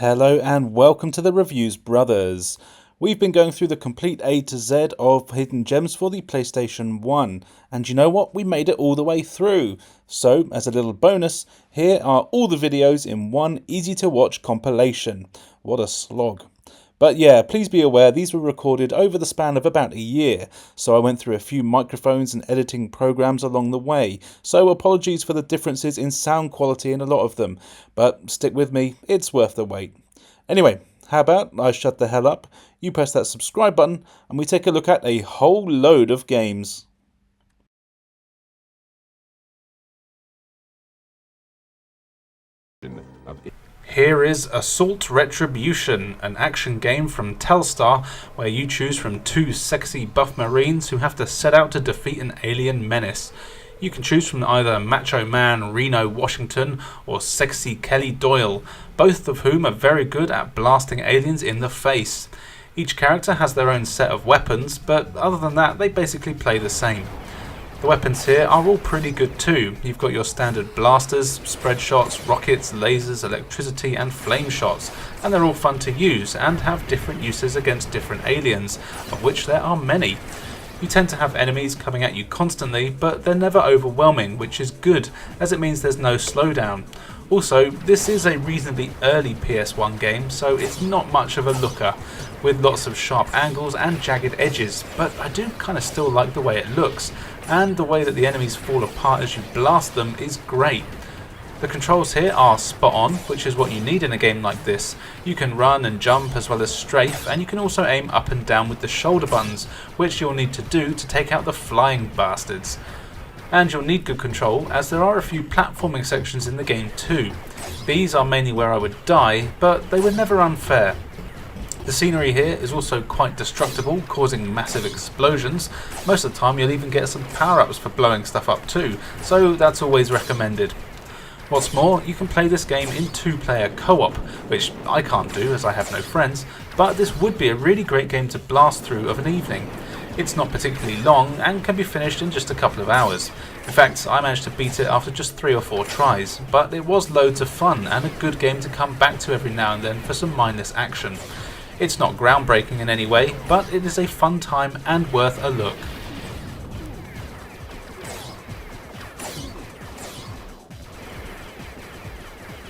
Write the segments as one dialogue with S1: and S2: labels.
S1: Hello and welcome to the Reviews Brothers. We've been going through the complete A to Z of Hidden Gems for the PlayStation 1, and you know what? We made it all the way through. So, as a little bonus, here are all the videos in one easy to watch compilation. What a slog. But yeah, please be aware these were recorded over the span of about a year, so I went through a few microphones and editing programs along the way, so apologies for the differences in sound quality in a lot of them, but stick with me, it's worth the wait. Anyway, how about I shut the hell up, you press that subscribe button, and we take a look at a whole load of games. Here is Assault Retribution, an action game from Telstar where you choose from two sexy buff marines who have to set out to defeat an alien menace. You can choose from either Macho Man Reno Washington or Sexy Kelly Doyle, both of whom are very good at blasting aliens in the face. Each character has their own set of weapons, but other than that they basically play the same. The weapons here are all pretty good too. You've got your standard blasters, spread shots, rockets, lasers, electricity and flame shots, and they're all fun to use and have different uses against different aliens, of which there are many. You tend to have enemies coming at you constantly, but they're never overwhelming, which is good, as it means there's no slowdown. Also, this is a reasonably early PS1 game, so it's not much of a looker, with lots of sharp angles and jagged edges, but I do kind of still like the way it looks, and the way that the enemies fall apart as you blast them is great. The controls here are spot on, which is what you need in a game like this. You can run and jump as well as strafe, and you can also aim up and down with the shoulder buttons, which you'll need to do to take out the flying bastards. And you'll need good control, as there are a few platforming sections in the game too. These are mainly where I would die, but they were never unfair. The scenery here is also quite destructible, causing massive explosions. Most of the time you'll even get some power-ups for blowing stuff up too, so that's always recommended. What's more, you can play this game in two-player co-op, which I can't do as I have no friends, but this would be a really great game to blast through of an evening. It's not particularly long and can be finished in just a couple of hours. In fact, I managed to beat it after just 3 or 4 tries, but it was loads of fun and a good game to come back to every now and then for some mindless action. It's not groundbreaking in any way, but it is a fun time and worth a look.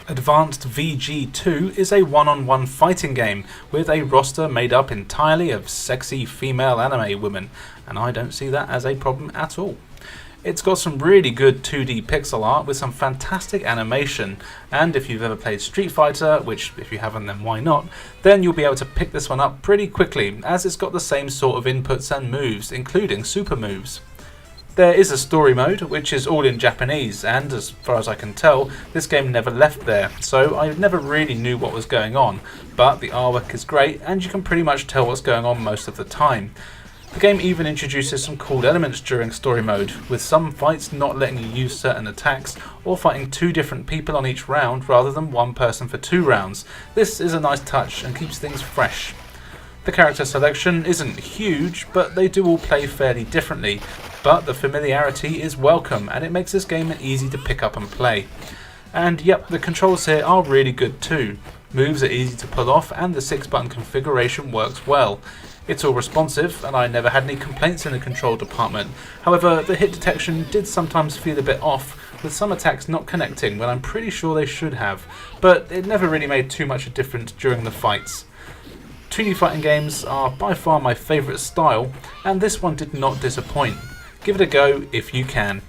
S1: Advanced VG2 is a one-on-one fighting game with a roster made up entirely of sexy female anime women, and I don't see that as a problem at all. It's got some really good 2D pixel art with some fantastic animation, and if you've ever played Street Fighter, which if you haven't then why not, then you'll be able to pick this one up pretty quickly, as it's got the same sort of inputs and moves, including super moves. There is a story mode, which is all in Japanese, and as far as I can tell, this game never left there, so I never really knew what was going on, but the artwork is great and you can pretty much tell what's going on most of the time. The game even introduces some cool elements during story mode, with some fights not letting you use certain attacks, or fighting 2 different people on each round rather than 1 person for 2 rounds. This is a nice touch and keeps things fresh. The character selection isn't huge, but they do all play fairly differently, but the familiarity is welcome and it makes this game easy to pick up and play. And yep, the controls here are really good too. Moves are easy to pull off and the 6-button configuration works well. It's all responsive and I never had any complaints in the control department. However, the hit detection did sometimes feel a bit off, with some attacks not connecting when I'm pretty sure they should have, but it never really made too much a difference during the fights. 2D fighting games are by far my favourite style, and this one did not disappoint. Give it a go if you can.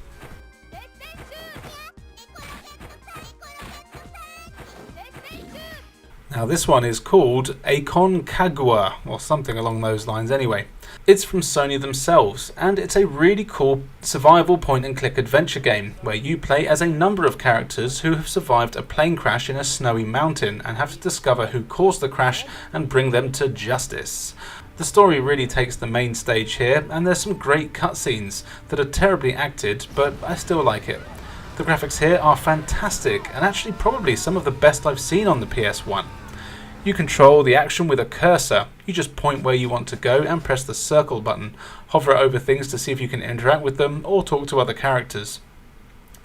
S1: Now this one is called Aconcagua, or something along those lines anyway. It's from Sony themselves, and it's a really cool survival point-and-click adventure game where you play as a number of characters who have survived a plane crash in a snowy mountain and have to discover who caused the crash and bring them to justice. The story really takes the main stage here, and there's some great cutscenes that are terribly acted, but I still like it. The graphics here are fantastic, and actually probably some of the best I've seen on the PS1. You control the action with a cursor. You just point where you want to go and press the circle button. Hover over things to see if you can interact with them or talk to other characters.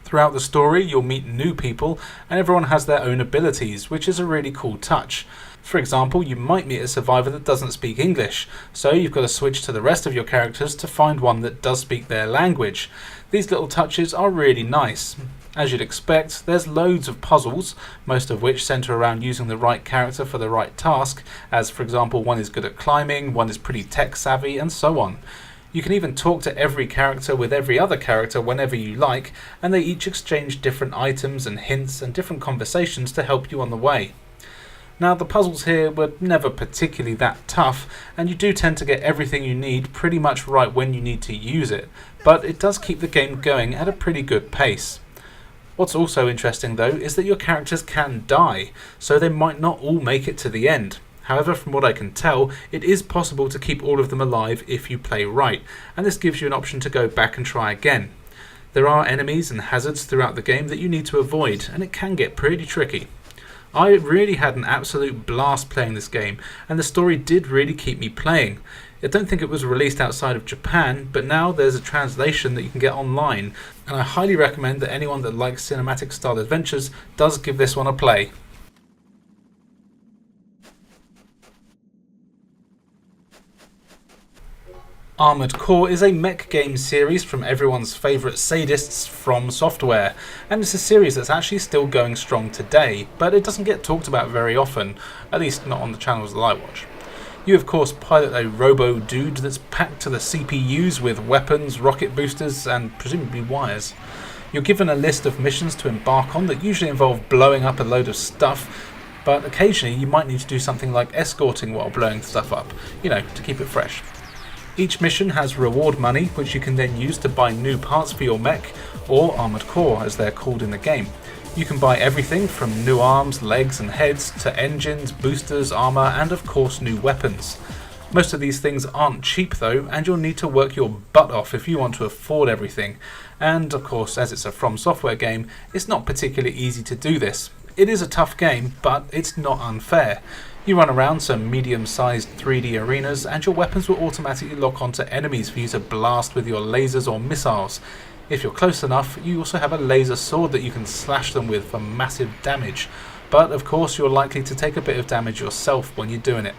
S1: Throughout the story, you'll meet new people, and everyone has their own abilities, which is a really cool touch. For example, you might meet a survivor that doesn't speak English, so you've got to switch to the rest of your characters to find one that does speak their language. These little touches are really nice. As you'd expect, there's loads of puzzles, most of which centre around using the right character for the right task, as for example one is good at climbing, one is pretty tech savvy, and so on. You can even talk to every character with every other character whenever you like, and they each exchange different items and hints and different conversations to help you on the way. Now, the puzzles here were never particularly that tough, and you do tend to get everything you need pretty much right when you need to use it, but it does keep the game going at a pretty good pace. What's also interesting though is that your characters can die, so they might not all make it to the end. However, from what I can tell, it is possible to keep all of them alive if you play right, and this gives you an option to go back and try again. There are enemies and hazards throughout the game that you need to avoid, and it can get pretty tricky. I really had an absolute blast playing this game, and the story did really keep me playing. I don't think it was released outside of Japan, but now there's a translation that you can get online, and I highly recommend that anyone that likes cinematic style adventures does give this one a play. Armored Core is a mech game series from everyone's favourite sadists, From Software, and it's a series that's actually still going strong today, but it doesn't get talked about very often, at least not on the channels that I watch. You of course pilot a robo-dude that's packed to the CPUs with weapons, rocket boosters, and presumably wires. You're given a list of missions to embark on that usually involve blowing up a load of stuff, but occasionally you might need to do something like escorting while blowing stuff up, to keep it fresh. Each mission has reward money, which you can then use to buy new parts for your mech, or armoured core as they're called in the game. You can buy everything from new arms, legs and heads to engines, boosters, armour and of course new weapons. Most of these things aren't cheap though, and you'll need to work your butt off if you want to afford everything. And of course, as it's a From Software game, it's not particularly easy to do this. It is a tough game, but it's not unfair. You run around some medium-sized 3D arenas and your weapons will automatically lock onto enemies for you to blast with your lasers or missiles. If you're close enough, you also have a laser sword that you can slash them with for massive damage, but of course you're likely to take a bit of damage yourself when you're doing it.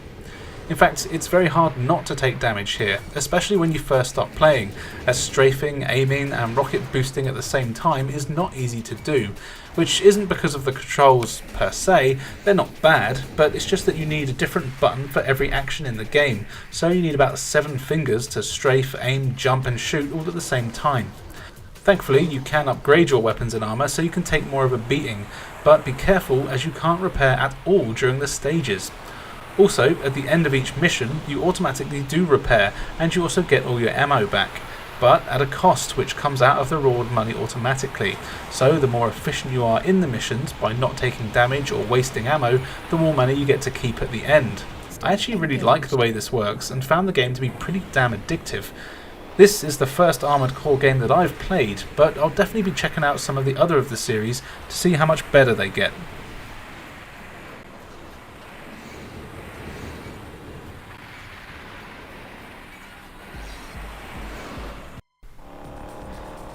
S1: In fact, it's very hard not to take damage here, especially when you first start playing, as strafing, aiming and rocket boosting at the same time is not easy to do, which isn't because of the controls per se. They're not bad, but it's just that you need a different button for every action in the game, so you need about 7 fingers to strafe, aim, jump and shoot all at the same time. Thankfully, you can upgrade your weapons and armour so you can take more of a beating, but be careful as you can't repair at all during the stages. Also, at the end of each mission, you automatically do repair, and you also get all your ammo back, but at a cost which comes out of the reward money automatically. So the more efficient you are in the missions by not taking damage or wasting ammo, the more money you get to keep at the end. I actually really like the way this works and found the game to be pretty damn addictive. This is the first Armored Core game that I've played, but I'll definitely be checking out some of the other of the series to see how much better they get.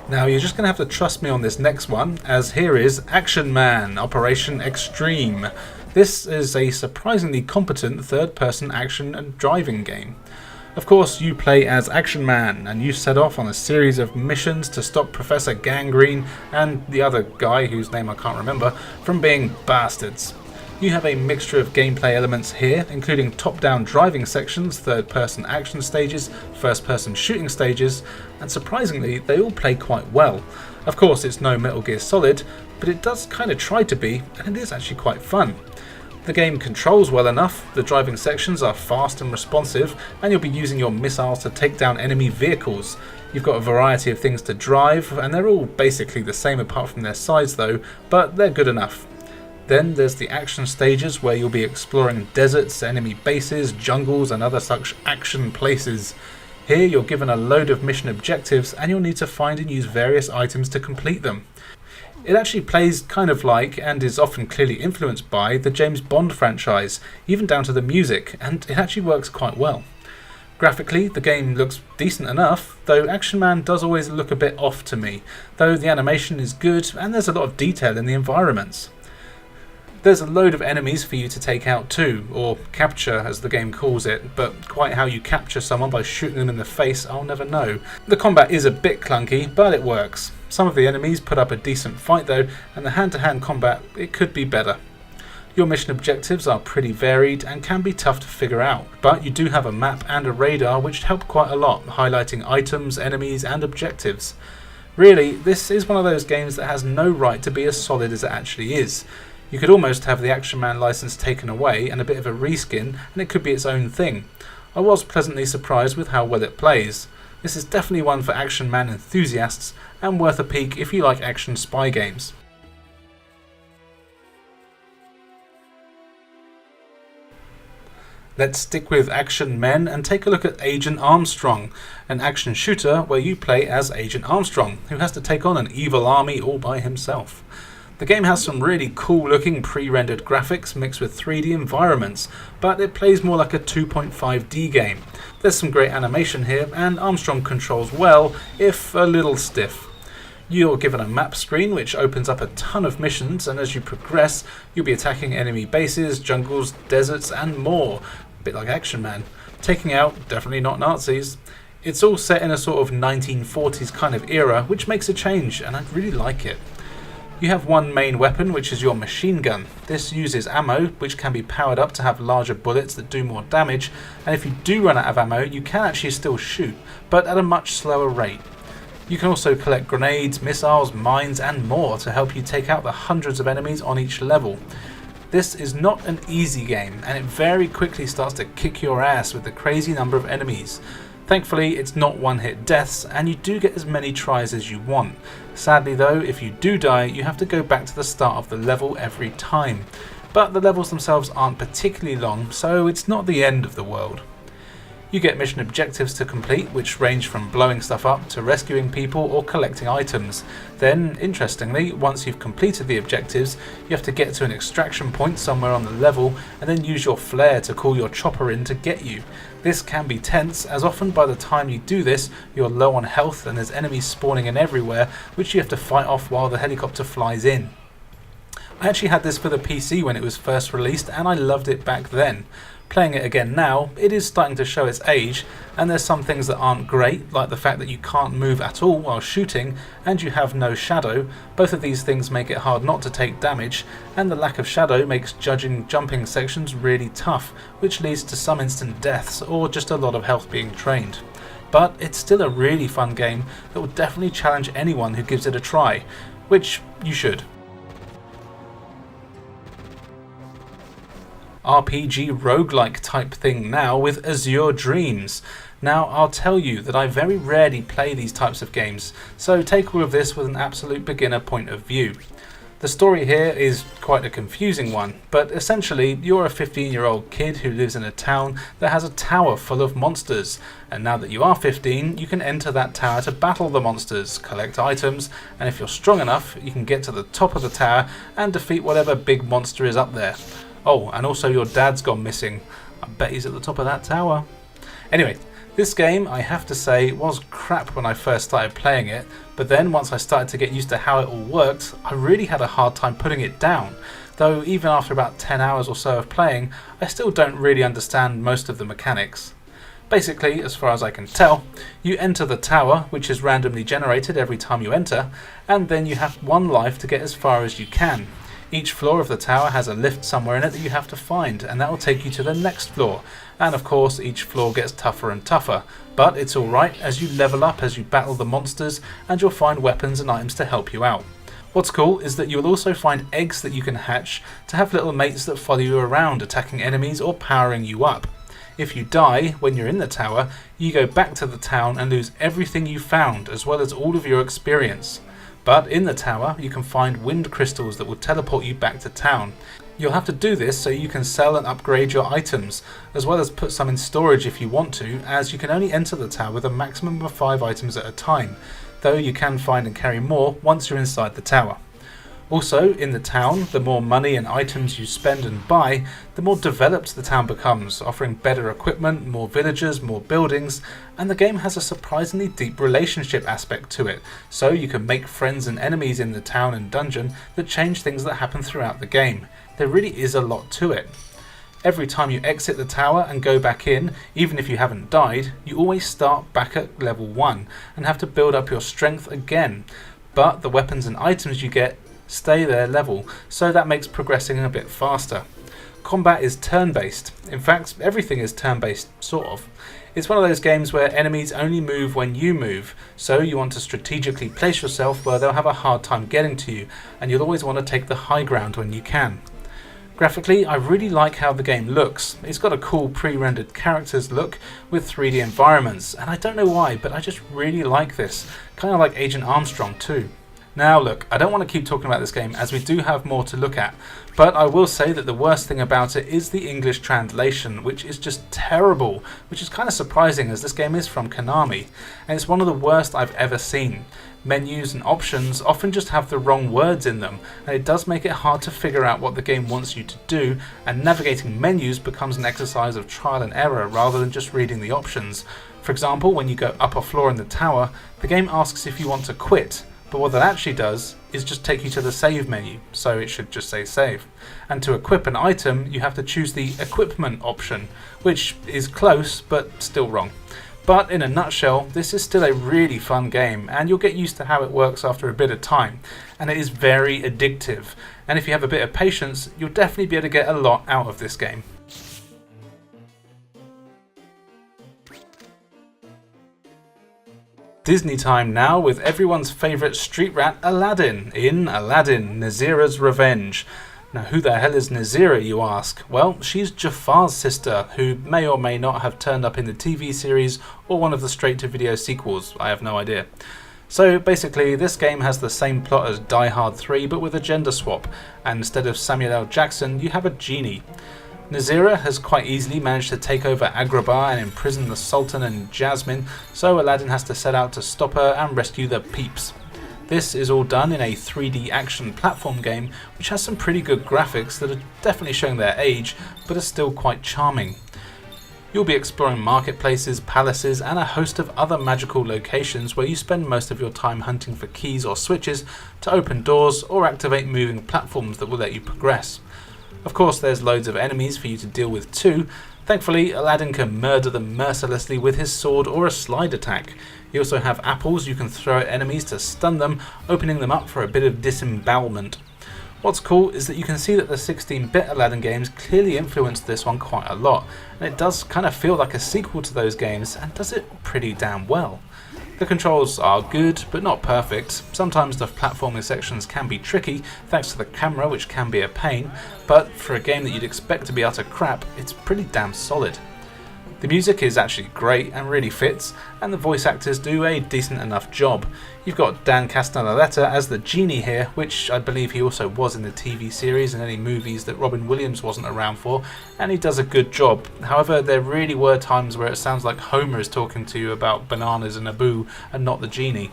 S1: Now you're just going to have to trust me on this next one, as here is Action Man Operation Extreme. This is a surprisingly competent third-person action and driving game. Of course, you play as Action Man, and you set off on a series of missions to stop Professor Gangrene and the other guy, whose name I can't remember, from being bastards. You have a mixture of gameplay elements here, including top-down driving sections, third-person action stages, first-person shooting stages, and surprisingly, they all play quite well. Of course, it's no Metal Gear Solid, but it does kind of try to be, and it is actually quite fun. The game controls well enough, the driving sections are fast and responsive, and you'll be using your missiles to take down enemy vehicles. You've got a variety of things to drive, and they're all basically the same apart from their size though, but they're good enough. Then there's the action stages where you'll be exploring deserts, enemy bases, jungles and other such action places. Here you're given a load of mission objectives and you'll need to find and use various items to complete them. It actually plays kind of like, and is often clearly influenced by, the James Bond franchise, even down to the music, and it actually works quite well. Graphically, the game looks decent enough, though Action Man does always look a bit off to me, though the animation is good and there's a lot of detail in the environments. There's a load of enemies for you to take out too, or capture as the game calls it, but quite how you capture someone by shooting them in the face, I'll never know. The combat is a bit clunky, but it works. Some of the enemies put up a decent fight though, and the hand-to-hand combat, it could be better. Your mission objectives are pretty varied and can be tough to figure out, but you do have a map and a radar which help quite a lot, highlighting items, enemies and objectives. Really, this is one of those games that has no right to be as solid as it actually is. You could almost have the Action Man license taken away and a bit of a reskin, and it could be its own thing. I was pleasantly surprised with how well it plays. This is definitely one for Action Man enthusiasts, and worth a peek if you like action spy games. Let's stick with action men and take a look at Agent Armstrong, an action shooter where you play as Agent Armstrong, who has to take on an evil army all by himself. The game has some really cool looking pre-rendered graphics mixed with 3D environments, but it plays more like a 2.5D game. There's some great animation here, and Armstrong controls well, if a little stiff. You're given a map screen which opens up a ton of missions, and as you progress, you'll be attacking enemy bases, jungles, deserts and more. A bit like Action Man. Taking out, definitely not Nazis. It's all set in a sort of 1940s kind of era, which makes a change, and I really like it. You have one main weapon, which is your machine gun. This uses ammo, which can be powered up to have larger bullets that do more damage, and if you do run out of ammo, you can actually still shoot, but at a much slower rate. You can also collect grenades, missiles, mines and more to help you take out the hundreds of enemies on each level. This is not an easy game, and it very quickly starts to kick your ass with the crazy number of enemies. Thankfully, it's not one-hit deaths, and you do get as many tries as you want. Sadly though, if you do die, you have to go back to the start of the level every time. But the levels themselves aren't particularly long, so it's not the end of the world. You get mission objectives to complete, which range from blowing stuff up to rescuing people or collecting items. Then, interestingly, once you've completed the objectives, you have to get to an extraction point somewhere on the level and then use your flare to call your chopper in to get you. This can be tense, as often by the time you do this, you're low on health and there's enemies spawning in everywhere, which you have to fight off while the helicopter flies in. I actually had this for the PC when it was first released, and I loved it back then. Playing it again now, it is starting to show its age, and there's some things that aren't great, like the fact that you can't move at all while shooting, and you have no shadow. Both of these things make it hard not to take damage, and the lack of shadow makes jumping sections really tough, which leads to some instant deaths, or just a lot of health being drained. But it's still a really fun game that will definitely challenge anyone who gives it a try, which you should. RPG roguelike type thing now with Azure Dreams. Now I'll tell you that I very rarely play these types of games, so take all of this with an absolute beginner point of view. The story here is quite a confusing one, but essentially you're a 15-year-old kid who lives in a town that has a tower full of monsters, and now that you are 15 you can enter that tower to battle the monsters, collect items, and if you're strong enough you can get to the top of the tower and defeat whatever big monster is up there. Oh, and also your dad's gone missing. I bet he's at the top of that tower. Anyway, this game, I have to say, was crap when I first started playing it, but then once I started to get used to how it all worked, I really had a hard time putting it down. Though even after about 10 hours or so of playing, I still don't really understand most of the mechanics. Basically, as far as I can tell, you enter the tower, which is randomly generated every time you enter, and then you have one life to get as far as you can. Each floor of the tower has a lift somewhere in it that you have to find, and that will take you to the next floor. And of course, each floor gets tougher and tougher, but it's alright as you level up as you battle the monsters, and you'll find weapons and items to help you out. What's cool is that you'll also find eggs that you can hatch to have little mates that follow you around, attacking enemies or powering you up. If you die when you're in the tower, you go back to the town and lose everything you found, as well as all of your experience. But in the tower, you can find wind crystals that will teleport you back to town. You'll have to do this so you can sell and upgrade your items, as well as put some in storage if you want to, as you can only enter the tower with a maximum of 5 items at a time, though you can find and carry more once you're inside the tower. Also, in the town, the more money and items you spend and buy, the more developed the town becomes, offering better equipment, more villagers, more buildings, and the game has a surprisingly deep relationship aspect to it, so you can make friends and enemies in the town and dungeon that change things that happen throughout the game. There really is a lot to it. Every time you exit the tower and go back in, even if you haven't died, you always start back at level 1 and have to build up your strength again. But the weapons and items you get stay their level, so that makes progressing a bit faster. Combat is turn-based. In fact, everything is turn-based, sort of. It's one of those games where enemies only move when you move, so you want to strategically place yourself where they'll have a hard time getting to you, and you'll always want to take the high ground when you can. Graphically, I really like how the game looks. It's got a cool pre-rendered characters look with 3D environments, and I don't know why, but I just really like this. Kind of like Agent Armstrong too. Now look, I don't want to keep talking about this game as we do have more to look at, but I will say that the worst thing about it is the English translation, which is just terrible, which is kind of surprising as this game is from Konami, and it's one of the worst I've ever seen. Menus and options often just have the wrong words in them, and it does make it hard to figure out what the game wants you to do, and navigating menus becomes an exercise of trial and error rather than just reading the options. For example, when you go up a floor in the tower, the game asks if you want to quit, but what that actually does is just take you to the save menu, so it should just say save. And to equip an item, you have to choose the equipment option, which is close but still wrong. But in a nutshell, this is still a really fun game, and you'll get used to how it works after a bit of time, and it is very addictive, and if you have a bit of patience, you'll definitely be able to get a lot out of this game. Disney time now with everyone's favourite street rat Aladdin in Aladdin, Nazira's Revenge. Now who the hell is Nazira, you ask? Well, she's Jafar's sister, who may or may not have turned up in the TV series or one of the straight-to-video sequels, I have no idea. So basically this game has the same plot as Die Hard 3 but with a gender swap, and instead of Samuel L. Jackson you have a genie. Nazira has quite easily managed to take over Agrabah and imprison the Sultan and Jasmine, so Aladdin has to set out to stop her and rescue the peeps. This is all done in a 3D action platform game which has some pretty good graphics that are definitely showing their age, but are still quite charming. You'll be exploring marketplaces, palaces and a host of other magical locations where you spend most of your time hunting for keys or switches to open doors or activate moving platforms that will let you progress. Of course there's loads of enemies for you to deal with too. Thankfully Aladdin can murder them mercilessly with his sword or a slide attack. You also have apples you can throw at enemies to stun them, opening them up for a bit of disembowelment. What's cool is that you can see that the 16-bit Aladdin games clearly influenced this one quite a lot, and it does kind of feel like a sequel to those games and does it pretty damn well. The controls are good, but not perfect. Sometimes the platforming sections can be tricky, thanks to the camera which can be a pain, but for a game that you'd expect to be utter crap, it's pretty damn solid. The music is actually great and really fits, and the voice actors do a decent enough job. You've got Dan Castellaneta as the genie here, which I believe he also was in the TV series and any movies that Robin Williams wasn't around for, and he does a good job. However, there really were times where it sounds like Homer is talking to you about bananas and Abu and not the genie.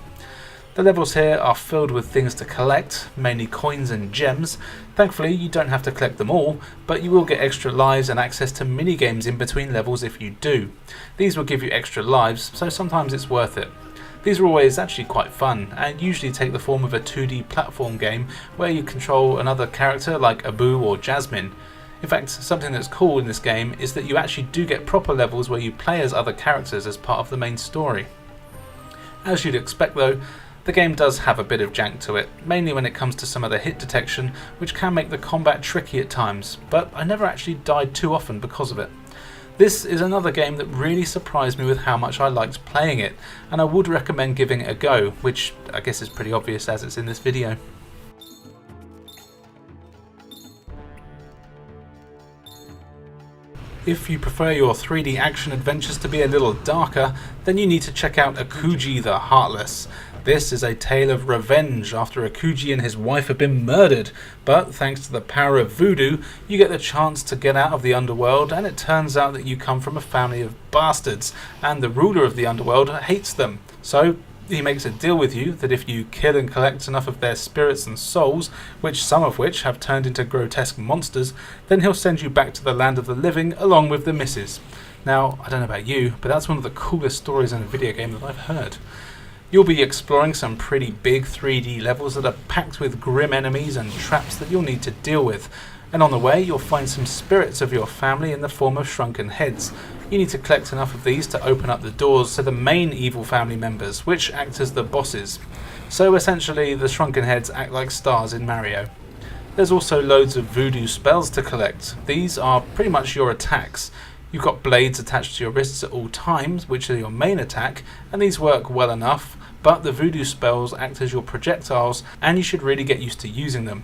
S1: The levels here are filled with things to collect, mainly coins and gems. Thankfully you don't have to collect them all, but you will get extra lives and access to mini-games in between levels if you do. These will give you extra lives, so sometimes it's worth it. These are always actually quite fun, and usually take the form of a 2D platform game where you control another character like Abu or Jasmine. In fact, something that's cool in this game is that you actually do get proper levels where you play as other characters as part of the main story. As you'd expect though, the game does have a bit of jank to it, mainly when it comes to some of the hit detection, which can make the combat tricky at times, but I never actually died too often because of it. This is another game that really surprised me with how much I liked playing it, and I would recommend giving it a go, which I guess is pretty obvious as it's in this video. If you prefer your 3D action adventures to be a little darker, then you need to check out Akuji the Heartless. This is a tale of revenge after Akuji and his wife have been murdered, but thanks to the power of voodoo, you get the chance to get out of the underworld, and it turns out that you come from a family of bastards, and the ruler of the underworld hates them. So He makes a deal with you that if you kill and collect enough of their spirits and souls, which some of which have turned into grotesque monsters, then he'll send you back to the land of the living along with the missus. Now, I don't know about you, but that's one of the coolest stories in a video game that I've heard. You'll be exploring some pretty big 3D levels that are packed with grim enemies and traps that you'll need to deal with. And on the way, you'll find some spirits of your family in the form of shrunken heads. You need to collect enough of these to open up the doors to the main evil family members, which act as the bosses. So essentially, the shrunken heads act like stars in Mario. There's also loads of voodoo spells to collect. These are pretty much your attacks. You've got blades attached to your wrists at all times, which are your main attack, and these work well enough, but the voodoo spells act as your projectiles, and you should really get used to using them.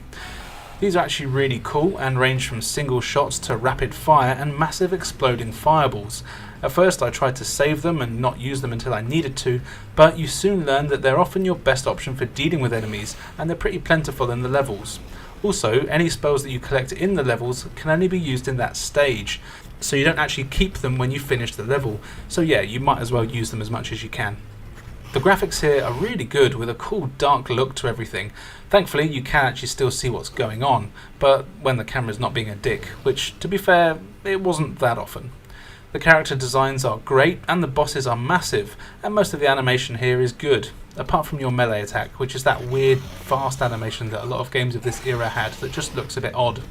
S1: These are actually really cool and range from single shots to rapid fire and massive exploding fireballs. At first I tried to save them and not use them until I needed to, but you soon learn that they're often your best option for dealing with enemies, and they're pretty plentiful in the levels. Also, any spells that you collect in the levels can only be used in that stage, so you don't actually keep them when you finish the level, so yeah, you might as well use them as much as you can. The graphics here are really good with a cool dark look to everything. Thankfully you can actually still see what's going on, but when the camera's not being a dick, which to be fair, it wasn't that often. The character designs are great and the bosses are massive, and most of the animation here is good, apart from your melee attack, which is that weird fast animation that a lot of games of this era had that just looks a bit odd.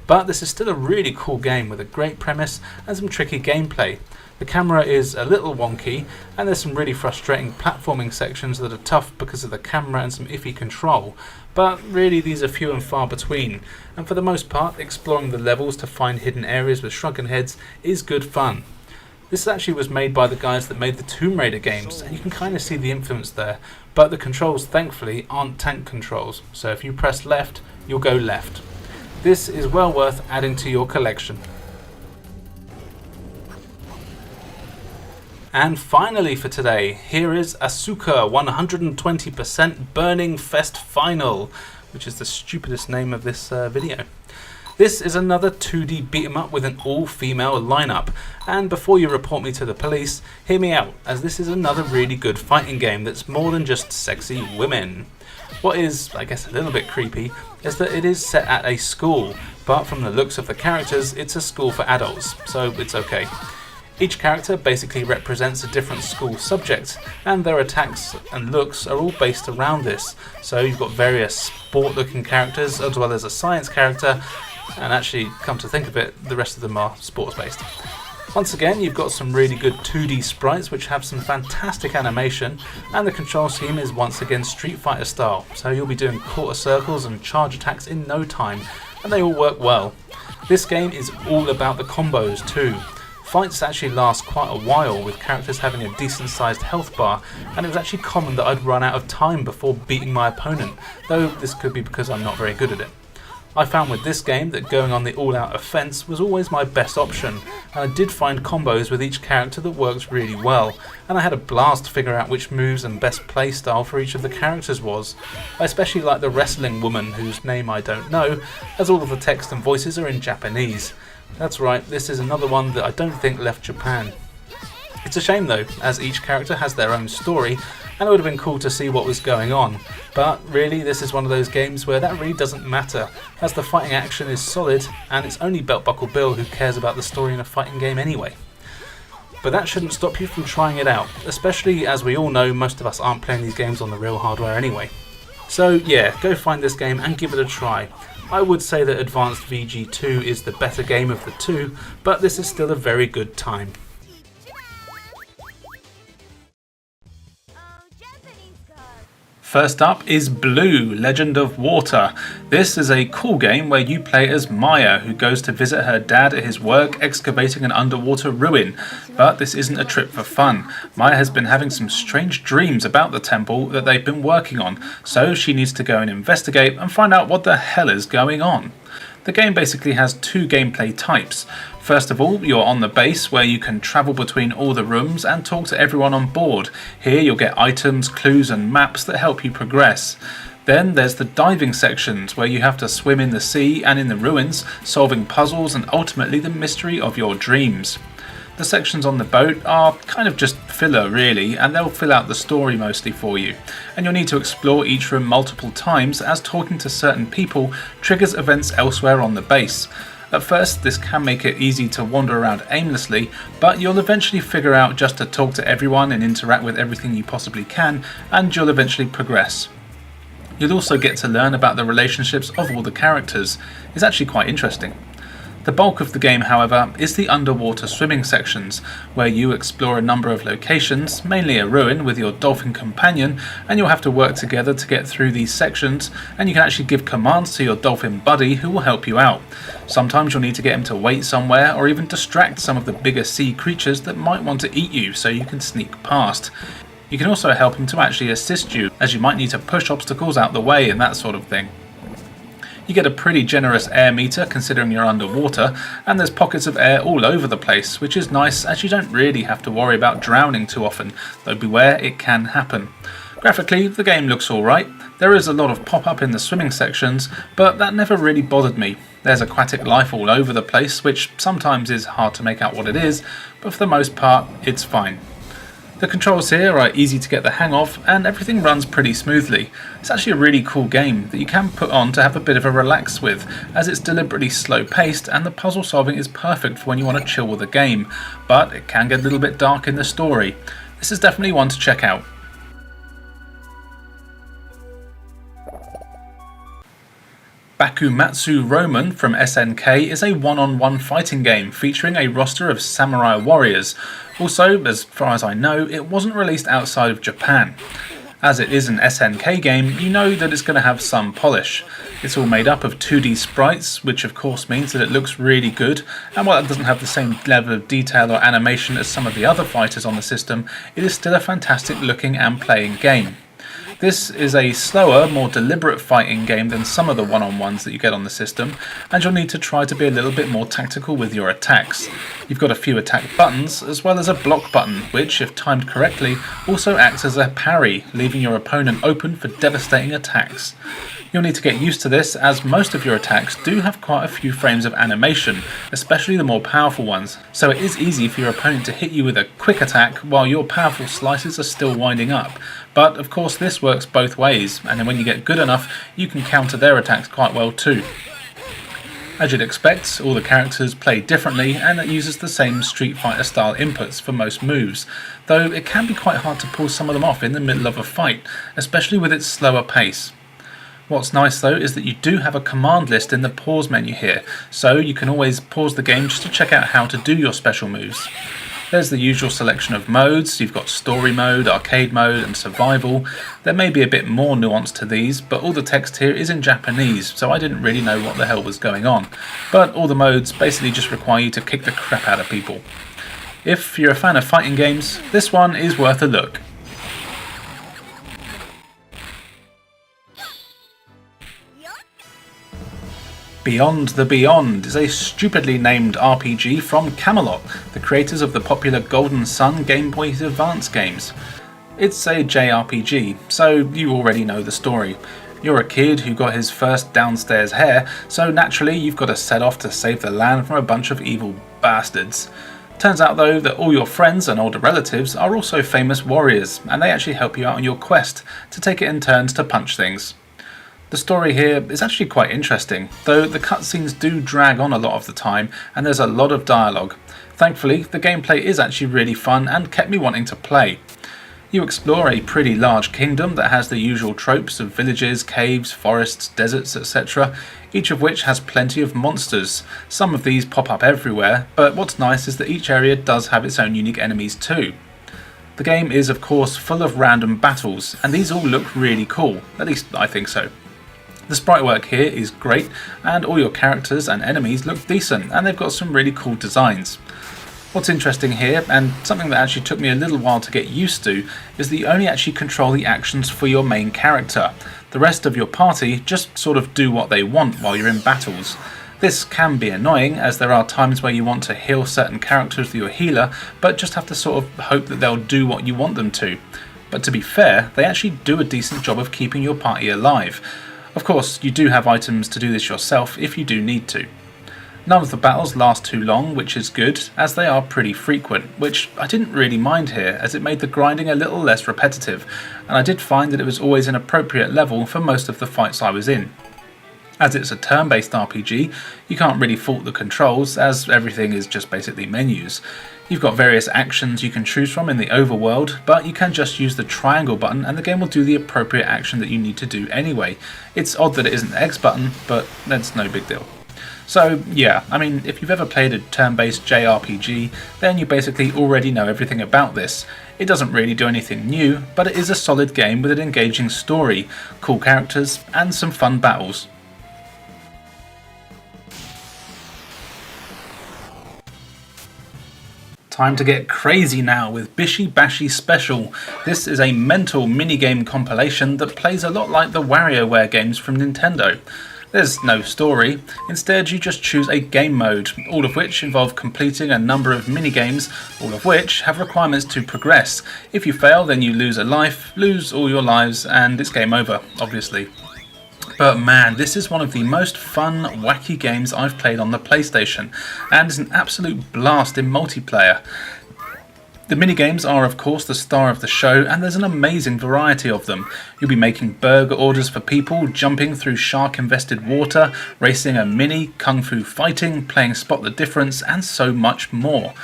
S1: But this is still a really cool game with a great premise and some tricky gameplay. The camera is a little wonky, and there's some really frustrating platforming sections that are tough because of the camera and some iffy control, but really these are few and far between, and for the most part exploring the levels to find hidden areas with shrunken heads is good fun. This actually was made by the guys that made the Tomb Raider games, and you can kind of see the influence there, but the controls thankfully aren't tank controls, so if you press left, you'll go left. This is well worth adding to your collection. And finally for today, here is Asuka 120% Burning Fest Final, which is the stupidest name of this video. This is another 2D beat 'em up with an all-female lineup, and before you report me to the police, hear me out, as this is another really good fighting game that's more than just sexy women. What is, I guess, a little bit creepy is that it is set at a school, but from the looks of the characters, it's a school for adults, so it's okay. Each character basically represents a different school subject, and their attacks and looks are all based around this. So you've got various sport-looking characters as well as a science character, and actually, come to think of it, the rest of them are sports-based. Once again, you've got some really good 2D sprites which have some fantastic animation, and the control scheme is once again Street Fighter style, so you'll be doing quarter circles and charge attacks in no time, and they all work well. This game is all about the combos too. Fights actually last quite a while, with characters having a decent sized health bar, and it was actually common that I'd run out of time before beating my opponent, though this could be because I'm not very good at it. I found with this game that going on the all-out offense was always my best option, and I did find combos with each character that worked really well, and I had a blast to figure out which moves and best playstyle for each of the characters was. I especially like the wrestling woman, whose name I don't know, as all of the text and voices are in Japanese. That's right, this is another one that I don't think left Japan. It's a shame though, as each character has their own story, and it would have been cool to see what was going on. But really, this is one of those games where that really doesn't matter, as the fighting action is solid, and it's only Belt Buckle Bill who cares about the story in a fighting game anyway. But that shouldn't stop you from trying it out, especially as we all know most of us aren't playing these games on the real hardware anyway. So yeah, go find this game and give it a try. I would say that Advanced VG2 is the better game of the two, but this is still a very good time. First up is Blue, Legend of Water. This is a cool game where you play as Maya, who goes to visit her dad at his work excavating an underwater ruin. But this isn't a trip for fun. Maya has been having some strange dreams about the temple that they've been working on, so she needs to go and investigate and find out what the hell is going on. The game basically has two gameplay types. First of all, you're on the base where you can travel between all the rooms and talk to everyone on board. Here you'll get items, clues and maps that help you progress. Then there's the diving sections where you have to swim in the sea and in the ruins, solving puzzles and ultimately the mystery of your dreams. The sections on the boat are kind of just filler really, and they'll fill out the story mostly for you, and you'll need to explore each room multiple times as talking to certain people triggers events elsewhere on the base. At first this can make it easy to wander around aimlessly, but you'll eventually figure out just to talk to everyone and interact with everything you possibly can, and you'll eventually progress. You'll also get to learn about the relationships of all the characters. It's actually quite interesting. The bulk of the game, however, is the underwater swimming sections, where you explore a number of locations, mainly a ruin with your dolphin companion, and you'll have to work together to get through these sections, and you can actually give commands to your dolphin buddy who will help you out. Sometimes you'll need to get him to wait somewhere, or even distract some of the bigger sea creatures that might want to eat you so you can sneak past. You can also help him to actually assist you, as you might need to push obstacles out the way and that sort of thing. You get a pretty generous air meter considering you're underwater, and there's pockets of air all over the place, which is nice as you don't really have to worry about drowning too often, though beware, it can happen. Graphically, the game looks alright. There is a lot of pop-up in the swimming sections, but that never really bothered me. There's aquatic life all over the place, which sometimes is hard to make out what it is, but for the most part, it's fine. The controls here are easy to get the hang of, and everything runs pretty smoothly. It's actually a really cool game that you can put on to have a bit of a relax with, as it's deliberately slow paced and the puzzle solving is perfect for when you want to chill with a game, but it can get a little bit dark in the story. This is definitely one to check out. Bakumatsu Roman from SNK is a one-on-one fighting game featuring a roster of samurai warriors. Also, as far as I know, it wasn't released outside of Japan. As it is an SNK game, you know that it's going to have some polish. It's all made up of 2D sprites, which of course means that it looks really good, and while it doesn't have the same level of detail or animation as some of the other fighters on the system, it is still a fantastic looking and playing game. This is a slower, more deliberate fighting game than some of the one-on-ones that you get on the system, and you'll need to try to be a little bit more tactical with your attacks. You've got a few attack buttons, as well as a block button, which, if timed correctly, also acts as a parry, leaving your opponent open for devastating attacks. You'll need to get used to this, as most of your attacks do have quite a few frames of animation, especially the more powerful ones, so it is easy for your opponent to hit you with a quick attack while your powerful slices are still winding up. But of course this works both ways, and then when you get good enough, you can counter their attacks quite well too. As you'd expect, all the characters play differently, and it uses the same Street Fighter style inputs for most moves, though it can be quite hard to pull some of them off in the middle of a fight, especially with its slower pace. What's nice though is that you do have a command list in the pause menu here, so you can always pause the game just to check out how to do your special moves. There's the usual selection of modes. You've got story mode, arcade mode and survival. There may be a bit more nuance to these, but all the text here is in Japanese, so I didn't really know what the hell was going on. But all the modes basically just require you to kick the crap out of people. If you're a fan of fighting games, this one is worth a look. Beyond the Beyond is a stupidly named RPG from Camelot, the creators of the popular Golden Sun Game Boy Advance games. It's a JRPG, so you already know the story. You're a kid who got his first downstairs hair, so naturally you've got to set off to save the land from a bunch of evil bastards. Turns out though that all your friends and older relatives are also famous warriors, and they actually help you out on your quest to take it in turns to punch things. The story here is actually quite interesting, though the cutscenes do drag on a lot of the time and there's a lot of dialogue. Thankfully, the gameplay is actually really fun and kept me wanting to play. You explore a pretty large kingdom that has the usual tropes of villages, caves, forests, deserts, etc., each of which has plenty of monsters. Some of these pop up everywhere, but what's nice is that each area does have its own unique enemies too. The game is of course full of random battles, and these all look really cool, at least I think so. The sprite work here is great, and all your characters and enemies look decent, and they've got some really cool designs. What's interesting here, and something that actually took me a little while to get used to, is that you only actually control the actions for your main character. The rest of your party just sort of do what they want while you're in battles. This can be annoying, as there are times where you want to heal certain characters with your healer, but just have to sort of hope that they'll do what you want them to. But to be fair, they actually do a decent job of keeping your party alive. Of course, you do have items to do this yourself if you do need to. None of the battles last too long, which is good, as they are pretty frequent, which I didn't really mind here, as it made the grinding a little less repetitive, and I did find that it was always an appropriate level for most of the fights I was in. As it's a turn-based RPG, you can't really fault the controls, as everything is just basically menus. You've got various actions you can choose from in the overworld, but you can just use the triangle button and the game will do the appropriate action that you need to do anyway. It's odd that it isn't the X button, but that's no big deal. So yeah, I mean, if you've ever played a turn-based JRPG, then you basically already know everything about this. It doesn't really do anything new, but it is a solid game with an engaging story, cool characters, and some fun battles. Time to get crazy now with Bishi Bashi Special. This is a mental minigame compilation that plays a lot like the WarioWare games from Nintendo. There's no story, instead you just choose a game mode, all of which involve completing a number of minigames, all of which have requirements to progress. If you fail, then you lose a life, lose all your lives, and it's game over, obviously. But man, this is one of the most fun, wacky games I've played on the PlayStation, and is an absolute blast in multiplayer. The minigames are of course the star of the show, and there's an amazing variety of them. You'll be making burger orders for people, jumping through shark-invested water, racing a mini, kung fu fighting, playing Spot the Difference, and so much more.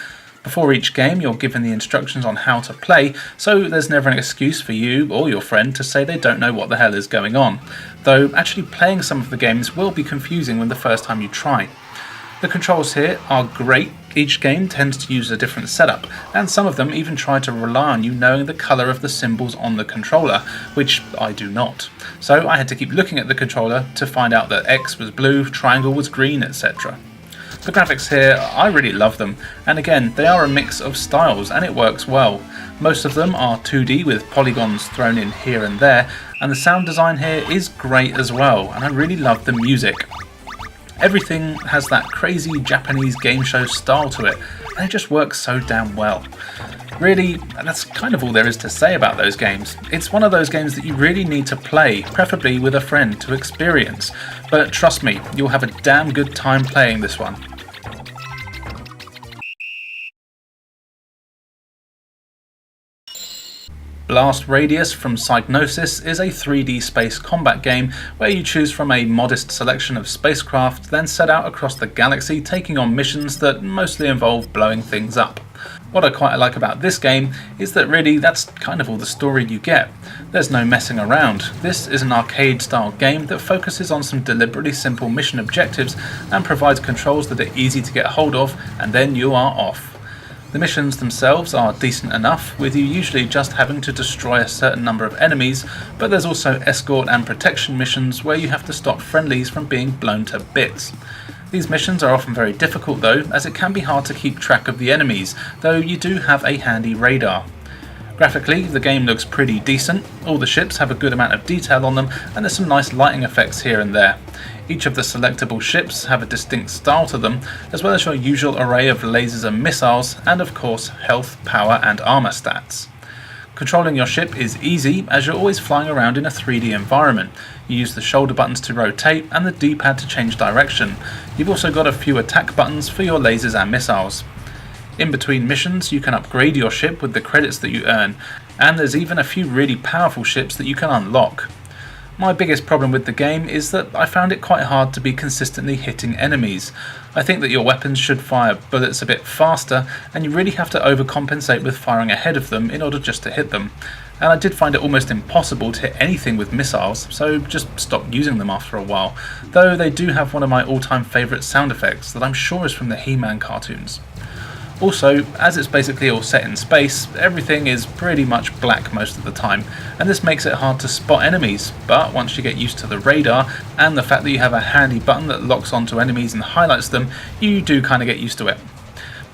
S1: Before each game, you're given the instructions on how to play, so there's never an excuse for you or your friend to say they don't know what the hell is going on. Though actually playing some of the games will be confusing when the first time you try. The controls here are great. Each game tends to use a different setup, and some of them even try to rely on you knowing the colour of the symbols on the controller, which I do not. So I had to keep looking at the controller to find out that X was blue, triangle was green, etc. The graphics here, I really love them, and again, they are a mix of styles and it works well. Most of them are 2D with polygons thrown in here and there, and the sound design here is great as well, and I really love the music. Everything has that crazy Japanese game show style to it, and it just works so damn well. Really, that's kind of all there is to say about those games. It's one of those games that you really need to play, preferably with a friend to experience. But trust me, you'll have a damn good time playing this one. Blast Radius from Psygnosis is a 3D space combat game where you choose from a modest selection of spacecraft, then set out across the galaxy taking on missions that mostly involve blowing things up. What I quite like about this game is that really that's kind of all the story you get. There's no messing around. This is an arcade style game that focuses on some deliberately simple mission objectives and provides controls that are easy to get hold of, and then you are off. The missions themselves are decent enough, with you usually just having to destroy a certain number of enemies, but there's also escort and protection missions where you have to stop friendlies from being blown to bits. These missions are often very difficult though, as it can be hard to keep track of the enemies, though you do have a handy radar. Graphically, the game looks pretty decent. All the ships have a good amount of detail on them, and there's some nice lighting effects here and there. Each of the selectable ships have a distinct style to them, as well as your usual array of lasers and missiles, and of course health, power and armor stats. Controlling your ship is easy, as you're always flying around in a 3D environment. You use the shoulder buttons to rotate and the D-pad to change direction. You've also got a few attack buttons for your lasers and missiles. In between missions, you can upgrade your ship with the credits that you earn, and there's even a few really powerful ships that you can unlock. My biggest problem with the game is that I found it quite hard to be consistently hitting enemies. I think that your weapons should fire bullets a bit faster, and you really have to overcompensate with firing ahead of them in order just to hit them. And I did find it almost impossible to hit anything with missiles, so just stopped using them after a while, though they do have one of my all-time favourite sound effects that I'm sure is from the He-Man cartoons. Also, as it's basically all set in space, everything is pretty much black most of the time, and this makes it hard to spot enemies, but once you get used to the radar, and the fact that you have a handy button that locks onto enemies and highlights them, you do kind of get used to it.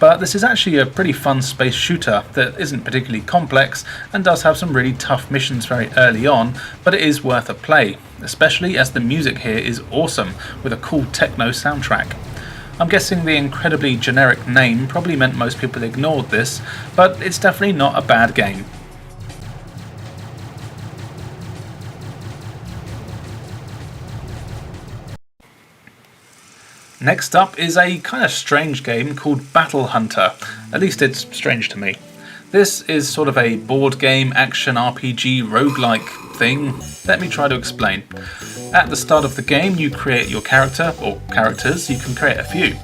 S1: But this is actually a pretty fun space shooter that isn't particularly complex, and does have some really tough missions very early on, but it is worth a play, especially as the music here is awesome, with a cool techno soundtrack. I'm guessing the incredibly generic name probably meant most people ignored this, but it's definitely not a bad game. Next up is a kind of strange game called Battle Hunter. At least it's strange to me. This is sort of a board game, action RPG, roguelike thing. Let me try to explain. At the start of the game you create your character, or characters, you can create a few.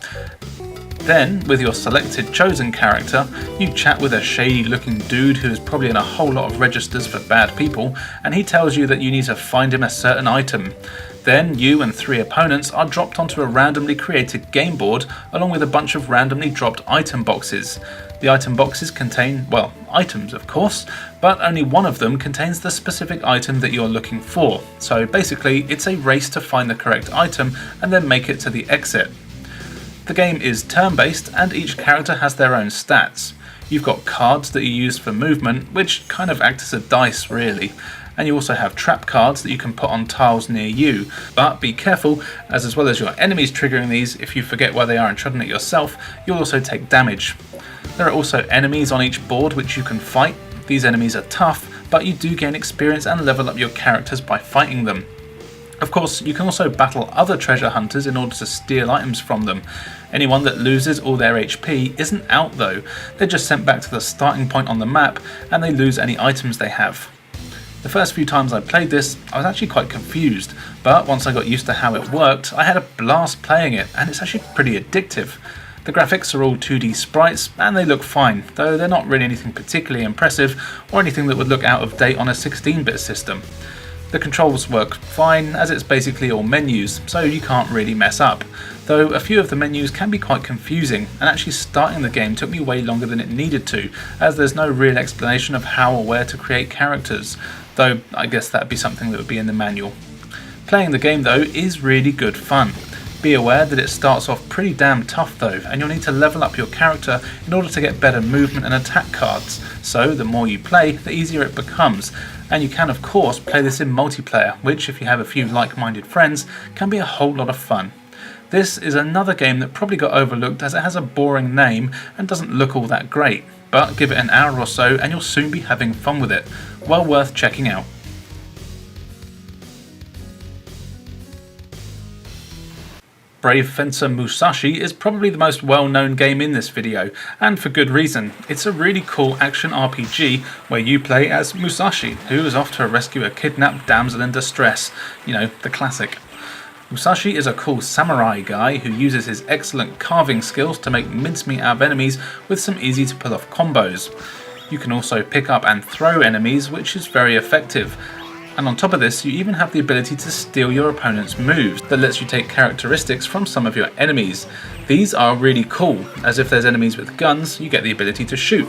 S1: Then, with your selected chosen character, you chat with a shady looking dude who is probably in a whole lot of registers for bad people, and he tells you that you need to find him a certain item. Then you and 3 opponents are dropped onto a randomly created game board along with a bunch of randomly dropped item boxes. The item boxes contain, well, items of course, but only one of them contains the specific item that you're looking for. So basically it's a race to find the correct item and then make it to the exit. The game is turn-based and each character has their own stats. You've got cards that you use for movement, which kind of act as a dice really. And you also have trap cards that you can put on tiles near you. But be careful, as well as your enemies triggering these, if you forget where they are and try it yourself, you'll also take damage. There are also enemies on each board which you can fight. These enemies are tough, but you do gain experience and level up your characters by fighting them. Of course, you can also battle other treasure hunters in order to steal items from them. Anyone that loses all their HP isn't out though, they're just sent back to the starting point on the map and they lose any items they have. The first few times I played this, I was actually quite confused, but once I got used to how it worked, I had a blast playing it, and it's actually pretty addictive. The graphics are all 2D sprites, and they look fine, though they're not really anything particularly impressive, or anything that would look out of date on a 16-bit system. The controls work fine, as it's basically all menus, so you can't really mess up. Though a few of the menus can be quite confusing, and actually starting the game took me way longer than it needed to, as there's no real explanation of how or where to create characters, though I guess that'd be something that would be in the manual. Playing the game though is really good fun. Be aware that it starts off pretty damn tough though, and you'll need to level up your character in order to get better movement and attack cards, so the more you play, the easier it becomes. And you can of course play this in multiplayer, which if you have a few like-minded friends, can be a whole lot of fun. This is another game that probably got overlooked as it has a boring name and doesn't look all that great, but give it an hour or so and you'll soon be having fun with it. Well worth checking out. Brave Fencer Musashi is probably the most well-known game in this video, and for good reason. It's a really cool action RPG where you play as Musashi, who is off to rescue a kidnapped damsel in distress. You know, the classic. Musashi is a cool samurai guy who uses his excellent carving skills to make mincemeat out of enemies with some easy to pull off combos. You can also pick up and throw enemies, which is very effective. And on top of this, you even have the ability to steal your opponent's moves that lets you take characteristics from some of your enemies. These are really cool, as if there's enemies with guns, you get the ability to shoot.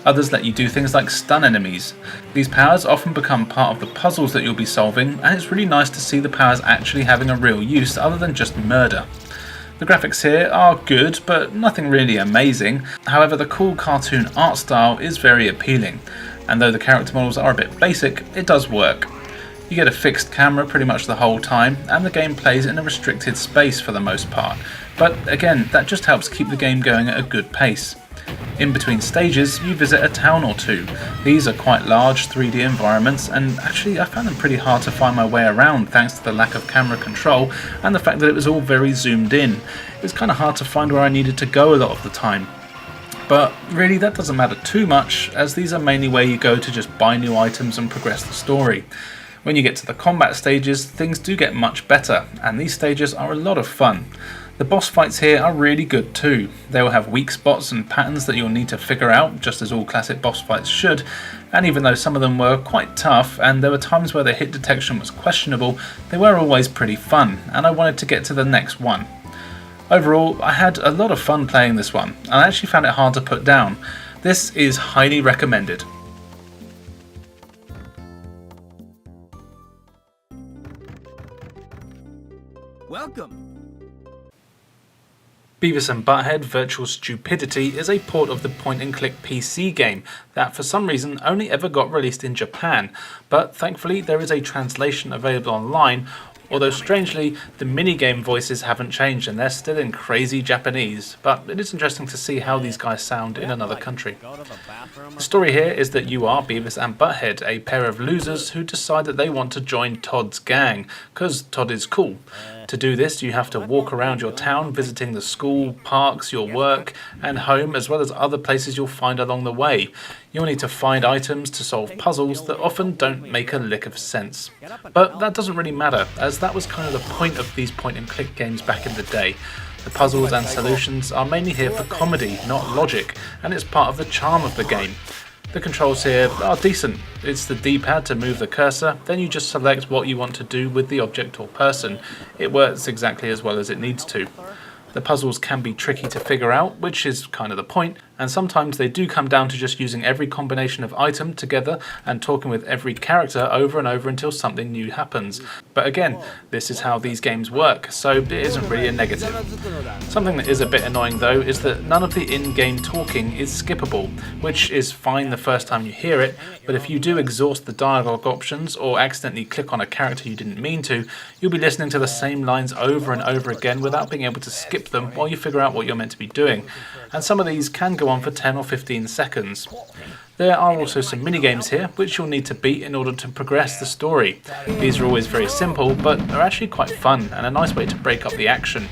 S1: Others let you do things like stun enemies. These powers often become part of the puzzles that you'll be solving, and it's really nice to see the powers actually having a real use other than just murder. The graphics here are good, but nothing really amazing. However, the cool cartoon art style is very appealing, and though the character models are a bit basic, it does work. You get a fixed camera pretty much the whole time, and the game plays in a restricted space for the most part, but again, that just helps keep the game going at a good pace. In between stages, you visit a town or two. These are quite large 3D environments, and actually I found them pretty hard to find my way around thanks to the lack of camera control and the fact that it was all very zoomed in. It was kind of hard to find where I needed to go a lot of the time. But really that doesn't matter too much, as these are mainly where you go to just buy new items and progress the story. When you get to the combat stages, things do get much better, and these stages are a lot of fun. The boss fights here are really good too. They will have weak spots and patterns that you'll need to figure out, just as all classic boss fights should, and even though some of them were quite tough and there were times where the hit detection was questionable, they were always pretty fun, and I wanted to get to the next one. Overall, I had a lot of fun playing this one, and I actually found it hard to put down. This is highly recommended.
S2: Welcome!
S1: Beavis and Butthead Virtual Stupidity is a port of the point-and-click PC game that for some reason only ever got released in Japan, but thankfully there is a translation available online, although strangely the minigame voices haven't changed and they're still in crazy Japanese, but it is interesting to see how these guys sound in another country. The story here is that you are Beavis and Butthead, a pair of losers who decide that they want to join Todd's gang, because Todd is cool. To do this, you have to walk around your town, visiting the school, parks, your work, and home, as well as other places you'll find along the way. You'll need to find items to solve puzzles that often don't make a lick of sense. But that doesn't really matter, as that was kind of the point of these point-and-click games back in the day. The puzzles and solutions are mainly here for comedy, not logic, and it's part of the charm of the game. The controls here are decent. It's the D-pad to move the cursor, then you just select what you want to do with the object or person. It works exactly as well as it needs to. The puzzles can be tricky to figure out, which is kind of the point, and sometimes they do come down to just using every combination of item together and talking with every character over and over until something new happens. But again, this is how these games work, so it isn't really a negative. Something that is a bit annoying though is that none of the in-game talking is skippable, which is fine the first time you hear it, but if you do exhaust the dialogue options or accidentally click on a character you didn't mean to, you'll be listening to the same lines over and over again without being able to skip them while you figure out what you're meant to be doing. And some of these can go on for 10 or 15 seconds. There are also some mini-games here which you'll need to beat in order to progress the story. These are always very simple, but are actually quite fun and a nice way to break up the action.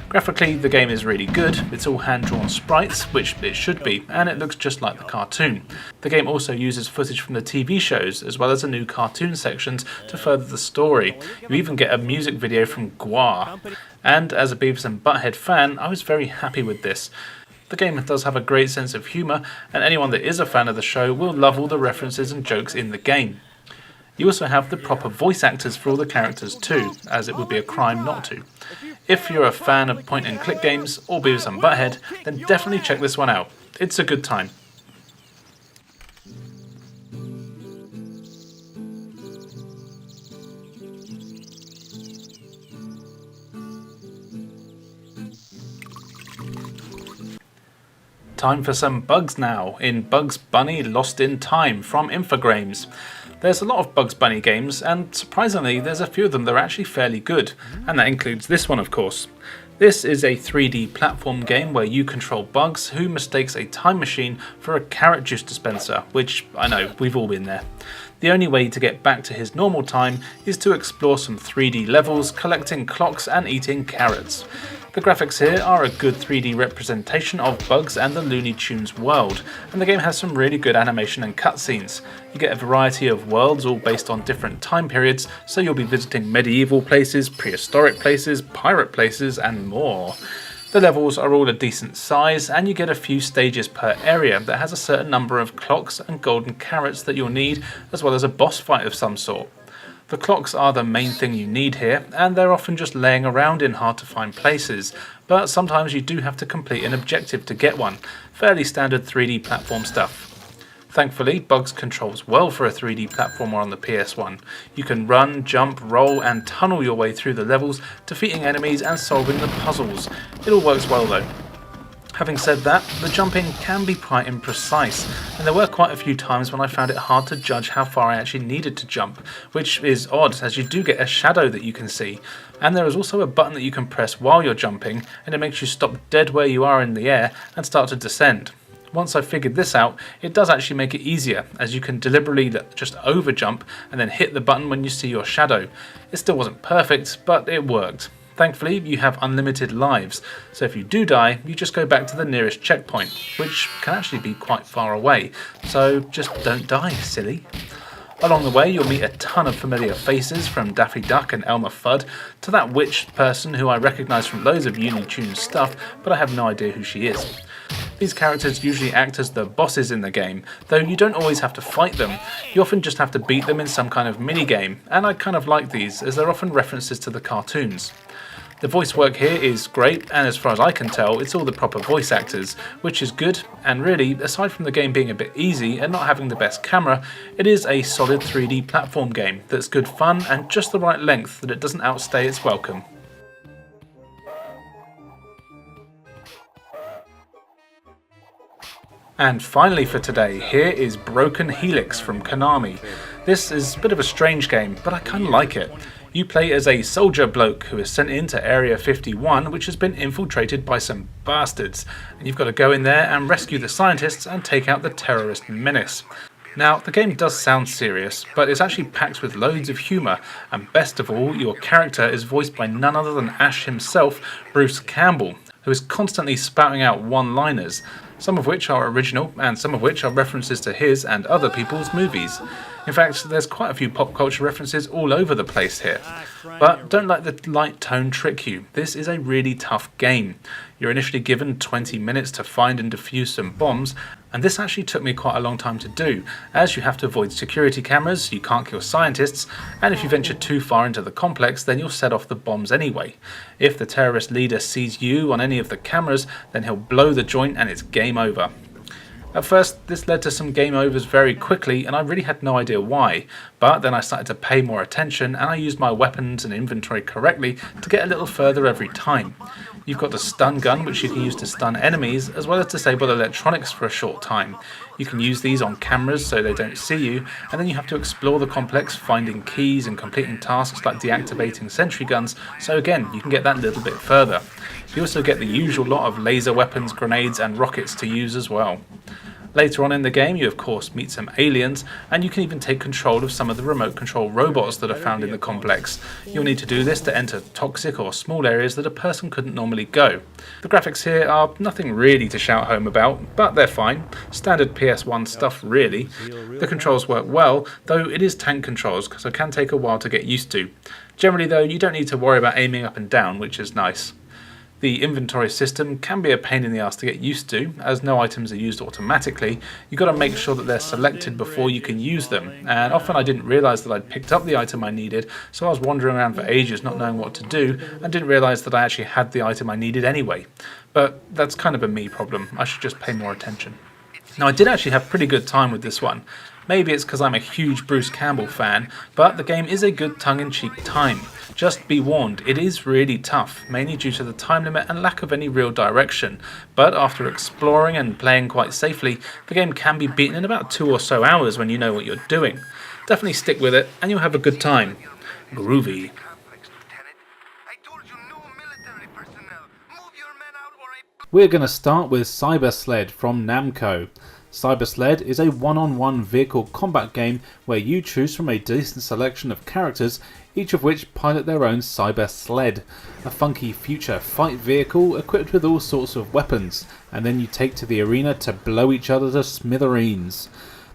S1: Graphically, the game is really good. It's all hand-drawn sprites, which it should be, and it looks just like the cartoon. The game also uses footage from the TV shows, as well as a new cartoon sections to further the story. You even get a music video from Gwar. And as a Beavis and Butthead fan, I was very happy with this. The game does have a great sense of humour, and anyone that is a fan of the show will love all the references and jokes in the game. You also have the proper voice actors for all the characters too, as it would be a crime not to. If you're a fan of point-and-click games or Beavis and Butthead, then definitely check this one out. It's a good time. Time for some bugs now, in Bugs Bunny Lost in Time from Infogrames. There's a lot of Bugs Bunny games, and surprisingly there's a few of them that are actually fairly good, and that includes this one of course. This is a 3D platform game where you control Bugs, who mistakes a time machine for a carrot juice dispenser, which I know, we've all been there. The only way to get back to his normal time is to explore some 3D levels, collecting clocks and eating carrots. The graphics here are a good 3D representation of Bugs and the Looney Tunes world, and the game has some really good animation and cutscenes. You get a variety of worlds all based on different time periods, so you'll be visiting medieval places, prehistoric places, pirate places and more. The levels are all a decent size, and you get a few stages per area that has a certain number of clocks and golden carrots that you'll need, as well as a boss fight of some sort. The clocks are the main thing you need here, and they're often just laying around in hard to find places, but sometimes you do have to complete an objective to get one. Fairly standard 3D platform stuff. Thankfully, Bugs controls well for a 3D platformer on the PS1. You can run, jump, roll and tunnel your way through the levels, defeating enemies and solving the puzzles. It all works well though. Having said that, the jumping can be quite imprecise, and there were quite a few times when I found it hard to judge how far I actually needed to jump, which is odd as you do get a shadow that you can see, and there is also a button that you can press while you're jumping, and it makes you stop dead where you are in the air and start to descend. Once I figured this out, it does actually make it easier, as you can deliberately just over jump and then hit the button when you see your shadow. It still wasn't perfect, but it worked. Thankfully, you have unlimited lives, so if you do die, you just go back to the nearest checkpoint, which can actually be quite far away, so just don't die, silly. Along the way, you'll meet a ton of familiar faces, from Daffy Duck and Elmer Fudd to that witch person who I recognise from loads of Looney Tunes stuff, but I have no idea who she is. These characters usually act as the bosses in the game, though you don't always have to fight them. You often just have to beat them in some kind of mini-game, and I kind of like these, as they're often references to the cartoons. The voice work here is great, and as far as I can tell, it's all the proper voice actors, which is good, and really, aside from the game being a bit easy and not having the best camera, it is a solid 3D platform game that's good fun and just the right length that it doesn't outstay its welcome. And finally for today, here is Broken Helix from Konami. This is a bit of a strange game, but I kinda like it. You play as a soldier bloke who is sent into Area 51, which has been infiltrated by some bastards, and you've got to go in there and rescue the scientists and take out the terrorist menace. Now, the game does sound serious, but it's actually packed with loads of humour, and best of all, your character is voiced by none other than Ash himself, Bruce Campbell, who is constantly spouting out one-liners, some of which are original and some of which are references to his and other people's movies. In fact, there's quite a few pop culture references all over the place here. But don't let the light tone trick you. This is a really tough game. You're initially given 20 minutes to find and defuse some bombs, and this actually took me quite a long time to do, as you have to avoid security cameras, you can't kill scientists, and if you venture too far into the complex, then you'll set off the bombs anyway. If the terrorist leader sees you on any of the cameras, then he'll blow the joint and it's game over. At first, this led to some game overs very quickly, and I really had no idea why, but then I started to pay more attention and I used my weapons and inventory correctly to get a little further every time. You've got the stun gun, which you can use to stun enemies, as well as disable electronics for a short time. You can use these on cameras so they don't see you, and then you have to explore the complex, finding keys and completing tasks like deactivating sentry guns, so again, you can get that little bit further. You also get the usual lot of laser weapons, grenades and rockets to use as well. Later on in the game, you of course meet some aliens, and you can even take control of some of the remote control robots that are found in the complex. You'll need to do this to enter toxic or small areas that a person couldn't normally go. The graphics here are nothing really to shout home about, but they're fine. Standard PS1 stuff really. The controls work well, though it is tank controls, so it can take a while to get used to. Generally though, you don't need to worry about aiming up and down, which is nice. The inventory system can be a pain in the ass to get used to, as no items are used automatically. You've got to make sure that they're selected before you can use them, and often I didn't realise that I'd picked up the item I needed, so I was wandering around for ages not knowing what to do, and didn't realise that I actually had the item I needed anyway. But that's kind of a me problem, I should just pay more attention. Now I did actually have pretty good time with this one. Maybe it's because I'm a huge Bruce Campbell fan, but the game is a good tongue-in-cheek time. Just be warned, it is really tough, mainly due to the time limit and lack of any real direction. But after exploring and playing quite safely, the game can be beaten in about 2 or so hours when you know what you're doing. Definitely stick with it, and you'll have a good time. Groovy.
S3: We're going to start with Cyber Sled from Namco. Cyber Sled is a one-on-one vehicle combat game where you choose from a decent selection of characters, each of which pilot their own Cyber Sled, a funky future fight vehicle equipped with all sorts of weapons, and then you take to the arena to blow each other to smithereens.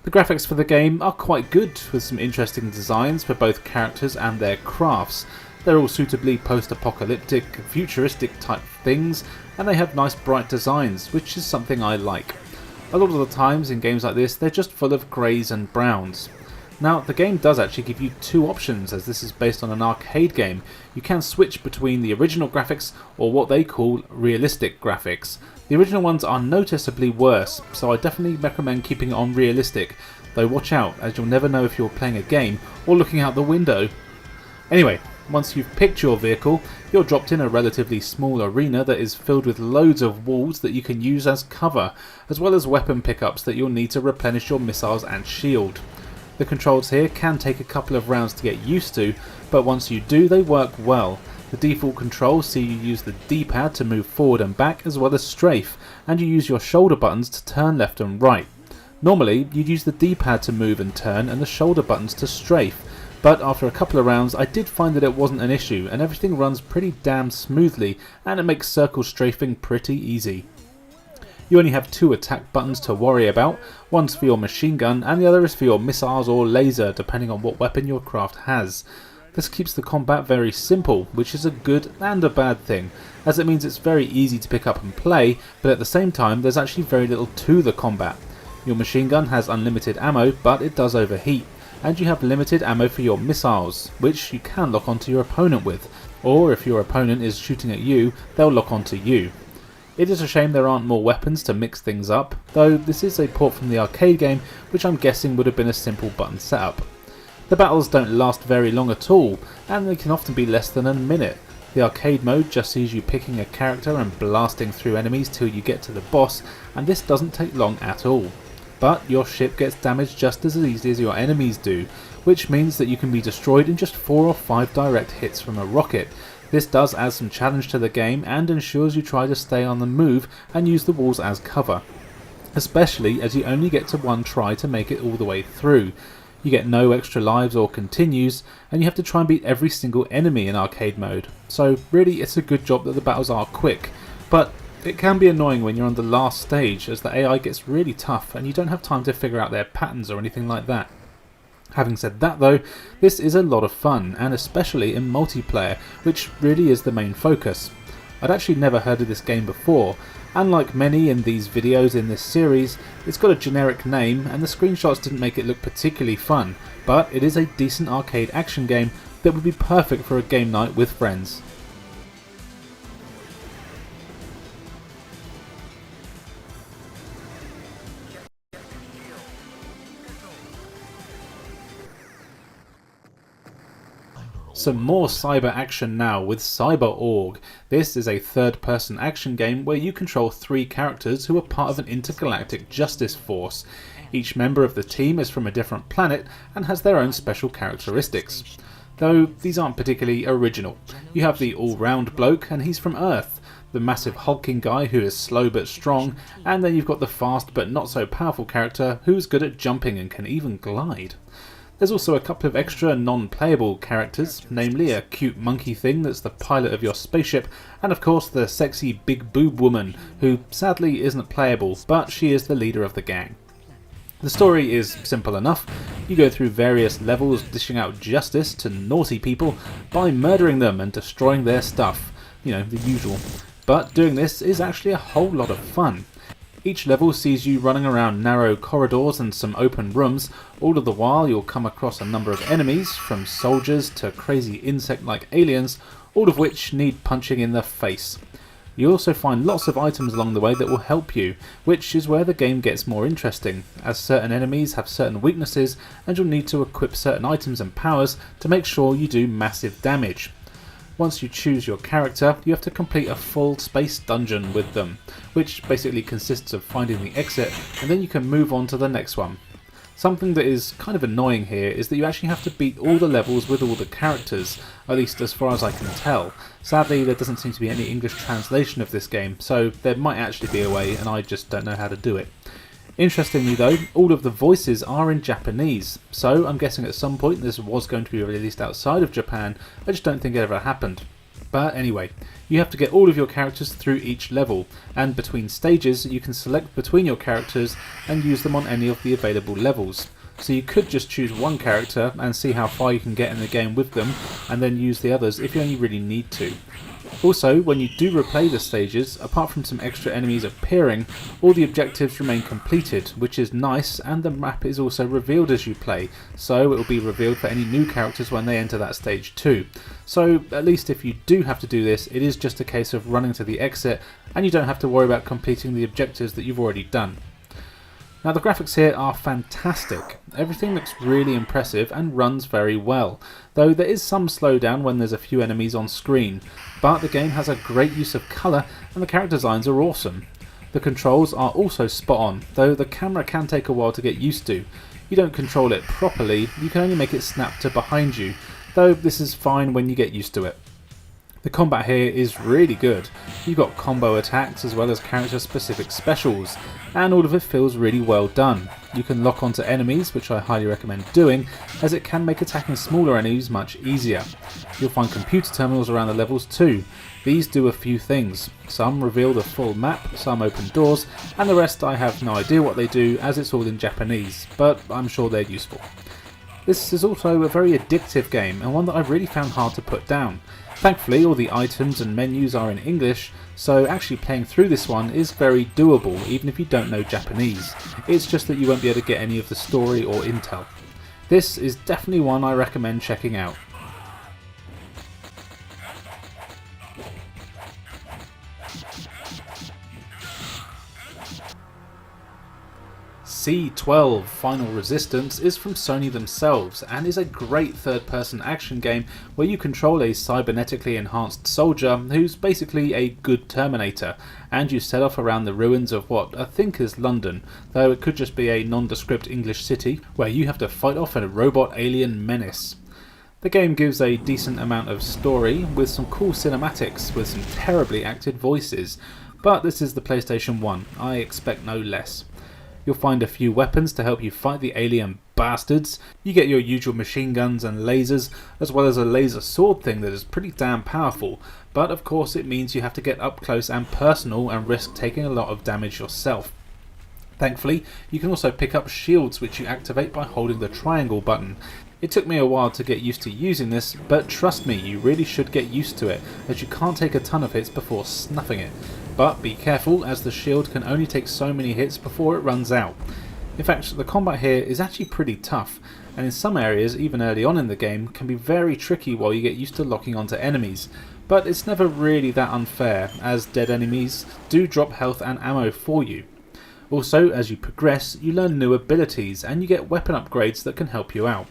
S3: The graphics for the game are quite good, with some interesting designs for both characters and their crafts. They're all suitably post-apocalyptic, futuristic type things, and they have nice bright designs, which is something I like. A lot of the times in games like this, they're just full of greys and browns. Now, the game does actually give you 2 options, as this is based on an arcade game. You can switch between the original graphics or what they call realistic graphics. The original ones are noticeably worse, so I definitely recommend keeping it on realistic, though watch out, as you'll never know if you're playing a game or looking out the window. Anyway, once you've picked your vehicle, you're dropped in a relatively small arena that is filled with loads of walls that you can use as cover, as well as weapon pickups that you'll need to replenish your missiles and shield. The controls here can take a couple of rounds to get used to, but once you do, they work well. The default controls see you use the D-pad to move forward and back, as well as strafe, and you use your shoulder buttons to turn left and right. Normally, you'd use the D-pad to move and turn and the shoulder buttons to strafe, but after a couple of rounds I did find that it wasn't an issue, and everything runs pretty damn smoothly, and it makes circle strafing pretty easy. You only have 2 attack buttons to worry about, one's for your machine gun and the other is for your missiles or laser, depending on what weapon your craft has. This keeps the combat very simple, which is a good and a bad thing, as it means it's very easy to pick up and play, but at the same time there's actually very little to the combat. Your machine gun has unlimited ammo, but it does overheat, and you have limited ammo for your missiles, which you can lock onto your opponent with, or if your opponent is shooting at you, they'll lock onto you. It is a shame there aren't more weapons to mix things up, though this is a port from the arcade game, which I'm guessing would have been a simple button setup. The battles don't last very long at all, and they can often be less than a minute. The arcade mode just sees you picking a character and blasting through enemies till you get to the boss, and this doesn't take long at all. But your ship gets damaged just as easily as your enemies do, which means that you can be destroyed in just 4 or 5 direct hits from a rocket. This does add some challenge to the game and ensures you try to stay on the move and use the walls as cover. especially as you only get to one try to make it all the way through. You get no extra lives or continues, and you have to try and beat every single enemy in arcade mode. So really it's a good job that the battles are quick, but it can be annoying when you're on the last stage as the AI gets really tough and you don't have time to figure out their patterns or anything like that. Having said that though, this is a lot of fun, and especially in multiplayer, which really is the main focus. I'd actually never heard of this game before, and like many in these videos in this series, it's got a generic name and the screenshots didn't make it look particularly fun, but it is a decent arcade action game that would be perfect for a game night with friends. Some more cyber action now with Cyber. This is a third-person action game where you control 3 characters who are part of an intergalactic justice force. Each member of the team is from a different planet and has their own special characteristics. Though these aren't particularly original. You have the all-round bloke and he's from Earth, the massive hulking guy who is slow but strong, and then you've got the fast but not so powerful character who's good at jumping and can even glide. There's also a couple of extra non-playable characters, namely a cute monkey thing that's the pilot of your spaceship, and of course the sexy big boob woman, who sadly isn't playable, but she is the leader of the gang. The story is simple enough. You go through various levels dishing out justice to naughty people by murdering them and destroying their stuff. You know, the usual. But doing this is actually a whole lot of fun. Each level sees you running around narrow corridors and some open rooms. All of the while you'll come across a number of enemies, from soldiers to crazy insect-like aliens, all of which need punching in the face. You also find lots of items along the way that will help you, which is where the game gets more interesting, as certain enemies have certain weaknesses and you'll need to equip certain items and powers to make sure you do massive damage. Once you choose your character, you have to complete a full space dungeon with them, which basically consists of finding the exit, and then you can move on to the next one. Something that is kind of annoying here is that you actually have to beat all the levels with all the characters, at least as far as I can tell. Sadly, there doesn't seem to be any English translation of this game, so there might actually be a way, and I just don't know how to do it. Interestingly though, all of the voices are in Japanese, so I'm guessing at some point this was going to be released outside of Japan. I just don't think it ever happened. But anyway, you have to get all of your characters through each level, and between stages you can select between your characters and use them on any of the available levels. So you could just choose one character and see how far you can get in the game with them, and then use the others if you only really need to. Also, when you do replay the stages, apart from some extra enemies appearing, all the objectives remain completed, which is nice, and the map is also revealed as you play, so it will be revealed for any new characters when they enter that stage too. So at least if you do have to do this, it is just a case of running to the exit, and you don't have to worry about completing the objectives that you've already done. Now the graphics here are fantastic. Everything looks really impressive and runs very well, though there is some slowdown when there's a few enemies on screen, but the game has a great use of colour and the character designs are awesome. The controls are also spot on, though the camera can take a while to get used to. You don't control it properly, you can only make it snap to behind you, though this is fine when you get used to it. The combat here is really good. You've got combo attacks as well as character specific specials, and all of it feels really well done. You can lock onto enemies, which I highly recommend doing, as it can make attacking smaller enemies much easier. You'll find computer terminals around the levels too. These do a few things. Some reveal the full map, some open doors, and the rest I have no idea what they do as it's all in Japanese, but I'm sure they're useful. This is also a very addictive game, and one that I've really found hard to put down. Thankfully all the items and menus are in English, so actually playing through this one is very doable even if you don't know Japanese. It's just that you won't be able to get any of the story or intel. This is definitely one I recommend checking out. C12 Final Resistance is from Sony themselves and is a great third-person action game where you control a cybernetically enhanced soldier who's basically a good Terminator, and you set off around the ruins of what I think is London, though it could just be a nondescript English city, where you have to fight off a robot alien menace. The game gives a decent amount of story with some cool cinematics with some terribly acted voices, but this is the PlayStation 1, I expect no less. You'll find a few weapons to help you fight the alien bastards. You get your usual machine guns and lasers, as well as a laser sword thing that is pretty damn powerful, but of course it means you have to get up close and personal and risk taking a lot of damage yourself. Thankfully, you can also pick up shields which you activate by holding the triangle button. It took me a while to get used to using this, but trust me, you really should get used to it, as you can't take a ton of hits before snuffing it. But be careful, as the shield can only take so many hits before it runs out. In fact, the combat here is actually pretty tough, and in some areas, even early on in the game, can be very tricky while you get used to locking onto enemies. But it's never really that unfair, as dead enemies do drop health and ammo for you. Also, as you progress, you learn new abilities and you get weapon upgrades that can help you out.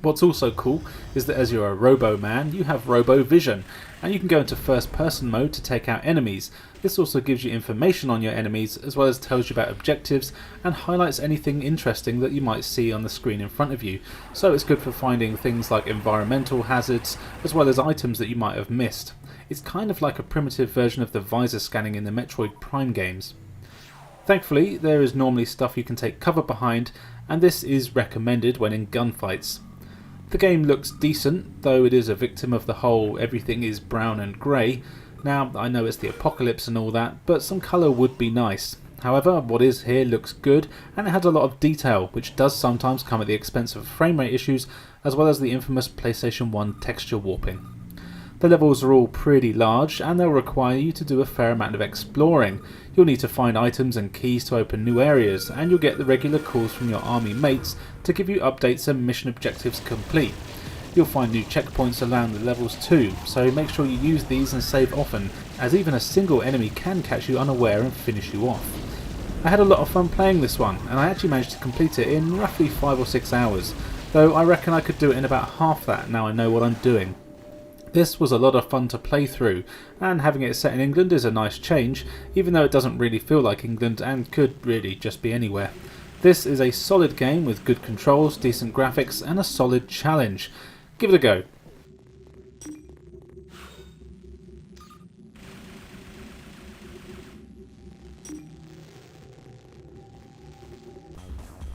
S3: What's also cool is that as you're a robo man, you have robo vision, and you can go into first person mode to take out enemies. This also gives you information on your enemies, as well as tells you about objectives and highlights anything interesting that you might see on the screen in front of you. So it's good for finding things like environmental hazards, as well as items that you might have missed. It's kind of like a primitive version of the visor scanning in the Metroid Prime games. Thankfully, there is normally stuff you can take cover behind, and this is recommended when in gunfights. The game looks decent, though it is a victim of the whole everything is brown and grey. Now, I know it's the apocalypse and all that, but some colour would be nice. However, what is here looks good, and it has a lot of detail, which does sometimes come at the expense of frame rate issues, as well as the infamous PlayStation 1 texture warping. The levels are all pretty large, and they'll require you to do a fair amount of exploring. You'll need to find items and keys to open new areas, and you'll get the regular calls from your army mates to give you updates and mission objectives complete. You'll find new checkpoints around the levels too, so make sure you use these and save often, as even a single enemy can catch you unaware and finish you off. I had a lot of fun playing this one, and I actually managed to complete it in roughly 5 or 6 hours, though I reckon I could do it in about half that now I know what I'm doing. This was a lot of fun to play through, and having it set in England is a nice change, even though it doesn't really feel like England and could really just be anywhere. This is a solid game with good controls, decent graphics, and a solid challenge. Give it a go.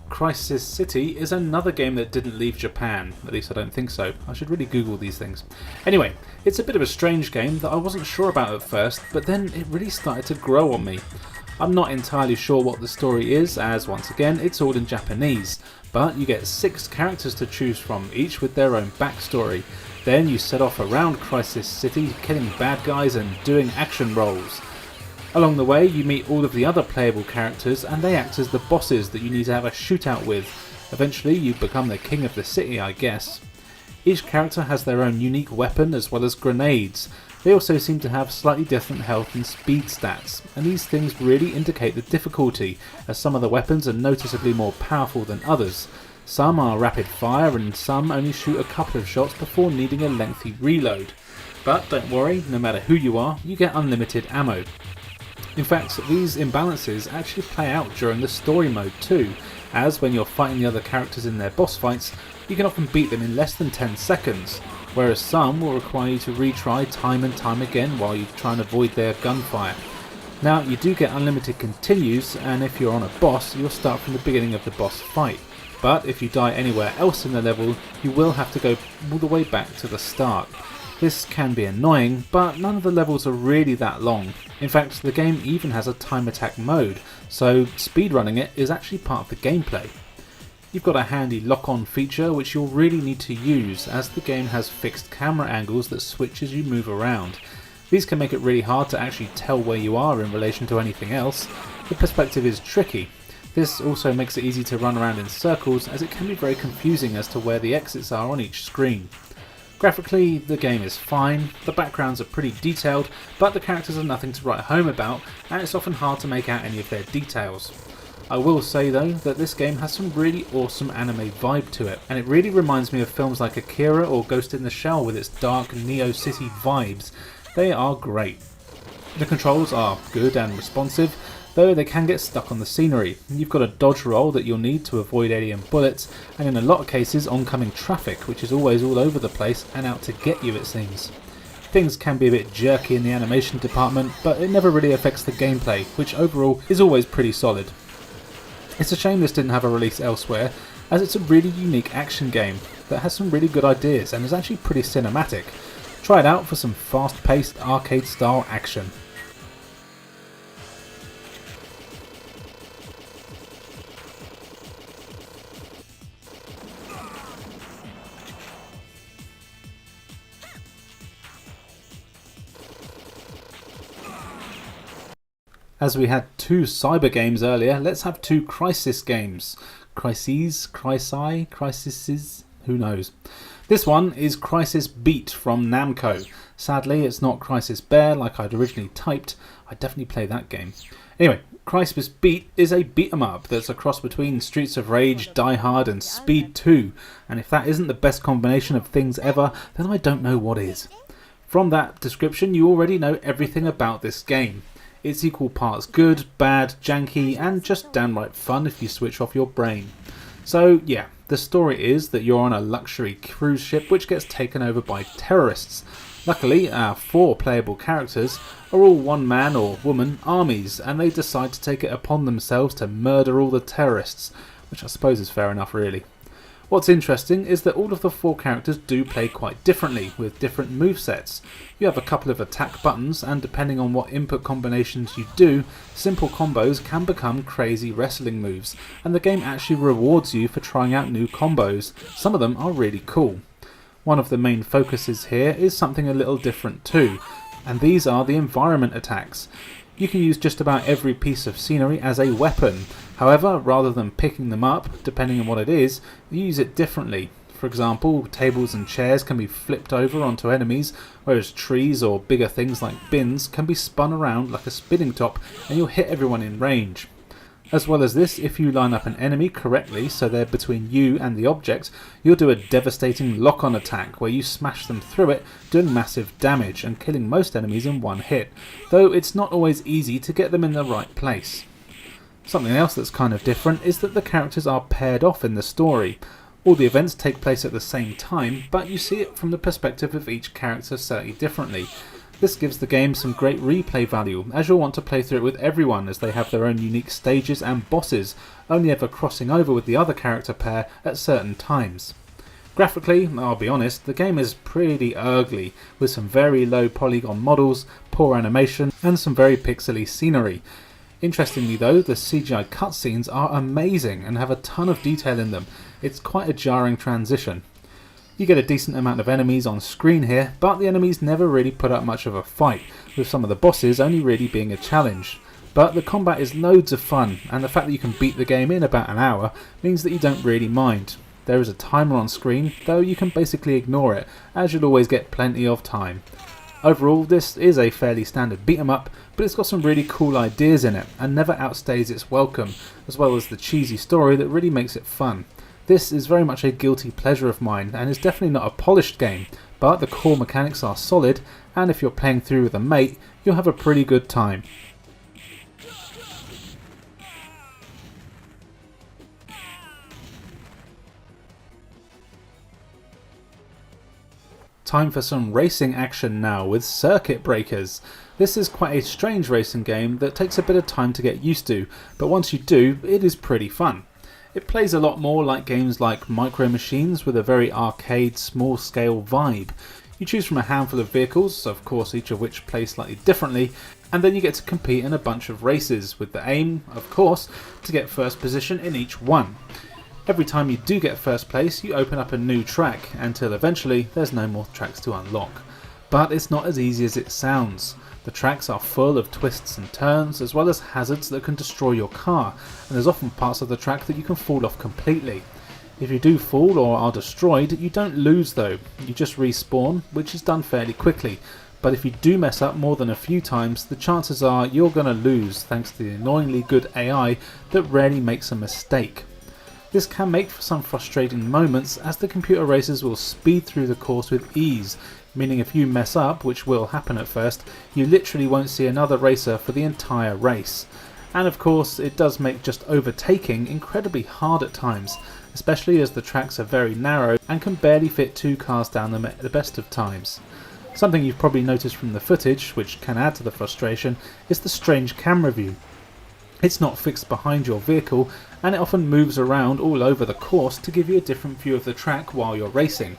S3: Crisis City is another game that didn't leave Japan, at least I don't think so. I should really Google these things. Anyway, it's a bit of a strange game that I wasn't sure about at first, but then it really started to grow on me. I'm not entirely sure what the story is, as once again it's all in Japanese, but you get 6 characters to choose from, each with their own backstory. Then you set off around Crisis City, killing bad guys and doing action rolls. Along the way, you meet all of the other playable characters, and they act as the bosses that you need to have a shootout with. Eventually, you become the king of the city, I guess. Each character has their own unique weapon as well as grenades. They also seem to have slightly different health and speed stats, and these things really indicate the difficulty, as some of the weapons are noticeably more powerful than others. Some are rapid fire, and some only shoot a couple of shots before needing a lengthy reload. But don't worry, no matter who you are, you get unlimited ammo. In fact, these imbalances actually play out during the story mode too, as when you're fighting the other characters in their boss fights, you can often beat them in less than 10 seconds, whereas some will require you to retry time and time again while you try and avoid their gunfire. Now, you do get unlimited continues, and if you're on a boss, you'll start from the beginning of the boss fight. But if you die anywhere else in the level, you will have to go all the way back to the start. This can be annoying, but none of the levels are really that long. In fact, the game even has a time attack mode, so speedrunning it is actually part of the gameplay. You've got a handy lock-on feature which you'll really need to use, as the game has fixed camera angles that switch as you move around. These can make it really hard to actually tell where you are in relation to anything else. The perspective is tricky. This also makes it easy to run around in circles, as it can be very confusing as to where the exits are on each screen. Graphically, the game is fine, the backgrounds are pretty detailed, but the characters are nothing to write home about, and it's often hard to make out any of their details. I will say though that this game has some really awesome anime vibe to it, and it really reminds me of films like Akira or Ghost in the Shell with its dark Neo City vibes. They are great. The controls are good and responsive, though they can get stuck on the scenery. You've got a dodge roll that you'll need to avoid alien bullets, and in a lot of cases oncoming traffic, which is always all over the place and out to get you, it seems. Things can be a bit jerky in the animation department, but it never really affects the gameplay, which overall is always pretty solid. It's a shame this didn't have a release elsewhere, as it's a really unique action game that has some really good ideas and is actually pretty cinematic. Try it out for some fast-paced arcade-style action. As we had 2 cyber games earlier, let's have 2 Crisis games. Crises? Who knows? This one is Crisis Beat from Namco. Sadly, it's not Crisis Bear like I'd originally typed. I'd definitely play that game. Anyway, Crisis Beat is a beat-em-up that's a cross between Streets of Rage, Die Hard and Speed 2. And if that isn't the best combination of things ever, then I don't know what is. From that description, you already know everything about this game. It's equal parts good, bad, janky, and just downright fun if you switch off your brain. So yeah, the story is that you're on a luxury cruise ship which gets taken over by terrorists. Luckily, our 4 playable characters are all one man or woman armies, and they decide to take it upon themselves to murder all the terrorists, which I suppose is fair enough really. What's interesting is that all of the 4 characters do play quite differently, with different movesets. You have a couple of attack buttons, and depending on what input combinations you do, simple combos can become crazy wrestling moves, and the game actually rewards you for trying out new combos. Some of them are really cool. One of the main focuses here is something a little different too, and these are the environment attacks. You can use just about every piece of scenery as a weapon. However, rather than picking them up, depending on what it is, you use it differently. For example, tables and chairs can be flipped over onto enemies, whereas trees or bigger things like bins can be spun around like a spinning top and you'll hit everyone in range. As well as this, if you line up an enemy correctly so they're between you and the object, you'll do a devastating lock-on attack where you smash them through it, doing massive damage and killing most enemies in one hit, though it's not always easy to get them in the right place. Something else that's kind of different is that the characters are paired off in the story. All the events take place at the same time, but you see it from the perspective of each character slightly differently. This gives the game some great replay value, as you'll want to play through it with everyone as they have their own unique stages and bosses, only ever crossing over with the other character pair at certain times. Graphically, I'll be honest, the game is pretty ugly, with some very low polygon models, poor animation, and some very pixely scenery. Interestingly though, the CGI cutscenes are amazing and have a ton of detail in them. It's quite a jarring transition. You get a decent amount of enemies on screen here, but the enemies never really put up much of a fight, with some of the bosses only really being a challenge. But the combat is loads of fun, and the fact that you can beat the game in about an hour means that you don't really mind. There is a timer on screen, though you can basically ignore it, as you'll always get plenty of time. Overall, this is a fairly standard beat 'em up, but it's got some really cool ideas in it, and never outstays its welcome, as well as the cheesy story that really makes it fun. This is very much a guilty pleasure of mine, and is definitely not a polished game, but the core mechanics are solid, and if you're playing through with a mate, you'll have a pretty good time. Time for some racing action now with Circuit Breakers. This is quite a strange racing game that takes a bit of time to get used to, but once you do, it is pretty fun. It plays a lot more like games like Micro Machines with a very arcade, small-scale vibe. You choose from a handful of vehicles, of course each of which play slightly differently, and then you get to compete in a bunch of races, with the aim, of course, to get first position in each one. Every time you do get first place, you open up a new track, until eventually there's no more tracks to unlock. But it's not as easy as it sounds. The tracks are full of twists and turns, as well as hazards that can destroy your car, and there's often parts of the track that you can fall off completely. If you do fall or are destroyed, you don't lose though, you just respawn, which is done fairly quickly, but if you do mess up more than a few times, the chances are you're going to lose thanks to the annoyingly good AI that rarely makes a mistake. This can make for some frustrating moments, as the computer racers will speed through the course with ease, meaning if you mess up, which will happen at first, you literally won't see another racer for the entire race. And of course, it does make just overtaking incredibly hard at times, especially as the tracks are very narrow and can barely fit 2 cars down them at the best of times. Something you've probably noticed from the footage, which can add to the frustration, is the strange camera view. It's not fixed behind your vehicle, and it often moves around all over the course to give you a different view of the track while you're racing.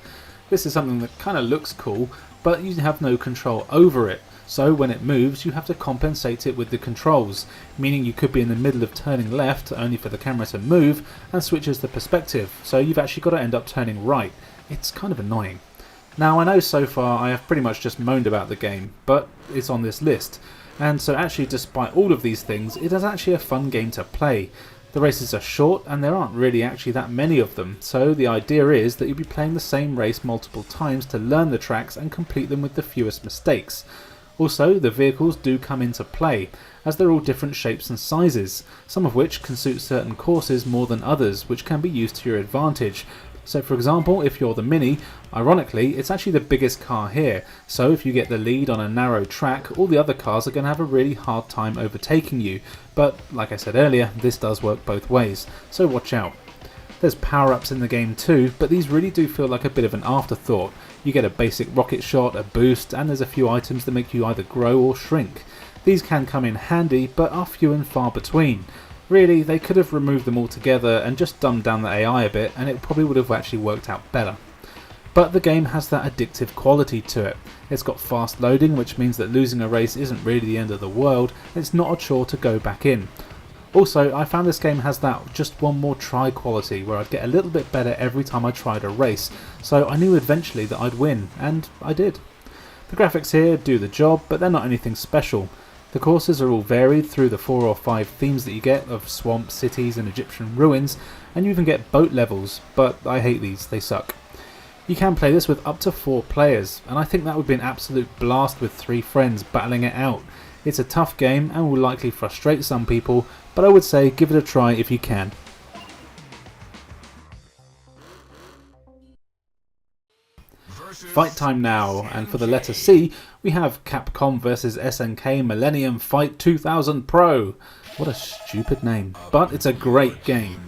S3: This is something that kind of looks cool, but you have no control over it, so when it moves you have to compensate it with the controls, meaning you could be in the middle of turning left only for the camera to move and switches the perspective, so you've actually got to end up turning right. It's kind of annoying. Now I know so far I have pretty much just moaned about the game, but it's on this list. And so actually, despite all of these things, it is actually a fun game to play. The races are short and there aren't really actually that many of them, so the idea is that you'll be playing the same race multiple times to learn the tracks and complete them with the fewest mistakes. Also, the vehicles do come into play, as they're all different shapes and sizes, some of which can suit certain courses more than others, which can be used to your advantage. So for example, if you're the Mini, ironically it's actually the biggest car here, so if you get the lead on a narrow track, all the other cars are going to have a really hard time overtaking you. But like I said earlier, this does work both ways, so watch out. There's power-ups in the game too, but these really do feel like a bit of an afterthought. You get a basic rocket shot, a boost, and there's a few items that make you either grow or shrink. These can come in handy, but are few and far between. Really, they could have removed them altogether and just dumbed down the AI a bit, and it probably would have actually worked out better. But the game has that addictive quality to it. It's got fast loading, which means that losing a race isn't really the end of the world, and it's not a chore to go back in. Also, I found this game has that just one more try quality, where I'd get a little bit better every time I tried a race, so I knew eventually that I'd win, and I did. The graphics here do the job, but they're not anything special. The courses are all varied through the 4 or 5 themes that you get of swamps, cities and Egyptian ruins, and you even get boat levels, but I hate these, they suck. You can play this with up to 4 players, and I think that would be an absolute blast with 3 friends battling it out. It's a tough game and will likely frustrate some people, but I would say give it a try if you can. Fight time now, and for the letter C, we have Capcom vs SNK Millennium Fight 2000 Pro. What a stupid name, but it's a great game.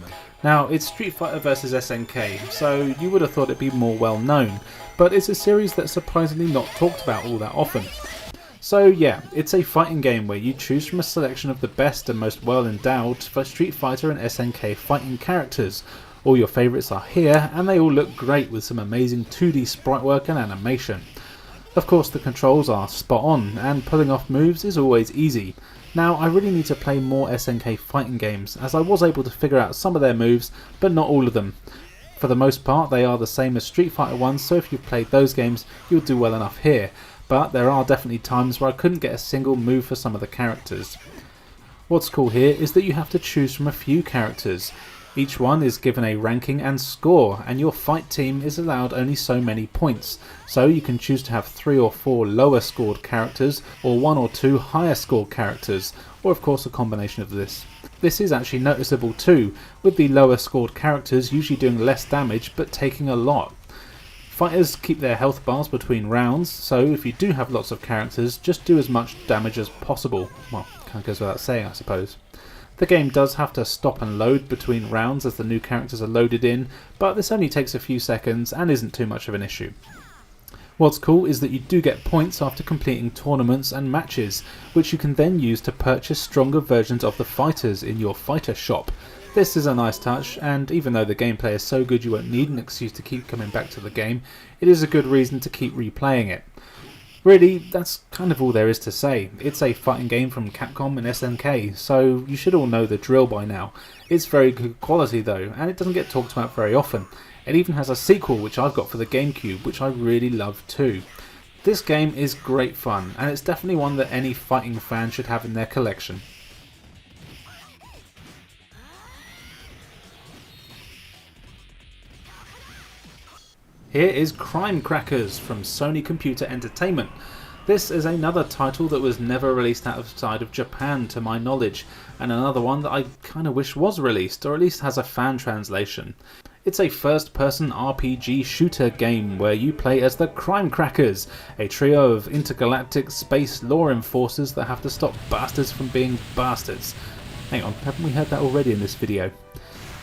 S3: Now, it's Street Fighter vs SNK, so you would have thought it'd be more well known, but it's a series that's surprisingly not talked about all that often. So yeah, it's a fighting game where you choose from a selection of the best and most well endowed for Street Fighter and SNK fighting characters. All your favourites are here, and they all look great with some amazing 2D sprite work and animation. Of course the controls are spot on, and pulling off moves is always easy. Now I really need to play more SNK fighting games, as I was able to figure out some of their moves, but not all of them. For the most part they are the same as Street Fighter ones, so if you've played those games you'll do well enough here, but there are definitely times where I couldn't get a single move for some of the characters. What's cool here is that you have to choose from a few characters. Each one is given a ranking and score, and your fight team is allowed only so many points, so you can choose to have 3 or 4 lower scored characters, or 1 or 2 higher scored characters, or of course a combination of this. This is actually noticeable too, with the lower scored characters usually doing less damage but taking a lot. Fighters keep their health bars between rounds, so if you do have lots of characters, just do as much damage as possible. Well, kind of goes without saying, I suppose. The game does have to stop and load between rounds as the new characters are loaded in, but this only takes a few seconds and isn't too much of an issue. What's cool is that you do get points after completing tournaments and matches, which you can then use to purchase stronger versions of the fighters in your fighter shop. This is a nice touch, and even though the gameplay is so good you won't need an excuse to keep coming back to the game, it is a good reason to keep replaying it. Really, that's kind of all there is to say. It's a fighting game from Capcom and SNK, so you should all know the drill by now. It's very good quality though, and it doesn't get talked about very often. It even has a sequel which I've got for the GameCube, which I really love too. This game is great fun, and it's definitely one that any fighting fan should have in their collection. Here is Crime Crackers from Sony Computer Entertainment. This is another title that was never released outside of Japan to my knowledge, and another one that I kinda wish was released, or at least has a fan translation. It's a first-person RPG shooter game where you play as the Crime Crackers, a trio of intergalactic space law enforcers that have to stop bastards from being bastards. Hang on, haven't we heard that already in this video?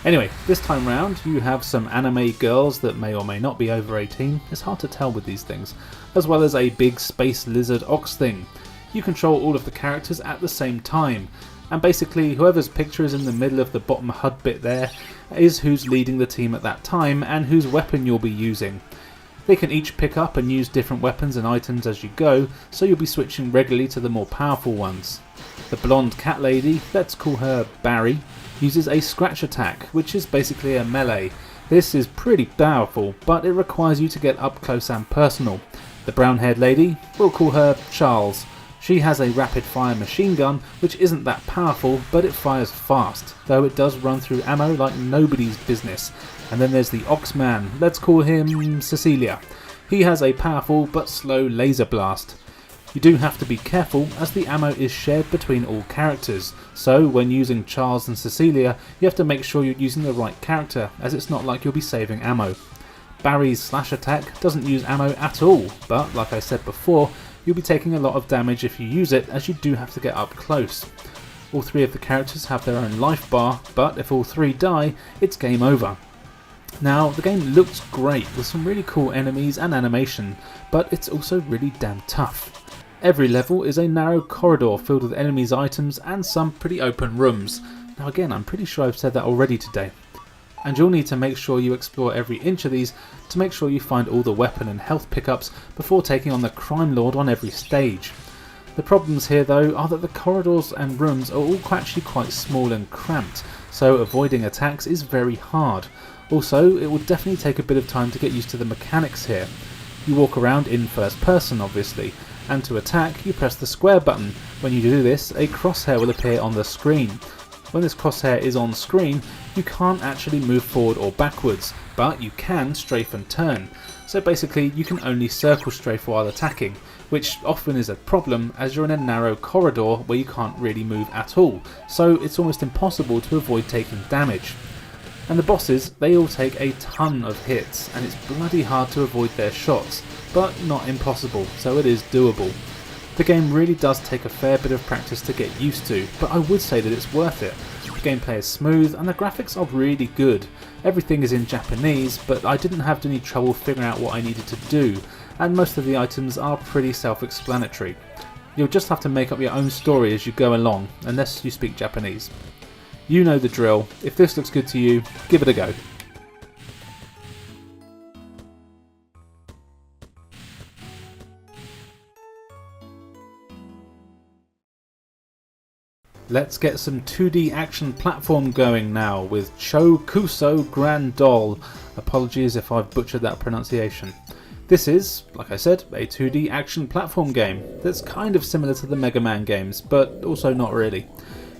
S3: Anyway, this time round you have some anime girls that may or may not be over 18, it's hard to tell with these things, as well as a big space lizard ox thing. You control all of the characters at the same time. and basically whoever's picture is in the middle of the bottom HUD bit there is who's leading the team at that time and whose weapon you'll be using. They can each pick up and use different weapons and items as you go, so you'll be switching regularly to the more powerful ones. The blonde cat lady, let's call her Barry, uses a scratch attack, which is basically a melee. This is pretty powerful, but it requires you to get up close and personal. The brown haired lady, we'll call her Charles. She has a rapid fire machine gun, which isn't that powerful, but it fires fast, though it does run through ammo like nobody's business. And then there's the Oxman, let's call him Cecilia. He has a powerful but slow laser blast. You do have to be careful as the ammo is shared between all characters, so when using Charles and Cecilia you have to make sure you're using the right character, as it's not like you'll be saving ammo. Barry's slash attack doesn't use ammo at all, but like I said before, you'll be taking a lot of damage if you use it, as you do have to get up close. All three of the characters have their own life bar, but if all three die, it's game over. Now, the game looks great with some really cool enemies and animation, but it's also really damn tough. Every level is a narrow corridor filled with enemies, items and some pretty open rooms. Now again, I'm pretty sure I've said that already today. And you'll need to make sure you explore every inch of these to make sure you find all the weapon and health pickups before taking on the crime lord on every stage. The problems here though are that the corridors and rooms are all actually quite small and cramped, so avoiding attacks is very hard. Also, it will definitely take a bit of time to get used to the mechanics here. You walk around in first person obviously, and to attack you press the square button. When you do this, a crosshair will appear on the screen. When this crosshair is on screen, you can't actually move forward or backwards, but you can strafe and turn. So basically you can only circle strafe while attacking, which often is a problem as you're in a narrow corridor where you can't really move at all, so it's almost impossible to avoid taking damage. And the bosses, they all take a ton of hits, and it's bloody hard to avoid their shots, but not impossible, so it is doable. The game really does take a fair bit of practice to get used to, but I would say that it's worth it. The gameplay is smooth and the graphics are really good. Everything is in Japanese, but I didn't have any trouble figuring out what I needed to do, and most of the items are pretty self-explanatory. You'll just have to make up your own story as you go along, unless you speak Japanese. You know the drill. If this looks good to you, give it a go. Let's get some 2D action platform going now with Chokuso Grand Doll. Apologies if I've butchered that pronunciation. This is, like I said, a 2D action platform game that's kind of similar to the Mega Man games, but also not really.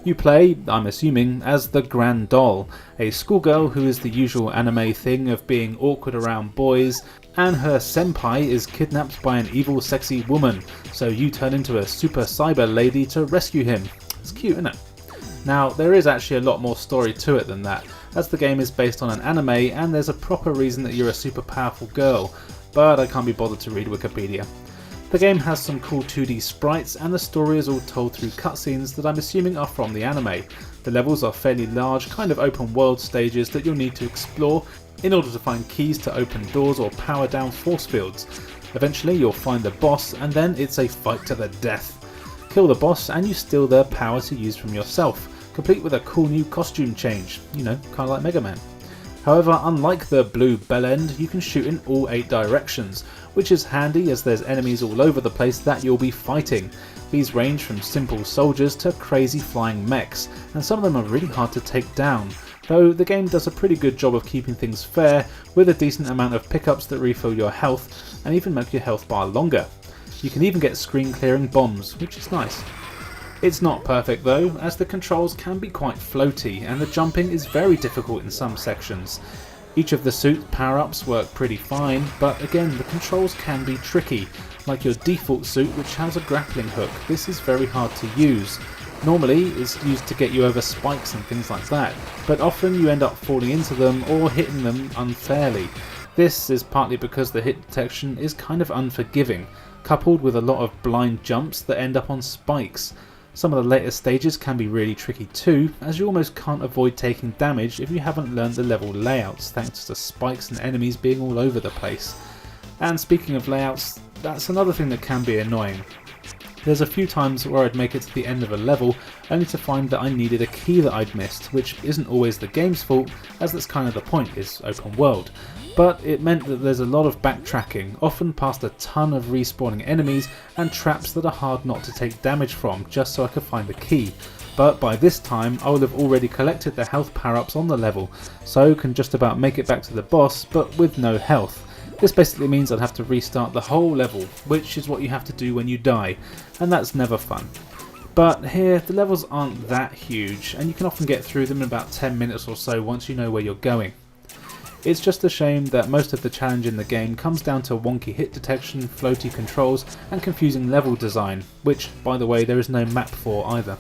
S3: You play, I'm assuming, as the Grand Doll, a schoolgirl who is the usual anime thing of being awkward around boys, and her senpai is kidnapped by an evil sexy woman, so you turn into a super cyber lady to rescue him. It's cute, isn't it? Now, there is actually a lot more story to it than that, as the game is based on an anime and there's a proper reason that you're a super powerful girl, but I can't be bothered to read Wikipedia. The game has some cool 2D sprites and the story is all told through cutscenes that I'm assuming are from the anime. The levels are fairly large, kind of open world stages that you'll need to explore in order to find keys to open doors or power down force fields. Eventually you'll find the boss and then it's a fight to the death. Kill the boss and you steal their power to use from yourself, complete with a cool new costume change, you know, kind of like Mega Man. However, unlike the blue bell end, you can shoot in all 8 directions, which is handy as there's enemies all over the place that you'll be fighting. These range from simple soldiers to crazy flying mechs, and some of them are really hard to take down, though the game does a pretty good job of keeping things fair, with a decent amount of pickups that refill your health, and even make your health bar longer. You can even get screen clearing bombs, which is nice. It's not perfect though, as the controls can be quite floaty and the jumping is very difficult in some sections. Each of the suit power-ups work pretty fine, but again the controls can be tricky, like your default suit which has a grappling hook. This is very hard to use. Normally it's used to get you over spikes and things like that, but often you end up falling into them or hitting them unfairly. This is partly because the hit detection is kind of unforgiving, coupled with a lot of blind jumps that end up on spikes. Some of the later stages can be really tricky too, as you almost can't avoid taking damage if you haven't learned the level layouts, thanks to spikes and enemies being all over the place. And speaking of layouts, that's another thing that can be annoying. There's a few times where I'd make it to the end of a level only to find that I needed a key that I'd missed, which isn't always the game's fault, as that's kind of the point, it's open world. But it meant that there's a lot of backtracking, often past a ton of respawning enemies and traps that are hard not to take damage from, just so I could find the key. But by this time I will have already collected the health power-ups on the level, so can just about make it back to the boss, but with no health. This basically means I'd have to restart the whole level, which is what you have to do when you die, and that's never fun. But here, the levels aren't that huge, and you can often get through them in about 10 minutes or so once you know where you're going. It's just a shame that most of the challenge in the game comes down to wonky hit detection, floaty controls, and confusing level design, which, by the way, there is no map for either.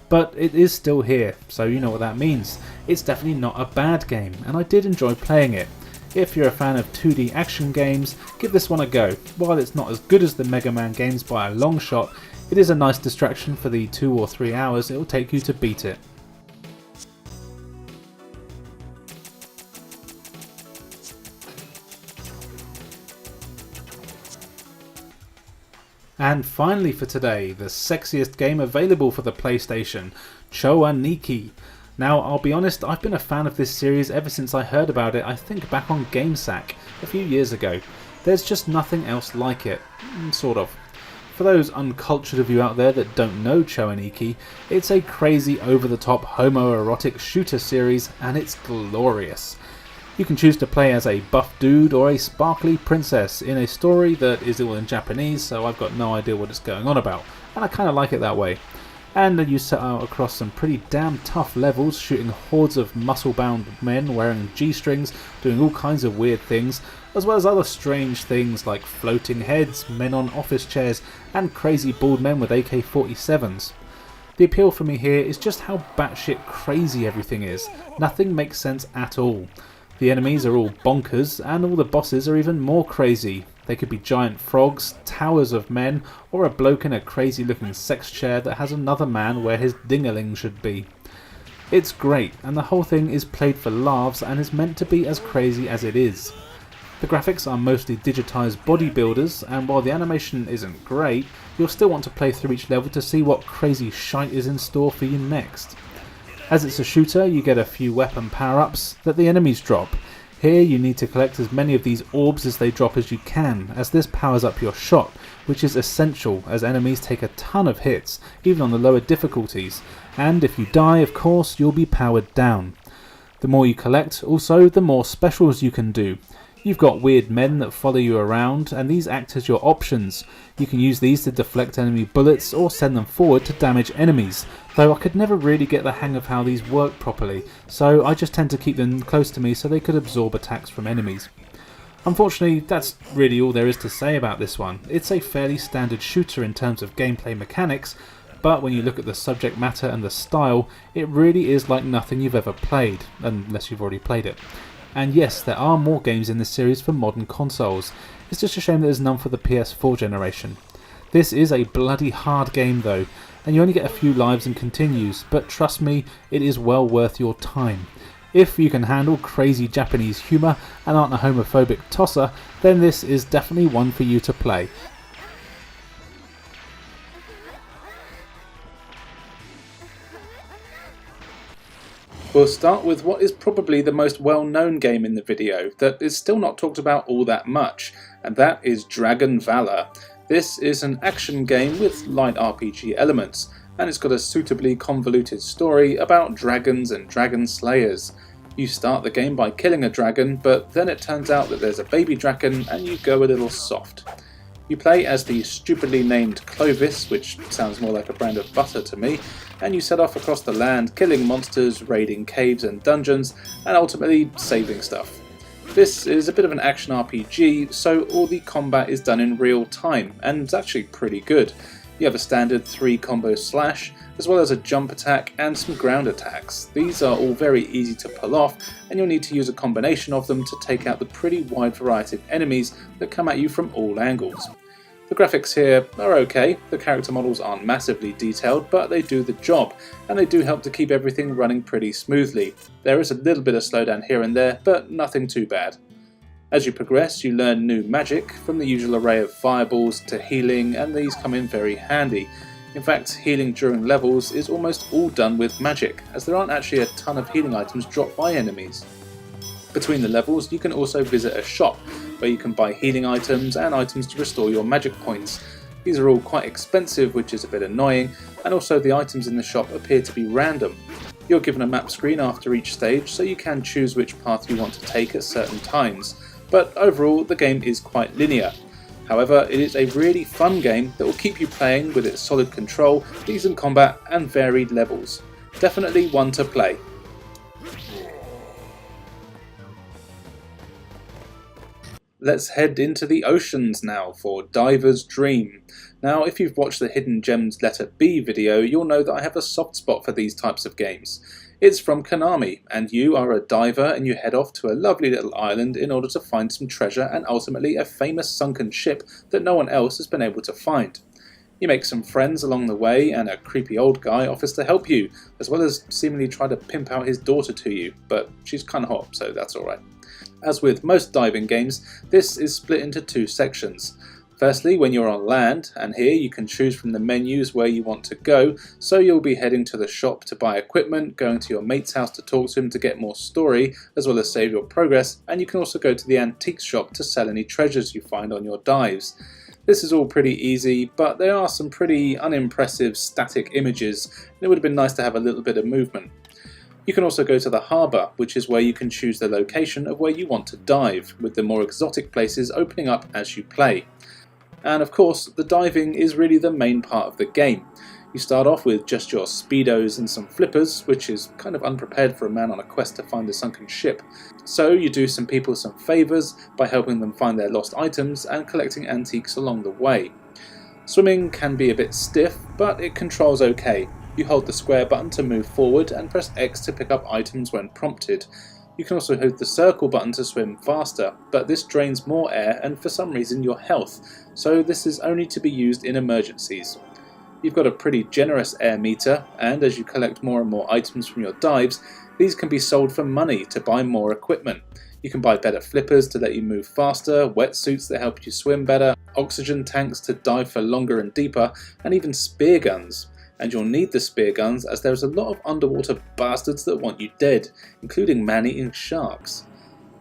S3: But it is still here, so you know what that means. It's definitely not a bad game, and I did enjoy playing it. If you're a fan of 2D action games, give this one a go. While it's not as good as the Mega Man games by a long shot, it is a nice distraction for the 2 or 3 hours it will take you to beat it. And finally for today, the sexiest game available for the PlayStation, Chowa Nikki. Now, I'll be honest, I've been a fan of this series ever since I heard about it, I think back on GameSack a few years ago. There's just nothing else like it. Sort of. For those uncultured of you out there that don't know Chowa Nikki, it's a crazy over-the-top homoerotic shooter series, and it's glorious. You can choose to play as a buff dude or a sparkly princess in a story that is all in Japanese, so I've got no idea what it's going on about, and I kinda like it that way. And then you set out across some pretty damn tough levels, shooting hordes of muscle-bound men wearing G-strings, doing all kinds of weird things, as well as other strange things like floating heads, men on office chairs, and crazy bald men with AK-47s. The appeal for me here is just how batshit crazy everything is. Nothing makes sense at all. The enemies are all bonkers, and all the bosses are even more crazy. They could be giant frogs, towers of men, or a bloke in a crazy looking sex chair that has another man where his dingaling should be. It's great, and the whole thing is played for laughs and is meant to be as crazy as it is. The graphics are mostly digitised bodybuilders, and while the animation isn't great, you'll still want to play through each level to see what crazy shite is in store for you next. As it's a shooter, you get a few weapon power-ups that the enemies drop. Here you need to collect as many of these orbs as they drop as you can, as this powers up your shot, which is essential as enemies take a ton of hits, even on the lower difficulties, and if you die, of course, you'll be powered down. The more you collect, also, the more specials you can do. You've got weird men that follow you around, and these act as your options. You can use these to deflect enemy bullets or send them forward to damage enemies, though I could never really get the hang of how these work properly, so I just tend to keep them close to me so they could absorb attacks from enemies. Unfortunately, that's really all there is to say about this one. It's a fairly standard shooter in terms of gameplay mechanics, but when you look at the subject matter and the style, it really is like nothing you've ever played, unless you've already played it. And yes, there are more games in this series for modern consoles. It's just a shame that there's none for the PS4 generation. This is a bloody hard game though, and you only get a few lives and continues, but trust me, it is well worth your time. If you can handle crazy Japanese humour and aren't a homophobic tosser, then this is definitely one for you to play. We'll start with what is probably the most well-known game in the video that is still not talked about all that much, and that is Dragon Valor. This is an action game with light RPG elements, and it's got a suitably convoluted story about dragons and dragon slayers. You start the game by killing a dragon, but then it turns out that there's a baby dragon and you go a little soft. You play as the stupidly named Clovis, which sounds more like a brand of butter to me, and you set off across the land killing monsters, raiding caves and dungeons, and ultimately saving stuff. This is a bit of an action RPG, so all the combat is done in real time, and it's actually pretty good. You have a standard 3-combo slash, as well as a jump attack and some ground attacks. These are all very easy to pull off, and you'll need to use a combination of them to take out the pretty wide variety of enemies that come at you from all angles. The graphics here are okay, the character models aren't massively detailed, but they do the job, and they do help to keep everything running pretty smoothly. There is a little bit of slowdown here and there, but nothing too bad. As you progress, you learn new magic, from the usual array of fireballs to healing, and these come in very handy. In fact, healing during levels is almost all done with magic, as there aren't actually a ton of healing items dropped by enemies. Between the levels, you can also visit a shop, where you can buy healing items and items to restore your magic points. These are all quite expensive, which is a bit annoying, and also the items in the shop appear to be random. You're given a map screen after each stage, so you can choose which path you want to take at certain times, but overall the game is quite linear. However, it is a really fun game that will keep you playing with its solid control, decent combat and varied levels. Definitely one to play. Let's head into the oceans now for Diver's Dream. Now, if you've watched the Hidden Gems Letter B video, you'll know that I have a soft spot for these types of games. It's from Konami, and you are a diver and you head off to a lovely little island in order to find some treasure and ultimately a famous sunken ship that no one else has been able to find. You make some friends along the way and a creepy old guy offers to help you, as well as seemingly try to pimp out his daughter to you, but she's kinda hot, so that's alright. As with most diving games, this is split into two sections. Firstly, when you're on land, and here you can choose from the menus where you want to go, so you'll be heading to the shop to buy equipment, going to your mate's house to talk to him to get more story, as well as save your progress, and you can also go to the antiques shop to sell any treasures you find on your dives. This is all pretty easy, but there are some pretty unimpressive static images, and it would have been nice to have a little bit of movement. You can also go to the harbour, which is where you can choose the location of where you want to dive, with the more exotic places opening up as you play. And of course, the diving is really the main part of the game. You start off with just your speedos and some flippers, which is kind of unprepared for a man on a quest to find a sunken ship. So you do some people some favours by helping them find their lost items and collecting antiques along the way. Swimming can be a bit stiff, but it controls okay. You hold the square button to move forward and press X to pick up items when prompted. You can also hold the circle button to swim faster, but this drains more air and for some reason your health, so this is only to be used in emergencies. You've got a pretty generous air meter, and as you collect more and more items from your dives, these can be sold for money to buy more equipment. You can buy better flippers to let you move faster, wetsuits that help you swim better, oxygen tanks to dive for longer and deeper, and even spear guns. And you'll need the spear guns as there's a lot of underwater bastards that want you dead, including man-eating sharks.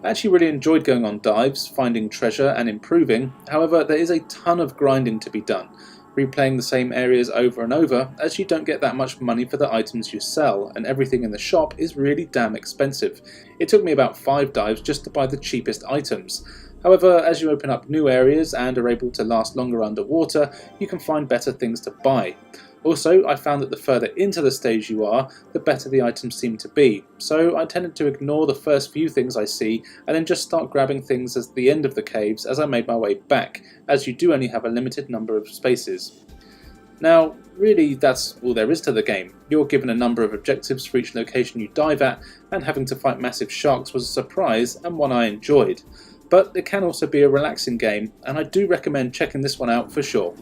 S3: I actually really enjoyed going on dives, finding treasure and improving, however there is a ton of grinding to be done, replaying the same areas over and over as you don't get that much money for the items you sell, and everything in the shop is really damn expensive. It took me about 5 dives just to buy the cheapest items. However, as you open up new areas and are able to last longer underwater, you can find better things to buy. Also, I found that the further into the stage you are, the better the items seem to be, so I tended to ignore the first few things I see and then just start grabbing things at the end of the caves as I made my way back, as you do only have a limited number of spaces. Now, really that's all there is to the game. You're given a number of objectives for each location you dive at, and having to fight massive sharks was a surprise and one I enjoyed. But it can also be a relaxing game, and I do recommend checking this one out for sure.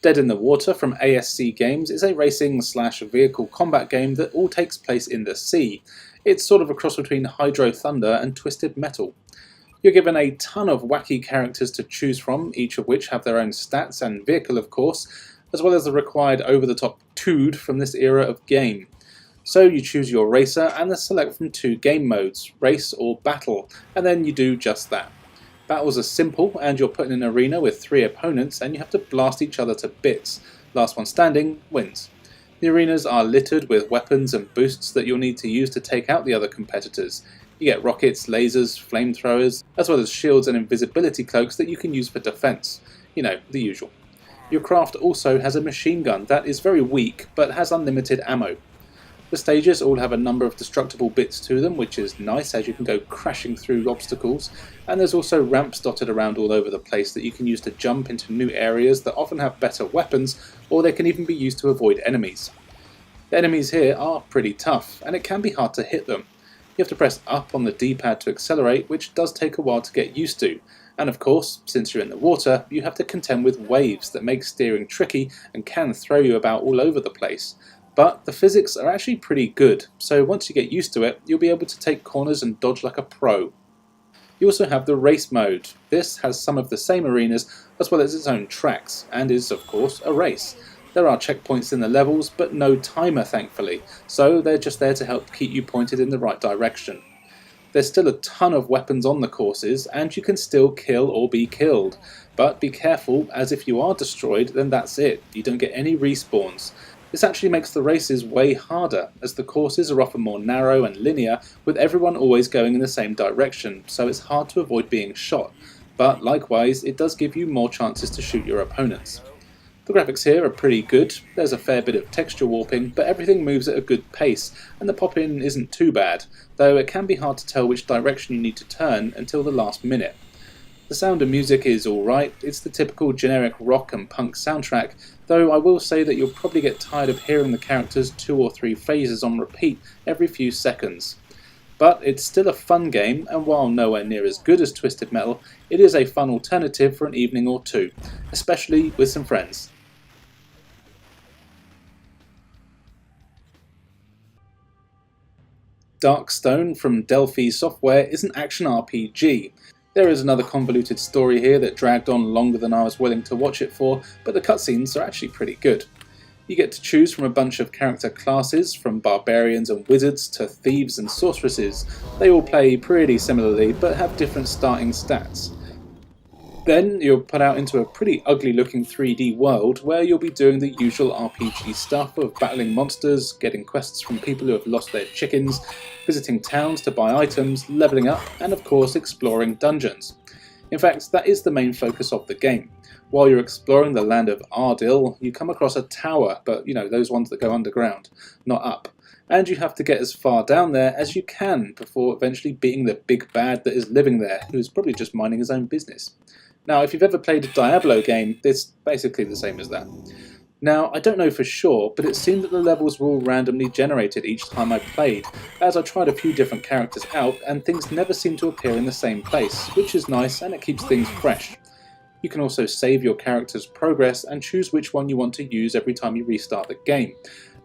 S3: Dead in the Water from ASC Games is a racing/vehicle combat game that all takes place in the sea. It's sort of a cross between Hydro Thunder and Twisted Metal. You're given a ton of wacky characters to choose from, each of which have their own stats and vehicle of course, as well as the required over-the-top tood from this era of game. So you choose your racer and then select from 2 game modes, race or battle, and then you do just that. Battles are simple, and you're put in an arena with 3 opponents and you have to blast each other to bits. Last one standing wins. The arenas are littered with weapons and boosts that you'll need to use to take out the other competitors. You get rockets, lasers, flamethrowers, as well as shields and invisibility cloaks that you can use for defense. You know, the usual. Your craft also has a machine gun that is very weak but has unlimited ammo. The stages all have a number of destructible bits to them, which is nice as you can go crashing through obstacles, and there's also ramps dotted around all over the place that you can use to jump into new areas that often have better weapons, or they can even be used to avoid enemies. The enemies here are pretty tough, and it can be hard to hit them. You have to press up on the D-pad to accelerate, which does take a while to get used to, and of course, since you're in the water, you have to contend with waves that make steering tricky and can throw you about all over the place. But the physics are actually pretty good, so once you get used to it, you'll be able to take corners and dodge like a pro. You also have the race mode. This has some of the same arenas as well as its own tracks, and is of course a race. There are checkpoints in the levels, but no timer thankfully, so they're just there to help keep you pointed in the right direction. There's still a ton of weapons on the courses, and you can still kill or be killed. But be careful, as if you are destroyed, then that's it. You don't get any respawns. This actually makes the races way harder, as the courses are often more narrow and linear, with everyone always going in the same direction, so it's hard to avoid being shot. But likewise, it does give you more chances to shoot your opponents. The graphics here are pretty good. There's a fair bit of texture warping, but everything moves at a good pace, and the pop-in isn't too bad, though it can be hard to tell which direction you need to turn until the last minute. The sound and music is alright. It's the typical generic rock and punk soundtrack, though I will say that you'll probably get tired of hearing the characters 2 or 3 phases on repeat every few seconds. But it's still a fun game, and while nowhere near as good as Twisted Metal, it is a fun alternative for an evening or two, especially with some friends. Darkstone from Delphi Software is an action RPG. There is another convoluted story here that dragged on longer than I was willing to watch it for, but the cutscenes are actually pretty good. You get to choose from a bunch of character classes, from barbarians and wizards to thieves and sorceresses. They all play pretty similarly, but have different starting stats. Then you're put out into a pretty ugly looking 3D world where you'll be doing the usual RPG stuff of battling monsters, getting quests from people who have lost their chickens, visiting towns to buy items, leveling up, and of course exploring dungeons. In fact, that is the main focus of the game. While you're exploring the land of Ardil, you come across a tower, but you know, those ones that go underground, not up. And you have to get as far down there as you can before eventually beating the big bad that is living there, who is probably just minding his own business. Now, if you've ever played a Diablo game, it's basically the same as that. Now, I don't know for sure, but it seemed that the levels were all randomly generated each time I played, as I tried a few different characters out, and things never seem to appear in the same place, which is nice and it keeps things fresh. You can also save your character's progress and choose which one you want to use every time you restart the game,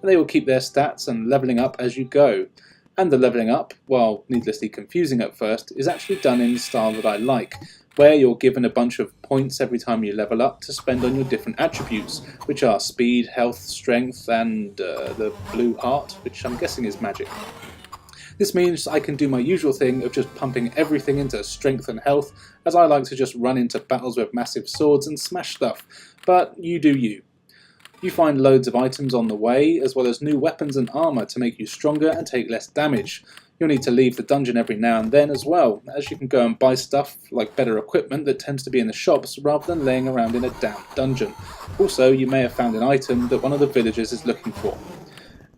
S3: and they will keep their stats and levelling up as you go. And the levelling up, while needlessly confusing at first, is actually done in the style that I like, where you're given a bunch of points every time you level up to spend on your different attributes, which are speed, health, strength, and the blue heart, which I'm guessing is magic. This means I can do my usual thing of just pumping everything into strength and health, as I like to just run into battles with massive swords and smash stuff, but you do you. You find loads of items on the way, as well as new weapons and armour to make you stronger and take less damage. You'll need to leave the dungeon every now and then as well, as you can go and buy stuff like better equipment that tends to be in the shops rather than laying around in a damp dungeon. Also, you may have found an item that one of the villagers is looking for.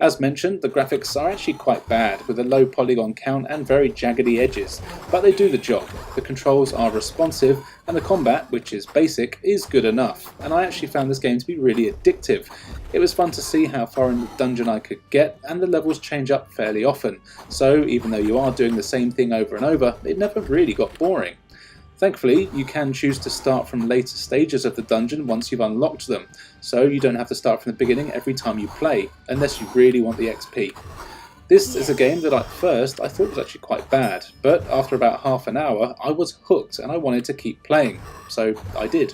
S3: As mentioned, the graphics are actually quite bad, with a low polygon count and very jaggedy edges, but they do the job. The controls are responsive, and the combat, which is basic, is good enough, and I actually found this game to be really addictive. It was fun to see how far in the dungeon I could get, and the levels change up fairly often, so even though you are doing the same thing over and over, it never really got boring. Thankfully, you can choose to start from later stages of the dungeon once you've unlocked them, so you don't have to start from the beginning every time you play, unless you really want the XP. This is a game that at first I thought was actually quite bad, but after about half an hour I was hooked and I wanted to keep playing, so I did.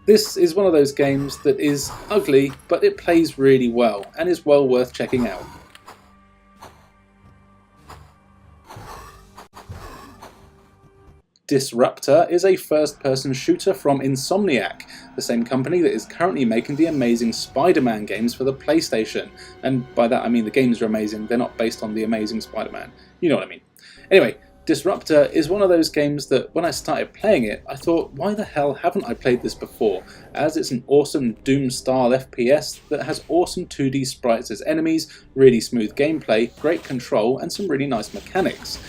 S3: This is one of those games that is ugly, but it plays really well and is well worth checking out. Disruptor is a first-person shooter from Insomniac, the same company that is currently making the amazing Spider-Man games for the PlayStation. And by that I mean the games are amazing, they're not based on the Amazing Spider-Man. You know what I mean. Anyway, Disruptor is one of those games that when I started playing it, I thought, why the hell haven't I played this before? As it's an awesome Doom-style FPS that has awesome 2D sprites as enemies, really smooth gameplay, great control, and some really nice mechanics.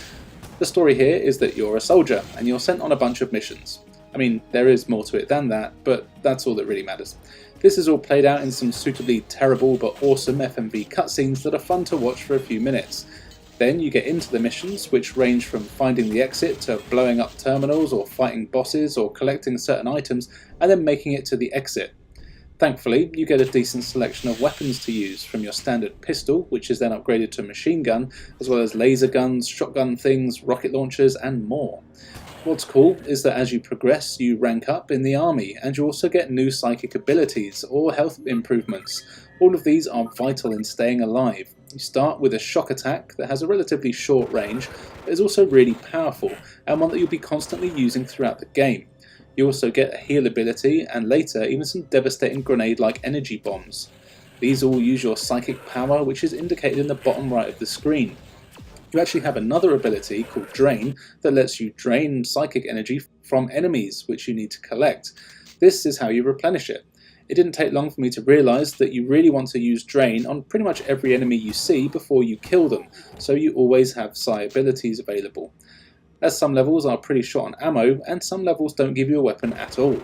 S3: The story here is that you're a soldier, and you're sent on a bunch of missions. I mean, there is more to it than that, but that's all that really matters. This is all played out in some suitably terrible but awesome FMV cutscenes that are fun to watch for a few minutes. Then you get into the missions, which range from finding the exit to blowing up terminals or fighting bosses or collecting certain items and then making it to the exit. Thankfully, you get a decent selection of weapons to use, from your standard pistol, which is then upgraded to a machine gun, as well as laser guns, shotgun things, rocket launchers, and more. What's cool is that as you progress, you rank up in the army, and you also get new psychic abilities or health improvements. All of these are vital in staying alive. You start with a shock attack that has a relatively short range, but is also really powerful, and one that you'll be constantly using throughout the game. You also get a heal ability, and later even some devastating grenade-like energy bombs. These all use your psychic power, which is indicated in the bottom right of the screen. You actually have another ability called Drain that lets you drain psychic energy from enemies, which you need to collect. This is how you replenish it. It didn't take long for me to realise that you really want to use Drain on pretty much every enemy you see before you kill them, so you always have Psi abilities available. As some levels are pretty short on ammo, and some levels don't give you a weapon at all.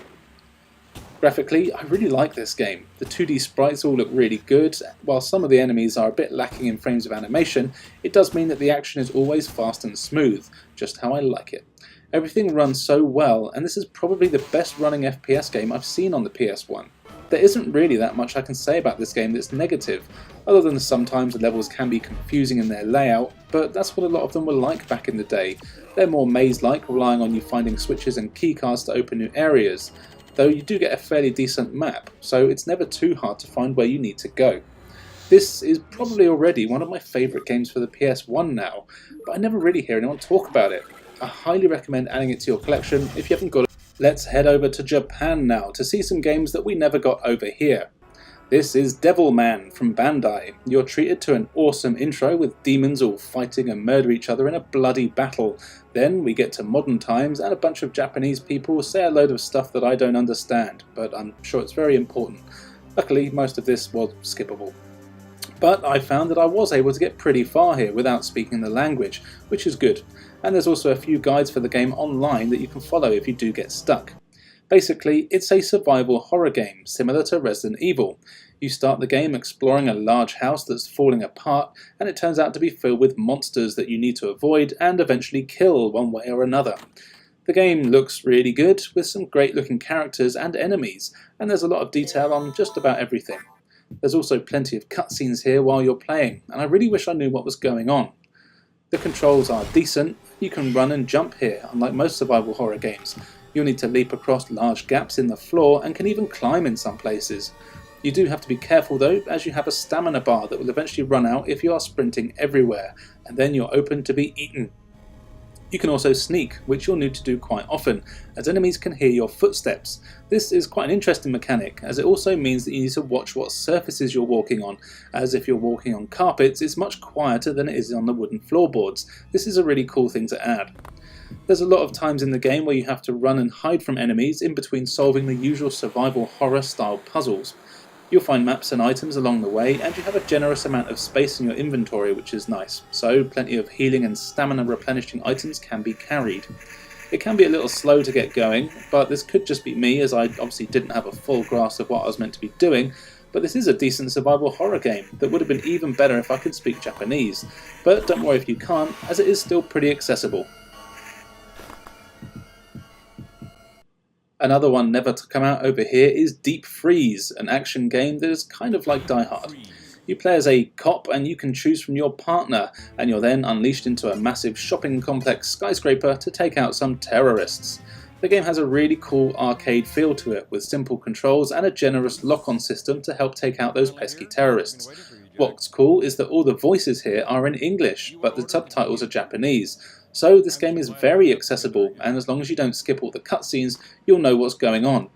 S3: Graphically, I really like this game. The 2D sprites all look really good. While some of the enemies are a bit lacking in frames of animation, it does mean that the action is always fast and smooth, just how I like it. Everything runs so well, and this is probably the best running FPS game I've seen on the PS1. There isn't really that much I can say about this game that's negative, other than sometimes the levels can be confusing in their layout, but that's what a lot of them were like back in the day. They're more maze-like, relying on you finding switches and keycards to open new areas, though you do get a fairly decent map, so it's never too hard to find where you need to go. This is probably already one of my favourite games for the PS1 now, but I never really hear anyone talk about it. I highly recommend adding it to your collection if you haven't got it. Let's head over to Japan now to see some games that we never got over here. This is Devilman from Bandai. You're treated to an awesome intro with demons all fighting and murder each other in a bloody battle. Then we get to modern times and a bunch of Japanese people say a load of stuff that I don't understand, but I'm sure it's very important. Luckily, most of this was skippable. But I found that I was able to get pretty far here without speaking the language, which is good. And there's also a few guides for the game online that you can follow if you do get stuck. Basically, it's a survival horror game, similar to Resident Evil. You start the game exploring a large house that's falling apart, and it turns out to be filled with monsters that you need to avoid and eventually kill one way or another. The game looks really good, with some great looking characters and enemies, and there's a lot of detail on just about everything. There's also plenty of cutscenes here while you're playing, and I really wish I knew what was going on. The controls are decent. You can run and jump here, unlike most survival horror games. You'll need to leap across large gaps in the floor and can even climb in some places. You do have to be careful though, as you have a stamina bar that will eventually run out if you are sprinting everywhere, and then you're open to be eaten. You can also sneak, which you'll need to do quite often, as enemies can hear your footsteps. This is quite an interesting mechanic, as it also means that you need to watch what surfaces you're walking on, as if you're walking on carpets, it's much quieter than it is on the wooden floorboards. This is a really cool thing to add. There's a lot of times in the game where you have to run and hide from enemies in between solving the usual survival horror style puzzles. You'll find maps and items along the way, and you have a generous amount of space in your inventory, which is nice, so plenty of healing and stamina replenishing items can be carried. It can be a little slow to get going, but this could just be me, as I obviously didn't have a full grasp of what I was meant to be doing, but this is a decent survival horror game that would have been even better if I could speak Japanese, but don't worry if you can't, as it is still pretty accessible. Another one never to come out over here is Deep Freeze, an action game that is kind of like Die Hard. You play as a cop and you can choose from your partner, and you're then unleashed into a massive shopping complex skyscraper to take out some terrorists. The game has a really cool arcade feel to it, with simple controls and a generous lock-on system to help take out those pesky terrorists. What's cool is that all the voices here are in English, but the subtitles are Japanese. So this game is very accessible, and as long as you don't skip all the cutscenes, you'll know what's going on.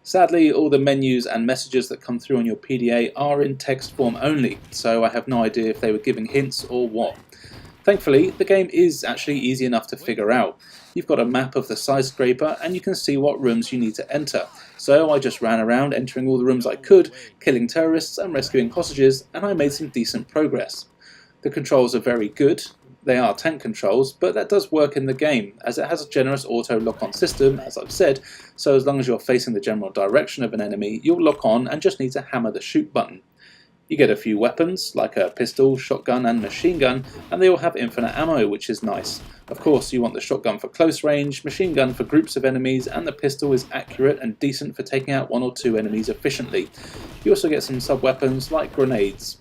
S3: Sadly, all the menus and messages that come through on your PDA are in text form only, so I have no idea if they were giving hints or what. Thankfully, the game is actually easy enough to figure out. You've got a map of the skyscraper and you can see what rooms you need to enter. So I just ran around entering all the rooms I could, killing terrorists and rescuing hostages, and I made some decent progress. The controls are very good. They are tank controls, but that does work in the game, as it has a generous auto lock-on system, as I've said, so as long as you're facing the general direction of an enemy, you'll lock on and just need to hammer the shoot button. You get a few weapons, like a pistol, shotgun and machine gun, and they all have infinite ammo, which is nice. Of course, you want the shotgun for close range, machine gun for groups of enemies, and the pistol is accurate and decent for taking out 1 or 2 enemies efficiently. You also get some sub-weapons like grenades.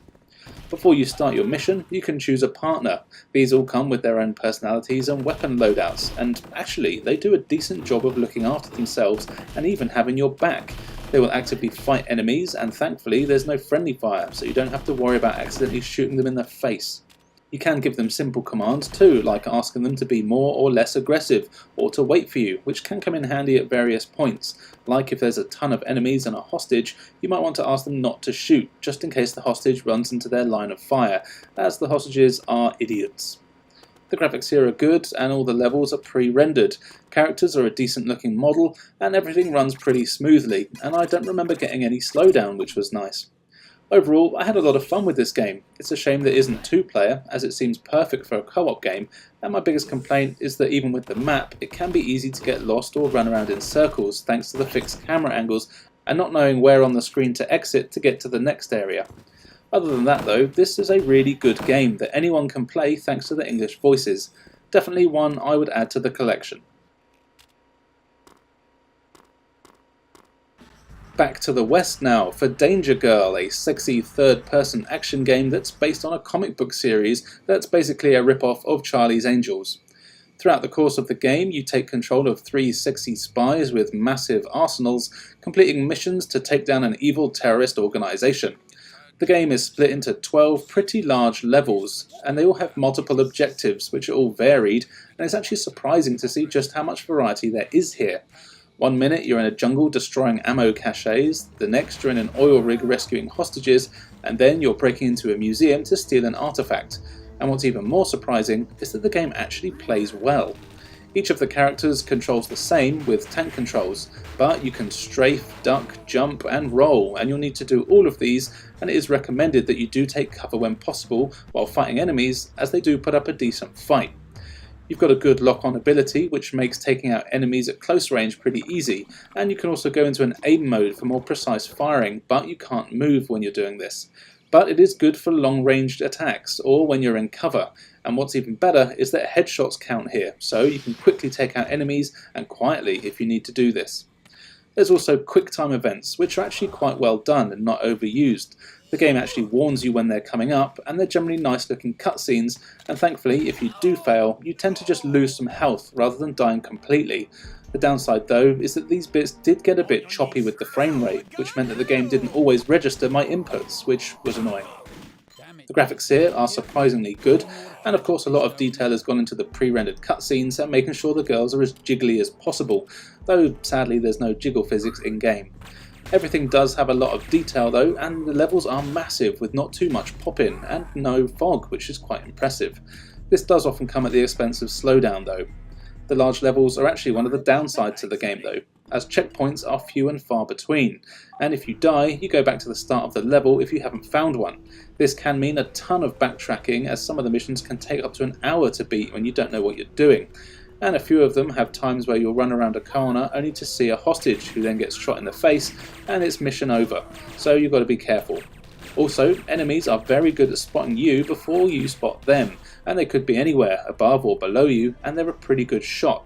S3: Before you start your mission, you can choose a partner. These all come with their own personalities and weapon loadouts, and actually they do a decent job of looking after themselves and even having your back. They will actively fight enemies, and thankfully there's no friendly fire, so you don't have to worry about accidentally shooting them in the face. You can give them simple commands too, like asking them to be more or less aggressive, or to wait for you, which can come in handy at various points. Like if there's a ton of enemies and a hostage, you might want to ask them not to shoot, just in case the hostage runs into their line of fire, as the hostages are idiots. The graphics here are good, and all the levels are pre-rendered. Characters are a decent looking model, and everything runs pretty smoothly, and I don't remember getting any slowdown, which was nice. Overall, I had a lot of fun with this game. It's a shame that it isn't 2-player, as it seems perfect for a co-op game, and my biggest complaint is that even with the map, it can be easy to get lost or run around in circles thanks to the fixed camera angles and not knowing where on the screen to exit to get to the next area. Other than that though, this is a really good game that anyone can play thanks to the English voices. Definitely one I would add to the collection. Back to the West now for Danger Girl, a sexy third-person action game that's based on a comic book series that's basically a rip-off of Charlie's Angels. Throughout the course of the game, you take control of 3 sexy spies with massive arsenals, completing missions to take down an evil terrorist organisation. The game is split into 12 pretty large levels, and they all have multiple objectives, which are all varied, and it's actually surprising to see just how much variety there is here. 1 minute you're in a jungle destroying ammo caches, the next you're in an oil rig rescuing hostages, and then you're breaking into a museum to steal an artifact. And what's even more surprising is that the game actually plays well. Each of the characters controls the same with tank controls, but you can strafe, duck, jump and roll, and you'll need to do all of these, and it is recommended that you do take cover when possible while fighting enemies, as they do put up a decent fight. You've got a good lock-on ability, which makes taking out enemies at close range pretty easy, and you can also go into an aim mode for more precise firing, but you can't move when you're doing this. But it is good for long-ranged attacks, or when you're in cover, and what's even better is that headshots count here, so you can quickly take out enemies and quietly if you need to do this. There's also quick time events, which are actually quite well done and not overused. The game actually warns you when they're coming up, and they're generally nice looking cutscenes, and thankfully if you do fail, you tend to just lose some health rather than dying completely. The downside though is that these bits did get a bit choppy with the frame rate, which meant that the game didn't always register my inputs, which was annoying. The graphics here are surprisingly good, and of course a lot of detail has gone into the pre-rendered cutscenes and making sure the girls are as jiggly as possible, though sadly there's no jiggle physics in game. Everything does have a lot of detail though, and the levels are massive with not too much pop-in and no fog, which is quite impressive. This does often come at the expense of slowdown though. The large levels are actually one of the downsides to the game though, as checkpoints are few and far between, and if you die, you go back to the start of the level if you haven't found one. This can mean a ton of backtracking, as some of the missions can take up to an hour to beat when you don't know what you're doing. And a few of them have times where you'll run around a corner only to see a hostage who then gets shot in the face and it's mission over, so you've got to be careful. Also, enemies are very good at spotting you before you spot them, and they could be anywhere, above or below you, and they're a pretty good shot.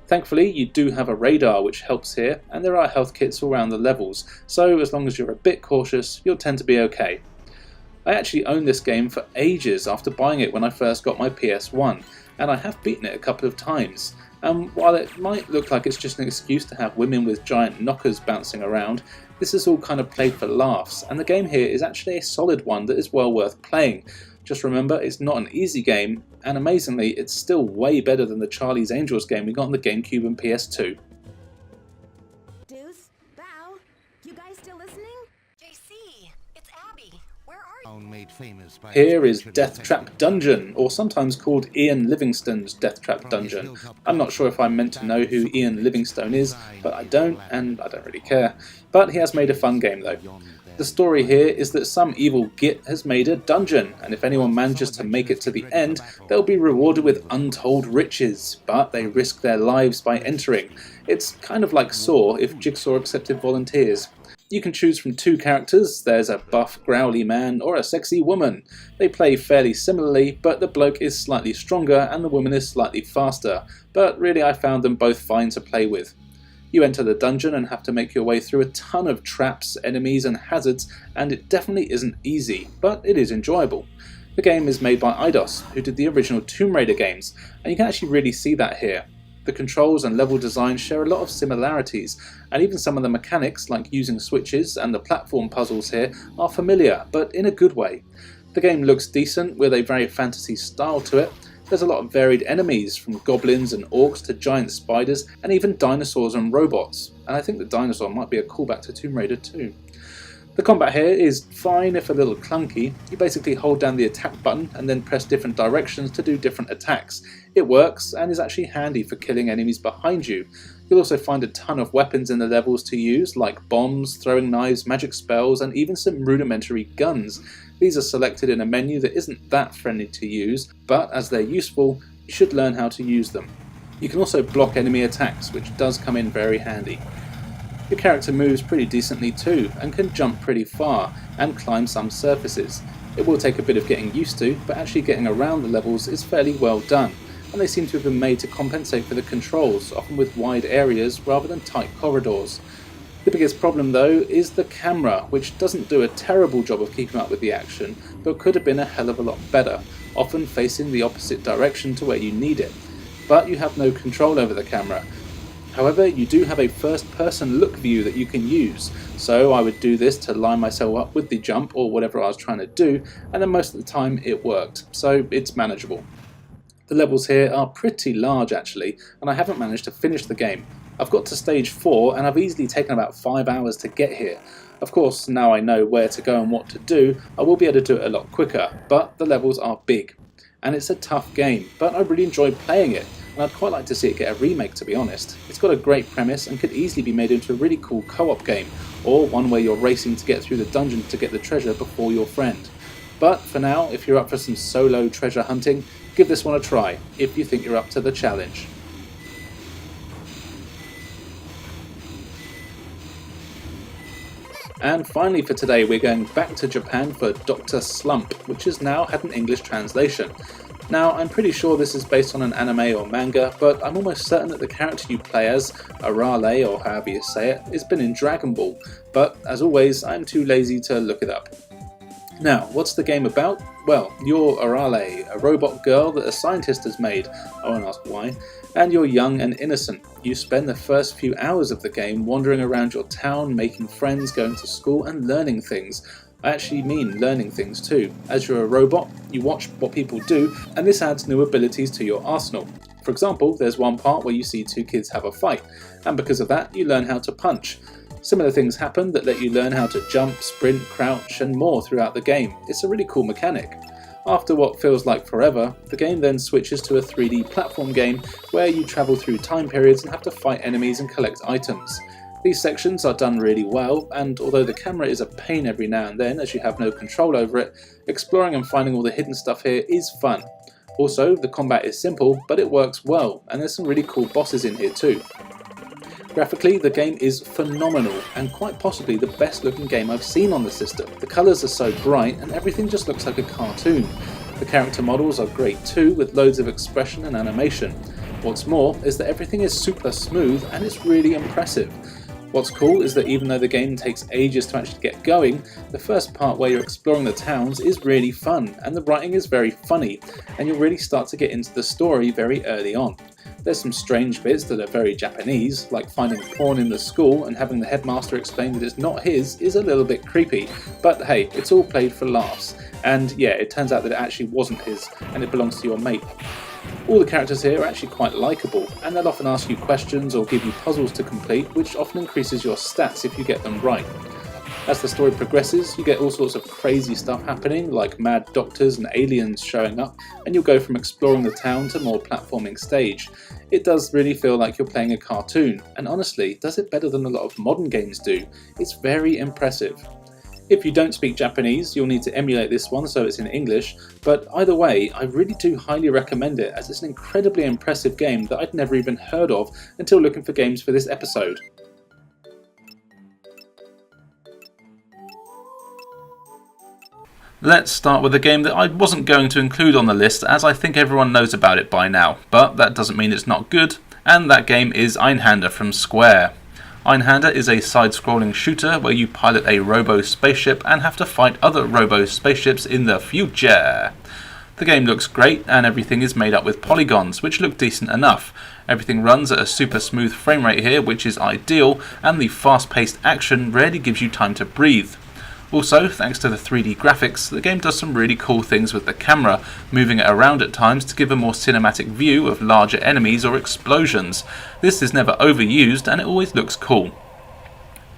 S3: Thankfully, you do have a radar which helps here, and there are health kits all around the levels, so as long as you're a bit cautious, you'll tend to be okay. I actually owned this game for ages after buying it when I first got my PS1, and I have beaten it a couple of times. And while it might look like it's just an excuse to have women with giant knockers bouncing around, this is all kind of played for laughs, and the game here is actually a solid one that is well worth playing. Just remember, it's not an easy game, and amazingly, it's still way better than the Charlie's Angels game we got on the GameCube and PS2.
S4: Deuce, Bow, you guys still listening?
S5: JC, it's Abby. Where are you?
S2: Made famous by
S3: Here is Death Trap Dungeon, or sometimes called Ian Livingstone's Death Trap Dungeon. I'm not sure if I'm meant to know who Ian Livingstone is, but I don't, and I don't really care. But he has made a fun game though. The story here is that some evil git has made a dungeon, and if anyone manages to make it to the end, they'll be rewarded with untold riches, but they risk their lives by entering. It's kind of like Saw if Jigsaw accepted volunteers. You can choose from two characters. There's a buff, growly man or a sexy woman. They play fairly similarly, but the bloke is slightly stronger and the woman is slightly faster, but really I found them both fine to play with. You enter the dungeon and have to make your way through a ton of traps, enemies and hazards, and it definitely isn't easy, but it is enjoyable. The game is made by Eidos, who did the original Tomb Raider games, and you can actually really see that here. The controls and level design share a lot of similarities, and even some of the mechanics, like using switches and the platform puzzles here, are familiar, but in a good way. The game looks decent with a very fantasy style to it. There's a lot of varied enemies, from goblins and orcs to giant spiders, and even dinosaurs and robots, and I think the dinosaur might be a callback to Tomb Raider 2. The combat here is fine if a little clunky. You basically hold down the attack button and then press different directions to do different attacks. It works and is actually handy for killing enemies behind you. You'll also find a ton of weapons in the levels to use, like bombs, throwing knives, magic spells, and even some rudimentary guns. These are selected in a menu that isn't that friendly to use, but as they're useful, you should learn how to use them. You can also block enemy attacks, which does come in very handy. Your character moves pretty decently too, and can jump pretty far, and climb some surfaces. It will take a bit of getting used to, but actually getting around the levels is fairly well done, and they seem to have been made to compensate for the controls, often with wide areas rather than tight corridors. The biggest problem though is the camera, which doesn't do a terrible job of keeping up with the action, but could have been a hell of a lot better, often facing the opposite direction to where you need it. But you have no control over the camera. However, you do have a first-person look view that you can use, so I would do this to line myself up with the jump or whatever I was trying to do, and then most of the time it worked, so it's manageable. The levels here are pretty large actually, and I haven't managed to finish the game. I've got to stage 4 and I've easily taken about 5 hours to get here. Of course, now I know where to go and what to do, I will be able to do it a lot quicker, but the levels are big. And it's a tough game, but I really enjoyed playing it, and I'd quite like to see it get a remake, to be honest. It's got a great premise and could easily be made into a really cool co-op game, or one where you're racing to get through the dungeon to get the treasure before your friend. But for now, if you're up for some solo treasure hunting, give this one a try, if you think you're up to the challenge. And finally for today, we're going back to Japan for Dr. Slump, which has now had an English translation. Now, I'm pretty sure this is based on an anime or manga, but I'm almost certain that the character you play as, Arale or however you say it, has been in Dragon Ball, but as always, I'm too lazy to look it up. Now, what's the game about? Well, you're Arale, a robot girl that a scientist has made, I won't ask why, and you're young and innocent. You spend the first few hours of the game wandering around your town, making friends, going to school and learning things. I actually mean learning things too. As you're a robot, you watch what people do, and this adds new abilities to your arsenal. For example, there's one part where you see two kids have a fight, and because of that, you learn how to punch. Similar things happen that let you learn how to jump, sprint, crouch, and more throughout the game. It's a really cool mechanic. After what feels like forever, the game then switches to a 3D platform game where you travel through time periods and have to fight enemies and collect items. These sections are done really well, and although the camera is a pain every now and then as you have no control over it, exploring and finding all the hidden stuff here is fun. Also, the combat is simple, but it works well, and there's some really cool bosses in here too. Graphically, the game is phenomenal, and quite possibly the best looking game I've seen on the system. The colours are so bright, and everything just looks like a cartoon. The character models are great too, with loads of expression and animation. What's more is that everything is super smooth, and it's really impressive. What's cool is that even though the game takes ages to actually get going, the first part where you're exploring the towns is really fun, and the writing is very funny, and you'll really start to get into the story very early on. There's some strange bits that are very Japanese, like finding porn in the school and having the headmaster explain that it's not his is a little bit creepy, but hey, it's all played for laughs, and yeah, it turns out that it actually wasn't his, and it belongs to your mate. All the characters here are actually quite likeable, and they'll often ask you questions or give you puzzles to complete, which often increases your stats if you get them right. As the story progresses, you get all sorts of crazy stuff happening, like mad doctors and aliens showing up, and you'll go from exploring the town to more platforming stage. It does really feel like you're playing a cartoon, and honestly, does it better than a lot of modern games do. It's very impressive. If you don't speak Japanese, you'll need to emulate this one so it's in English, but either way, I really do highly recommend it, as it's an incredibly impressive game that I'd never even heard of until looking for games for this episode. Let's start with a game that I wasn't going to include on the list, as I think everyone knows about it by now, but that doesn't mean it's not good, and that game is Einhander from Square. Einhander is a side-scrolling shooter where you pilot a robo-spaceship and have to fight other robo-spaceships in the future. The game looks great and everything is made up with polygons, which look decent enough. Everything runs at a super smooth frame rate here, which is ideal, and the fast-paced action rarely gives you time to breathe. Also, thanks to the 3D graphics, the game does some really cool things with the camera, moving it around at times to give a more cinematic view of larger enemies or explosions. This is never overused and it always looks cool.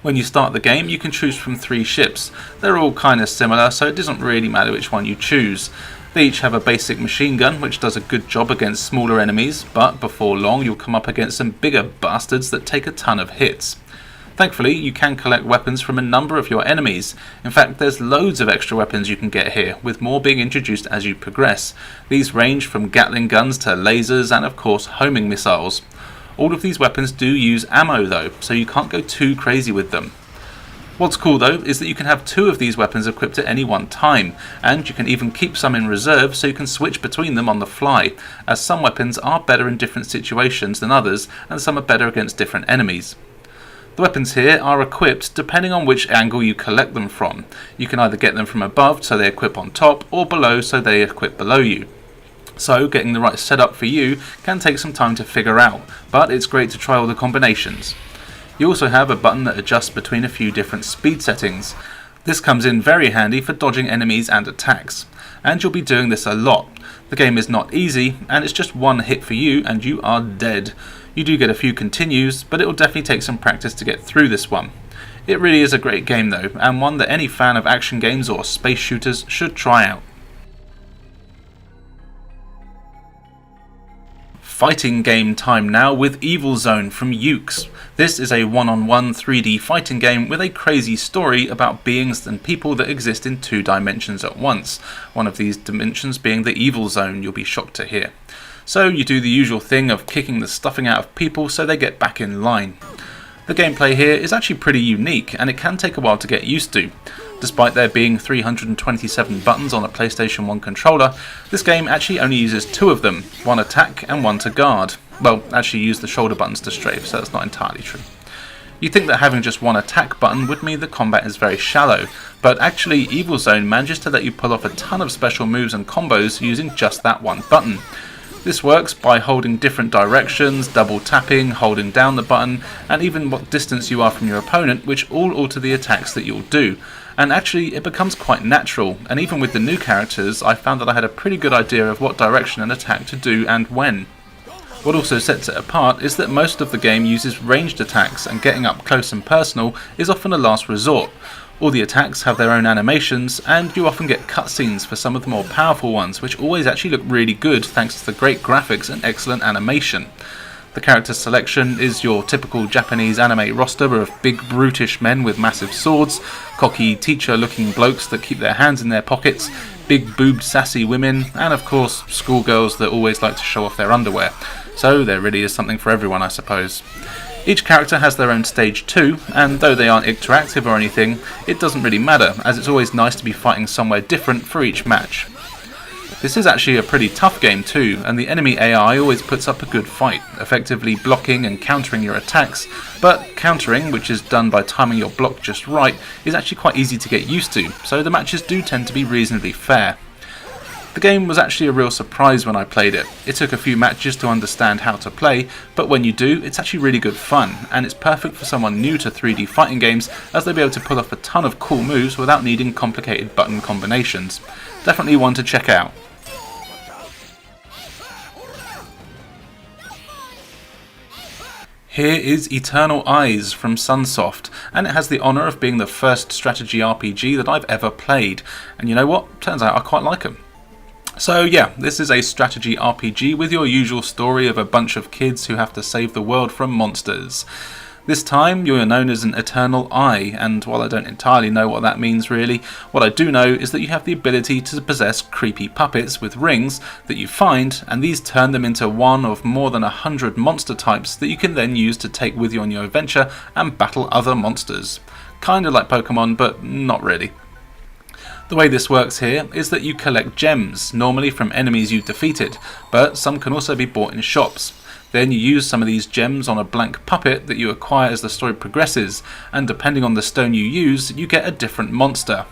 S3: When you start the game, you can choose from 3 ships. They're all kinda similar, so it doesn't really matter which one you choose. They each have a basic machine gun, which does a good job against smaller enemies, but before long you'll come up against some bigger bastards that take a ton of hits. Thankfully, you can collect weapons from a number of your enemies. In fact, there's loads of extra weapons you can get here, with more being introduced as you progress. These range from Gatling guns to lasers and of course homing missiles. All of these weapons do use ammo though, so you can't go too crazy with them. What's cool though is that you can have 2 of these weapons equipped at any one time, and you can even keep some in reserve so you can switch between them on the fly, as some weapons are better in different situations than others and some are better against different enemies. The weapons here are equipped depending on which angle you collect them from. You can either get them from above so they equip on top, or below so they equip below you. So getting the right setup for you can take some time to figure out, but it's great to try all the combinations. You also have a button that adjusts between a few different speed settings. This comes in very handy for dodging enemies and attacks, and you'll be doing this a lot. The game is not easy, and it's just one hit for you and you are dead. You do get a few continues, but it will definitely take some practice to get through this one. It really is a great game though, and one that any fan of action games or space shooters should try out. Fighting game time now with Evil Zone from Yuke's. This is a one-on-one 3D fighting game with a crazy story about beings and people that exist in 2 dimensions at once. One of these dimensions being the Evil Zone, you'll be shocked to hear. So you do the usual thing of kicking the stuffing out of people so they get back in line. The gameplay here is actually pretty unique and it can take a while to get used to. Despite there being 327 buttons on a PlayStation 1 controller, this game actually only uses 2 of them, one attack and one to guard. Well, actually use the shoulder buttons to strafe, so that's not entirely true. You'd think that having just one attack button would mean the combat is very shallow, but actually Evil Zone manages to let you pull off a ton of special moves and combos using just that one button. This works by holding different directions, double tapping, holding down the button, and even what distance you are from your opponent, which all alter the attacks that you'll do. And actually it becomes quite natural, and even with the new characters I found that I had a pretty good idea of what direction an attack to do and when. What also sets it apart is that most of the game uses ranged attacks, and getting up close and personal is often a last resort. All the attacks have their own animations, and you often get cutscenes for some of the more powerful ones, which always actually look really good thanks to the great graphics and excellent animation. The character selection is your typical Japanese anime roster of big brutish men with massive swords, cocky teacher looking blokes that keep their hands in their pockets, big boobed sassy women, and of course schoolgirls that always like to show off their underwear. So there really is something for everyone, I suppose. Each character has their own stage too, and though they aren't interactive or anything, it doesn't really matter, as it's always nice to be fighting somewhere different for each match. This is actually a pretty tough game too, and the enemy AI always puts up a good fight, effectively blocking and countering your attacks, but countering, which is done by timing your block just right, is actually quite easy to get used to, so the matches do tend to be reasonably fair. The game was actually a real surprise when I played it. It took a few matches to understand how to play, but when you do, it's actually really good fun, and it's perfect for someone new to 3D fighting games, as they'll be able to pull off a ton of cool moves without needing complicated button combinations. Definitely one to check out. Here is Eternal Eyes from Sunsoft, and it has the honour of being the first strategy RPG that I've ever played, and you know what? Turns out I quite like them. So yeah, this is a strategy RPG with your usual story of a bunch of kids who have to save the world from monsters. This time you're known as an Eternal Eye, and while I don't entirely know what that means really, what I do know is that you have the ability to possess creepy puppets with rings that you find, and these turn them into one of more than 100 monster types that you can then use to take with you on your adventure and battle other monsters. Kinda like Pokemon, but not really. The way this works here is that you collect gems, normally from enemies you've defeated, but some can also be bought in shops. Then you use some of these gems on a blank puppet that you acquire as the story progresses, and depending on the stone you use, you get a different monster.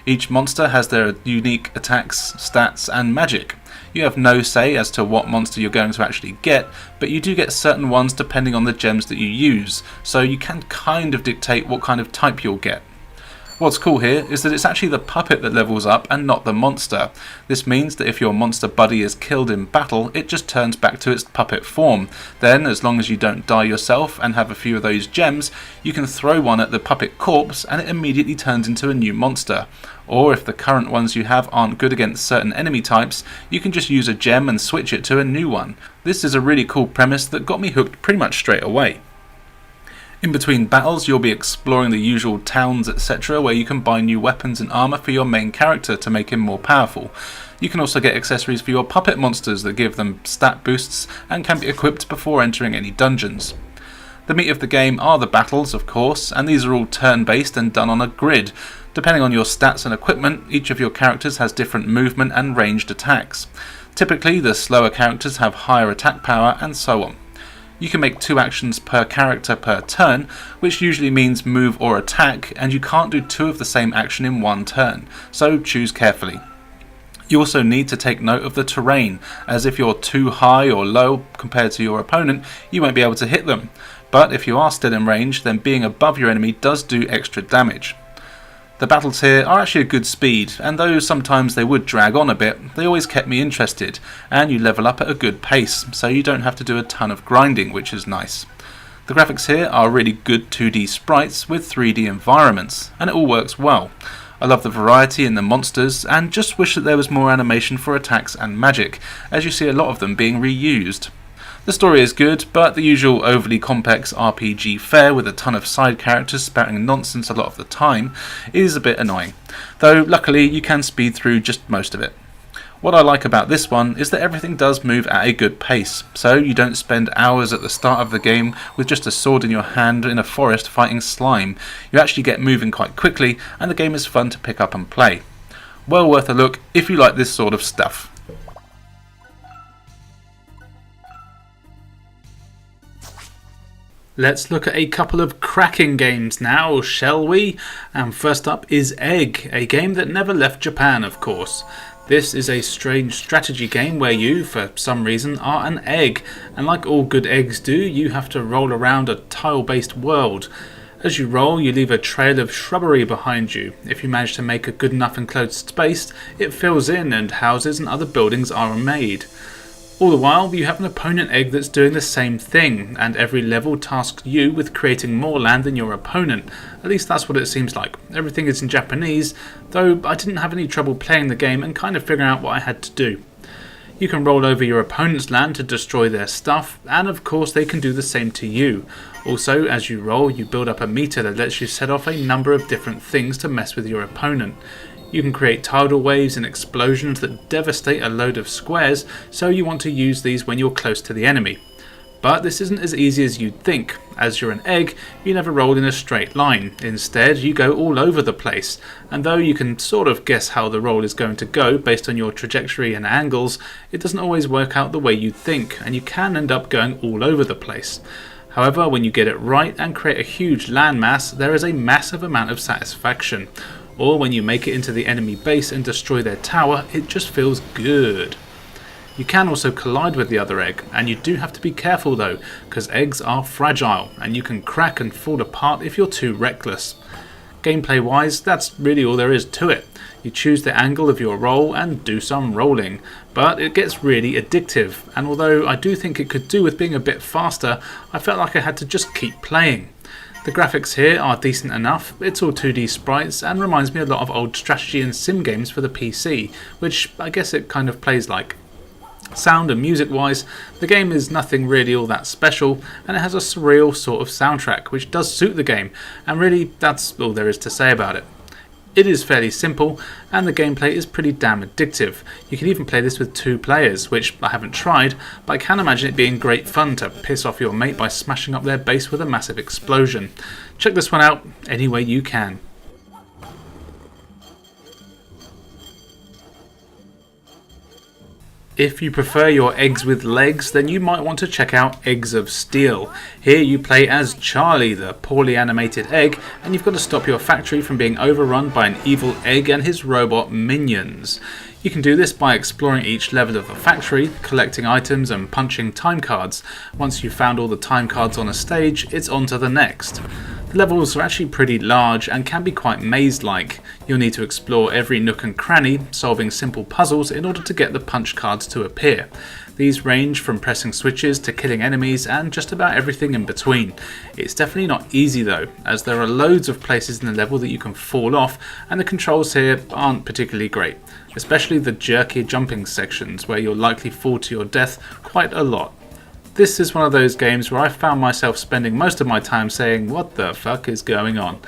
S3: Each monster has their unique attacks, stats, and magic. You have no say as to what monster you're going to actually get, but you do get certain ones depending on the gems that you use, so you can kind of dictate what kind of type you'll get. What's cool here is that it's actually the puppet that levels up and not the monster. This means that if your monster buddy is killed in battle, it just turns back to its puppet form. Then, as long as you don't die yourself and have a few of those gems, you can throw one at the puppet corpse and it immediately turns into a new monster. Or if the current ones you have aren't good against certain enemy types, you can just use a gem and switch it to a new one. This is a really cool premise that got me hooked pretty much straight away. In between battles, you'll be exploring the usual towns, etc., where you can buy new weapons and armour for your main character to make him more powerful. You can also get accessories for your puppet monsters that give them stat boosts and can be equipped before entering any dungeons. The meat of the game are the battles, of course, and these are all turn-based and done on a grid. Depending on your stats and equipment, each of your characters has different movement and ranged attacks. Typically, the slower characters have higher attack power, and so on. You can make 2 actions per character per turn, which usually means move or attack, and you can't do 2 of the same action in one turn, so choose carefully. You also need to take note of the terrain, as if you're too high or low compared to your opponent, you won't be able to hit them. But if you are still in range, then being above your enemy does do extra damage. The battles here are actually a good speed, and though sometimes they would drag on a bit, they always kept me interested, and you level up at a good pace, so you don't have to do a ton of grinding, which is nice. The graphics here are really good 2D sprites with 3D environments, and it all works well. I love the variety in the monsters, and just wish that there was more animation for attacks and magic, as you see a lot of them being reused. The story is good, but the usual overly complex RPG fare with a ton of side characters spouting nonsense a lot of the time is a bit annoying, though luckily you can speed through just most of it. What I like about this one is that everything does move at a good pace, so you don't spend hours at the start of the game with just a sword in your hand in a forest fighting slime. You actually get moving quite quickly, and the game is fun to pick up and play. Well worth a look if you like this sort of stuff.
S1: Let's look at a couple of cracking games now, shall we? And first up is Egg, a game that never left Japan, of course. This is a strange strategy game where you, for some reason, are an egg, and like all good eggs do, you have to roll around a tile-based world. As you roll, you leave a trail of shrubbery behind you. If you manage to make a good enough enclosed space, it fills in and houses and other buildings are made. All the while, you have an opponent egg that's doing the same thing, and every level tasks you with creating more land than your opponent. At least that's what it seems like. Everything is in Japanese, though I didn't have any trouble playing the game and kind of figuring out what I had to do. You can roll over your opponent's land to destroy their stuff, and of course they can do the same to you. Also, as you roll, you build up a meter that lets you set off a number of different things to mess with your opponent. You can create tidal waves and explosions that devastate a load of squares, so you want to use these when you're close to the enemy. But this isn't as easy as you'd think. As you're an egg, you never roll in a straight line. Instead, you go all over the place, and though you can sort of guess how the roll is going to go based on your trajectory and angles, it doesn't always work out the way you'd think, and you can end up going all over the place. However, when you get it right and create a huge landmass, there is a massive amount of satisfaction. Or when you make it into the enemy base and destroy their tower, it just feels good. You can also collide with the other egg, and you do have to be careful though, because eggs are fragile, and you can crack and fall apart if you're too reckless. Gameplay wise, that's really all there is to it. You choose the angle of your roll and do some rolling, but it gets really addictive, and although I do think it could do with being a bit faster, I felt like I had to just keep playing. The graphics here are decent enough, it's all 2D sprites and reminds me a lot of old strategy and sim games for the PC, which I guess it kind of plays like. Sound and music wise, the game is nothing really all that special, and it has a surreal sort of soundtrack which does suit the game, and really that's all there is to say about it. It is fairly simple, and the gameplay is pretty damn addictive. You can even play this with 2 players, which I haven't tried, but I can imagine it being great fun to piss off your mate by smashing up their base with a massive explosion. Check this one out any way you can. If you prefer your eggs with legs, then you might want to check out Eggs of Steel. Here you play as Charlie, the poorly animated egg, and you've got to stop your factory from being overrun by an evil egg and his robot minions. You can do this by exploring each level of the factory, collecting items and punching time cards. Once you've found all the time cards on a stage, it's on to the next. The levels are actually pretty large and can be quite maze-like. You'll need to explore every nook and cranny, solving simple puzzles in order to get the punch cards to appear. These range from pressing switches to killing enemies and just about everything in between. It's definitely not easy though, as there are loads of places in the level that you can fall off, and the controls here aren't particularly great, especially the jerky jumping sections where you'll likely fall to your death quite a lot. This is one of those games where I found myself spending most of my time saying, what the fuck is going on?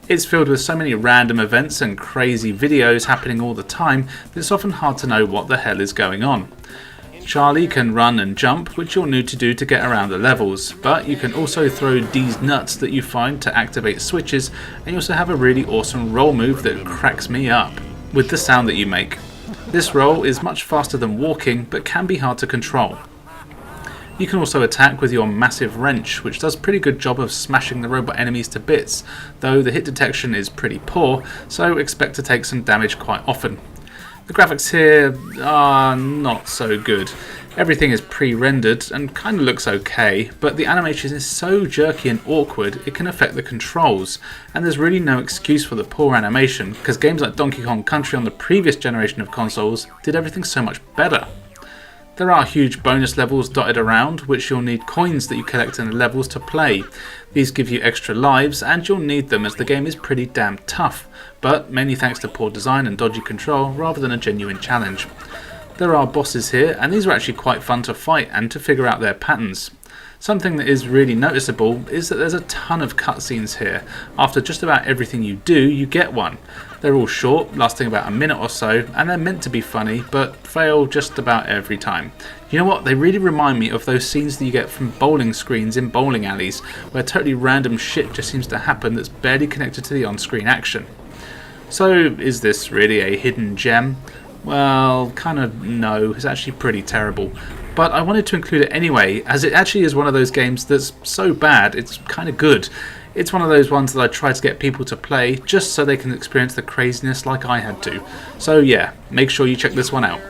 S1: It's filled with so many random events and crazy videos happening all the time that it's often hard to know what the hell is going on. Charlie can run and jump, which you'll need to do to get around the levels, but you can also throw these nuts that you find to activate switches, and you also have a really awesome roll move that cracks me up with the sound that you make. This roll is much faster than walking, but can be hard to control. You can also attack with your massive wrench, which does a pretty good job of smashing the robot enemies to bits, though the hit detection is pretty poor, so expect to take some damage quite often. The graphics here are not so good. Everything is pre-rendered and kind of looks okay, but the animation is so jerky and awkward it can affect the controls, and there's really no excuse for the poor animation, because games like Donkey Kong Country on the previous generation of consoles did everything so much better. There are huge bonus levels dotted around, which you'll need coins that you collect in the levels to play. These give you extra lives, and you'll need them as the game is pretty damn tough, but mainly thanks to poor design and dodgy control rather than a genuine challenge. There are bosses here, and these are actually quite fun to fight and to figure out their patterns. Something that is really noticeable is that there's a ton of cutscenes here. After just about everything you do, you get one. They're all short, lasting about a minute or so, and they're meant to be funny, but fail just about every time. You know what? They really remind me of those scenes that you get from bowling screens in bowling alleys, where totally random shit just seems to happen that's barely connected to the on-screen action. So, is this really a hidden gem? Well, kind of no, it's actually pretty terrible. But I wanted to include it anyway, as it actually is one of those games that's so bad, it's kind of good. It's one of those ones that I try to get people to play, just so they can experience the craziness like I had to. So yeah, make sure you check this one out.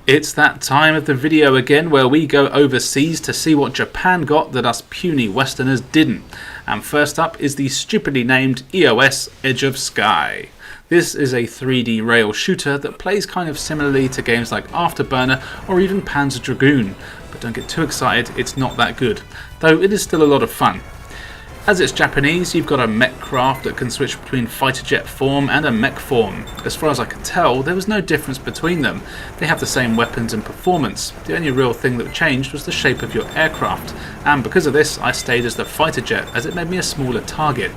S1: It's that time of the video again where we go overseas to see what Japan got that us puny Westerners didn't. And first up is the stupidly named EOS Edge of Sky. This is a 3D rail shooter that plays kind of similarly to games like Afterburner or even Panzer Dragoon, but don't get too excited, it's not that good, though it is still a lot of fun. As it's Japanese, you've got a mech craft that can switch between fighter jet form and a mech form. As far as I can tell, there was no difference between them. They have the same weapons and performance. The only real thing that changed was the shape of your aircraft, and because of this I stayed as the fighter jet as it made me a smaller target.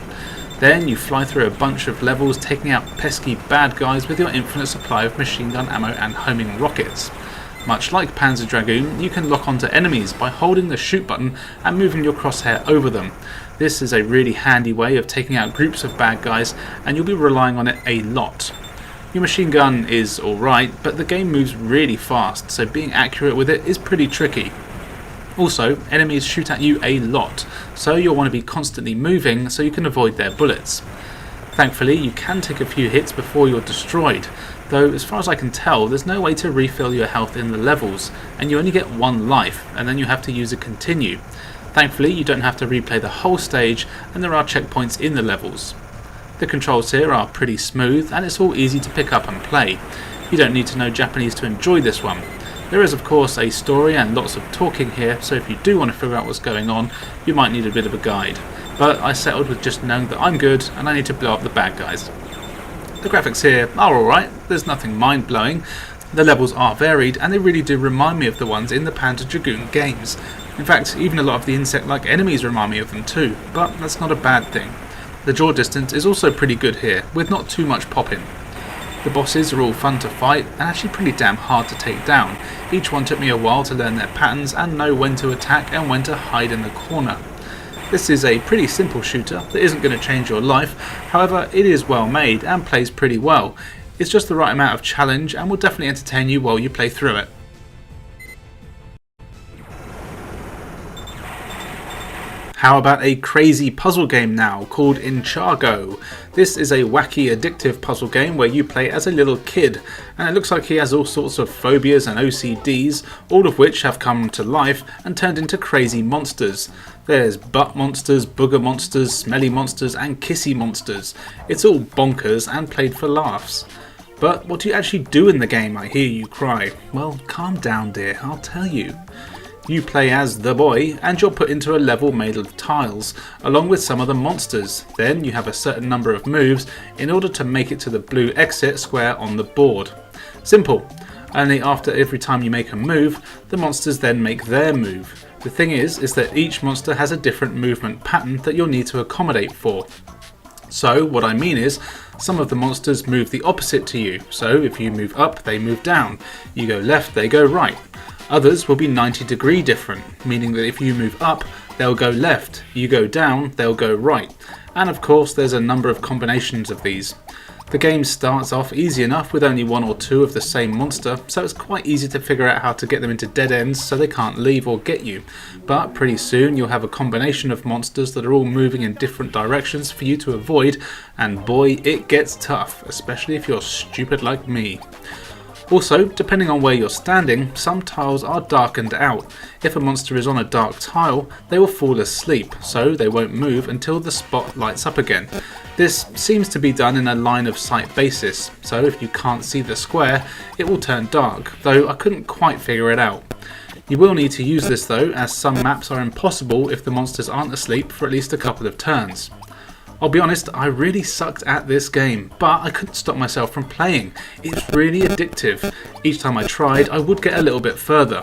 S1: Then you fly through a bunch of levels taking out pesky bad guys with your infinite supply of machine gun ammo and homing rockets. Much like Panzer Dragoon, you can lock onto enemies by holding the shoot button and moving your crosshair over them. This is a really handy way of taking out groups of bad guys, and you'll be relying on it a lot. Your machine gun is alright, but the game moves really fast, so being accurate with it is pretty tricky. Also, enemies shoot at you a lot, so you'll want to be constantly moving so you can avoid their bullets. Thankfully, you can take a few hits before you're destroyed, though as far as I can tell there's no way to refill your health in the levels, and you only get one life, and then you have to use a continue. Thankfully, you don't have to replay the whole stage, and there are checkpoints in the levels. The controls here are pretty smooth, and it's all easy to pick up and play. You don't need to know Japanese to enjoy this one. There is of course a story and lots of talking here, so if you do want to figure out what's going on, you might need a bit of a guide. But I settled with just knowing that I'm good and I need to blow up the bad guys. The graphics here are alright, there's nothing mind-blowing. The levels are varied and they really do remind me of the ones in the Panzer Dragoon games. In fact, even a lot of the insect-like enemies remind me of them too, but that's not a bad thing. The draw distance is also pretty good here, with not too much popping. The bosses are all fun to fight and actually pretty damn hard to take down. Each one took me a while to learn their patterns and know when to attack and when to hide in the corner.
S3: This is a pretty simple shooter that isn't going to change your life, however it is well made and plays pretty well. It's just the right amount of challenge and will definitely entertain you while you play through it. How about a crazy puzzle game now called Inchargo? This is a wacky addictive puzzle game where you play as a little kid, and it looks like he has all sorts of phobias and OCDs, all of which have come to life and turned into crazy monsters. There's butt monsters, booger monsters, smelly monsters and kissy monsters. It's all bonkers and played for laughs. But what do you actually do in the game, I hear you cry? Well, calm down dear, I'll tell you. You play as the boy and you're put into a level made of tiles along with some of the monsters. Then you have a certain number of moves in order to make it to the blue exit square on the board. Simple, only after every time you make a move, the monsters then make their move. The thing is that each monster has a different movement pattern that you'll need to accommodate for. So what I mean is, some of the monsters move the opposite to you, so if you move up they move down, you go left they go right. Others will be 90-degree different, meaning that if you move up, they'll go left, you go down, they'll go right. And of course there's a number of combinations of these. The game starts off easy enough with only one or two of the same monster, so it's quite easy to figure out how to get them into dead ends so they can't leave or get you. But pretty soon you'll have a combination of monsters that are all moving in different directions for you to avoid, and boy, it gets tough, especially if you're stupid like me. Also, depending on where you're standing, some tiles are darkened out. If a monster is on a dark tile, they will fall asleep, so they won't move until the spot lights up again. This seems to be done in a line of sight basis, so if you can't see the square, it will turn dark, though I couldn't quite figure it out. You will need to use this though, as some maps are impossible if the monsters aren't asleep for at least a couple of turns. I'll be honest, I really sucked at this game, but I couldn't stop myself from playing. It's really addictive. Each time I tried, I would get a little bit further.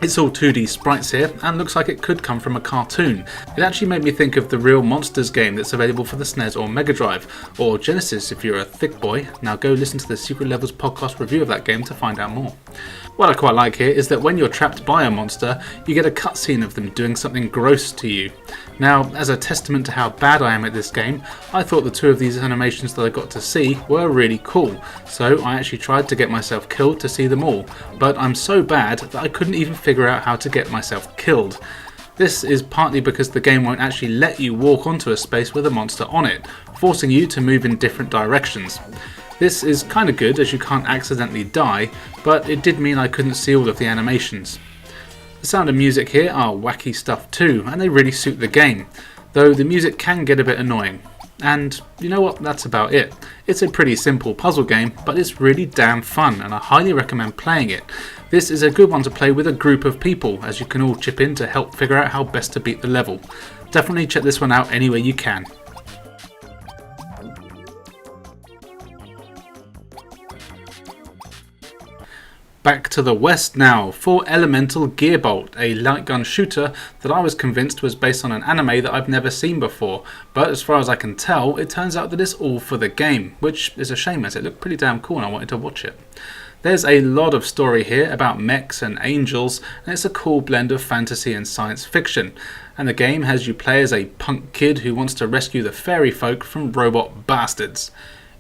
S3: It's all 2D sprites here, and looks like it could come from a cartoon. It actually made me think of the Real Monsters game that's available for the SNES or Mega Drive, or Genesis if you're a thick boy. Now go listen to the Secret Levels podcast review of that game to find out more. What I quite like here is that when you're trapped by a monster, you get a cutscene of them doing something gross to you. Now, as a testament to how bad I am at this game, I thought the two of these animations that I got to see were really cool, so I actually tried to get myself killed to see them all, but I'm so bad that I couldn't even figure out how to get myself killed. This is partly because the game won't actually let you walk onto a space with a monster on it, forcing you to move in different directions. This is kind of good as you can't accidentally die, but it did mean I couldn't see all of the animations. The sound and music here are wacky stuff too, and they really suit the game, though the music can get a bit annoying. And you know what, that's about it. It's a pretty simple puzzle game, but it's really damn fun and I highly recommend playing it. This is a good one to play with a group of people, as you can all chip in to help figure out how best to beat the level. Definitely check this one out any way you can. Back to the west now for Elemental Gearbolt, a light gun shooter that I was convinced was based on an anime that I've never seen before, but as far as I can tell, it turns out that it's all for the game, which is a shame as it looked pretty damn cool and I wanted to watch it. There's a lot of story here about mechs and angels, and it's a cool blend of fantasy and science fiction, and the game has you play as a punk kid who wants to rescue the fairy folk from robot bastards.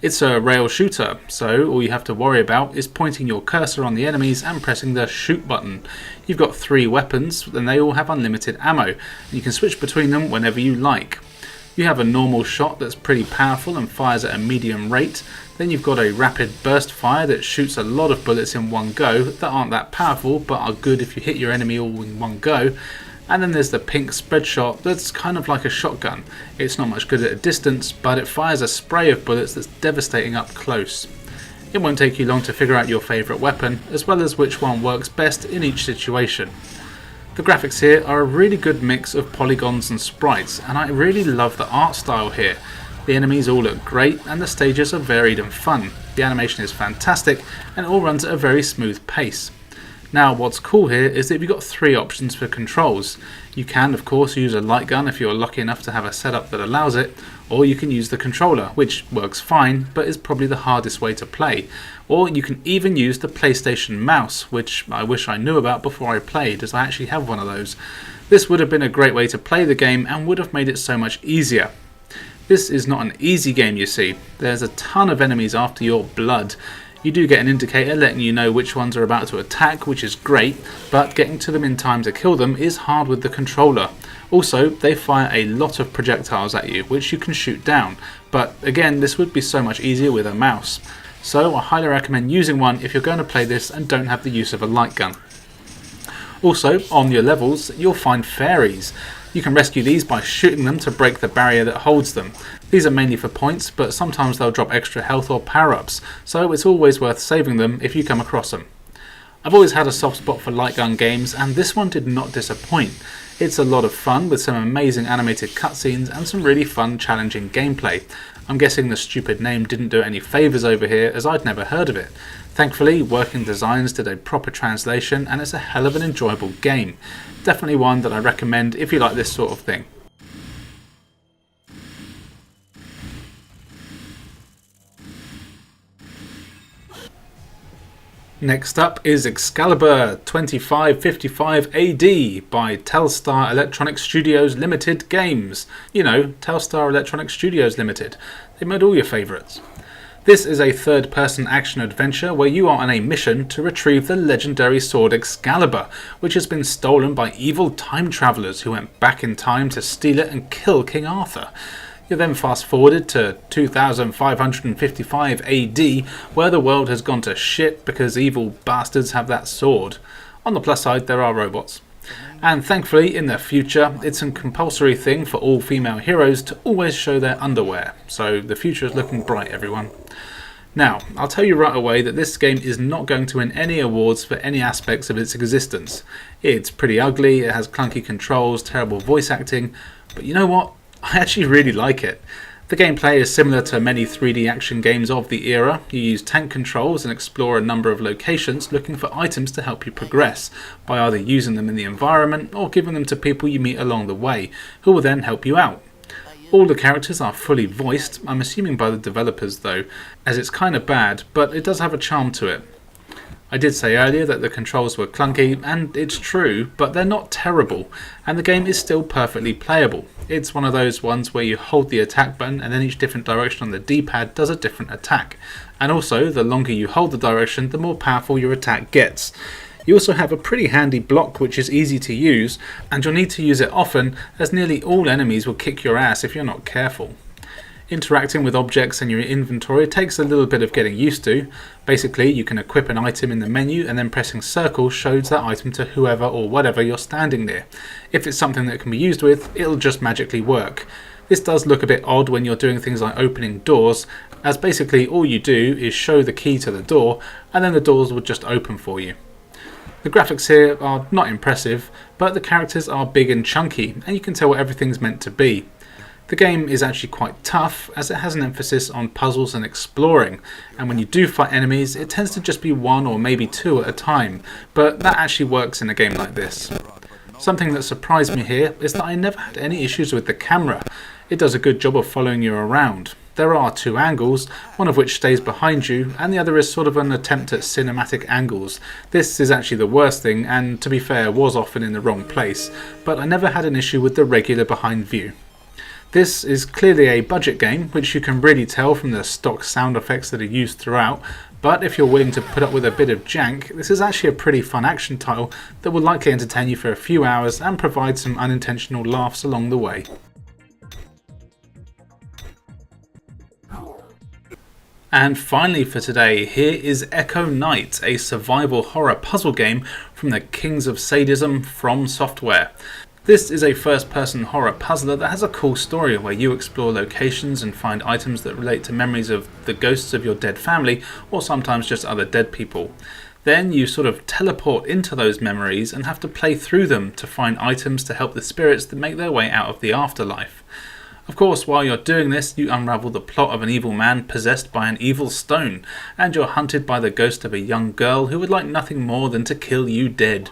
S3: It's a rail shooter, so all you have to worry about is pointing your cursor on the enemies and pressing the shoot button. You've got 3 weapons and they all have unlimited ammo, and you can switch between them whenever you like. You have a normal shot that's pretty powerful and fires at a medium rate, then you've got a rapid burst fire that shoots a lot of bullets in one go that aren't that powerful but are good if you hit your enemy all in one go. And then there's the pink spread shot that's kind of like a shotgun. It's not much good at a distance, but it fires a spray of bullets that's devastating up close. It won't take you long to figure out your favourite weapon, as well as which one works best in each situation. The graphics here are a really good mix of polygons and sprites, and I really love the art style here. The enemies all look great, and the stages are varied and fun. The animation is fantastic, and it all runs at a very smooth pace. Now what's cool here is that you've got three options for controls. You can of course use a light gun if you're lucky enough to have a setup that allows it, or you can use the controller, which works fine but is probably the hardest way to play. Or you can even use the PlayStation mouse, which I wish I knew about before I played, as I actually have one of those. This would have been a great way to play the game and would have made it so much easier. This is not an easy game, you see. There's a ton of enemies after your blood. You do get an indicator letting you know which ones are about to attack, which is great, but getting to them in time to kill them is hard with the controller. Also, they fire a lot of projectiles at you, which you can shoot down, but again, this would be so much easier with a mouse. So I highly recommend using one if you're going to play this and don't have the use of a light gun. Also, on your levels, you'll find fairies. You can rescue these by shooting them to break the barrier that holds them. These are mainly for points, but sometimes they'll drop extra health or power-ups, so it's always worth saving them if you come across them. I've always had a soft spot for light gun games, and this one did not disappoint. It's a lot of fun with some amazing animated cutscenes and some really fun, challenging gameplay. I'm guessing the stupid name didn't do it any favours over here, as I'd never heard of it. Thankfully, Working Designs did a proper translation, and it's a hell of an enjoyable game. Definitely one that I recommend if you like this sort of thing. Next up is Excalibur 2555 AD by Telstar Electronic Studios Limited Games. You know, Telstar Electronic Studios Limited. They made all your favourites. This is a third-person action-adventure where you are on a mission to retrieve the legendary sword Excalibur, which has been stolen by evil time travellers who went back in time to steal it and kill King Arthur. You're then fast-forwarded to 2555 AD, where the world has gone to shit because evil bastards have that sword. On the plus side, there are robots. And thankfully, in the future, it's a compulsory thing for all female heroes to always show their underwear. So the future is looking bright, everyone. Now, I'll tell you right away that this game is not going to win any awards for any aspects of its existence. It's pretty ugly, it has clunky controls, terrible voice acting, but you know what? I actually really like it. The gameplay is similar to many 3D action games of the era. You use tank controls and explore a number of locations looking for items to help you progress, by either using them in the environment or giving them to people you meet along the way, who will then help you out. All the characters are fully voiced, I'm assuming by the developers though, as it's kind of bad, but it does have a charm to it. I did say earlier that the controls were clunky, and it's true, but they're not terrible, and the game is still perfectly playable. It's one of those ones where you hold the attack button and then each different direction on the D-pad does a different attack. And also, the longer you hold the direction, the more powerful your attack gets. You also have a pretty handy block which is easy to use, and you'll need to use it often, as nearly all enemies will kick your ass if you're not careful. Interacting with objects in your inventory takes a little bit of getting used to. Basically, you can equip an item in the menu and then pressing circle shows that item to whoever or whatever you're standing near. If it's something that can be used with, it'll just magically work. This does look a bit odd when you're doing things like opening doors, as basically all you do is show the key to the door and then the doors will just open for you. The graphics here are not impressive, but the characters are big and chunky and you can tell what everything's meant to be. The game is actually quite tough, as it has an emphasis on puzzles and exploring, and when you do fight enemies it tends to just be one or maybe two at a time, but that actually works in a game like this. Something that surprised me here is that I never had any issues with the camera. It does a good job of following you around. There are two angles, one of which stays behind you and the other is sort of an attempt at cinematic angles. This is actually the worst thing and, to be fair, was often in the wrong place, but I never had an issue with the regular behind view. This is clearly a budget game, which you can really tell from the stock sound effects that are used throughout, but if you're willing to put up with a bit of jank, this is actually a pretty fun action title that will likely entertain you for a few hours and provide some unintentional laughs along the way. And finally for today, here is Echo Night, a survival horror puzzle game from the Kings of Sadism From Software. This is a first-person horror puzzler that has a cool story where you explore locations and find items that relate to memories of the ghosts of your dead family or sometimes just other dead people. Then you sort of teleport into those memories and have to play through them to find items to help the spirits that make their way out of the afterlife. Of course, while you're doing this, you unravel the plot of an evil man possessed by an evil stone, and you're hunted by the ghost of a young girl who would like nothing more than to kill you dead.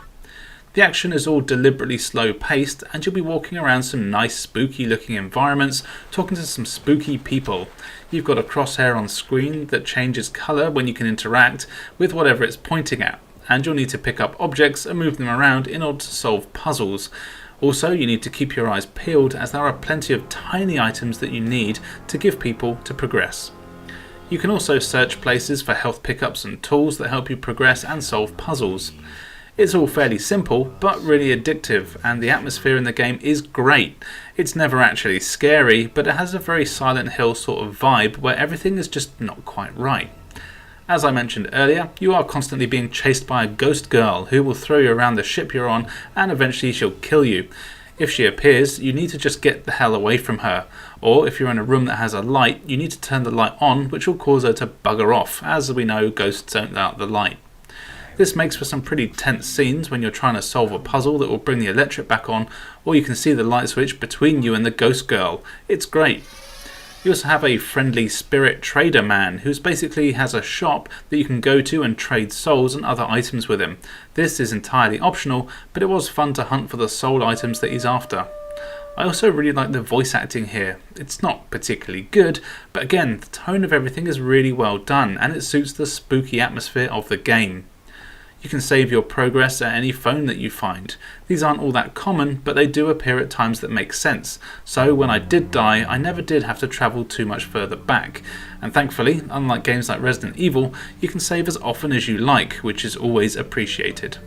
S3: The action is all deliberately slow paced, and you'll be walking around some nice spooky looking environments, talking to some spooky people. You've got a crosshair on screen that changes colour when you can interact with whatever it's pointing at, and you'll need to pick up objects and move them around in order to solve puzzles. Also, you need to keep your eyes peeled as there are plenty of tiny items that you need to give people to progress. You can also search places for health pickups and tools that help you progress and solve puzzles. It's all fairly simple, but really addictive, and the atmosphere in the game is great. It's never actually scary, but it has a very Silent Hill sort of vibe where everything is just not quite right. As I mentioned earlier, you are constantly being chased by a ghost girl who will throw you around the ship you're on and eventually she'll kill you. If she appears, you need to just get the hell away from her, or if you're in a room that has a light, you need to turn the light on, which will cause her to bugger off. As we know, ghosts don't let out the light. This makes for some pretty tense scenes when you're trying to solve a puzzle that will bring the electric back on, or you can see the light switch between you and the ghost girl. It's great. You also have a friendly spirit trader man who basically has a shop that you can go to and trade souls and other items with him. This is entirely optional, but it was fun to hunt for the soul items that he's after. I also really like the voice acting here. It's not particularly good, but again, the tone of everything is really well done and it suits the spooky atmosphere of the game. You can save your progress at any phone that you find. These aren't all that common, but they do appear at times that make sense. So when I did die, I never did have to travel too much further back. And thankfully, unlike games like Resident Evil, you can save as often as you like, which is always appreciated.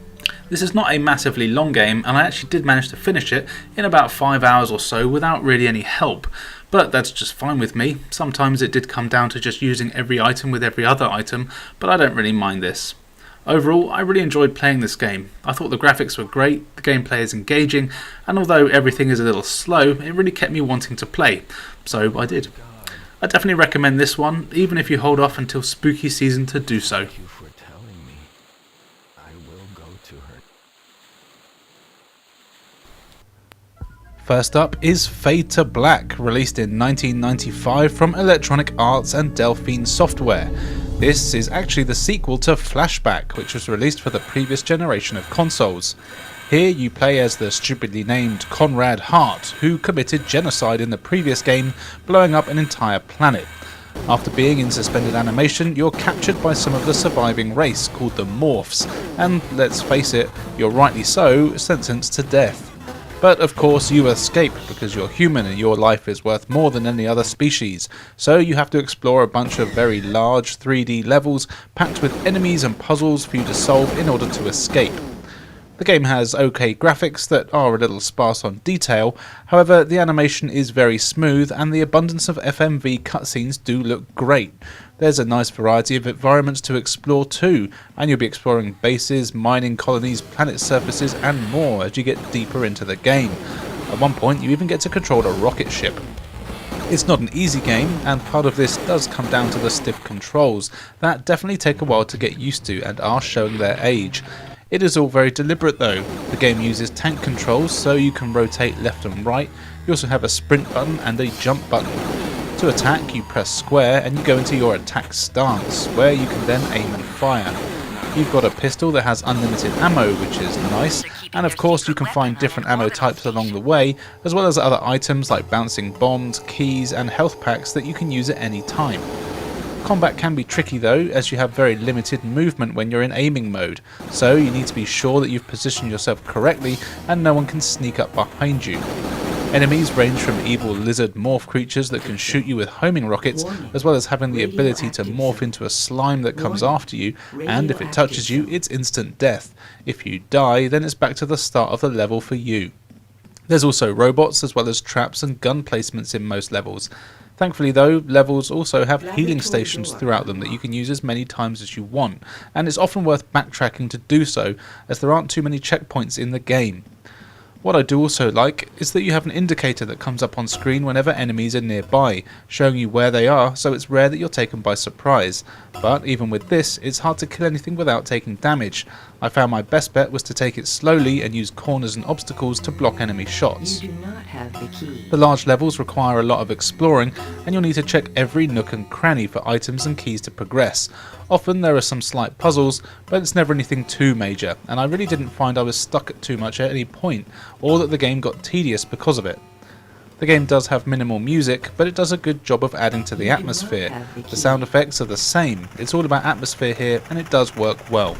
S3: This is not a massively long game, and I actually did manage to finish it in about 5 hours or so without really any help. But that's just fine with me. Sometimes it did come down to just using every item with every other item, but I don't really mind this. Overall, I really enjoyed playing this game. I thought the graphics were great, the gameplay is engaging, and although everything is a little slow, it really kept me wanting to play. So I did. I definitely recommend this one, even if you hold off until spooky season to do so.
S2: Thank you for telling me. I will go to her.
S3: First up is Fade to Black, released in 1995 from Electronic Arts and Delphine Software. This is actually the sequel to Flashback, which was released for the previous generation of consoles. Here you play as the stupidly named Conrad Hart, who committed genocide in the previous game, blowing up an entire planet. After being in suspended animation, you're captured by some of the surviving race called the Morphs, and let's face it, you're rightly so, sentenced to death. But of course you escape because you're human and your life is worth more than any other species, so you have to explore a bunch of very large 3D levels packed with enemies and puzzles for you to solve in order to escape. The game has okay graphics that are a little sparse on detail, however the animation is very smooth and the abundance of FMV cutscenes do look great. There's a nice variety of environments to explore too, and you'll be exploring bases, mining colonies, planet surfaces and more as you get deeper into the game. At one point you even get to control a rocket ship. It's not an easy game, and part of this does come down to the stiff controls that definitely take a while to get used to and are showing their age. It is all very deliberate though. The game uses tank controls so you can rotate left and right. You also have a sprint button and a jump button. To attack, you press square and you go into your attack stance, where you can then aim and fire. You've got a pistol that has unlimited ammo, which is nice, and of course you can find different ammo types along the way, as well as other items like bouncing bombs, keys and health packs that you can use at any time. Combat can be tricky though, as you have very limited movement when you're in aiming mode, so you need to be sure that you've positioned yourself correctly and no one can sneak up behind you. Enemies range from evil lizard morph creatures that can shoot you with homing rockets, as well as having the ability to morph into a slime that comes after you, and if it touches you, it's instant death. If you die, then it's back to the start of the level for you. There's also robots, as well as traps and gun placements in most levels. Thankfully though, levels also have healing stations throughout them that you can use as many times as you want, and it's often worth backtracking to do so, as there aren't too many checkpoints in the game. What I do also like is that you have an indicator that comes up on screen whenever enemies are nearby, showing you where they are, so it's rare that you're taken by surprise. But even with this, it's hard to kill anything without taking damage. I found my best bet was to take it slowly and use corners and obstacles to block enemy shots.
S6: You do not have the key.
S3: The large levels require a lot of exploring, and you'll need to check every nook and cranny for items and keys to progress. Often there are some slight puzzles, but it's never anything too major, and I really didn't find I was stuck at too much at any point, or that the game got tedious because of it. The game does have minimal music, but it does a good job of adding to the atmosphere. The sound effects are the same, it's all about atmosphere here, and it does work well.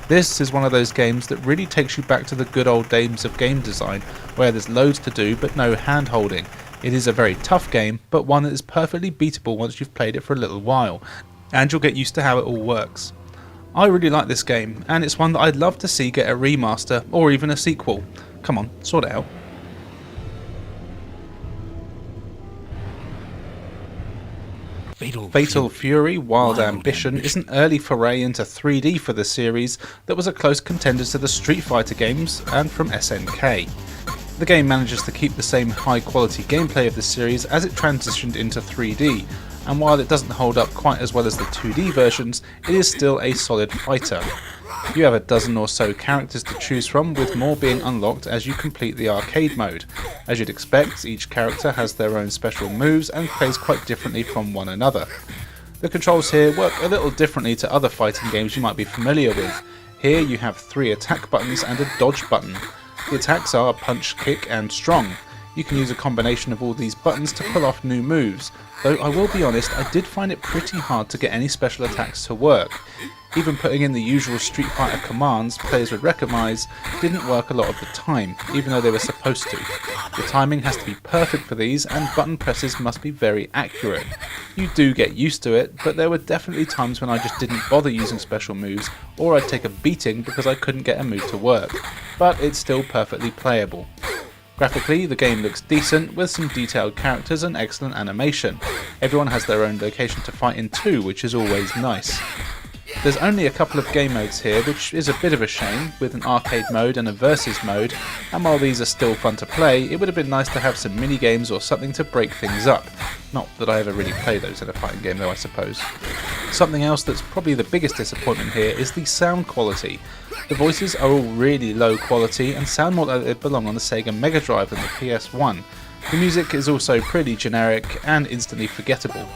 S3: This is one of those games that really takes you back to the good old days of game design, where there's loads to do but no hand holding. It is a very tough game, but one that is perfectly beatable once you've played it for a little while, and you'll get used to how it all works. I really like this game, and it's one that I'd love to see get a remaster or even a sequel. Come on, sort it out. Fatal Fury Wild Ambition is an early foray into 3D for the series that was a close contender to the Street Fighter games and from SNK. The game manages to keep the same high quality gameplay of the series as it transitioned into 3D, and while it doesn't hold up quite as well as the 2D versions, it is still a solid fighter. You have a dozen or so characters to choose from, with more being unlocked as you complete the arcade mode. As you'd expect, each character has their own special moves and plays quite differently from one another. The controls here work a little differently to other fighting games you might be familiar with. Here you have 3 attack buttons and a dodge button. The attacks are punch, kick and strong. You can use a combination of all these buttons to pull off new moves, though I will be honest, I did find it pretty hard to get any special attacks to work. Even putting in the usual Street Fighter commands players would recognise didn't work a lot of the time, even though they were supposed to. The timing has to be perfect for these, and button presses must be very accurate. You do get used to it, but there were definitely times when I just didn't bother using special moves, or I'd take a beating because I couldn't get a move to work. But it's still perfectly playable. Graphically, the game looks decent, with some detailed characters and excellent animation. Everyone has their own location to fight in too, which is always nice. There's only a couple of game modes here, which is a bit of a shame, with an arcade mode and a versus mode, and while these are still fun to play, it would have been nice to have some mini games or something to break things up. Not that I ever really play those in a fighting game though, I suppose. Something else that's probably the biggest disappointment here is the sound quality. The voices are all really low quality and sound more like they belong on the Sega Mega Drive than the PS1. The music is also pretty generic and instantly forgettable.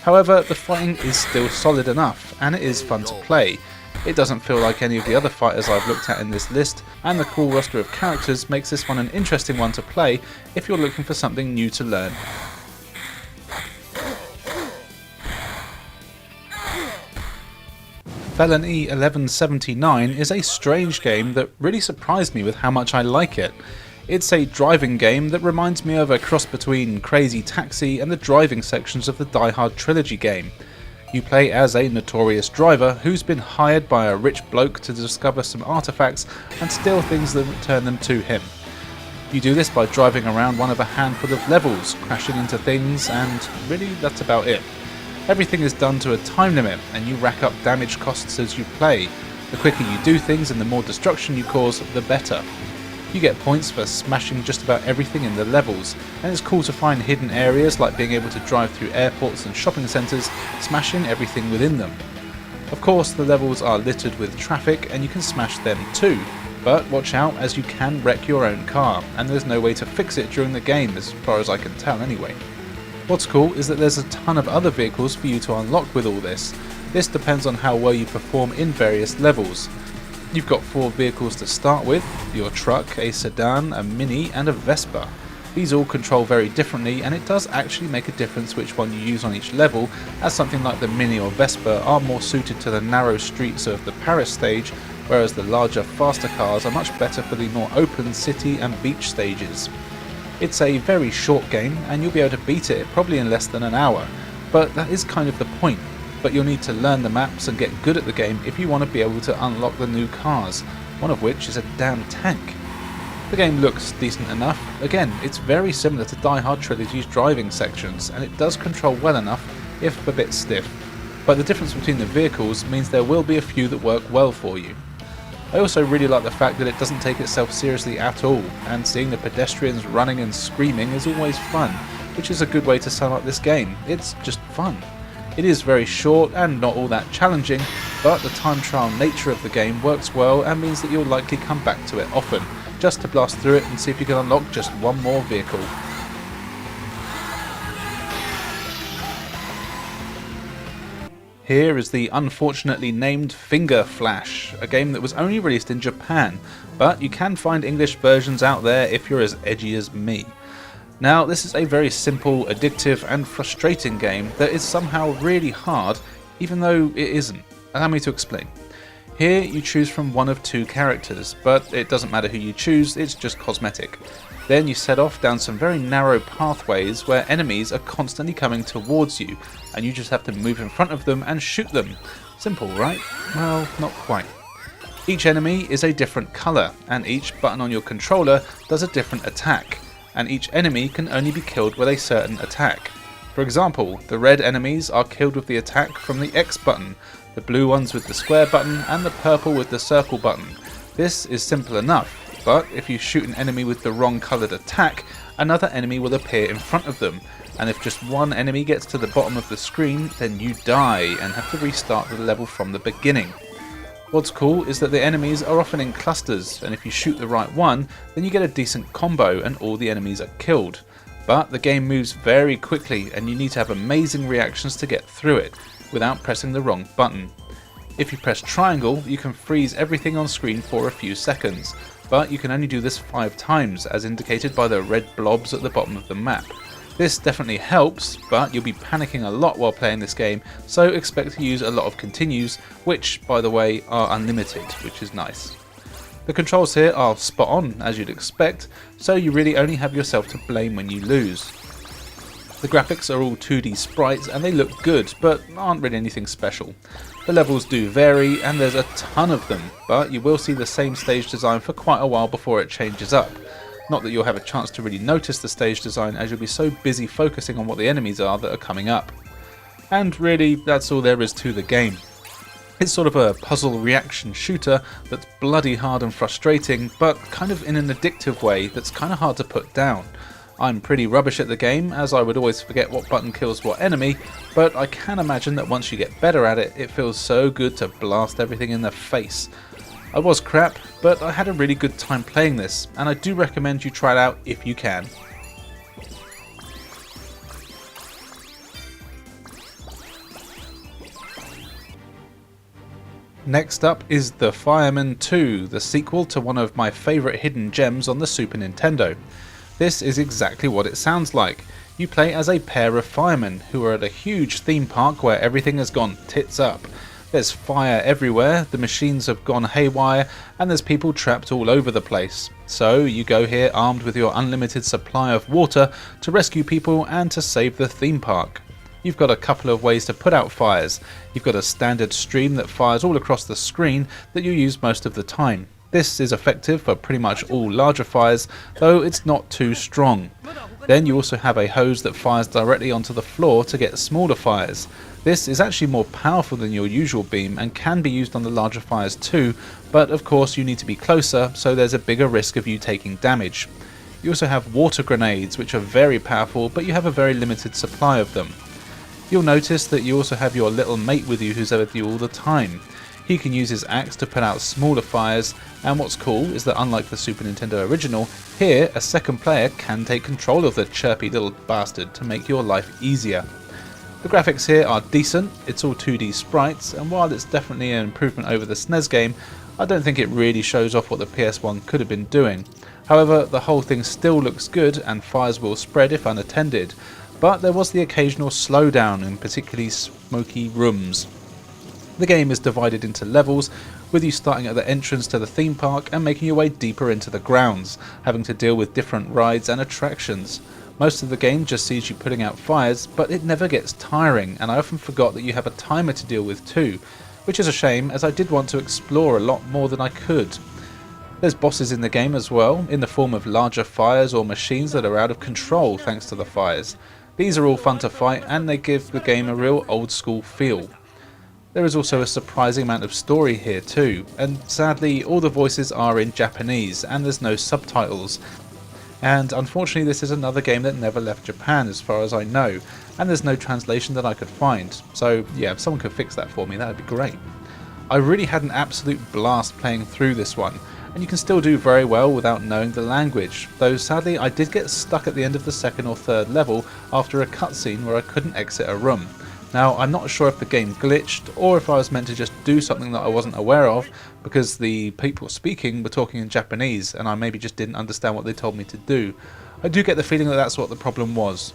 S3: However, the fighting is still solid enough, and it is fun to play. It doesn't feel like any of the other fighters I've looked at in this list, and the cool roster of characters makes this one an interesting one to play if you're looking for something new to learn. Felony 1179 is a strange game that really surprised me with how much I like it. It's a driving game that reminds me of a cross between Crazy Taxi and the driving sections of the Die Hard trilogy game. You play as a notorious driver who's been hired by a rich bloke to discover some artifacts and steal things that return them to him. You do this by driving around one of a handful of levels, crashing into things, and really that's about it. Everything is done to a time limit, and you rack up damage costs as you play. The quicker you do things and the more destruction you cause, the better. You get points for smashing just about everything in the levels, and it's cool to find hidden areas like being able to drive through airports and shopping centres, smashing everything within them. Of course, the levels are littered with traffic and you can smash them too, but watch out as you can wreck your own car, and there's no way to fix it during the game as far as I can tell anyway. What's cool is that there's a ton of other vehicles for you to unlock with all this. This depends on how well you perform in various levels. You've got 4 vehicles to start with: your truck, a sedan, a mini and a Vespa. These all control very differently, and it does actually make a difference which one you use on each level, as something like the mini or Vespa are more suited to the narrow streets of the Paris stage, whereas the larger, faster cars are much better for the more open city and beach stages. It's a very short game, and you'll be able to beat it probably in less than an hour, but that is kind of the point. But you'll need to learn the maps and get good at the game if you want to be able to unlock the new cars, one of which is a damn tank. The game looks decent enough. Again, it's very similar to Die Hard Trilogy's driving sections, and it does control well enough, if a bit stiff. But the difference between the vehicles means there will be a few that work well for you. I also really like the fact that it doesn't take itself seriously at all, and seeing the pedestrians running and screaming is always fun, which is a good way to sum up this game. It's just fun. It is very short and not all that challenging, but the time trial nature of the game works well and means that you'll likely come back to it often, just to blast through it and see if you can unlock just one more vehicle. Here is the unfortunately named Finger Flash, a game that was only released in Japan, but you can find English versions out there if you're as edgy as me. Now, this is a very simple, addictive and frustrating game that is somehow really hard, even though it isn't. Allow me to explain. Here you choose from one of two characters, but it doesn't matter who you choose, it's just cosmetic. Then you set off down some very narrow pathways where enemies are constantly coming towards you, and you just have to move in front of them and shoot them. Simple, right? Well, not quite. Each enemy is a different colour, and each button on your controller does a different attack, and each enemy can only be killed with a certain attack. For example, the red enemies are killed with the attack from the X button, the blue ones with the square button, and the purple with the circle button. This is simple enough, but if you shoot an enemy with the wrong coloured attack, another enemy will appear in front of them, and if just one enemy gets to the bottom of the screen, then you die and have to restart the level from the beginning. What's cool is that the enemies are often in clusters, and if you shoot the right one, then you get a decent combo and all the enemies are killed. But the game moves very quickly and you need to have amazing reactions to get through it, without pressing the wrong button. If you press triangle, you can freeze everything on screen for a few seconds, but you can only do this 5 times, as indicated by the red blobs at the bottom of the map. This definitely helps, but you'll be panicking a lot while playing this game, so expect to use a lot of continues, which, by the way, are unlimited, which is nice. The controls here are spot on, as you'd expect, so you really only have yourself to blame when you lose. The graphics are all 2D sprites and they look good, but aren't really anything special. The levels do vary and there's a ton of them, but you will see the same stage design for quite a while before it changes up. Not that you'll have a chance to really notice the stage design, as you'll be so busy focusing on what the enemies are that are coming up. And really, that's all there is to the game. It's sort of a puzzle reaction shooter that's bloody hard and frustrating, but kind of in an addictive way that's kind of hard to put down. I'm pretty rubbish at the game, as I would always forget what button kills what enemy, but I can imagine that once you get better at it, it feels so good to blast everything in the face. I was crap, but I had a really good time playing this, and I do recommend you try it out if you can. Next up is The Fireman 2, the sequel to one of my favourite hidden gems on the Super Nintendo. This is exactly what it sounds like. You play as a pair of firemen who are at a huge theme park where everything has gone tits up. There's fire everywhere, the machines have gone haywire, and there's people trapped all over the place. So you go here armed with your unlimited supply of water to rescue people and to save the theme park. You've got a couple of ways to put out fires. You've got a standard stream that fires all across the screen that you use most of the time. This is effective for pretty much all larger fires, though it's not too strong. Then you also have a hose that fires directly onto the floor to get smaller fires. This is actually more powerful than your usual beam and can be used on the larger fires too, but of course you need to be closer, so there's a bigger risk of you taking damage. You also have water grenades, which are very powerful, but you have a very limited supply of them. You'll notice that you also have your little mate with you who's with you all the time. He can use his axe to put out smaller fires, and what's cool is that unlike the Super Nintendo original, here a second player can take control of the chirpy little bastard to make your life easier. The graphics here are decent, it's all 2D sprites, and while it's definitely an improvement over the SNES game, I don't think it really shows off what the PS1 could have been doing. However, the whole thing still looks good and fires will spread if unattended, but there was the occasional slowdown in particularly smoky rooms. The game is divided into levels, with you starting at the entrance to the theme park and making your way deeper into the grounds, having to deal with different rides and attractions. Most of the game just sees you putting out fires, but it never gets tiring, and I often forgot that you have a timer to deal with too, which is a shame, as I did want to explore a lot more than I could. There's bosses in the game as well, in the form of larger fires or machines that are out of control thanks to the fires. These are all fun to fight, and they give the game a real old school feel. There is also a surprising amount of story here too, and sadly all the voices are in Japanese and there's no subtitles. And unfortunately this is another game that never left Japan as far as I know, and there's no translation that I could find. So yeah, if someone could fix that for me, that would be great. I really had an absolute blast playing through this one, and you can still do very well without knowing the language, though sadly I did get stuck at the end of the second or third level after a cutscene where I couldn't exit a room. Now I'm not sure if the game glitched or if I was meant to just do something that I wasn't aware of, because the people speaking were talking in Japanese and I maybe just didn't understand what they told me to do. I do get the feeling that that's what the problem was.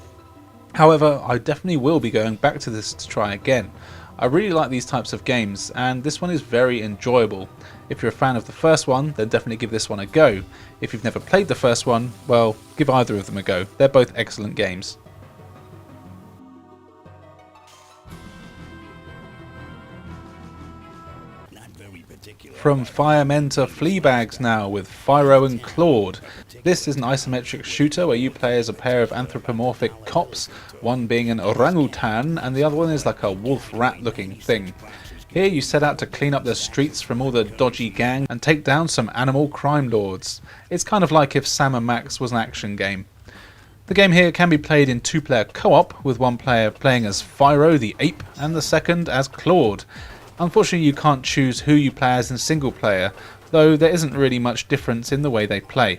S3: However, I definitely will be going back to this to try again. I really like these types of games, and this one is very enjoyable. If you're a fan of the first one, then definitely give this one a go. If you've never played the first one, well, give either of them a go. They're both excellent games. From firemen to fleabags now with Fyro and Claude. This is an isometric shooter where you play as a pair of anthropomorphic cops, one being an orangutan and the other one is like a wolf rat looking thing. Here you set out to clean up the streets from all the dodgy gang and take down some animal crime lords. It's kind of like if Sam & Max was an action game. The game here can be played in two-player co-op, with one player playing as Fyro the ape and the second as Claude. Unfortunately you can't choose who you play as in single player, though there isn't really much difference in the way they play.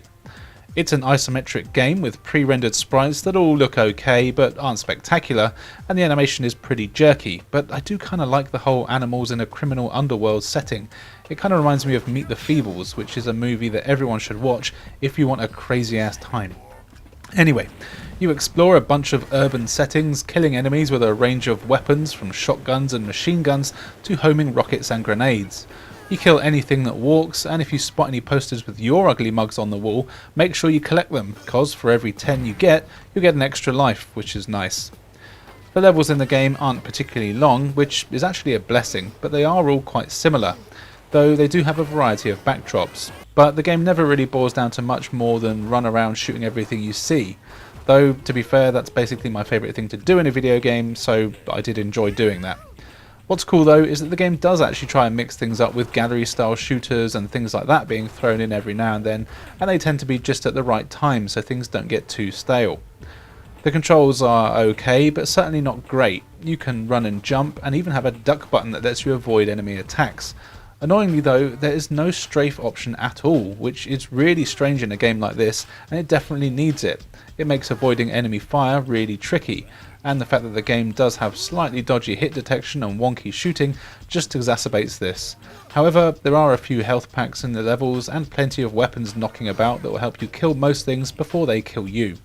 S3: It's an isometric game with pre-rendered sprites that all look okay but aren't spectacular, and the animation is pretty jerky, but I do kind of like the whole animals in a criminal underworld setting. It kind of reminds me of Meet the Feebles, which is a movie that everyone should watch if you want a crazy ass time. Anyway, you explore a bunch of urban settings, killing enemies with a range of weapons from shotguns and machine guns to homing rockets and grenades. You kill anything that walks, and if you spot any posters with your ugly mugs on the wall, make sure you collect them, because for every 10 you get an extra life, which is nice. The levels in the game aren't particularly long, which is actually a blessing, but they are all quite similar, though they do have a variety of backdrops. But the game never really boils down to much more than run around shooting everything you see. Though, to be fair, that's basically my favourite thing to do in a video game, so I did enjoy doing that. What's cool though is that the game does actually try and mix things up with gallery style shooters and things like that being thrown in every now and then, and they tend to be just at the right time so things don't get too stale. The controls are okay, but certainly not great. You can run and jump, and even have a duck button that lets you avoid enemy attacks. Annoyingly though, there is no strafe option at all, which is really strange in a game like this, and it definitely needs it. It makes avoiding enemy fire really tricky, and the fact that the game does have slightly dodgy hit detection and wonky shooting just exacerbates this. However, there are a few health packs in the levels and plenty of weapons knocking about that will help you kill most things before they kill you.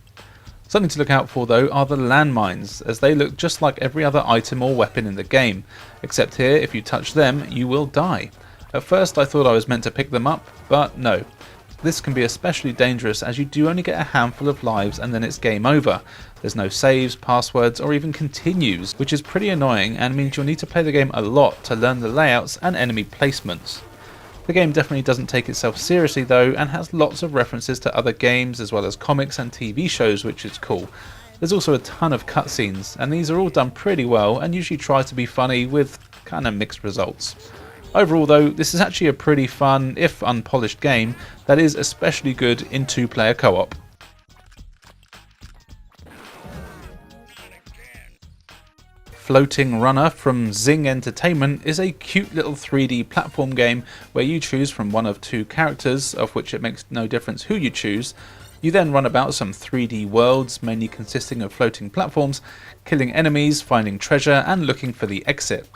S3: Something to look out for though are the landmines, as they look just like every other item or weapon in the game, except here if you touch them you will die. At first I thought I was meant to pick them up, but no. This can be especially dangerous as you do only get a handful of lives and then it's game over. There's no saves, passwords or even continues, which is pretty annoying and means you'll need to play the game a lot to learn the layouts and enemy placements. The game definitely doesn't take itself seriously though, and has lots of references to other games as well as comics and TV shows, which is cool. There's also a ton of cutscenes, and these are all done pretty well and usually try to be funny with kind of mixed results. Overall though, this is actually a pretty fun, if unpolished game that is especially good in two-player co-op. Floating Runner from Zing Entertainment is a cute little 3D platform game where you choose from one of two characters, of which it makes no difference who you choose. You then run about some 3D worlds, mainly consisting of floating platforms, killing enemies, finding treasure and looking for the exit.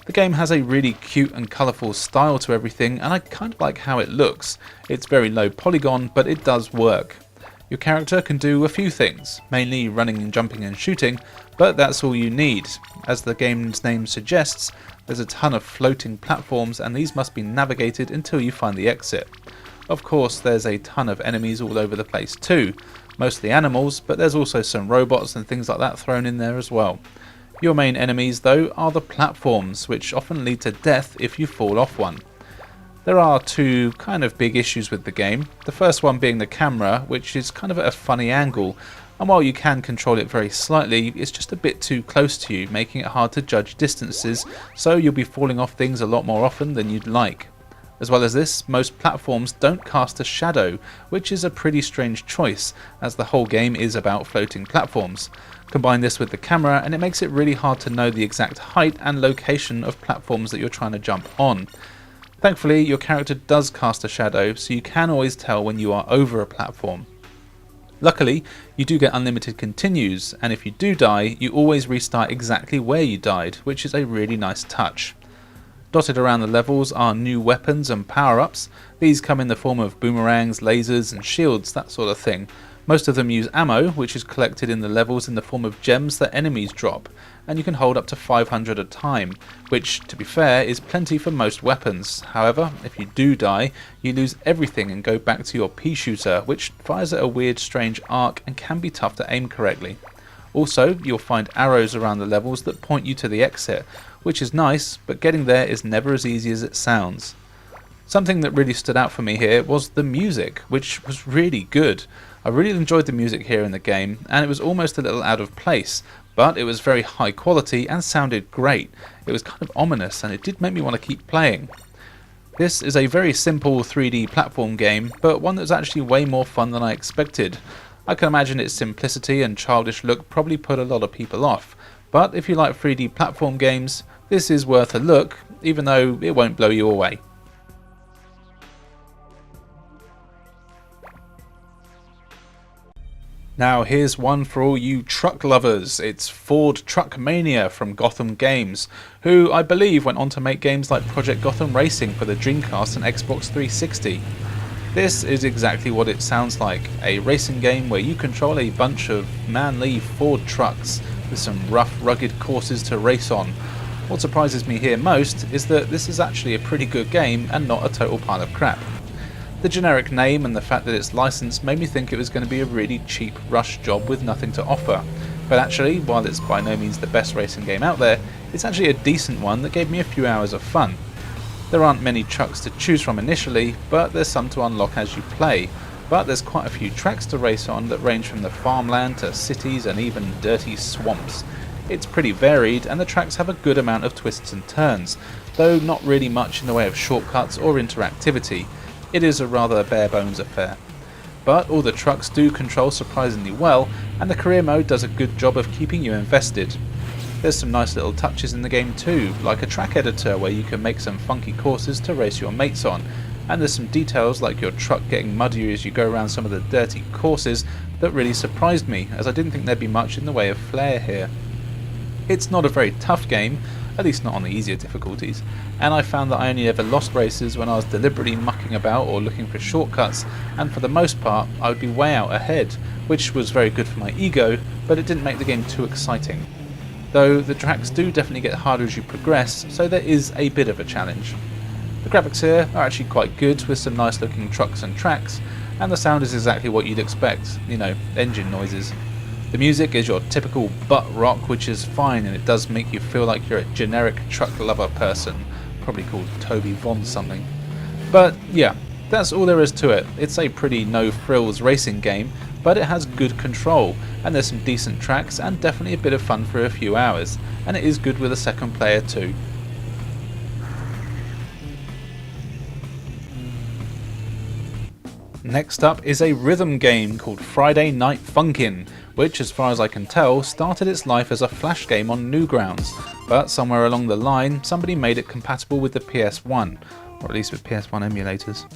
S3: The game has a really cute and colourful style to everything, and I kind of like how it looks. It's very low polygon, but it does work. Your character can do a few things, mainly running and jumping and shooting, but that's all you need. As the game's name suggests, there's a ton of floating platforms and these must be navigated until you find the exit. Of course, there's a ton of enemies all over the place too, mostly animals, but there's also some robots and things like that thrown in there as well. Your main enemies though are the platforms, which often lead to death if you fall off one. There are two kind of big issues with the game, the first one being the camera, which is kind of at a funny angle, and while you can control it very slightly, it's just a bit too close to you, making it hard to judge distances, so you'll be falling off things a lot more often than you'd like. As well as this, most platforms don't cast a shadow, which is a pretty strange choice, as the whole game is about floating platforms. Combine this with the camera and it makes it really hard to know the exact height and location of platforms that you're trying to jump on. Thankfully, your character does cast a shadow, so you can always tell when you are over a platform. Luckily, you do get unlimited continues, and if you do die, you always restart exactly where you died, which is a really nice touch. Dotted around the levels are new weapons and power-ups. These come in the form of boomerangs, lasers and shields, that sort of thing. Most of them use ammo, which is collected in the levels in the form of gems that enemies drop, and you can hold up to 500 at a time, which, to be fair, is plenty for most weapons. However, if you do die, you lose everything and go back to your pea shooter, which fires at a weird, strange arc and can be tough to aim correctly. Also, you'll find arrows around the levels that point you to the exit, which is nice, but getting there is never as easy as it sounds. Something that really stood out for me here was the music, which was really good. I really enjoyed the music here in the game, and it was almost a little out of place, but it was very high quality and sounded great. It was kind of ominous, and it did make me want to keep playing. This is a very simple 3D platform game, but one that's actually way more fun than I expected. I can imagine its simplicity and childish look probably put a lot of people off, but if you like 3D platform games, this is worth a look, even though it won't blow you away. Now here's one for all you truck lovers. It's Ford Truck Mania from Gotham Games, who I believe went on to make games like Project Gotham Racing for the Dreamcast and Xbox 360. This is exactly what it sounds like, a racing game where you control a bunch of manly Ford trucks with some rough, rugged courses to race on. What surprises me here most is that this is actually a pretty good game and not a total pile of crap. The generic name and the fact that it's licensed made me think it was going to be a really cheap rush job with nothing to offer. But actually, while it's by no means the best racing game out there, it's actually a decent one that gave me a few hours of fun. There aren't many trucks to choose from initially, but there's some to unlock as you play. But there's quite a few tracks to race on that range from the farmland to cities and even dirty swamps. It's pretty varied, and the tracks have a good amount of twists and turns, though not really much in the way of shortcuts or interactivity. It is a rather bare bones affair. But all the trucks do control surprisingly well, and the career mode does a good job of keeping you invested. There's some nice little touches in the game too, like a track editor where you can make some funky courses to race your mates on, and there's some details like your truck getting muddier as you go around some of the dirty courses that really surprised me, as I didn't think there'd be much in the way of flair here. It's not a very tough game, at least not on the easier difficulties, and I found that I only ever lost races when I was deliberately mucking about or looking for shortcuts, and for the most part I would be way out ahead, which was very good for my ego, but it didn't make the game too exciting. Though the tracks do definitely get harder as you progress, so there is a bit of a challenge. The graphics here are actually quite good, with some nice looking trucks and tracks, and the sound is exactly what you'd expect, engine noises. The music is your typical butt rock, which is fine, and it does make you feel like you're a generic truck lover person, probably called Toby Von something. But yeah, that's all there is to it. It's a pretty no-frills racing game, but it has good control, and there's some decent tracks and definitely a bit of fun for a few hours, and it is good with a second player too. Next up is a rhythm game called Friday Night Funkin', which, as far as I can tell, started its life as a flash game on Newgrounds, but somewhere along the line somebody made it compatible with the PS1, or at least with PS1 emulators.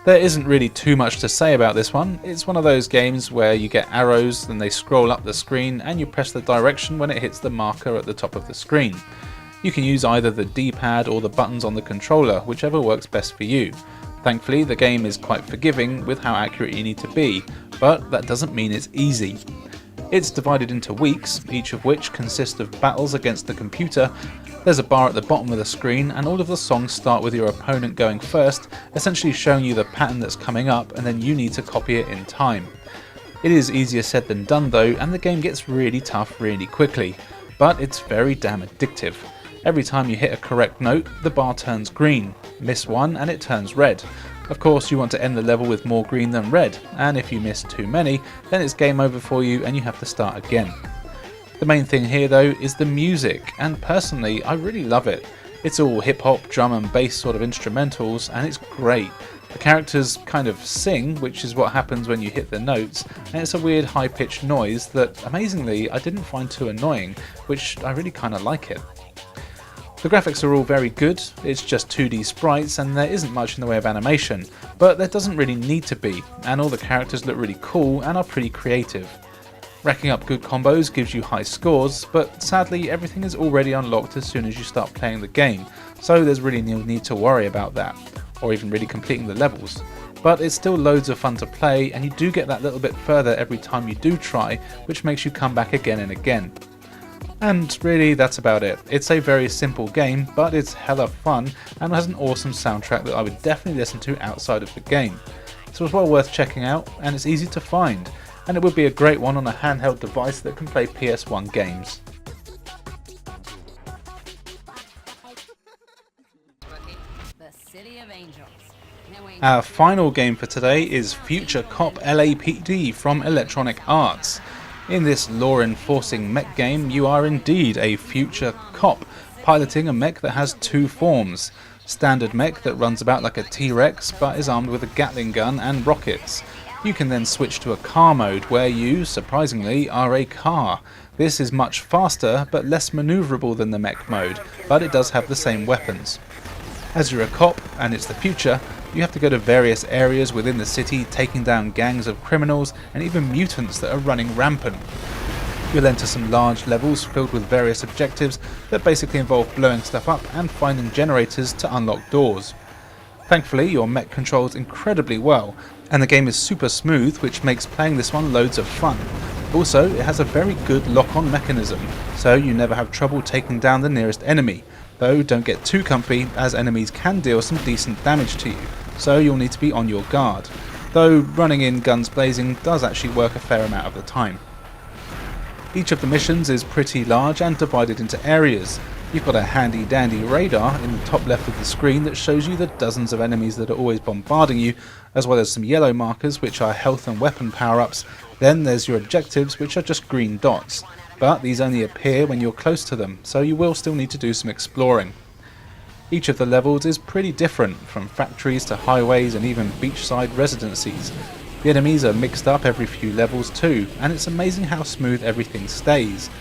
S3: There isn't really too much to say about this one. It's one of those games where you get arrows, then they scroll up the screen, and you press the direction when it hits the marker at the top of the screen. You can use either the D-pad or the buttons on the controller, whichever works best for you. Thankfully, the game is quite forgiving with how accurate you need to be, but that doesn't mean it's easy. It's divided into weeks, each of which consist of battles against the computer. There's a bar at the bottom of the screen, and all of the songs start with your opponent going first, essentially showing you the pattern that's coming up, and then you need to copy it in time. It is easier said than done though, and the game gets really tough really quickly, but it's very damn addictive. Every time you hit a correct note, the bar turns green. Miss one and it turns red. Of course, you want to end the level with more green than red, and if you miss too many, then it's game over for you and you have to start again. The main thing here though is the music, and personally I really love it. It's all hip hop, drum and bass sort of instrumentals, and it's great. The characters kind of sing, which is what happens when you hit the notes, and it's a weird high pitched noise that amazingly I didn't find too annoying, which I really kind of like it. The graphics are all very good, it's just 2D sprites and there isn't much in the way of animation, but there doesn't really need to be, and all the characters look really cool and are pretty creative. Racking up good combos gives you high scores, but sadly everything is already unlocked as soon as you start playing the game, so there's really no need to worry about that, or even really completing the levels. But it's still loads of fun to play, and you do get that little bit further every time you do try, which makes you come back again and again. And really, that's about it. It's a very simple game, but it's hella fun and has an awesome soundtrack that I would definitely listen to outside of the game. So it's well worth checking out, and it's easy to find, and it would be a great one on a handheld device that can play PS1 games.
S4: The City of Angels.
S3: Our final game for today is Future Cop LAPD from Electronic Arts. In this law-enforcing mech game, you are indeed a future cop, piloting a mech that has two forms. Standard mech that runs about like a T-Rex but is armed with a Gatling gun and rockets. You can then switch to a car mode where you, surprisingly, are a car. This is much faster but less manoeuvrable than the mech mode, but it does have the same weapons. As you're a cop, and it's the future, you have to go to various areas within the city taking down gangs of criminals and even mutants that are running rampant. You'll enter some large levels filled with various objectives that basically involve blowing stuff up and finding generators to unlock doors. Thankfully, your mech controls incredibly well, and the game is super smooth, which makes playing this one loads of fun. Also, it has a very good lock-on mechanism, so you never have trouble taking down the nearest enemy, though don't get too comfy as enemies can deal some decent damage to you, so you'll need to be on your guard, though running in guns blazing does actually work a fair amount of the time. Each of the missions is pretty large and divided into areas. You've got a handy dandy radar in the top left of the screen that shows you the dozens of enemies that are always bombarding you, as well as some yellow markers which are health and weapon power-ups. Then there's your objectives, which are just green dots, but these only appear when you're close to them, so you will still need to do some exploring. Each of the levels is pretty different, from factories to highways and even beachside residencies. The enemies are mixed up every few levels too, and it's amazing how smooth everything stays.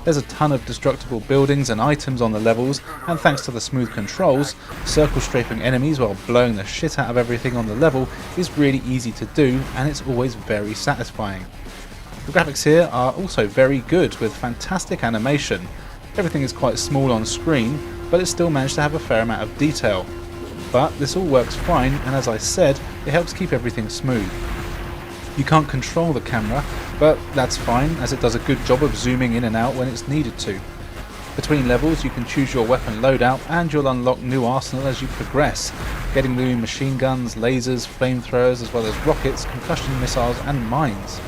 S3: There's a ton of destructible buildings and items on the levels, and thanks to the smooth controls, circle strafing enemies while blowing the shit out of everything on the level is really easy to do, and it's always very satisfying. The graphics here are also very good, with fantastic animation. Everything is quite small on screen, but it still managed to have a fair amount of detail. But this all works fine, and as I said, it helps keep everything smooth. You can't control the camera, but that's fine, as it does a good job of zooming in and out when it's needed to. Between levels you can choose your weapon loadout, and you'll unlock new arsenal as you progress, getting new machine guns, lasers, flamethrowers, as well as rockets, concussion missiles and mines.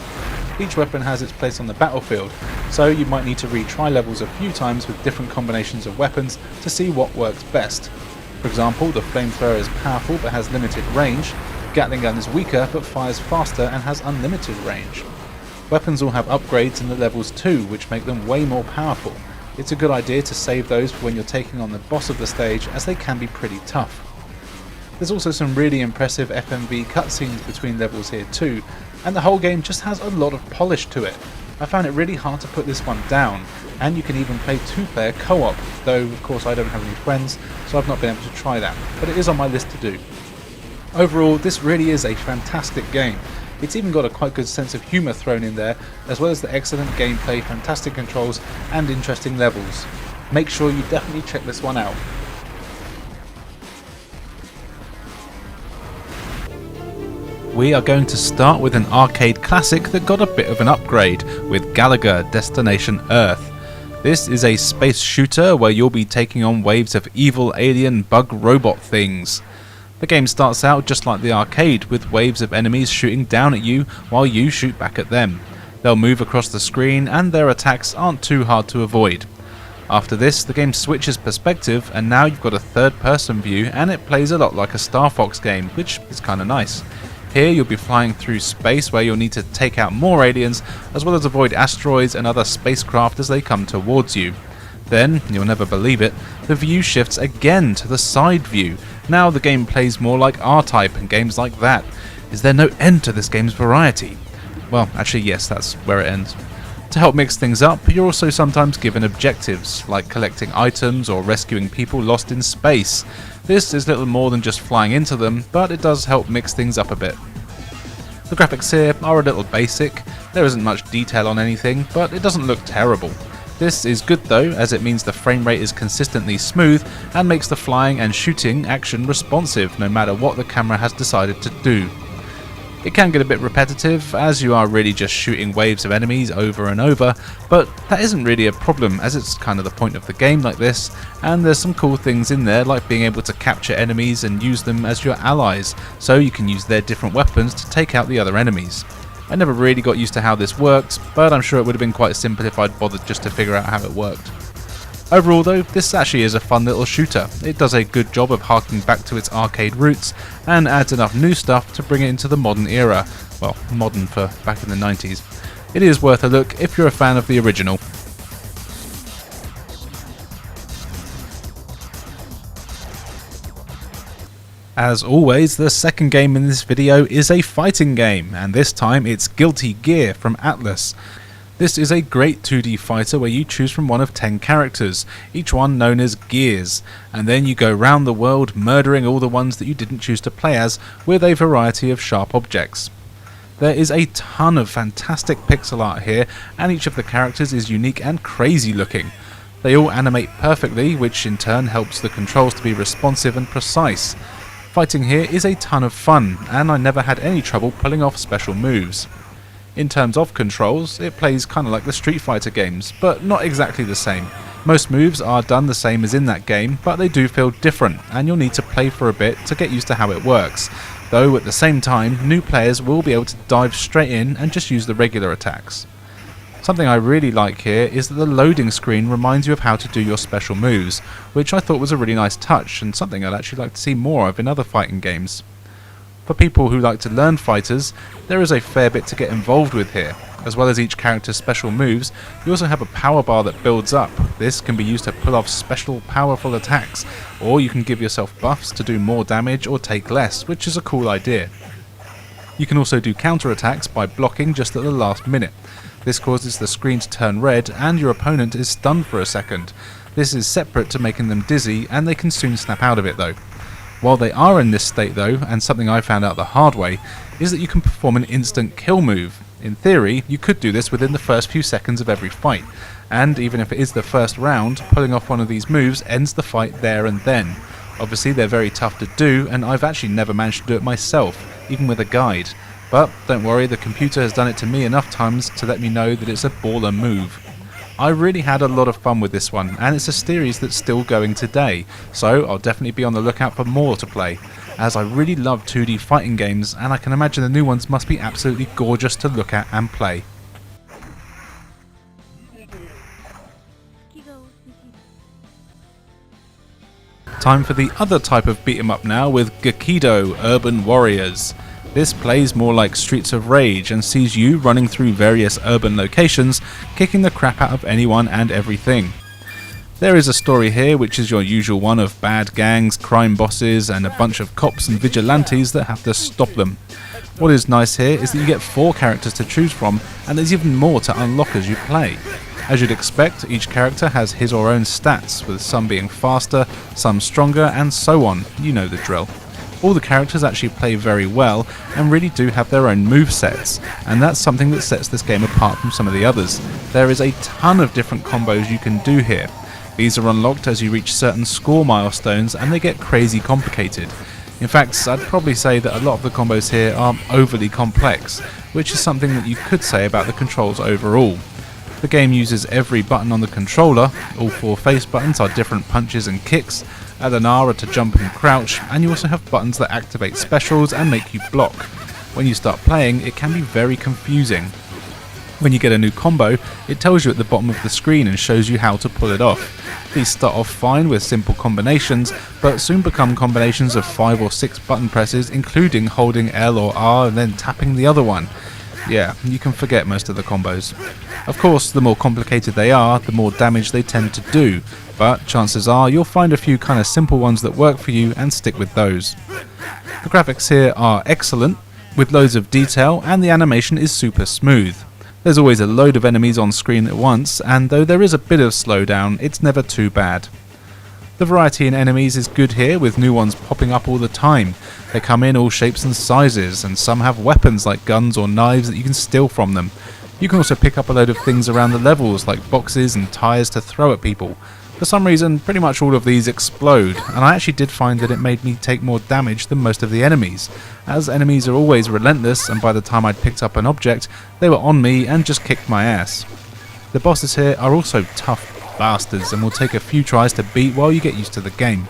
S3: Each weapon has its place on the battlefield, so you might need to retry levels a few times with different combinations of weapons to see what works best. For example, the flamethrower is powerful but has limited range, the Gatling gun is weaker but fires faster and has unlimited range. Weapons all have upgrades in the levels too, which make them way more powerful. It's a good idea to save those for when you're taking on the boss of the stage, as they can be pretty tough. There's also some really impressive FMV cutscenes between levels here too, and the whole game just has a lot of polish to it. I found it really hard to put this one down, and you can even play two-player co-op, though of course I don't have any friends, so I've not been able to try that, but it is on my list to do. Overall, this really is a fantastic game. It's even got a quite good sense of humour thrown in there, as well as the excellent gameplay, fantastic controls and interesting levels. Make sure you definitely check this one out. We are going to start with an arcade classic that got a bit of an upgrade, with Gallagher Destination Earth. This is a space shooter where you'll be taking on waves of evil alien bug robot things. The game starts out just like the arcade, with waves of enemies shooting down at you while you shoot back at them. They'll move across the screen and their attacks aren't too hard to avoid. After this, the game switches perspective and now you've got a third person view, and it plays a lot like a Star Fox game, which is kinda nice. Here you'll be flying through space where you'll need to take out more aliens, as well as avoid asteroids and other spacecraft as they come towards you. Then, you'll never believe it, the view shifts again to the side view. Now the game plays more like R-Type and games like that. Is there no end to this game's variety? Well, actually yes, that's where it ends. To help mix things up, you're also sometimes given objectives, like collecting items or rescuing people lost in space. This is little more than just flying into them, but it does help mix things up a bit. The graphics here are a little basic, there isn't much detail on anything, but it doesn't look terrible. This is good though, as it means the frame rate is consistently smooth and makes the flying and shooting action responsive no matter what the camera has decided to do. It can get a bit repetitive, as you are really just shooting waves of enemies over and over, but that isn't really a problem as it's kind of the point of the game like this, and there's some cool things in there like being able to capture enemies and use them as your allies, so you can use their different weapons to take out the other enemies. I never really got used to how this works, but I'm sure it would have been quite simple if I'd bothered just to figure out how it worked. Overall though, this actually is a fun little shooter. It does a good job of harking back to its arcade roots and adds enough new stuff to bring it into the modern era. Well, modern for back in the 90s. It is worth a look if you're a fan of the original. As always, the second game in this video is a fighting game, and this time it's Guilty Gear from Atlas. This is a great 2D fighter where you choose from one of 10 characters, each one known as Gears, and then you go round the world murdering all the ones that you didn't choose to play as with a variety of sharp objects. There is a ton of fantastic pixel art here, and each of the characters is unique and crazy looking. They all animate perfectly, which in turn helps the controls to be responsive and precise. Fighting here is a ton of fun, and I never had any trouble pulling off special moves. In terms of controls, it plays kinda like the Street Fighter games, but not exactly the same. Most moves are done the same as in that game, but they do feel different, and you'll need to play for a bit to get used to how it works. Though at the same time, new players will be able to dive straight in and just use the regular attacks. Something I really like here is that the loading screen reminds you of how to do your special moves, which I thought was a really nice touch and something I'd actually like to see more of in other fighting games. For people who like to learn fighters, there is a fair bit to get involved with here. As well as each character's special moves, you also have a power bar that builds up. This can be used to pull off special powerful attacks, or you can give yourself buffs to do more damage or take less, which is a cool idea. You can also do counter attacks by blocking just at the last minute. This causes the screen to turn red and your opponent is stunned for a second. This is separate to making them dizzy, and they can soon snap out of it though. While they are in this state though, and something I found out the hard way, is that you can perform an instant kill move. In theory, you could do this within the first few seconds of every fight, and even if it is the first round, pulling off one of these moves ends the fight there and then. Obviously they're very tough to do, and I've actually never managed to do it myself, even with a guide. But don't worry, the computer has done it to me enough times to let me know that it's a baller move. I really had a lot of fun with this one, and it's a series that's still going today, so I'll definitely be on the lookout for more to play, as I really love 2D fighting games, and I can imagine the new ones must be absolutely gorgeous to look at and play. Time for the other type of beat 'em up now with Gakido Urban Warriors. This plays more like Streets of Rage and sees you running through various urban locations, kicking the crap out of anyone and everything. There is a story here which is your usual one of bad gangs, crime bosses and a bunch of cops and vigilantes that have to stop them. What is nice here is that you get 4 characters to choose from, and there's even more to unlock as you play. As you'd expect, each character has his or her own stats, with some being faster, some stronger and so on, you know the drill. All the characters actually play very well and really do have their own movesets, and that's something that sets this game apart from some of the others. There is a ton of different combos you can do here. These are unlocked as you reach certain score milestones and they get crazy complicated. In fact, I'd probably say that a lot of the combos here are overly complex, which is something that you could say about the controls overall. The game uses every button on the controller, all 4 face buttons are different punches and kicks, L&R are to jump and crouch, and you also have buttons that activate specials and make you block. When you start playing, it can be very confusing. When you get a new combo, it tells you at the bottom of the screen and shows you how to pull it off. These start off fine with simple combinations, but soon become combinations of 5 or 6 button presses, including holding L or R and then tapping the other one. yeah, you can forget most of the combos. Of course, the more complicated they are, the more damage they tend to do, but chances are you'll find a few kind of simple ones that work for you and stick with those. The graphics here are excellent, with loads of detail, and the animation is super smooth. There's always a load of enemies on screen at once, and though there is a bit of slowdown, it's never too bad. The variety in enemies is good here, with new ones popping up all the time. They come in all shapes and sizes, and some have weapons like guns or knives that you can steal from them. You can also pick up a load of things around the levels, like boxes and tyres to throw at people. For some reason, pretty much all of these explode, and I actually did find that it made me take more damage than most of the enemies, as enemies are always relentless, and by the time I'd picked up an object, they were on me and just kicked my ass. The bosses here are also tough bastards and will take a few tries to beat while you get used to the game.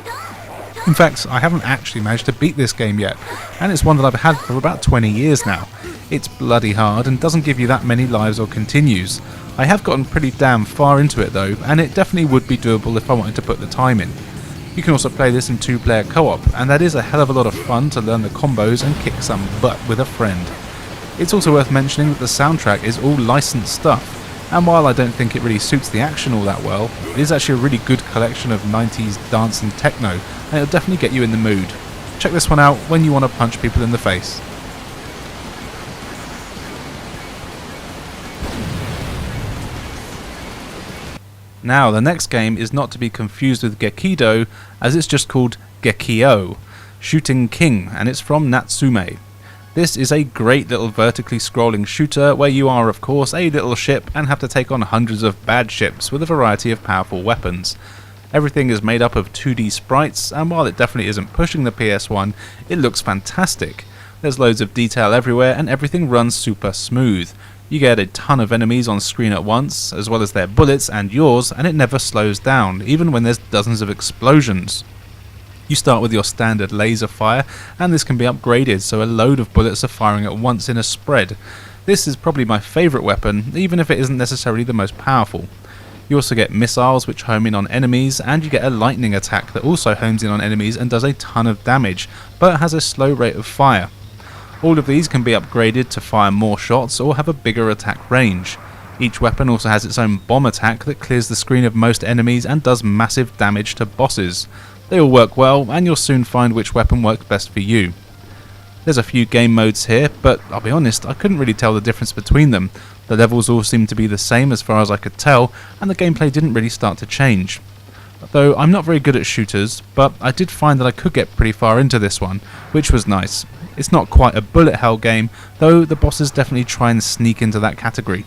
S3: In fact, I haven't actually managed to beat this game yet, and it's one that I've had for about 20 years now. It's bloody hard and doesn't give you that many lives or continues. I have gotten pretty damn far into it though, and it definitely would be doable if I wanted to put the time in. You can also play this in 2-player co-op, and that is a hell of a lot of fun to learn the combos and kick some butt with a friend. It's also worth mentioning that the soundtrack is all licensed stuff, and while I don't think it really suits the action all that well, it is actually a really good collection of 90s dance and techno, and it'll definitely get you in the mood. Check this one out when you want to punch people in the face. Now, the next game is not to be confused with Gekido, as it's just called Gekio, Shooting King, and it's from Natsume. This is a great little vertically scrolling shooter where you are of course a little ship and have to take on hundreds of bad ships with a variety of powerful weapons. Everything is made up of 2D sprites, and while it definitely isn't pushing the PS1, it looks fantastic. There's loads of detail everywhere and everything runs super smooth. You get a ton of enemies on screen at once, as well as their bullets and yours, and it never slows down, even when there's dozens of explosions. You start with your standard laser fire, and this can be upgraded so a load of bullets are firing at once in a spread. This is probably my favourite weapon, even if it isn't necessarily the most powerful. You also get missiles which home in on enemies, and you get a lightning attack that also homes in on enemies and does a ton of damage, but has a slow rate of fire. All of these can be upgraded to fire more shots or have a bigger attack range. Each weapon also has its own bomb attack that clears the screen of most enemies and does massive damage to bosses. They all work well, and you'll soon find which weapon works best for you. There's a few game modes here, but I'll be honest, I couldn't really tell the difference between them. The levels all seemed to be the same as far as I could tell, and the gameplay didn't really start to change. Though I'm not very good at shooters, but I did find that I could get pretty far into this one, which was nice. It's not quite a bullet hell game, though the bosses definitely try and sneak into that category.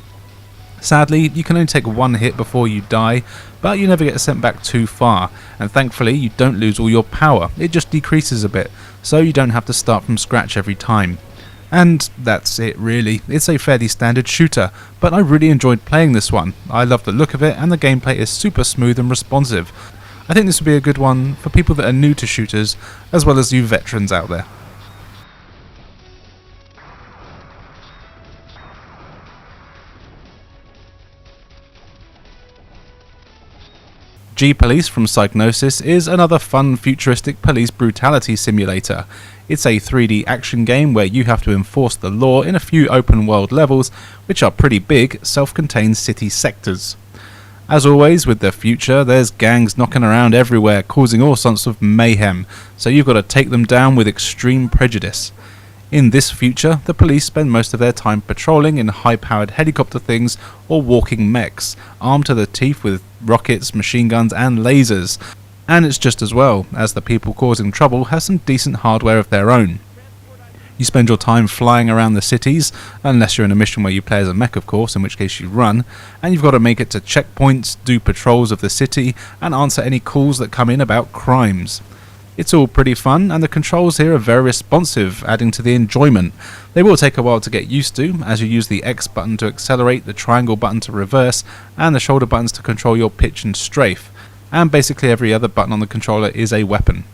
S3: Sadly, you can only take one hit before you die, but you never get sent back too far, and thankfully you don't lose all your power, it just decreases a bit, so you don't have to start from scratch every time. And that's it really. It's a fairly standard shooter, but I really enjoyed playing this one. I love the look of it, and the gameplay is super smooth and responsive. I think this would be a good one for people that are new to shooters, as well as you veterans out there. G-Police from Psygnosis is another fun futuristic police brutality simulator. It's a 3D action game where you have to enforce the law in a few open world levels, which are pretty big, self-contained city sectors. As always with the future, there's gangs knocking around everywhere causing all sorts of mayhem, so you've got to take them down with extreme prejudice. In this future, the police spend most of their time patrolling in high-powered helicopter things or walking mechs, armed to the teeth with rockets, machine guns and lasers. And it's just as well, as the people causing trouble have some decent hardware of their own. You spend your time flying around the cities, unless you're in a mission where you play as a mech of course, in which case you run, and you've got to make it to checkpoints, do patrols of the city, and answer any calls that come in about crimes. It's all pretty fun, and the controls here are very responsive, adding to the enjoyment. They will take a while to get used to, as you use the X button to accelerate, the triangle button to reverse, and the shoulder buttons to control your pitch and strafe, and basically every other button on the controller is a weapon.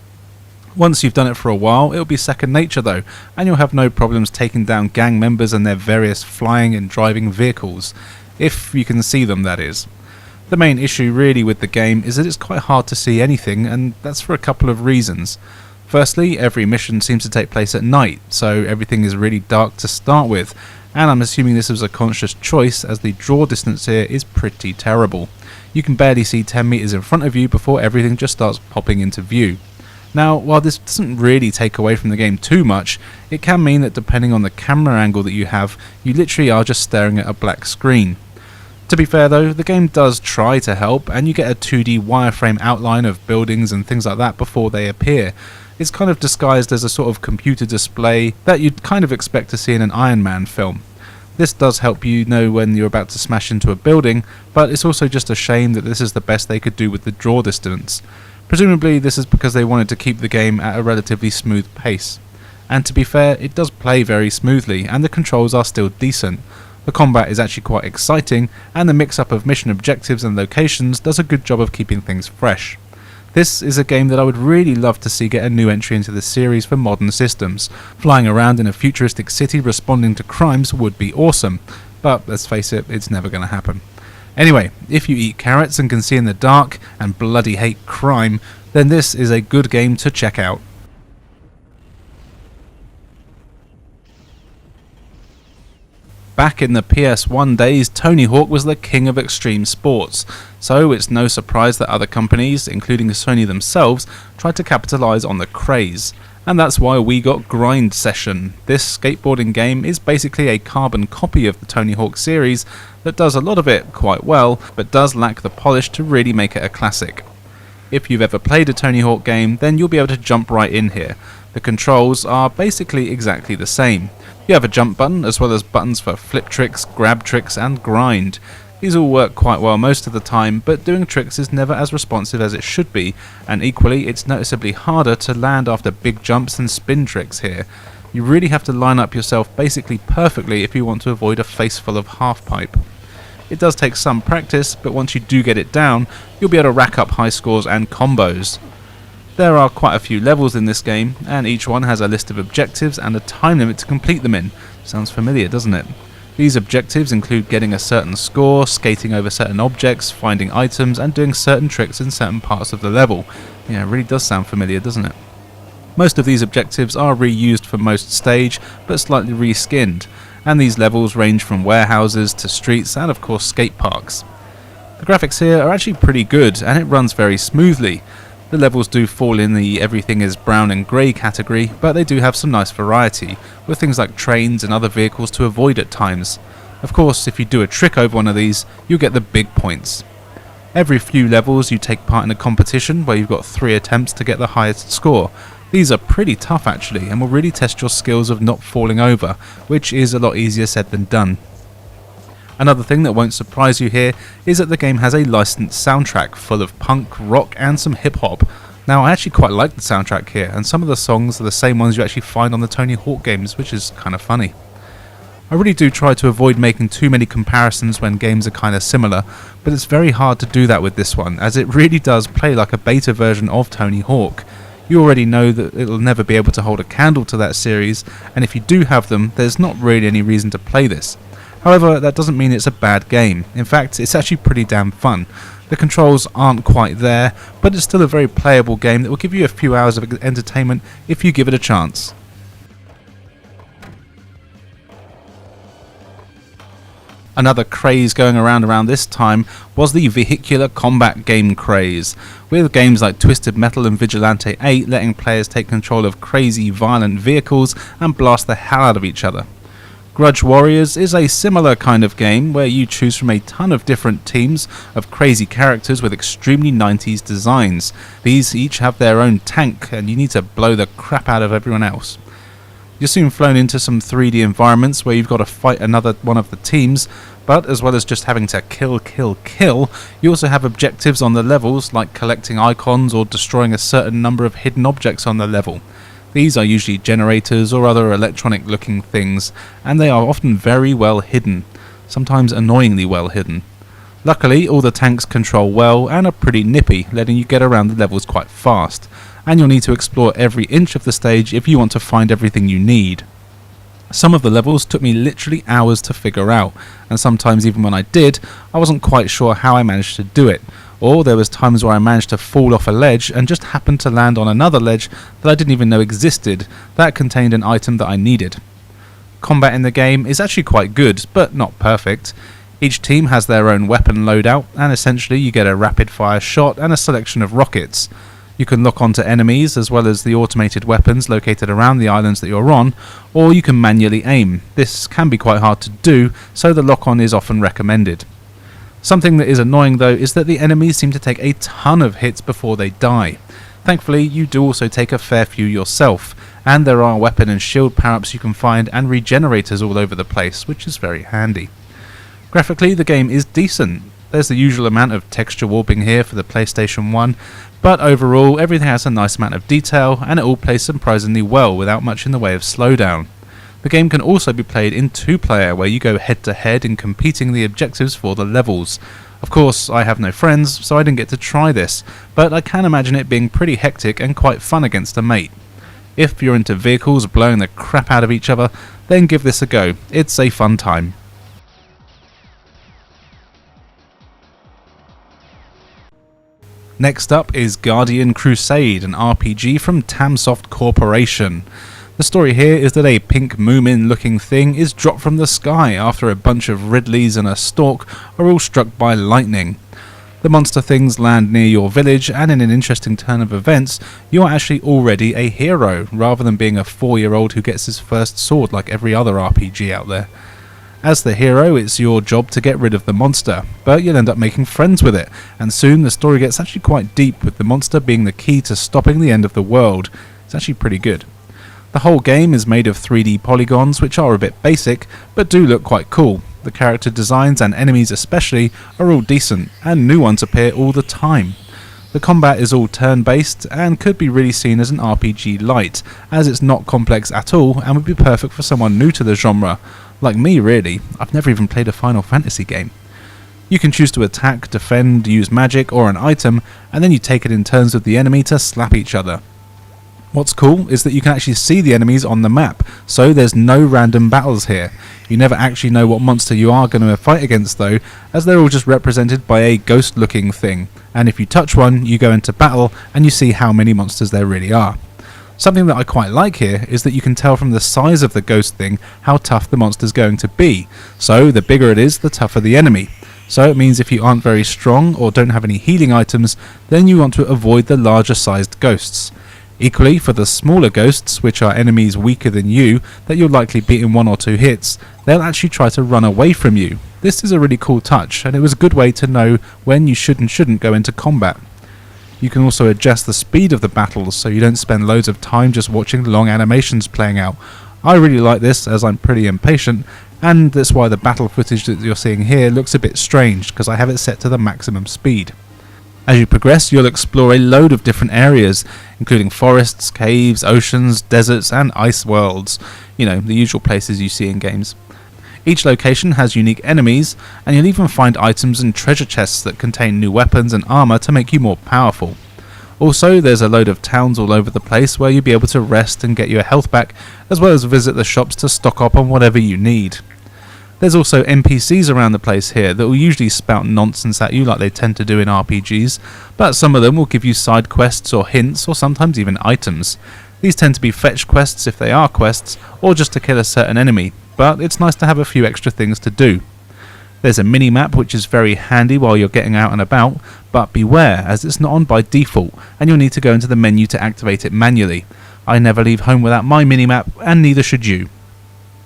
S3: Once you've done it for a while, it'll be second nature though, and you'll have no problems taking down gang members and their various flying and driving vehicles, if you can see them, that is. The main issue really with the game is that it's quite hard to see anything, and that's for a couple of reasons. Firstly, every mission seems to take place at night, so everything is really dark to start with, and I'm assuming this was a conscious choice as the draw distance here is pretty terrible. You can barely see 10 meters in front of you before everything just starts popping into view. Now, while this doesn't really take away from the game too much, it can mean that depending on the camera angle that you have, you literally are just staring at a black screen. To be fair though, the game does try to help, and you get a 2D wireframe outline of buildings and things like that before they appear. It's kind of disguised as a sort of computer display that you'd kind of expect to see in an Iron Man film. This does help you know when you're about to smash into a building, but it's also just a shame that this is the best they could do with the draw distance. Presumably this is because they wanted to keep the game at a relatively smooth pace. And to be fair, it does play very smoothly, and the controls are still decent. The combat is actually quite exciting, and the mix-up of mission objectives and locations does a good job of keeping things fresh. This is a game that I would really love to see get a new entry into the series for modern systems. Flying around in a futuristic city responding to crimes would be awesome, but let's face it, it's never going to happen. Anyway, if you eat carrots and can see in the dark and bloody hate crime, then this is a good game to check out. Back in the PS1 days, Tony Hawk was the king of extreme sports, so it's no surprise that other companies, including Sony themselves, tried to capitalise on the craze. And that's why we got Grind Session. This skateboarding game is basically a carbon copy of the Tony Hawk series that does a lot of it quite well, but does lack the polish to really make it a classic. If you've ever played a Tony Hawk game, then you'll be able to jump right in here. The controls are basically exactly the same. You have a jump button as well as buttons for flip tricks, grab tricks and grind. These all work quite well most of the time, but doing tricks is never as responsive as it should be, and equally it's noticeably harder to land after big jumps and spin tricks here. You really have to line up yourself basically perfectly if you want to avoid a face full of half pipe. It does take some practice, but once you do get it down, you'll be able to rack up high scores and combos. There are quite a few levels in this game, and each one has a list of objectives and a time limit to complete them in. Sounds familiar, doesn't it? These objectives include getting a certain score, skating over certain objects, finding items, and doing certain tricks in certain parts of the level. Yeah, it really does sound familiar, doesn't it? Most of these objectives are reused for most stage, but slightly reskinned, and these levels range from warehouses to streets and of course skate parks. The graphics here are actually pretty good, and it runs very smoothly. The levels do fall in the everything is brown and grey category, but they do have some nice variety, with things like trains and other vehicles to avoid at times. Of course, if you do a trick over one of these, you'll get the big points. Every few levels you take part in a competition where you've got 3 attempts to get the highest score. These are pretty tough actually, and will really test your skills of not falling over, which is a lot easier said than done. Another thing that won't surprise you here is that the game has a licensed soundtrack full of punk, rock and some hip hop. Now I actually quite like the soundtrack here, and some of the songs are the same ones you actually find on the Tony Hawk games, which is kind of funny. I really do try to avoid making too many comparisons when games are kind of similar, but it's very hard to do that with this one, as it really does play like a beta version of Tony Hawk. You already know that it'll never be able to hold a candle to that series, and if you do have them, there's not really any reason to play this. However, that doesn't mean it's a bad game. In fact, it's actually pretty damn fun. The controls aren't quite there, but it's still a very playable game that will give you a few hours of entertainment if you give it a chance. Another craze going around this time was the vehicular combat game craze, with games like Twisted Metal and Vigilante 8 letting players take control of crazy violent vehicles and blast the hell out of each other. Grudge Warriors is a similar kind of game where you choose from a ton of different teams of crazy characters with extremely 90s designs. These each have their own tank and you need to blow the crap out of everyone else. You're soon flown into some 3D environments where you've got to fight another one of the teams, but as well as just having to kill, you also have objectives on the levels like collecting icons or destroying a certain number of hidden objects on the level. These are usually generators or other electronic looking things, and they are often very well hidden, sometimes annoyingly well hidden. Luckily, all the tanks control well and are pretty nippy, letting you get around the levels quite fast, and you'll need to explore every inch of the stage if you want to find everything you need. Some of the levels took me literally hours to figure out, and sometimes even when I did, I wasn't quite sure how I managed to do it. Or there was times where I managed to fall off a ledge and just happened to land on another ledge that I didn't even know existed that contained an item that I needed. Combat in the game is actually quite good, but not perfect. Each team has their own weapon loadout, and essentially you get a rapid fire shot and a selection of rockets. You can lock onto enemies as well as the automated weapons located around the islands that you're on, or you can manually aim. This can be quite hard to do, so the lock-on is often recommended. Something that is annoying though is that the enemies seem to take a ton of hits before they die. Thankfully, you do also take a fair few yourself, and there are weapon and shield power-ups you can find and regenerators all over the place, which is very handy. Graphically, the game is decent. There's the usual amount of texture warping here for the PlayStation 1, but overall everything has a nice amount of detail and it all plays surprisingly well without much in the way of slowdown. The game can also be played in 2-player, where you go head to head in competing the objectives for the levels. Of course, I have no friends, so I didn't get to try this, but I can imagine it being pretty hectic and quite fun against a mate. If you're into vehicles blowing the crap out of each other, then give this a go. It's a fun time. Next up is Guardian Crusade, an RPG from Tamsoft Corporation. The story here is that a pink Moomin looking thing is dropped from the sky after a bunch of Ridleys and a Stork are all struck by lightning. The monster things land near your village, and in an interesting turn of events, you are actually already a hero, rather than being a 4-year-old who gets his first sword like every other RPG out there. As the hero, it's your job to get rid of the monster, but you'll end up making friends with it, and soon the story gets actually quite deep, with the monster being the key to stopping the end of the world. It's actually pretty good. The whole game is made of 3D polygons, which are a bit basic, but do look quite cool. The character designs and enemies especially are all decent, and new ones appear all the time. The combat is all turn-based and could be really seen as an RPG light, as it's not complex at all and would be perfect for someone new to the genre. Like me really, I've never even played a Final Fantasy game. You can choose to attack, defend, use magic or an item, and then you take it in turns with the enemy to slap each other. What's cool is that you can actually see the enemies on the map, so there's no random battles here. You never actually know what monster you are going to fight against though, as they're all just represented by a ghost looking thing, and if you touch one you go into battle and you see how many monsters there really are. Something that I quite like here is that you can tell from the size of the ghost thing how tough the monster's going to be, so the bigger it is the tougher the enemy. So it means if you aren't very strong or don't have any healing items, then you want to avoid the larger sized ghosts. Equally, for the smaller ghosts, which are enemies weaker than you, that you'll likely beat in 1 or 2 hits, they'll actually try to run away from you. This is a really cool touch, and it was a good way to know when you should and shouldn't go into combat. You can also adjust the speed of the battles, so you don't spend loads of time just watching long animations playing out. I really like this, as I'm pretty impatient, and that's why the battle footage that you're seeing here looks a bit strange, because I have it set to the maximum speed. As you progress, you'll explore a load of different areas, including forests, caves, oceans, deserts and ice worlds. You know, the usual places you see in games. Each location has unique enemies, and you'll even find items and treasure chests that contain new weapons and armour to make you more powerful. Also, there's a load of towns all over the place where you'll be able to rest and get your health back, as well as visit the shops to stock up on whatever you need. There's also NPCs around the place here that will usually spout nonsense at you like they tend to do in RPGs, but some of them will give you side quests or hints or sometimes even items. These tend to be fetch quests if they are quests, or just to kill a certain enemy, but it's nice to have a few extra things to do. There's a mini-map which is very handy while you're getting out and about, but beware as it's not on by default and you'll need to go into the menu to activate it manually. I never leave home without my mini-map, and neither should you.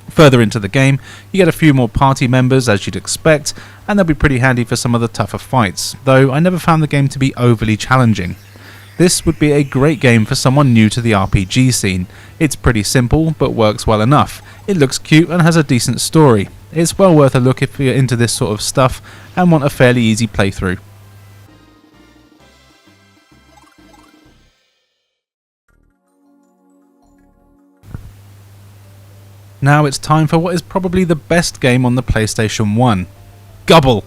S3: Further into the game, you get a few more party members as you'd expect, and they'll be pretty handy for some of the tougher fights, though I never found the game to be overly challenging. This would be a great game for someone new to the RPG scene. It's pretty simple, but works well enough. It looks cute and has a decent story. It's well worth a look if you're into this sort of stuff and want a fairly easy playthrough. Now it's time for what is probably the best game on the PlayStation 1. Gubble!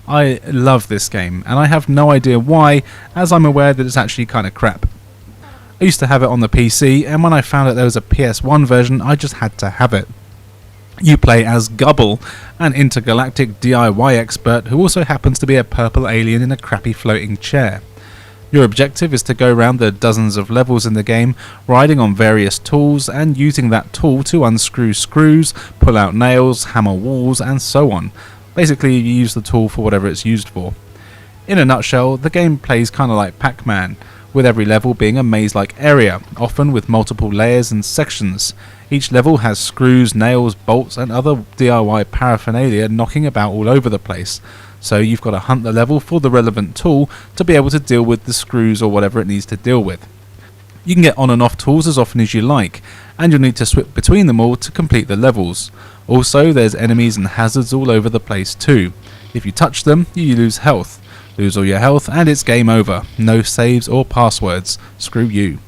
S3: I love this game, and I have no idea why, as I'm aware that it's actually kinda crap. I used to have it on the PC, and when I found out there was a PS1 version, I just had to have it. You play as Gubble, an intergalactic DIY expert who also happens to be a purple alien in a crappy floating chair. Your objective is to go around the dozens of levels in the game, riding on various tools and using that tool to unscrew screws, pull out nails, hammer walls and so on. Basically you use the tool for whatever it's used for. In a nutshell, the game plays kinda like Pac-Man, with every level being a maze-like area, often with multiple layers and sections. Each level has screws, nails, bolts and other DIY paraphernalia knocking about all over the place, so you've got to hunt the level for the relevant tool to be able to deal with the screws or whatever it needs to deal with. You can get on and off tools as often as you like, and you'll need to switch between them all to complete the levels. Also, there's enemies and hazards all over the place too. If you touch them, you lose health. Lose all your health and it's game over. No saves or passwords. Screw you.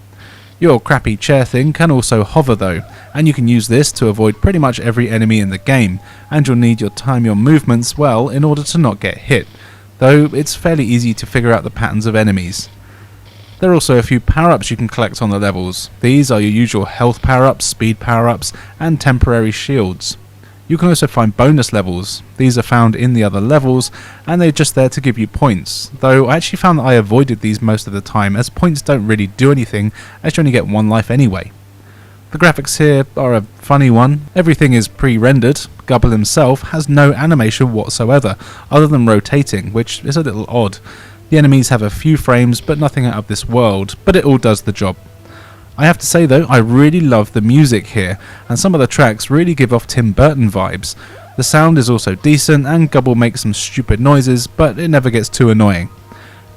S3: Your crappy chair thing can also hover though, and you can use this to avoid pretty much every enemy in the game, and you'll need to time your movements well in order to not get hit, though it's fairly easy to figure out the patterns of enemies. There are also a few power-ups you can collect on the levels. These are your usual health power-ups, speed power-ups, and temporary shields. You can also find bonus levels. These are found in the other levels, and they're just there to give you points, though I actually found that I avoided these most of the time, as points don't really do anything, as you only get one life anyway. The graphics here are a funny one. Everything is pre-rendered. Gubble himself has no animation whatsoever, other than rotating, which is a little odd. The enemies have a few frames, but nothing out of this world, but it all does the job. I have to say though, I really love the music here, and some of the tracks really give off Tim Burton vibes. The sound is also decent, and Gubble makes some stupid noises, but it never gets too annoying.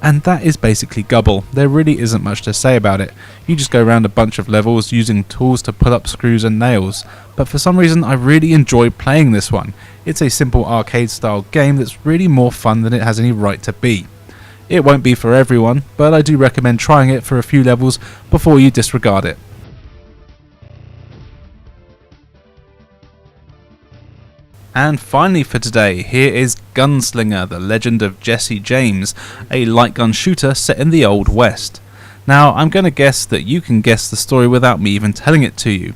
S3: And that is basically Gubble. There really isn't much to say about it. You just go around a bunch of levels using tools to pull up screws and nails, but for some reason I really enjoy playing this one. It's a simple arcade style game that's really more fun than it has any right to be. It won't be for everyone, but I do recommend trying it for a few levels before you disregard it. And finally for today, here is Gunslinger, the Legend of Jesse James, a light gun shooter set in the Old West. Now, I'm going to guess that you can guess the story without me even telling it to you.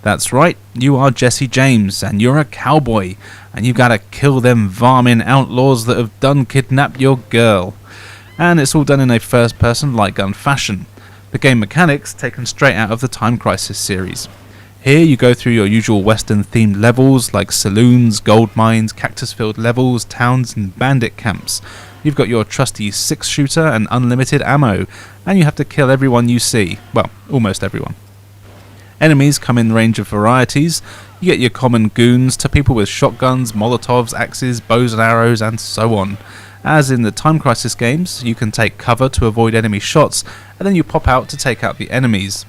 S3: That's right, you are Jesse James, and you're a cowboy, and you gotta kill them varmin outlaws that have done kidnapped your girl. And it's all done in a first-person light gun fashion. The game mechanics taken straight out of the Time Crisis series. Here you go through your usual western-themed levels like saloons, gold mines, cactus-filled levels, towns and bandit camps. You've got your trusty 6-shooter and unlimited ammo, and you have to kill everyone you see. Well, almost everyone. Enemies come in range of varieties. You get your common goons to people with shotguns, molotovs, axes, bows and arrows and so on. As in the Time Crisis games, you can take cover to avoid enemy shots, and then you pop out to take out the enemies.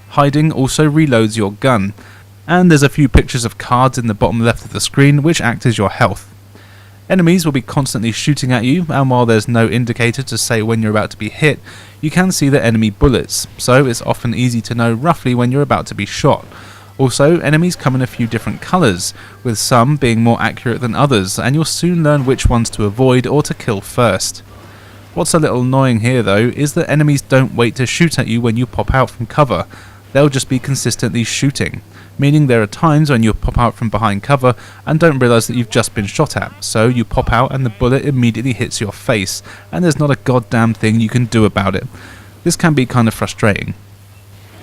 S3: Hiding also reloads your gun, and there's a few pictures of cards in the bottom left of the screen which act as your health. Enemies will be constantly shooting at you, and while there's no indicator to say when you're about to be hit, you can see the enemy bullets, so it's often easy to know roughly when you're about to be shot. Also, enemies come in a few different colours, with some being more accurate than others, and you'll soon learn which ones to avoid or to kill first. What's a little annoying here though is that enemies don't wait to shoot at you when you pop out from cover. They'll just be consistently shooting, meaning there are times when you pop out from behind cover and don't realise that you've just been shot at, so you pop out and the bullet immediately hits your face, and there's not a goddamn thing you can do about it. This can be kind of frustrating.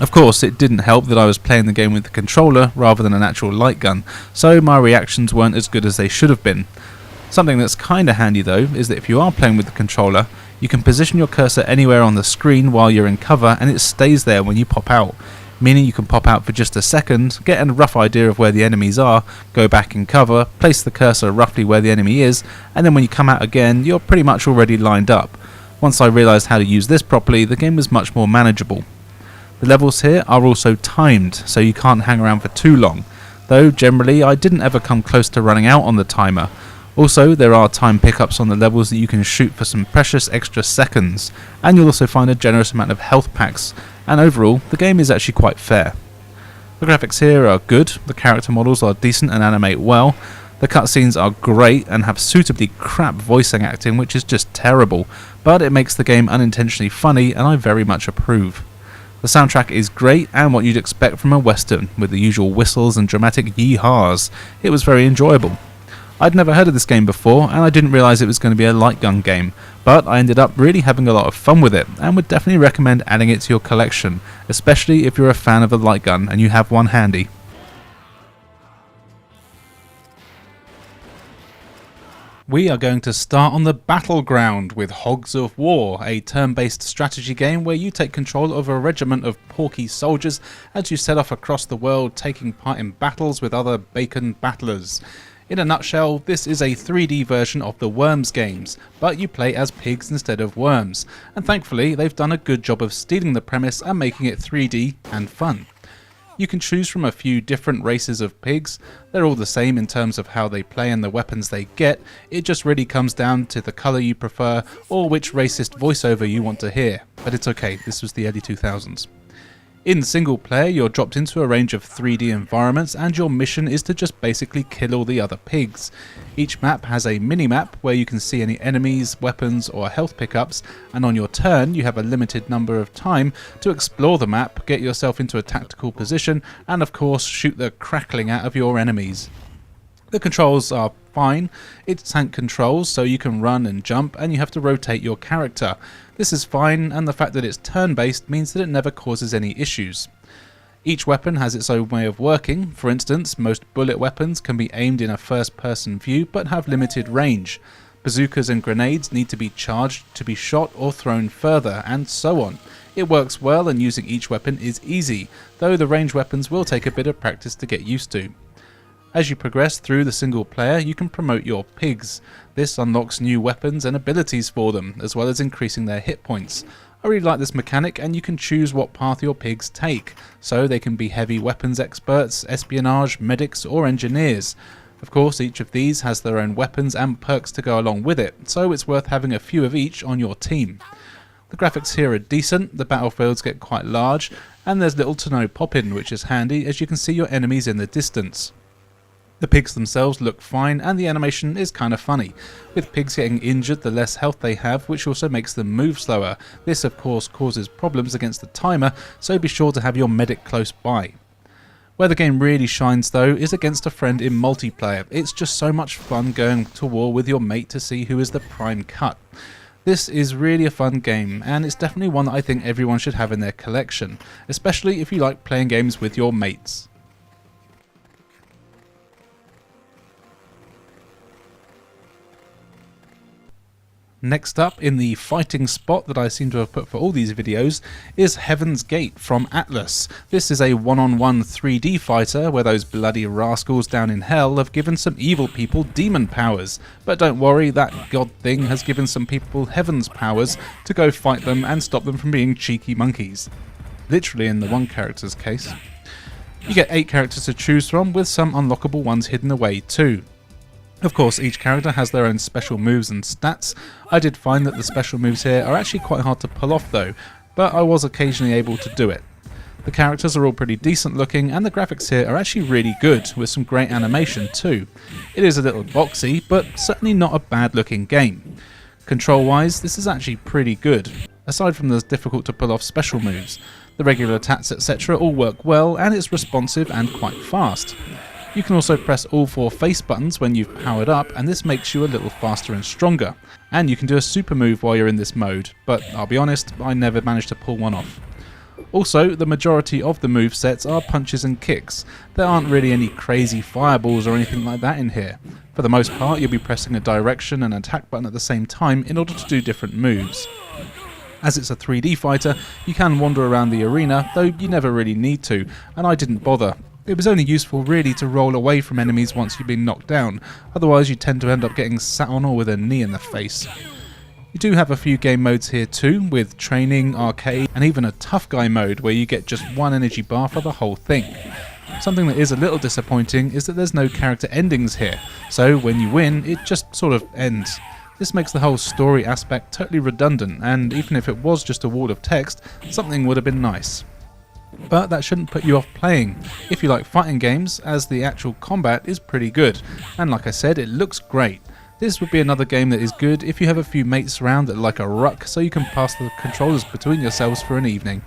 S3: Of course, it didn't help that I was playing the game with the controller rather than an actual light gun, so my reactions weren't as good as they should have been. Something that's kinda handy though is that if you are playing with the controller, you can position your cursor anywhere on the screen while you're in cover and it stays there when you pop out, meaning you can pop out for just a second, get a rough idea of where the enemies are, go back in cover, place the cursor roughly where the enemy is, and then when you come out again, you're pretty much already lined up. Once I realised how to use this properly, the game was much more manageable. The levels here are also timed, so you can't hang around for too long, though generally I didn't ever come close to running out on the timer. Also, there are time pickups on the levels that you can shoot for some precious extra seconds, and you'll also find a generous amount of health packs, and overall, the game is actually quite fair. The graphics here are good, the character models are decent and animate well, the cutscenes are great and have suitably crap voicing acting which is just terrible, but it makes the game unintentionally funny and I very much approve. The soundtrack is great and what you'd expect from a western, with the usual whistles and dramatic yee-haws. It was very enjoyable. I'd never heard of this game before, and I didn't realise it was going to be a light gun game, but I ended up really having a lot of fun with it, and would definitely recommend adding it to your collection, especially if you're a fan of a light gun and you have one handy. We are going to start on the battleground with Hogs of War, a turn-based strategy game where you take control of a regiment of porky soldiers as you set off across the world taking part in battles with other bacon battlers. In a nutshell, this is a 3D version of the Worms games, but you play as pigs instead of worms, and thankfully they've done a good job of stealing the premise and making it 3D and fun. You can choose from a few different races of pigs. They're all the same in terms of how they play and the weapons they get. It just really comes down to the colour you prefer or which racist voiceover you want to hear. But it's okay, this was the early 2000s. In single player, you're dropped into a range of 3D environments and your mission is to just basically kill all the other pigs. Each map has a mini-map where you can see any enemies, weapons or health pickups, and on your turn you have a limited number of time to explore the map, get yourself into a tactical position, and of course shoot the crackling out of your enemies. The controls are fine. It's tank controls, so you can run and jump and you have to rotate your character. This is fine, and the fact that it's turn-based means that it never causes any issues. Each weapon has its own way of working. For instance, most bullet weapons can be aimed in a first-person view but have limited range. Bazookas and grenades need to be charged to be shot or thrown further, and so on. It works well and using each weapon is easy, though the ranged weapons will take a bit of practice to get used to. As you progress through the single player, you can promote your pigs. This unlocks new weapons and abilities for them, as well as increasing their hit points. I really like this mechanic, and you can choose what path your pigs take, so they can be heavy weapons experts, espionage, medics or engineers. Of course, each of these has their own weapons and perks to go along with it, so it's worth having a few of each on your team. The graphics here are decent, the battlefields get quite large, and there's little to no pop-in, which is handy as you can see your enemies in the distance. The pigs themselves look fine and the animation is kind of funny, with pigs getting injured the less health they have, which also makes them move slower. This of course causes problems against the timer, so be sure to have your medic close by. Where the game really shines though is against a friend in multiplayer. It's just so much fun going to war with your mate to see who is the prime cut. This is really a fun game, and it's definitely one that I think everyone should have in their collection, especially if you like playing games with your mates. Next up in the fighting spot that I seem to have put for all these videos is Heaven's Gate from Atlas. This is a one-on-one 3D fighter where those bloody rascals down in hell have given some evil people demon powers. But don't worry, that god thing has given some people heaven's powers to go fight them and stop them from being cheeky monkeys. Literally in the one character's case. You get 8 characters to choose from, with some unlockable ones hidden away too. Of course, each character has their own special moves and stats. I did find that the special moves here are actually quite hard to pull off though, but I was occasionally able to do it. The characters are all pretty decent looking, and the graphics here are actually really good, with some great animation too. It is a little boxy, but certainly not a bad looking game. Control wise, this is actually pretty good, aside from the difficult to pull off special moves. The regular attacks etc. all work well, and it's responsive and quite fast. You can also press all 4 face buttons when you've powered up, and this makes you a little faster and stronger. And you can do a super move while you're in this mode, but I'll be honest, I never managed to pull one off. Also, the majority of the movesets are punches and kicks. There aren't really any crazy fireballs or anything like that in here. For the most part, you'll be pressing a direction and attack button at the same time in order to do different moves. As it's a 3D fighter, you can wander around the arena, though you never really need to, and I didn't bother. It was only useful really to roll away from enemies once you've been knocked down, otherwise you tend to end up getting sat on or with a knee in the face. You do have a few game modes here too, with training, arcade, and even a tough guy mode where you get just 1 energy bar for the whole thing. Something that is a little disappointing is that there's no character endings here, so when you win, it just sort of ends. This makes the whole story aspect totally redundant, and even if it was just a wall of text, something would have been nice. But that shouldn't put you off playing, if you like fighting games, as the actual combat is pretty good, and like I said, it looks great. This would be another game that is good if you have a few mates around that like a ruck, so you can pass the controllers between yourselves for an evening.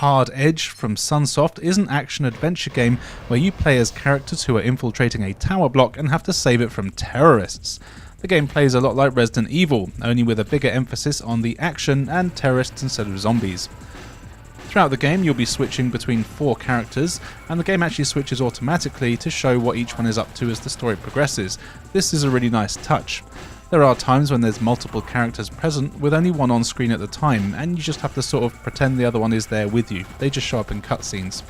S3: Hard Edge from Sunsoft is an action-adventure game where you play as characters who are infiltrating a tower block and have to save it from terrorists. The game plays a lot like Resident Evil, only with a bigger emphasis on the action and terrorists instead of zombies. Throughout the game you'll be switching between 4 characters, and the game actually switches automatically to show what each one is up to as the story progresses. This is a really nice touch. There are times when there's multiple characters present with only one on screen at the time, and you just have to sort of pretend the other one is there with you. They just show up in cutscenes.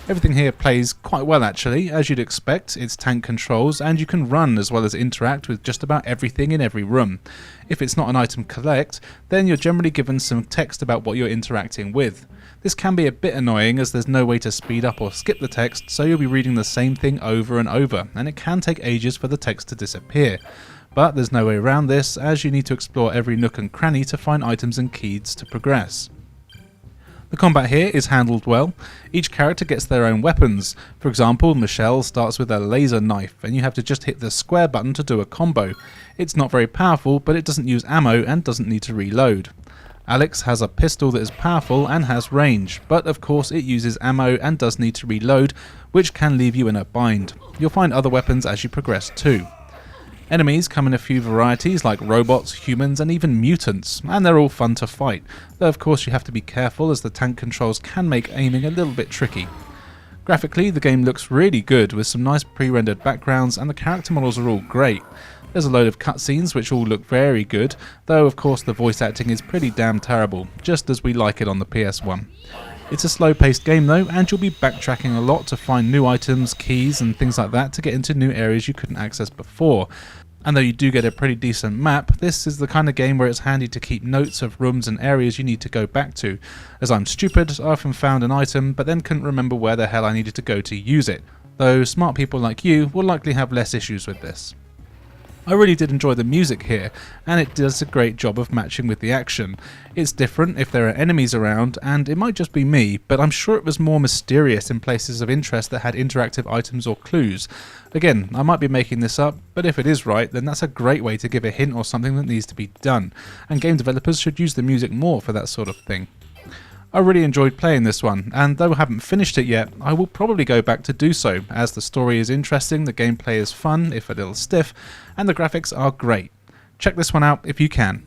S3: Everything here plays quite well actually, as you'd expect. It's tank controls and you can run as well as interact with just about everything in every room. If it's not an item collect, then you're generally given some text about what you're interacting with. This can be a bit annoying as there's no way to speed up or skip the text, so you'll be reading the same thing over and over, and it can take ages for the text to disappear. But there's no way around this, as you need to explore every nook and cranny to find items and keys to progress. The combat here is handled well. Each character gets their own weapons. For example, Michelle starts with a laser knife and you have to just hit the square button to do a combo. It's not very powerful, but it doesn't use ammo and doesn't need to reload. Alex has a pistol that is powerful and has range, but of course it uses ammo and does need to reload, which can leave you in a bind. You'll find other weapons as you progress too. Enemies come in a few varieties like robots, humans and even mutants, and they're all fun to fight, though of course you have to be careful as the tank controls can make aiming a little bit tricky. Graphically the game looks really good with some nice pre-rendered backgrounds and the character models are all great. There's a load of cutscenes which all look very good, though of course the voice acting is pretty damn terrible, just as we like it on the PS1. It's a slow-paced game though, and you'll be backtracking a lot to find new items, keys and things like that to get into new areas you couldn't access before. And though you do get a pretty decent map, this is the kind of game where it's handy to keep notes of rooms and areas you need to go back to. As I'm stupid, I often found an item but then couldn't remember where the hell I needed to go to use it, though smart people like you will likely have less issues with this. I really did enjoy the music here, and it does a great job of matching with the action. It's different if there are enemies around, and it might just be me, but I'm sure it was more mysterious in places of interest that had interactive items or clues. Again, I might be making this up, but if it is right, then that's a great way to give a hint or something that needs to be done, and game developers should use the music more for that sort of thing. I really enjoyed playing this one, and though I haven't finished it yet, I will probably go back to do so, as the story is interesting, the gameplay is fun, if a little stiff, and the graphics are great. Check this one out if you can.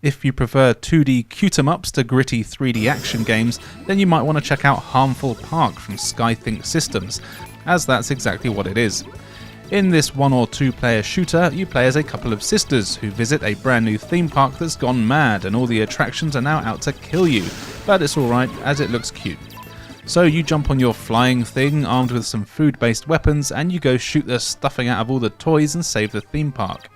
S3: If you prefer 2D cute-em-ups to gritty 3D action games, then you might want to check out Harmful Park from Skythink Systems, as that's exactly what it is. In this 1 or 2 player shooter, you play as a couple of sisters who visit a brand new theme park that's gone mad and all the attractions are now out to kill you, but it's alright as it looks cute. So you jump on your flying thing armed with some food-based weapons and you go shoot the stuffing out of all the toys and save the theme park.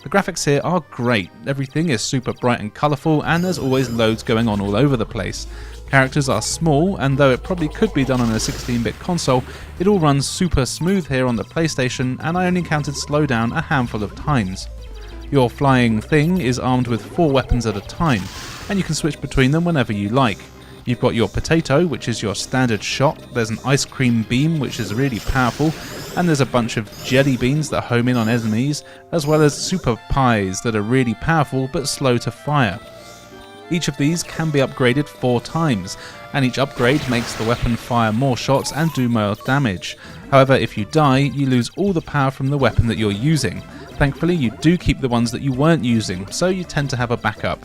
S3: The graphics here are great, everything is super bright and colourful and there's always loads going on all over the place. Characters are small, and though it probably could be done on a 16-bit console, it all runs super smooth here on the PlayStation, and I only encountered slowdown a handful of times. Your flying thing is armed with 4 weapons at a time, and you can switch between them whenever you like. You've got your potato, which is your standard shot, there's an ice cream beam, which is really powerful, and there's a bunch of jelly beans that home in on enemies, as well as super pies that are really powerful but slow to fire. Each of these can be upgraded 4 times, and each upgrade makes the weapon fire more shots and do more damage. However, if you die, you lose all the power from the weapon that you're using. Thankfully, you do keep the ones that you weren't using, so you tend to have a backup.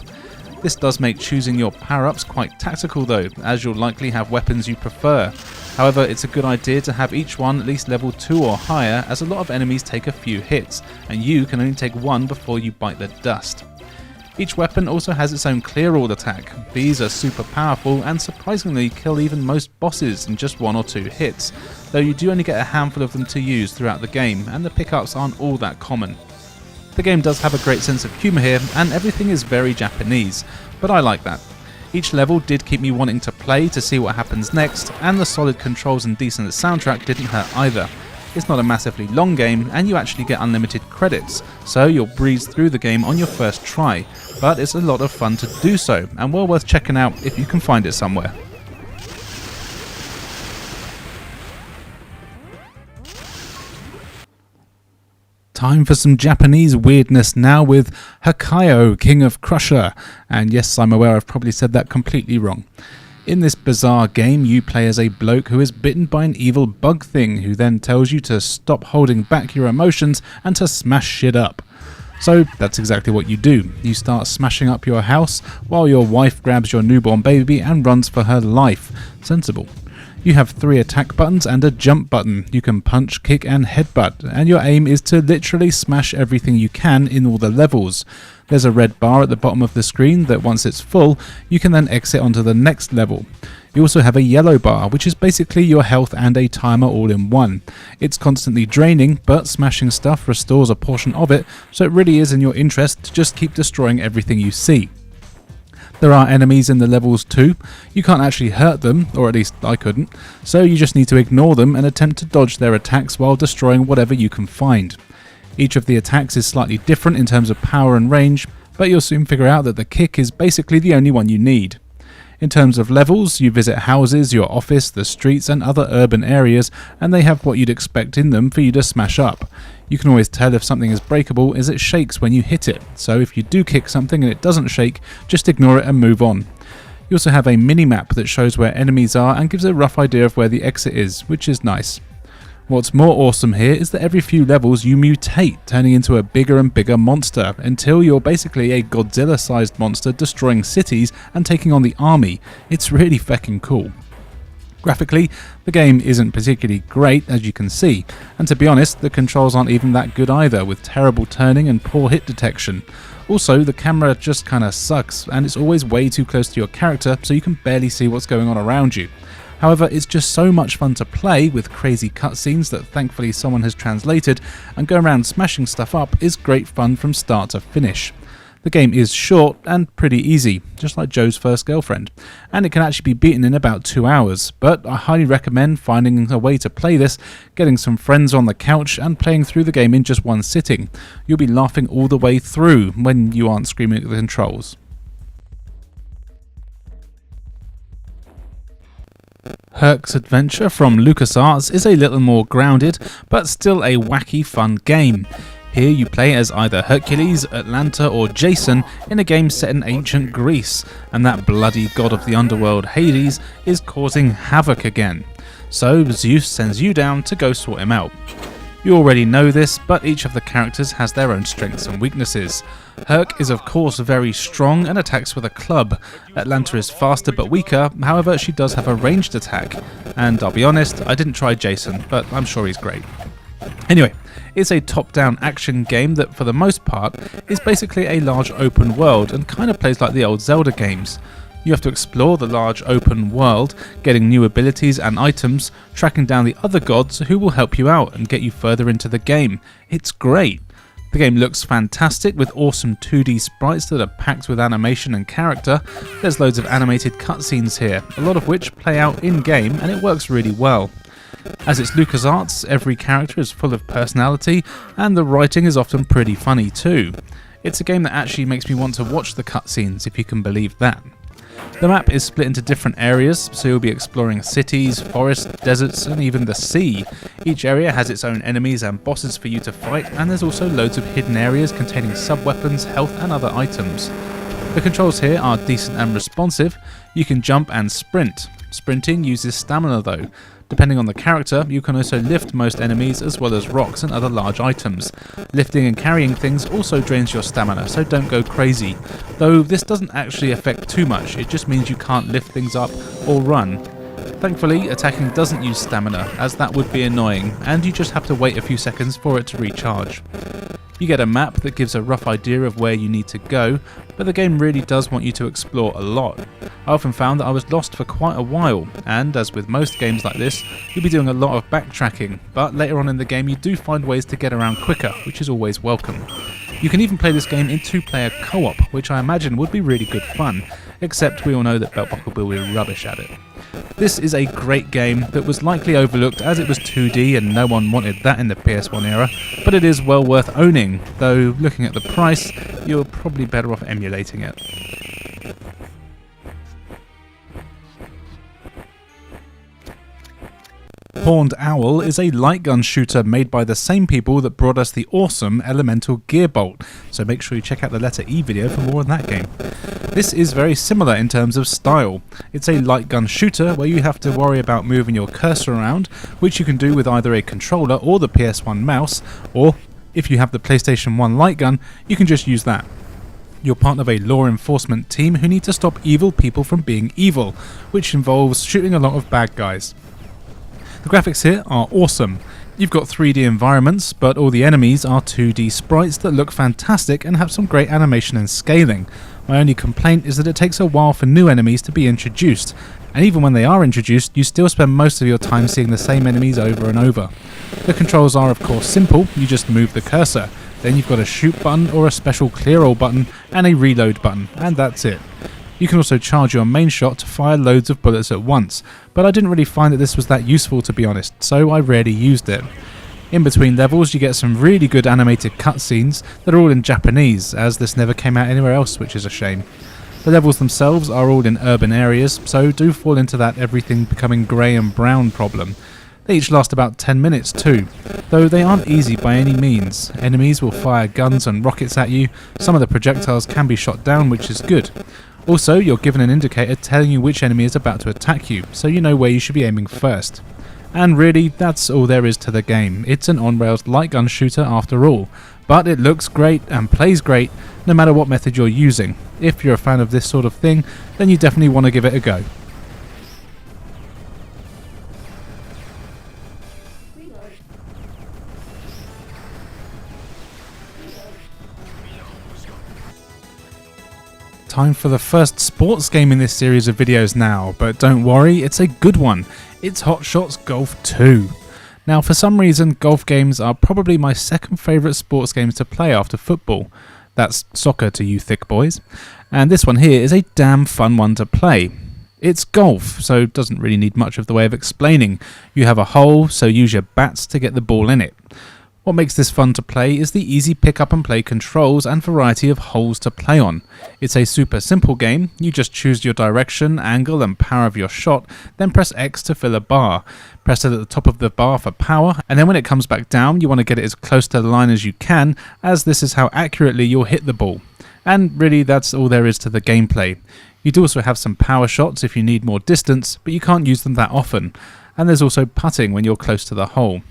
S3: This does make choosing your power-ups quite tactical though, as you'll likely have weapons you prefer. However, it's a good idea to have each one at least level 2 or higher, as a lot of enemies take a few hits, and you can only take 1 before you bite the dust. Each weapon also has its own clear all attack. These are super powerful and surprisingly kill even most bosses in just 1 or 2 hits, though you do only get a handful of them to use throughout the game and the pickups aren't all that common. The game does have a great sense of humour here and everything is very Japanese, but I like that. Each level did keep me wanting to play to see what happens next, and the solid controls and decent soundtrack didn't hurt either. It's not a massively long game and you actually get unlimited credits, so you'll breeze through the game on your first try, but it's a lot of fun to do so and well worth checking out if you can find it somewhere. Time for some Japanese weirdness now with Hakayo, King of Crusher. And yes, I'm aware I've probably said that completely wrong. In this bizarre game, you play as a bloke who is bitten by an evil bug thing who then tells you to stop holding back your emotions and to smash shit up. So that's exactly what you do. You start smashing up your house while your wife grabs your newborn baby and runs for her life. Sensible. You have 3 attack buttons and a jump button. You can punch, kick and headbutt, and your aim is to literally smash everything you can in all the levels. There's a red bar at the bottom of the screen that once it's full, you can then exit onto the next level. You also have a yellow bar, which is basically your health and a timer all in one. It's constantly draining, but smashing stuff restores a portion of it, so it really is in your interest to just keep destroying everything you see. There are enemies in the levels too. You can't actually hurt them, or at least I couldn't, so you just need to ignore them and attempt to dodge their attacks while destroying whatever you can find. Each of the attacks is slightly different in terms of power and range, but you'll soon figure out that the kick is basically the only one you need. In terms of levels, you visit houses, your office, the streets and other urban areas, and they have what you'd expect in them for you to smash up. You can always tell if something is breakable as it shakes when you hit it, so if you do kick something and it doesn't shake, just ignore it and move on. You also have a mini-map that shows where enemies are and gives a rough idea of where the exit is, which is nice. What's more awesome here is that every few levels you mutate, turning into a bigger and bigger monster, until you're basically a Godzilla-sized monster destroying cities and taking on the army. It's really feckin' cool. Graphically, the game isn't particularly great, as you can see, and to be honest, the controls aren't even that good either, with terrible turning and poor hit detection. Also, the camera just kinda sucks, and it's always way too close to your character, so you can barely see what's going on around you. However, it's just so much fun to play with crazy cutscenes that thankfully someone has translated, and going around smashing stuff up is great fun from start to finish. The game is short and pretty easy, just like Joe's first girlfriend, and it can actually be beaten in about 2 hours, but I highly recommend finding a way to play this, getting some friends on the couch and playing through the game in just one sitting. You'll be laughing all the way through when you aren't screaming at the controls. Herc's Adventure from LucasArts is a little more grounded, but still a wacky fun game. Here you play as either Hercules, Atlanta or Jason in a game set in ancient Greece, and that bloody god of the underworld Hades is causing havoc again. So Zeus sends you down to go sort him out. You already know this, but each of the characters has their own strengths and weaknesses. Herc is of course very strong and attacks with a club. Atlanta is faster but weaker, however she does have a ranged attack. And I'll be honest, I didn't try Jason, but I'm sure he's great. Anyway, it's a top-down action game that for the most part is basically a large open world and kind of plays like the old Zelda games. You have to explore the large open world, getting new abilities and items, tracking down the other gods who will help you out and get you further into the game. It's great. The game looks fantastic with awesome 2D sprites that are packed with animation and character. There's loads of animated cutscenes here, a lot of which play out in-game, and it works really well. As it's LucasArts, every character is full of personality, and the writing is often pretty funny too. It's a game that actually makes me want to watch the cutscenes, if you can believe that. The map is split into different areas, so you'll be exploring cities, forests, deserts and even the sea. Each area has its own enemies and bosses for you to fight, and there's also loads of hidden areas containing sub-weapons, health and other items. The controls here are decent and responsive. You can jump and sprint. Sprinting uses stamina though. Depending on the character, you can also lift most enemies as well as rocks and other large items. Lifting and carrying things also drains your stamina, so don't go crazy. Though this doesn't actually affect too much, it just means you can't lift things up or run. Thankfully, attacking doesn't use stamina, as that would be annoying, and you just have to wait a few seconds for it to recharge. You get a map that gives a rough idea of where you need to go, but the game really does want you to explore a lot. I often found that I was lost for quite a while, and as with most games like this, you'll be doing a lot of backtracking, but later on in the game you do find ways to get around quicker, which is always welcome. You can even play this game in 2-player co-op, which I imagine would be really good fun, except we all know that Belt Buckle will be rubbish at it. This is a great game that was likely overlooked as it was 2D and no one wanted that in the PS1 era, but it is well worth owning, though looking at the price, you're probably better off emulating it. Horned Owl is a light gun shooter made by the same people that brought us the awesome Elemental Gearbolt, so make sure you check out the Letter E video for more on that game. This is very similar in terms of style. It's a light gun shooter where you have to worry about moving your cursor around, which you can do with either a controller or the PS1 mouse, or if you have the PlayStation 1 light gun, you can just use that. You're part of a law enforcement team who need to stop evil people from being evil, which involves shooting a lot of bad guys. The graphics here are awesome. You've got 3D environments, but all the enemies are 2D sprites that look fantastic and have some great animation and scaling. My only complaint is that it takes a while for new enemies to be introduced, and even when they are introduced, you still spend most of your time seeing the same enemies over and over. The controls are of course simple, you just move the cursor. Then you've got a shoot button or a special clear all button and a reload button, and that's it. You can also charge your main shot to fire loads of bullets at once, but I didn't really find that this was that useful to be honest, so I rarely used it. In between levels you get some really good animated cutscenes that are all in Japanese, as this never came out anywhere else, which is a shame. The levels themselves are all in urban areas, so do fall into that everything becoming grey and brown problem. They each last about 10 minutes too, though they aren't easy by any means. Enemies will fire guns and rockets at you, some of the projectiles can be shot down, which is good. Also, you're given an indicator telling you which enemy is about to attack you, so you know where you should be aiming first. And really, that's all there is to the game. It's an on-rails light gun shooter after all, but it looks great and plays great no matter what method you're using. If you're a fan of this sort of thing, then you definitely want to give it a go. Time for the first sports game in this series of videos now, but don't worry, it's a good one. It's Hot Shots Golf 2. Now for some reason, golf games are probably my second favourite sports games to play after football. That's soccer to you thick boys. And this one here is a damn fun one to play. It's golf, so it doesn't really need much of the way of explaining. You have a hole, so use your bats to get the ball in it. What makes this fun to play is the easy pick up and play controls and variety of holes to play on. It's a super simple game. You just choose your direction, angle and power of your shot, then press X to fill a bar. Press it at the top of the bar for power, and then when it comes back down you want to get it as close to the line as you can, as this is how accurately you'll hit the ball. And really that's all there is to the gameplay. You do also have some power shots if you need more distance, but you can't use them that often. And there's also putting when you're close to the hole.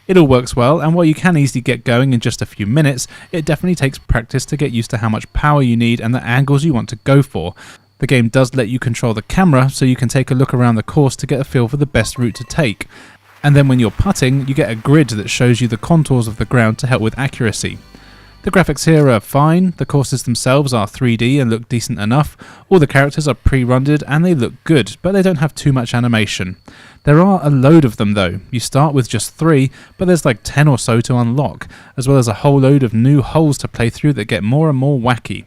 S3: It all works well, and while you can easily get going in just a few minutes, it definitely takes practice to get used to how much power you need and the angles you want to go for. The game does let you control the camera, so you can take a look around the course to get a feel for the best route to take. And then when you're putting, you get a grid that shows you the contours of the ground to help with accuracy. The graphics here are fine, the courses themselves are 3D and look decent enough, all the characters are pre-rendered and they look good, but they don't have too much animation. There are a load of them though. You start with just 3, but there's like 10 or so to unlock, as well as a whole load of new holes to play through that get more and more wacky.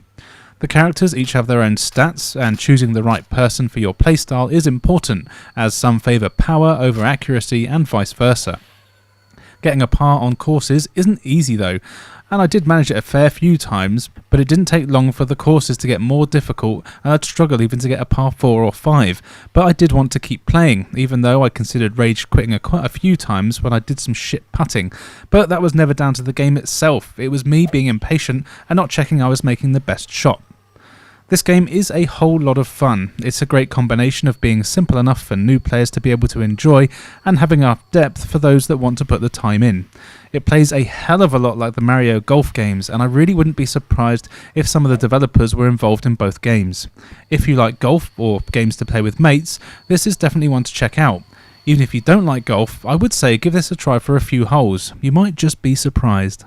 S3: The characters each have their own stats, and choosing the right person for your playstyle is important, as some favour power over accuracy and vice versa. Getting a par on courses isn't easy though, and I did manage it a fair few times, but it didn't take long for the courses to get more difficult and I'd struggle even to get a par 4 or 5, but I did want to keep playing, even though I considered rage quitting quite a few times when I did some shit putting, but that was never down to the game itself, it was me being impatient and not checking I was making the best shot. This game is a whole lot of fun. It's a great combination of being simple enough for new players to be able to enjoy and having enough depth for those that want to put the time in. It plays a hell of a lot like the Mario Golf games, and I really wouldn't be surprised if some of the developers were involved in both games. If you like golf or games to play with mates, this is definitely one to check out. Even if you don't like golf, I would say give this a try for a few holes. You might just be surprised.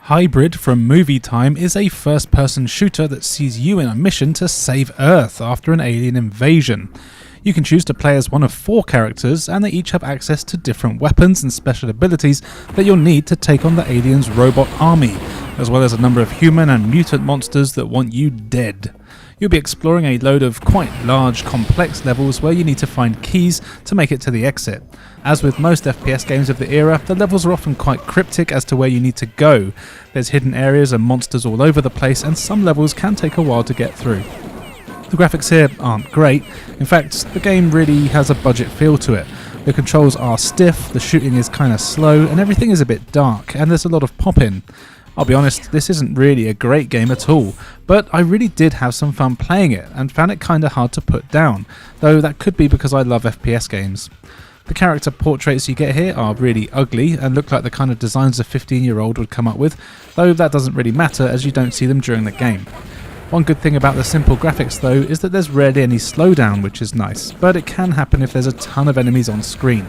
S3: Hybrid from Movie Time is a first-person shooter that sees you in a mission to save Earth after an alien invasion. You can choose to play as one of 4 characters, and they each have access to different weapons and special abilities that you'll need to take on the aliens' robot army, as well as a number of human and mutant monsters that want you dead. You'll be exploring a load of quite large, complex levels where you need to find keys to make it to the exit. As with most FPS games of the era, the levels are often quite cryptic as to where you need to go. There's hidden areas and monsters all over the place, and some levels can take a while to get through. The graphics here aren't great. In fact, the game really has a budget feel to it. The controls are stiff, the shooting is kinda slow, and everything is a bit dark, and there's a lot of pop-in. I'll be honest, this isn't really a great game at all, but I really did have some fun playing it, and found it kinda hard to put down, though that could be because I love FPS games. The character portraits you get here are really ugly, and look like the kind of designs a 15-year-old would come up with, though that doesn't really matter as you don't see them during the game. One good thing about the simple graphics though is that there's rarely any slowdown, which is nice, but it can happen if there's a ton of enemies on screen.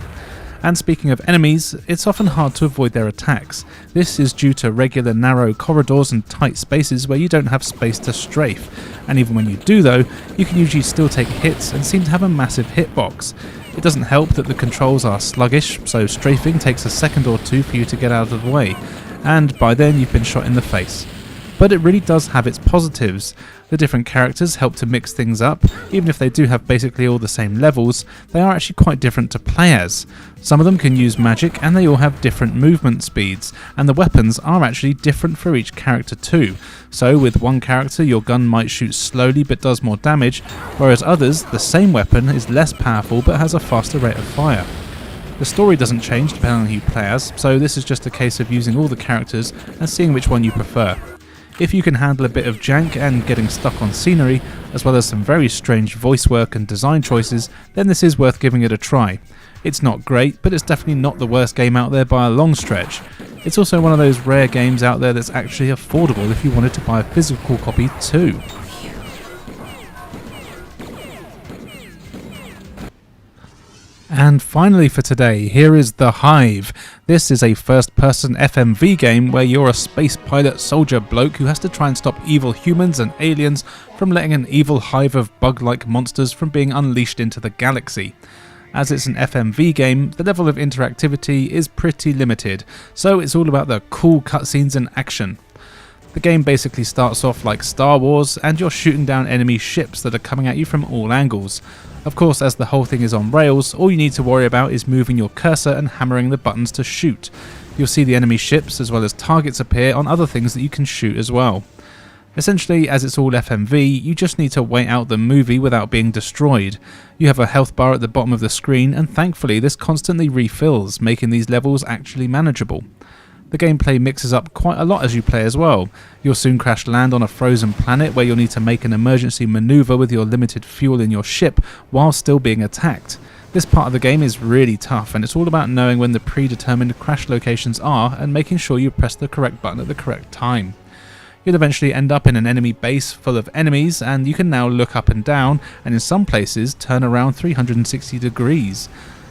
S3: And speaking of enemies, it's often hard to avoid their attacks. This is due to regular narrow corridors and tight spaces where you don't have space to strafe, and even when you do though, you can usually still take hits and seem to have a massive hitbox. It doesn't help that the controls are sluggish, so strafing takes a second or two for you to get out of the way, and by then you've been shot in the face. But it really does have its positives. The different characters help to mix things up. Even if they do have basically all the same levels, they are actually quite different to play as. Some of them can use magic, and they all have different movement speeds, and the weapons are actually different for each character too. So with one character your gun might shoot slowly but does more damage, whereas others, the same weapon is less powerful but has a faster rate of fire. The story doesn't change depending on who you play as, so this is just a case of using all the characters and seeing which one you prefer. If you can handle a bit of jank and getting stuck on scenery, as well as some very strange voice work and design choices, then this is worth giving it a try. It's not great, but it's definitely not the worst game out there by a long stretch. It's also one of those rare games out there that's actually affordable if you wanted to buy a physical copy too. And finally for today, here is The Hive. This is a first-person FMV game where you're a space pilot soldier bloke who has to try and stop evil humans and aliens from letting an evil hive of bug-like monsters from being unleashed into the galaxy. As it's an FMV game, the level of interactivity is pretty limited, so it's all about the cool cutscenes and action. The game basically starts off like Star Wars, and you're shooting down enemy ships that are coming at you from all angles. Of course, as the whole thing is on rails, all you need to worry about is moving your cursor and hammering the buttons to shoot. You'll see the enemy ships as well as targets appear on other things that you can shoot as well. Essentially, as it's all FMV, you just need to wait out the movie without being destroyed. You have a health bar at the bottom of the screen, and thankfully this constantly refills, making these levels actually manageable. The gameplay mixes up quite a lot as you play as well. You'll soon crash land on a frozen planet where you'll need to make an emergency maneuver with your limited fuel in your ship while still being attacked. This part of the game is really tough, and it's all about knowing when the predetermined crash locations are and making sure you press the correct button at the correct time. You'll eventually end up in an enemy base full of enemies, and you can now look up and down, and in some places turn around 360 degrees.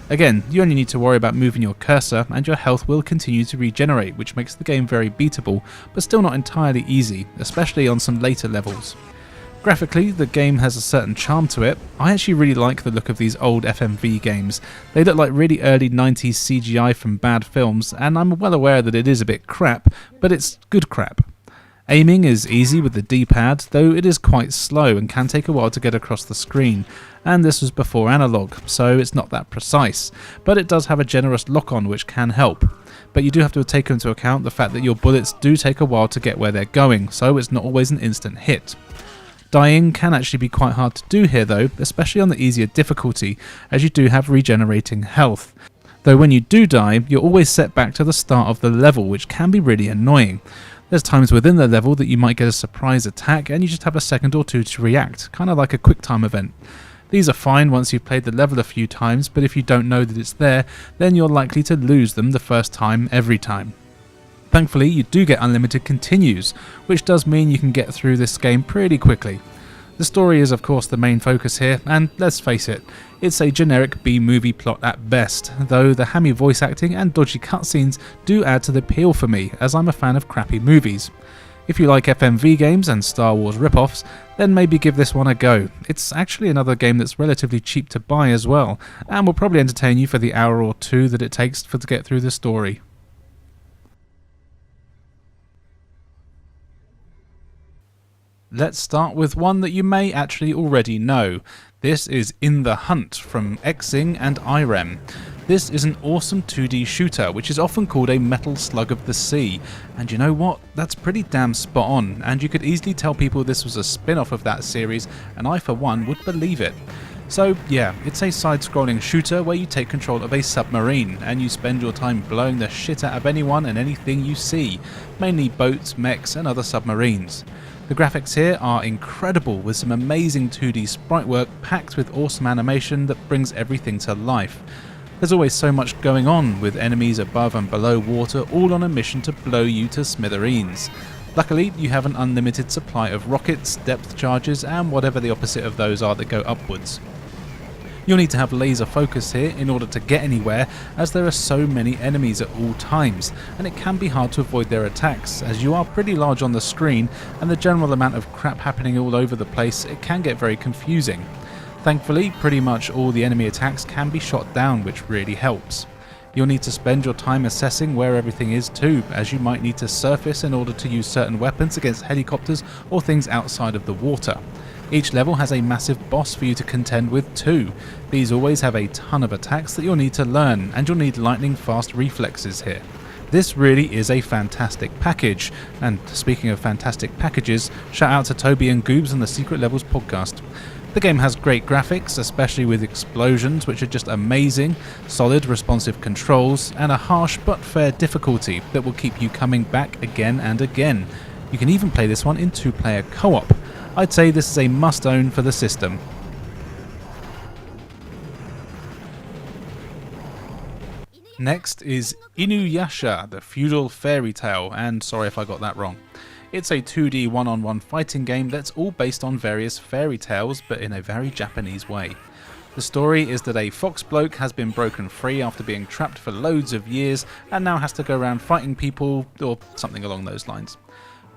S3: Again, you only need to worry about moving your cursor, and your health will continue to regenerate, which makes the game very beatable, but still not entirely easy, especially on some later levels. Graphically, the game has a certain charm to it. I actually really like the look of these old FMV games. They look like really early 90s CGI from bad films, and I'm well aware that it is a bit crap, but it's good crap. Aiming is easy with the D-pad, though it is quite slow and can take a while to get across the screen, and this was before analog, so it's not that precise, but it does have a generous lock-on which can help. But you do have to take into account the fact that your bullets do take a while to get where they're going, so it's not always an instant hit. Dying can actually be quite hard to do here though, especially on the easier difficulty, as you do have regenerating health. Though when you do die, you're always set back to the start of the level, which can be really annoying. There's times within the level that you might get a surprise attack and you just have a second or two to react, kind of like a quick time event. These are fine once you've played the level a few times, but if you don't know that it's there, then you're likely to lose them the first time every time. Thankfully, you do get unlimited continues, which does mean you can get through this game pretty quickly. The story is of course the main focus here, and let's face it, it's a generic B-movie plot at best, though the hammy voice acting and dodgy cutscenes do add to the appeal for me, as I'm a fan of crappy movies. If you like FMV games and Star Wars rip-offs, then maybe give this one a go. It's actually another game that's relatively cheap to buy as well, and will probably entertain you for the hour or two that it takes to get through the story. Let's start with one that you may actually already know. This is In the Hunt from Xing and Irem. This is an awesome 2D shooter, which is often called a Metal Slug of the Sea, and you know what? That's pretty damn spot on, and you could easily tell people this was a spin-off of that series, and I for one would believe it. So yeah, it's a side-scrolling shooter where you take control of a submarine, and you spend your time blowing the shit out of anyone and anything you see, mainly boats, mechs and other submarines. The graphics here are incredible, with some amazing 2D sprite work packed with awesome animation that brings everything to life. There's always so much going on, with enemies above and below water all on a mission to blow you to smithereens. Luckily, you have an unlimited supply of rockets, depth charges and whatever the opposite of those are that go upwards. You'll need to have laser focus here in order to get anywhere, as there are so many enemies at all times, and it can be hard to avoid their attacks, as you are pretty large on the screen and the general amount of crap happening all over the place, it can get very confusing. Thankfully, pretty much all the enemy attacks can be shot down, which really helps. You'll need to spend your time assessing where everything is too, as you might need to surface in order to use certain weapons against helicopters or things outside of the water. Each level has a massive boss for you to contend with too. These always have a ton of attacks that you'll need to learn, and you'll need lightning fast reflexes here. This really is a fantastic package, and speaking of fantastic packages, shout out to Toby and Goobs and the Secret Levels podcast. The game has great graphics, especially with explosions, which are just amazing, solid responsive controls, and a harsh but fair difficulty that will keep you coming back again and again. You can even play this one in 2-player co-op. I'd say this is a must-own for the system. Next is Inuyasha, the Feudal Fairy Tale, and sorry if I got that wrong. It's a 2D one-on-one fighting game that's all based on various fairy tales, but in a very Japanese way. The story is that a fox bloke has been broken free after being trapped for loads of years and now has to go around fighting people, or something along those lines.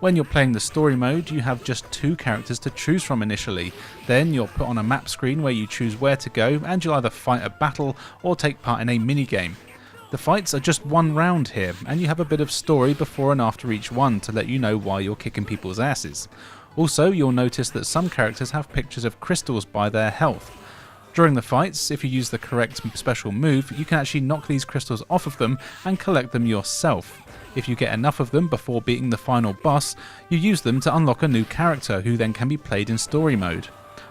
S3: When you're playing the story mode, you have just 2 characters to choose from initially. Then you're put on a map screen where you choose where to go, and you'll either fight a battle or take part in a minigame. The fights are just one round here, and you have a bit of story before and after each one to let you know why you're kicking people's asses. Also, you'll notice that some characters have pictures of crystals by their health. During the fights, if you use the correct special move, you can actually knock these crystals off of them and collect them yourself. If you get enough of them before beating the final boss, you use them to unlock a new character who then can be played in story mode.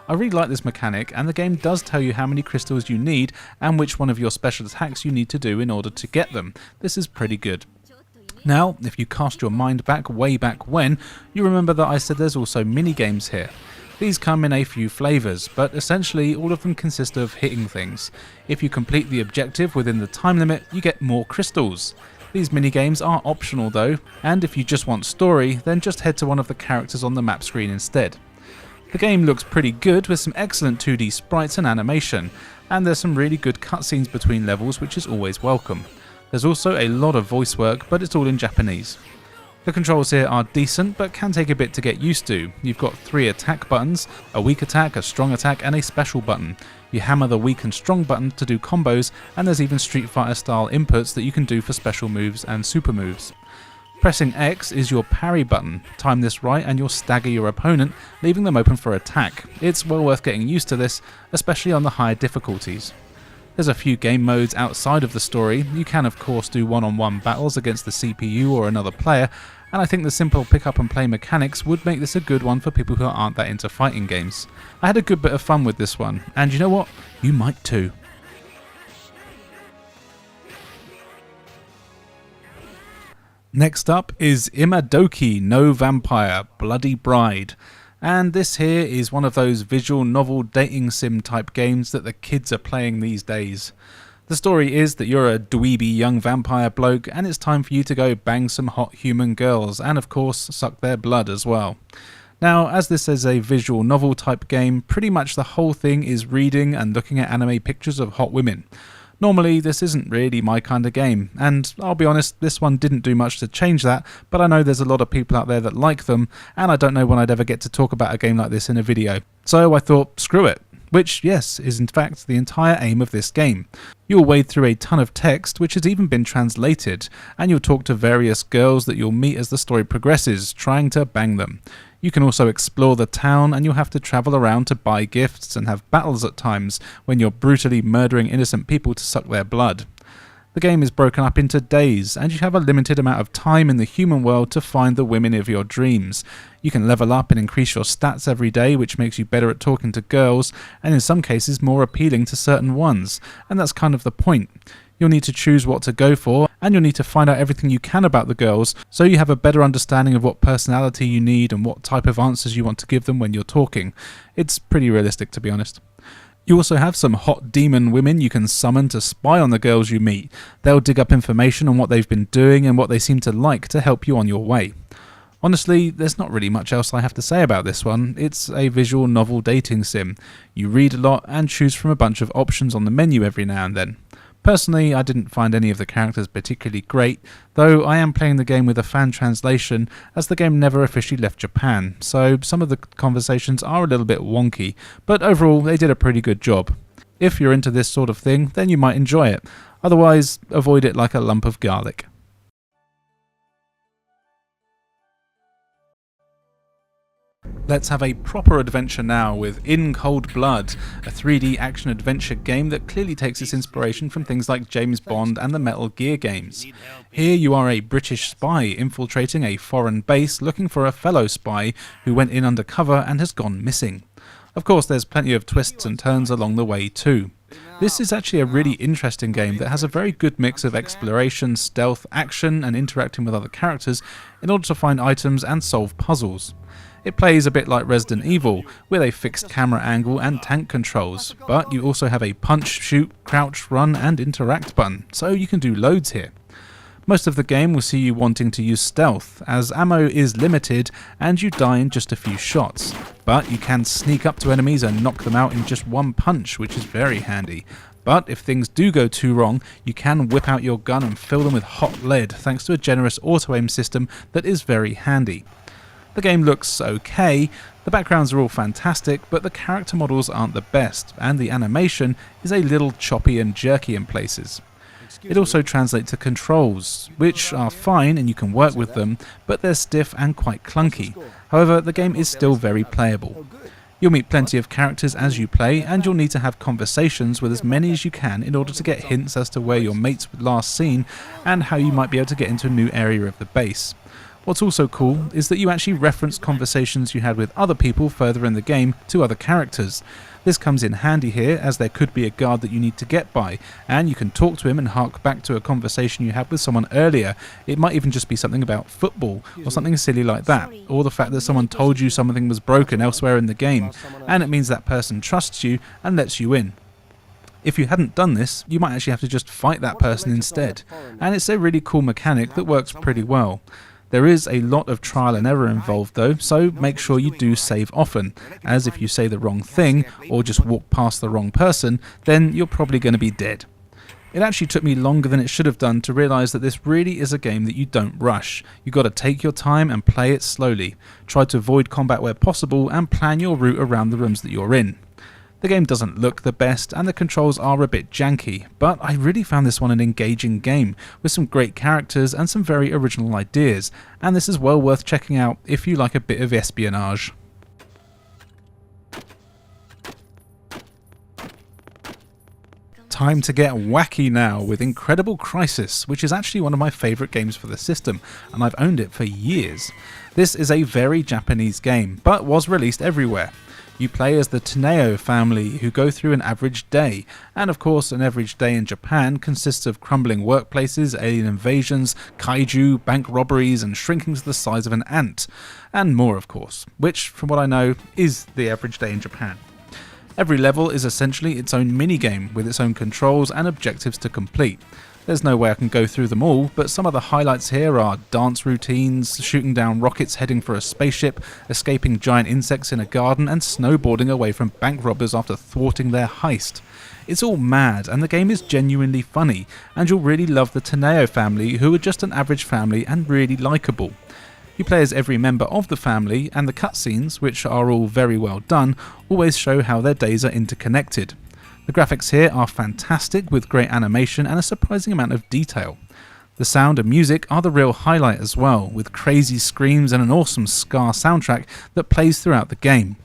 S3: I really like this mechanic, and the game does tell you how many crystals you need and which one of your special attacks you need to do in order to get them. This is pretty good. Now, if you cast your mind back way back when, you remember that I said there's also mini-games here. These come in a few flavours, but essentially all of them consist of hitting things. If you complete the objective within the time limit, you get more crystals. These mini-games are optional though, and if you just want story, then just head to one of the characters on the map screen instead. The game looks pretty good with some excellent 2D sprites and animation, and there's some really good cutscenes between levels, which is always welcome. There's also a lot of voice work, but it's all in Japanese. The controls here are decent, but can take a bit to get used to. You've got 3 attack buttons, a weak attack, a strong attack and a special button. You hammer the weak and strong button to do combos, and there's even Street Fighter style inputs that you can do for special moves and super moves. Pressing X is your parry button. Time this right and you'll stagger your opponent, leaving them open for attack. It's well worth getting used to this, especially on the higher difficulties. There's a few game modes outside of the story. You can of course do one-on-one battles against the CPU or another player, and I think the simple pick up and play mechanics would make this a good one for people who aren't that into fighting games. I had a good bit of fun with this one, and you know what? You might too. Next up is Imadoki no Vampire Bloody Bride, and this here is one of those visual novel dating sim type games that the kids are playing these days. The story is that you're a dweeby young vampire bloke and it's time for you to go bang some hot human girls and of course suck their blood as well. Now, as this is a visual novel type game, pretty much the whole thing is reading and looking at anime pictures of hot women. Normally, this isn't really my kind of game, and I'll be honest, this one didn't do much to change that, but I know there's a lot of people out there that like them, and I don't know when I'd ever get to talk about a game like this in a video. So I thought, screw it. Which, yes, is in fact the entire aim of this game. You'll wade through a ton of text, which has even been translated, and you'll talk to various girls that you'll meet as the story progresses, trying to bang them. You can also explore the town, and you'll have to travel around to buy gifts and have battles at times when you're brutally murdering innocent people to suck their blood. The game is broken up into days, and you have a limited amount of time in the human world to find the women of your dreams. You can level up and increase your stats every day, which makes you better at talking to girls, and in some cases more appealing to certain ones, and that's kind of the point. You'll need to choose what to go for, and you'll need to find out everything you can about the girls, so you have a better understanding of what personality you need and what type of answers you want to give them when you're talking. It's pretty realistic, to be honest. You also have some hot demon women you can summon to spy on the girls you meet. They'll dig up information on what they've been doing and what they seem to like to help you on your way. Honestly, there's not really much else I have to say about this one. It's a visual novel dating sim. You read a lot and choose from a bunch of options on the menu every now and then. Personally, I didn't find any of the characters particularly great, though I am playing the game with a fan translation as the game never officially left Japan, so some of the conversations are a little bit wonky, but overall they did a pretty good job. If you're into this sort of thing, then you might enjoy it. Otherwise, avoid it like a lump of garlic. Let's have a proper adventure now with In Cold Blood, a 3D action-adventure game that clearly takes its inspiration from things like James Bond and the Metal Gear games. Here you are a British spy infiltrating a foreign base looking for a fellow spy who went in undercover and has gone missing. Of course, there's plenty of twists and turns along the way too. This is actually a really interesting game that has a very good mix of exploration, stealth, action and interacting with other characters in order to find items and solve puzzles. It plays a bit like Resident Evil, with a fixed camera angle and tank controls, but you also have a punch, shoot, crouch, run and interact button, so you can do loads here. Most of the game will see you wanting to use stealth, as ammo is limited and you die in just a few shots, but you can sneak up to enemies and knock them out in just one punch, which is very handy. But if things do go too wrong, you can whip out your gun and fill them with hot lead, thanks to a generous auto-aim system that is very handy. The game looks okay, the backgrounds are all fantastic, but the character models aren't the best, and the animation is a little choppy and jerky in places. It also translates to controls, which are fine and you can work with them, but they're stiff and quite clunky. However, the game is still very playable. You'll meet plenty of characters as you play, and you'll need to have conversations with as many as you can in order to get hints as to where your mates were last seen and how you might be able to get into a new area of the base. What's also cool is that you actually reference conversations you had with other people further in the game to other characters. This comes in handy here, as there could be a guard that you need to get by, and you can talk to him and hark back to a conversation you had with someone earlier. It might even just be something about football, or something silly like that, or the fact that someone told you something was broken elsewhere in the game, and it means that person trusts you and lets you in. If you hadn't done this, you might actually have to just fight that person instead, and it's a really cool mechanic that works pretty well. There is a lot of trial and error involved though, so make sure you do save often, as if you say the wrong thing or just walk past the wrong person, then you're probably going to be dead. It actually took me longer than it should have done to realise that this really is a game that you don't rush. You've got to take your time and play it slowly. Try to avoid combat where possible and plan your route around the rooms that you're in. The game doesn't look the best and the controls are a bit janky, but I really found this one an engaging game with some great characters and some very original ideas, and this is well worth checking out if you like a bit of espionage. Time to get wacky now with Incredible Crisis, which is actually one of my favourite games for the system, and I've owned it for years. This is a very Japanese game, but was released everywhere. You play as the Teneo family who go through an average day, and of course an average day in Japan consists of crumbling workplaces, alien invasions, kaiju, bank robberies and shrinking to the size of an ant, and more of course, which from what I know is the average day in Japan. Every level is essentially its own minigame with its own controls and objectives to complete. There's no way I can go through them all, but some of the highlights here are dance routines, shooting down rockets heading for a spaceship, escaping giant insects in a garden, and snowboarding away from bank robbers after thwarting their heist. It's all mad, and the game is genuinely funny, and you'll really love the Teneo family, who are just an average family and really likeable. You play as every member of the family, and the cutscenes, which are all very well done, always show how their days are interconnected. The graphics here are fantastic with great animation and a surprising amount of detail. The sound and music are the real highlight as well, with crazy screams and an awesome ska soundtrack that plays throughout the game.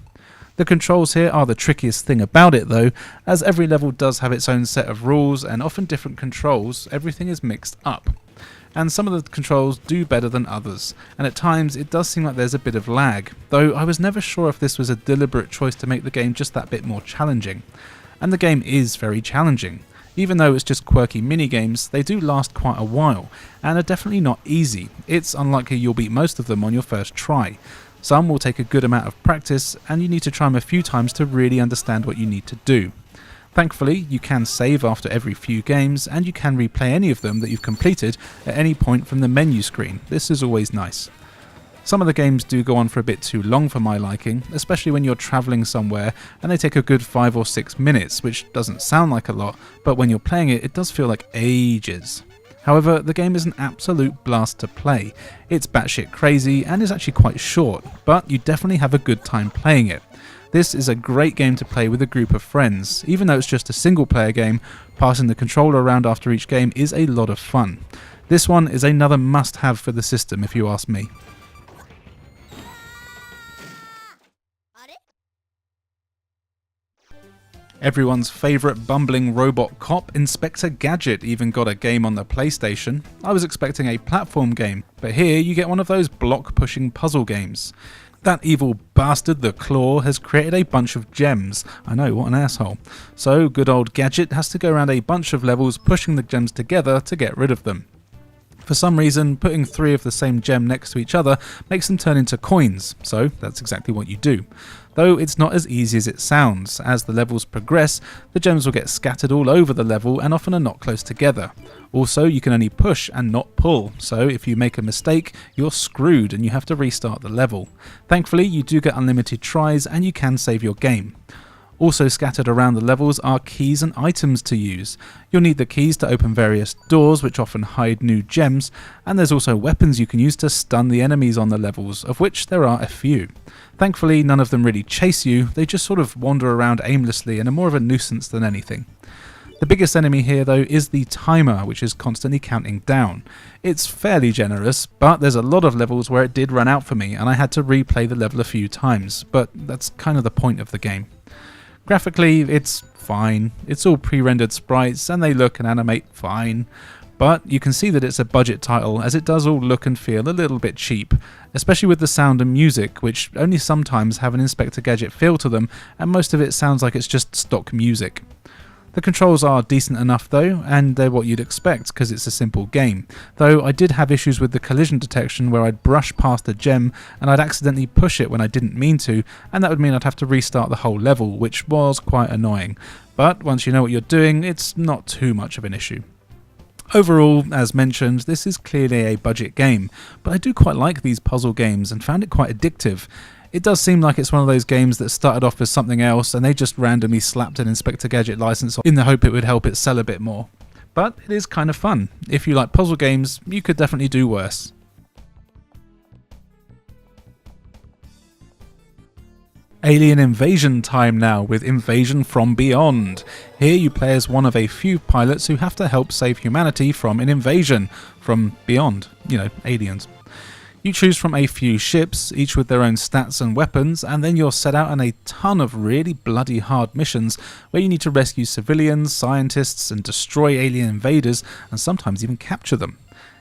S3: The controls here are the trickiest thing about it though, as every level does have its own set of rules and often different controls, everything is mixed up. And some of the controls do better than others, and at times it does seem like there's a bit of lag, though I was never sure if this was a deliberate choice to make the game just that bit more challenging. And the game is very challenging. Even though it's just quirky minigames, they do last quite a while, and are definitely not easy. It's unlikely you'll beat most of them on your first try. Some will take a good amount of practice, and you need to try them a few times to really understand what you need to do. Thankfully, you can save after every few games, and you can replay any of them that you've completed at any point from the menu screen. This is always nice. Some of the games do go on for a bit too long for my liking, especially when you're travelling somewhere and they take a good 5 or 6 minutes, which doesn't sound like a lot, but when you're playing it, it does feel like ages. However, the game is an absolute blast to play. It's batshit crazy and is actually quite short, but you definitely have a good time playing it. This is a great game to play with a group of friends. Even though it's just a single player game, passing the controller around after each game is a lot of fun. This one is another must have for the system if you ask me. Everyone's favourite bumbling robot cop, Inspector Gadget, even got a game on the PlayStation. I was expecting a platform game, but here you get one of those block-pushing puzzle games. That evil bastard, the Claw, has created a bunch of gems. I know, what an asshole. So good old Gadget has to go around a bunch of levels pushing the gems together to get rid of them. For some reason, putting 3 of the same gem next to each other makes them turn into coins, so that's exactly what you do. Though it's not as easy as it sounds. As the levels progress, the gems will get scattered all over the level and often are not close together. Also, you can only push and not pull, so if you make a mistake, you're screwed and you have to restart the level. Thankfully, you do get unlimited tries and you can save your game. Also scattered around the levels are keys and items to use. You'll need the keys to open various doors, which often hide new gems, and there's also weapons you can use to stun the enemies on the levels, of which there are a few. Thankfully, none of them really chase you, they just sort of wander around aimlessly and are more of a nuisance than anything. The biggest enemy here though is the timer, which is constantly counting down. It's fairly generous, but there's a lot of levels where it did run out for me and I had to replay the level a few times, but that's kind of the point of the game. Graphically, it's fine. It's all pre-rendered sprites and they look and animate fine. But you can see that it's a budget title as it does all look and feel a little bit cheap, especially with the sound and music, which only sometimes have an Inspector Gadget feel to them, and most of it sounds like it's just stock music. The controls are decent enough though, and they're what you'd expect because it's a simple game, though I did have issues with the collision detection where I'd brush past a gem and I'd accidentally push it when I didn't mean to, and that would mean I'd have to restart the whole level, which was quite annoying. But once you know what you're doing, it's not too much of an issue. Overall, as mentioned, this is clearly a budget game, but I do quite like these puzzle games and found it quite addictive. It does seem like it's one of those games that started off as something else and they just randomly slapped an Inspector Gadget license in the hope it would help it sell a bit more. But it is kind of fun. If you like puzzle games, you could definitely do worse. Alien invasion time now with Invasion from Beyond. Here you play as one of a few pilots who have to help save humanity from an invasion from beyond, aliens. You choose from a few ships, each with their own stats and weapons, and then you're set out on a ton of really bloody hard missions where you need to rescue civilians, scientists, and destroy alien invaders, and sometimes even capture them.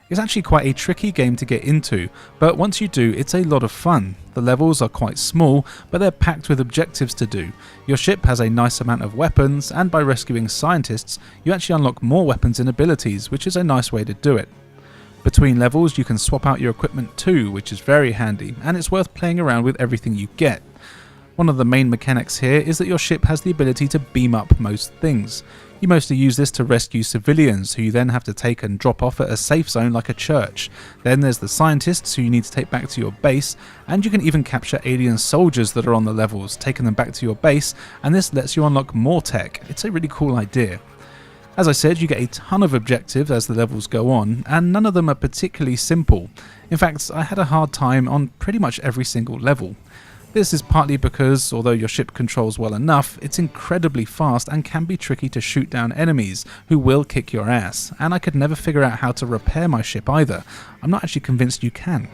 S3: It's actually quite a tricky game to get into, but once you do, it's a lot of fun. The levels are quite small, but they're packed with objectives to do. Your ship has a nice amount of weapons, and by rescuing scientists, you actually unlock more weapons and abilities, which is a nice way to do it. Between levels you can swap out your equipment too, which is very handy, and it's worth playing around with everything you get. One of the main mechanics here is that your ship has the ability to beam up most things. You mostly use this to rescue civilians, who you then have to take and drop off at a safe zone like a church. Then there's the scientists who you need to take back to your base, and you can even capture alien soldiers that are on the levels, taking them back to your base, and this lets you unlock more tech. It's a really cool idea. As I said, you get a ton of objectives as the levels go on, and none of them are particularly simple. In fact, I had a hard time on pretty much every single level. This is partly because, although your ship controls well enough, it's incredibly fast and can be tricky to shoot down enemies, who will kick your ass, and I could never figure out how to repair my ship either. I'm not actually convinced you can.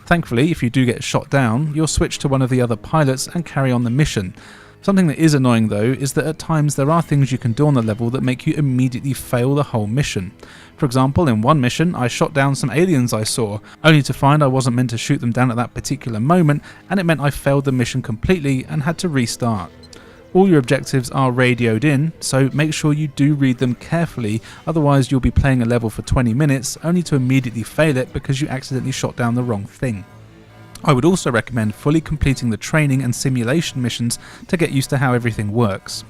S3: Thankfully, if you do get shot down, you'll switch to one of the other pilots and carry on the mission. Something that is annoying though is that at times there are things you can do on the level that make you immediately fail the whole mission. For example, in one mission I shot down some aliens I saw, only to find I wasn't meant to shoot them down at that particular moment, and it meant I failed the mission completely and had to restart. All your objectives are radioed in, so make sure you do read them carefully, otherwise you'll be playing a level for 20 minutes only to immediately fail it because you accidentally shot down the wrong thing. I would also recommend fully completing the training and simulation missions to get used to how everything works.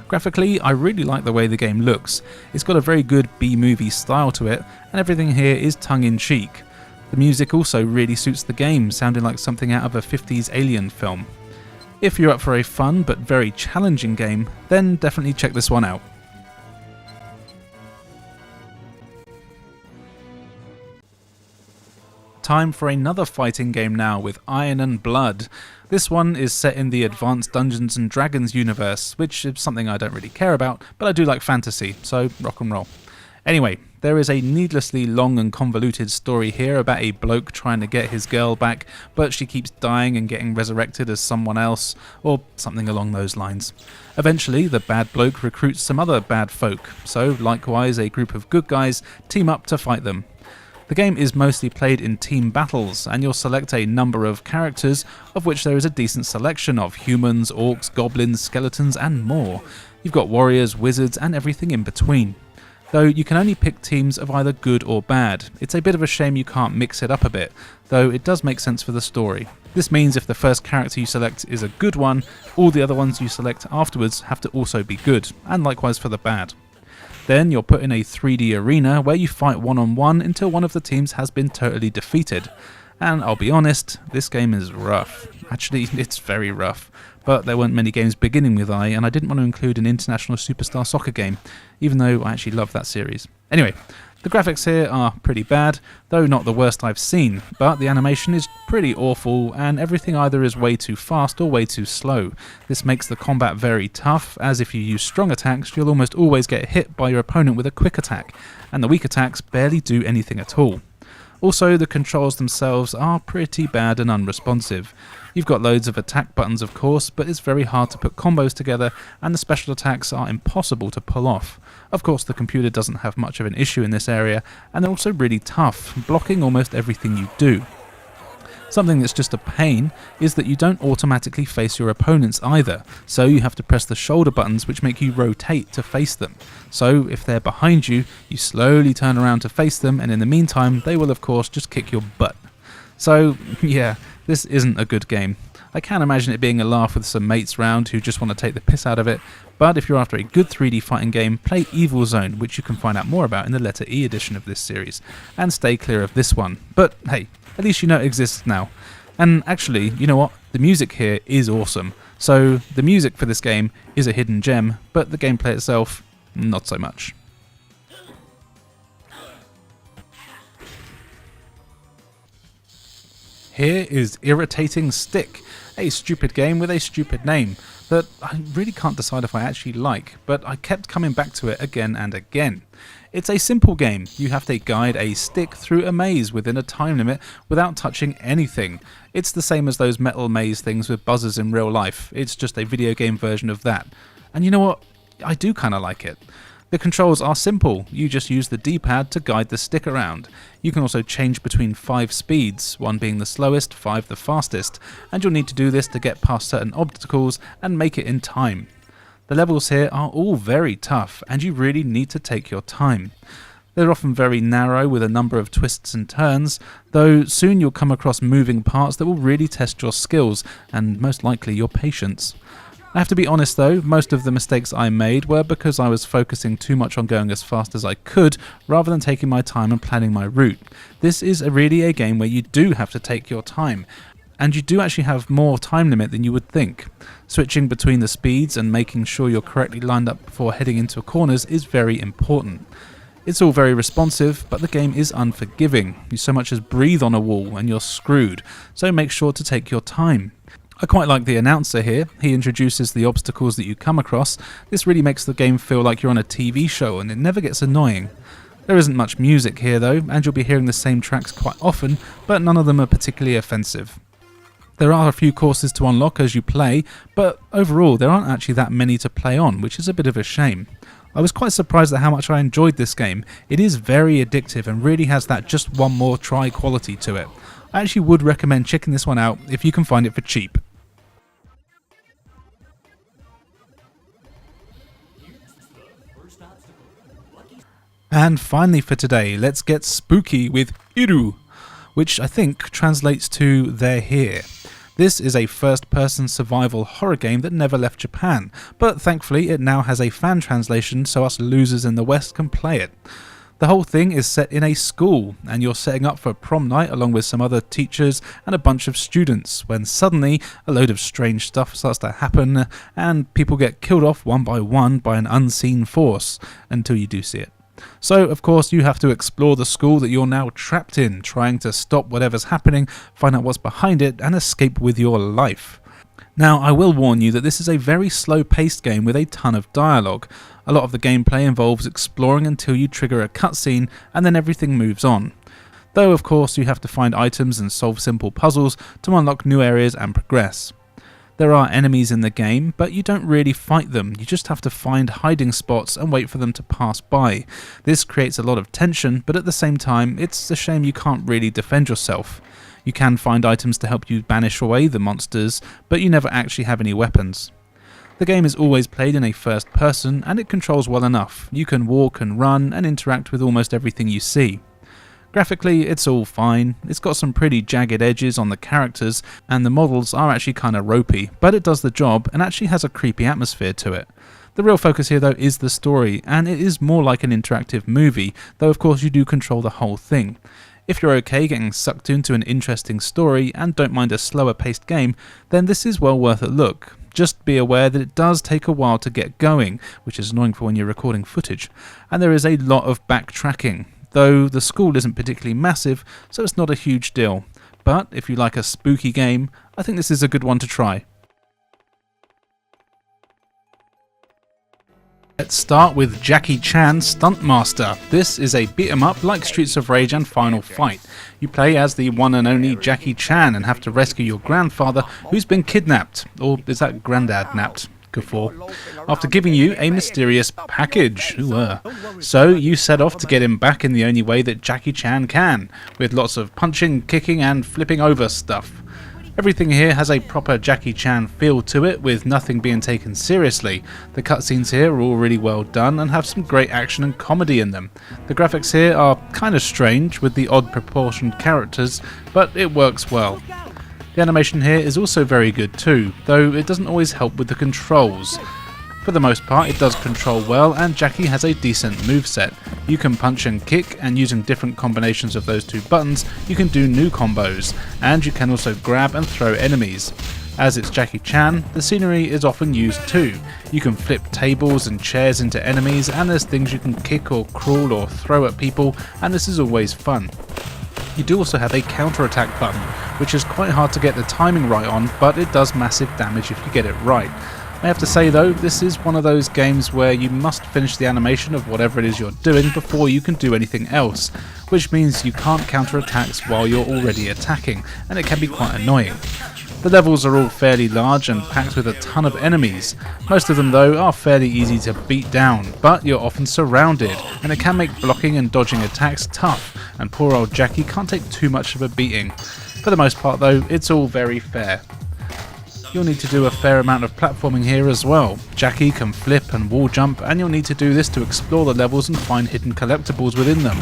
S3: Graphically, I really like the way the game looks. It's got a very good B-movie style to it, and everything here is tongue-in-cheek. The music also really suits the game, sounding like something out of a 50s alien film. If you're up for a fun but very challenging game, then definitely check this one out. Time for another fighting game now with Iron and Blood. This one is set in the Advanced Dungeons and Dragons universe, which is something I don't really care about, but I do like fantasy, so rock and roll. Anyway, there is a needlessly long and convoluted story here about a bloke trying to get his girl back, but she keeps dying and getting resurrected as someone else, or something along those lines. Eventually, the bad bloke recruits some other bad folk, so likewise a group of good guys team up to fight them. The game is mostly played in team battles, and you'll select a number of characters, of which there is a decent selection of humans, orcs, goblins, skeletons and more. You've got warriors, wizards and everything in between. Though you can only pick teams of either good or bad. It's a bit of a shame you can't mix it up a bit, though it does make sense for the story. This means if the first character you select is a good one, all the other ones you select afterwards have to also be good, and likewise for the bad. Then you're put in a 3D arena where you fight one-on-one until one of the teams has been totally defeated. And I'll be honest, this game is rough. Actually, it's very rough. But there weren't many games beginning with I, and I didn't want to include an International Superstar Soccer game, even though I actually love that series. Anyway, the graphics here are pretty bad, though not the worst I've seen, but the animation is pretty awful, and everything either is way too fast or way too slow. This makes the combat very tough, as if you use strong attacks, you'll almost always get hit by your opponent with a quick attack, and the weak attacks barely do anything at all. Also, the controls themselves are pretty bad and unresponsive. You've got loads of attack buttons of course, but it's very hard to put combos together, and the special attacks are impossible to pull off. Of course, the computer doesn't have much of an issue in this area, and they're also really tough, blocking almost everything you do. Something that's just a pain is that you don't automatically face your opponents either, so you have to press the shoulder buttons which make you rotate to face them. So if they're behind you, you slowly turn around to face them, and in the meantime they will of course just kick your butt. So yeah, this isn't a good game. I can imagine it being a laugh with some mates round who just want to take the piss out of it, but if you're after a good 3D fighting game, play Evil Zone, which you can find out more about in the Letter E edition of this series, and stay clear of this one. But hey, at least you know it exists now. And actually, you know what? The music here is awesome. So the music for this game is a hidden gem, but the gameplay itself, not so much. Here is Irritating Stick, a stupid game with a stupid name that I really can't decide if I actually like, but I kept coming back to it again and again. It's a simple game. You have to guide a stick through a maze within a time limit without touching anything. It's the same as those metal maze things with buzzers in real life. It's just a video game version of that. And you know what? I do kind of like it. The controls are simple. You just use the D-pad to guide the stick around. You can also change between 5 speeds, 1 being the slowest, 5 the fastest, and you'll need to do this to get past certain obstacles and make it in time. The levels here are all very tough, and you really need to take your time. They're often very narrow with a number of twists and turns, though soon you'll come across moving parts that will really test your skills, and most likely your patience. I have to be honest though, most of the mistakes I made were because I was focusing too much on going as fast as I could, rather than taking my time and planning my route. This is really a game where you do have to take your time, and you do actually have more time limit than you would think. Switching between the speeds and making sure you're correctly lined up before heading into corners is very important. It's all very responsive, but the game is unforgiving. You so much as breathe on a wall and you're screwed, so make sure to take your time. I quite like the announcer here. He introduces the obstacles that you come across. This really makes the game feel like you're on a TV show and it never gets annoying. There isn't much music here though, and you'll be hearing the same tracks quite often, but none of them are particularly offensive. There are a few courses to unlock as you play, but overall there aren't actually that many to play on, which is a bit of a shame. I was quite surprised at how much I enjoyed this game. It is very addictive and really has that just one more try quality to it. I actually would recommend checking this one out if you can find it for cheap. And finally for today, let's get spooky with Iru, which I think translates to They're Here. This is a first-person survival horror game that never left Japan, but thankfully it now has a fan translation so us losers in the West can play it. The whole thing is set in a school, and you're setting up for prom night along with some other teachers and a bunch of students, when suddenly a load of strange stuff starts to happen and people get killed off one by an unseen force, until you do see it. So, of course, you have to explore the school that you're now trapped in, trying to stop whatever's happening, find out what's behind it, and escape with your life. Now, I will warn you that this is a very slow-paced game with a ton of dialogue. A lot of the gameplay involves exploring until you trigger a cutscene, and then everything moves on. Though, of course, you have to find items and solve simple puzzles to unlock new areas and progress. There are enemies in the game, but you don't really fight them, you just have to find hiding spots and wait for them to pass by. This creates a lot of tension, but at the same time, it's a shame you can't really defend yourself. You can find items to help you banish away the monsters, but you never actually have any weapons. The game is always played in a first person, and it controls well enough. You can walk and run and interact with almost everything you see. Graphically, it's all fine. It's got some pretty jagged edges on the characters, and the models are actually kinda ropey, but it does the job and actually has a creepy atmosphere to it. The real focus here though is the story, and it is more like an interactive movie, though of course you do control the whole thing. If you're okay getting sucked into an interesting story and don't mind a slower paced game, then this is well worth a look. Just be aware that it does take a while to get going, which is annoying for when you're recording footage, and there is a lot of backtracking. Though the school isn't particularly massive, so it's not a huge deal. But if you like a spooky game, I think this is a good one to try. Let's start with Jackie Chan Stuntmaster. This is a beat 'em up like Streets of Rage and Final Fight. You play as the one and only Jackie Chan and have to rescue your grandfather who's been kidnapped. Or is that granddad napped? Guffaw. After giving you a mysterious package. So you set off to get him back in the only way that Jackie Chan can, with lots of punching, kicking and flipping over stuff. Everything here has a proper Jackie Chan feel to it, with nothing being taken seriously. The cutscenes here are all really well done and have some great action and comedy in them. The graphics here are kind of strange with the odd proportioned characters, but it works well. The animation here is also very good too, though it doesn't always help with the controls. For the most part it does control well, and Jackie has a decent moveset. You can punch and kick, and using different combinations of those two buttons you can do new combos, and you can also grab and throw enemies. As it's Jackie Chan, the scenery is often used too. You can flip tables and chairs into enemies, and there's things you can kick or crawl or throw at people, and this is always fun. You do also have a counter-attack button, which is quite hard to get the timing right on, but it does massive damage if you get it right. I have to say though, this is one of those games where you must finish the animation of whatever it is you're doing before you can do anything else, which means you can't counter-attacks while you're already attacking, and it can be quite annoying. The levels are all fairly large and packed with a ton of enemies. Most of them though are fairly easy to beat down, but you're often surrounded, and it can make blocking and dodging attacks tough, and poor old Jackie can't take too much of a beating. For the most part though, it's all very fair. You'll need to do a fair amount of platforming here as well. Jackie can flip and wall jump, and you'll need to do this to explore the levels and find hidden collectibles within them.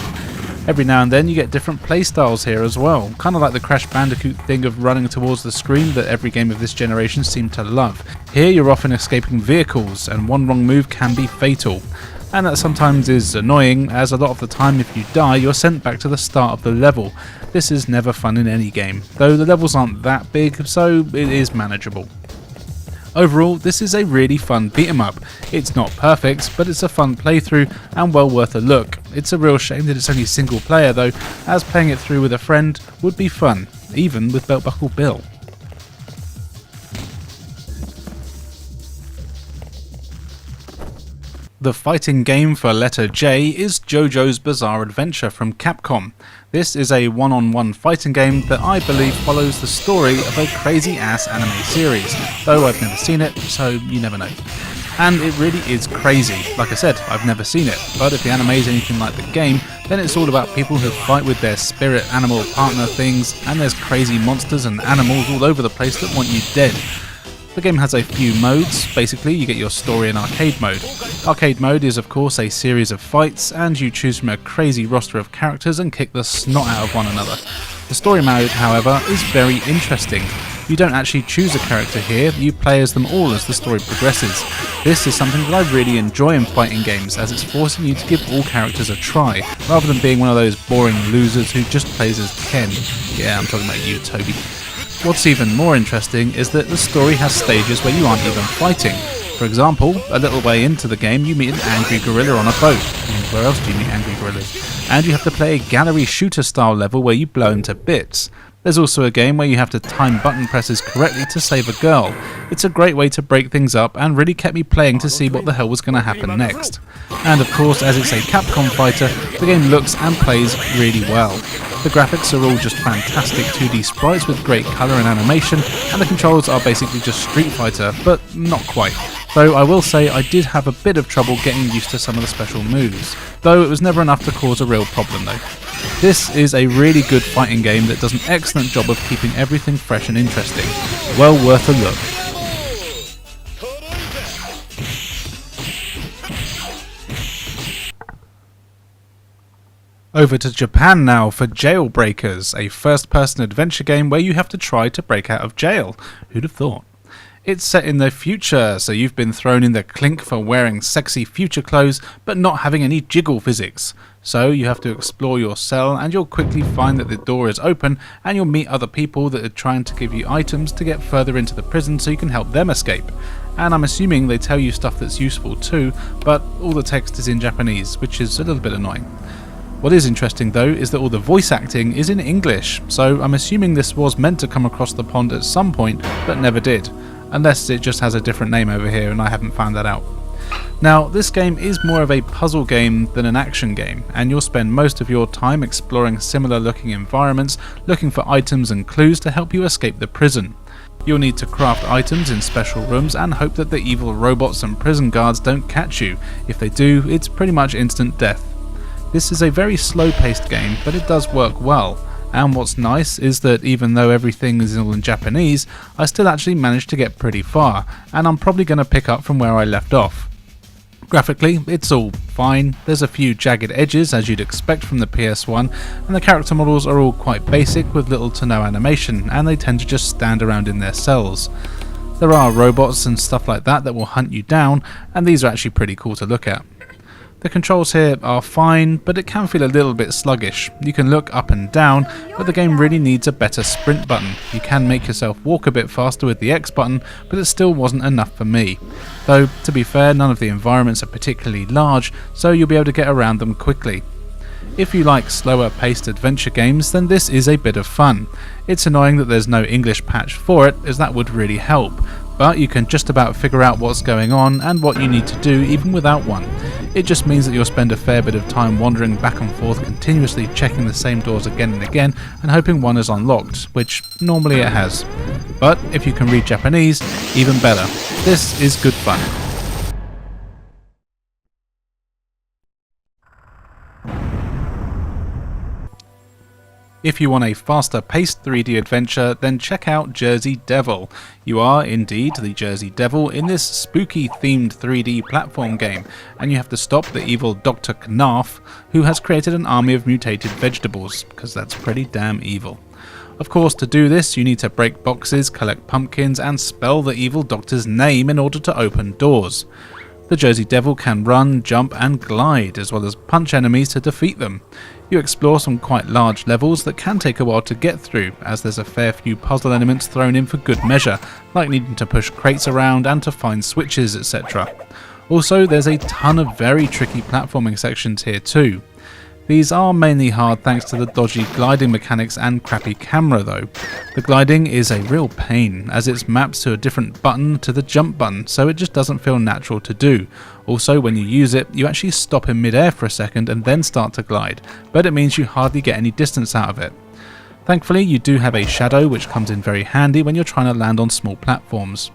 S3: Every now and then you get different playstyles here as well, kind of like the Crash Bandicoot thing of running towards the screen that every game of this generation seemed to love. Here you're often escaping vehicles, and one wrong move can be fatal. And that sometimes is annoying, as a lot of the time if you die you're sent back to the start of the level. This is never fun in any game, though the levels aren't that big, so it is manageable. Overall, this is a really fun beat 'em up. It's not perfect, but it's a fun playthrough and well worth a look. It's a real shame that it's only single player though, as playing it through with a friend would be fun, even with Belt Buckle Bill. The fighting game for letter J is JoJo's Bizarre Adventure from Capcom. This is a one-on-one fighting game that I believe follows the story of a crazy-ass anime series, though I've never seen it, so you never know. And it really is crazy. Like I said, I've never seen it, but if the anime is anything like the game, then it's all about people who fight with their spirit animal partner things, and there's crazy monsters and animals all over the place that want you dead. The game has a few modes. Basically, you get your story and arcade mode. Arcade mode is of course a series of fights, and you choose from a crazy roster of characters and kick the snot out of one another. The story mode, however, is very interesting. You don't actually choose a character here, you play as them all as the story progresses. This is something that I really enjoy in fighting games, as it's forcing you to give all characters a try, rather than being one of those boring losers who just plays as Ken. Yeah, I'm talking about you, Toby. What's even more interesting is that the story has stages where you aren't even fighting. For example, a little way into the game you meet an angry gorilla on a boat. Where else do you meet angry gorillas? And you have to play a gallery shooter style level where you blow him to bits. There's also a game where you have to time button presses correctly to save a girl. It's a great way to break things up and really kept me playing to see what the hell was going to happen next. And of course, as it's a Capcom fighter, the game looks and plays really well. The graphics are all just fantastic 2D sprites with great colour and animation, and the controls are basically just Street Fighter, but not quite. Though I will say I did have a bit of trouble getting used to some of the special moves, though it was never enough to cause a real problem though. This is a really good fighting game that does an excellent job of keeping everything fresh and interesting. Well worth a look. Over to Japan now for Jailbreakers, a first-person adventure game where you have to try to break out of jail. Who'd have thought? It's set in the future, so you've been thrown in the clink for wearing sexy future clothes but not having any jiggle physics. So you have to explore your cell, and you'll quickly find that the door is open, and you'll meet other people that are trying to give you items to get further into the prison so you can help them escape. And I'm assuming they tell you stuff that's useful too, but all the text is in Japanese, which is a little bit annoying. What is interesting though is that all the voice acting is in English, so I'm assuming this was meant to come across the pond at some point, but never did. Unless it just has a different name over here and I haven't found that out. Now, this game is more of a puzzle game than an action game, and you'll spend most of your time exploring similar looking environments, looking for items and clues to help you escape the prison. You'll need to craft items in special rooms and hope that the evil robots and prison guards don't catch you. If they do, it's pretty much instant death. This is a very slow paced game, but it does work well. And what's nice is that even though everything is all in Japanese, I still actually managed to get pretty far, and I'm probably going to pick up from where I left off. Graphically, it's all fine. There's a few jagged edges as you'd expect from the PS1, and the character models are all quite basic with little to no animation, and they tend to just stand around in their cells. There are robots and stuff like that will hunt you down, and these are actually pretty cool to look at. The controls here are fine, but it can feel a little bit sluggish. You can look up and down, but the game really needs a better sprint button. You can make yourself walk a bit faster with the X button, but it still wasn't enough for me. Though, to be fair, none of the environments are particularly large, so you'll be able to get around them quickly. If you like slower paced adventure games, then this is a bit of fun. It's annoying that there's no English patch for it, as that would really help, but you can just about figure out what's going on and what you need to do even without one. It just means that you'll spend a fair bit of time wandering back and forth, continuously checking the same doors again and again and hoping one is unlocked, which normally it has. But if you can read Japanese, even better. This is good fun. If you want a faster paced 3D adventure, then check out Jersey Devil. You are indeed the Jersey Devil in this spooky themed 3D platform game, and you have to stop the evil Dr. Knarf, who has created an army of mutated vegetables, because that's pretty damn evil. Of course, to do this you need to break boxes, collect pumpkins and spell the evil doctor's name in order to open doors. The Jersey Devil can run, jump and glide, as well as punch enemies to defeat them. You explore some quite large levels that can take a while to get through, as there's a fair few puzzle elements thrown in for good measure, like needing to push crates around and to find switches, etc. Also, there's a ton of very tricky platforming sections here too. These are mainly hard thanks to the dodgy gliding mechanics and crappy camera though. The gliding is a real pain as it's mapped to a different button to the jump button, so it just doesn't feel natural to do. Also, when you use it, you actually stop in mid-air for a second and then start to glide, but it means you hardly get any distance out of it. Thankfully, you do have a shadow which comes in very handy when you're trying to land on small platforms.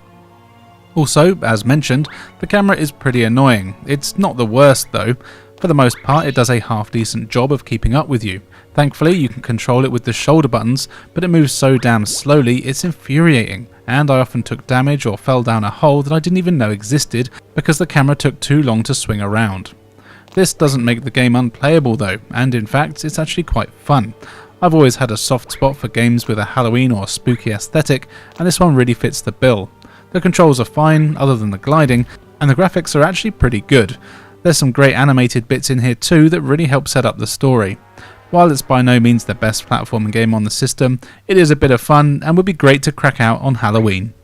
S3: Also, as mentioned, the camera is pretty annoying. It's not the worst though. For the most part, it does a half-decent job of keeping up with you. Thankfully, you can control it with the shoulder buttons, but it moves so damn slowly it's infuriating, and I often took damage or fell down a hole that I didn't even know existed because the camera took too long to swing around. This doesn't make the game unplayable though, and in fact, it's actually quite fun. I've always had a soft spot for games with a Halloween or spooky aesthetic, and this one really fits the bill. The controls are fine, other than the gliding, and the graphics are actually pretty good. There's some great animated bits in here too that really help set up the story. While it's by no means the best platforming game on the system, it is a bit of fun and would be great to crack out on Halloween.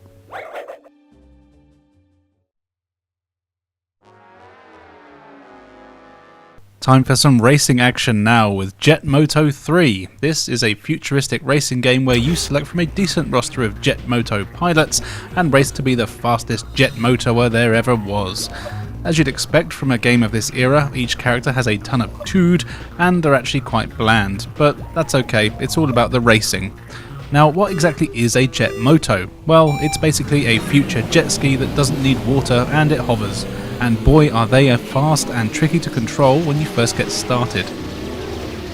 S3: Time for some racing action now with Jet Moto 3. This is a futuristic racing game where you select from a decent roster of Jet Moto pilots and race to be the fastest jet motoer there ever was. As you'd expect from a game of this era, each character has a ton of tood and are actually quite bland, but that's okay, it's all about the racing. Now, what exactly is a jet moto? Well, it's basically a future jet ski that doesn't need water and it hovers. And boy are they fast and tricky to control when you first get started.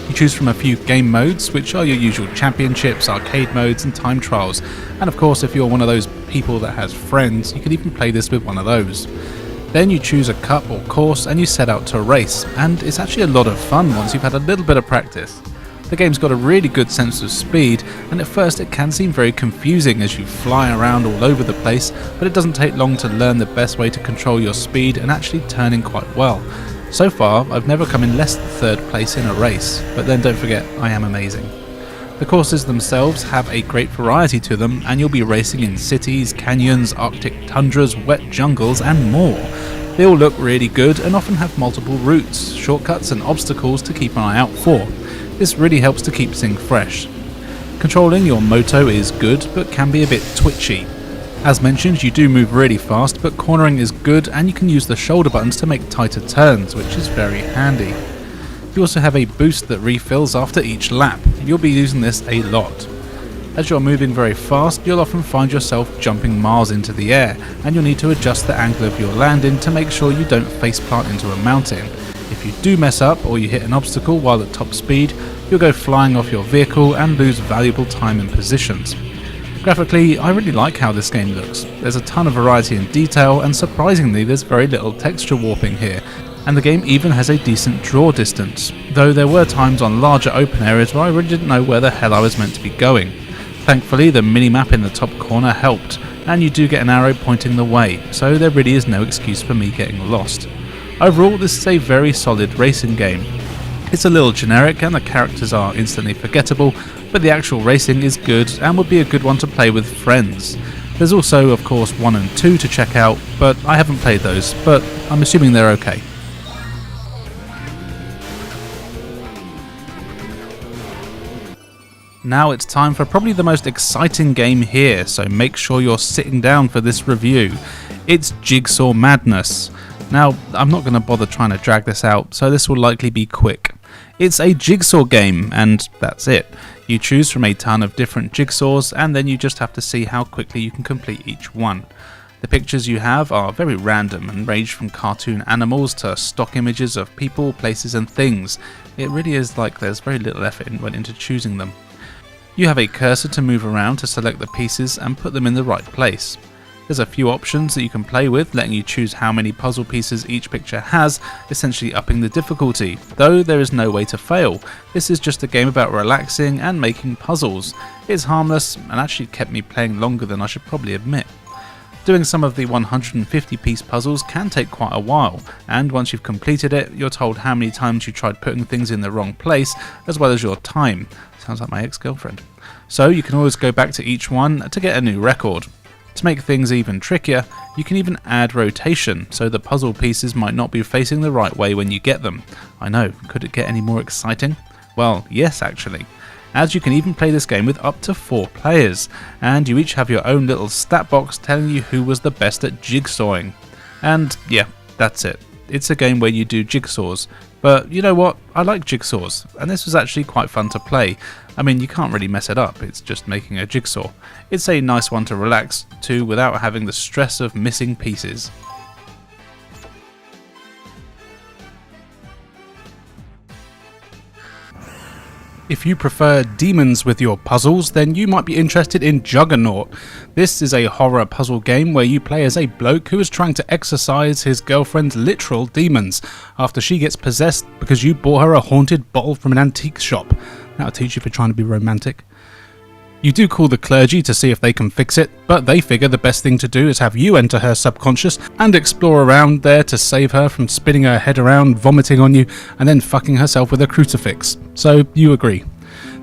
S3: You choose from a few game modes, which are your usual championships, arcade modes and time trials. And of course, if you're one of those people that has friends, you can even play this with one of those. Then you choose a cup or course and you set out to race, and it's actually a lot of fun once you've had a little bit of practice. The game's got a really good sense of speed, and at first it can seem very confusing as you fly around all over the place, but it doesn't take long to learn the best way to control your speed and actually turning quite well. So far, I've never come in less than third place in a race, but then don't forget, I am amazing. The courses themselves have a great variety to them, and you'll be racing in cities, canyons, arctic tundras, wet jungles and more. They all look really good and often have multiple routes, shortcuts and obstacles to keep an eye out for. This really helps to keep things fresh. Controlling your moto is good, but can be a bit twitchy. As mentioned, you do move really fast, but cornering is good and you can use the shoulder buttons to make tighter turns, which is very handy. You also have a boost that refills after each lap. You'll be using this a lot. As you're moving very fast, you'll often find yourself jumping miles into the air, and you'll need to adjust the angle of your landing to make sure you don't faceplant into a mountain. If you do mess up or you hit an obstacle while at top speed, you'll go flying off your vehicle and lose valuable time and positions. Graphically, I really like how this game looks. There's a ton of variety and detail, and surprisingly there's very little texture warping here, and the game even has a decent draw distance, though there were times on larger open areas where I really didn't know where the hell I was meant to be going. Thankfully, the minimap in the top corner helped, and you do get an arrow pointing the way, so there really is no excuse for me getting lost. Overall, this is a very solid racing game. It's a little generic and the characters are instantly forgettable, but the actual racing is good and would be a good one to play with friends. There's also, of course, 1 and 2 to check out, but I haven't played those, but I'm assuming they're okay. Now it's time for probably the most exciting game here, so make sure you're sitting down for this review. It's Jigsaw Madness. Now, I'm not going to bother trying to drag this out, so this will likely be quick. It's a jigsaw game, and that's it. You choose from a ton of different jigsaws, and then you just have to see how quickly you can complete each one. The pictures you have are very random and range from cartoon animals to stock images of people, places and things. It really is like there's very little effort went into choosing them. You have a cursor to move around to select the pieces and put them in the right place. There's a few options that you can play with, letting you choose how many puzzle pieces each picture has, essentially upping the difficulty, though there is no way to fail. This is just a game about relaxing and making puzzles. It's harmless and actually kept me playing longer than I should probably admit. Doing some of the 150 piece puzzles can take quite a while, and once you've completed it, you're told how many times you tried putting things in the wrong place, as well as your time. Sounds like my ex-girlfriend. So you can always go back to each one to get a new record. To make things even trickier, you can even add rotation, so the puzzle pieces might not be facing the right way when you get them. I know, could it get any more exciting? Well, yes actually, as you can even play this game with up to 4 players, and you each have your own little stat box telling you who was the best at jigsawing. And yeah, that's it. It's a game where you do jigsaws, but you know what, I like jigsaws, and this was actually quite fun to play. I mean, you can't really mess it up, it's just making a jigsaw. It's a nice one to relax to without having the stress of missing pieces. If you prefer demons with your puzzles, then you might be interested in Juggernaut. This is a horror puzzle game where you play as a bloke who is trying to exorcise his girlfriend's literal demons after she gets possessed because you bought her a haunted bottle from an antique shop. That'll teach you if you're trying to be romantic. You do call the clergy to see if they can fix it, but they figure the best thing to do is have you enter her subconscious and explore around there to save her from spinning her head around, vomiting on you, and then fucking herself with a crucifix. So you agree.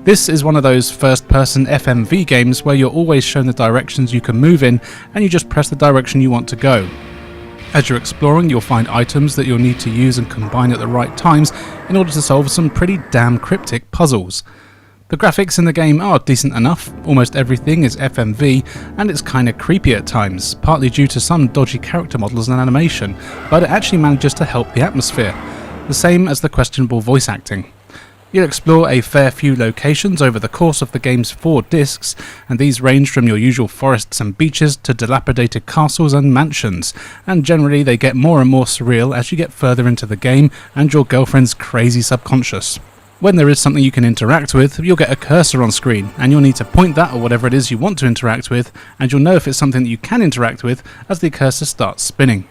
S3: This is one of those first-person FMV games where you're always shown the directions you can move in, and you just press the direction you want to go. As you're exploring, you'll find items that you'll need to use and combine at the right times in order to solve some pretty damn cryptic puzzles. The graphics in the game are decent enough, almost everything is FMV, and it's kinda creepy at times, partly due to some dodgy character models and animation, but it actually manages to help the atmosphere, the same as the questionable voice acting. You'll explore a fair few locations over the course of the game's 4 discs, and these range from your usual forests and beaches to dilapidated castles and mansions, and generally they get more and more surreal as you get further into the game and your girlfriend's crazy subconscious. When there is something you can interact with, you'll get a cursor on screen, and you'll need to point that or whatever it is you want to interact with, and you'll know if it's something that you can interact with as the cursor starts spinning.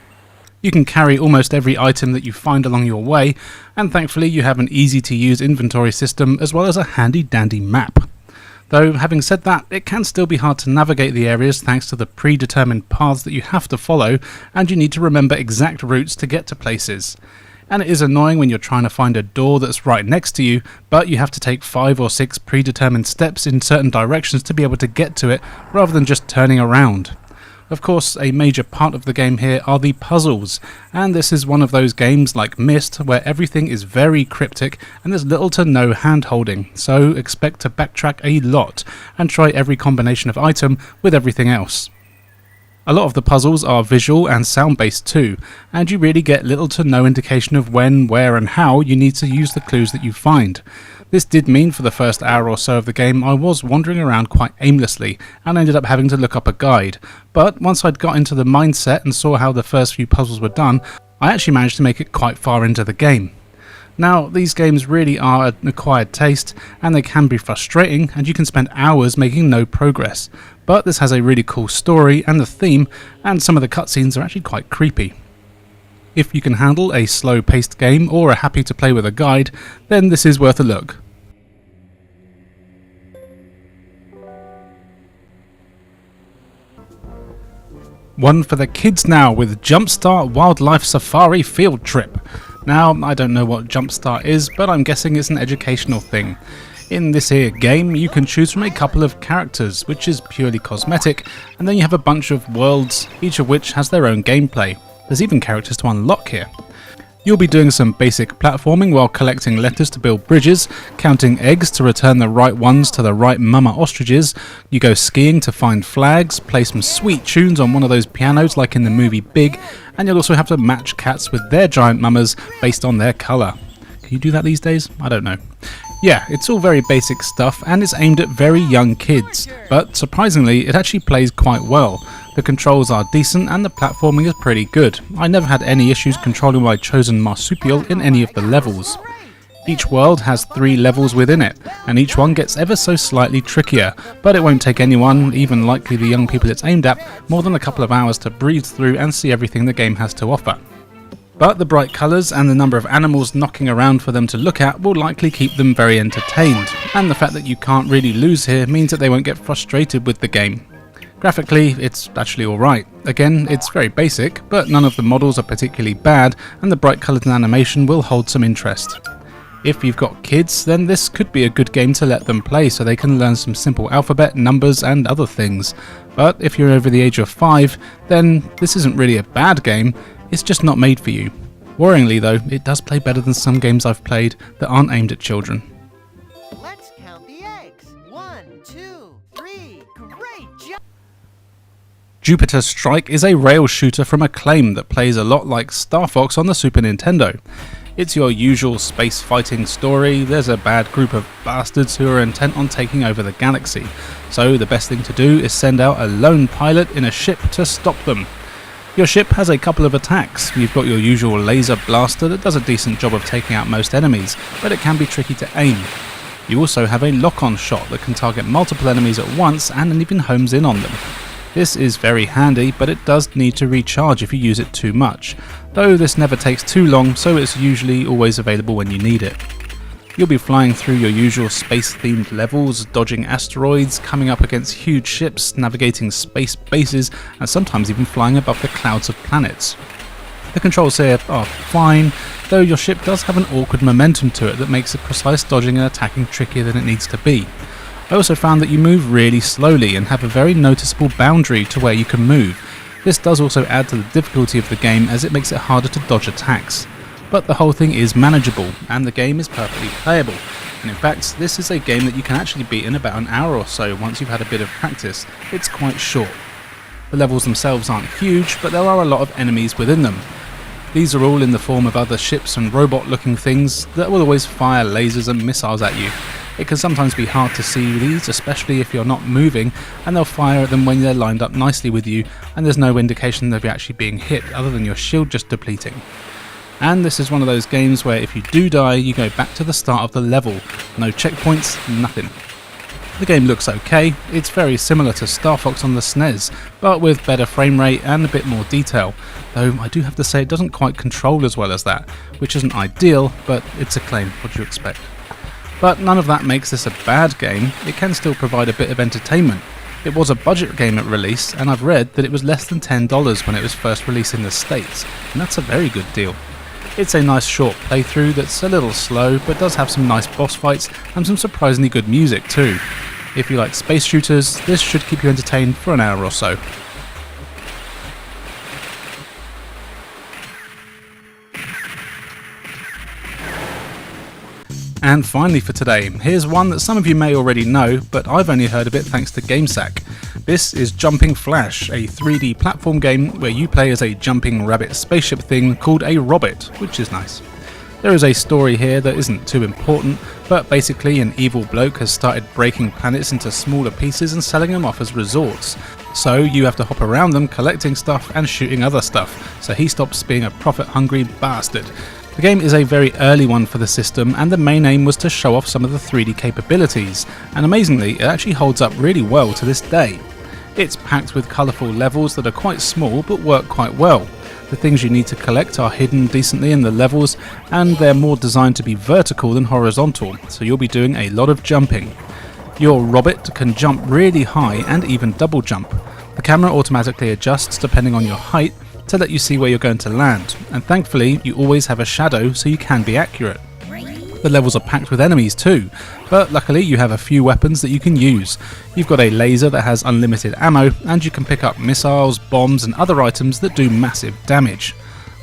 S3: You can carry almost every item that you find along your way, and thankfully you have an easy to use inventory system as well as a handy dandy map. Though having said that, it can still be hard to navigate the areas thanks to the predetermined paths that you have to follow, and you need to remember exact routes to get to places. And it is annoying when you're trying to find a door that's right next to you, but you have to take 5 or 6 predetermined steps in certain directions to be able to get to it, rather than just turning around. Of course, a major part of the game here are the puzzles, and this is one of those games like Myst where everything is very cryptic and there's little to no hand-holding, so expect to backtrack a lot and try every combination of item with everything else. A lot of the puzzles are visual and sound-based too, and you really get little to no indication of when, where and how you need to use the clues that you find. This did mean for the first hour or so of the game I was wandering around quite aimlessly and ended up having to look up a guide, but once I'd got into the mindset and saw how the first few puzzles were done, I actually managed to make it quite far into the game. Now, these games really are an acquired taste, and they can be frustrating, and you can spend hours making no progress, but this has a really cool story and the theme, and some of the cutscenes are actually quite creepy. If you can handle a slow-paced game or are happy to play with a guide, then this is worth a look. One for the kids now with Jumpstart Wildlife Safari Field Trip. Now, I don't know what Jumpstart is, but I'm guessing it's an educational thing. In this here game, you can choose from a couple of characters, which is purely cosmetic, and then you have a bunch of worlds, each of which has their own gameplay. There's even characters to unlock here. You'll be doing some basic platforming while collecting letters to build bridges, counting eggs to return the right ones to the right mama ostriches. You go skiing to find flags, play some sweet tunes on one of those pianos like in the movie Big, and you'll also have to match cats with their giant mamas based on their colour. Can you do that these days? I don't know. Yeah, it's all very basic stuff and it's aimed at very young kids, but surprisingly it actually plays quite well. The controls are decent and the platforming is pretty good. I never had any issues controlling my chosen marsupial in any of the levels. Each world has 3 levels within it, and each one gets ever so slightly trickier, but it won't take anyone, even likely the young people it's aimed at, more than a couple of hours to breeze through and see everything the game has to offer. But the bright colours and the number of animals knocking around for them to look at will likely keep them very entertained, and the fact that you can't really lose here means that they won't get frustrated with the game. Graphically, it's actually alright. Again, it's very basic, but none of the models are particularly bad, and the bright colours and animation will hold some interest. If you've got kids, then this could be a good game to let them play so they can learn some simple alphabet, numbers and other things. But if you're over the age of 5, then this isn't really a bad game, it's just not made for you. Worryingly though, it does play better than some games I've played that aren't aimed at children.
S6: Let's count the eggs. 1, 2, 3. Great job!
S3: Jupiter Strike is a rail shooter from Acclaim that plays a lot like Star Fox on the Super Nintendo. It's your usual space fighting story. There's a bad group of bastards who are intent on taking over the galaxy, so the best thing to do is send out a lone pilot in a ship to stop them. Your ship has a couple of attacks. You've got your usual laser blaster that does a decent job of taking out most enemies, but it can be tricky to aim. You also have a lock-on shot that can target multiple enemies at once and even homes in on them. This is very handy, but it does need to recharge if you use it too much, though this never takes too long, so it's usually always available when you need it. You'll be flying through your usual space-themed levels, dodging asteroids, coming up against huge ships, navigating space bases, and sometimes even flying above the clouds of planets. The controls here are fine, though your ship does have an awkward momentum to it that makes the precise dodging and attacking trickier than it needs to be. I also found that you move really slowly and have a very noticeable boundary to where you can move. This does also add to the difficulty of the game as it makes it harder to dodge attacks. But the whole thing is manageable, and the game is perfectly playable. And in fact, this is a game that you can actually beat in about an hour or so once you've had a bit of practice. It's quite short. The levels themselves aren't huge, but there are a lot of enemies within them. These are all in the form of other ships and robot-looking things that will always fire lasers and missiles at you. It can sometimes be hard to see these, especially if you're not moving, and they'll fire at them when they're lined up nicely with you, and there's no indication of you actually being hit other than your shield just depleting. And this is one of those games where if you do die, you go back to the start of the level. No checkpoints, nothing. The game looks okay. It's very similar to Star Fox on the SNES, but with better frame rate and a bit more detail. Though I do have to say it doesn't quite control as well as that, which isn't ideal, but it's Acclaim, what do you expect? But none of that makes this a bad game. It can still provide a bit of entertainment. It was a budget game at release, and I've read that it was less than $10 when it was first released in the States, and that's a very good deal. It's a nice short playthrough that's a little slow, but does have some nice boss fights and some surprisingly good music too. If you like space shooters, this should keep you entertained for an hour or so. And finally for today, here's one that some of you may already know, but I've only heard of it thanks to GameSack. This is Jumping Flash, a 3D platform game where you play as a jumping rabbit spaceship thing called a Robbit, which is nice. There is a story here that isn't too important, but basically an evil bloke has started breaking planets into smaller pieces and selling them off as resorts. So you have to hop around them collecting stuff and shooting other stuff, so he stops being a profit-hungry bastard. The game is a very early one for the system, and the main aim was to show off some of the 3D capabilities, and amazingly it actually holds up really well to this day. It's packed with colourful levels that are quite small but work quite well. The things you need to collect are hidden decently in the levels, and they're more designed to be vertical than horizontal, so you'll be doing a lot of jumping. Your Robbit can jump really high and even double jump. The camera automatically adjusts depending on your height to let you see where you're going to land, and thankfully you always have a shadow so you can be accurate. The levels are packed with enemies too, but luckily you have a few weapons that you can use. You've got a laser that has unlimited ammo, and you can pick up missiles, bombs and other items that do massive damage.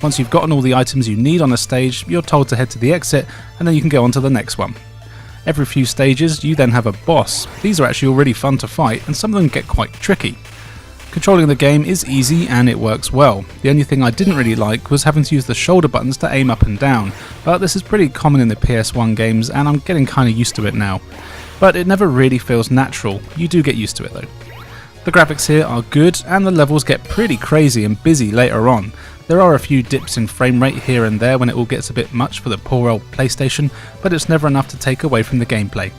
S3: Once you've gotten all the items you need on a stage, you're told to head to the exit, and then you can go on to the next one. Every few stages you then have a boss. These are actually already fun to fight, and some of them get quite tricky. Controlling the game is easy and it works well. The only thing I didn't really like was having to use the shoulder buttons to aim up and down, but this is pretty common in the PS1 games and I'm getting kinda used to it now. But it never really feels natural. You do get used to it though. The graphics here are good and the levels get pretty crazy and busy later on. There are a few dips in frame rate here and there when it all gets a bit much for the poor old PlayStation, but it's never enough to take away from the gameplay.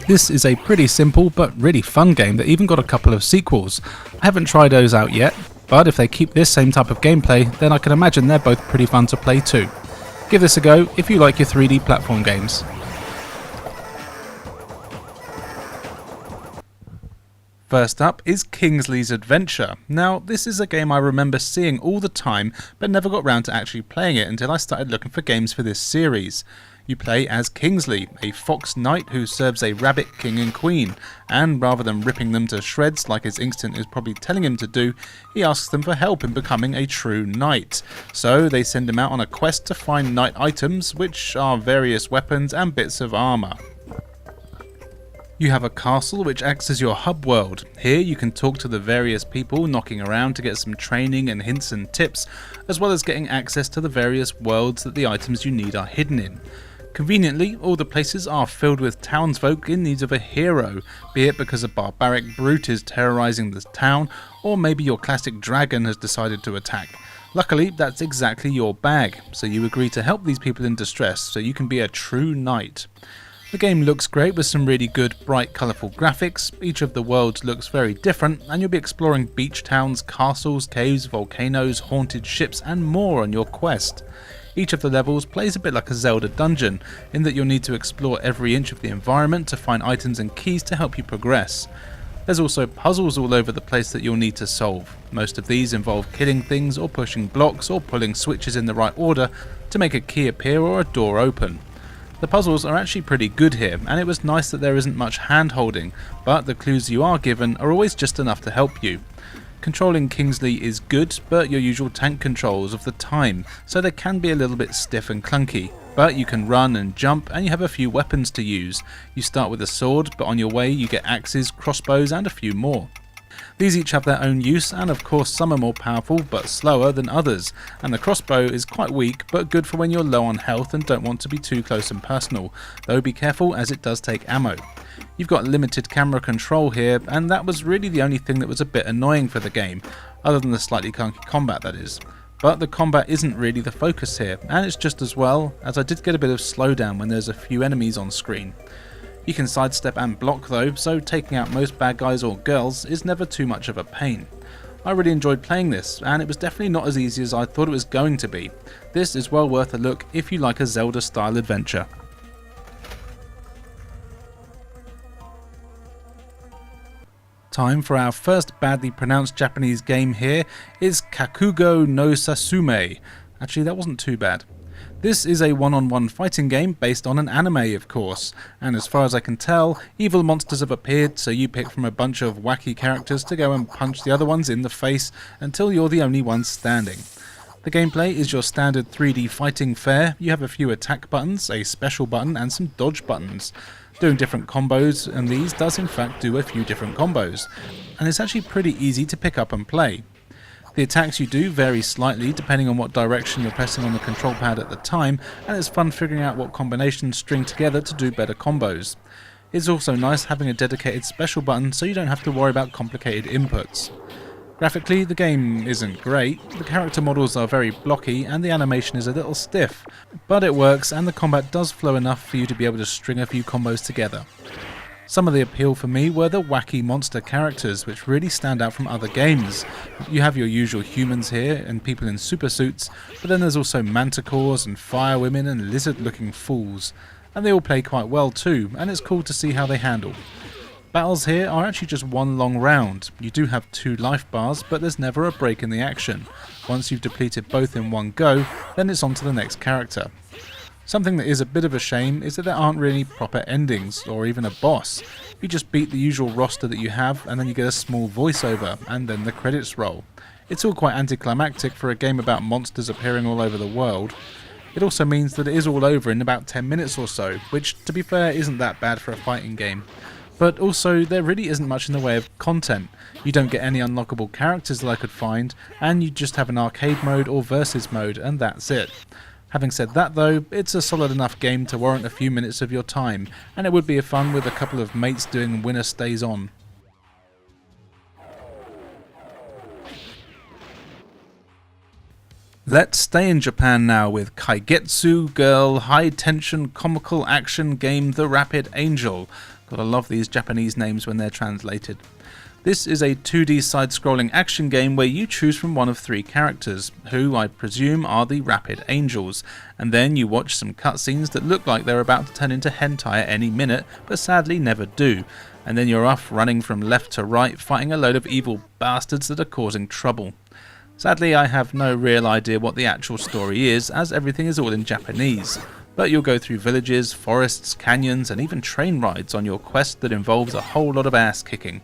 S3: This is a pretty simple but really fun game that even got a couple of sequels. I haven't tried those out yet, but if they keep this same type of gameplay, then I can imagine they're both pretty fun to play too. Give this a go if you like your 3D platform games. First up is Kingsley's Adventure. Now, this is a game I remember seeing all the time, but never got round to actually playing it until I started looking for games for this series.
S1: You play as Kingsley, a fox knight who serves a rabbit king and queen, and rather than ripping them to shreds like his instinct is probably telling him to do, he asks them for help in becoming a true knight. So they send him out on a quest to find knight items, which are various weapons and bits of armour. You have a castle which acts as your hub world. Here you can talk to the various people knocking around to get some training and hints and tips, as well as getting access to the various worlds that the items you need are hidden in. Conveniently, all the places are filled with townsfolk in need of a hero, be it because a barbaric brute is terrorising the town, or maybe your classic dragon has decided to attack. Luckily, that's exactly your bag, so you agree to help these people in distress so you can be a true knight. The game looks great with some really good, bright, colourful graphics. Each of the worlds looks very different, and you'll be exploring beach towns, castles, caves, volcanoes, haunted ships, and more on your quest. Each of the levels plays a bit like a Zelda dungeon, in that you'll need to explore every inch of the environment to find items and keys to help you progress. There's also puzzles all over the place that you'll need to solve. Most of these involve killing things or pushing blocks or pulling switches in the right order to make a key appear or a door open. The puzzles are actually pretty good here, and it was nice that there isn't much hand-holding, but the clues you are given are always just enough to help you. Controlling Kingsley is good, but your usual tank controls of the time, so they can be a little bit stiff and clunky. But you can run and jump, and you have a few weapons to use. You start with a sword, but on your way you get axes, crossbows, and a few more. These each have their own use, and of course some are more powerful but slower than others, and the crossbow is quite weak but good for when you're low on health and don't want to be too close and personal, though be careful as it does take ammo. You've got limited camera control here, and that was really the only thing that was a bit annoying for the game, other than the slightly clunky combat that is. But the combat isn't really the focus here, and it's just as well, as I did get a bit of slowdown when there's a few enemies on screen. You can sidestep and block though, so taking out most bad guys or girls is never too much of a pain. I really enjoyed playing this, and it was definitely not as easy as I thought it was going to be. This is well worth a look if you like a Zelda style adventure. Time for our first badly pronounced Japanese game here is Kakugo no Sasume. Actually, that wasn't too bad. This is a one-on-one fighting game based on an anime, of course, and as far as I can tell, evil monsters have appeared, so you pick from a bunch of wacky characters to go and punch the other ones in the face until you're the only one standing. The gameplay is your standard 3D fighting fare. You have a few attack buttons, a special button, and some dodge buttons. Doing different combos, and these does in fact do a few different combos, and it's actually pretty easy to pick up and play. The attacks you do vary slightly depending on what direction you're pressing on the control pad at the time, and it's fun figuring out what combinations string together to do better combos. It's also nice having a dedicated special button so you don't have to worry about complicated inputs. Graphically, the game isn't great, the character models are very blocky and the animation is a little stiff, but it works and the combat does flow enough for you to be able to string a few combos together. Some of the appeal for me were the wacky monster characters, which really stand out from other games. You have your usual humans here and people in super suits, but then there's also manticores and fire women and lizard-looking fools. And they all play quite well too, and it's cool to see how they handle. Battles here are actually just one long round. You do have 2 life bars, but there's never a break in the action. Once you've depleted both in one go, then it's on to the next character. Something that is a bit of a shame is that there aren't really proper endings, or even a boss. You just beat the usual roster that you have, and then you get a small voiceover, and then the credits roll. It's all quite anticlimactic for a game about monsters appearing all over the world. It also means that it is all over in about 10 minutes or so, which, to be fair, isn't that bad for a fighting game. But also, there really isn't much in the way of content. You don't get any unlockable characters that I could find, and you just have an arcade mode or versus mode, and that's it. Having said that though, it's a solid enough game to warrant a few minutes of your time, and it would be fun with a couple of mates doing winner stays on. Let's stay in Japan now with Kaigetsu Girl high tension comical action game The Rapid Angel. Gotta love these Japanese names when they're translated. This is a 2D side-scrolling action game where you choose from one of 3 characters, who I presume are the Rapid Angels, and then you watch some cutscenes that look like they're about to turn into hentai at any minute, but sadly never do, and then you're off running from left to right fighting a load of evil bastards that are causing trouble. Sadly, I have no real idea what the actual story is, as everything is all in Japanese.
S3: but you'll go through villages, forests, canyons, and even train rides on your quest that involves a whole lot of ass kicking.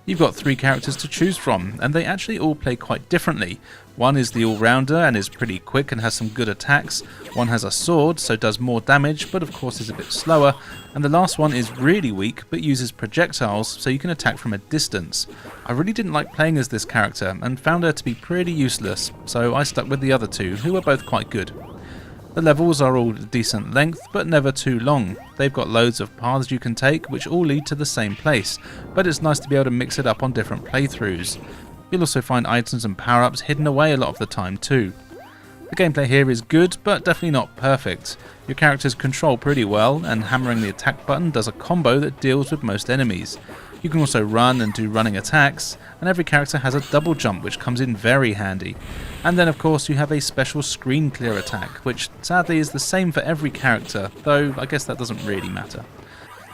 S3: You've got 3 characters to choose from, and they actually all play quite differently. One is the all-rounder and is pretty quick and has some good attacks. One has a sword, so does more damage, but of course is a bit slower. And the last one is really weak, but uses projectiles, so you can attack from a distance. I really didn't like playing as this character, and found her to be pretty useless, so I stuck with the other 2, who were both quite good. The levels are all a decent length, but never too long. They've got loads of paths you can take, which all lead to the same place, but it's nice to be able to mix it up on different playthroughs. You'll also find items and power-ups hidden away a lot of the time too. The gameplay here is good, but definitely not perfect. Your characters control pretty well, and hammering the attack button does a combo that deals with most enemies. You can also run and do running attacks, and every character has a double jump which comes in very handy. And then of course you have a special screen clear attack, which sadly is the same for every character, though I guess that doesn't really matter.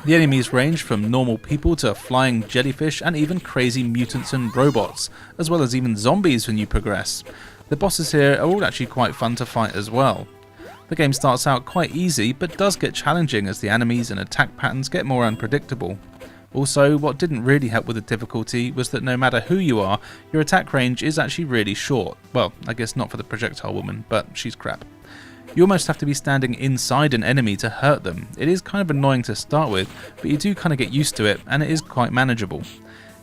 S3: The enemies range from normal people to flying jellyfish and even crazy mutants and robots, as well as even zombies when you progress. The bosses here are all actually quite fun to fight as well. The game starts out quite easy, but does get challenging as the enemies and attack patterns get more unpredictable. Also, what didn't really help with the difficulty was that no matter who you are, your attack range is actually really short. Well, I guess not for the projectile woman, but she's crap. You almost have to be standing inside an enemy to hurt them. It is kind of annoying to start with, but you do kind of get used to it, and it is quite manageable.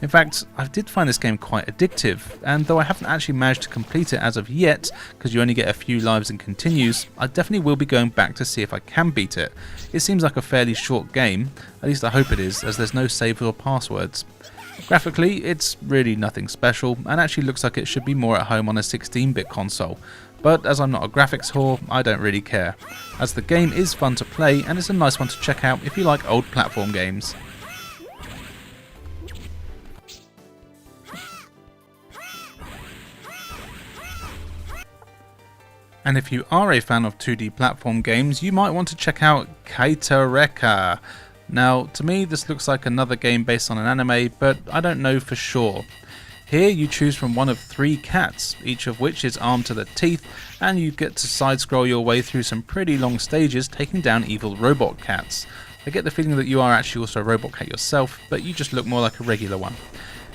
S3: In fact, I did find this game quite addictive, and though I haven't actually managed to complete it as of yet, because you only get a few lives and continues, I definitely will be going back to see if I can beat it. It seems like a fairly short game, at least I hope it is, as there's no saves or passwords. Graphically, it's really nothing special, and actually looks like it should be more at home on a 16-bit console. But as I'm not a graphics whore, I don't really care, as the game is fun to play and it's a nice one to check out if you like old platform games. And if you are a fan of 2D platform games, you might want to check out Kaitereka. Now, to me this looks like another game based on an anime, but I don't know for sure. Here you choose from one of 3 cats, each of which is armed to the teeth, and you get to side-scroll your way through some pretty long stages taking down evil robot cats. I get the feeling that you are actually also a robot cat yourself, but you just look more like a regular one.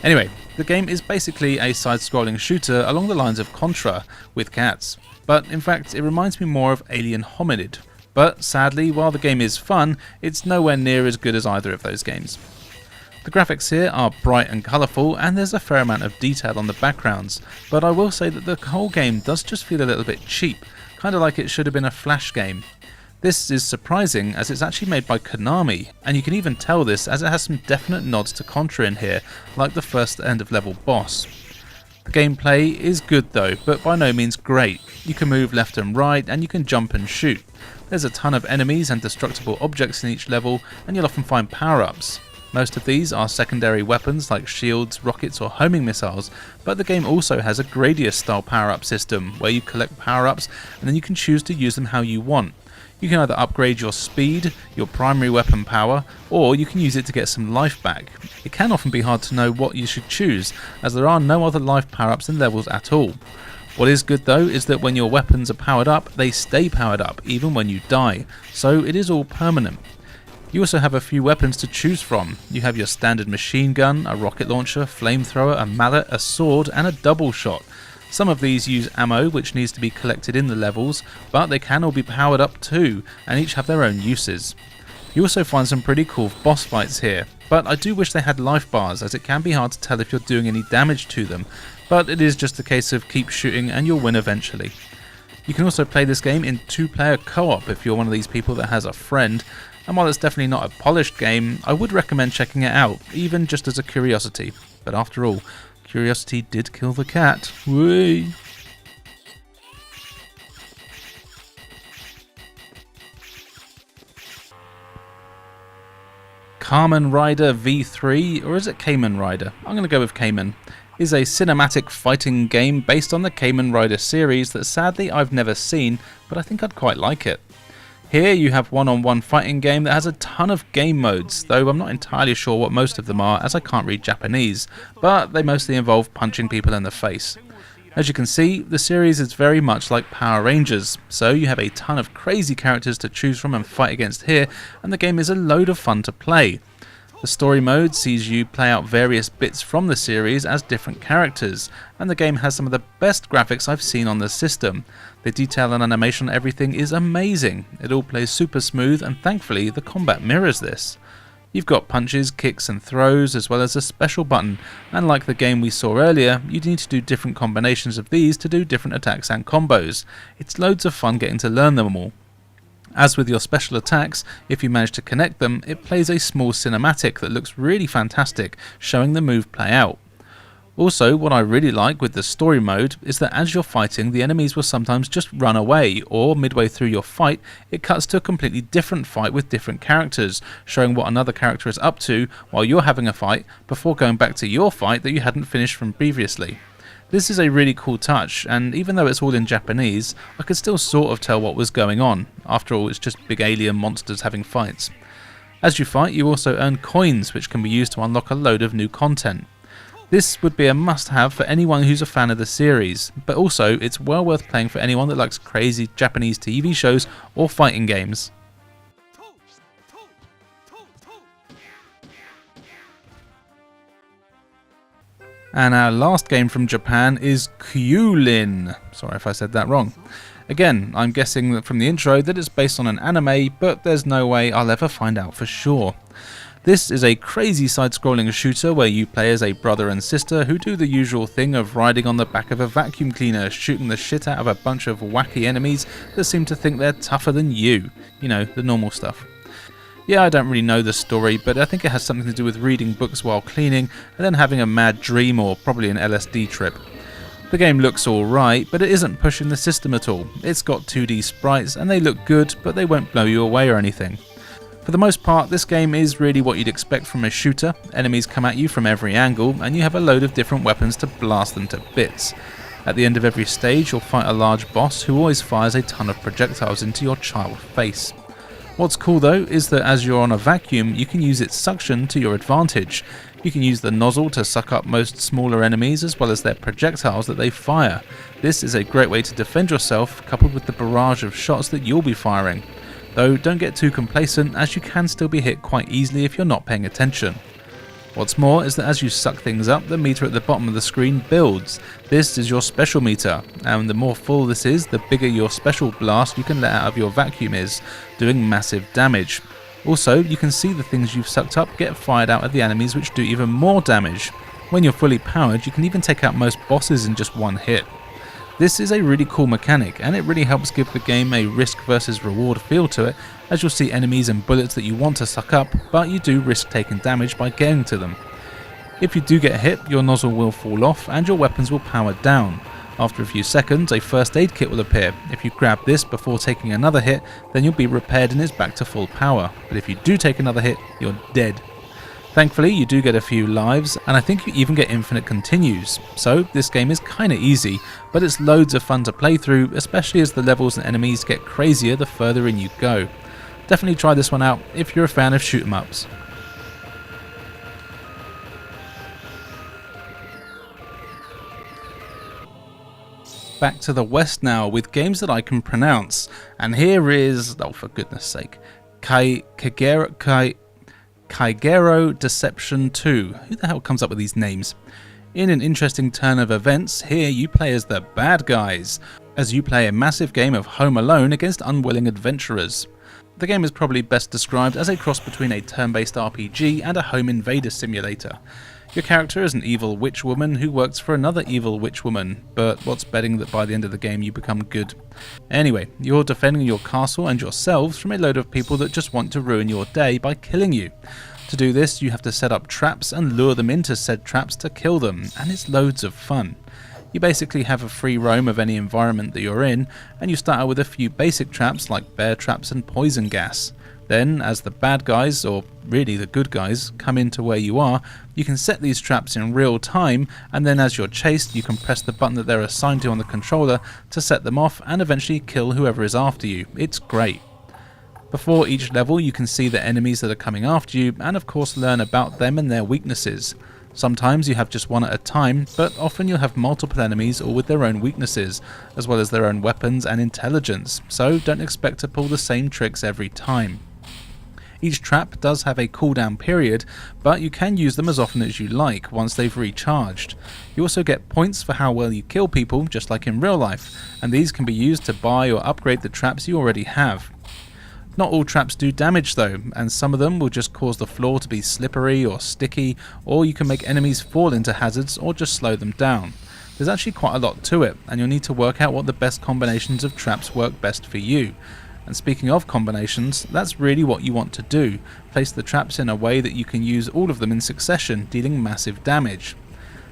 S3: Anyway, the game is basically a side-scrolling shooter along the lines of Contra, with cats. But in fact it reminds me more of Alien Hominid. But sadly, while the game is fun, it's nowhere near as good as either of those games. The graphics here are bright and colourful, and there's a fair amount of detail on the backgrounds, but I will say that the whole game does just feel a little bit cheap, kinda like it should have been a Flash game. This is surprising as it's actually made by Konami, and you can even tell this as it has some definite nods to Contra in here, like the first end of level boss. The gameplay is good though, but by no means great. You can move left and right, and you can jump and shoot. There's a ton of enemies and destructible objects in each level, and you'll often find power-ups. Most of these are secondary weapons like shields, rockets or homing missiles, but the game also has a Gradius style power-up system where you collect power-ups and then you can choose to use them how you want. You can either upgrade your speed, your primary weapon power, or you can use it to get some life back. It can often be hard to know what you should choose, as there are no other life power-ups in levels at all. What is good though is that when your weapons are powered up, they stay powered up even when you die, so it is all permanent. You also have a few weapons to choose from. You have your standard machine gun, a rocket launcher, flamethrower, a mallet, a sword and a double shot. Some of these use ammo which needs to be collected in the levels, but they can all be powered up too, and each have their own uses. You also find some pretty cool boss fights here, but I do wish they had life bars as it can be hard to tell if you're doing any damage to them, but it is just a case of keep shooting and you'll win eventually. You can also play this game in 2-player co-op if you're one of these people that has a friend, and while it's definitely not a polished game, I would recommend checking it out, even just as a curiosity. But after all, curiosity did kill the cat. Whee! Kamen Rider V3, or is it Kamen Rider? I'm going to go with Kamen. Is a cinematic fighting game based on the Kamen Rider series that sadly I've never seen, but I think I'd quite like it. Here you have one-on-one fighting game that has a ton of game modes, though I'm not entirely sure what most of them are as I can't read Japanese, but they mostly involve punching people in the face. As you can see, the series is very much like Power Rangers, so you have a ton of crazy characters to choose from and fight against here, and the game is a load of fun to play. The story mode sees you play out various bits from the series as different characters, and the game has some of the best graphics I've seen on the system. The detail and animation on everything is amazing, it all plays super smooth, and thankfully the combat mirrors this. You've got punches, kicks and throws, as well as a special button, and like the game we saw earlier, you need to do different combinations of these to do different attacks and combos. It's loads of fun getting to learn them all. As with your special attacks, if you manage to connect them, it plays a small cinematic that looks really fantastic, showing the move play out. Also, what I really like with the story mode is that as you're fighting, the enemies will sometimes just run away, or midway through your fight, it cuts to a completely different fight with different characters, showing what another character is up to while you're having a fight, before going back to your fight that you hadn't finished from previously. This is a really cool touch, and even though it's all in Japanese, I could still sort of tell what was going on. After all, it's just big alien monsters having fights. As you fight, you also earn coins, which can be used to unlock a load of new content. This would be a must-have for anyone who's a fan of the series, but also it's well worth playing for anyone that likes crazy Japanese TV shows or fighting games. And our last game from Japan is Kyulin. Sorry if I said that wrong. Again, I'm guessing that from the intro that it's based on an anime, but there's no way I'll ever find out for sure. This is a crazy side-scrolling shooter where you play as a brother and sister who do the usual thing of riding on the back of a vacuum cleaner, shooting the shit out of a bunch of wacky enemies that seem to think they're tougher than you. You know, the normal stuff. Yeah, I don't really know the story, but I think it has something to do with reading books while cleaning and then having a mad dream or probably an LSD trip. The game looks alright, but it isn't pushing the system at all. It's got 2D sprites and they look good, but they won't blow you away or anything. For the most part, this game is really what you'd expect from a shooter. Enemies come at you from every angle, and you have a load of different weapons to blast them to bits. At the end of every stage, you'll fight a large boss who always fires a ton of projectiles into your child face. What's cool though is that as you're on a vacuum, you can use its suction to your advantage. You can use the nozzle to suck up most smaller enemies as well as their projectiles that they fire. This is a great way to defend yourself, coupled with the barrage of shots that you'll be firing. Though don't get too complacent, as you can still be hit quite easily if you're not paying attention. What's more is that as you suck things up, the meter at the bottom of the screen builds. This is your special meter, and the more full this is, the bigger your special blast you can let out of your vacuum is, doing massive damage. Also, you can see the things you've sucked up get fired out at the enemies, which do even more damage. When you're fully powered, you can even take out most bosses in just one hit. This is a really cool mechanic, and it really helps give the game a risk versus reward feel to it, as you'll see enemies and bullets that you want to suck up, but you do risk taking damage by getting to them. If you do get hit, your nozzle will fall off and your weapons will power down. After a few seconds, a first aid kit will appear. If you grab this before taking another hit, then you'll be repaired and it's back to full power, but if you do take another hit, you're dead. Thankfully, you do get a few lives, and I think you even get infinite continues, so this game is kinda easy, but it's loads of fun to play through, especially as the levels and enemies get crazier the further in you go. Definitely try this one out if you're a fan of shoot 'em ups. Back to the West now with games that I can pronounce, and here is, oh for goodness sake, Kaigero Deception 2. Who the hell comes up with these names? In an interesting turn of events, here you play as the bad guys, as you play a massive game of Home Alone against unwilling adventurers. The game is probably best described as a cross between a turn-based RPG and a home invader simulator. Your character is an evil witch woman who works for another evil witch woman, but what's betting that by the end of the game you become good? Anyway, you're defending your castle and yourselves from a load of people that just want to ruin your day by killing you. To do this, you have to set up traps and lure them into said traps to kill them, and it's loads of fun. You basically have a free roam of any environment that you're in, and you start out with a few basic traps like bear traps and poison gas. Then, as the bad guys, or really the good guys, come into where you are, you can set these traps in real time, and then as you're chased, you can press the button that they're assigned to on the controller to set them off and eventually kill whoever is after you. It's great. Before each level, you can see the enemies that are coming after you, and of course learn about them and their weaknesses. Sometimes you have just one at a time, but often you'll have multiple enemies all with their own weaknesses, as well as their own weapons and intelligence, so don't expect to pull the same tricks every time. Each trap does have a cooldown period, but you can use them as often as you like once they've recharged. You also get points for how well you kill people, just like in real life, and these can be used to buy or upgrade the traps you already have. Not all traps do damage though, and some of them will just cause the floor to be slippery or sticky, or you can make enemies fall into hazards or just slow them down. There's actually quite a lot to it, and you'll need to work out what the best combinations of traps work best for you. And speaking of combinations, that's really what you want to do. Place the traps in a way that you can use all of them in succession, dealing massive damage.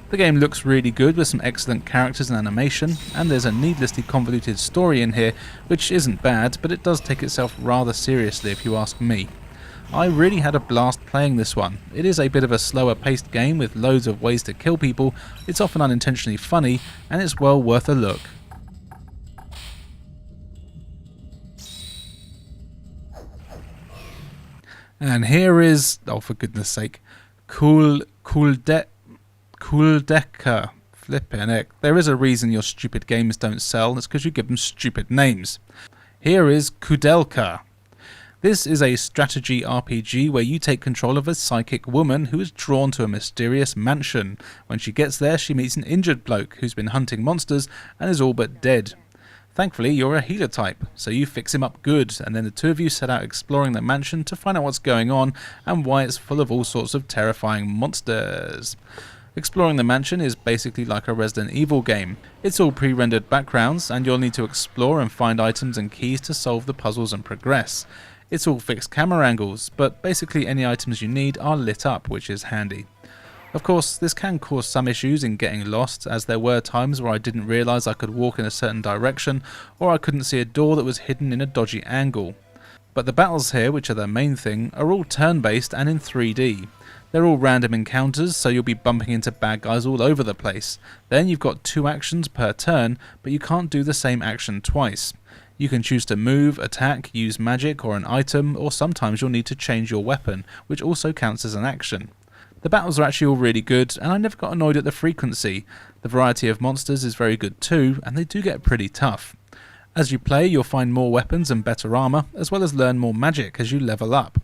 S3: The game looks really good with some excellent characters and animation, and there's a needlessly convoluted story in here, which isn't bad, but it does take itself rather seriously if you ask me. I really had a blast playing this one. It is a bit of a slower paced game with loads of ways to kill people, it's often unintentionally funny, and it's well worth a look. And here is, oh for goodness sake, Kuldeka. Flippin' heck. There is a reason your stupid games don't sell, it's because you give them stupid names. Here is Kudelka. This is a strategy RPG where you take control of a psychic woman who is drawn to a mysterious mansion. When she gets there, she meets an injured bloke who's been hunting monsters and is all but dead. Thankfully, you're a healer type, so you fix him up good, and then the two of you set out exploring the mansion to find out what's going on and why it's full of all sorts of terrifying monsters. Exploring the mansion is basically like a Resident Evil game. It's all pre-rendered backgrounds, and you'll need to explore and find items and keys to solve the puzzles and progress. It's all fixed camera angles, but basically any items you need are lit up, which is handy. Of course, this can cause some issues in getting lost, as there were times where I didn't realise I could walk in a certain direction, or I couldn't see a door that was hidden in a dodgy angle. But the battles here, which are the main thing, are all turn-based and in 3D. They're all random encounters, so you'll be bumping into bad guys all over the place. Then you've got 2 actions per turn, but you can't do the same action twice. You can choose to move, attack, use magic or an item, or sometimes you'll need to change your weapon, which also counts as an action. The battles are actually all really good, and I never got annoyed at the frequency. The variety of monsters is very good too, and they do get pretty tough. As you play, you'll find more weapons and better armour, as well as learn more magic as you level up.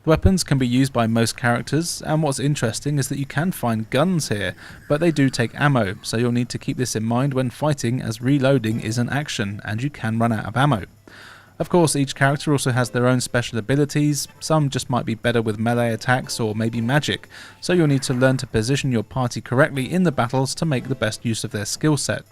S3: The weapons can be used by most characters, and what's interesting is that you can find guns here, but they do take ammo, so you'll need to keep this in mind when fighting, as reloading is an action, and you can run out of ammo. Of course, each character also has their own special abilities. Some just might be better with melee attacks or maybe magic, so you'll need to learn to position your party correctly in the battles to make the best use of their skill set.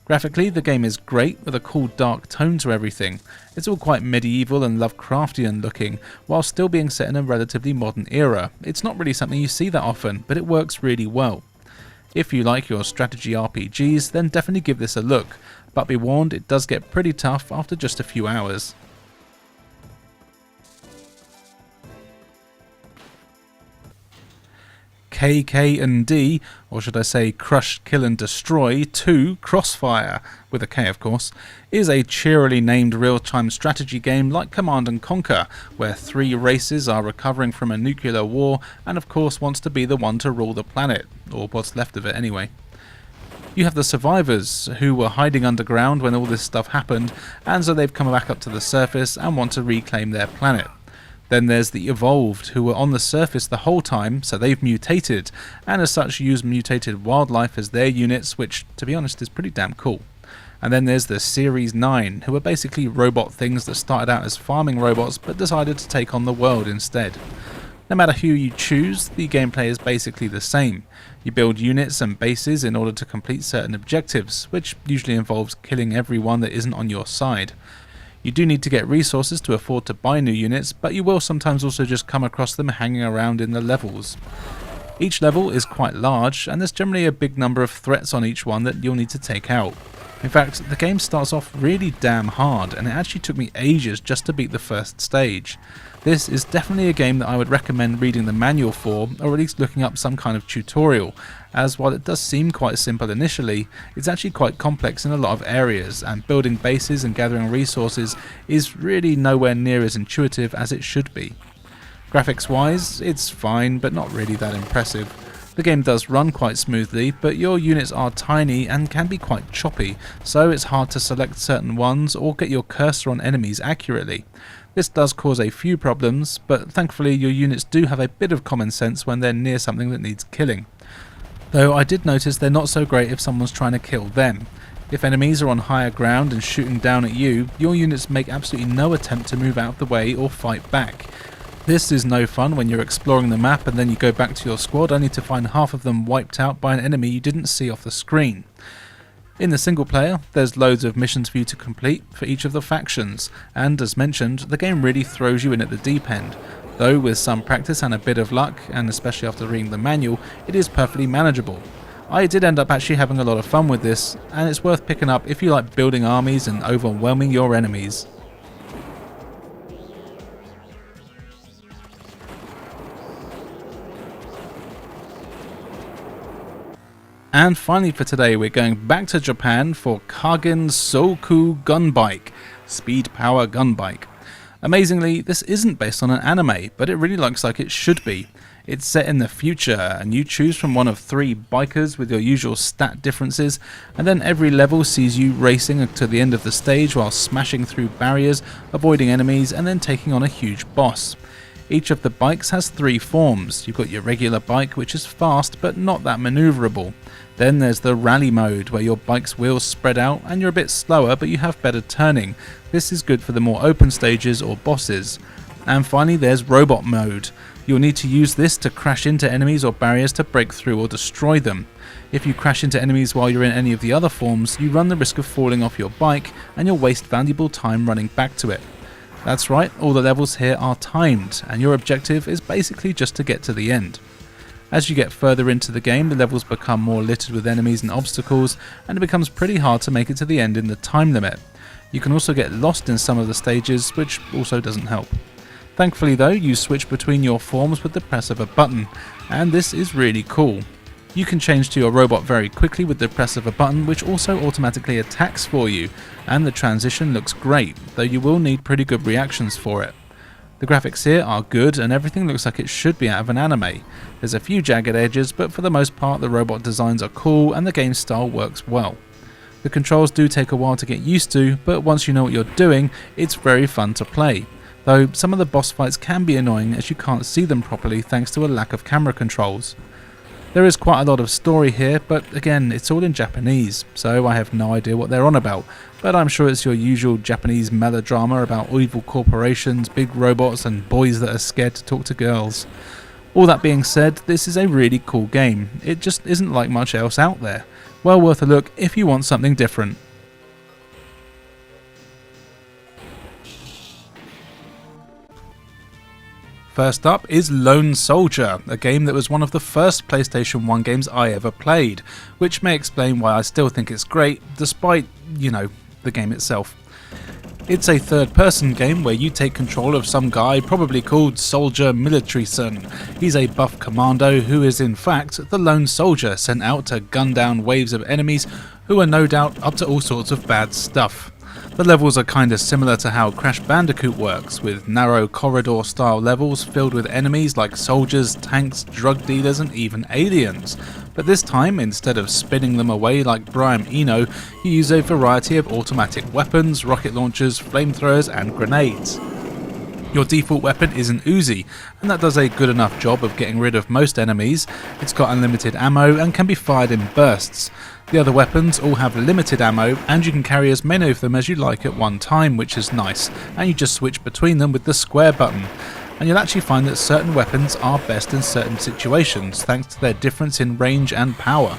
S3: Graphically, the game is great with a cool dark tone to everything. It's all quite medieval and Lovecraftian looking, while still being set in a relatively modern era. It's not really something you see that often, but it works really well. If you like your strategy RPGs, then definitely give this a look, but be warned, it does get pretty tough after just a few hours. KK&D, or should I say Crush, Kill and Destroy 2 Crossfire, with a K of course, is a cheerily named real-time strategy game like Command & Conquer, where 3 races are recovering from a nuclear war and of course wants to be the one to rule the planet, or what's left of it anyway. You have the survivors, who were hiding underground when all this stuff happened, and so they've come back up to the surface and want to reclaim their planet. Then there's the evolved, who were on the surface the whole time, so they've mutated, and as such use mutated wildlife as their units, which, to be honest, is pretty damn cool. And then there's the Series 9, who are basically robot things that started out as farming robots, but decided to take on the world instead. No matter who you choose, the gameplay is basically the same. You build units and bases in order to complete certain objectives, which usually involves killing everyone that isn't on your side. You do need to get resources to afford to buy new units, but you will sometimes also just come across them hanging around in the levels. Each level is quite large, and there's generally a big number of threats on each one that you'll need to take out. In fact, the game starts off really damn hard, and it actually took me ages just to beat the first stage. This is definitely a game that I would recommend reading the manual for, or at least looking up some kind of tutorial, as while it does seem quite simple initially, it's actually quite complex in a lot of areas, and building bases and gathering resources is really nowhere near as intuitive as it should be. Graphics wise, it's fine, but not really that impressive. The game does run quite smoothly, but your units are tiny and can be quite choppy, so it's hard to select certain ones or get your cursor on enemies accurately. This does cause a few problems, but thankfully your units do have a bit of common sense when they're near something that needs killing. Though I did notice they're not so great if someone's trying to kill them. If enemies are on higher ground and shooting down at you, your units make absolutely no attempt to move out of the way or fight back. This is no fun when you're exploring the map and then you go back to your squad only to find half of them wiped out by an enemy you didn't see off the screen. In the single player, there's loads of missions for you to complete for each of the factions, and as mentioned, the game really throws you in at the deep end. Though with some practice and a bit of luck, and especially after reading the manual, it is perfectly manageable. I did end up actually having a lot of fun with this, and it's worth picking up if you like building armies and overwhelming your enemies. And finally for today, we're going back to Japan for Kagen Soku Gunbike, Speed Power Gunbike. Amazingly, this isn't based on an anime, but it really looks like it should be. It's set in the future, and you choose from one of 3 bikers with your usual stat differences, and then every level sees you racing to the end of the stage while smashing through barriers, avoiding enemies, and then taking on a huge boss. Each of the bikes has 3 forms. You've got your regular bike, which is fast but not that manoeuvrable. Then there's the rally mode, where your bike's wheels spread out and you're a bit slower but you have better turning. This is good for the more open stages or bosses. And finally there's robot mode. You'll need to use this to crash into enemies or barriers to break through or destroy them. If you crash into enemies while you're in any of the other forms, you run the risk of falling off your bike and you'll waste valuable time running back to it. That's right, all the levels here are timed, and your objective is basically just to get to the end. As you get further into the game, the levels become more littered with enemies and obstacles, and it becomes pretty hard to make it to the end in the time limit. You can also get lost in some of the stages, which also doesn't help. Thankfully though, you switch between your forms with the press of a button, and this is really cool. You can change to your robot very quickly with the press of a button, which also automatically attacks for you, and the transition looks great, though you will need pretty good reactions for it. The graphics here are good and everything looks like it should be out of an anime. There's a few jagged edges, but for the most part the robot designs are cool and the game style works well. The controls do take a while to get used to, but once you know what you're doing, it's very fun to play. Though some of the boss fights can be annoying as you can't see them properly thanks to a lack of camera controls. There is quite a lot of story here, but again, it's all in Japanese, so I have no idea what they're on about, but I'm sure it's your usual Japanese melodrama about evil corporations, big robots, and boys that are scared to talk to girls. All that being said, this is a really cool game. It just isn't like much else out there. Well worth a look if you want something different. First up is Lone Soldier, a game that was one of the first PlayStation 1 games I ever played, which may explain why I still think it's great, despite, the game itself. It's a third-person game where you take control of some guy probably called Soldier Militaryson. He's a buff commando who is in fact the lone soldier sent out to gun down waves of enemies who are no doubt up to all sorts of bad stuff. The levels are kinda similar to how Crash Bandicoot works, with narrow corridor style levels filled with enemies like soldiers, tanks, drug dealers and even aliens. But this time, instead of spinning them away like Brian Eno, you use a variety of automatic weapons, rocket launchers, flamethrowers and grenades. Your default weapon is an Uzi, and that does a good enough job of getting rid of most enemies. It's got unlimited ammo and can be fired in bursts. The other weapons all have limited ammo, and you can carry as many of them as you like at one time, which is nice, and you just switch between them with the square button. And you'll actually find that certain weapons are best in certain situations, thanks to their difference in range and power.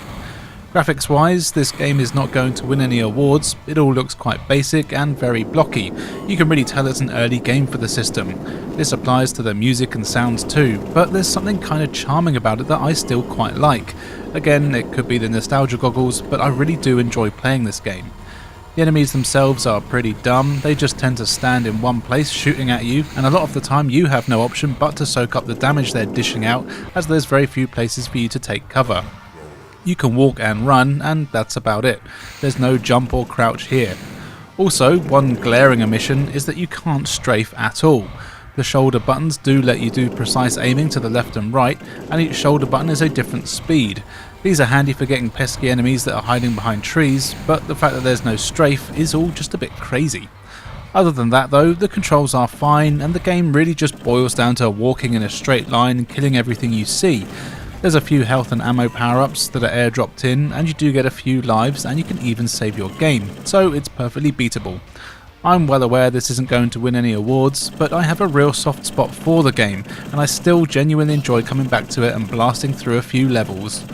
S3: Graphics wise, this game is not going to win any awards. It all looks quite basic and very blocky. You can really tell it's an early game for the system. This applies to the music and sounds too, but there's something kind of charming about it that I still quite like. Again, it could be the nostalgia goggles, but I really do enjoy playing this game. The enemies themselves are pretty dumb. They just tend to stand in one place shooting at you, and a lot of the time you have no option but to soak up the damage they're dishing out, as there's very few places for you to take cover. You can walk and run, and that's about it. There's no jump or crouch here. Also, one glaring omission is that you can't strafe at all. The shoulder buttons do let you do precise aiming to the left and right, and each shoulder button is a different speed. These are handy for getting pesky enemies that are hiding behind trees, but the fact that there's no strafe is all just a bit crazy. Other than that though, the controls are fine, and the game really just boils down to walking in a straight line and killing everything you see. There's a few health and ammo power-ups that are airdropped in, and you do get a few lives, and you can even save your game, so it's perfectly beatable. I'm well aware this isn't going to win any awards, but I have a real soft spot for the game, and I still genuinely enjoy coming back to it and blasting through a few levels.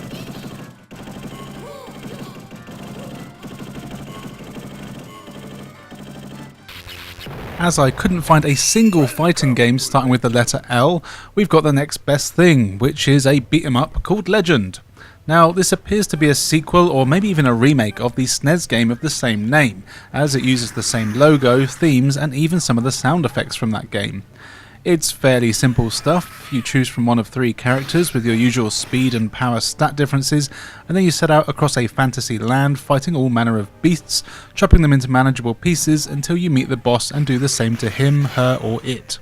S3: As I couldn't find a single fighting game starting with the letter L, we've got the next best thing, which is a beat-em-up called Legend. Now, this appears to be a sequel or maybe even a remake of the SNES game of the same name, as it uses the same logo, themes, and even some of the sound effects from that game. It's fairly simple stuff. You choose from one of 3 characters with your usual speed and power stat differences, and then you set out across a fantasy land fighting all manner of beasts, chopping them into manageable pieces until you meet the boss and do the same to him, her, or it.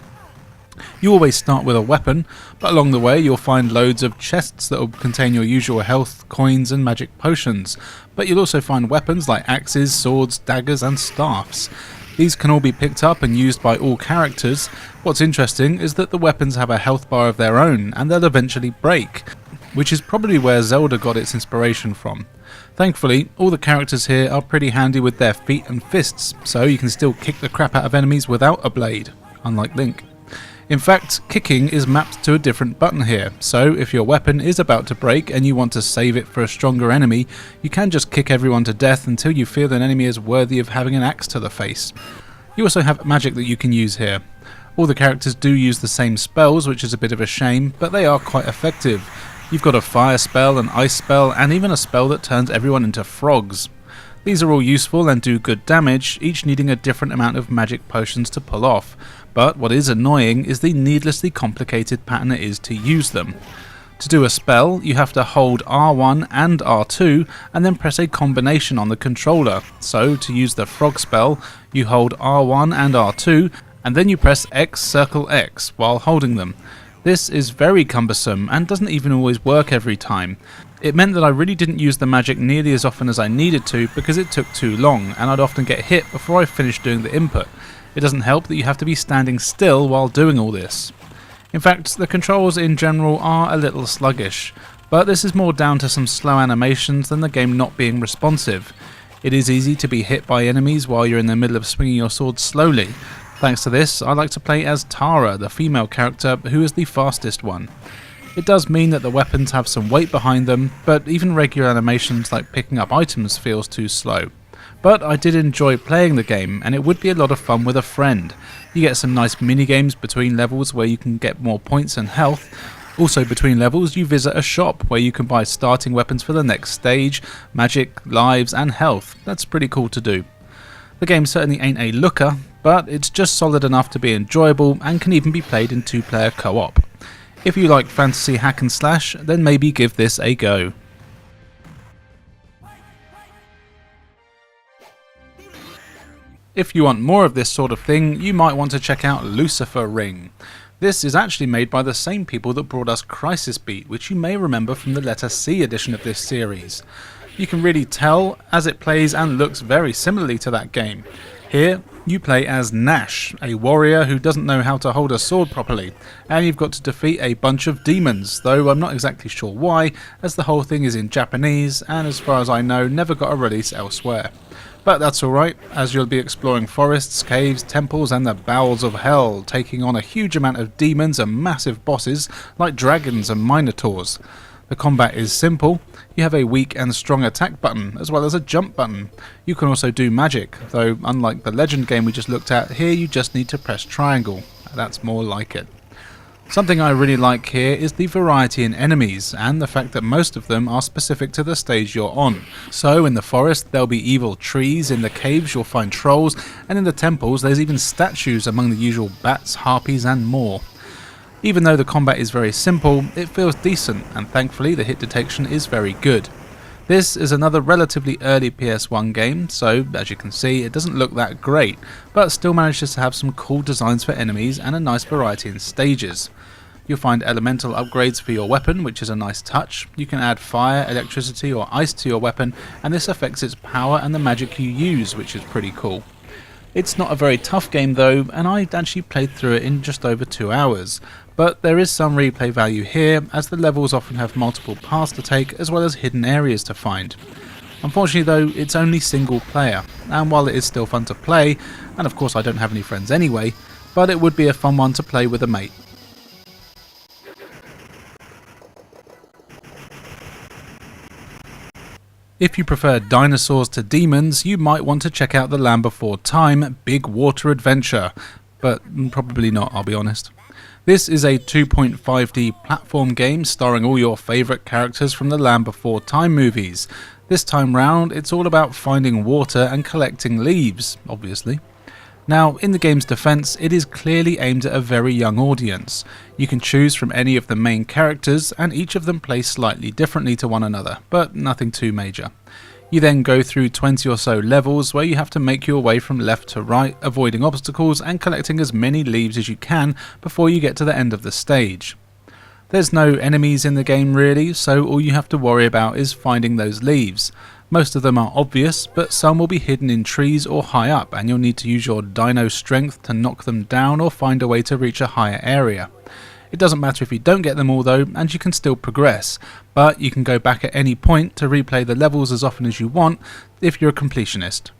S3: You always start with a weapon, but along the way you'll find loads of chests that will contain your usual health, coins and magic potions, but you'll also find weapons like axes, swords, daggers and staffs. These can all be picked up and used by all characters. What's interesting is that the weapons have a health bar of their own and they'll eventually break, which is probably where Zelda got its inspiration from. Thankfully, all the characters here are pretty handy with their feet and fists, so you can still kick the crap out of enemies without a blade, unlike Link. In fact, kicking is mapped to a different button here, so if your weapon is about to break and you want to save it for a stronger enemy, you can just kick everyone to death until you feel an enemy is worthy of having an axe to the face. You also have magic that you can use here. All the characters do use the same spells, which is a bit of a shame, but they are quite effective. You've got a fire spell, an ice spell, and even a spell that turns everyone into frogs. These are all useful and do good damage, each needing a different amount of magic potions to pull off. But what is annoying is the needlessly complicated pattern it is to use them. To do a spell, you have to hold R1 and R2 and then press a combination on the controller. So to use the frog spell, you hold R1 and R2 and then you press X circle X while holding them. This is very cumbersome and doesn't even always work every time. It meant that I really didn't use the magic nearly as often as I needed to because it took too long and I'd often get hit before I finished doing the input. It doesn't help that you have to be standing still while doing all this. In fact, the controls in general are a little sluggish, but this is more down to some slow animations than the game not being responsive. It is easy to be hit by enemies while you're in the middle of swinging your sword slowly. Thanks to this, I like to play as Tara, the female character, who is the fastest one. It does mean that the weapons have some weight behind them, but even regular animations like picking up items feels too slow. But I did enjoy playing the game, and it would be a lot of fun with a friend. You get some nice mini-games between levels where you can get more points and health. Also between levels you visit a shop where you can buy starting weapons for the next stage, magic, lives and health. That's pretty cool to do. The game certainly ain't a looker, but it's just solid enough to be enjoyable and can even be played in 2-player co-op. If you like fantasy hack and slash, then maybe give this a go. If you want more of this sort of thing, you might want to check out Lucifer Ring. This is actually made by the same people that brought us Crisis Beat, which you may remember from the letter C edition of this series. You can really tell as it plays and looks very similarly to that game. Here, you play as Nash, a warrior who doesn't know how to hold a sword properly, and you've got to defeat a bunch of demons, though I'm not exactly sure why, as the whole thing is in Japanese and as far as I know never got a release elsewhere. But that's alright, as you'll be exploring forests, caves, temples and the bowels of hell, taking on a huge amount of demons and massive bosses like dragons and minotaurs. The combat is simple. You have a weak and strong attack button, as well as a jump button. You can also do magic, though unlike the Legend game we just looked at, here you just need to press triangle. That's more like it. Something I really like here is the variety in enemies, and the fact that most of them are specific to the stage you're on. So in the forest there'll be evil trees, in the caves you'll find trolls, and in the temples there's even statues among the usual bats, harpies and more. Even though the combat is very simple, it feels decent, and thankfully the hit detection is very good. This is another relatively early PS1 game, so as you can see it doesn't look that great, but still manages to have some cool designs for enemies and a nice variety in stages. You'll find elemental upgrades for your weapon, which is a nice touch. You can add fire, electricity or ice to your weapon, and this affects its power and the magic you use, which is pretty cool. It's not a very tough game though, and I actually played through it in just over 2 hours. But there is some replay value here, as the levels often have multiple paths to take as well as hidden areas to find. Unfortunately though, it's only single player, and while it is still fun to play, and of course I don't have any friends anyway, but it would be a fun one to play with a mate. If you prefer dinosaurs to demons, you might want to check out The Land Before Time Big Water Adventure, but probably not, I'll be honest. This is a 2.5D platform game starring all your favourite characters from the Land Before Time movies. This time round, it's all about finding water and collecting leaves, obviously. Now, in the game's defence, it is clearly aimed at a very young audience. You can choose from any of the main characters, and each of them plays slightly differently to one another, but nothing too major. You then go through 20 or so levels where you have to make your way from left to right, avoiding obstacles and collecting as many leaves as you can before you get to the end of the stage. There's no enemies in the game really, so all you have to worry about is finding those leaves. Most of them are obvious, but some will be hidden in trees or high up, and you'll need to use your dino strength to knock them down or find a way to reach a higher area. It doesn't matter if you don't get them all though, and you can still progress, but you can go back at any point to replay the levels as often as you want if you're a completionist.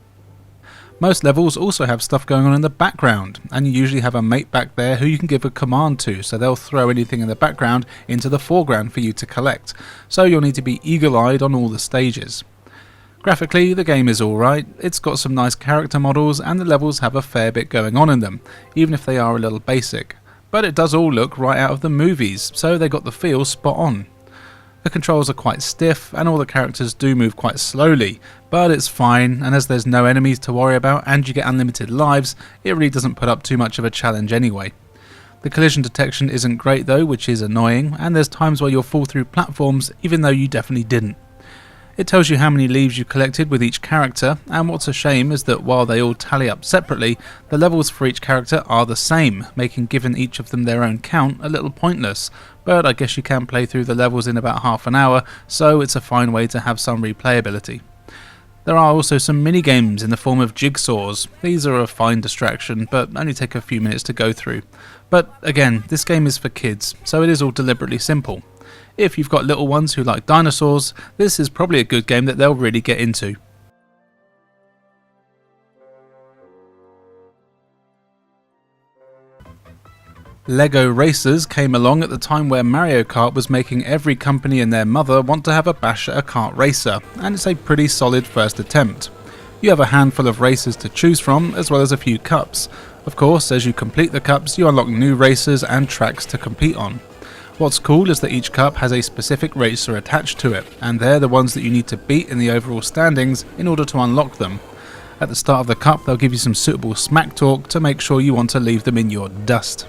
S3: Most levels also have stuff going on in the background, and you usually have a mate back there who you can give a command to, so they'll throw anything in the background into the foreground for you to collect, so you'll need to be eagle-eyed on all the stages. Graphically, the game is alright, it's got some nice character models and the levels have a fair bit going on in them, even if they are a little basic. But it does all look right out of the movies, so they got the feel spot on. The controls are quite stiff and all the characters do move quite slowly, but it's fine, and as there's no enemies to worry about and you get unlimited lives, it really doesn't put up too much of a challenge anyway. The collision detection isn't great though, which is annoying, and there's times where you'll fall through platforms even though you definitely didn't. It tells you how many leaves you collected with each character, and what's a shame is that while they all tally up separately, the levels for each character are the same, making giving each of them their own count a little pointless, but I guess you can play through the levels in about half an hour, so it's a fine way to have some replayability. There are also some mini-games in the form of jigsaws. These are a fine distraction, but only take a few minutes to go through. But again, this game is for kids, so it is all deliberately simple. If you've got little ones who like dinosaurs, this is probably a good game that they'll really get into. Lego Racers came along at the time where Mario Kart was making every company and their mother want to have a bash at a kart racer, and it's a pretty solid first attempt. You have a handful of races to choose from, as well as a few cups. Of course, as you complete the cups, you unlock new races and tracks to compete on. What's cool is that each cup has a specific racer attached to it, and they're the ones that you need to beat in the overall standings in order to unlock them. At the start of the cup, they'll give you some suitable smack talk to make sure you want to leave them in your dust.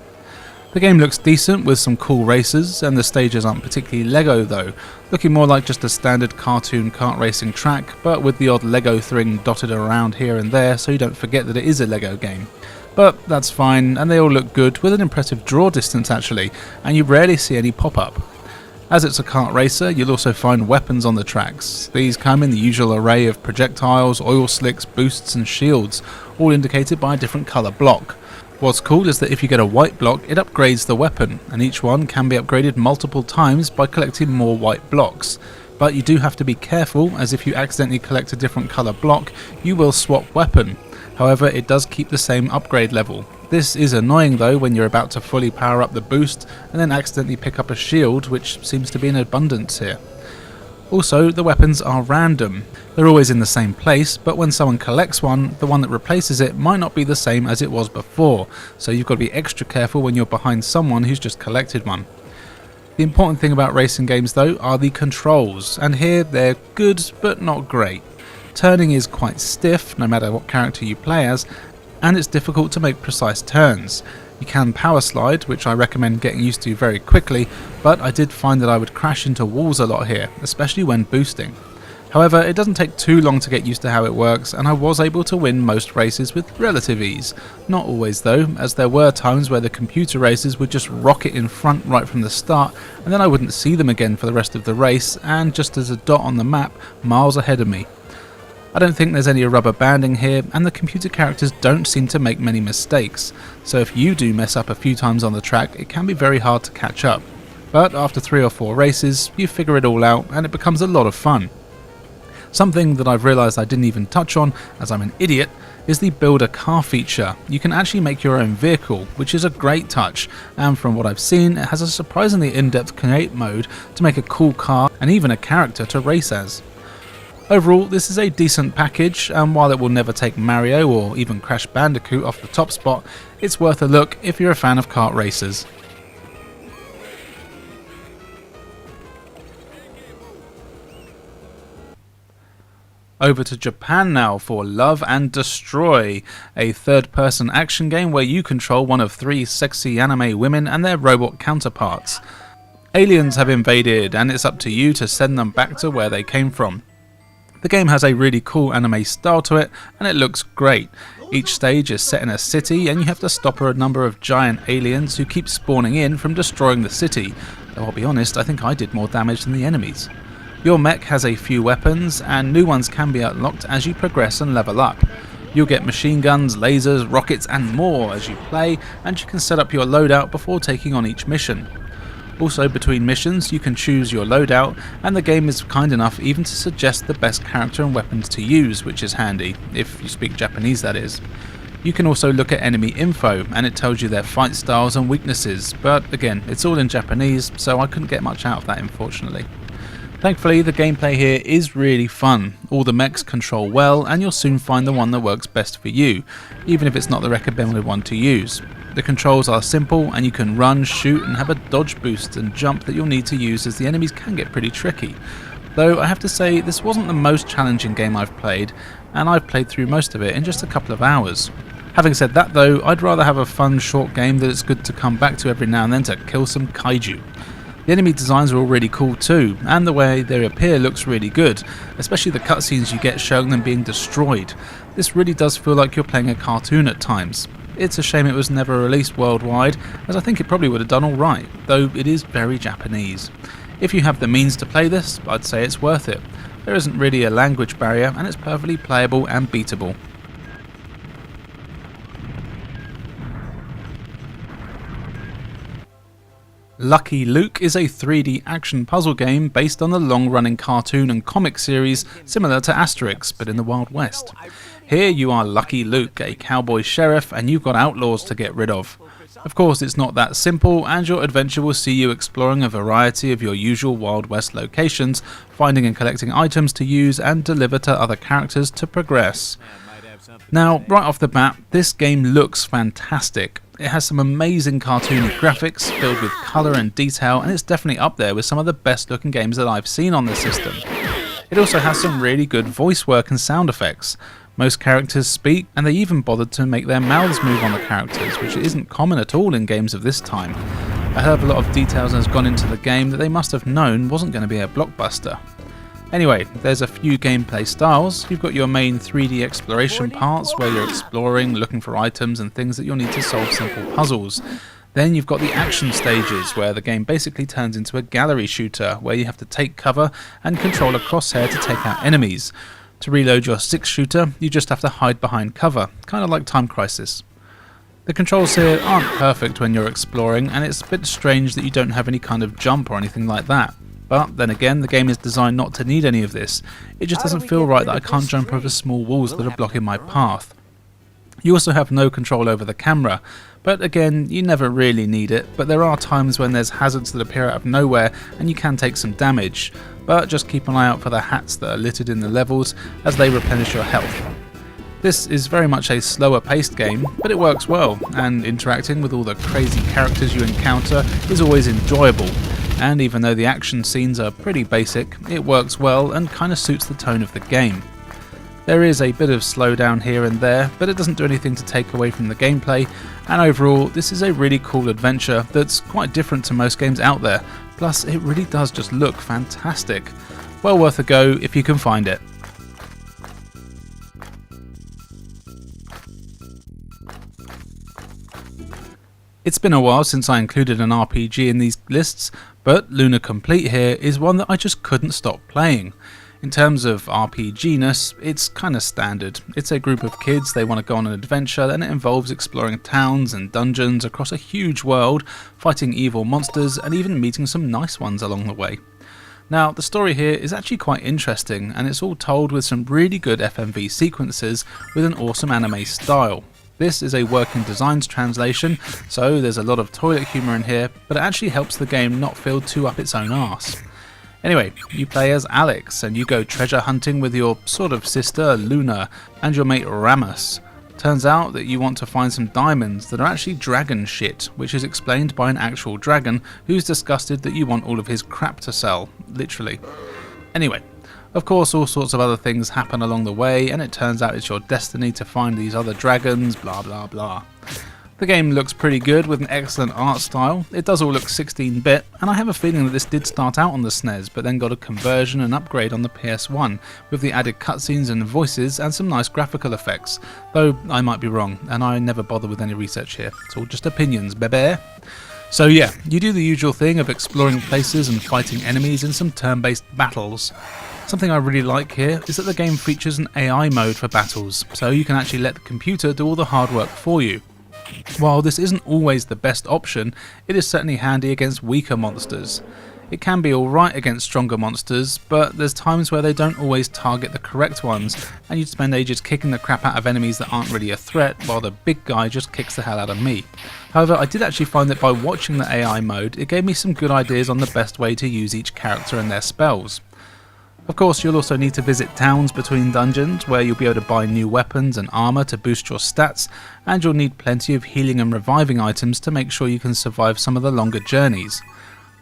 S3: The game looks decent with some cool races, and the stages aren't particularly Lego though, looking more like just a standard cartoon kart racing track, but with the odd Lego thing dotted around here and there so you don't forget that it is a Lego game. But that's fine, and they all look good, with an impressive draw distance actually, and you rarely see any pop-up. As it's a kart racer, you'll also find weapons on the tracks. These come in the usual array of projectiles, oil slicks, boosts and shields, all indicated by a different colour block. What's cool is that if you get a white block, it upgrades the weapon, and each one can be upgraded multiple times by collecting more white blocks. But you do have to be careful, as if you accidentally collect a different colour block, you will swap weapon. However, it does keep the same upgrade level. This is annoying though when you're about to fully power up the boost and then accidentally pick up a shield, which seems to be in abundance here. Also, the weapons are random. They're always in the same place, but when someone collects one, the one that replaces it might not be the same as it was before, so you've got to be extra careful when you're behind someone who's just collected one. The important thing about racing games though are the controls, and here they're good but not great. Turning is quite stiff, no matter what character you play as, and it's difficult to make precise turns. You can power slide, which I recommend getting used to very quickly, but I did find that I would crash into walls a lot here, especially when boosting. However, it doesn't take too long to get used to how it works, and I was able to win most races with relative ease. Not always though, as there were times where the computer races would just rocket in front right from the start, and then I wouldn't see them again for the rest of the race, and just as a dot on the map, miles ahead of me. I don't think there's any rubber banding here, and the computer characters don't seem to make many mistakes, so if you do mess up a few times on the track, it can be very hard to catch up. But after 3 or 4 races, you figure it all out, and it becomes a lot of fun. Something that I've realised I didn't even touch on, as I'm an idiot, is the build a car feature. You can actually make your own vehicle, which is a great touch, and from what I've seen, it has a surprisingly in-depth create mode to make a cool car and even a character to race as. Overall, this is a decent package, and while it will never take Mario or even Crash Bandicoot off the top spot, it's worth a look if you're a fan of kart racers. Over to Japan now for Love and Destroy, a third-person action game where you control one of 3 sexy anime women and their robot counterparts. Aliens have invaded, and it's up to you to send them back to where they came from. The game has a really cool anime style to it, and it looks great. Each stage is set in a city, and you have to stop a number of giant aliens who keep spawning in from destroying the city, though I'll be honest, I think I did more damage than the enemies. Your mech has a few weapons, and new ones can be unlocked as you progress and level up. You'll get machine guns, lasers, rockets and more as you play, and you can set up your loadout before taking on each mission. Also, between missions you can choose your loadout, and the game is kind enough even to suggest the best character and weapons to use, which is handy, if you speak Japanese that is. You can also look at enemy info, and it tells you their fight styles and weaknesses, but again, it's all in Japanese, so I couldn't get much out of that unfortunately. Thankfully, the gameplay here is really fun. All the mechs control well, and you'll soon find the one that works best for you, even if it's not the recommended one to use. The controls are simple, and you can run, shoot, and have a dodge boost and jump that you'll need to use, as the enemies can get pretty tricky. Though I have to say, this wasn't the most challenging game I've played, and I've played through most of it in just a couple of hours. Having said that though, I'd rather have a fun short game that it's good to come back to every now and then to kill some kaiju. The enemy designs are all really cool too, and the way they appear looks really good, especially the cutscenes you get showing them being destroyed. This really does feel like you're playing a cartoon at times. It's a shame it was never released worldwide, as I think it probably would have done alright, though it is very Japanese. If you have the means to play this, I'd say it's worth it. There isn't really a language barrier, and it's perfectly playable and beatable. Lucky Luke is a 3D action puzzle game based on the long-running cartoon and comic series similar to Asterix, but in the Wild West. Here you are Lucky Luke, a cowboy sheriff, and you've got outlaws to get rid of. Of course, it's not that simple, and your adventure will see you exploring a variety of your usual Wild West locations, finding and collecting items to use and deliver to other characters to progress. Now, right off the bat, this game looks fantastic. It has some amazing cartoony graphics filled with colour and detail, and it's definitely up there with some of the best looking games that I've seen on the system. It also has some really good voice work and sound effects. Most characters speak, and they even bothered to make their mouths move on the characters, which isn't common at all in games of this time. A hell of a lot of details has gone into the game that they must have known wasn't going to be a blockbuster. Anyway, there's a few gameplay styles. You've got your main 3D exploration parts where you're exploring, looking for items and things that you'll need to solve simple puzzles. Then you've got the action stages where the game basically turns into a gallery shooter where you have to take cover and control a crosshair to take out enemies. To reload your 6-shooter, you just have to hide behind cover, kind of like Time Crisis. The controls here aren't perfect when you're exploring, and it's a bit strange that you don't have any kind of jump or anything like that. But then again, the game is designed not to need any of this. It just doesn't feel right that I can't jump over small walls that are blocking my path. You also have no control over the camera, but again, you never really need it, but there are times when there's hazards that appear out of nowhere and you can take some damage, but just keep an eye out for the hats that are littered in the levels as they replenish your health. This is very much a slower paced game, but it works well, and interacting with all the crazy characters you encounter is always enjoyable. And even though the action scenes are pretty basic, it works well and kind of suits the tone of the game. There is a bit of slowdown here and there, but it doesn't do anything to take away from the gameplay, and overall this is a really cool adventure that's quite different to most games out there, plus it really does just look fantastic. Well worth a go if you can find it. It's been a while since I included an RPG in these lists, but Lunar Complete here is one that I just couldn't stop playing. In terms of RPG-ness, it's kinda standard. It's a group of kids, they want to go on an adventure, and it involves exploring towns and dungeons across a huge world, fighting evil monsters, and even meeting some nice ones along the way. Now, the story here is actually quite interesting, and it's all told with some really good FMV sequences with an awesome anime style. This is a working designs translation, so there's a lot of toilet humour in here, but it actually helps the game not feel too up its own arse. Anyway, you play as Alex, and you go treasure hunting with your sort of sister Luna and your mate Ramus. Turns out that you want to find some diamonds that are actually dragon shit, which is explained by an actual dragon who's disgusted that you want all of his crap to sell, literally. Anyway, of course all sorts of other things happen along the way, and it turns out it's your destiny to find these other dragons, blah blah blah. The game looks pretty good with an excellent art style. It does all look 16-bit, and I have a feeling that this did start out on the SNES but then got a conversion and upgrade on the PS1 with the added cutscenes and voices and some nice graphical effects, though I might be wrong and I never bother with any research here. It's all just opinions, bebe. So yeah, you do the usual thing of exploring places and fighting enemies in some turn-based battles. Something I really like here is that the game features an AI mode for battles, so you can actually let the computer do all the hard work for you. While this isn't always the best option, it is certainly handy against weaker monsters. It can be alright against stronger monsters, but there's times where they don't always target the correct ones, and you'd spend ages kicking the crap out of enemies that aren't really a threat, while the big guy just kicks the hell out of me. However, I did actually find that by watching the AI mode, it gave me some good ideas on the best way to use each character and their spells. Of course, you'll also need to visit towns between dungeons where you'll be able to buy new weapons and armour to boost your stats, and you'll need plenty of healing and reviving items to make sure you can survive some of the longer journeys.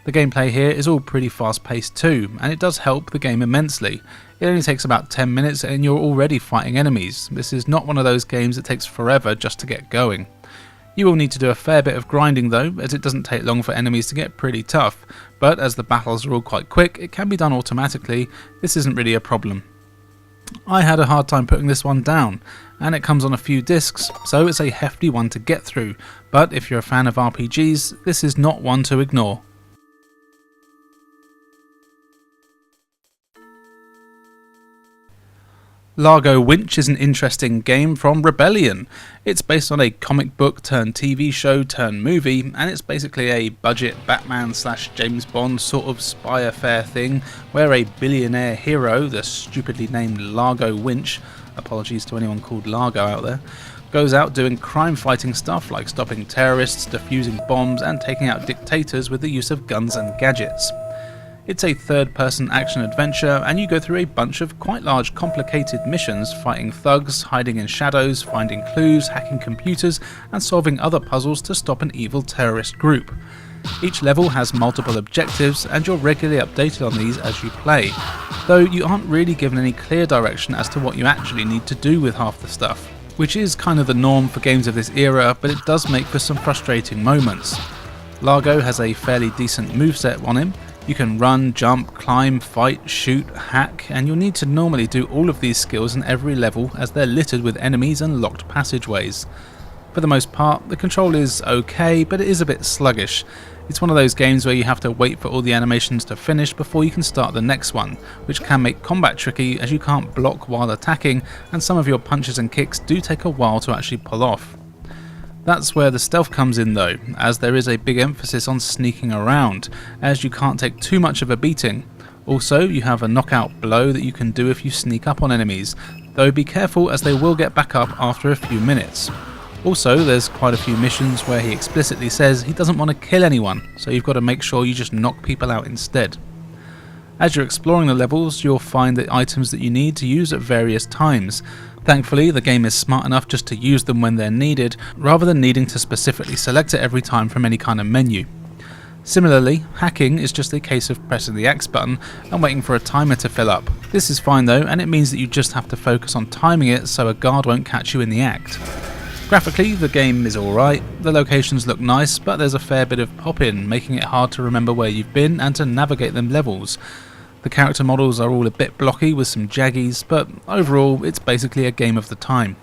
S3: The gameplay here is all pretty fast paced too, and it does help the game immensely. It only takes about 10 minutes and you're already fighting enemies. This is not one of those games that takes forever just to get going. You will need to do a fair bit of grinding though, as it doesn't take long for enemies to get pretty tough, but as the battles are all quite quick, it can be done automatically. This isn't really a problem. I had a hard time putting this one down, and it comes on a few discs, so it's a hefty one to get through, but if you're a fan of RPGs, this is not one to ignore. Largo Winch is an interesting game from Rebellion. It's based on a comic book turned TV show turned movie, and it's basically a budget Batman / James Bond sort of spy affair thing where a billionaire hero, the stupidly named Largo Winch, apologies to anyone called Largo out there, goes out doing crime fighting stuff like stopping terrorists, defusing bombs and taking out dictators with the use of guns and gadgets. It's a third-person action-adventure, and you go through a bunch of quite large complicated missions fighting thugs, hiding in shadows, finding clues, hacking computers, and solving other puzzles to stop an evil terrorist group. Each level has multiple objectives, and you're regularly updated on these as you play, though you aren't really given any clear direction as to what you actually need to do with half the stuff, which is kind of the norm for games of this era, but it does make for some frustrating moments. Largo has a fairly decent moveset on him. You can run, jump, climb, fight, shoot, hack, and you'll need to normally do all of these skills in every level as they're littered with enemies and locked passageways. For the most part, the control is okay, but it is a bit sluggish. It's one of those games where you have to wait for all the animations to finish before you can start the next one, which can make combat tricky as you can't block while attacking, and some of your punches and kicks do take a while to actually pull off. That's where the stealth comes in though, as there is a big emphasis on sneaking around, as you can't take too much of a beating. Also, you have a knockout blow that you can do if you sneak up on enemies, though be careful as they will get back up after a few minutes. Also, there's quite a few missions where he explicitly says he doesn't want to kill anyone, so you've got to make sure you just knock people out instead. As you're exploring the levels, you'll find the items that you need to use at various times. Thankfully, the game is smart enough just to use them when they're needed, rather than needing to specifically select it every time from any kind of menu. Similarly, hacking is just a case of pressing the X button and waiting for a timer to fill up. This is fine though, and it means that you just have to focus on timing it so a guard won't catch you in the act. Graphically, the game is alright, the locations look nice, but there's a fair bit of pop-in, making it hard to remember where you've been and to navigate them levels. The character models are all a bit blocky with some jaggies, but overall it's basically a game of the time.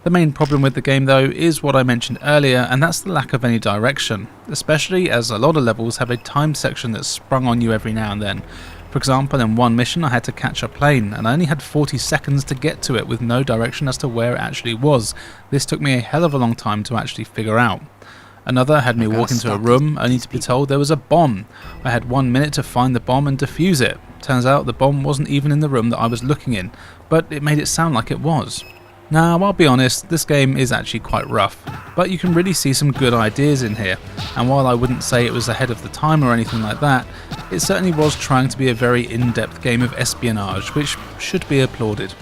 S3: The main problem with the game though is what I mentioned earlier, and that's the lack of any direction, especially as a lot of levels have a time section that's sprung on you every now and then. For example, in one mission I had to catch a plane and I only had 40 seconds to get to it with no direction as to where it actually was. This took me a hell of a long time to actually figure out. Another had me walk into a room only to be told there was a bomb. I had 1 minute to find the bomb and defuse it. Turns out the bomb wasn't even in the room that I was looking in, but it made it sound like it was. Now, I'll be honest, this game is actually quite rough, but you can really see some good ideas in here, and while I wouldn't say it was ahead of the time or anything like that, it certainly was trying to be a very in-depth game of espionage, which should be applauded.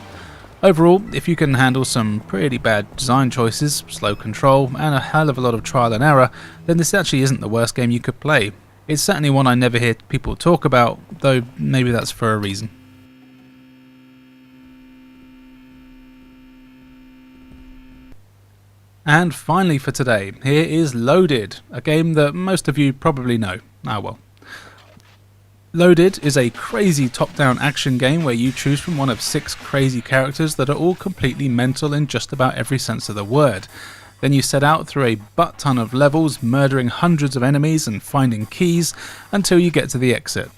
S3: Overall, if you can handle some pretty bad design choices, slow control, and a hell of a lot of trial and error, then this actually isn't the worst game you could play. It's certainly one I never hear people talk about, though maybe that's for a reason. And finally for today, here is Loaded, a game that most of you probably know. Ah well. Loaded is a crazy top-down action game where you choose from one of 6 crazy characters that are all completely mental in just about every sense of the word. Then you set out through a butt-ton of levels, murdering hundreds of enemies and finding keys until you get to the exit.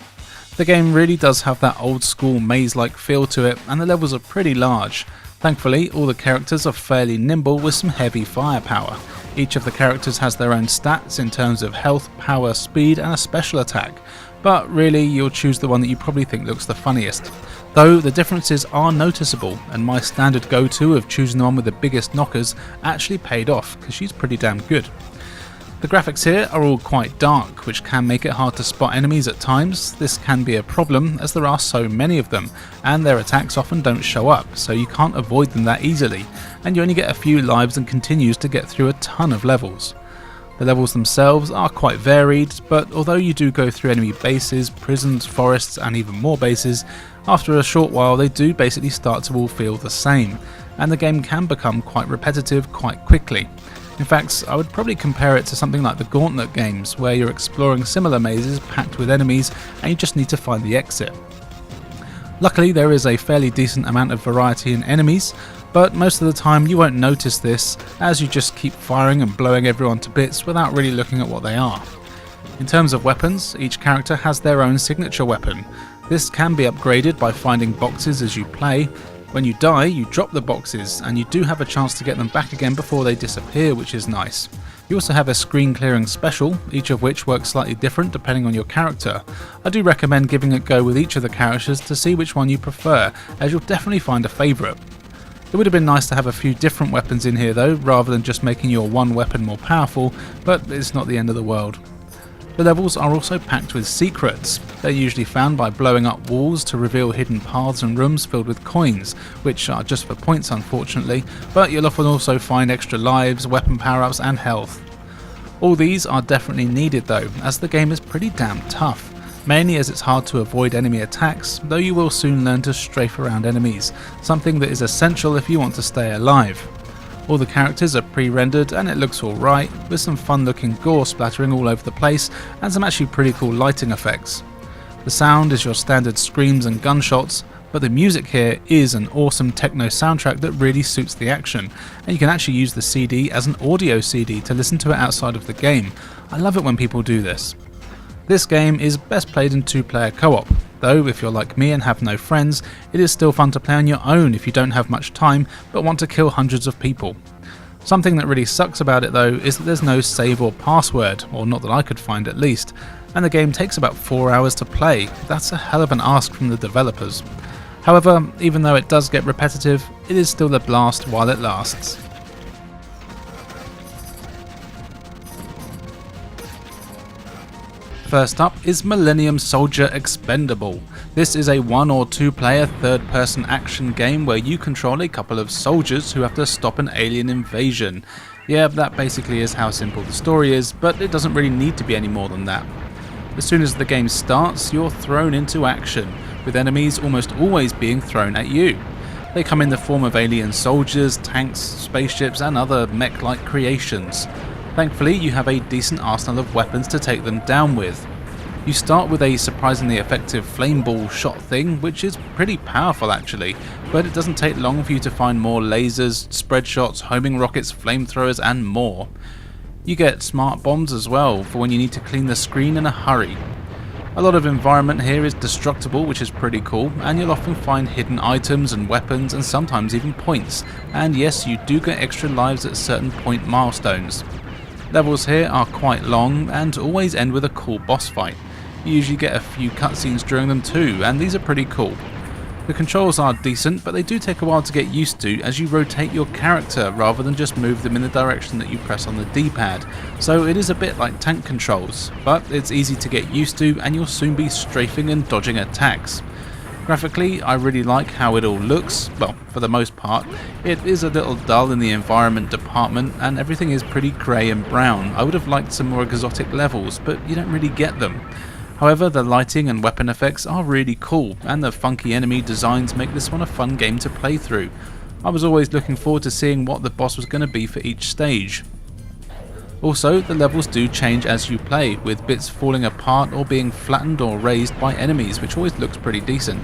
S3: The game really does have that old-school maze-like feel to it, and the levels are pretty large. Thankfully, all the characters are fairly nimble with some heavy firepower. Each of the characters has their own stats in terms of health, power, speed and a special attack, but really you'll choose the one that you probably think looks the funniest. Though the differences are noticeable, and my standard go-to of choosing the one with the biggest knockers actually paid off, because she's pretty damn good. The graphics here are all quite dark, which can make it hard to spot enemies at times. This can be a problem as there are so many of them, and their attacks often don't show up, so you can't avoid them that easily, and you only get a few lives and continues to get through a ton of levels. The levels themselves are quite varied, but although you do go through enemy bases, prisons, forests and even more bases, after a short while they do basically start to all feel the same, and the game can become quite repetitive quite quickly. In fact, I would probably compare it to something like the Gauntlet games, where you're exploring similar mazes packed with enemies and you just need to find the exit. Luckily there is a fairly decent amount of variety in enemies, but most of the time you won't notice this as you just keep firing and blowing everyone to bits without really looking at what they are. In terms of weapons, each character has their own signature weapon. This can be upgraded by finding boxes as you play. When you die, you drop the boxes, and you do have a chance to get them back again before they disappear, which is nice. You also have a screen clearing special, each of which works slightly different depending on your character. I do recommend giving it a go with each of the characters to see which one you prefer, as you'll definitely find a favourite. It would have been nice to have a few different weapons in here though, rather than just making your one weapon more powerful, but it's not the end of the world. The levels are also packed with secrets. They're usually found by blowing up walls to reveal hidden paths and rooms filled with coins, which are just for points unfortunately, but you'll often also find extra lives, weapon power-ups and health. All these are definitely needed though, as the game is pretty damn tough, mainly as it's hard to avoid enemy attacks, though you will soon learn to strafe around enemies, something that is essential if you want to stay alive. All the characters are pre-rendered and it looks alright, with some fun looking gore splattering all over the place and some actually pretty cool lighting effects. The sound is your standard screams and gunshots, but the music here is an awesome techno soundtrack that really suits the action, and you can actually use the CD as an audio CD to listen to it outside of the game. I love it when people do this. This game is best played in 2-player co-op, though if you're like me and have no friends, it is still fun to play on your own if you don't have much time but want to kill hundreds of people. Something that really sucks about it though is that there's no save or password, or not that I could find at least, and the game takes about 4 hours to play. That's a hell of an ask from the developers. However, even though it does get repetitive, it is still a blast while it lasts. First up is Millennium Soldier Expendable. This is a 1 or 2 player third person action game where you control a couple of soldiers who have to stop an alien invasion. Yeah, that basically is how simple the story is, but it doesn't really need to be any more than that. As soon as the game starts, you're thrown into action, with enemies almost always being thrown at you. They come in the form of alien soldiers, tanks, spaceships and other mech-like creations. Thankfully, you have a decent arsenal of weapons to take them down with. You start with a surprisingly effective flame ball shot thing, which is pretty powerful actually, but it doesn't take long for you to find more lasers, spread shots, homing rockets, flamethrowers and more. You get smart bombs as well, for when you need to clean the screen in a hurry. A lot of environment here is destructible, which is pretty cool, and you'll often find hidden items and weapons and sometimes even points, and yes, you do get extra lives at certain point milestones. Levels here are quite long and always end with a cool boss fight. You usually get a few cutscenes during them too, and these are pretty cool. The controls are decent, but they do take a while to get used to as you rotate your character rather than just move them in the direction that you press on the D-pad, so it is a bit like tank controls, but it's easy to get used to and you'll soon be strafing and dodging attacks. Graphically, I really like how it all looks. Well, for the most part. It is a little dull in the environment department and everything is pretty grey and brown. I would have liked some more exotic levels, but you don't really get them. However, the lighting and weapon effects are really cool, and the funky enemy designs make this one a fun game to play through. I was always looking forward to seeing what the boss was going to be for each stage. Also, the levels do change as you play, with bits falling apart or being flattened or raised by enemies, which always looks pretty decent.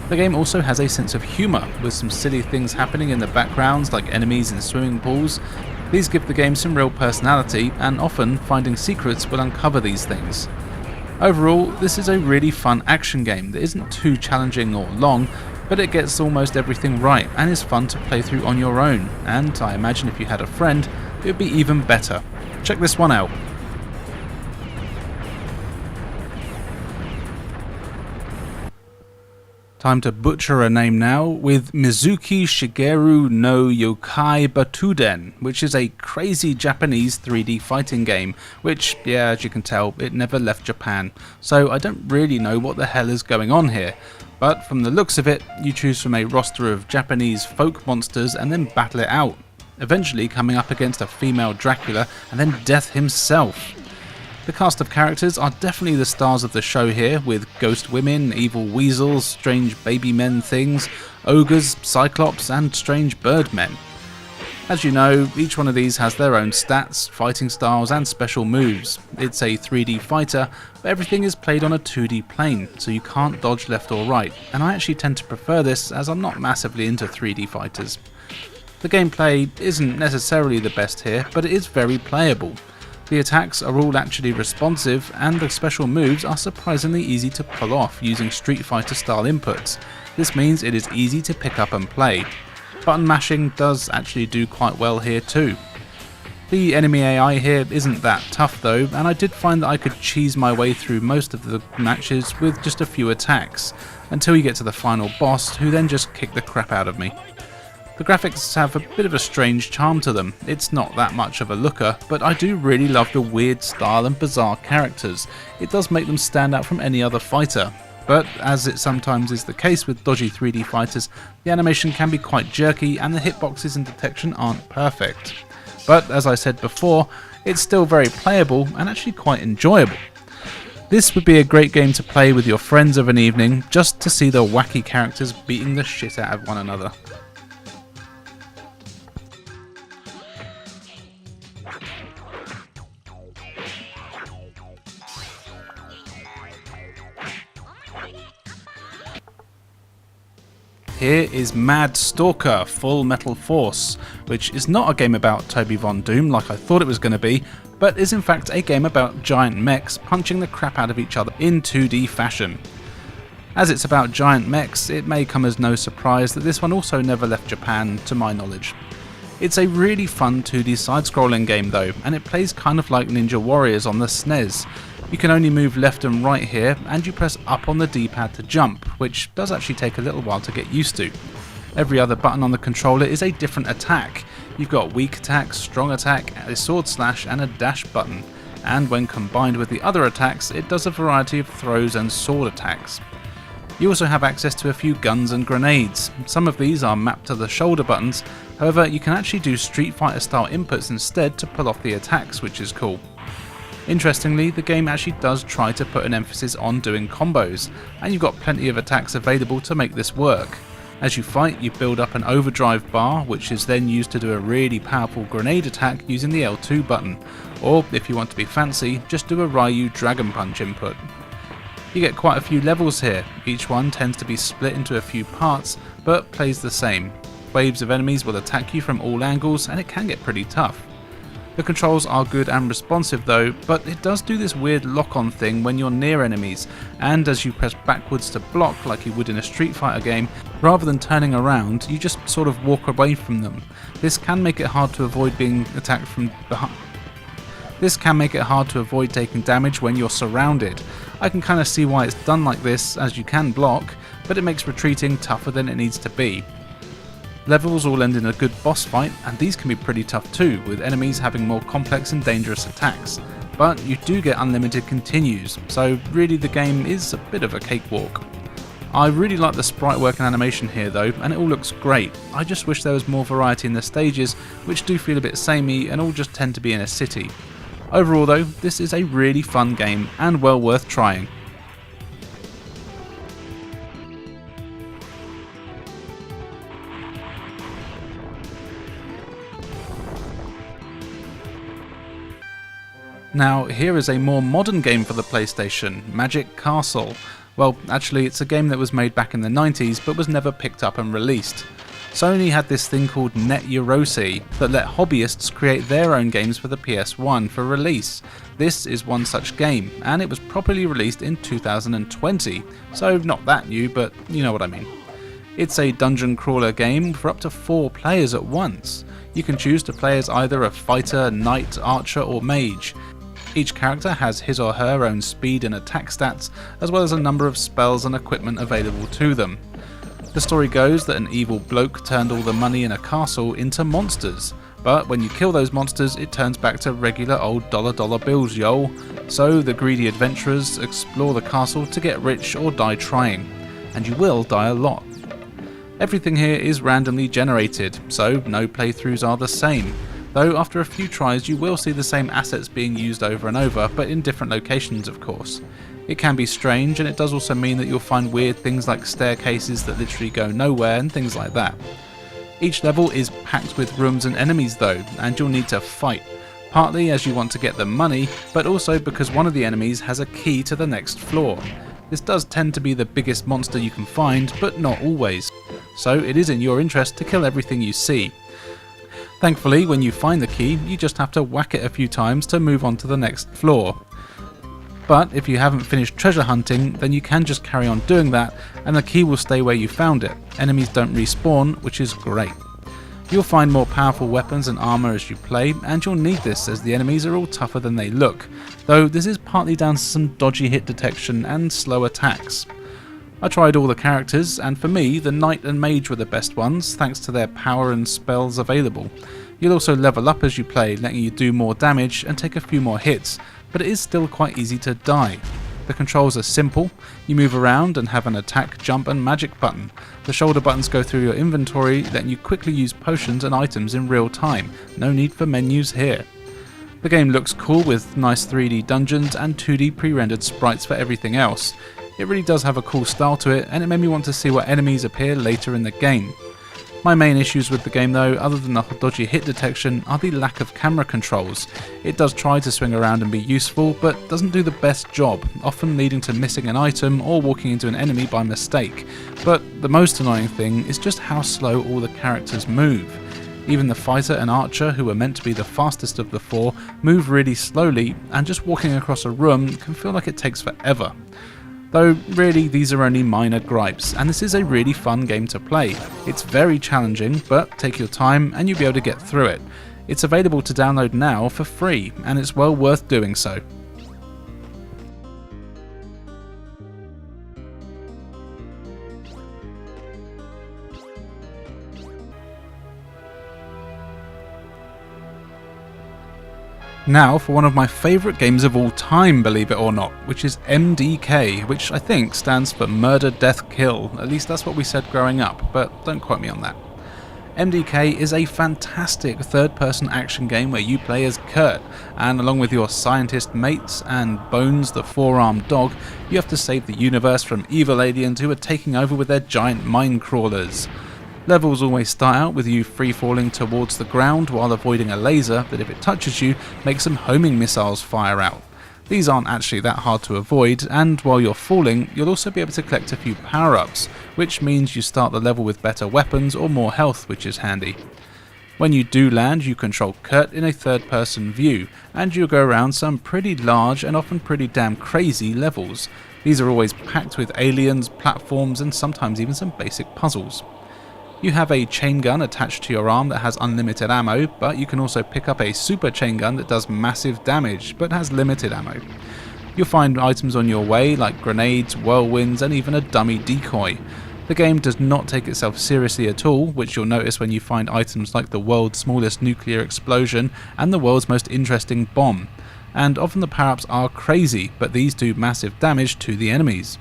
S3: The game also has a sense of humour, with some silly things happening in the backgrounds like enemies in swimming pools. These give the game some real personality, and often finding secrets will uncover these things. Overall, this is a really fun action game that isn't too challenging or long, but it gets almost everything right and is fun to play through on your own, and I imagine if you had a friend, it would be even better. Check this one out. Time to butcher a name now with Mizuki Shigeru no Yokai Batuden, which is a crazy Japanese 3D fighting game, which, yeah, as you can tell, it never left Japan, so I don't really know what the hell is going on here. But from the looks of it, you choose from a roster of Japanese folk monsters and then battle it out, eventually coming up against a female Dracula and then Death himself. The cast of characters are definitely the stars of the show here, with ghost women, evil weasels, strange baby men things, ogres, cyclops and strange birdmen. As you know, each one of these has their own stats, fighting styles and special moves. It's a 3D fighter, but everything is played on a 2D plane, so you can't dodge left or right, and I actually tend to prefer this as I'm not massively into 3D fighters. The gameplay isn't necessarily the best here, but it is very playable. The attacks are all actually responsive, and the special moves are surprisingly easy to pull off using Street Fighter style inputs. This means it is easy to pick up and play. Button mashing does actually do quite well here too. The enemy AI here isn't that tough though, and I did find that I could cheese my way through most of the matches with just a few attacks, until you get to the final boss, who then just kick the crap out of me. The graphics have a bit of a strange charm to them. It's not that much of a looker, but I do really love the weird style and bizarre characters. It does make them stand out from any other fighter. But as it sometimes is the case with dodgy 3D fighters, the animation can be quite jerky and the hitboxes and detection aren't perfect. But as I said before, it's still very playable and actually quite enjoyable. This would be a great game to play with your friends of an evening, just to see the wacky characters beating the shit out of one another. Here is Mad Stalker Full Metal Force, which is not a game about Toby Von Doom like I thought it was going to be, but is in fact a game about giant mechs punching the crap out of each other in 2D fashion. As it's about giant mechs, it may come as no surprise that this one also never left Japan, to my knowledge. It's a really fun 2D side-scrolling game though, and it plays kind of like Ninja Warriors on the SNES. You can only move left and right here, and you press up on the D-pad to jump, which does actually take a little while to get used to. Every other button on the controller is a different attack. You've got weak attack, strong attack, a sword slash and a dash button, and when combined with the other attacks, it does a variety of throws and sword attacks. You also have access to a few guns and grenades. Some of these are mapped to the shoulder buttons, however you can actually do Street Fighter style inputs instead to pull off the attacks, which is cool. Interestingly, the game actually does try to put an emphasis on doing combos, and you've got plenty of attacks available to make this work. As you fight, you build up an overdrive bar, which is then used to do a really powerful grenade attack using the L2 button, or if you want to be fancy, just do a Ryu Dragon Punch input. You get quite a few levels here, each one tends to be split into a few parts, but plays the same. Waves of enemies will attack you from all angles and it can get pretty tough. The controls are good and responsive though, but it does do this weird lock-on thing when you're near enemies, and as you press backwards to block like you would in a Street Fighter game, rather than turning around, you just sort of walk away from them. This can make it hard to avoid being attacked from behind. This can make it hard to avoid taking damage when you're surrounded. I can kind of see why it's done like this, as you can block, but it makes retreating tougher than it needs to be. Levels all end in a good boss fight, and these can be pretty tough too, with enemies having more complex and dangerous attacks. But you do get unlimited continues, so really the game is a bit of a cakewalk. I really like the sprite work and animation here though, and it all looks great. I just wish there was more variety in the stages, which do feel a bit samey and all just tend to be in a city. Overall though, this is a really fun game and well worth trying. Now, here is a more modern game for the PlayStation, Magic Castle. Well, actually it's a game that was made back in the 90s but was never picked up and released. Sony had this thing called Net Eurosi that let hobbyists create their own games for the PS1 for release. This is one such game, and it was properly released in 2020, so not that new, but you know what I mean. It's a dungeon crawler game for up to 4 players at once. You can choose to play as either a fighter, knight, archer or mage. Each character has his or her own speed and attack stats, as well as a number of spells and equipment available to them. The story goes that an evil bloke turned all the money in a castle into monsters, but when you kill those monsters it turns back to regular old dollar bills, yo. So the greedy adventurers explore the castle to get rich or die trying, and you will die a lot. Everything here is randomly generated, so no playthroughs are the same. Though after a few tries you will see the same assets being used over and over, but in different locations of course. It can be strange, and it does also mean that you'll find weird things like staircases that literally go nowhere and things like that. Each level is packed with rooms and enemies though, and you'll need to fight. Partly as you want to get the money, but also because one of the enemies has a key to the next floor. This does tend to be the biggest monster you can find, but not always. So it is in your interest to kill everything you see. Thankfully, when you find the key, you just have to whack it a few times to move on to the next floor. But if you haven't finished treasure hunting, then you can just carry on doing that, and the key will stay where you found it. Enemies don't respawn, which is great. You'll find more powerful weapons and armour as you play, and you'll need this as the enemies are all tougher than they look, though this is partly down to some dodgy hit detection and slow attacks. I tried all the characters, and for me, the Knight and Mage were the best ones, thanks to their power and spells available. You'll also level up as you play, letting you do more damage and take a few more hits, but it is still quite easy to die. The controls are simple, you move around and have an attack, jump and magic button. The shoulder buttons go through your inventory, letting you quickly use potions and items in real time, no need for menus here. The game looks cool with nice 3D dungeons and 2D pre-rendered sprites for everything else. It really does have a cool style to it, and it made me want to see what enemies appear later in the game. My main issues with the game though, other than the dodgy hit detection, are the lack of camera controls. It does try to swing around and be useful, but doesn't do the best job, often leading to missing an item or walking into an enemy by mistake. But the most annoying thing is just how slow all the characters move. Even the fighter and archer, who are meant to be the fastest of the 4, move really slowly, and just walking across a room can feel like it takes forever. Though really these are only minor gripes, and this is a really fun game to play. It's very challenging, but take your time and you'll be able to get through it. It's available to download now for free, and it's well worth doing so. Now for one of my favourite games of all time, believe it or not, which is MDK, which I think stands for Murder, Death, Kill. At least that's what we said growing up, but don't quote me on that. MDK is a fantastic third-person action game where you play as Kurt, and along with your scientist mates and Bones, the four-armed dog, you have to save the universe from evil aliens who are taking over with their giant mine crawlers. Levels always start out with you free-falling towards the ground while avoiding a laser that, if it touches you, makes some homing missiles fire out. These aren't actually that hard to avoid, and while you're falling, you'll also be able to collect a few power-ups, which means you start the level with better weapons or more health, which is handy. When you do land, you control Kurt in a third-person view, and you'll go around some pretty large and often pretty damn crazy levels. These are always packed with aliens, platforms, and sometimes even some basic puzzles. You have a chain gun attached to your arm that has unlimited ammo, but you can also pick up a super chain gun that does massive damage, but has limited ammo. You'll find items on your way like grenades, whirlwinds, and even a dummy decoy. The game does not take itself seriously at all, which you'll notice when you find items like the world's smallest nuclear explosion and the world's most interesting bomb. And often the power-ups are crazy, but these do massive damage to the enemies.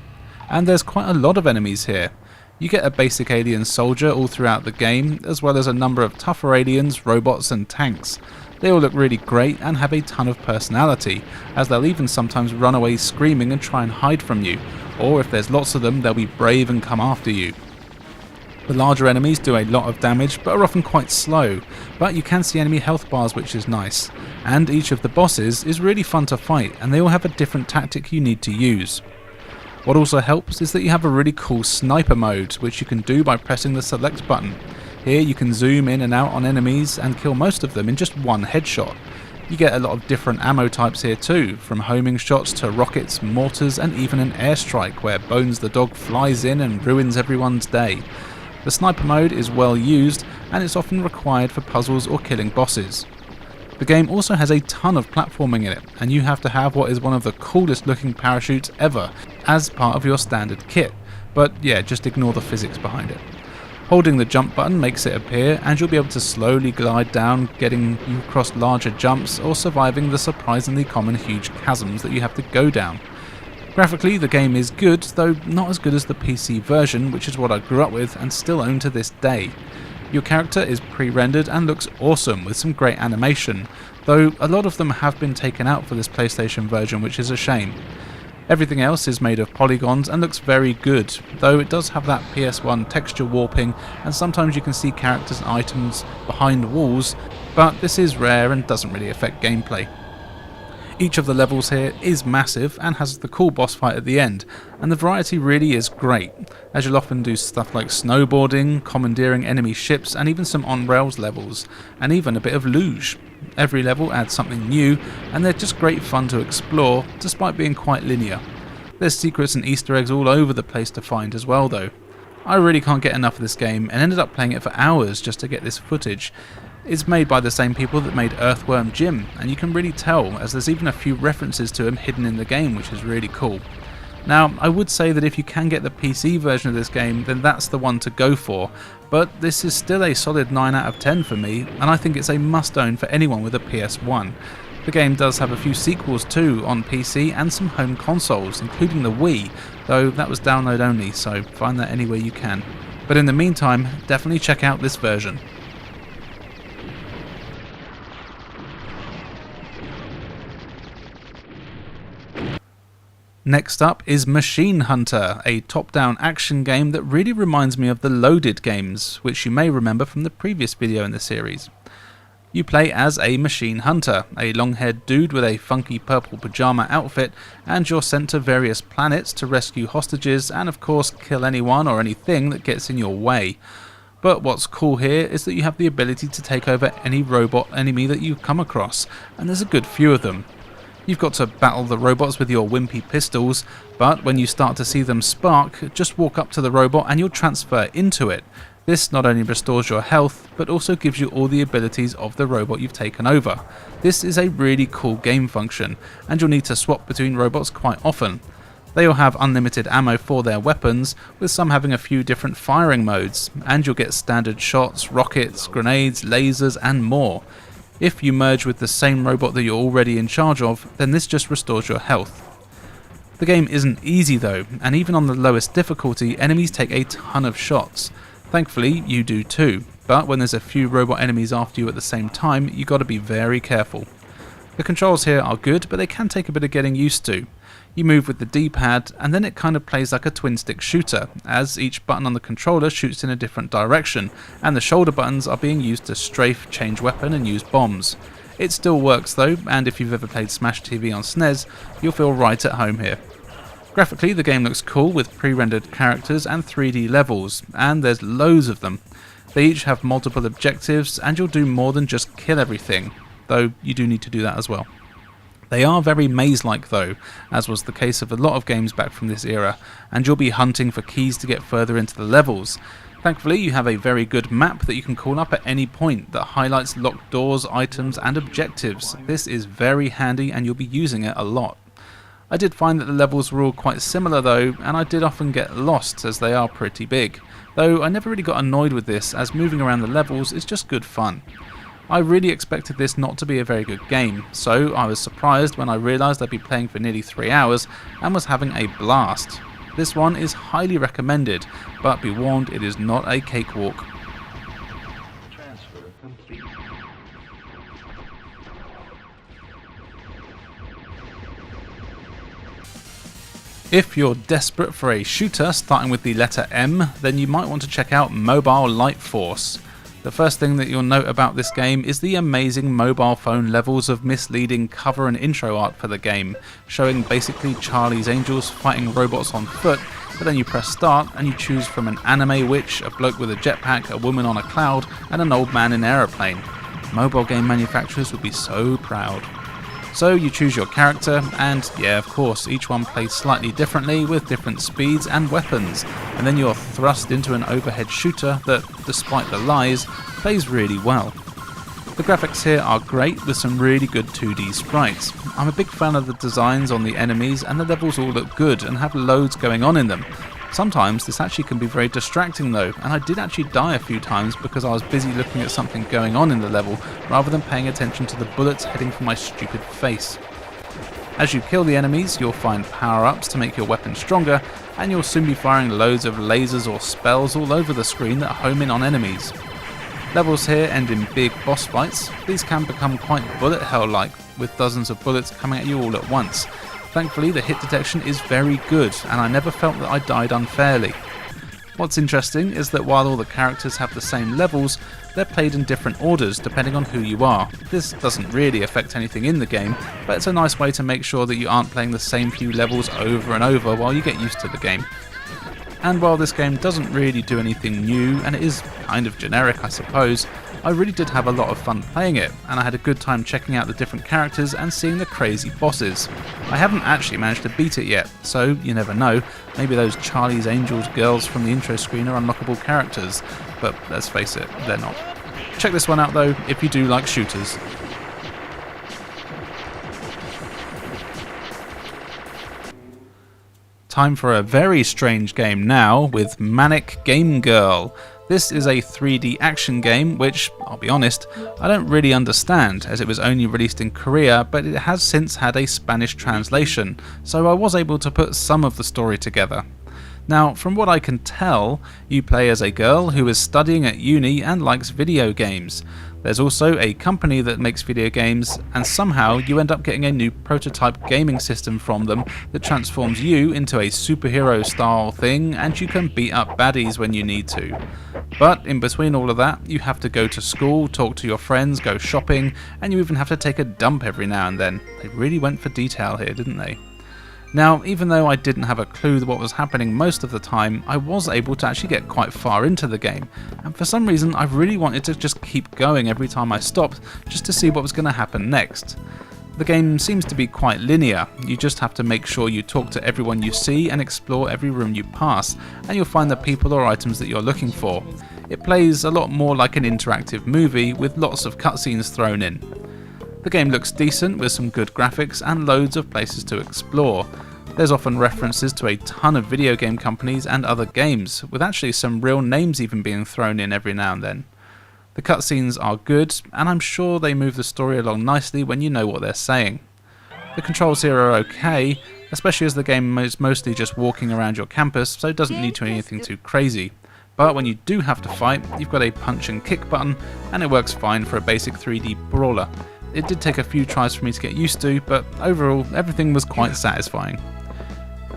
S3: And there's quite a lot of enemies here. You get a basic alien soldier all throughout the game, as well as a number of tougher aliens, robots and tanks. They all look really great and have a ton of personality, as they'll even sometimes run away screaming and try and hide from you, or if there's lots of them, they'll be brave and come after you. The larger enemies do a lot of damage, but are often quite slow, but you can see enemy health bars, which is nice. And each of the bosses is really fun to fight, and they all have a different tactic you need to use. What also helps is that you have a really cool sniper mode, which you can do by pressing the select button. Here you can zoom in and out on enemies and kill most of them in just one headshot. You get a lot of different ammo types here too, from homing shots to rockets, mortars, and even an airstrike where Bones the dog flies in and ruins everyone's day. The sniper mode is well used, and it's often required for puzzles or killing bosses. The game also has a ton of platforming in it, and you have to have what is one of the coolest looking parachutes ever as part of your standard kit, but yeah, just ignore the physics behind it. Holding the jump button makes it appear, and you'll be able to slowly glide down, getting you across larger jumps or surviving the surprisingly common huge chasms that you have to go down. Graphically, the game is good, though not as good as the PC version, which is what I grew up with and still own to this day. Your character is pre-rendered and looks awesome with some great animation, though a lot of them have been taken out for this PlayStation version, which is a shame. Everything else is made of polygons and looks very good, though it does have that PS1 texture warping, and sometimes you can see characters and items behind walls, but this is rare and doesn't really affect gameplay. Each of the levels here is massive and has the cool boss fight at the end, and the variety really is great, as you'll often do stuff like snowboarding, commandeering enemy ships, and even some on-rails levels, and even a bit of luge. Every level adds something new, and they're just great fun to explore, despite being quite linear. There's secrets and Easter eggs all over the place to find as well though. I really can't get enough of this game, and ended up playing it for hours just to get this footage. It's made by the same people that made Earthworm Jim, and you can really tell, as there's even a few references to him hidden in the game, which is really cool. Now, I would say that if you can get the PC version of this game, then that's the one to go for, but this is still a solid 9 out of 10 for me, and I think it's a must-own for anyone with a PS1. The game does have a few sequels too on PC and some home consoles, including the Wii, though that was download only, so find that anywhere you can. But in the meantime, definitely check out this version. Next up is Machine Hunter, a top-down action game that really reminds me of the Loaded games, which you may remember from the previous video in the series. You play as a machine hunter, a long-haired dude with a funky purple pajama outfit, and you're sent to various planets to rescue hostages and of course kill anyone or anything that gets in your way. But what's cool here is that you have the ability to take over any robot enemy that you come across, and there's a good few of them. You've got to battle the robots with your wimpy pistols, but when you start to see them spark, just walk up to the robot and you'll transfer into it. This not only restores your health, but also gives you all the abilities of the robot you've taken over. This is a really cool game function, and you'll need to swap between robots quite often. They all have unlimited ammo for their weapons, with some having a few different firing modes, and you'll get standard shots, rockets, grenades, lasers and more. If you merge with the same robot that you're already in charge of, then this just restores your health. The game isn't easy though, and even on the lowest difficulty, enemies take a ton of shots. Thankfully, you do too, but when there's a few robot enemies after you at the same time, you gotta be very careful. The controls here are good, but they can take a bit of getting used to. You move with the D-pad, and then it kind of plays like a twin-stick shooter, as each button on the controller shoots in a different direction, and the shoulder buttons are being used to strafe, change weapon, and use bombs. It still works though, and if you've ever played Smash TV on SNES, you'll feel right at home here. Graphically, the game looks cool with pre-rendered characters and 3D levels, and there's loads of them. They each have multiple objectives, and you'll do more than just kill everything, though you do need to do that as well. They are very maze-like though, as was the case of a lot of games back from this era, and you'll be hunting for keys to get further into the levels. Thankfully, you have a very good map that you can call up at any point that highlights locked doors, items and objectives. This is very handy and you'll be using it a lot. I did find that the levels were all quite similar though, and I did often get lost as they are pretty big, though I never really got annoyed with this as moving around the levels is just good fun. I really expected this not to be a very good game, so I was surprised when I realised I'd be playing for nearly 3 hours and was having a blast. This one is highly recommended, but be warned, it is not a cakewalk.
S7: Transfer complete.
S3: If you're desperate for a shooter starting with the letter M, then you might want to check out Mobile Light Force. The first thing that you'll note about this game is the amazing mobile phone levels of misleading cover and intro art for the game, showing basically Charlie's Angels fighting robots on foot, but then you press start and you choose from an anime witch, a bloke with a jetpack, a woman on a cloud, and an old man in an aeroplane. Mobile game manufacturers would be so proud. So you choose your character, and yeah, of course, each one plays slightly differently with different speeds and weapons, and then you're thrust into an overhead shooter that, despite the lies, plays really well. The graphics here are great with some really good 2D sprites. I'm a big fan of the designs on the enemies, and the levels all look good and have loads going on in them. Sometimes this actually can be very distracting though, and I did actually die a few times because I was busy looking at something going on in the level rather than paying attention to the bullets heading for my stupid face. As you kill the enemies, you'll find power-ups to make your weapon stronger, and you'll soon be firing loads of lasers or spells all over the screen that home in on enemies. Levels here end in big boss fights. These can become quite bullet hell-like, with dozens of bullets coming at you all at once. Thankfully, the hit detection is very good, and I never felt that I died unfairly. What's interesting is that while all the characters have the same levels, they're played in different orders depending on who you are. This doesn't really affect anything in the game, but it's a nice way to make sure that you aren't playing the same few levels over and over while you get used to the game. And while this game doesn't really do anything new, and it is kind of generic I suppose, I really did have a lot of fun playing it, and I had a good time checking out the different characters and seeing the crazy bosses. I haven't actually managed to beat it yet, so you never know, maybe those Charlie's Angels girls from the intro screen are unlockable characters, but let's face it, they're not. Check this one out though, if you do like shooters. Time for a very strange game now with Manic Game Girl. This is a 3D action game which, I'll be honest, I don't really understand as it was only released in Korea, but it has since had a Spanish translation, so I was able to put some of the story together. Now, from what I can tell, you play as a girl who is studying at uni and likes video games. There's also a company that makes video games, and somehow you end up getting a new prototype gaming system from them that transforms you into a superhero style thing, and you can beat up baddies when you need to. But in between all of that, you have to go to school, talk to your friends, go shopping, and you even have to take a dump every now and then. They really went for detail here, didn't they? Now, even though I didn't have a clue what was happening most of the time, I was able to actually get quite far into the game, and for some reason I really wanted to just keep going every time I stopped, just to see what was going to happen next. The game seems to be quite linear. You just have to make sure you talk to everyone you see and explore every room you pass, and you'll find the people or items that you're looking for. It plays a lot more like an interactive movie with lots of cutscenes thrown in. The game looks decent with some good graphics and loads of places to explore. There's often references to a ton of video game companies and other games, with actually some real names even being thrown in every now and then. The cutscenes are good, and I'm sure they move the story along nicely when you know what they're saying. The controls here are okay, especially as the game is mostly just walking around your campus, so it doesn't need to be anything too crazy. But when you do have to fight, you've got a punch and kick button, and it works fine for a basic 3D brawler. It did take a few tries for me to get used to, but overall everything was quite satisfying.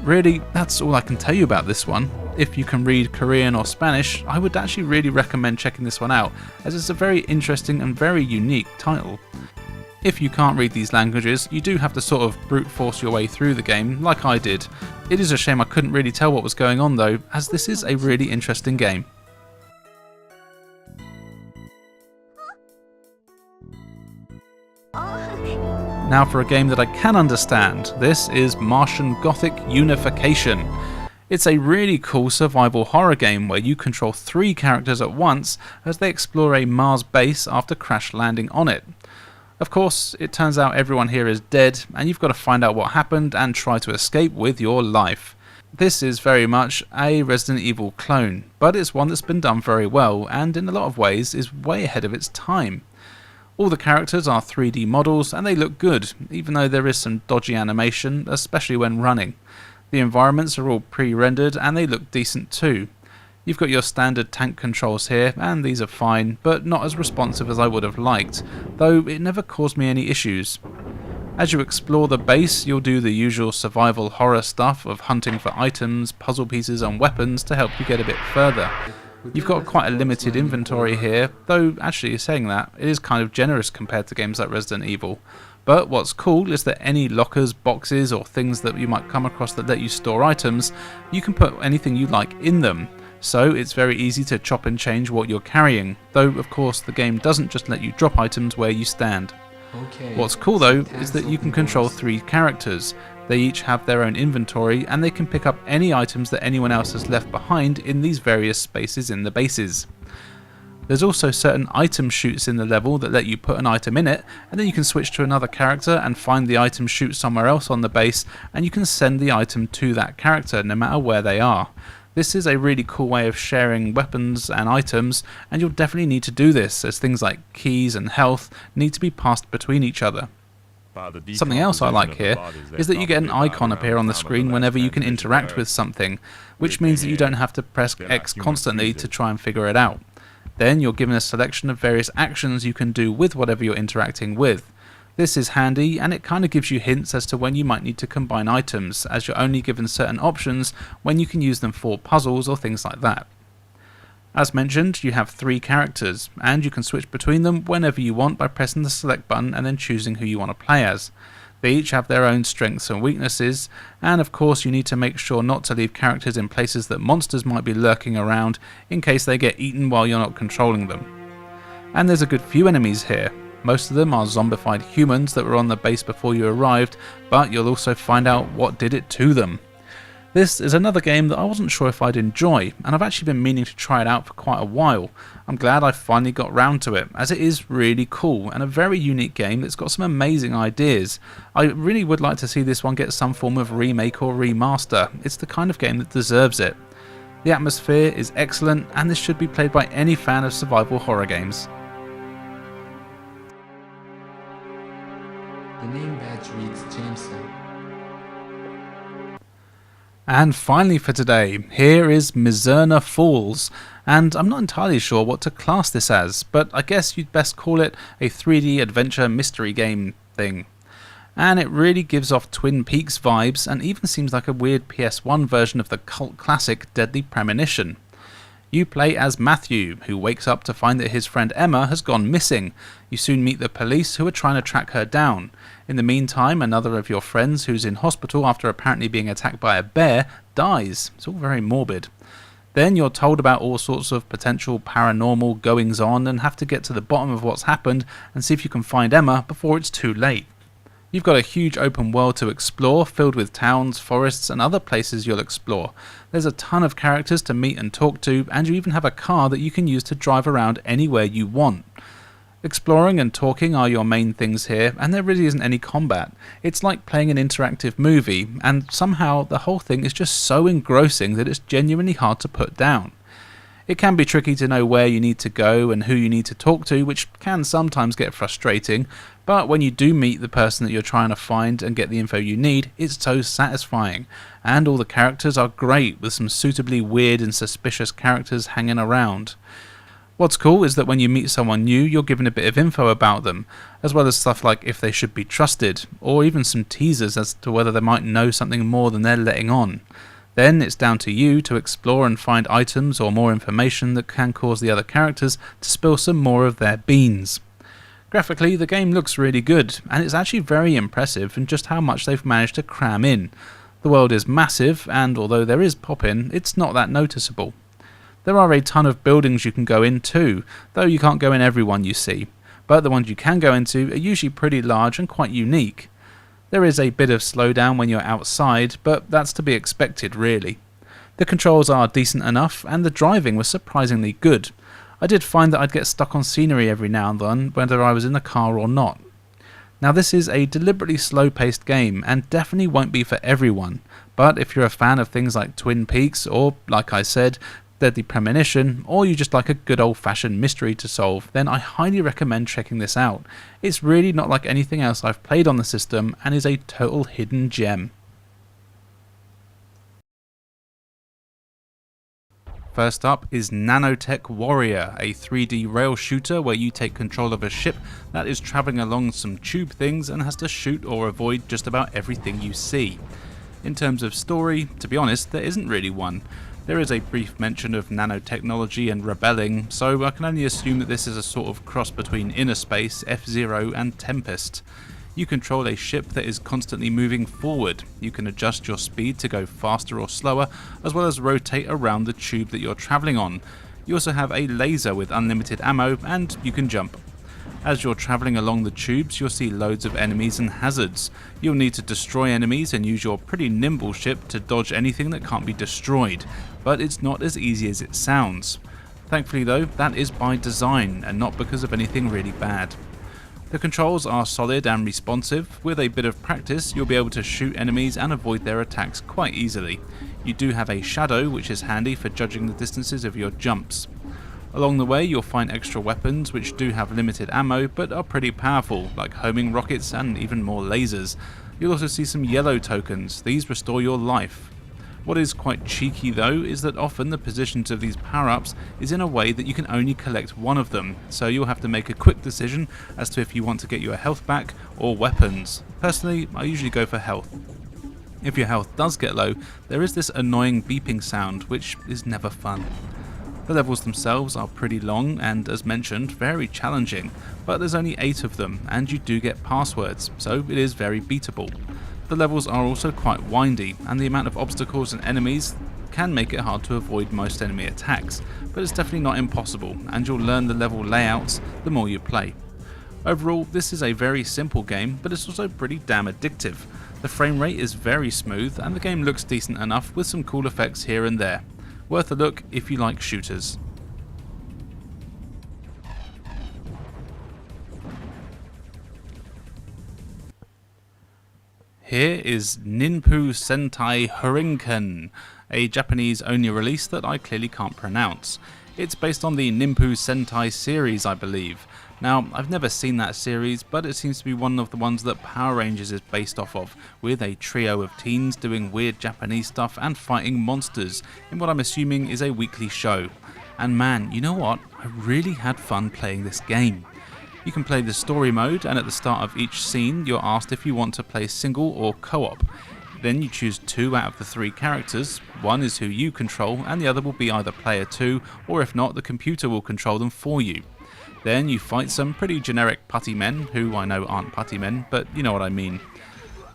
S3: Really, that's all I can tell you about this one. If you can read Korean or Spanish, I would actually really recommend checking this one out, as it's a very interesting and very unique title. If you can't read these languages, you do have to sort of brute force your way through the game, like I did. It is a shame I couldn't really tell what was going on though, as this is a really interesting game. Now for a game that I can understand. This is Martian Gothic Unification. It's a really cool survival horror game where you control 3 characters at once as they explore a Mars base after crash landing on it. Of course, it turns out everyone here is dead and you've got to find out what happened and try to escape with your life. This is very much a Resident Evil clone, but it's one that's been done very well and in a lot of ways is way ahead of its time. All the characters are 3D models and they look good, even though there is some dodgy animation, especially when running. The environments are all pre-rendered and they look decent too. You've got your standard tank controls here, and these are fine, but not as responsive as I would have liked, though it never caused me any issues. As you explore the base, you'll do the usual survival horror stuff of hunting for items, puzzle pieces and weapons to help you get a bit further. You've got quite a limited inventory here, though actually saying that, it is kind of generous compared to games like Resident Evil. But what's cool is that any lockers, boxes or things that you might come across that let you store items, you can put anything you like in them. So it's very easy to chop and change what you're carrying, though of course the game doesn't just let you drop items where you stand. What's cool though is that you can control 3 characters. They each have their own inventory and they can pick up any items that anyone else has left behind in these various spaces in the bases. There's also certain item chutes in the level that let you put an item in it, and then you can switch to another character and find the item chute somewhere else on the base, and you can send the item to that character no matter where they are. This is a really cool way of sharing weapons and items, and you'll definitely need to do this, as things like keys and health need to be passed between each other. Something else I like here is that you get an icon appear on the screen whenever you can interact with something, which means that you don't have to press X constantly to try and figure it out. Then you're given a selection of various actions you can do with whatever you're interacting with. This is handy and it kind of gives you hints as to when you might need to combine items, as you're only given certain options when you can use them for puzzles or things like that. As mentioned, you have 3 characters, and you can switch between them whenever you want by pressing the select button and then choosing who you want to play as. They each have their own strengths and weaknesses, and of course you need to make sure not to leave characters in places that monsters might be lurking around in case they get eaten while you're not controlling them. And there's a good few enemies here. Most of them are zombified humans that were on the base before you arrived, but you'll also find out what did it to them. This is another game that I wasn't sure if I'd enjoy, and I've actually been meaning to try it out for quite a while. I'm glad I finally got round to it, as it is really cool and a very unique game that's got some amazing ideas. I really would like to see this one get some form of remake or remaster. It's the kind of game that deserves it. The atmosphere is excellent, and this should be played by any fan of survival horror games.
S7: The name badge reads Jameson.
S3: And finally for today, here is Mizerna Falls, and I'm not entirely sure what to class this as, but I guess you'd best call it a 3D adventure mystery game thing. And it really gives off Twin Peaks vibes and even seems like a weird PS1 version of the cult classic Deadly Premonition. You play as Matthew, who wakes up to find that his friend Emma has gone missing. You soon meet the police who are trying to track her down. In the meantime, another of your friends who's in hospital after apparently being attacked by a bear dies. It's all very morbid. Then you're told about all sorts of potential paranormal goings on and have to get to the bottom of what's happened and see if you can find Emma before it's too late. You've got a huge open world to explore, filled with towns, forests and other places you'll explore. There's a ton of characters to meet and talk to, and you even have a car that you can use to drive around anywhere you want. Exploring and talking are your main things here, and there really isn't any combat. It's like playing an interactive movie, and somehow the whole thing is just so engrossing that it's genuinely hard to put down. It can be tricky to know where you need to go and who you need to talk to, which can sometimes get frustrating, but when you do meet the person that you're trying to find and get the info you need, it's so satisfying. And all the characters are great, with some suitably weird and suspicious characters hanging around. What's cool is that when you meet someone new, you're given a bit of info about them, as well as stuff like if they should be trusted, or even some teasers as to whether they might know something more than they're letting on. Then it's down to you to explore and find items or more information that can cause the other characters to spill some more of their beans. Graphically, the game looks really good, and it's actually very impressive in just how much they've managed to cram in. The world is massive, and although there is pop-in, it's not that noticeable. There are a ton of buildings you can go in too, though you can't go in every one you see, but the ones you can go into are usually pretty large and quite unique. There is a bit of slowdown when you're outside, but that's to be expected really. The controls are decent enough, and the driving was surprisingly good. I did find that I'd get stuck on scenery every now and then, whether I was in the car or not. Now this is a deliberately slow-paced game, and definitely won't be for everyone, but if you're a fan of things like Twin Peaks, or, like I said, Deadly Premonition, or you just like a good old-fashioned mystery to solve, then I highly recommend checking this out. It's really not like anything else I've played on the system, and is a total hidden gem. First up is Nanotech Warrior, a 3D rail shooter where you take control of a ship that is travelling along some tube things and has to shoot or avoid just about everything you see. In terms of story, to be honest, there isn't really one. There is a brief mention of nanotechnology and rebelling, so I can only assume that this is a sort of cross between Inner Space, F-Zero and Tempest. You control a ship that is constantly moving forward. You can adjust your speed to go faster or slower, as well as rotate around the tube that you're travelling on. You also have a laser with unlimited ammo, and you can jump. As you're travelling along the tubes, you'll see loads of enemies and hazards. You'll need to destroy enemies and use your pretty nimble ship to dodge anything that can't be destroyed, but it's not as easy as it sounds. Thankfully though, that is by design, and not because of anything really bad. The controls are solid and responsive. With a bit of practice, you'll be able to shoot enemies and avoid their attacks quite easily. You do have a shadow, which is handy for judging the distances of your jumps. Along the way, you'll find extra weapons which do have limited ammo but are pretty powerful, like homing rockets and even more lasers. You'll also see some yellow tokens. These restore your life. What is quite cheeky though is that often the positions of these power-ups is in a way that you can only collect one of them, so you'll have to make a quick decision as to if you want to get your health back or weapons. Personally, I usually go for health. If your health does get low, there is this annoying beeping sound which is never fun. The levels themselves are pretty long and, as mentioned, very challenging, but there's only 8 of them and you do get passwords, so it is very beatable. The levels are also quite windy, and the amount of obstacles and enemies can make it hard to avoid most enemy attacks, but it's definitely not impossible, and you'll learn the level layouts the more you play. Overall, this is a very simple game, but it's also pretty damn addictive. The frame rate is very smooth, and the game looks decent enough with some cool effects here and there. Worth a look if you like shooters. Here is Ninpu Sentai Hurinken, a Japanese-only release that I clearly can't pronounce. It's based on the Ninpu Sentai series, I believe. Now, I've never seen that series, but it seems to be one of the ones that Power Rangers is based off of, with a trio of teens doing weird Japanese stuff and fighting monsters, in what I'm assuming is a weekly show. And man, you know what? I really had fun playing this game. You can play the story mode, and at the start of each scene you're asked if you want to play single or co-op. Then you choose 2 out of the 3 characters. One is who you control, and the other will be either player 2, or if not, the computer will control them for you. Then you fight some pretty generic putty men, who I know aren't putty men, but you know what I mean.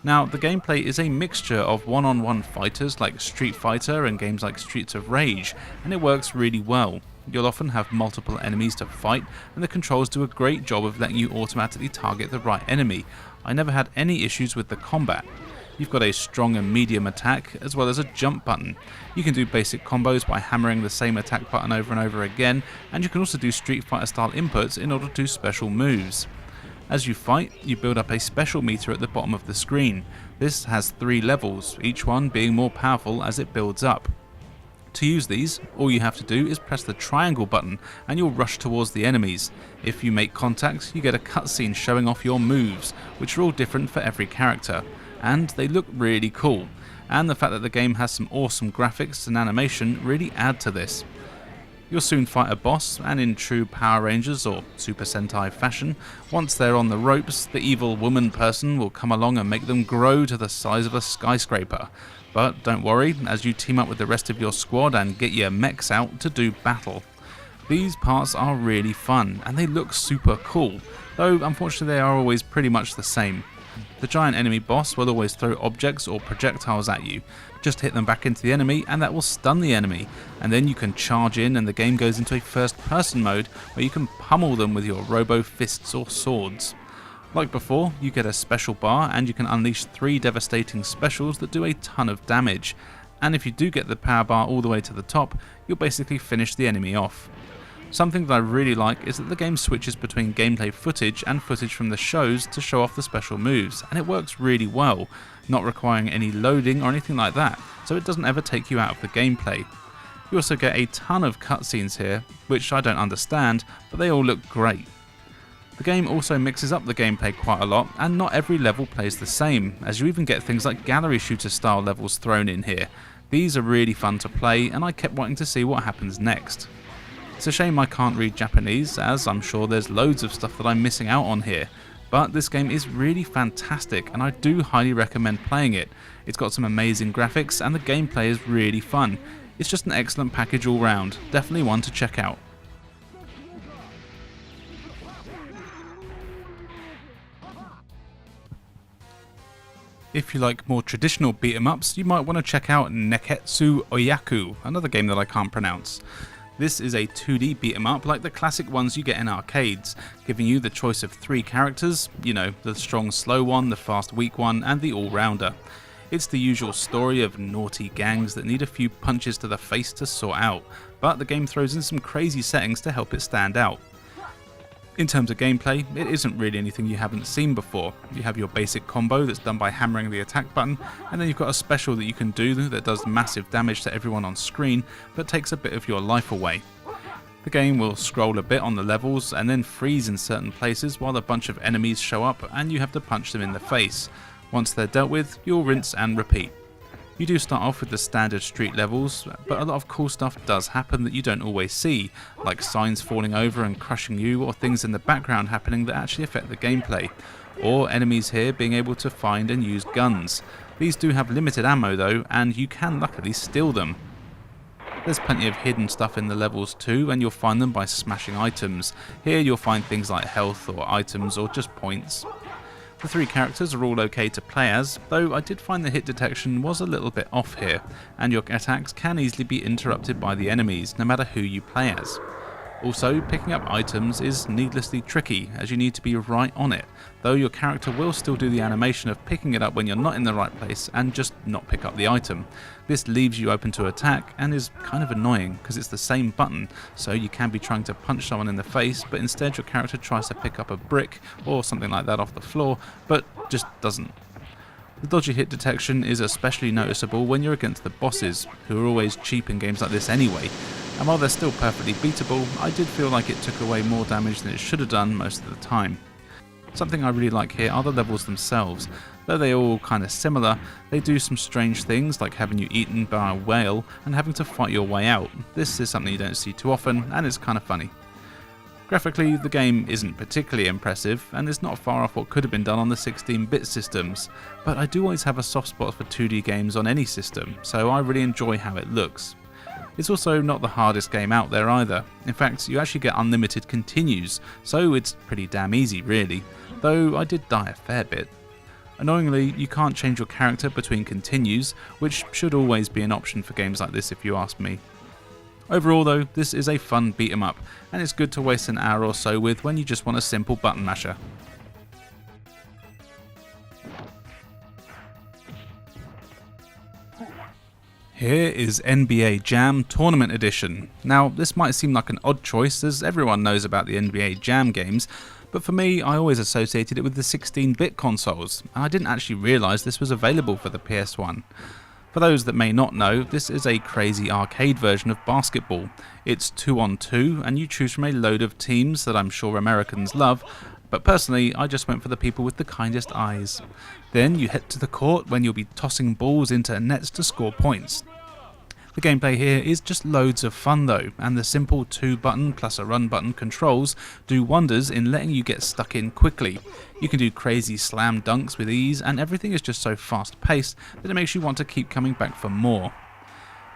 S3: Now, the gameplay is a mixture of one-on-one fighters like Street Fighter and games like Streets of Rage, and it works really well. You'll often have multiple enemies to fight, and the controls do a great job of letting you automatically target the right enemy. I never had any issues with the combat. You've got a strong and medium attack, as well as a jump button. You can do basic combos by hammering the same attack button over and over again, and you can also do Street Fighter style inputs in order to do special moves. As you fight, you build up a special meter at the bottom of the screen. This has 3 levels, each one being more powerful as it builds up. To use these, all you have to do is press the triangle button and you'll rush towards the enemies. If you make contact, you get a cutscene showing off your moves, which are all different for every character, and they look really cool. And the fact that the game has some awesome graphics and animation really add to this. You'll soon fight a boss, and in true Power Rangers or Super Sentai fashion, once they're on the ropes, the evil woman person will come along and make them grow to the size of a skyscraper. But don't worry, as you team up with the rest of your squad and get your mechs out to do battle. These parts are really fun and they look super cool, though unfortunately they are always pretty much the same. The giant enemy boss will always throw objects or projectiles at you. Just hit them back into the enemy and that will stun the enemy, and then you can charge in and the game goes into a first person mode where you can pummel them with your robo fists or swords. Like before, you get a special bar and you can unleash 3 devastating specials that do a ton of damage, and if you do get the power bar all the way to the top, you'll basically finish the enemy off. Something that I really like is that the game switches between gameplay footage and footage from the shows to show off the special moves, and it works really well, not requiring any loading or anything like that, so it doesn't ever take you out of the gameplay. You also get a ton of cutscenes here, which I don't understand, but they all look great. The game also mixes up the gameplay quite a lot, and not every level plays the same, as you even get things like gallery shooter style levels thrown in here. These are really fun to play, and I kept wanting to see what happens next. It's a shame I can't read Japanese, as I'm sure there's loads of stuff that I'm missing out on here, but this game is really fantastic and I do highly recommend playing it. It's got some amazing graphics and the gameplay is really fun. It's just an excellent package all round, definitely one to check out. If you like more traditional beat 'em ups, you might want to check out Neketsu Oyaku, another game that I can't pronounce. This is a 2D beat 'em up like the classic ones you get in arcades, giving you the choice of 3 characters, you know, the strong slow one, the fast weak one, and the all-rounder. It's the usual story of naughty gangs that need a few punches to the face to sort out, but the game throws in some crazy settings to help it stand out. In terms of gameplay, it isn't really anything you haven't seen before. You have your basic combo that's done by hammering the attack button, and then you've got a special that you can do that does massive damage to everyone on screen, but takes a bit of your life away. The game will scroll a bit on the levels and then freeze in certain places while a bunch of enemies show up and you have to punch them in the face. Once they're dealt with, you'll rinse and repeat. You do start off with the standard street levels, but a lot of cool stuff does happen that you don't always see, like signs falling over and crushing you, or things in the background happening that actually affect the gameplay, or enemies here being able to find and use guns. These do have limited ammo though, and you can luckily steal them. There's plenty of hidden stuff in the levels too, and you'll find them by smashing items. Here you'll find things like health or items or just points. The 3 characters are all okay to play as, though I did find the hit detection was a little bit off here, and your attacks can easily be interrupted by the enemies, no matter who you play as. Also, picking up items is needlessly tricky, as you need to be right on it, though your character will still do the animation of picking it up when you're not in the right place and just not pick up the item. This leaves you open to attack and is kind of annoying because it's the same button, so you can be trying to punch someone in the face, but instead your character tries to pick up a brick or something like that off the floor, but just doesn't. The dodgy hit detection is especially noticeable when you're against the bosses, who are always cheap in games like this anyway, and while they're still perfectly beatable, I did feel like it took away more damage than it should have done most of the time. Something I really like here are the levels themselves. Though they are all kind of similar, they do some strange things like having you eaten by a whale and having to fight your way out. This is something you don't see too often and it's kind of funny. Graphically, the game isn't particularly impressive and is not far off what could have been done on the 16-bit systems, but I do always have a soft spot for 2D games on any system, so I really enjoy how it looks. It's also not the hardest game out there either. In fact, you actually get unlimited continues, so it's pretty damn easy really, though I did die a fair bit. Annoyingly, you can't change your character between continues, which should always be an option for games like this if you ask me. Overall though, this is a fun beat 'em up, and it's good to waste an hour or so with when you just want a simple button masher. Here is NBA Jam Tournament Edition. Now, this might seem like an odd choice as everyone knows about the NBA Jam games, but for me, I always associated it with the 16-bit consoles, and I didn't actually realise this was available for the PS1. For those that may not know, this is a crazy arcade version of basketball. It's 2-on-2, and you choose from a load of teams that I'm sure Americans love, but personally, I just went for the people with the kindest eyes. Then you head to the court when you'll be tossing balls into nets to score points. The gameplay here is just loads of fun though, and the simple 2-button plus a run button controls do wonders in letting you get stuck in quickly. You can do crazy slam dunks with ease, and everything is just so fast paced that it makes you want to keep coming back for more.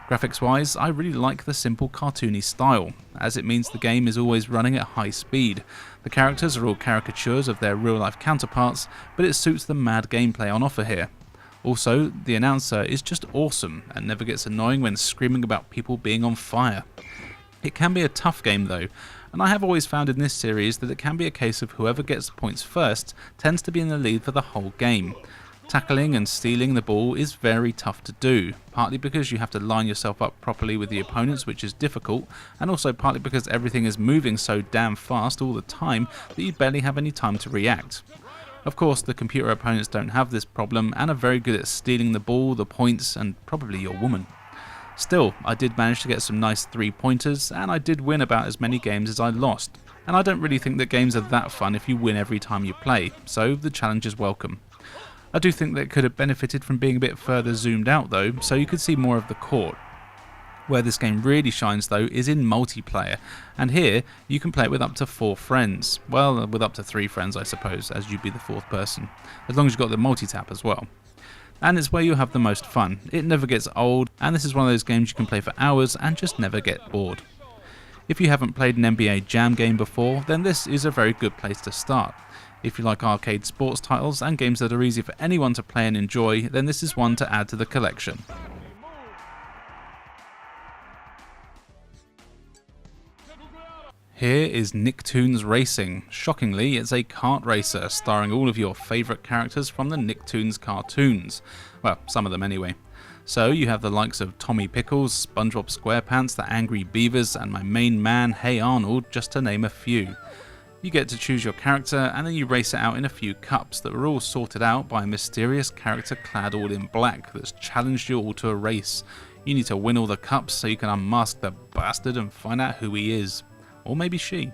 S3: Graphics wise, I really like the simple cartoony style, as it means the game is always running at high speed. The characters are all caricatures of their real life counterparts, but it suits the mad gameplay on offer here. Also, the announcer is just awesome and never gets annoying when screaming about people being on fire. It can be a tough game though, and I have always found in this series that it can be a case of whoever gets the points first tends to be in the lead for the whole game. Tackling and stealing the ball is very tough to do, partly because you have to line yourself up properly with the opponents, which is difficult, and also partly because everything is moving so damn fast all the time that you barely have any time to react. Of course, the computer opponents don't have this problem and are very good at stealing the ball, the points, and probably your woman. Still, I did manage to get some nice 3-pointers, and I did win about as many games as I lost. And I don't really think that games are that fun if you win every time you play, so the challenge is welcome. I do think that it could have benefited from being a bit further zoomed out though, so you could see more of the court. Where this game really shines though is in multiplayer, and here you can play it with up to 4 friends. Well, with up to 3 friends I suppose, as you'd be the 4th person, as long as you've got the multi-tap as well. And it's where you have the most fun. It never gets old, and this is one of those games you can play for hours and just never get bored. If you haven't played an NBA Jam game before, then this is a very good place to start. If you like arcade sports titles and games that are easy for anyone to play and enjoy, then this is one to add to the collection. Here is Nicktoons Racing. Shockingly, it's a kart racer starring all of your favourite characters from the Nicktoons cartoons. Well, some of them anyway. So you have the likes of Tommy Pickles, SpongeBob SquarePants, the Angry Beavers, and my main man, Hey Arnold, just to name a few. You get to choose your character and then you race it out in a few cups that were all sorted out by a mysterious character clad all in black that's challenged you all to a race. You need to win all the cups so you can unmask the bastard and find out who he is. Or maybe she.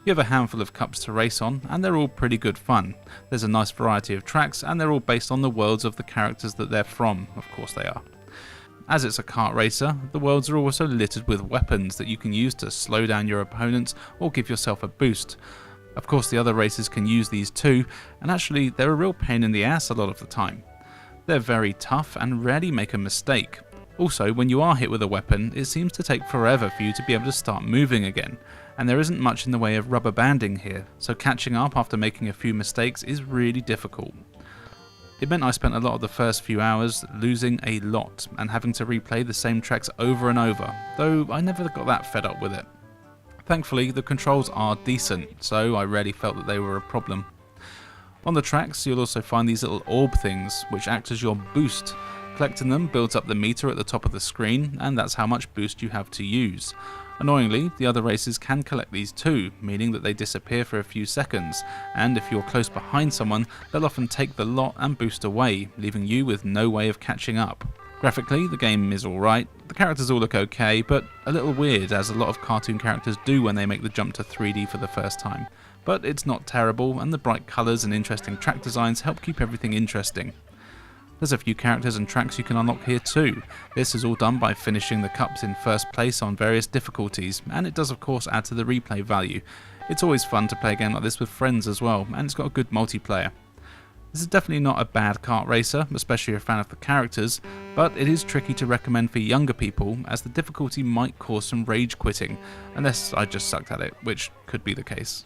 S3: You have a handful of cups to race on and they're all pretty good fun. There's a nice variety of tracks and they're all based on the worlds of the characters that they're from, of course they are. As it's a kart racer, the worlds are also littered with weapons that you can use to slow down your opponents or give yourself a boost. Of course the other racers can use these too, and actually they're a real pain in the ass a lot of the time. They're very tough and rarely make a mistake. Also, when you are hit with a weapon, it seems to take forever for you to be able to start moving again, and there isn't much in the way of rubber banding here, so catching up after making a few mistakes is really difficult. It meant I spent a lot of the first few hours losing a lot and having to replay the same tracks over and over, though I never got that fed up with it. Thankfully, the controls are decent, so I rarely felt that they were a problem. On the tracks, you'll also find these little orb things, which act as your boost. Collecting them builds up the meter at the top of the screen, and that's how much boost you have to use. Annoyingly, the other racers can collect these too, meaning that they disappear for a few seconds, and if you're close behind someone, they'll often take the lot and boost away, leaving you with no way of catching up. Graphically, the game is alright, the characters all look okay, but a little weird as a lot of cartoon characters do when they make the jump to 3D for the first time. But it's not terrible, and the bright colours and interesting track designs help keep everything interesting. There's a few characters and tracks you can unlock here too. This is all done by finishing the cups in first place on various difficulties, and it does of course add to the replay value. It's always fun to play a game like this with friends as well, and it's got a good multiplayer. This is definitely not a bad kart racer, especially if you're a fan of the characters, but it is tricky to recommend for younger people as the difficulty might cause some rage quitting, unless I just sucked at it, which could be the case.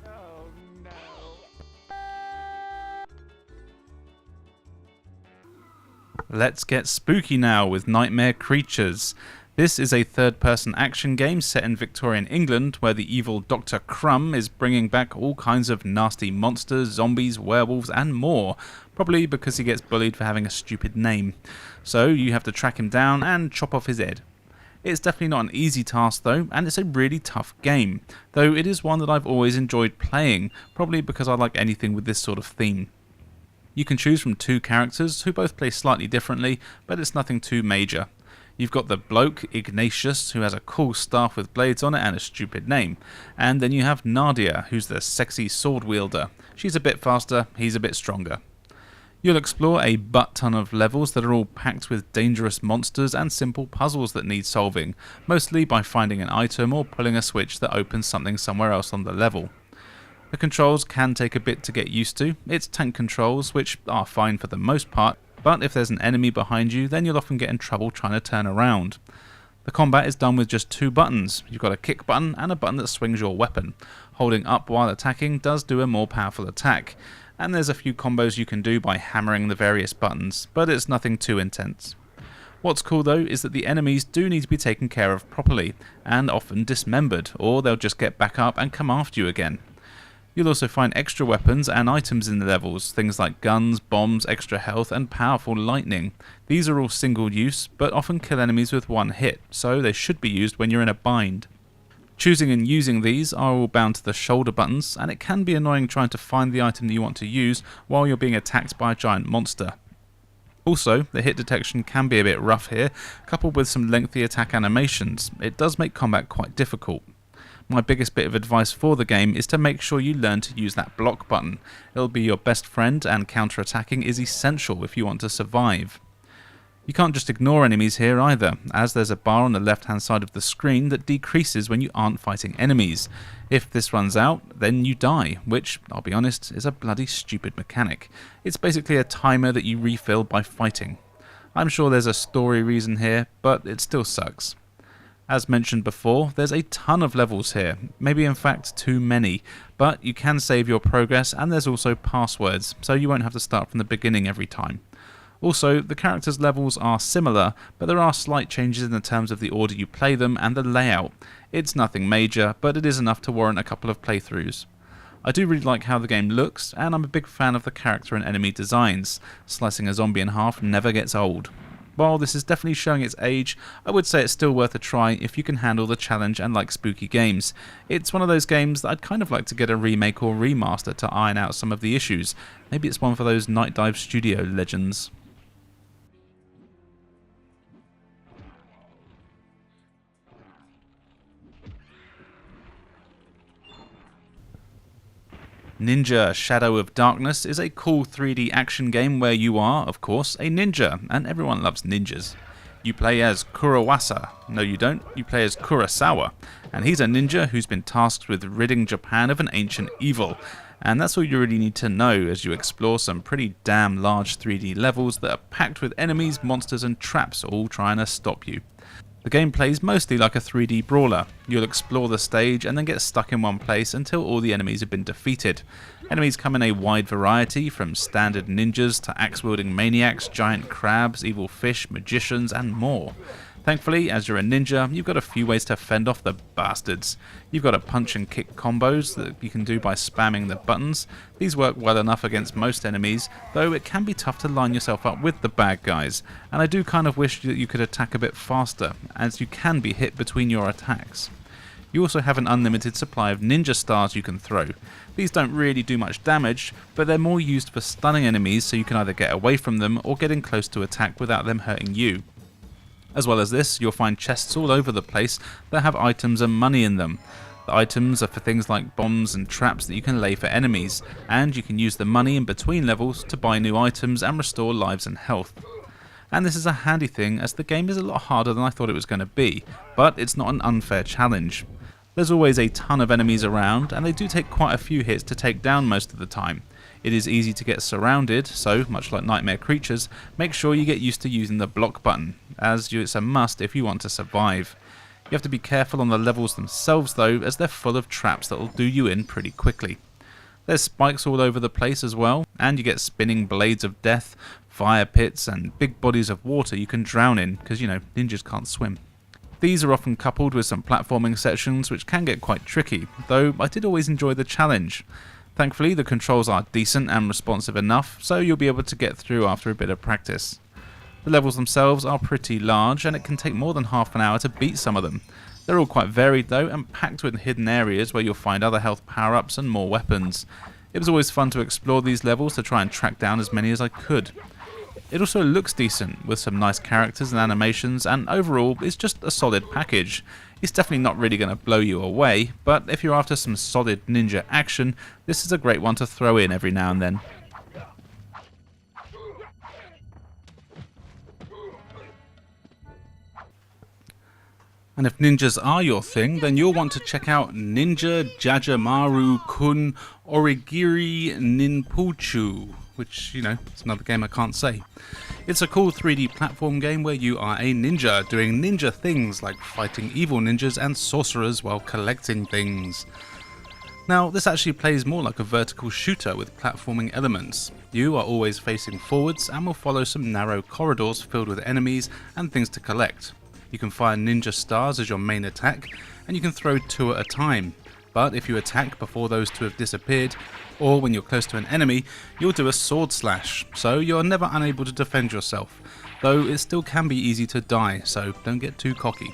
S3: Let's get spooky now with Nightmare Creatures. This is a third-person action game set in Victorian England where the evil Dr. Crumb is bringing back all kinds of nasty monsters, zombies, werewolves and more, probably because he gets bullied for having a stupid name. So you have to track him down and chop off his head. It's definitely not an easy task though, and it's a really tough game, though it is one that I've always enjoyed playing, probably because I like anything with this sort of theme. You can choose from 2 characters who both play slightly differently, but it's nothing too major. You've got the bloke, Ignatius, who has a cool staff with blades on it and a stupid name. And then you have Nadia, who's the sexy sword wielder. She's a bit faster, he's a bit stronger. You'll explore a butt-ton of levels that are all packed with dangerous monsters and simple puzzles that need solving, mostly by finding an item or pulling a switch that opens something somewhere else on the level. The controls can take a bit to get used to. It's tank controls, which are fine for the most part, but if there's an enemy behind you, then you'll often get in trouble trying to turn around. The combat is done with just 2 buttons. You've got a kick button and a button that swings your weapon. Holding up while attacking does do a more powerful attack, and there's a few combos you can do by hammering the various buttons, but it's nothing too intense. What's cool though is that the enemies do need to be taken care of properly, and often dismembered, or they'll just get back up and come after you again. You'll also find extra weapons and items in the levels, things like guns, bombs, extra health and powerful lightning. These are all single use, but often kill enemies with one hit, so they should be used when you're in a bind. Choosing and using these are all bound to the shoulder buttons, and it can be annoying trying to find the item that you want to use while you're being attacked by a giant monster. Also, the hit detection can be a bit rough here, coupled with some lengthy attack animations. It does make combat quite difficult. My biggest bit of advice for the game is to make sure you learn to use that block button. It'll be your best friend, and counter-attacking is essential if you want to survive. You can't just ignore enemies here either, as there's a bar on the left hand side of the screen that decreases when you aren't fighting enemies. If this runs out, then you die, which, I'll be honest, is a bloody stupid mechanic. It's basically a timer that you refill by fighting. I'm sure there's a story reason here, but it still sucks. As mentioned before, there's a ton of levels here, maybe in fact too many, but you can save your progress, and there's also passwords, so you won't have to start from the beginning every time. Also, the characters' levels are similar, but there are slight changes in the terms of the order you play them and the layout. It's nothing major, but it is enough to warrant a couple of playthroughs. I do really like how the game looks, and I'm a big fan of the character and enemy designs. Slicing a zombie in half never gets old. While this is definitely showing its age, I would say it's still worth a try if you can handle the challenge and like spooky games. It's one of those games that I'd kind of like to get a remake or remaster to iron out some of the issues. Maybe it's one for those Night Dive Studio legends. Ninja Shadow of Darkness is a cool 3D action game where you are, of course, a ninja, and everyone loves ninjas. You play as Kurawasa. No, you don't. You play as Kurosawa, and he's a ninja who's been tasked with ridding Japan of an ancient evil. And that's all you really need to know as you explore some pretty damn large 3D levels that are packed with enemies, monsters, and traps all trying to stop you. The game plays mostly like a 3D brawler. You'll explore the stage and then get stuck in one place until all the enemies have been defeated. Enemies come in a wide variety, from standard ninjas to axe-wielding maniacs, giant crabs, evil fish, magicians, and more. Thankfully, as you're a ninja, you've got a few ways to fend off the bastards. You've got a punch and kick combos that you can do by spamming the buttons. These work well enough against most enemies, though it can be tough to line yourself up with the bad guys, and I do kind of wish that you could attack a bit faster, as you can be hit between your attacks. You also have an unlimited supply of ninja stars you can throw. These don't really do much damage, but they're more used for stunning enemies, so you can either get away from them or get in close to attack without them hurting you. As well as this, you'll find chests all over the place that have items and money in them. The items are for things like bombs and traps that you can lay for enemies, and you can use the money in between levels to buy new items and restore lives and health. And this is a handy thing, as the game is a lot harder than I thought it was going to be, but it's not an unfair challenge. There's always a ton of enemies around, and they do take quite a few hits to take down most of the time. It is easy to get surrounded, so, much like Nightmare Creatures, make sure you get used to using the block button, as it's a must if you want to survive. You have to be careful on the levels themselves though, as they're full of traps that will do you in pretty quickly. There's spikes all over the place as well, and you get spinning blades of death, fire pits, and big bodies of water you can drown in, because, ninjas can't swim. These are often coupled with some platforming sections which can get quite tricky, though I did always enjoy the challenge. Thankfully, the controls are decent and responsive enough, so you'll be able to get through after a bit of practice. The levels themselves are pretty large, and it can take more than half an hour to beat some of them. They're all quite varied though, and packed with hidden areas where you'll find other health power-ups and more weapons. It was always fun to explore these levels to try and track down as many as I could. It also looks decent, with some nice characters and animations, and overall it's just a solid package. It's definitely not really going to blow you away, but if you're after some solid ninja action, this is a great one to throw in every now and then. And if ninjas are your thing, then you'll want to check out Ninja Jajamaru Kun Origiri Ninpuchu.
S8: which, you know, it's another game I can't say. It's a cool 3D platform game where you are a ninja, doing ninja things like fighting evil ninjas and sorcerers while collecting things. Now, this actually plays more like a vertical shooter with platforming elements. You are always facing forwards and will follow some narrow corridors filled with enemies and things to collect. You can fire ninja stars as your main attack, and you can throw 2 at a time. But if you attack before those 2 have disappeared, or when you're close to an enemy, you'll do a sword slash, so you're never unable to defend yourself, though it still can be easy to die, so don't get too cocky.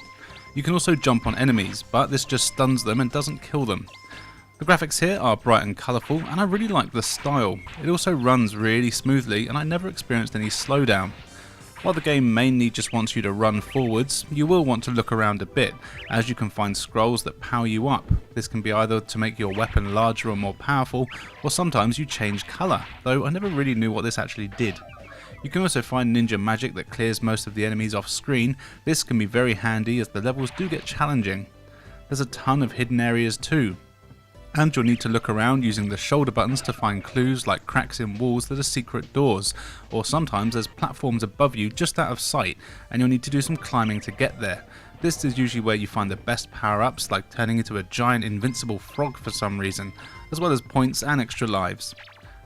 S8: You can also jump on enemies, but this just stuns them and doesn't kill them. The graphics here are bright and colourful, and I really like the style. It also runs really smoothly, and I never experienced any slowdown. While the game mainly just wants you to run forwards, you will want to look around a bit, as you can find scrolls that power you up. This can be either to make your weapon larger or more powerful, or sometimes you change colour, though I never really knew what this actually did. You can also find ninja magic that clears most of the enemies off screen. This can be very handy as the levels do get challenging. There's a ton of hidden areas too, and you'll need to look around using the shoulder buttons to find clues like cracks in walls that are secret doors, or sometimes there's platforms above you just out of sight and you'll need to do some climbing to get there. This is usually where you find the best power-ups, like turning into a giant invincible frog for some reason, as well as points and extra lives.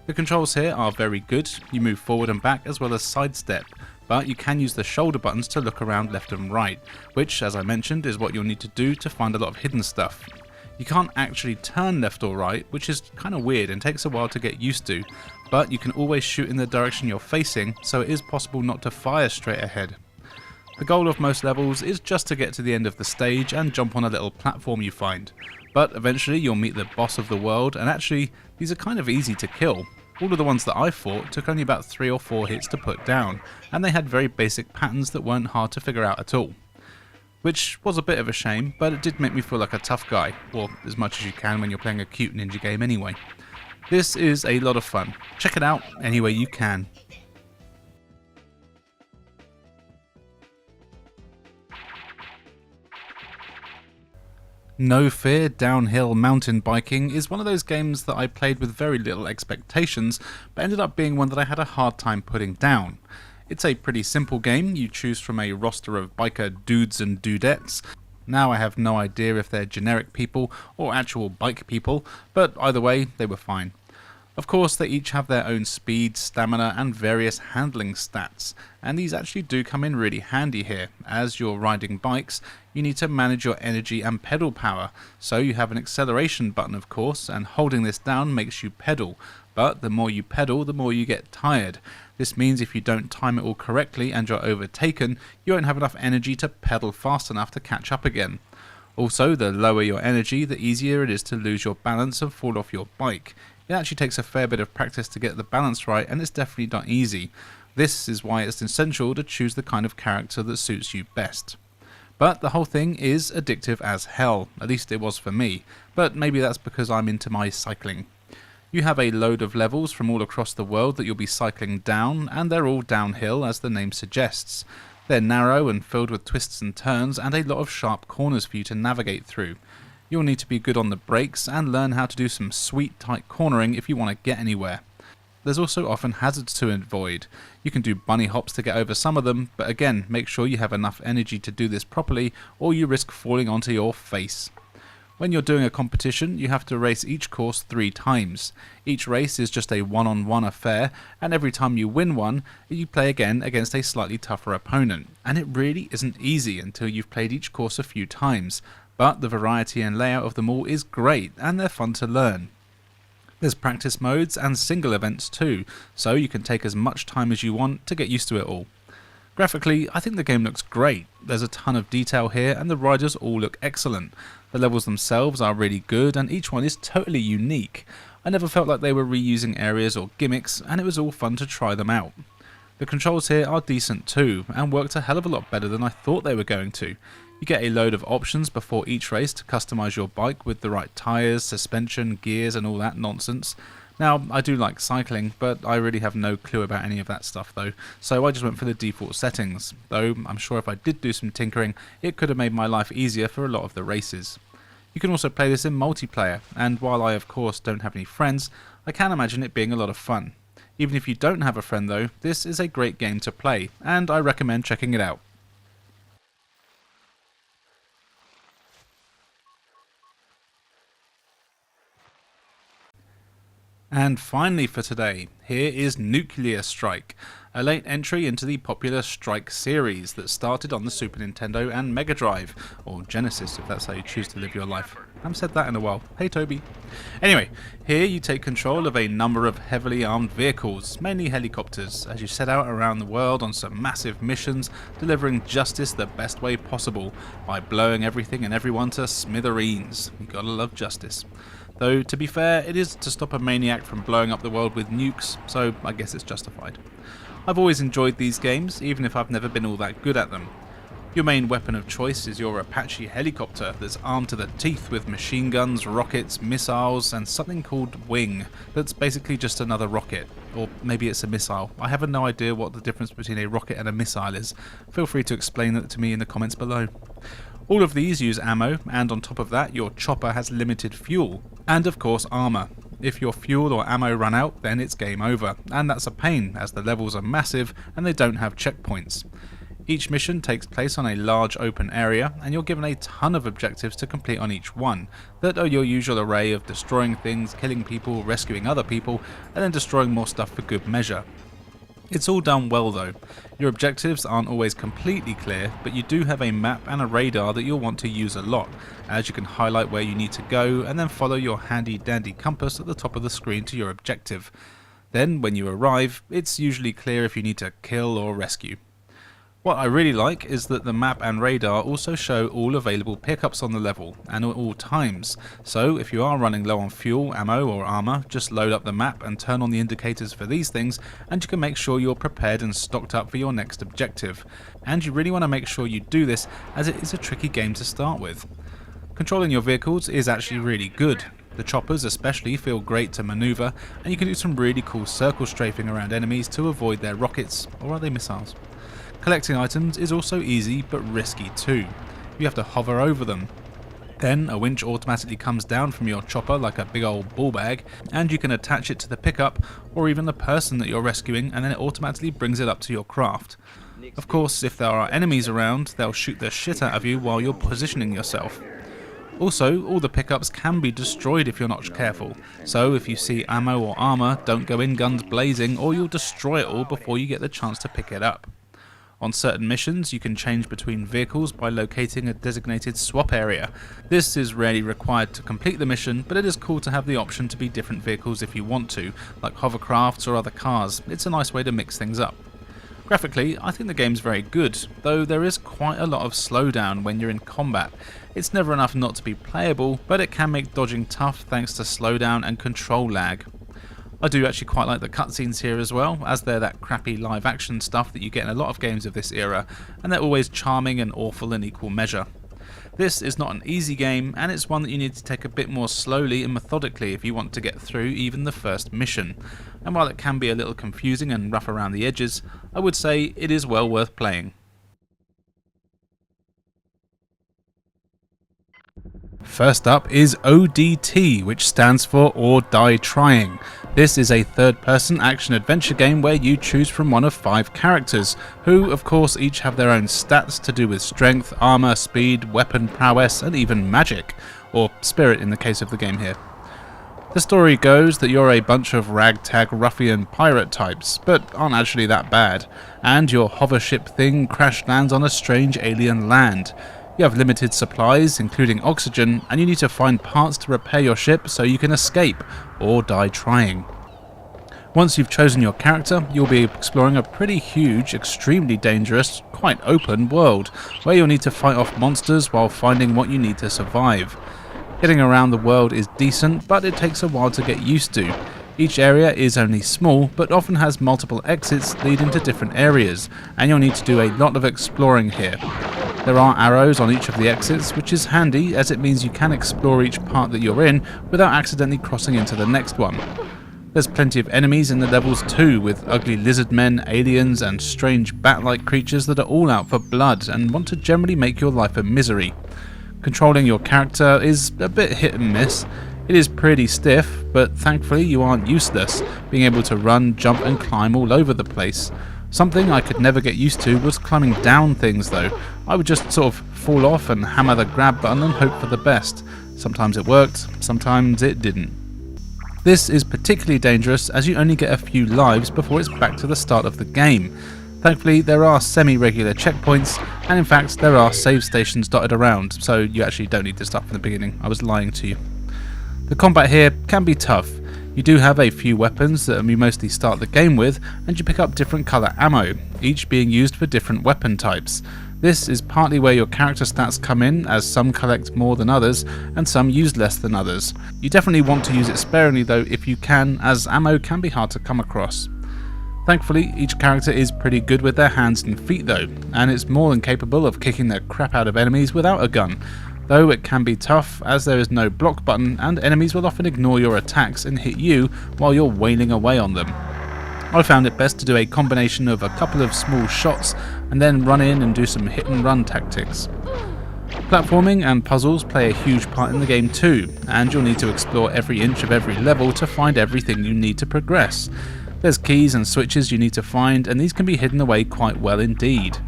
S8: The controls here are very good. You move forward and back as well as sidestep, but you can use the shoulder buttons to look around left and right, which, as I mentioned, is what you'll need to do to find a lot of hidden stuff. You can't actually turn left or right, which is kind of weird and takes a while to get used to, but you can always shoot in the direction you're facing, so it is possible not to fire straight ahead. The goal of most levels is just to get to the end of the stage and jump on a little platform you find, but eventually you'll meet the boss of the world, and actually these are kind of easy to kill. All of the ones that I fought took only about 3 or 4 hits to put down, and they had very basic patterns that weren't hard to figure out at all. Which was a bit of a shame, but it did make me feel like a tough guy, or as much as you can when you're playing a cute ninja game anyway. This is a lot of fun. Check it out any way you can. No Fear Downhill Mountain Biking is one of those games that I played with very little expectations, but ended up being one that I had a hard time putting down. It's a pretty simple game. You choose from a roster of biker dudes and dudettes. Now I have no idea if they're generic people or actual bike people, but either way, they were fine. Of course, they each have their own speed, stamina, and various handling stats, and these actually do come in really handy here. As you're riding bikes, you need to manage your energy and pedal power, so you have an acceleration button of course, and holding this down makes you pedal, but the more you pedal, the more you get tired. This means if you don't time it all correctly and you're overtaken, you won't have enough energy to pedal fast enough to catch up again. Also, the lower your energy, the easier it is to lose your balance and fall off your bike. It actually takes a fair bit of practice to get the balance right, and it's definitely not easy. This is why it's essential to choose the kind of character that suits you best. But the whole thing is addictive as hell, at least it was for me, but maybe that's because I'm into my cycling. You have a load of levels from all across the world that you'll be cycling down, and they're all downhill as the name suggests. They're narrow and filled with twists and turns and a lot of sharp corners for you to navigate through. You'll need to be good on the brakes and learn how to do some sweet tight cornering if you want to get anywhere. There's also often hazards to avoid. You can do bunny hops to get over some of them, but again, make sure you have enough energy to do this properly or you risk falling onto your face. When you're doing a competition, you have to race each course 3 times. Each race is just a one-on-one affair, and every time you win one, you play again against a slightly tougher opponent. And it really isn't easy until you've played each course a few times, but the variety and layout of them all is great, and they're fun to learn. There's practice modes and single events too, so you can take as much time as you want to get used to it all. Graphically, I think the game looks great. There's a ton of detail here and the riders all look excellent. The levels themselves are really good and each one is totally unique. I never felt like they were reusing areas or gimmicks, and it was all fun to try them out. The controls here are decent too, and worked a hell of a lot better than I thought they were going to. You get a load of options before each race to customise your bike with the right tyres, suspension, gears and all that nonsense. Now, I do like cycling, but I really have no clue about any of that stuff though, so I just went for the default settings, though I'm sure if I did do some tinkering, it could have made my life easier for a lot of the races. You can also play this in multiplayer, and while I of course don't have any friends, I can imagine it being a lot of fun. Even if you don't have a friend though, this is a great game to play, and I recommend checking it out. And finally for today, here is Nuclear Strike, a late entry into the popular Strike series that started on the Super Nintendo and Mega Drive, or Genesis if that's how you choose to live your life. I haven't said that in a while. Hey Toby. Anyway, here you take control of a number of heavily armed vehicles, mainly helicopters, as you set out around the world on some massive missions, delivering justice the best way possible, by blowing everything and everyone to smithereens. You gotta love justice. Though, to be fair, it is to stop a maniac from blowing up the world with nukes, so I guess it's justified. I've always enjoyed these games, even if I've never been all that good at them. Your main weapon of choice is your Apache helicopter that's armed to the teeth with machine guns, rockets, missiles, and something called Wing, that's basically just another rocket. Or maybe it's a missile. I have no idea what the difference between a rocket and a missile is. Feel free to explain that to me in the comments below. All of these use ammo, and on top of that your chopper has limited fuel, and of course armour. If your fuel or ammo run out, then it's game over, and that's a pain as the levels are massive and they don't have checkpoints. Each mission takes place on a large open area, and you're given a ton of objectives to complete on each one, that are your usual array of destroying things, killing people, rescuing other people, and then destroying more stuff for good measure. It's all done well though. Your objectives aren't always completely clear, but you do have a map and a radar that you'll want to use a lot, as you can highlight where you need to go and then follow your handy dandy compass at the top of the screen to your objective. Then when you arrive, it's usually clear if you need to kill or rescue. What I really like is that the map and radar also show all available pickups on the level, and at all times, so if you are running low on fuel, ammo or armour, just load up the map and turn on the indicators for these things, and you can make sure you're prepared and stocked up for your next objective. And you really want to make sure you do this, as it is a tricky game to start with. Controlling your vehicles is actually really good. The choppers especially feel great to manoeuvre, and you can do some really cool circle strafing around enemies to avoid their rockets, or are they missiles? Collecting items is also easy but risky too. You have to hover over them. Then a winch automatically comes down from your chopper like a big old ball bag, and you can attach it to the pickup or even the person that you're rescuing, and then it automatically brings it up to your craft. Of course, if there are enemies around, they'll shoot the shit out of you while you're positioning yourself. Also, all the pickups can be destroyed if you're not careful, so if you see ammo or armour, don't go in guns blazing or you'll destroy it all before you get the chance to pick it up. On certain missions, you can change between vehicles by locating a designated swap area. This is rarely required to complete the mission, but it is cool to have the option to be different vehicles if you want to, like hovercrafts or other cars. It's a nice way to mix things up. Graphically, I think the game's very good, though there is quite a lot of slowdown when you're in combat. It's never enough not to be playable, but it can make dodging tough thanks to slowdown and control lag. I do actually quite like the cutscenes here as well, as they're that crappy live action stuff that you get in a lot of games of this era, and they're always charming and awful in equal measure. This is not an easy game, and it's one that you need to take a bit more slowly and methodically if you want to get through even the first mission. And while it can be a little confusing and rough around the edges, I would say it is well worth playing. First up is ODT, which stands for Or Die Trying. This is a third-person action-adventure game where you choose from one of 5 characters, who of course each have their own stats to do with strength, armour, speed, weapon prowess, and even magic, or spirit in the case of the game here. The story goes that you're a bunch of ragtag ruffian pirate types, but aren't actually that bad, and your hover ship thing crash lands on a strange alien land. You have limited supplies, including oxygen, and you need to find parts to repair your ship so you can escape, or die trying. Once you've chosen your character, you'll be exploring a pretty huge, extremely dangerous, quite open world, where you'll need to fight off monsters while finding what you need to survive. Getting around the world is decent, but it takes a while to get used to. Each area is only small, but often has multiple exits leading to different areas, and you'll need to do a lot of exploring here. There are arrows on each of the exits, which is handy as it means you can explore each part that you're in without accidentally crossing into the next one. There's plenty of enemies in the levels too, with ugly lizard men, aliens, and strange bat-like creatures that are all out for blood and want to generally make your life a misery. Controlling your character is a bit hit and miss. It is pretty stiff, but thankfully you aren't useless, being able to run, jump and climb all over the place. Something I could never get used to was climbing down things though. I would just sort of fall off and hammer the grab button and hope for the best. Sometimes it worked, sometimes it didn't. This is particularly dangerous as you only get a few lives before it's back to the start of the game. Thankfully there are semi-regular checkpoints, and in fact there are save stations dotted around, so you actually don't need to start from the beginning. I was lying to you. The combat here can be tough. You do have a few weapons that you mostly start the game with, and you pick up different colour ammo, each being used for different weapon types. This is partly where your character stats come in, as some collect more than others, and some use less than others. You definitely want to use it sparingly though if you can, as ammo can be hard to come across. Thankfully, each character is pretty good with their hands and feet though, and it's more than capable of kicking the crap out of enemies without a gun. Though it can be tough as there is no block button and enemies will often ignore your attacks and hit you while you're wailing away on them. I found it best to do a combination of a couple of small shots and then run in and do some hit and run tactics. Platforming and puzzles play a huge part in the game too, and you'll need to explore every inch of every level to find everything you need to progress. There's keys and switches you need to find, and these can be hidden away quite well indeed.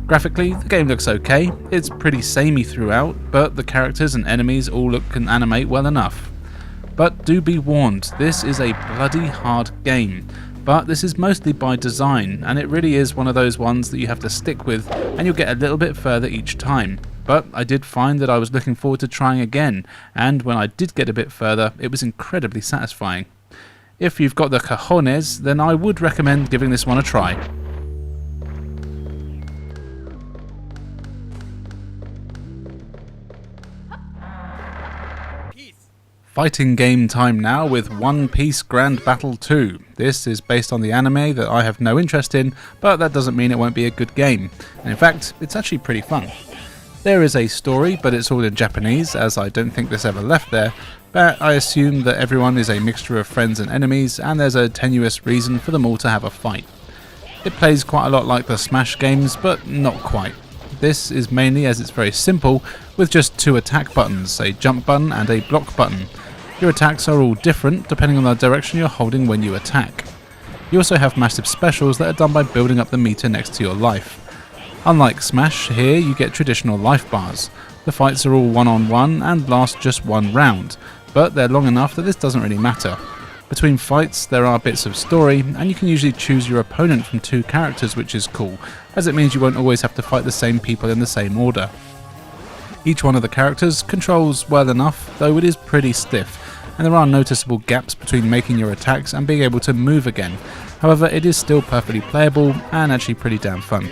S8: Graphically, the game looks okay. It's pretty samey throughout, but the characters and enemies all look and animate well enough. But do be warned, this is a bloody hard game. But this is mostly by design, and it really is one of those ones that you have to stick with, and you'll get a little bit further each time. But I did find that I was looking forward to trying again, and when I did get a bit further, it was incredibly satisfying. If you've got the cojones, then I would recommend giving this one a try. Fighting game time now with One Piece Grand Battle 2. This is based on the anime that I have no interest in, but that doesn't mean it won't be a good game. And in fact, it's actually pretty fun. There is a story, but it's all in Japanese, as I don't think this ever left there, but I assume that everyone is a mixture of friends and enemies, and there's a tenuous reason for them all to have a fight. It plays quite a lot like the Smash games, but not quite. This is mainly as it's very simple, with just two attack buttons, a jump button and a block button. Your attacks are all different depending on the direction you're holding when you attack. You also have massive specials that are done by building up the meter next to your life. Unlike Smash, here you get traditional life bars. The fights are all one-on-one and last just one round, but they're long enough that this doesn't really matter. Between fights there are bits of story, and you can usually choose your opponent from two characters, which is cool, as it means you won't always have to fight the same people in the same order. Each one of the characters controls well enough, though it is pretty stiff, and there are noticeable gaps between making your attacks and being able to move again. However, it is still perfectly playable and actually pretty damn fun.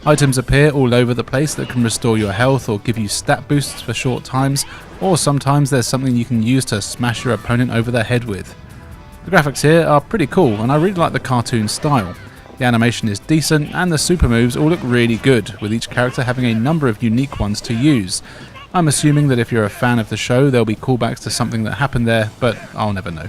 S8: Items appear all over the place that can restore your health or give you stat boosts for short times, or sometimes there's something you can use to smash your opponent over the head with. The graphics here are pretty cool, and I really like the cartoon style. The animation is decent, and the super moves all look really good, with each character having a number of unique ones to use. I'm assuming that if you're a fan of the show, there'll be callbacks to something that happened there, but I'll never know.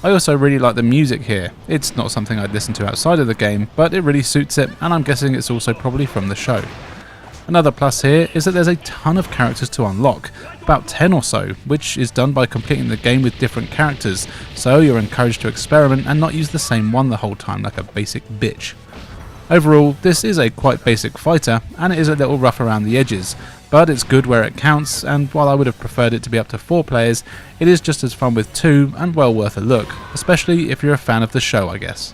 S8: I also really like the music here. It's not something I'd listen to outside of the game, but it really suits it, and I'm guessing it's also probably from the show. Another plus here is that there's a ton of characters to unlock, about 10 or so, which is done by completing the game with different characters, so you're encouraged to experiment and not use the same one the whole time like a basic bitch. Overall, this is a quite basic fighter, and it is a little rough around the edges, but it's good where it counts, and while I would have preferred it to be up to 4 players, it is just as fun with 2 and well worth a look, especially if you're a fan of the show, I guess.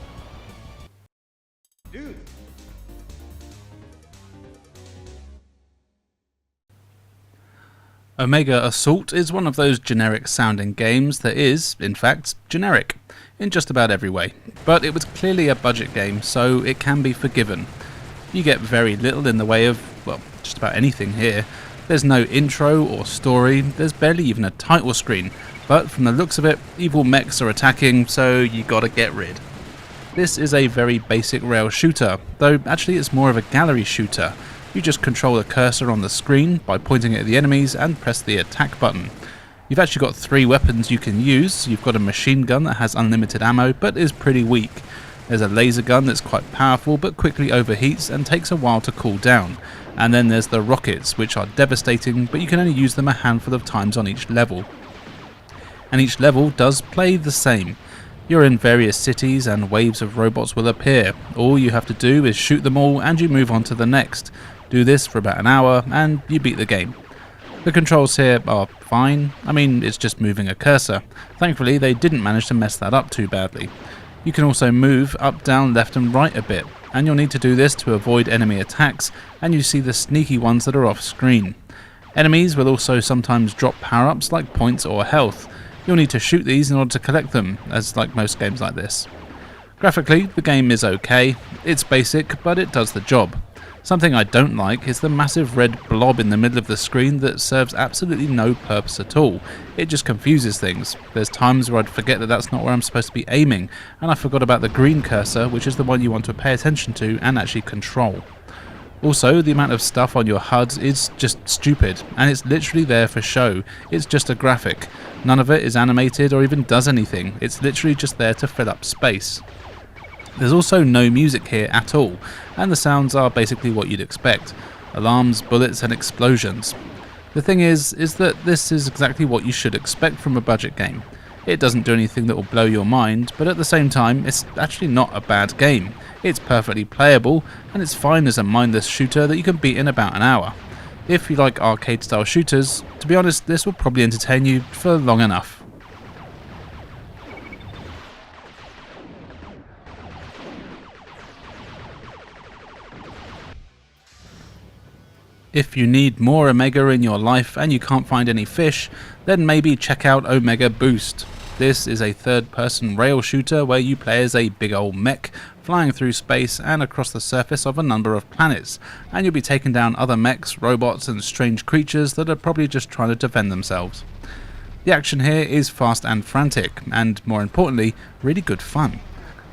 S8: Omega Assault is one of those generic sounding games that is, in fact, generic, in just about every way, but it was clearly a budget game, so it can be forgiven. You get very little in the way of, well, just about anything here. There's no intro or story, there's barely even a title screen, but from the looks of it, evil mechs are attacking, so you gotta get rid. This is a very basic rail shooter, though actually it's more of a gallery shooter. You just control the cursor on the screen by pointing it at the enemies and press the attack button. You've actually got 3 weapons you can use. You've got a machine gun that has unlimited ammo but is pretty weak. There's a laser gun that's quite powerful but quickly overheats and takes a while to cool down. And then there's the rockets, which are devastating but you can only use them a handful of times on each level. and each level does play the same. You're in various cities and waves of robots will appear. All you have to do is shoot them all and you move on to the next. Do this for about an hour and you beat the game. The controls here are fine. I mean, it's just moving a cursor. Thankfully, they didn't manage to mess that up too badly. You can also move up, down, left and right a bit, and you'll need to do this to avoid enemy attacks, and you see the sneaky ones that are off screen. Enemies will also sometimes drop power-ups like points or health. You'll need to shoot these in order to collect them, as like most games like this. Graphically, the game is okay. It's basic, but it does the job. Something I don't like is the massive red blob in the middle of the screen that serves absolutely no purpose at all. It just confuses things. There's times where I'd forget that that's not where I'm supposed to be aiming, and I forgot about the green cursor, which is the one you want to pay attention to and actually control. Also, the amount of stuff on your HUD is just stupid, and it's literally there for show. It's just a graphic. None of it is animated or even does anything. It's literally just there to fill up space. There's also no music here at all, and the sounds are basically what you'd expect. Alarms, bullets and explosions. The thing is that this is exactly what you should expect from a budget game. It doesn't do anything that will blow your mind, but at the same time it's actually not a bad game. It's perfectly playable, and it's fine as a mindless shooter that you can beat in about an hour. If you like arcade style shooters, to be honest, this will probably entertain you for long enough. If you need more Omega in your life and you can't find any fish, then maybe check out Omega Boost. This is a third-person rail shooter where you play as a big old mech flying through space and across the surface of a number of planets, and you'll be taking down other mechs, robots and strange creatures that are probably just trying to defend themselves. The action here is fast and frantic, and more importantly, really good fun.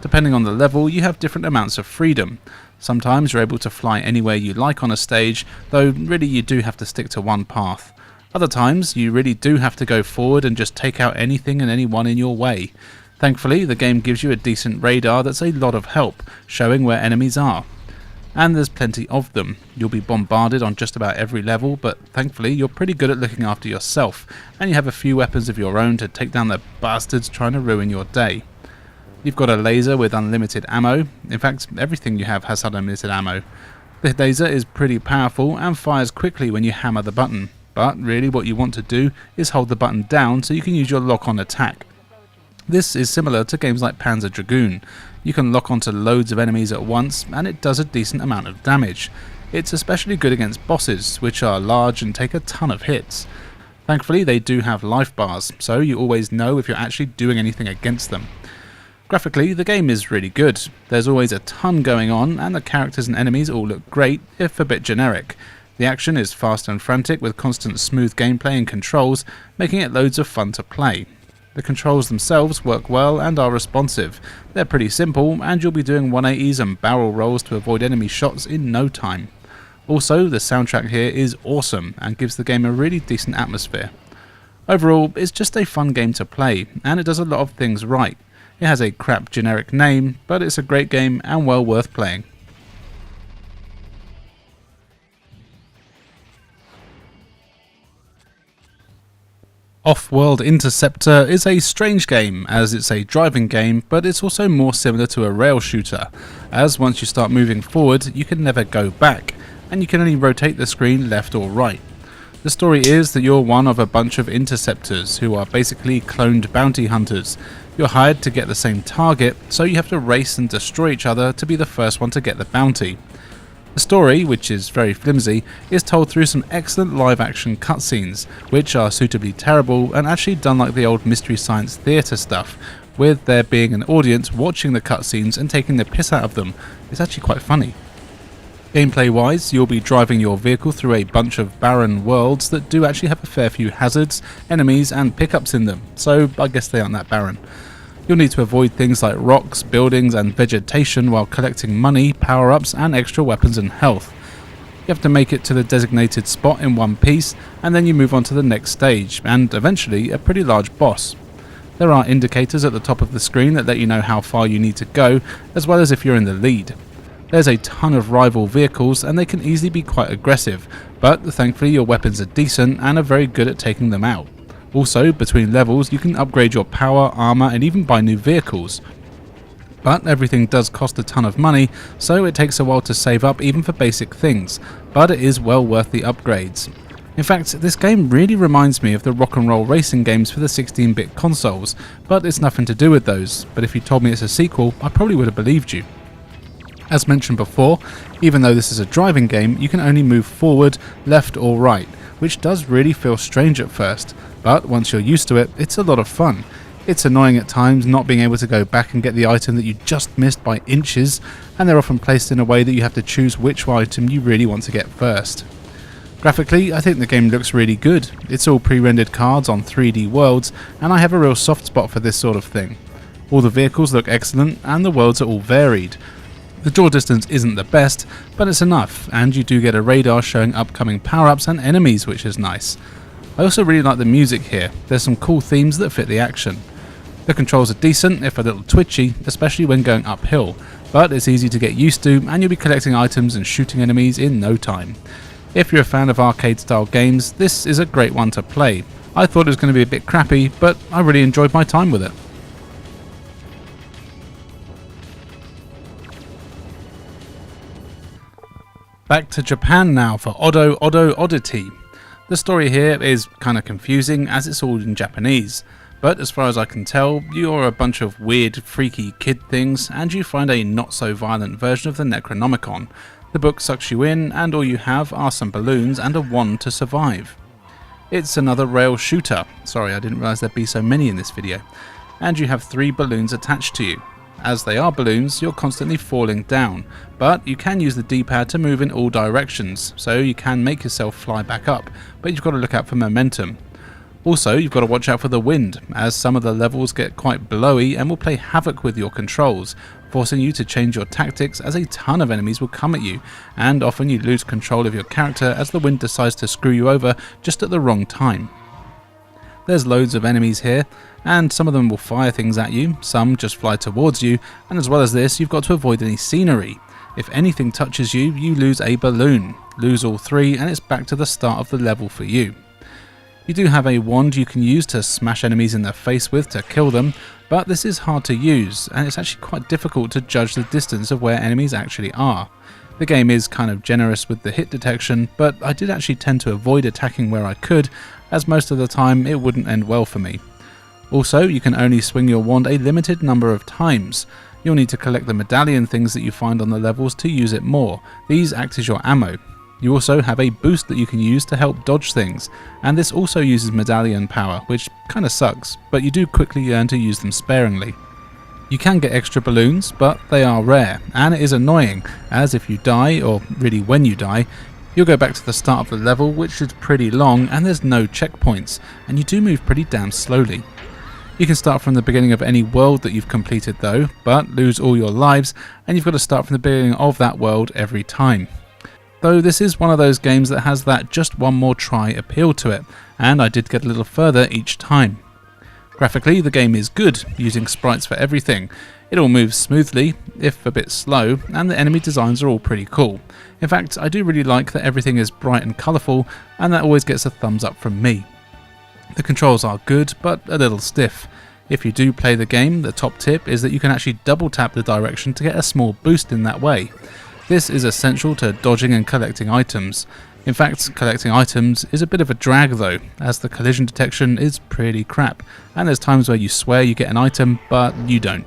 S8: Depending on the level, you have different amounts of freedom. Sometimes you're able to fly anywhere you like on a stage, though really you do have to stick to one path. Other times, you really do have to go forward and just take out anything and anyone in your way. Thankfully, the game gives you a decent radar that's a lot of help, showing where enemies are. And there's plenty of them. You'll be bombarded on just about every level, but thankfully you're pretty good at looking after yourself, and you have a few weapons of your own to take down the bastards trying to ruin your day. You've got a laser with unlimited ammo. In fact, everything you have has unlimited ammo. The laser is pretty powerful and fires quickly when you hammer the button, but really what you want to do is hold the button down so you can use your lock-on attack. This is similar to games like Panzer Dragoon. You can lock onto loads of enemies at once and it does a decent amount of damage. It's especially good against bosses, which are large and take a ton of hits. Thankfully they do have life bars, so you always know if you're actually doing anything against them. Graphically, the game is really good. There's always a ton going on, and the characters and enemies all look great, if a bit generic. The action is fast and frantic with constant smooth gameplay and controls, making it loads of fun to play. The controls themselves work well and are responsive. They're pretty simple, and you'll be doing 180s and barrel rolls to avoid enemy shots in no time. Also, the soundtrack here is awesome, and gives the game a really decent atmosphere. Overall, it's just a fun game to play, and it does a lot of things right. It has a crap generic name, but it's a great game and well worth playing. Off-World Interceptor is a strange game, as it's a driving game, but it's also more similar to a rail shooter, as once you start moving forward, you can never go back, and you can only rotate the screen left or right. The story is that you're one of a bunch of interceptors, who are basically cloned bounty hunters. You're hired to get the same target, so you have to race and destroy each other to be the first one to get the bounty. The story, which is very flimsy, is told through some excellent live-action cutscenes, which are suitably terrible and actually done like the old Mystery Science Theatre stuff, with there being an audience watching the cutscenes and taking the piss out of them. It's actually quite funny. Gameplay-wise, you'll be driving your vehicle through a bunch of barren worlds that do actually have a fair few hazards, enemies and pickups in them, so I guess they aren't that barren. You'll need to avoid things like rocks, buildings and vegetation while collecting money, power-ups and extra weapons and health. You have to make it to the designated spot in one piece, and then you move on to the next stage, and eventually a pretty large boss. There are indicators at the top of the screen that let you know how far you need to go, as well as if you're in the lead. There's a ton of rival vehicles and they can easily be quite aggressive, but thankfully your weapons are decent and are very good at taking them out. Also, between levels you can upgrade your power, armour and even buy new vehicles. But everything does cost a ton of money, so it takes a while to save up even for basic things, but it is well worth the upgrades. In fact, this game really reminds me of the rock and roll racing games for the 16-bit consoles, but it's nothing to do with those. But if you told me it's a sequel, I probably would have believed you. As mentioned before, even though this is a driving game, you can only move forward, left or right, which does really feel strange at first, but once you're used to it, it's a lot of fun. It's annoying at times not being able to go back and get the item that you just missed by inches, and they're often placed in a way that you have to choose which item you really want to get first. Graphically, I think the game looks really good. It's all pre-rendered cards on 3D worlds, and I have a real soft spot for this sort of thing. All the vehicles look excellent, and the worlds are all varied. The draw distance isn't the best, but it's enough, and you do get a radar showing upcoming power-ups and enemies, which is nice. I also really like the music here. There's some cool themes that fit the action. The controls are decent, if a little twitchy, especially when going uphill, but it's easy to get used to, and you'll be collecting items and shooting enemies in no time. If you're a fan of arcade-style games, this is a great one to play. I thought it was going to be a bit crappy, but I really enjoyed my time with it. Back to Japan now for Odo Odo Oddity. The story here is kind of confusing as it's all in Japanese, but as far as I can tell, you're a bunch of weird, freaky kid things, and you find a not-so-violent version of the Necronomicon. The book sucks you in, and all you have are some balloons and a wand to survive. It's another rail shooter. Sorry, I didn't realise there'd be so many in this video. And you have 3 balloons attached to you. As they are balloons, you're constantly falling down, but you can use the D-pad to move in all directions, so you can make yourself fly back up, but you've got to look out for momentum. Also, you've got to watch out for the wind, as some of the levels get quite blowy and will play havoc with your controls, forcing you to change your tactics as a ton of enemies will come at you, and often you lose control of your character as the wind decides to screw you over just at the wrong time. There's loads of enemies here, and some of them will fire things at you, some just fly towards you, and as well as this, you've got to avoid any scenery. If anything touches you, you lose a balloon. Lose all 3 and it's back to the start of the level for you. You do have a wand you can use to smash enemies in the face with to kill them, but this is hard to use, and it's actually quite difficult to judge the distance of where enemies actually are. The game is kind of generous with the hit detection, but I did actually tend to avoid attacking where I could, as most of the time it wouldn't end well for me. Also, you can only swing your wand a limited number of times. You'll need to collect the medallion things that you find on the levels to use it more. These act as your ammo. You also have a boost that you can use to help dodge things, and this also uses medallion power, which kinda sucks, but you do quickly learn to use them sparingly. You can get extra balloons, but they are rare, and it is annoying, as if you die, or really when you die, you'll go back to the start of the level, which is pretty long, and there's no checkpoints, and you do move pretty damn slowly. You can start from the beginning of any world that you've completed though, but lose all your lives, and you've got to start from the beginning of that world every time. Though this is one of those games that has that just one more try appeal to it, and I did get a little further each time. Graphically, the game is good, using sprites for everything. It all moves smoothly, if a bit slow, and the enemy designs are all pretty cool. In fact, I do really like that everything is bright and colourful, and that always gets a thumbs up from me. The controls are good, but a little stiff. If you do play the game, the top tip is that you can actually double tap the direction to get a small boost in that way. This is essential to dodging and collecting items. In fact, collecting items is a bit of a drag though, as the collision detection is pretty crap, and there's times where you swear you get an item, but you don't.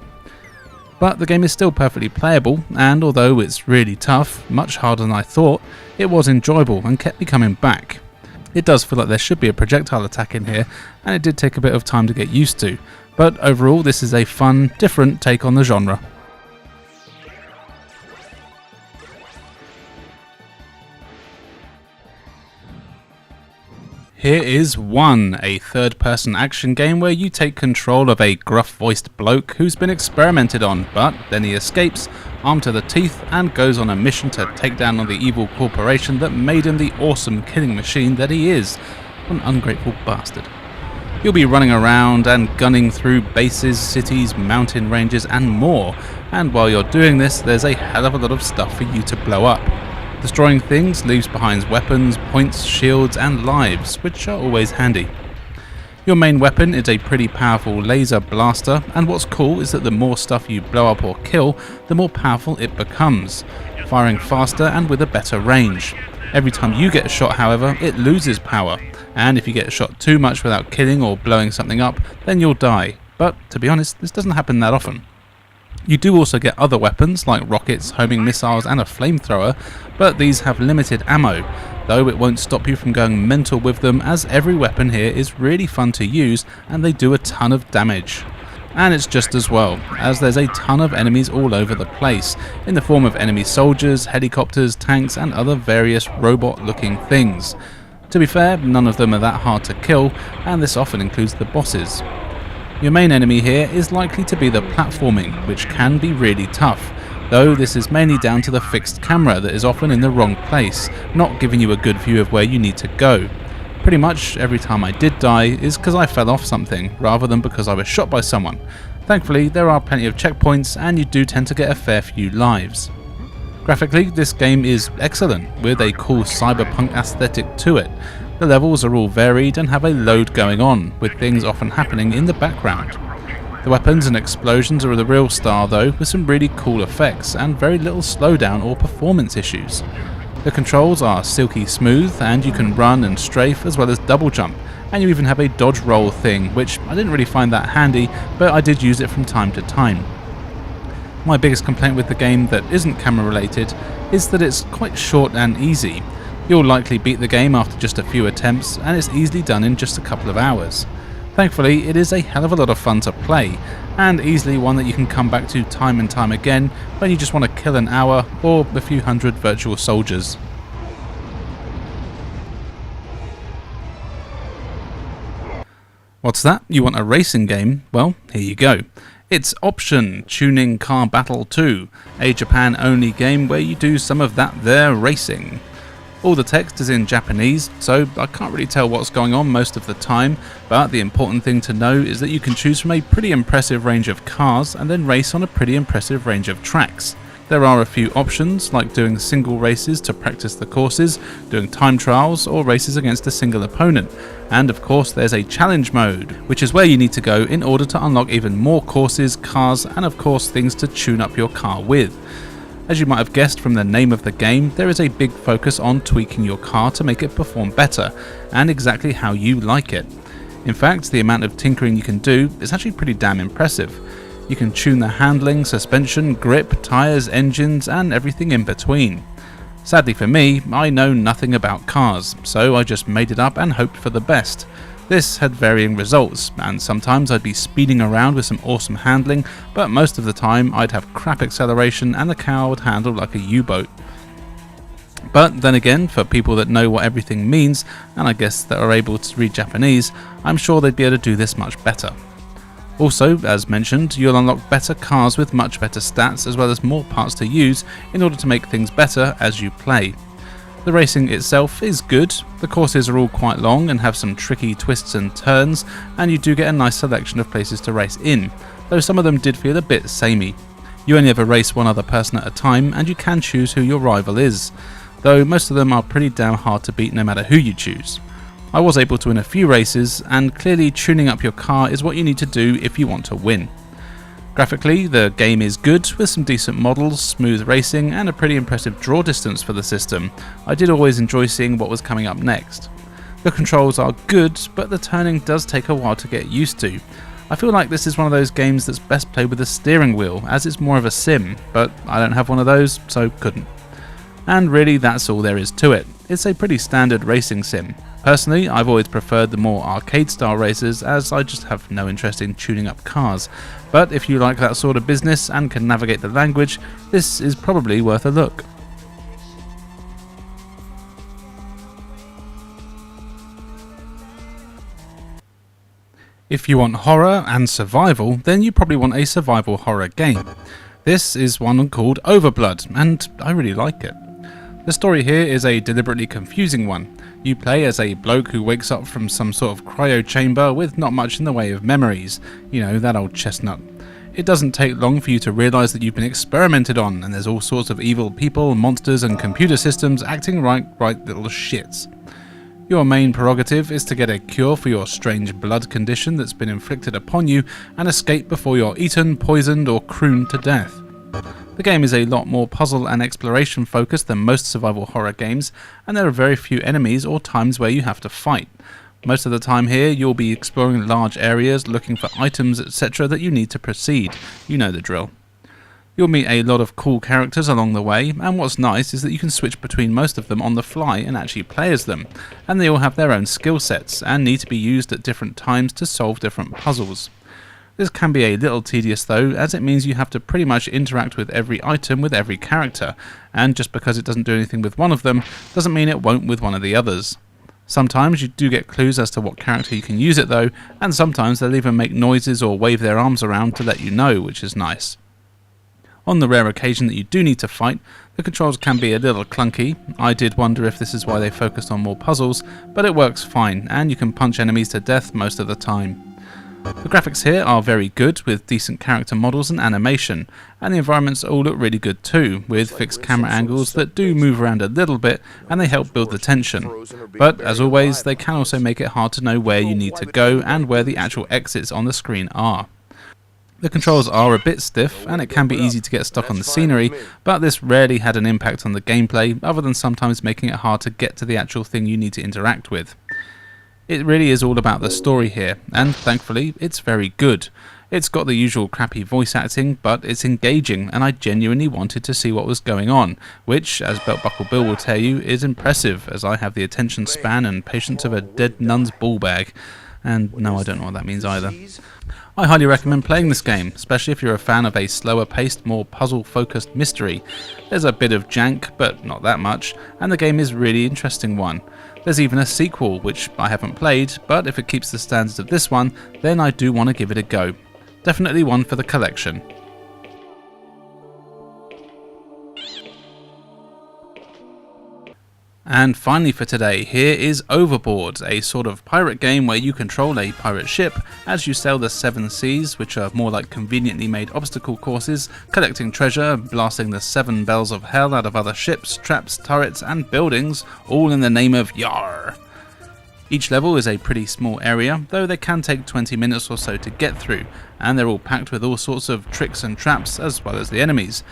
S8: But the game is still perfectly playable, and although it's really tough, much harder than I thought, it was enjoyable and kept me coming back. It does feel like there should be a projectile attack in here, and it did take a bit of time to get used to, but overall this is a fun, different take on the genre. Here is One, a third-person action game where you take control of a gruff-voiced bloke who's been experimented on, but then he escapes, armed to the teeth, and goes on a mission to take down the evil corporation that made him the awesome killing machine that he is. What an ungrateful bastard. You'll be running around and gunning through bases, cities, mountain ranges, and more, and while you're doing this, there's a hell of a lot of stuff for you to blow up. Destroying things leaves behind weapons, points, shields and lives, which are always handy. Your main weapon is a pretty powerful laser blaster, and what's cool is that the more stuff you blow up or kill, the more powerful it becomes, firing faster and with a better range. Every time you get shot, however, it loses power, and if you get shot too much without killing or blowing something up, then you'll die. But to be honest, this doesn't happen that often. You do also get other weapons like rockets, homing missiles and a flamethrower, but these have limited ammo, though it won't stop you from going mental with them, as every weapon here is really fun to use and they do a ton of damage. And it's just as well, as there's a ton of enemies all over the place, in the form of enemy soldiers, helicopters, tanks and other various robot looking things. To be fair, none of them are that hard to kill, and this often includes the bosses. Your main enemy here is likely to be the platforming, which can be really tough, though this is mainly down to the fixed camera that is often in the wrong place, not giving you a good view of where you need to go. Pretty much every time I did die is because I fell off something, rather than because I was shot by someone. Thankfully, there are plenty of checkpoints and you do tend to get a fair few lives. Graphically, this game is excellent, with a cool cyberpunk aesthetic to it. The levels are all varied and have a load going on, with things often happening in the background. The weapons and explosions are the real star though, with some really cool effects and very little slowdown or performance issues. The controls are silky smooth and you can run and strafe as well as double jump, and you even have a dodge roll thing, which I didn't really find that handy, but I did use it from time to time. My biggest complaint with the game that isn't camera related is that it's quite short and easy. You'll likely beat the game after just a few attempts, and it's easily done in just a couple of hours. Thankfully, it is a hell of a lot of fun to play, and easily one that you can come back to time and time again when you just want to kill an hour or a few hundred virtual soldiers. What's that? You want a racing game? Well, here you go. It's Option Tuning Car Battle 2, a Japan-only game where you do some of that there racing. All the text is in Japanese, so I can't really tell what's going on most of the time, but the important thing to know is that you can choose from a pretty impressive range of cars and then race on a pretty impressive range of tracks. There are a few options, like doing single races to practice the courses, doing time trials, or races against a single opponent. And of course there's a challenge mode, which is where you need to go in order to unlock even more courses, cars, and of course things to tune up your car with. As you might have guessed from the name of the game, there is a big focus on tweaking your car to make it perform better, and exactly how you like it. In fact, the amount of tinkering you can do is actually pretty damn impressive. You can tune the handling, suspension, grip, tyres, engines, and everything in between. Sadly for me, I know nothing about cars, so I just made it up and hoped for the best. This had varying results, and sometimes I'd be speeding around with some awesome handling, but most of the time I'd have crap acceleration and the car would handle like a U-boat. But then again, for people that know what everything means, and I guess that are able to read Japanese, I'm sure they'd be able to do this much better. Also, as mentioned, you'll unlock better cars with much better stats as well as more parts to use in order to make things better as you play. The racing itself is good, the courses are all quite long and have some tricky twists and turns, and you do get a nice selection of places to race in, though some of them did feel a bit samey. You only ever race one other person at a time, and you can choose who your rival is, though most of them are pretty damn hard to beat no matter who you choose. I was able to win a few races, and clearly tuning up your car is what you need to do if you want to win. Graphically, the game is good, with some decent models, smooth racing, and a pretty impressive draw distance for the system. I did always enjoy seeing what was coming up next. The controls are good, but the turning does take a while to get used to. I feel like this is one of those games that's best played with a steering wheel, as it's more of a sim, but I don't have one of those, so couldn't. And really, that's all there is to it. It's a pretty standard racing sim. Personally, I've always preferred the more arcade-style races, as I just have no interest in tuning up cars. But if you like that sort of business and can navigate the language, this is probably worth a look. If you want horror and survival, then you probably want a survival horror game. This is one called Overblood, and I really like it. The story here is a deliberately confusing one. You play as a bloke who wakes up from some sort of cryo chamber with not much in the way of memories. You know, that old chestnut. It doesn't take long for you to realise that you've been experimented on, and there's all sorts of evil people, monsters and computer systems acting right little shits. Your main prerogative is to get a cure for your strange blood condition that's been inflicted upon you and escape before you're eaten, poisoned or crooned to death. The game is a lot more puzzle and exploration focused than most survival horror games, and there are very few enemies or times where you have to fight. Most of the time here you'll be exploring large areas, looking for items etc. that you need to proceed. You know the drill. You'll meet a lot of cool characters along the way, and what's nice is that you can switch between most of them on the fly and actually play as them, and they all have their own skill sets and need to be used at different times to solve different puzzles. This can be a little tedious though, as it means you have to pretty much interact with every item with every character, and just because it doesn't do anything with one of them doesn't mean it won't with one of the others. Sometimes you do get clues as to what character you can use it though, and sometimes they'll even make noises or wave their arms around to let you know, which is nice. On the rare occasion that you do need to fight, the controls can be a little clunky. I did wonder if this is why they focused on more puzzles, but it works fine, and you can punch enemies to death most of the time. The graphics here are very good, with decent character models and animation, and the environments all look really good too, with fixed camera angles that do move around a little bit and they help build the tension. But as always, they can also make it hard to know where you need to go and where the actual exits on the screen are. The controls are a bit stiff and it can be easy to get stuck on the scenery, but this rarely had an impact on the gameplay other than sometimes making it hard to get to the actual thing you need to interact with. It really is all about the story here, and thankfully it's very good. It's got the usual crappy voice acting, but it's engaging and I genuinely wanted to see what was going on, which, as Belt Buckle Bill will tell you, is impressive as I have the attention span and patience of a dead nun's ball bag. And no, I don't know what that means either. I highly recommend playing this game, especially if you're a fan of a slower paced, more puzzle focused mystery. There's a bit of jank, but not that much, and the game is a really interesting one. There's even a sequel, which I haven't played, but if it keeps the standards of this one, then I do want to give it a go. Definitely one for the collection. And finally for today, here is Overboard, a sort of pirate game where you control a pirate ship as you sail the 7 seas, which are more like conveniently made obstacle courses, collecting treasure, blasting the 7 bells of hell out of other ships, traps, turrets and buildings, all in the name of Yar. Each level is a pretty small area, though they can take 20 minutes or so to get through, and they're all packed with all sorts of tricks and traps as well as the enemies.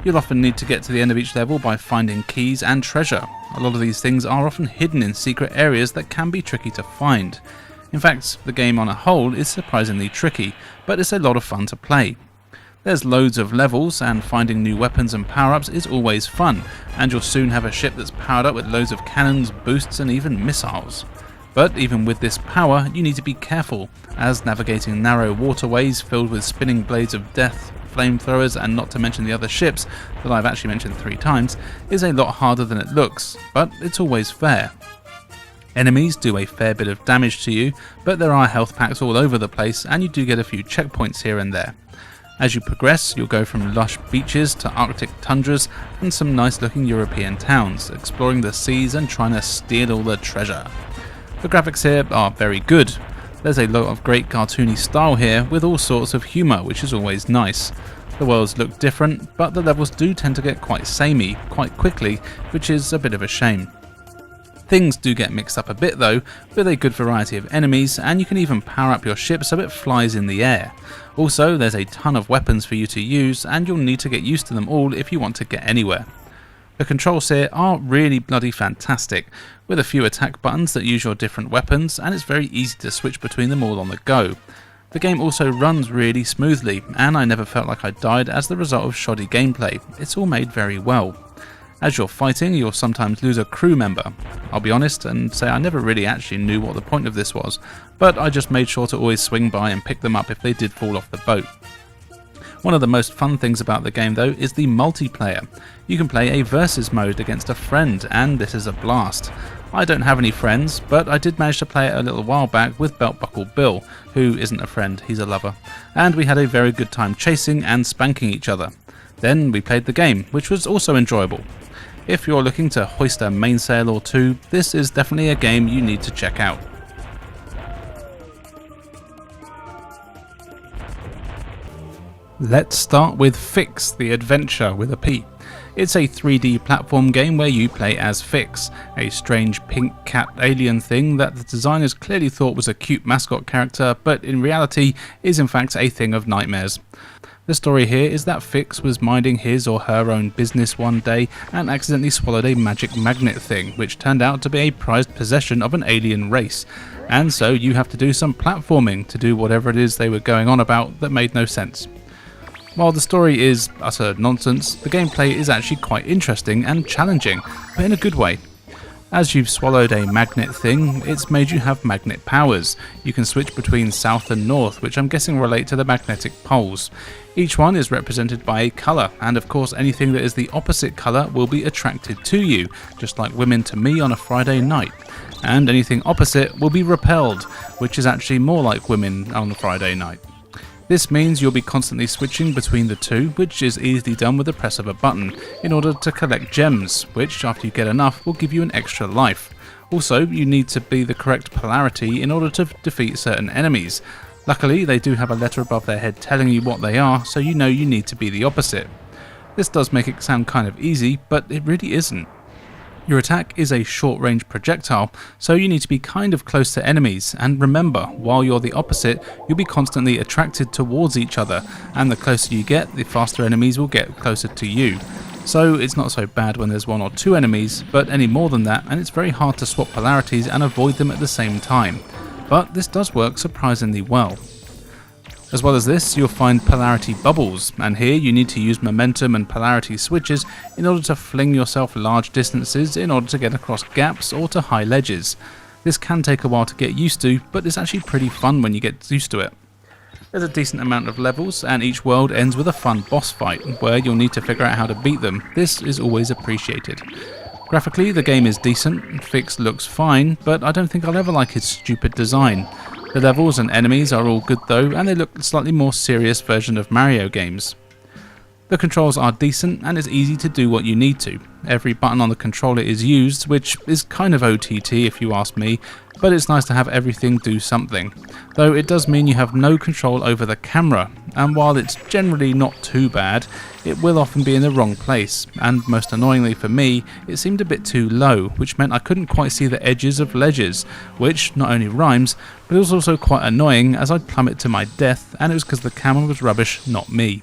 S8: You'll often need to get to the end of each level by finding keys and treasure. A lot of these things are often hidden in secret areas that can be tricky to find. In fact, the game on a whole is surprisingly tricky, but it's a lot of fun to play. There's loads of levels, and finding new weapons and power-ups is always fun, and you'll soon have a ship that's powered up with loads of cannons, boosts and even missiles. But even with this power, you need to be careful, as navigating narrow waterways filled with spinning blades of death, flamethrowers and not to mention the other ships that I've actually mentioned 3 times is a lot harder than it looks, but it's always fair. Enemies do a fair bit of damage to you, but there are health packs all over the place and you do get a few checkpoints here and there. As you progress, you'll go from lush beaches to Arctic tundras and some nice looking European towns, exploring the seas and trying to steal all the treasure. The graphics here are very good. There's a lot of great cartoony style here with all sorts of humour, which is always nice. The worlds look different, but the levels do tend to get quite samey quite quickly, which is a bit of a shame. Things do get mixed up a bit though, with a good variety of enemies, and you can even power up your ship so it flies in the air. Also, there's a ton of weapons for you to use, and you'll need to get used to them all if you want to get anywhere. The controls here are really bloody fantastic, with a few attack buttons that use your different weapons, and it's very easy to switch between them all on the go. The game also runs really smoothly, and I never felt like I died as the result of shoddy gameplay. It's all made very well. As you're fighting, you'll sometimes lose a crew member. I'll be honest and say I never really actually knew what the point of this was, but I just made sure to always swing by and pick them up if they did fall off the boat. One of the most fun things about the game though is the multiplayer. You can play a versus mode against a friend, and this is a blast. I don't have any friends, but I did manage to play it a little while back with Belt Buckle Bill, who isn't a friend, he's a lover, and we had a very good time chasing and spanking each other. Then we played the game, which was also enjoyable. If you're looking to hoist a mainsail or two, this is definitely a game you need to check out. Let's start with Fix the Adventure with a P. It's a 3D platform game where you play as Fix, a strange pink cat alien thing that the designers clearly thought was a cute mascot character, but in reality is in fact a thing of nightmares. The story here is that Fix was minding his or her own business one day and accidentally swallowed a magic magnet thing, which turned out to be a prized possession of an alien race. And so you have to do some platforming to do whatever it is they were going on about that made no sense. While the story is utter nonsense, the gameplay is actually quite interesting and challenging, but in a good way. As you've swallowed a magnet thing, it's made you have magnet powers. You can switch between south and north, which I'm guessing relate to the magnetic poles. Each one is represented by a colour, and of course anything that is the opposite colour will be attracted to you, just like women to me on a Friday night. And anything opposite will be repelled, which is actually more like women on a Friday night. This means you'll be constantly switching between the two, which is easily done with the press of a button, in order to collect gems, which after you get enough will give you an extra life. Also, you need to be the correct polarity in order to defeat certain enemies. Luckily, they do have a letter above their head telling you what they are, so you know you need to be the opposite. This does make it sound kind of easy, but it really isn't. Your attack is a short-range projectile, so you need to be kind of close to enemies, and remember, while you're the opposite, you'll be constantly attracted towards each other, and the closer you get, the faster enemies will get closer to you. So it's not so bad when there's one or two enemies, but any more than that, and it's very hard to swap polarities and avoid them at the same time. But this does work surprisingly well. As well as this, you'll find polarity bubbles, and here you need to use momentum and polarity switches in order to fling yourself large distances in order to get across gaps or to high ledges. This can take a while to get used to, but it's actually pretty fun when you get used to it. There's a decent amount of levels, and each world ends with a fun boss fight, where you'll need to figure out how to beat them. This is always appreciated. Graphically, the game is decent, Fix looks fine, but I don't think I'll ever like his stupid design. The levels and enemies are all good though, and they look a slightly more serious version of Mario games. The controls are decent, and it's easy to do what you need to. Every button on the controller is used, which is kind of OTT if you ask me, but it's nice to have everything do something. Though it does mean you have no control over the camera, and while it's generally not too bad, it will often be in the wrong place, and most annoyingly for me, it seemed a bit too low, which meant I couldn't quite see the edges of ledges, which not only rhymes, but it was also quite annoying as I'd plummet to my death, and it was because the camera was rubbish, not me.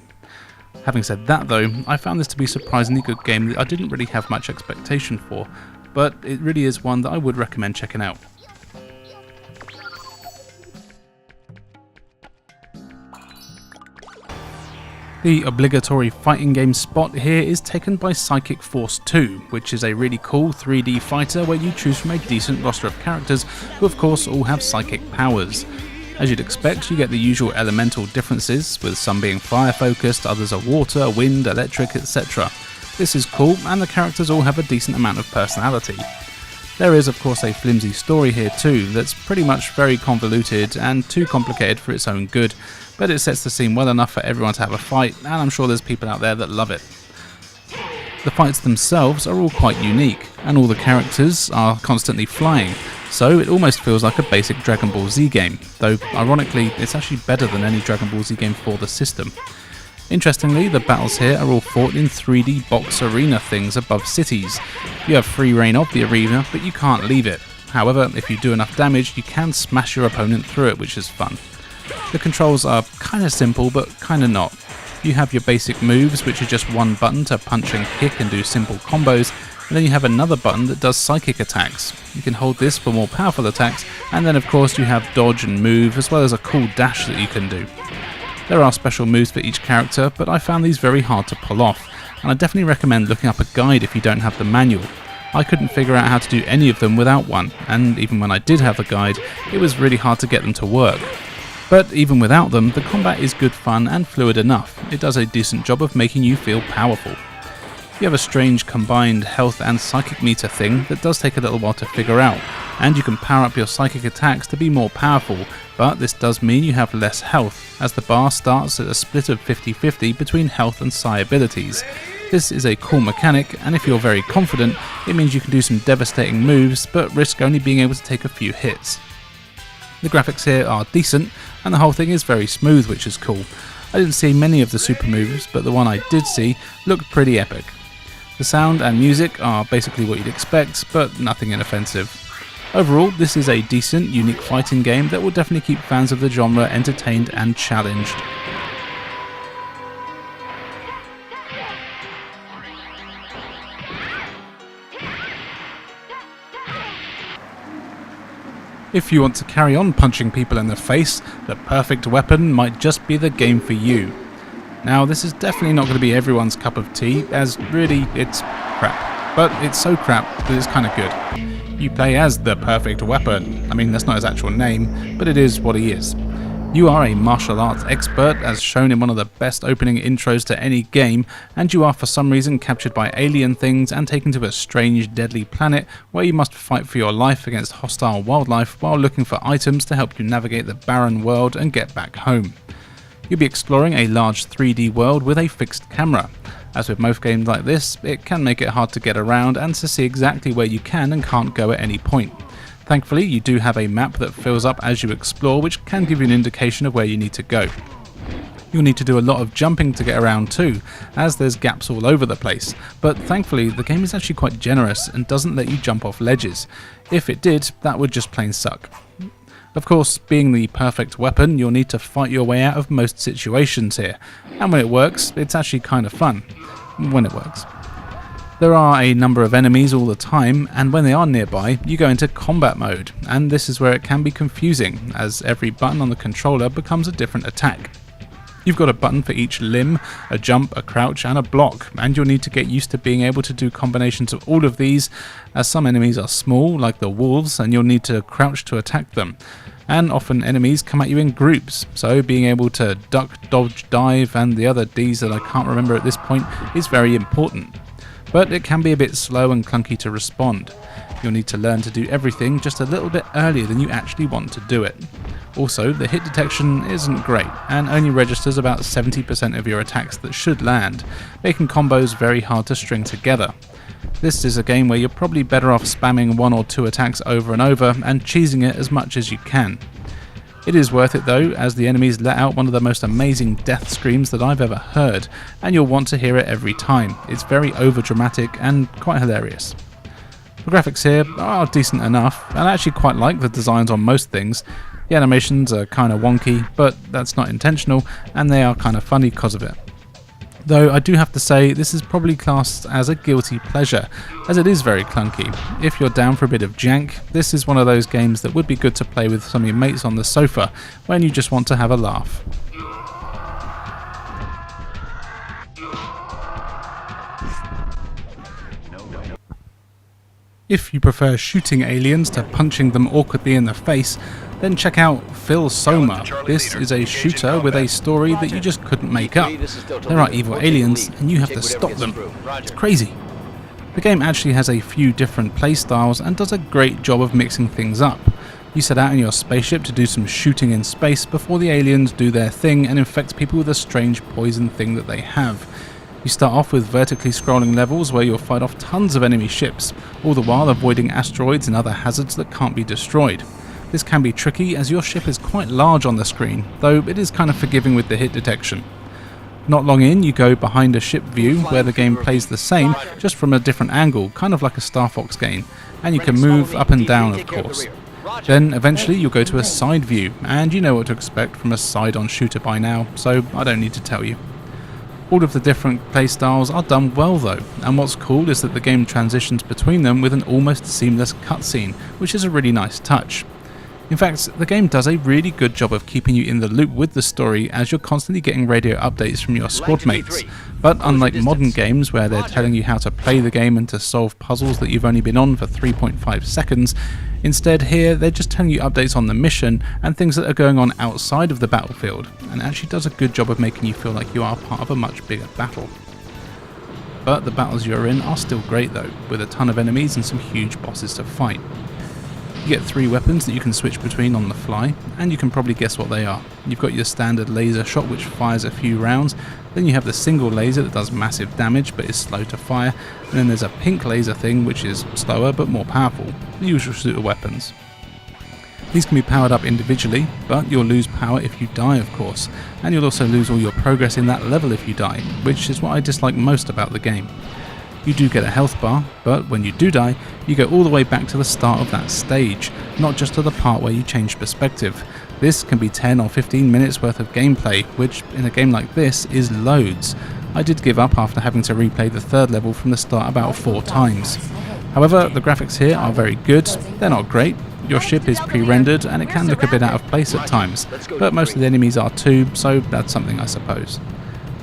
S8: Having said that though, I found this to be a surprisingly good game that I didn't really have much expectation for, but it really is one that I would recommend checking out. The obligatory fighting game spot here is taken by Psychic Force 2, which is a really cool 3D fighter where you choose from a decent roster of characters who of course all have psychic powers. As you'd expect, you get the usual elemental differences, with some being fire focused, others are water, wind, electric, etc. This is cool, and the characters all have a decent amount of personality. There is of course a flimsy story here too, that's pretty much very convoluted and too complicated for its own good, but it sets the scene well enough for everyone to have a fight, and I'm sure there's people out there that love it. The fights themselves are all quite unique, and all the characters are constantly flying, so it almost feels like a basic Dragon Ball Z game, though ironically it's actually better than any Dragon Ball Z game for the system. Interestingly, the battles here are all fought in 3D box arena things above cities. You have free reign of the arena, but you can't leave it. However, if you do enough damage, you can smash your opponent through it, which is fun. The controls are kinda simple, but kinda not. You have your basic moves, which are just one button to punch and kick and do simple combos, and then you have another button that does psychic attacks. You can hold this for more powerful attacks, and then of course you have dodge and move, as well as a cool dash that you can do. There are special moves for each character, but I found these very hard to pull off, and I definitely recommend looking up a guide if you don't have the manual. I couldn't figure out how to do any of them without one, and even when I did have a guide, it was really hard to get them to work. But even without them, the combat is good fun and fluid enough. It does a decent job of making you feel powerful. You have a strange combined health and psychic meter thing that does take a little while to figure out, and you can power up your psychic attacks to be more powerful, but this does mean you have less health, as the bar starts at a split of 50-50 between health and psi abilities. This is a cool mechanic, and if you're very confident, it means you can do some devastating moves, but risk only being able to take a few hits. The graphics here are decent, and the whole thing is very smooth, which is cool. I didn't see many of the super moves, but the one I did see looked pretty epic. The sound and music are basically what you'd expect, but nothing inoffensive. Overall, this is a decent, unique fighting game that will definitely keep fans of the genre entertained and challenged. If you want to carry on punching people in the face, The Perfect Weapon might just be the game for you. Now, this is definitely not going to be everyone's cup of tea, as really it's crap. But it's so crap that it's kind of good. You play as The Perfect Weapon. I mean, that's not his actual name, but it is what he is. You are a martial arts expert, as shown in one of the best opening intros to any game, and you are for some reason captured by alien things and taken to a strange, deadly planet where you must fight for your life against hostile wildlife while looking for items to help you navigate the barren world and get back home. You'll be exploring a large 3D world with a fixed camera. As with most games like this, it can make it hard to get around and to see exactly where you can and can't go at any point. Thankfully, you do have a map that fills up as you explore, which can give you an indication of where you need to go. You'll need to do a lot of jumping to get around too, as there's gaps all over the place, but thankfully the game is actually quite generous and doesn't let you jump off ledges. If it did, that would just plain suck. Of course, being the perfect weapon, you'll need to fight your way out of most situations here, and when it works, it's actually kind of fun. When it works. There are a number of enemies all the time, and when they are nearby, you go into combat mode, and this is where it can be confusing, as every button on the controller becomes a different attack. You've got a button for each limb, a jump, a crouch, and a block, and you'll need to get used to being able to do combinations of all of these, as some enemies are small, like the wolves, and you'll need to crouch to attack them. And often enemies come at you in groups, so being able to duck, dodge, dive, and the other Ds that I can't remember at this point is very important. But it can be a bit slow and clunky to respond. You'll need to learn to do everything just a little bit earlier than you actually want to do it. Also, the hit detection isn't great, and only registers about 70% of your attacks that should land, making combos very hard to string together. This is a game where you're probably better off spamming 1 or 2 attacks over and over and cheesing it as much as you can. It is worth it though, as the enemies let out one of the most amazing death screams that I've ever heard, and you'll want to hear it every time. It's very over-dramatic and quite hilarious. The graphics here are decent enough, and I actually quite like the designs on most things. The animations are kind of wonky, but that's not intentional, and they are kind of funny because of it. Though I do have to say, this is probably classed as a guilty pleasure, as it is very clunky. If you're down for a bit of jank, this is one of those games that would be good to play with some of your mates on the sofa, when you just want to have a laugh. If you prefer shooting aliens to punching them awkwardly in the face, then check out Phil Soma. This is a shooter with a story that you just couldn't make up. There are evil aliens and you have to stop them. It's crazy. The game actually has a few different playstyles and does a great job of mixing things up. You set out in your spaceship to do some shooting in space before the aliens do their thing and infect people with a strange poison thing that they have. You start off with vertically scrolling levels where you'll fight off tons of enemy ships, all the while avoiding asteroids and other hazards that can't be destroyed. This can be tricky as your ship is quite large on the screen, though it is kind of forgiving with the hit detection. Not long in, you go behind a ship view where the game plays the same, just from a different angle, kind of like a Star Fox game, and you can move up and down of course. Then eventually you'll go to a side view, and you know what to expect from a side-on shooter by now, so I don't need to tell you. All of the different playstyles are done well though, and what's cool is that the game transitions between them with an almost seamless cutscene, which is a really nice touch. In fact, the game does a really good job of keeping you in the loop with the story as you're constantly getting radio updates from your squad mates. But unlike modern games where they're telling you how to play the game and to solve puzzles that you've only been on for 3.5 seconds, instead here they're just telling you updates on the mission and things that are going on outside of the battlefield, and actually does a good job of making you feel like you are part of a much bigger battle. But the battles you're in are still great though, with a ton of enemies and some huge bosses to fight. You get 3 weapons that you can switch between on the fly, and you can probably guess what they are. You've got your standard laser shot which fires a few rounds, then you have the single laser that does massive damage but is slow to fire, and then there's a pink laser thing which is slower but more powerful, the usual suit of weapons. These can be powered up individually, but you'll lose power if you die of course, and you'll also lose all your progress in that level if you die, which is what I dislike most about the game. You do get a health bar, but when you do die, you go all the way back to the start of that stage, not just to the part where you change perspective. This can be 10 or 15 minutes worth of gameplay, which in a game like this is loads. I did give up after having to replay the third level from the start about 4 times. However, the graphics here are very good. They're not great. Your ship is pre-rendered and it can look a bit out of place at times, but most of the enemies are too, so that's something I suppose.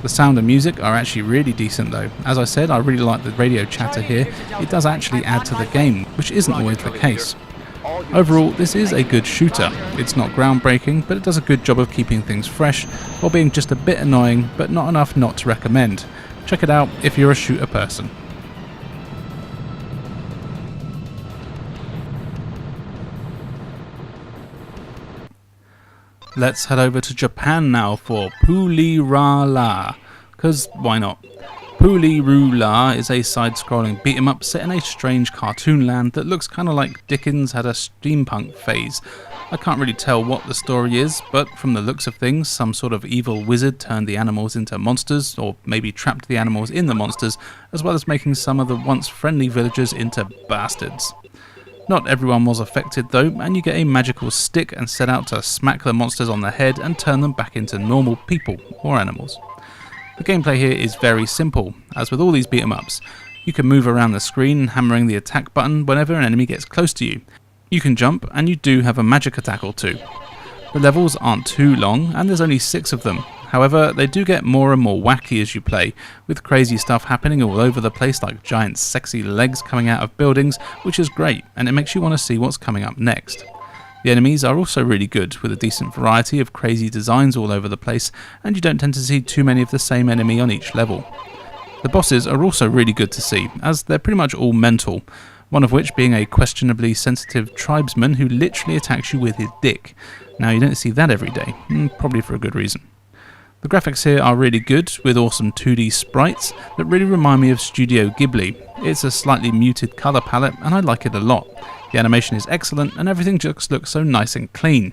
S8: The sound and music are actually really decent though. As I said, I really like the radio chatter here. It does actually add to the game, which isn't always the case. Overall, this is a good shooter. It's not groundbreaking, but it does a good job of keeping things fresh, while being just a bit annoying, but not enough not to recommend. Check it out if you're a shooter person. Let's head over to Japan now for Puli-Ra-La, cause why not? Puli-Ru-La is a side-scrolling beat-em-up set in a strange cartoon land that looks kinda like Dickens had a steampunk phase. I can't really tell what the story is, but from the looks of things, some sort of evil wizard turned the animals into monsters, or maybe trapped the animals in the monsters, as well as making some of the once friendly villagers into bastards. Not everyone was affected though, and you get a magical stick and set out to smack the monsters on the head and turn them back into normal people or animals. The gameplay here is very simple, as with all these beat 'em ups. You can move around the screen hammering the attack button whenever an enemy gets close to you. You can jump, and you do have a magic attack or two. The levels aren't too long, and there's only 6 of them. However, they do get more and more wacky as you play, with crazy stuff happening all over the place like giant sexy legs coming out of buildings, which is great, and it makes you want to see what's coming up next. The enemies are also really good, with a decent variety of crazy designs all over the place, and you don't tend to see too many of the same enemy on each level. The bosses are also really good to see, as they're pretty much all mental, one of which being a questionably sensitive tribesman who literally attacks you with his dick. Now you don't see that every day, probably for a good reason. The graphics here are really good, with awesome 2D sprites that really remind me of Studio Ghibli. It's a slightly muted colour palette and I like it a lot. The animation is excellent and everything just looks so nice and clean.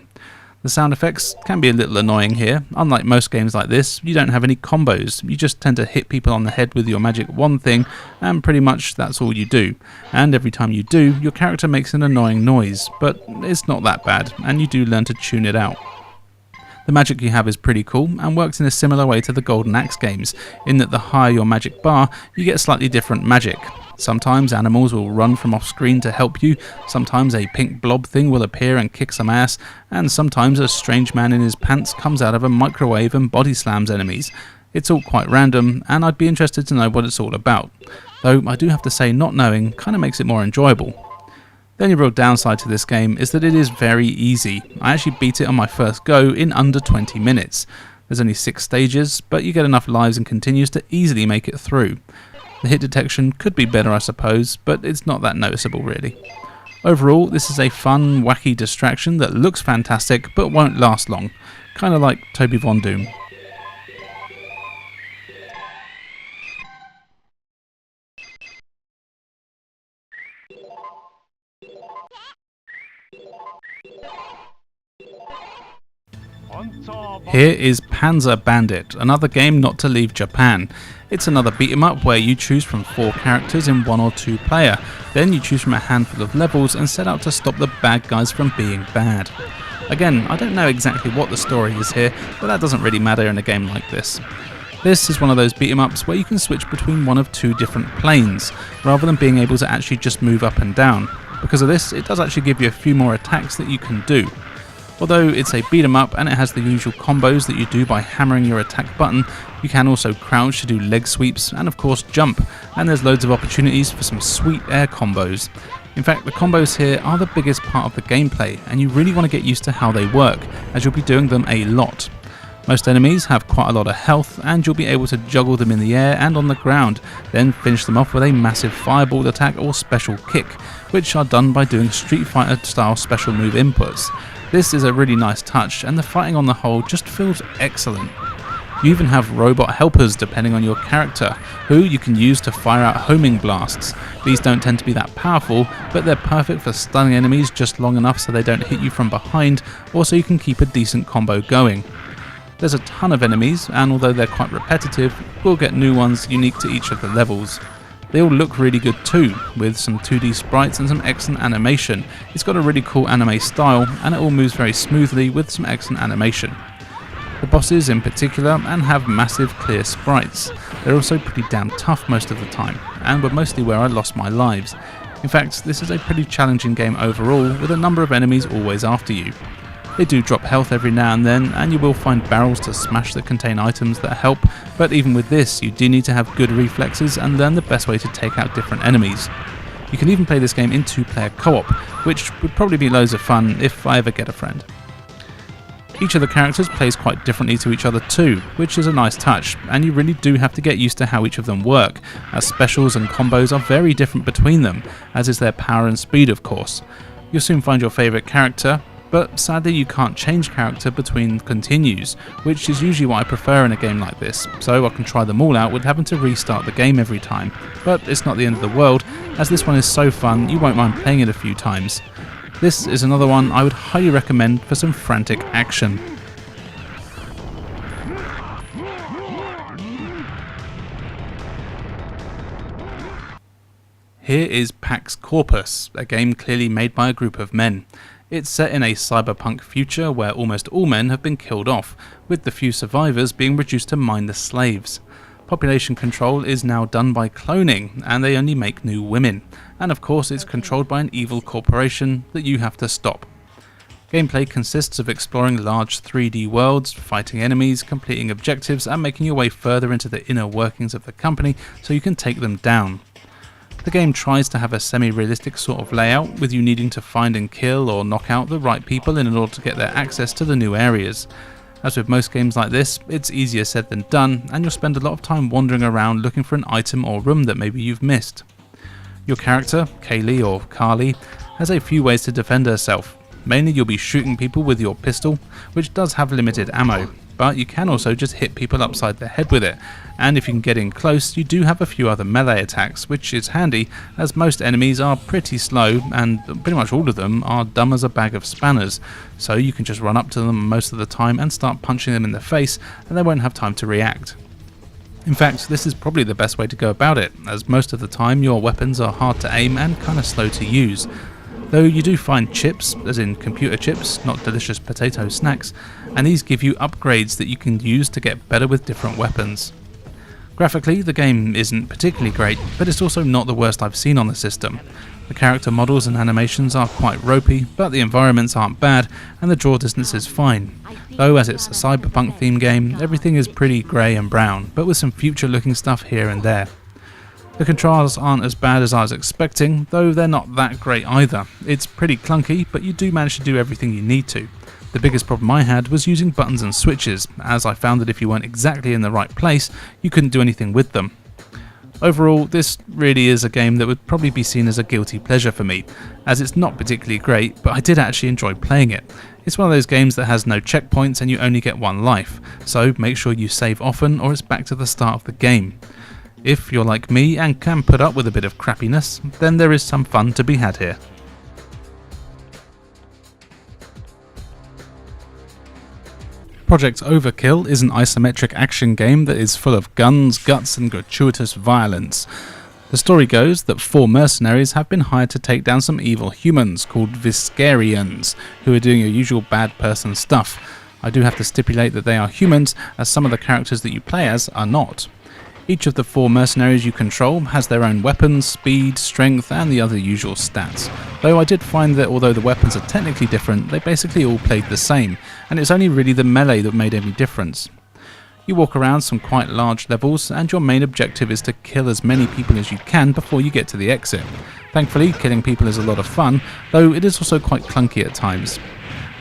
S8: The sound effects can be a little annoying here. Unlike most games like this, you don't have any combos. You just tend to hit people on the head with your magic wand thing, and pretty much that's all you do. And every time you do, your character makes an annoying noise, but it's not that bad, and you do learn to tune it out. The magic you have is pretty cool, and works in a similar way to the Golden Axe games, in that the higher your magic bar, you get slightly different magic. Sometimes animals will run from off screen to help you, sometimes a pink blob thing will appear and kick some ass, and sometimes a strange man in his pants comes out of a microwave and body slams enemies. It's all quite random, and I'd be interested to know what it's all about. Though I do have to say not knowing kinda makes it more enjoyable. The only real downside to this game is that it is very easy. I actually beat it on my first go in under 20 minutes. There's only 6 stages, but you get enough lives and continues to easily make it through. The hit detection could be better I suppose, but it's not that noticeable really. Overall, this is a fun, wacky distraction that looks fantastic but won't last long. Kinda like Toby Von Doom. Here is Panzer Bandit, another game not to leave Japan. It's another beat 'em up where you choose from 4 characters in 1 or 2 player. Then you choose from a handful of levels and set out to stop the bad guys from being bad. Again, I don't know exactly what the story is here, but that doesn't really matter in a game like this. This is one of those beat 'em ups where you can switch between one of 2 different planes, rather than being able to actually just move up and down. Because of this, it does actually give you a few more attacks that you can do. Although it's a beat 'em up and it has the usual combos that you do by hammering your attack button, you can also crouch to do leg sweeps and of course jump, and there's loads of opportunities for some sweet air combos. In fact, the combos here are the biggest part of the gameplay, and you really want to get used to how they work, as you'll be doing them a lot. Most enemies have quite a lot of health, and you'll be able to juggle them in the air and on the ground, then finish them off with a massive fireball attack or special kick, which are done by doing Street Fighter style special move inputs. This is a really nice touch, and the fighting on the whole just feels excellent. You even have robot helpers depending on your character, who you can use to fire out homing blasts. These don't tend to be that powerful, but they're perfect for stunning enemies just long enough so they don't hit you from behind, or so you can keep a decent combo going. There's a ton of enemies, and although they're quite repetitive, we'll get new ones unique to each of the levels. They all look really good too, with some 2D sprites and some excellent animation. It's got a really cool anime style, and it all moves very smoothly with some excellent animation. The bosses in particular and have massive clear sprites. They're also pretty damn tough most of the time, and were mostly where I lost my lives. In fact, this is a pretty challenging game overall, with a number of enemies always after you. They do drop health every now and then, and you will find barrels to smash that contain items that help, but even with this you do need to have good reflexes and learn the best way to take out different enemies. You can even play this game in 2-player co-op, which would probably be loads of fun if I ever get a friend. Each of the characters plays quite differently to each other too, which is a nice touch, and you really do have to get used to how each of them work, as specials and combos are very different between them, as is their power and speed of course. You'll soon find your favourite character, but sadly you can't change character between continues, which is usually what I prefer in a game like this, so I can try them all out with having to restart the game every time. But it's not the end of the world, as this one is so fun you won't mind playing it a few times. This is another one I would highly recommend for some frantic action. Here is Pax Corpus, a game clearly made by a group of men. It's set in a cyberpunk future where almost all men have been killed off, with the few survivors being reduced to mindless slaves. Population control is now done by cloning, and they only make new women, and of course it's controlled by an evil corporation that you have to stop. Gameplay consists of exploring large 3D worlds, fighting enemies, completing objectives, and making your way further into the inner workings of the company so you can take them down. The game tries to have a semi-realistic sort of layout, with you needing to find and kill or knock out the right people in order to get their access to the new areas. As with most games like this, it's easier said than done, and you'll spend a lot of time wandering around looking for an item or room that maybe you've missed. Your character, Kaylee or Carly, has a few ways to defend herself. Mainly you'll be shooting people with your pistol, which does have limited ammo, but you can also just hit people upside the head with it, and if you can get in close you do have a few other melee attacks, which is handy as most enemies are pretty slow and pretty much all of them are dumb as a bag of spanners, so you can just run up to them most of the time and start punching them in the face and they won't have time to react. In fact, this is probably the best way to go about it, as most of the time your weapons are hard to aim and kinda slow to use. Though you do find chips, as in computer chips, not delicious potato snacks, and these give you upgrades that you can use to get better with different weapons. Graphically, the game isn't particularly great, but it's also not the worst I've seen on the system. The character models and animations are quite ropey, but the environments aren't bad, and the draw distance is fine. Though as it's a cyberpunk themed game, everything is pretty grey and brown, but with some future looking stuff here and there. The controls aren't as bad as I was expecting, though they're not that great either. It's pretty clunky, but you do manage to do everything you need to. The biggest problem I had was using buttons and switches, as I found that if you weren't exactly in the right place, you couldn't do anything with them. Overall, this really is a game that would probably be seen as a guilty pleasure for me, as it's not particularly great, but I did actually enjoy playing it. It's one of those games that has no checkpoints and you only get one life, so make sure you save often or it's back to the start of the game. If you're like me and can put up with a bit of crappiness, then there is some fun to be had here. Project Overkill is an isometric action game that is full of guns, guts and gratuitous violence. The story goes that 4 mercenaries have been hired to take down some evil humans called Viscarians, who are doing your usual bad person stuff. I do have to stipulate that they are humans, as some of the characters that you play as are not. Each of the 4 mercenaries you control has their own weapons, speed, strength and the other usual stats, though I did find that although the weapons are technically different, they basically all played the same, and it's only really the melee that made any difference. You walk around some quite large levels, and your main objective is to kill as many people as you can before you get to the exit. Thankfully, killing people is a lot of fun, though it is also quite clunky at times.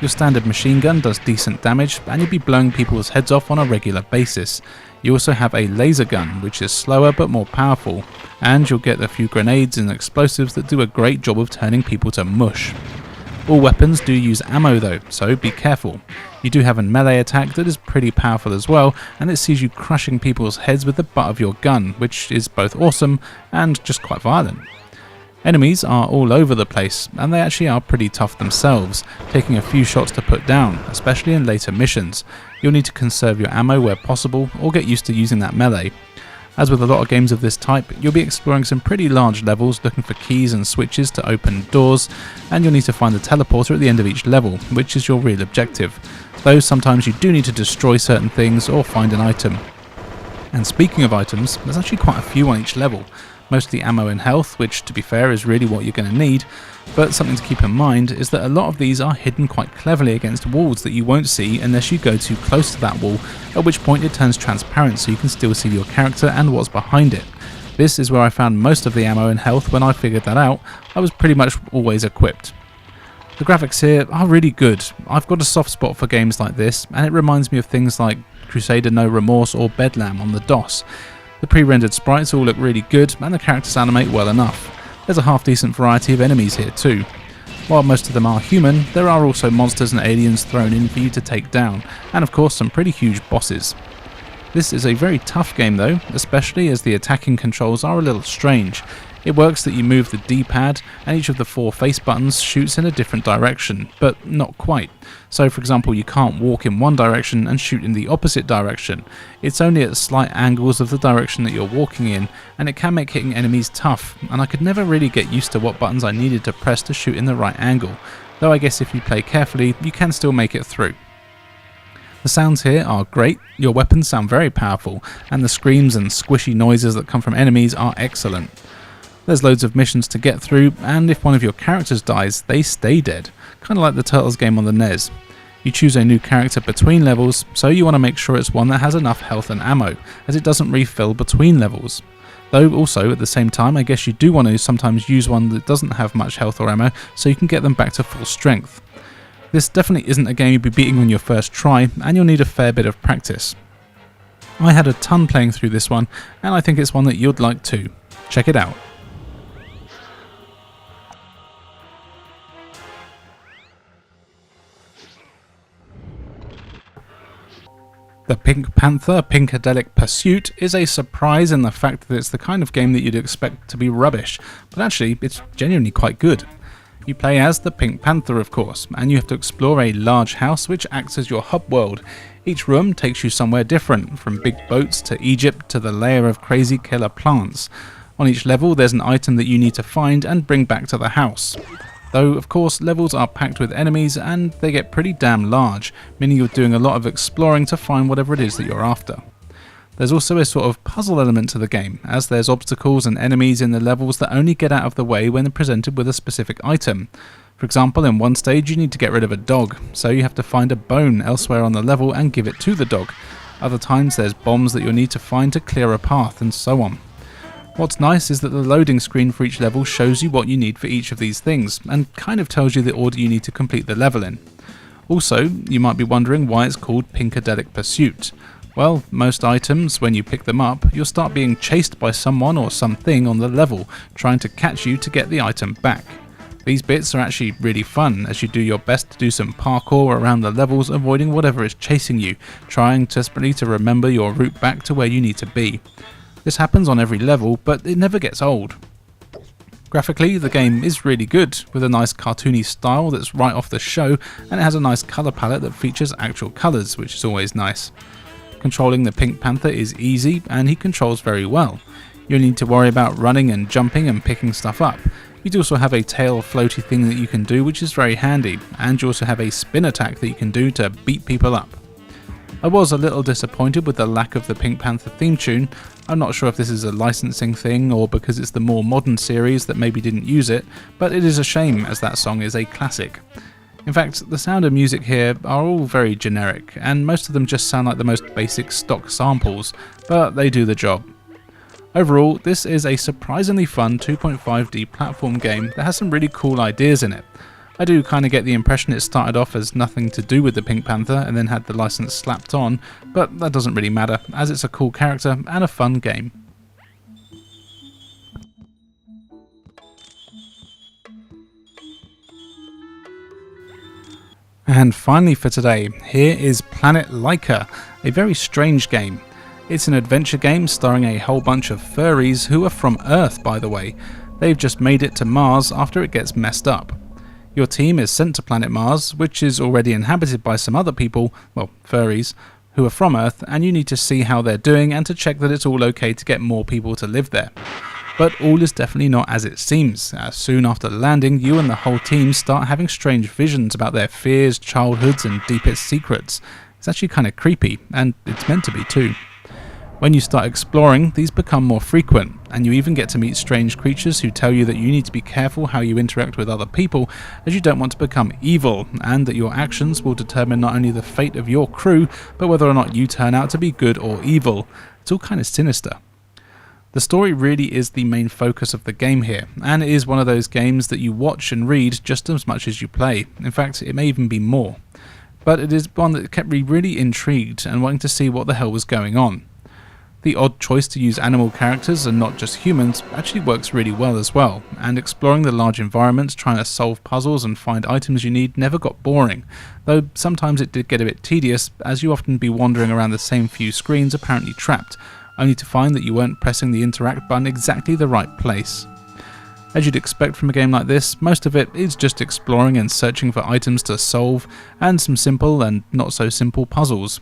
S8: Your standard machine gun does decent damage, and you'll be blowing people's heads off on a regular basis. You also have a laser gun, which is slower but more powerful, and you'll get a few grenades and explosives that do a great job of turning people to mush. All weapons do use ammo though, so be careful. You do have a melee attack that is pretty powerful as well, and it sees you crushing people's heads with the butt of your gun, which is both awesome and just quite violent. Enemies are all over the place, and they actually are pretty tough themselves, taking a few shots to put down, especially in later missions. You'll need to conserve your ammo where possible, or get used to using that melee. As with a lot of games of this type, you'll be exploring some pretty large levels looking for keys and switches to open doors, and you'll need to find the teleporter at the end of each level, which is your real objective, though sometimes you do need to destroy certain things or find an item. And speaking of items, there's actually quite a few on each level, mostly ammo and health, which to be fair is really what you're going to need, but something to keep in mind is that a lot of these are hidden quite cleverly against walls that you won't see unless you go too close to that wall, at which point it turns transparent so you can still see your character and what's behind it. This is where I found most of the ammo and health. When I figured that out, I was pretty much always equipped. The graphics here are really good. I've got a soft spot for games like this, and it reminds me of things like Crusader No Remorse or Bedlam on the DOS. The pre-rendered sprites all look really good, and the characters animate well enough. There's a half-decent variety of enemies here too. While most of them are human, there are also monsters and aliens thrown in for you to take down, and of course some pretty huge bosses. This is a very tough game though, especially as the attacking controls are a little strange. It works that you move the D-pad, and each of the 4 face buttons shoots in a different direction, but not quite. So for example, you can't walk in one direction and shoot in the opposite direction. It's only at slight angles of the direction that you're walking in, and it can make hitting enemies tough, and I could never really get used to what buttons I needed to press to shoot in the right angle, though I guess if you play carefully, you can still make it through. The sounds here are great, your weapons sound very powerful, and the screams and squishy noises that come from enemies are excellent. There's loads of missions to get through, and if one of your characters dies, they stay dead, kind of like the Turtles game on the NES. You choose a new character between levels, so you want to make sure it's one that has enough health and ammo, as it doesn't refill between levels. Though also, at the same time, I guess you do want to sometimes use one that doesn't have much health or ammo, so you can get them back to full strength. This definitely isn't a game you'll be beating on your first try, and you'll need a fair bit of practice. I had a ton playing through this one, and I think it's one that you'd like too. Check it out. The Pink Panther Pinkadelic Pursuit is a surprise in the fact that it's the kind of game that you'd expect to be rubbish, but actually it's genuinely quite good. You play as the Pink Panther of course, and you have to explore a large house which acts as your hub world. Each room takes you somewhere different, from big boats to Egypt to the lair of crazy killer plants. On each level there's an item that you need to find and bring back to the house. Though, of course, levels are packed with enemies and they get pretty damn large, meaning you're doing a lot of exploring to find whatever it is that you're after. There's also a sort of puzzle element to the game, as there's obstacles and enemies in the levels that only get out of the way when presented with a specific item. For example, in one stage you need to get rid of a dog, so you have to find a bone elsewhere on the level and give it to the dog. Other times there's bombs that you'll need to find to clear a path, and so on. What's nice is that the loading screen for each level shows you what you need for each of these things, and kind of tells you the order you need to complete the level in. Also, you might be wondering why it's called Pinkadelic Pursuit. Well, most items, when you pick them up, you'll start being chased by someone or something on the level, trying to catch you to get the item back. These bits are actually really fun, as you do your best to do some parkour around the levels, avoiding whatever is chasing you, trying desperately to remember your route back to where you need to be. This happens on every level, but it never gets old. Graphically, the game is really good, with a nice cartoony style that's right off the show, and it has a nice colour palette that features actual colours, which is always nice. Controlling the Pink Panther is easy, and he controls very well. You only need to worry about running and jumping and picking stuff up. You do also have a tail floaty thing that you can do, which is very handy, and you also have a spin attack that you can do to beat people up. I was a little disappointed with the lack of the Pink Panther theme tune. I'm not sure if this is a licensing thing or because it's the more modern series that maybe didn't use it, but it is a shame as that song is a classic. In fact, the sound and music here are all very generic, and most of them just sound like the most basic stock samples, but they do the job. Overall, this is a surprisingly fun 2.5D platform game that has some really cool ideas in it. I do kind of get the impression it started off as nothing to do with the Pink Panther and then had the license slapped on, but that doesn't really matter, as it's a cool character and a fun game. And finally for today, here is Planet Laika, a very strange game. It's an adventure game starring a whole bunch of furries who are from Earth, by the way. They've just made it to Mars after it gets messed up. Your team is sent to planet Mars, which is already inhabited by some other people, well, furries, who are from Earth, and you need to see how they're doing and to check that it's all okay to get more people to live there. But all is definitely not as it seems, as soon after landing you and the whole team start having strange visions about their fears, childhoods and deepest secrets. It's actually kind of creepy, and it's meant to be too. When you start exploring, these become more frequent, and you even get to meet strange creatures who tell you that you need to be careful how you interact with other people, as you don't want to become evil, and that your actions will determine not only the fate of your crew, but whether or not you turn out to be good or evil. It's all kind of sinister. The story really is the main focus of the game here, and it is one of those games that you watch and read just as much as you play. In fact, it may even be more. But it is one that kept me really intrigued and wanting to see what the hell was going on. The odd choice to use animal characters and not just humans actually works really well as well, and exploring the large environments, trying to solve puzzles and find items you need never got boring, though sometimes it did get a bit tedious, as you often be wandering around the same few screens apparently trapped, only to find that you weren't pressing the interact button exactly the right place. As you'd expect from a game like this, most of it is just exploring and searching for items to solve, and some simple and not so simple puzzles.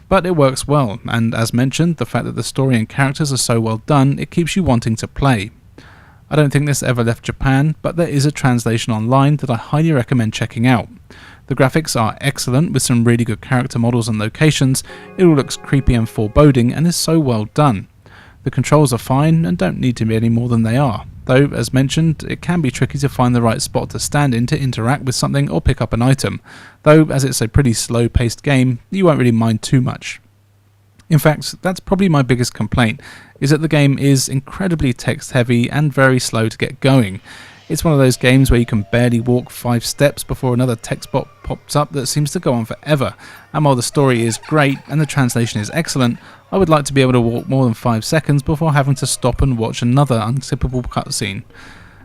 S8: But it works well, and as mentioned, the fact that the story and characters are so well done, it keeps you wanting to play. I don't think this ever left Japan, but there is a translation online that I highly recommend checking out. The graphics are excellent, with some really good character models and locations. It all looks creepy and foreboding and is so well done. The controls are fine and don't need to be any more than they are, though as mentioned it can be tricky to find the right spot to stand in to interact with something or pick up an item, though as it's a pretty slow paced game you won't really mind too much. In fact, that's probably my biggest complaint, is that the game is incredibly text heavy and very slow to get going. It's one of those games where you can barely walk 5 steps before another text box pops up that seems to go on forever, and while the story is great and the translation is excellent, I would like to be able to walk more than 5 seconds before having to stop and watch another unskippable cutscene,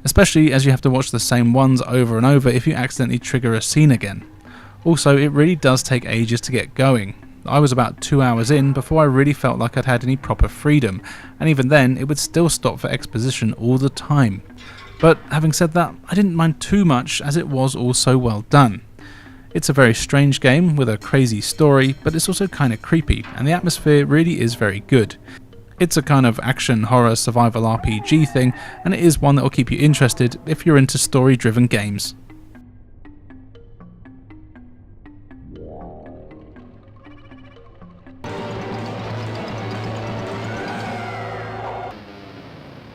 S8: especially as you have to watch the same ones over and over if you accidentally trigger a scene again. Also, it really does take ages to get going. I was about 2 hours in before I really felt like I'd had any proper freedom, and even then it would still stop for exposition all the time. But having said that, I didn't mind too much as it was all so well done. It's a very strange game with a crazy story, but it's also kind of creepy, and the atmosphere really is very good. It's a kind of action, horror, survival RPG thing, and it is one that will keep you interested if you're into story-driven games.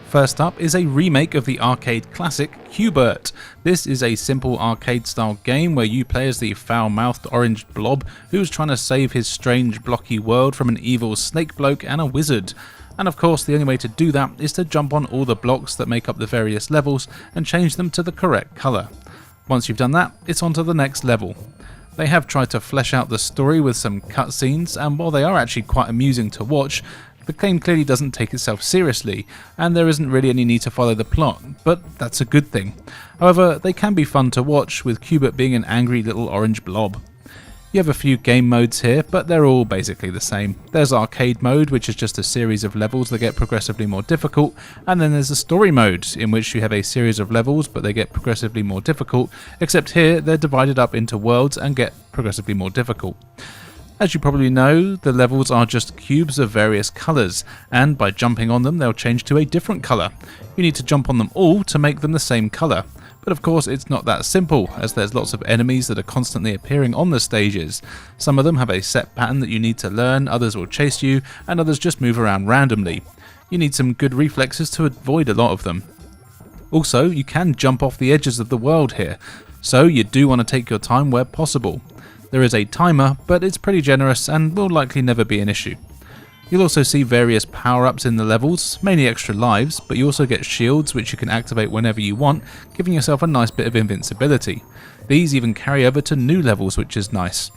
S8: First up is a remake of the arcade classic Q*bert. This is a simple arcade-style game where you play as the foul-mouthed orange blob who's trying to save his strange blocky world from an evil snake bloke and a wizard. And of course the only way to do that is to jump on all the blocks that make up the various levels and change them to the correct colour. Once you've done that, it's on to the next level. They have tried to flesh out the story with some cutscenes, and while they are actually quite amusing to watch, the game clearly doesn't take itself seriously, and there isn't really any need to follow the plot, but that's a good thing. However, they can be fun to watch, with Q*bert being an angry little orange blob. You have a few game modes here, but they're all basically the same. There's arcade mode, which is just a series of levels that get progressively more difficult, and then there's the story mode, in which you have a series of levels but they get progressively more difficult, except here they're divided up into worlds and get progressively more difficult. As you probably know, the levels are just cubes of various colours, and by jumping on them they'll change to a different colour. You need to jump on them all to make them the same colour. But of course it's not that simple, as there's lots of enemies that are constantly appearing on the stages. Some of them have a set pattern that you need to learn, others will chase you, and others just move around randomly. You need some good reflexes to avoid a lot of them. Also, you can jump off the edges of the world here, so you do want to take your time where possible. There is a timer, but it's pretty generous and will likely never be an issue. You'll also see various power-ups in the levels, mainly extra lives, but you also get shields which you can activate whenever you want, giving yourself a nice bit of invincibility. These even carry over to new levels, which is nice.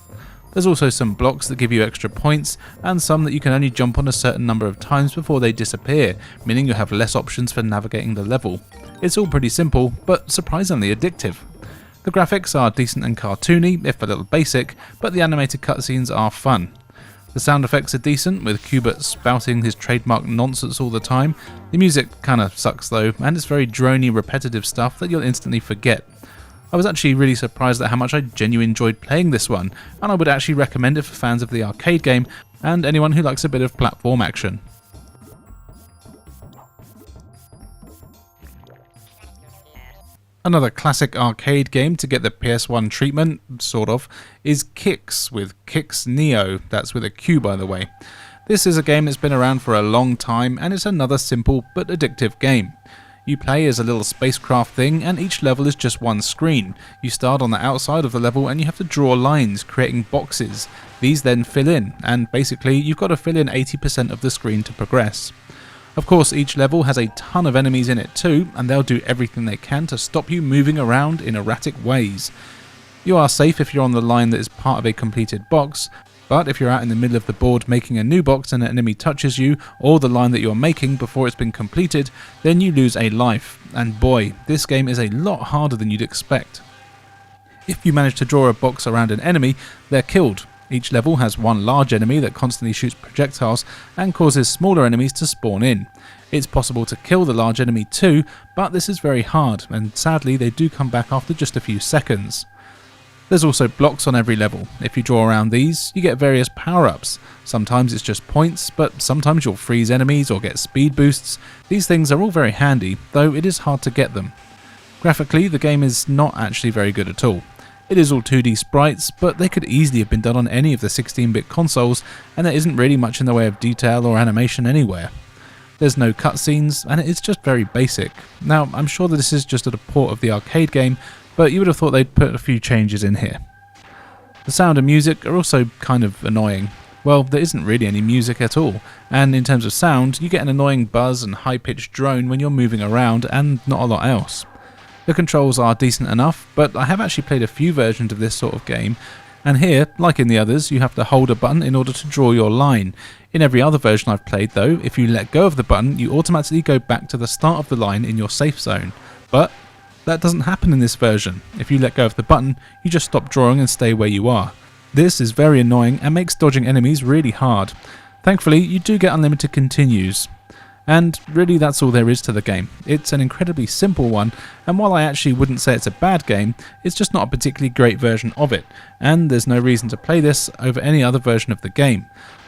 S8: There's also some blocks that give you extra points, and some that you can only jump on a certain number of times before they disappear, meaning you have less options for navigating the level. It's all pretty simple, but surprisingly addictive. The graphics are decent and cartoony, if a little basic, but the animated cutscenes are fun. The sound effects are decent, with Q*bert spouting his trademark nonsense all the time. The music kinda sucks though, and it's very drony, repetitive stuff that you'll instantly forget. I was actually really surprised at how much I genuinely enjoyed playing this one, and I would actually recommend it for fans of the arcade game and anyone who likes a bit of platform action. Another classic arcade game to get the PS1 treatment, sort of, is Kicks with Kicks Neo, that's with a Q by the way. This is a game that's been around for a long time and it's another simple but addictive game. You play as a little spacecraft thing and each level is just one screen. You start on the outside of the level and you have to draw lines, creating boxes. These then fill in, and basically you've got to fill in 80% of the screen to progress. Of course, each level has a ton of enemies in it too, and they'll do everything they can to stop you moving around in erratic ways. You are safe if you're on the line that is part of a completed box, but if you're out in the middle of the board making a new box and an enemy touches you, or the line that you're making before it's been completed, then you lose a life, and boy, this game is a lot harder than you'd expect. If you manage to draw a box around an enemy, they're killed. Each level has one large enemy that constantly shoots projectiles and causes smaller enemies to spawn in. It's possible to kill the large enemy too, but this is very hard, and sadly they do come back after just a few seconds. There's also blocks on every level. If you draw around these, you get various power-ups. Sometimes it's just points, but sometimes you'll freeze enemies or get speed boosts. These things are all very handy, though it is hard to get them. Graphically, the game is not actually very good at all. It is all 2D sprites, but they could easily have been done on any of the 16-bit consoles, and there isn't really much in the way of detail or animation anywhere. There's no cutscenes, and it's just very basic. Now, I'm sure that this is just a port of the arcade game, but you would have thought they'd put a few changes in here. The sound and music are also kind of annoying. Well, there isn't really any music at all, and in terms of sound, you get an annoying buzz and high-pitched drone when you're moving around, and not a lot else. The controls are decent enough, but I have actually played a few versions of this sort of game, and here, like in the others, you have to hold a button in order to draw your line. In every other version I've played though, if you let go of the button, you automatically go back to the start of the line in your safe zone. But that doesn't happen in this version. If you let go of the button, you just stop drawing and stay where you are. This is very annoying and makes dodging enemies really hard. Thankfully, you do get unlimited continues. And really that's all there is to the game. It's an incredibly simple one, and while I actually wouldn't say it's a bad game, it's just not a particularly great version of it, and there's no reason to play this over any other version of the game.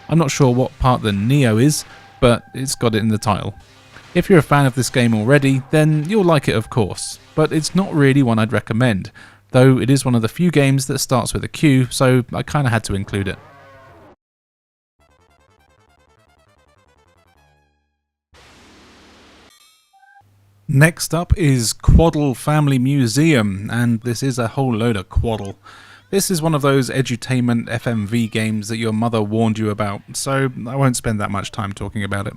S8: I'm not sure what part the Neo is, but it's got it in the title. If you're a fan of this game already, then you'll like it of course, but it's not really one I'd recommend, though it is one of the few games that starts with a Q, so I kinda had to include it. Next up is Quaddle Family Museum, and this is a whole load of Quaddle. This is one of those edutainment FMV games that your mother warned you about, so I won't spend that much time talking about it.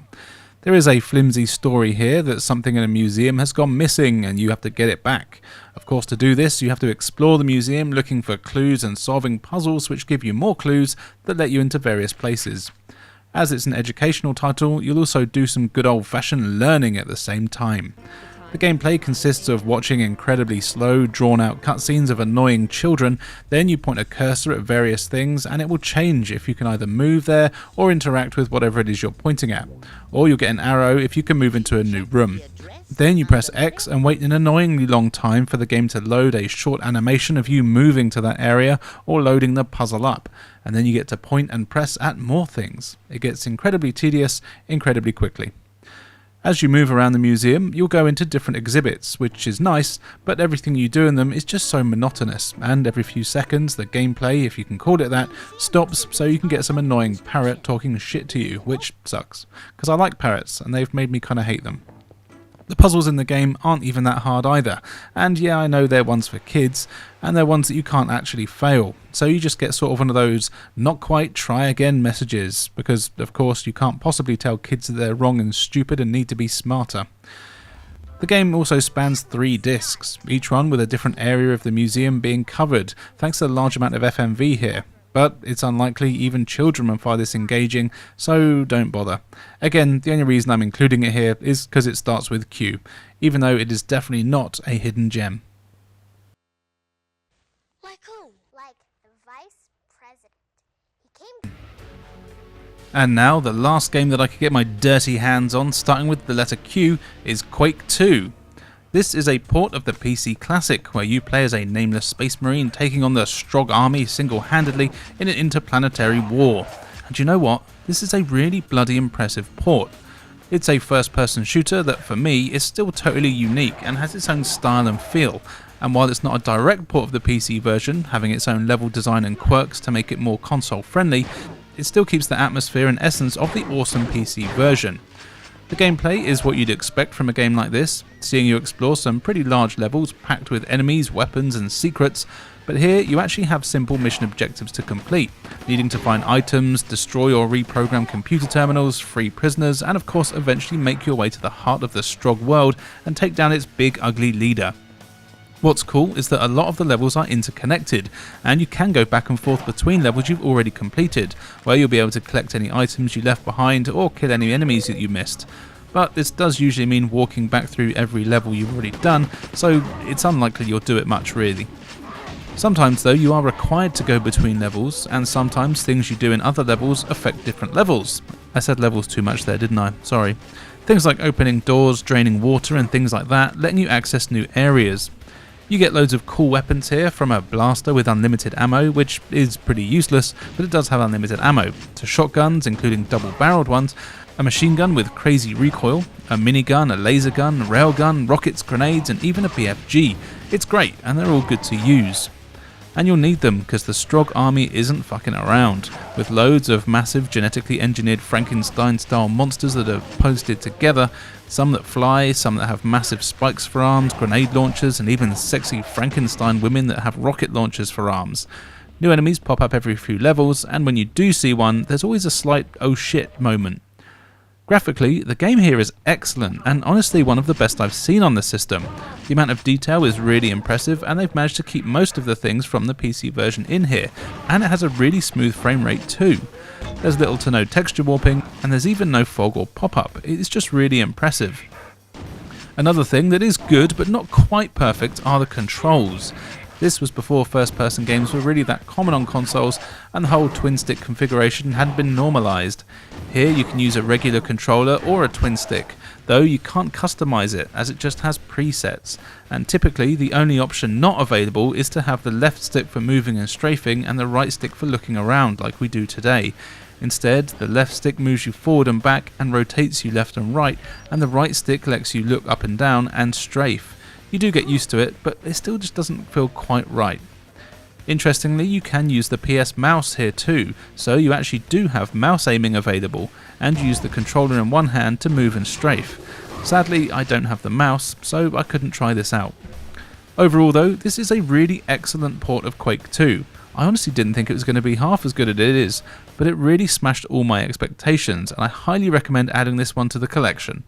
S8: There is a flimsy story here that something in a museum has gone missing and you have to get it back. Of course, to do this you have to explore the museum looking for clues and solving puzzles which give you more clues that let you into various places. As it's an educational title, you'll also do some good old-fashioned learning at the same time. The gameplay consists of watching incredibly slow, drawn-out cutscenes of annoying children, then you point a cursor at various things and it will change if you can either move there or interact with whatever it is you're pointing at. Or you'll get an arrow if you can move into a new room. Then you press X and wait an annoyingly long time for the game to load a short animation of you moving to that area or loading the puzzle up, and then you get to point and press at more things. It gets incredibly tedious incredibly quickly. As you move around the museum, you'll go into different exhibits, which is nice, but everything you do in them is just so monotonous, and every few seconds the gameplay, if you can call it that, stops so you can get some annoying parrot talking shit to you, which sucks, because I like parrots and they've made me kinda hate them. The puzzles in the game aren't even that hard either, and yeah, I know they're ones for kids, and they're ones that you can't actually fail, so you just get sort of one of those not quite try again messages, because of course you can't possibly tell kids that they're wrong and stupid and need to be smarter. The game also spans 3 discs, each one with a different area of the museum being covered, thanks to the large amount of FMV here. But it's unlikely even children will find this engaging, so don't bother. Again, the only reason I'm including it here is because it starts with Q, even though it is definitely not a hidden gem.
S5: Like who? Like the vice president. He came.
S8: And now, the last game that I could get my dirty hands on, starting with the letter Q, is Quake 2. This is a port of the PC Classic, where you play as a nameless space marine taking on the Strogg army single-handedly in an interplanetary war. And you know what? This is a really bloody impressive port. It's a first-person shooter that, for me, is still totally unique and has its own style and feel. And while it's not a direct port of the PC version, having its own level design and quirks to make it more console-friendly, it still keeps the atmosphere and essence of the awesome PC version. The gameplay is what you'd expect from a game like this, seeing you explore some pretty large levels packed with enemies, weapons and secrets, but here you actually have simple mission objectives to complete, needing to find items, destroy or reprogram computer terminals, free prisoners, and of course eventually make your way to the heart of the Strogg world and take down its big ugly leader. What's cool is that a lot of the levels are interconnected, and you can go back and forth between levels you've already completed, where you'll be able to collect any items you left behind or kill any enemies that you missed. But this does usually mean walking back through every level you've already done, so it's unlikely you'll do it much really. Sometimes though you are required to go between levels, and sometimes things you do in other levels affect different levels. I said levels too much there, didn't I? Sorry. Things like opening doors, draining water and things like that, letting you access new areas. You get loads of cool weapons here, from a blaster with unlimited ammo, which is pretty useless, but it does have unlimited ammo, to shotguns, including double-barreled ones, a machine gun with crazy recoil, a minigun, a laser gun, a railgun, rockets, grenades, and even a BFG. It's great, and they're all good to use. And you'll need them, because the Strogg army isn't fucking around, with loads of massive genetically engineered Frankenstein-style monsters that are posted together, some that fly, some that have massive spikes for arms, grenade launchers, and even sexy Frankenstein women that have rocket launchers for arms. New enemies pop up every few levels, and when you do see one, there's always a slight oh shit moment. Graphically, the game here is excellent, and honestly one of the best I've seen on the system. The amount of detail is really impressive, and they've managed to keep most of the things from the PC version in here, and it has a really smooth frame rate too. There's little to no texture warping, and there's even no fog or pop-up. It's just really impressive. Another thing that is good but not quite perfect are the controls. This was before first-person games were really that common on consoles, and the whole twin-stick configuration hadn't been normalised. Here you can use a regular controller or a twin-stick, though you can't customise it as it just has presets, and typically the only option not available is to have the left stick for moving and strafing and the right stick for looking around like we do today. Instead, the left stick moves you forward and back and rotates you left and right, and the right stick lets you look up and down and strafe. You do get used to it, but it still just doesn't feel quite right. Interestingly, you can use the PS mouse here too, so you actually do have mouse aiming available, and use the controller in one hand to move and strafe. Sadly, I don't have the mouse, so I couldn't try this out. Overall though, this is a really excellent port of Quake 2. I honestly didn't think it was going to be half as good as it is, but it really smashed all my expectations, and I highly recommend adding this one to the collection.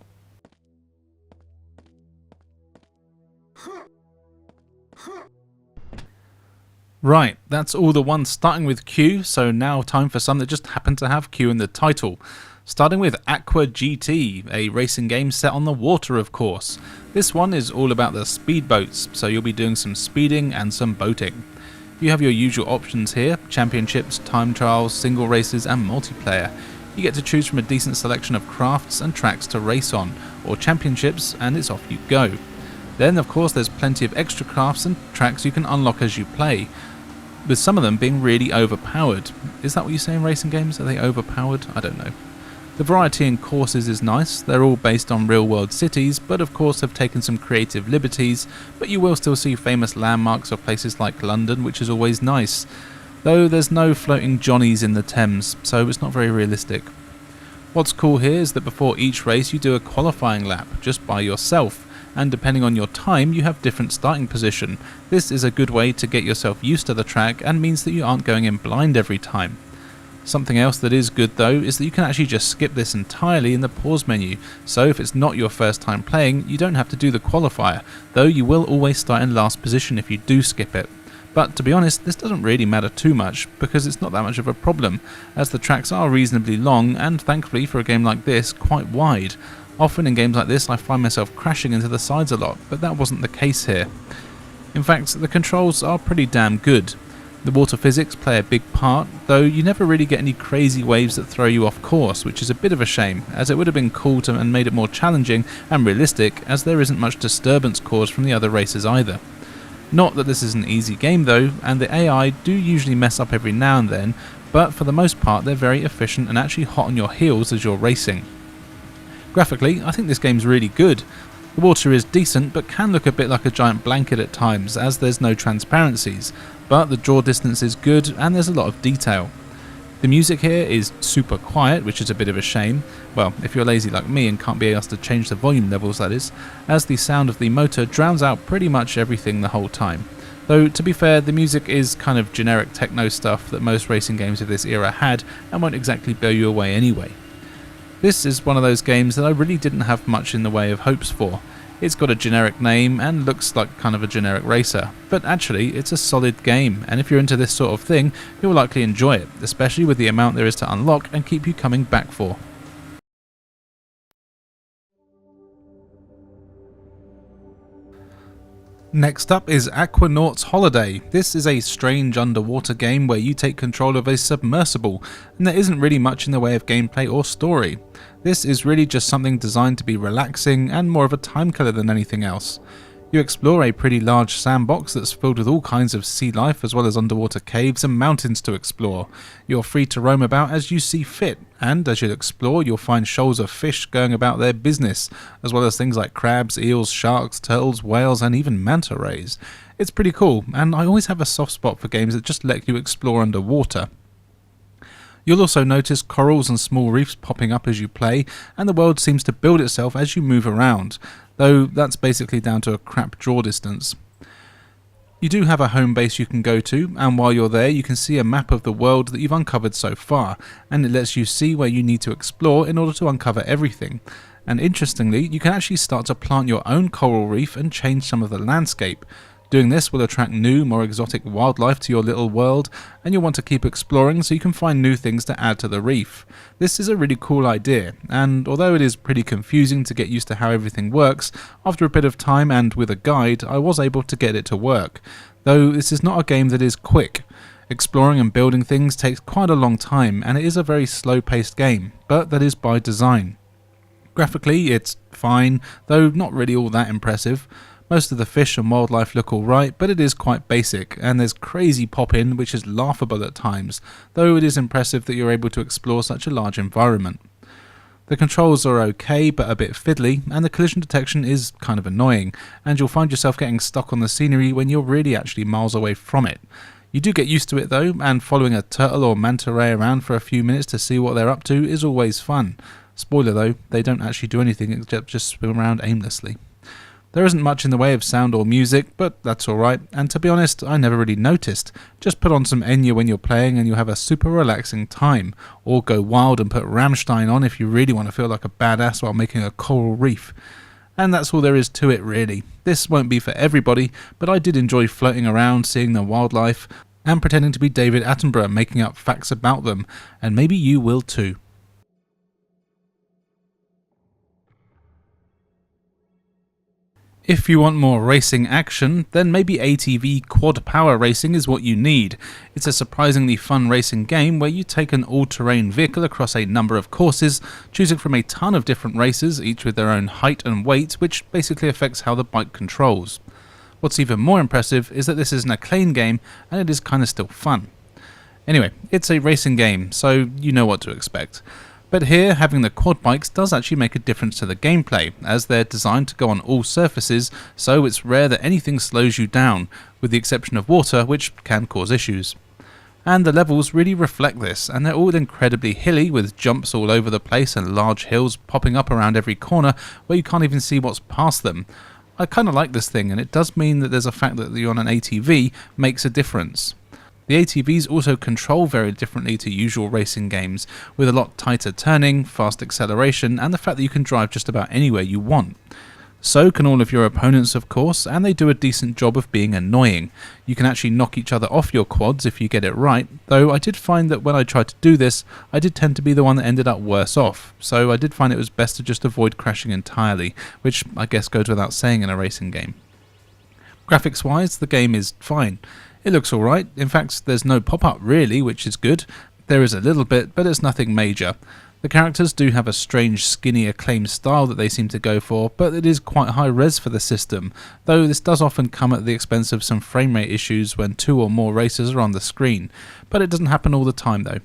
S8: Right, that's all the ones starting with Q, so now time for some that just happen to have Q in the title. Starting with Aqua GT, a racing game set on the water of course. This one is all about the speedboats, so you'll be doing some speeding and some boating. You have your usual options here: championships, time trials, single races and multiplayer. You get to choose from a decent selection of crafts and tracks to race on, or championships, and it's off you go. Then of course there's plenty of extra crafts and tracks you can unlock as you play, with some of them being really overpowered. Is that what you say in racing games? Are they overpowered? I don't know. The variety in courses is nice. They're all based on real world cities, but of course have taken some creative liberties, but you will still see famous landmarks of places like London, which is always nice. Though there's no floating Johnnies in the Thames, so it's not very realistic. What's cool here is that before each race you do a qualifying lap, just by yourself, and depending on your time you have different starting position. This is a good way to get yourself used to the track and means that you aren't going in blind every time. Something else that is good though is that you can actually just skip this entirely in the pause menu, so if it's not your first time playing you don't have to do the qualifier, though you will always start in last position if you do skip it. But to be honest, this doesn't really matter too much, because it's not that much of a problem, as the tracks are reasonably long and thankfully for a game like this, quite wide. Often in games like this I find myself crashing into the sides a lot, but that wasn't the case here. In fact, the controls are pretty damn good. The water physics play a big part, though you never really get any crazy waves that throw you off course, which is a bit of a shame, as it would have been cool to and made it more challenging and realistic, as there isn't much disturbance caused from the other races either. Not that this is an easy game though, and the AI do usually mess up every now and then, but for the most part they're very efficient and actually hot on your heels as you're racing. Graphically, I think this game's really good. The water is decent, but can look a bit like a giant blanket at times, as there's no transparencies, but the draw distance is good and there's a lot of detail. The music here is super quiet, which is a bit of a shame, well, if you're lazy like me and can't be asked to change the volume levels that is, as the sound of the motor drowns out pretty much everything the whole time. Though, to be fair, the music is kind of generic techno stuff that most racing games of this era had and won't exactly blow you away anyway. This is one of those games that I really didn't have much in the way of hopes for. It's got a generic name and looks like kind of a generic racer, but actually it's a solid game, and if you're into this sort of thing, you'll likely enjoy it, especially with the amount there is to unlock and keep you coming back for. Next up is Aquanaut's Holiday. This is a strange underwater game where you take control of a submersible, and there isn't really much in the way of gameplay or story. This is really just something designed to be relaxing and more of a time killer than anything else. You explore a pretty large sandbox that's filled with all kinds of sea life, as well as underwater caves and mountains to explore. You're free to roam about as you see fit, and as you explore you'll find shoals of fish going about their business, as well as things like crabs, eels, sharks, turtles, whales and even manta rays. It's pretty cool, and I always have a soft spot for games that just let you explore underwater. You'll also notice corals and small reefs popping up as you play, and the world seems to build itself as you move around, though that's basically down to a crap draw distance. You do have a home base you can go to, and while you're there you can see a map of the world that you've uncovered so far, and it lets you see where you need to explore in order to uncover everything. And interestingly, you can actually start to plant your own coral reef and change some of the landscape. Doing this will attract new, more exotic wildlife to your little world, and you'll want to keep exploring so you can find new things to add to the reef. This is a really cool idea, and although it is pretty confusing to get used to how everything works, after a bit of time and with a guide, I was able to get it to work. Though this is not a game that is quick. Exploring and building things takes quite a long time, and it is a very slow-paced game, but that is by design. Graphically, it's fine, though not really all that impressive. Most of the fish and wildlife look alright, but it is quite basic, and there's crazy pop-in which is laughable at times, though it is impressive that you're able to explore such a large environment. The controls are okay, but a bit fiddly, and the collision detection is kind of annoying, and you'll find yourself getting stuck on the scenery when you're really actually miles away from it. You do get used to it though, and following a turtle or manta ray around for a few minutes to see what they're up to is always fun. Spoiler though, they don't actually do anything except just swim around aimlessly. There isn't much in the way of sound or music, but that's alright, and to be honest, I never really noticed. Just put on some Enya when you're playing and you'll have a super relaxing time, or go wild and put Rammstein on if you really want to feel like a badass while making a coral reef. And that's all there is to it really. This won't be for everybody, but I did enjoy floating around, seeing the wildlife, and pretending to be David Attenborough making up facts about them, and maybe you will too. If you want more racing action, then maybe ATV Quad Power Racing is what you need. It's a surprisingly fun racing game where you take an all-terrain vehicle across a number of courses, choosing from a ton of different races, each with their own height and weight, which basically affects how the bike controls. What's even more impressive is that this is an Acclaim game, and it is kinda still fun. Anyway, it's a racing game, so you know what to expect. But here, having the quad bikes does actually make a difference to the gameplay, as they're designed to go on all surfaces, so it's rare that anything slows you down, with the exception of water, which can cause issues. And the levels really reflect this, and they're all incredibly hilly, with jumps all over the place and large hills popping up around every corner where you can't even see what's past them. I kinda like this thing, and it does mean that there's a fact that you're on an ATV makes a difference. The ATVs also control very differently to usual racing games, with a lot tighter turning, fast acceleration, and the fact that you can drive just about anywhere you want. So can all of your opponents, of course, and they do a decent job of being annoying. You can actually knock each other off your quads if you get it right, though I did find that when I tried to do this, I did tend to be the one that ended up worse off, so I did find it was best to just avoid crashing entirely, which I guess goes without saying in a racing game. Graphics wise, the game is fine. It looks alright, in fact there's no pop-up really, which is good. There is a little bit, but it's nothing major. The characters do have a strange skinny acclaimed style that they seem to go for, but it is quite high res for the system, though this does often come at the expense of some frame rate issues when 2 or more racers are on the screen, but it doesn't happen all the time though.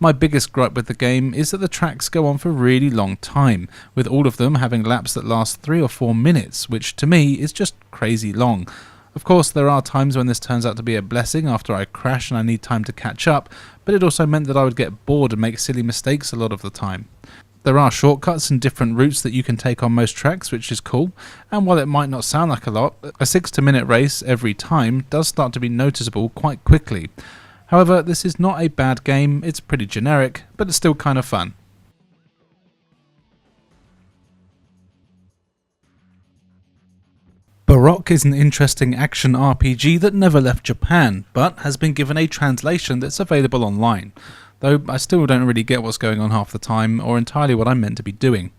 S8: My biggest gripe with the game is that the tracks go on for a really long time, with all of them having laps that last 3 or 4 minutes, which to me is just crazy long. Of course, there are times when this turns out to be a blessing after I crash and I need time to catch up, but it also meant that I would get bored and make silly mistakes a lot of the time. There are shortcuts and different routes that you can take on most tracks, which is cool, and while it might not sound like a lot, a 60-minute race every time does start to be noticeable quite quickly. However, this is not a bad game, it's pretty generic, but it's still kind of fun. Baroque is an interesting action RPG that never left Japan, but has been given a translation that's available online, though I still don't really get what's going on half the time, or entirely what I'm meant to be doing.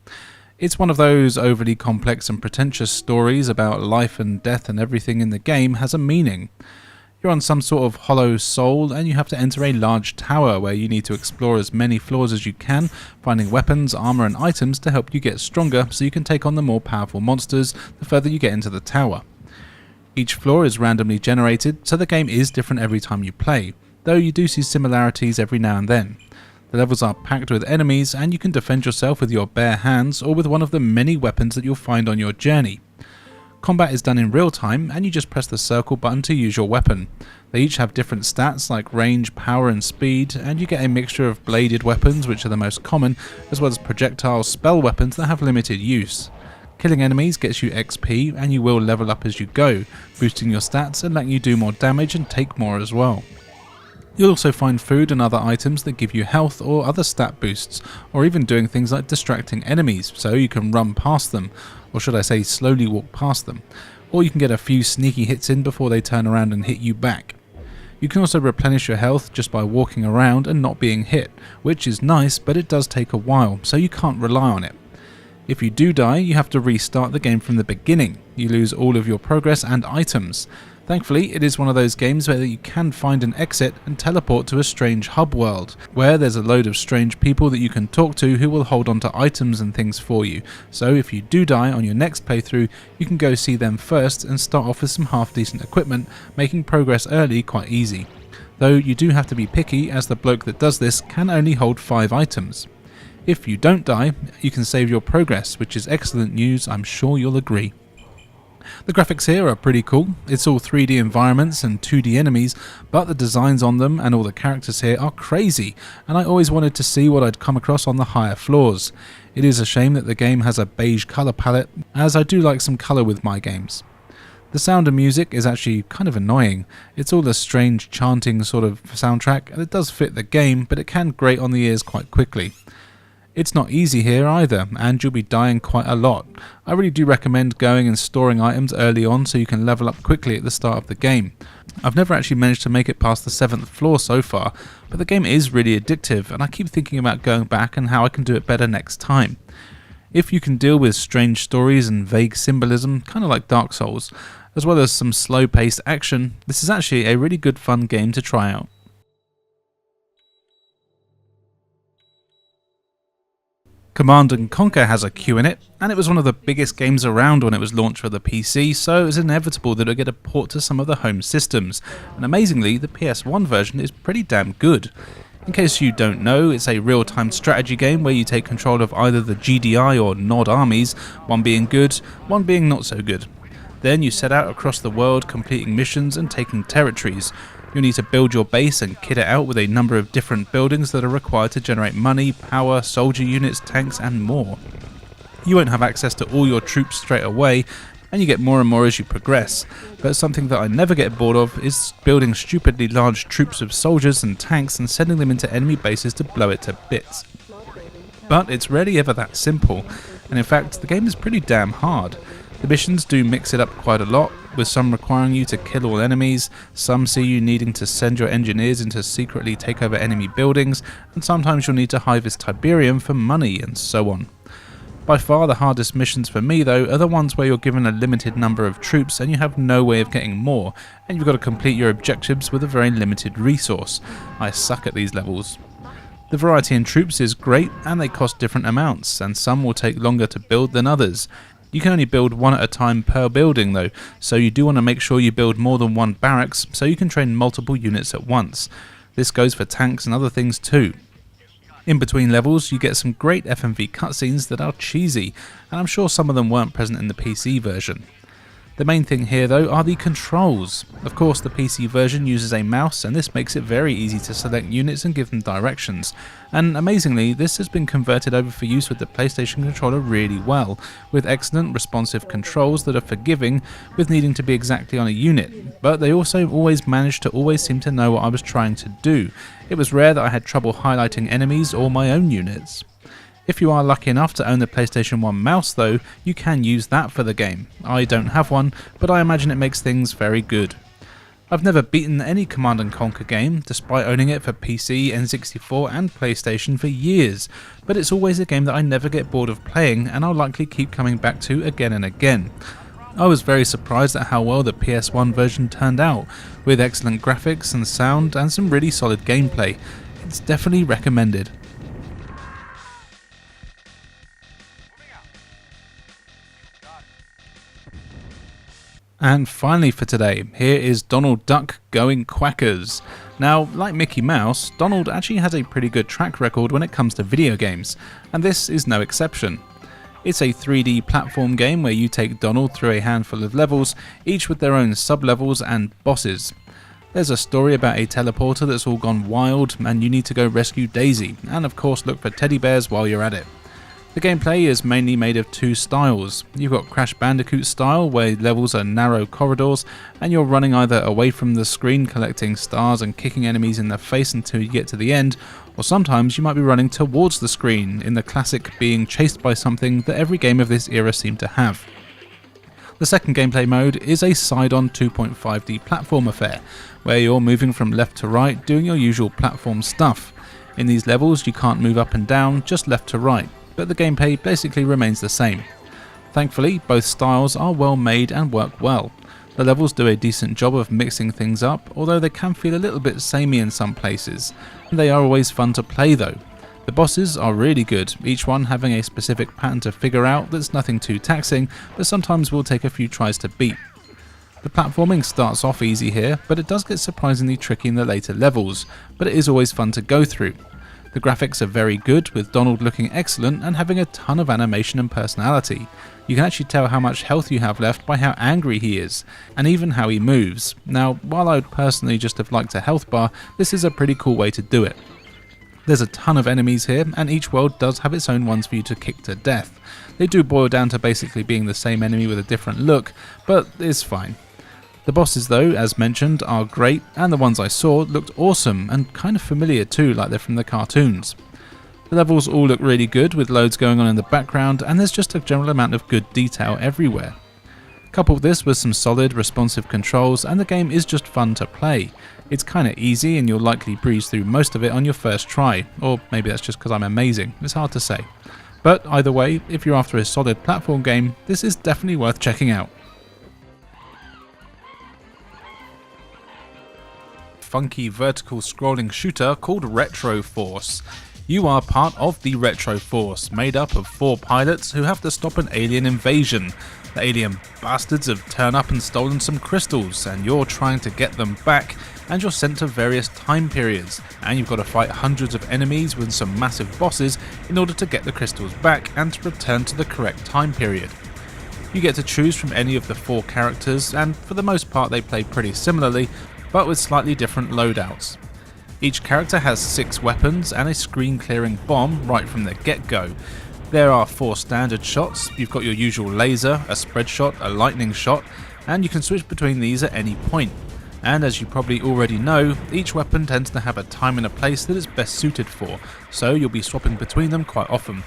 S8: It's one of those overly complex and pretentious stories about life and death, and everything in the game has a meaning. You're on some sort of hollow soul and you have to enter a large tower where you need to explore as many floors as you can, finding weapons, armor and items to help you get stronger so you can take on the more powerful monsters the further you get into the tower. Each floor is randomly generated, so the game is different every time you play, though you do see similarities every now and then. The levels are packed with enemies and you can defend yourself with your bare hands or with one of the many weapons that you'll find on your journey. Combat is done in real time and you just press the circle button to use your weapon. They each have different stats like range, power and speed, and you get a mixture of bladed weapons, which are the most common, as well as projectile spell weapons that have limited use. Killing enemies gets you XP and you will level up as you go, boosting your stats and letting you do more damage and take more as well. You'll also find food and other items that give you health or other stat boosts, or even doing things like distracting enemies so you can run past them, or should I say slowly walk past them, or you can get a few sneaky hits in before they turn around and hit you back. You can also replenish your health just by walking around and not being hit, which is nice, but it does take a while, so you can't rely on it. If you do die, you have to restart the game from the beginning. You lose all of your progress and items. Thankfully, it is one of those games where you can find an exit and teleport to a strange hub world, where there's a load of strange people that you can talk to who will hold on to items and things for you. So if you do die on your next playthrough, you can go see them first and start off with some half-decent equipment, making progress early quite easy. Though you do have to be picky, as the bloke that does this can only hold 5 items. If you don't die, you can save your progress, which is excellent news, I'm sure you'll agree. The graphics here are pretty cool. It's all 3D environments and 2D enemies, but the designs on them and all the characters here are crazy, and I always wanted to see what I'd come across on the higher floors. It is a shame that the game has a beige colour palette, as I do like some colour with my games. The sound and music is actually kind of annoying. It's all a strange chanting sort of soundtrack, and it does fit the game, but it can grate on the ears quite quickly. It's not easy here either, and you'll be dying quite a lot. I really do recommend going and storing items early on so you can level up quickly at the start of the game. I've never actually managed to make it past the 7th floor so far, but the game is really addictive and I keep thinking about going back and how I can do it better next time. If you can deal with strange stories and vague symbolism, kind of like Dark Souls, as well as some slow-paced action, this is actually a really good fun game to try out. Command & Conquer has a queue in it, and it was one of the biggest games around when it was launched for the PC, so it was inevitable that it would get a port to some of the home systems, and amazingly the PS1 version is pretty damn good. In case you don't know, it's a real-time strategy game where you take control of either the GDI or Nod armies, one being good, one being not so good. Then you set out across the world completing missions and taking territories. You'll need to build your base and kit it out with a number of different buildings that are required to generate money, power, soldier units, tanks and more. You won't have access to all your troops straight away, and you get more and more as you progress, but something that I never get bored of is building stupidly large troops of soldiers and tanks and sending them into enemy bases to blow it to bits. But it's rarely ever that simple, and in fact the game is pretty damn hard. The missions do mix it up quite a lot, with some requiring you to kill all enemies, some see you needing to send your engineers in to secretly take over enemy buildings, and sometimes you'll need to harvest Tiberium for money, and so on. By far the hardest missions for me though are the ones where you're given a limited number of troops and you have no way of getting more, and you've got to complete your objectives with a very limited resource. I suck at these levels. The variety in troops is great, and they cost different amounts, and some will take longer to build than others. You can only build one at a time per building though, so you do want to make sure you build more than one barracks so you can train multiple units at once. This goes for tanks and other things too. In between levels you get some great FMV cutscenes that are cheesy, and I'm sure some of them weren't present in the PC version. The main thing here though are the controls. Of course the PC version uses a mouse, and this makes it very easy to select units and give them directions, and amazingly this has been converted over for use with the PlayStation controller really well, with excellent responsive controls that are forgiving with needing to be exactly on a unit, but they also always managed to always seem to know what I was trying to do. It was rare that I had trouble highlighting enemies or my own units. If you are lucky enough to own the PlayStation 1 mouse though, you can use that for the game. I don't have one, but I imagine it makes things very good. I've never beaten any Command & Conquer game, despite owning it for PC, N64 and PlayStation for years, but it's always a game that I never get bored of playing and I'll likely keep coming back to again and again. I was very surprised at how well the PS1 version turned out, with excellent graphics and sound and some really solid gameplay. It's definitely recommended. And finally for today, here is Donald Duck going quackers. Now, like Mickey Mouse, Donald actually has a pretty good track record when it comes to video games, and this is no exception. It's a 3D platform game where you take Donald through a handful of levels, each with their own sub-levels and bosses. There's a story about a teleporter that's all gone wild, and you need to go rescue Daisy, and of course look for teddy bears while you're at it. The gameplay is mainly made of two styles. You've got Crash Bandicoot style, where levels are narrow corridors and you're running either away from the screen collecting stars and kicking enemies in the face until you get to the end, or sometimes you might be running towards the screen, in the classic being chased by something that every game of this era seemed to have. The second gameplay mode is a side-on 2.5D platform affair, where you're moving from left to right doing your usual platform stuff. In these levels you can't move up and down, just left to right, but the gameplay basically remains the same. Thankfully, both styles are well made and work well. The levels do a decent job of mixing things up, although they can feel a little bit samey in some places. They are always fun to play though. The bosses are really good, each one having a specific pattern to figure out that's nothing too taxing, but sometimes will take a few tries to beat. The platforming starts off easy here, but it does get surprisingly tricky in the later levels, but it is always fun to go through. The graphics are very good, with Donald looking excellent and having a ton of animation and personality. You can actually tell how much health you have left by how angry he is, and even how he moves. Now, while I would personally just have liked a health bar, this is a pretty cool way to do it. There's a ton of enemies here, and each world does have its own ones for you to kick to death. They do boil down to basically being the same enemy with a different look, but it's fine. The bosses though, as mentioned, are great, and the ones I saw looked awesome and kind of familiar too, like they're from the cartoons. The levels all look really good, with loads going on in the background, and there's just a general amount of good detail everywhere. Couple this with some solid, responsive controls, and the game is just fun to play. It's kinda easy and you'll likely breeze through most of it on your first try, or maybe that's just because I'm amazing, it's hard to say. But either way, if you're after a solid platform game, this is definitely worth checking out. Funky vertical scrolling shooter called Retro Force. You are part of the Retro Force, made up of 4 pilots who have to stop an alien invasion. The alien bastards have turned up and stolen some crystals, and you're trying to get them back, and you're sent to various time periods, and you've got to fight hundreds of enemies with some massive bosses in order to get the crystals back and to return to the correct time period. You get to choose from any of the 4 characters, and for the most part they play pretty similarly, but with slightly different loadouts. Each character has 6 weapons and a screen clearing bomb right from the get-go. There are 4 standard shots. You've got your usual laser, a spread shot, a lightning shot, and you can switch between these at any point. And as you probably already know, each weapon tends to have a time and a place that it's best suited for, so you'll be swapping between them quite often.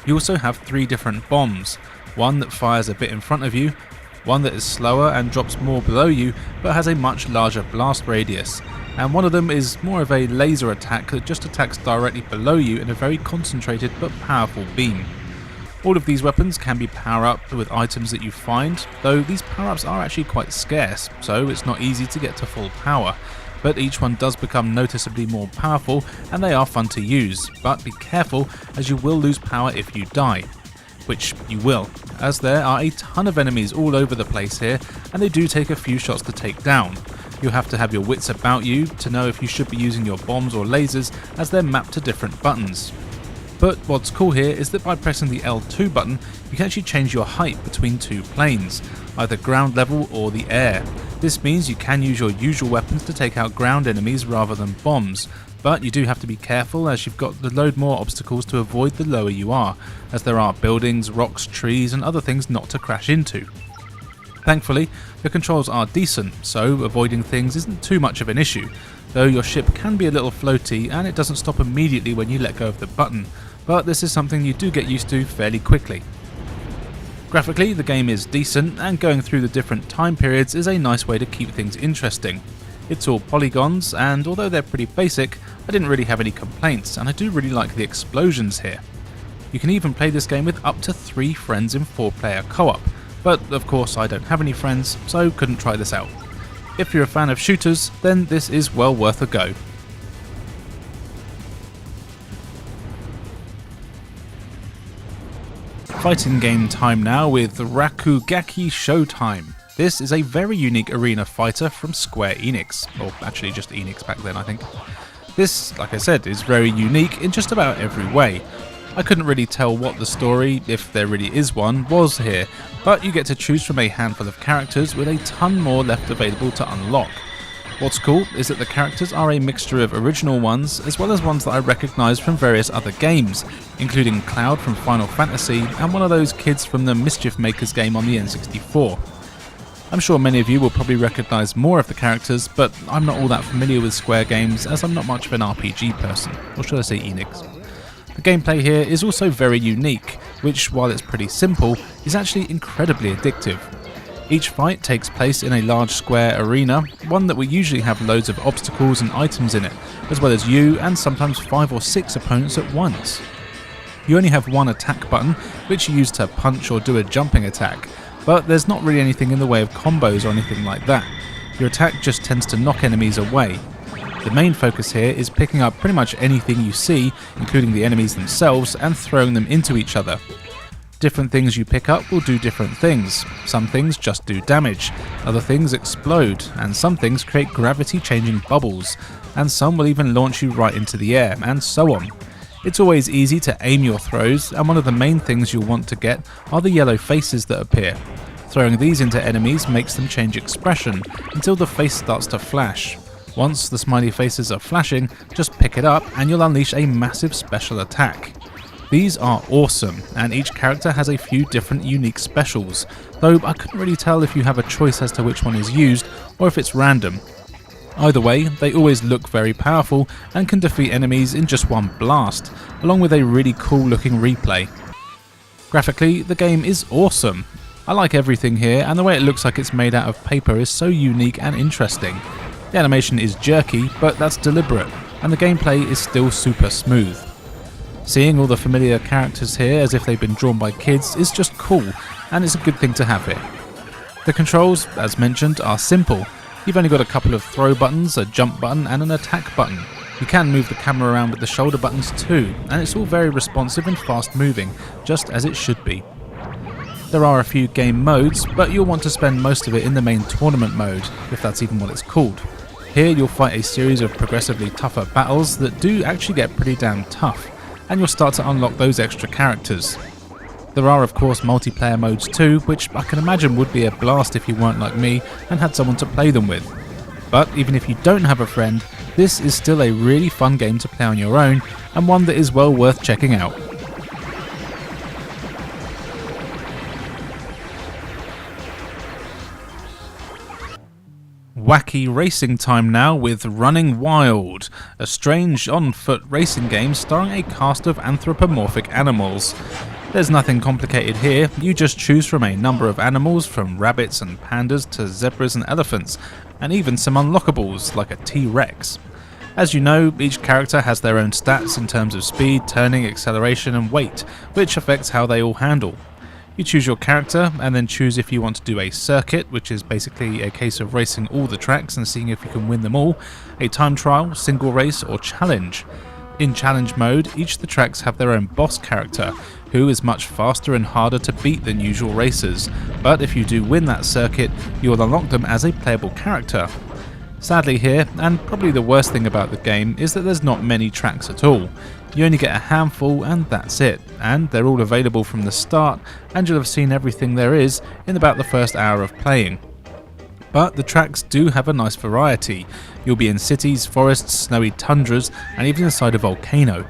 S8: You also have 3 different bombs, one that fires a bit in front of you, one that is slower and drops more below you but has a much larger blast radius, and one of them is more of a laser attack that just attacks directly below you in a very concentrated but powerful beam. All of these weapons can be power-up with items that you find, though these power-ups are actually quite scarce, so it's not easy to get to full power. But each one does become noticeably more powerful, and they are fun to use, but be careful as you will lose power if you die. Which you will, as there are a ton of enemies all over the place here, and they do take a few shots to take down. You'll have to have your wits about you to know if you should be using your bombs or lasers, as they're mapped to different buttons. But what's cool here is that by pressing the L2 button, you can actually change your height between two planes, either ground level or the air. This means you can use your usual weapons to take out ground enemies rather than bombs, but you do have to be careful as you've got to load more obstacles to avoid the lower you are, as there are buildings, rocks, trees and other things not to crash into. Thankfully, the controls are decent, so avoiding things isn't too much of an issue, though your ship can be a little floaty and it doesn't stop immediately when you let go of the button, but this is something you do get used to fairly quickly. Graphically, the game is decent, and going through the different time periods is a nice way to keep things interesting. It's all polygons, and although they're pretty basic, I didn't really have any complaints, and I do really like the explosions here. You can even play this game with up to 3 friends in 4-player co-op, but of course I don't have any friends, so couldn't try this out. If you're a fan of shooters, then this is well worth a go. Fighting game time now with Rakugaki Showtime. This is a very unique arena fighter from Square Enix, or actually just Enix back then I think. This, like I said, is very unique in just about every way. I couldn't really tell what the story, if there really is one, was here, but you get to choose from a handful of characters with a ton more left available to unlock. What's cool is that the characters are a mixture of original ones as well as ones that I recognise from various other games, including Cloud from Final Fantasy and one of those kids from the Mischief Makers game on the N64. I'm sure many of you will probably recognise more of the characters, but I'm not all that familiar with Square games as I'm not much of an RPG person, or should I say Enix. The gameplay here is also very unique, which, while it's pretty simple, is actually incredibly addictive. Each fight takes place in a large square arena, one that will usually have loads of obstacles and items in it, as well as you and sometimes 5 or 6 opponents at once. You only have one attack button, which you use to punch or do a jumping attack, but there's not really anything in the way of combos or anything like that. Your attack just tends to knock enemies away. The main focus here is picking up pretty much anything you see, including the enemies themselves, and throwing them into each other. Different things you pick up will do different things. Some things just do damage, other things explode, and some things create gravity-changing bubbles, and some will even launch you right into the air, and so on. It's always easy to aim your throws, and one of the main things you'll want to get are the yellow faces that appear. Throwing these into enemies makes them change expression, until the face starts to flash. Once the smiley faces are flashing, just pick it up and you'll unleash a massive special attack. These are awesome, and each character has a few different unique specials, though I couldn't really tell if you have a choice as to which one is used, or if it's random. Either way, they always look very powerful and can defeat enemies in just one blast, along with a really cool looking replay. Graphically, the game is awesome. I like everything here, and the way it looks like it's made out of paper is so unique and interesting. The animation is jerky, but that's deliberate, and the gameplay is still super smooth. Seeing all the familiar characters here as if they've been drawn by kids is just cool, and it's a good thing to have here. The controls, as mentioned, are simple. You've only got a couple of throw buttons, a jump button and an attack button. You can move the camera around with the shoulder buttons too, and it's all very responsive and fast moving, just as it should be. There are a few game modes, but you'll want to spend most of it in the main tournament mode, if that's even what it's called. Here you'll fight a series of progressively tougher battles that do actually get pretty damn tough, and you'll start to unlock those extra characters. There are of course multiplayer modes too, which I can imagine would be a blast if you weren't like me and had someone to play them with. But even if you don't have a friend, this is still a really fun game to play on your own, and one that is well worth checking out. Wacky racing time now with Running Wild, a strange on-foot racing game starring a cast of anthropomorphic animals. There's nothing complicated here, you just choose from a number of animals from rabbits and pandas to zebras and elephants, and even some unlockables like a T-Rex. As you know, each character has their own stats in terms of speed, turning, acceleration and weight, which affects how they all handle. You choose your character and then choose if you want to do a circuit, which is basically a case of racing all the tracks and seeing if you can win them all, a time trial, single race or challenge. In challenge mode, each of the tracks have their own boss character, who is much faster and harder to beat than usual racers, but if you do win that circuit, you will unlock them as a playable character. Sadly here, and probably the worst thing about the game, is that there's not many tracks at all. You only get a handful and that's it, and they're all available from the start, and you'll have seen everything there is in about the first hour of playing. But the tracks do have a nice variety. You'll be in cities, forests, snowy tundras, and even inside a volcano.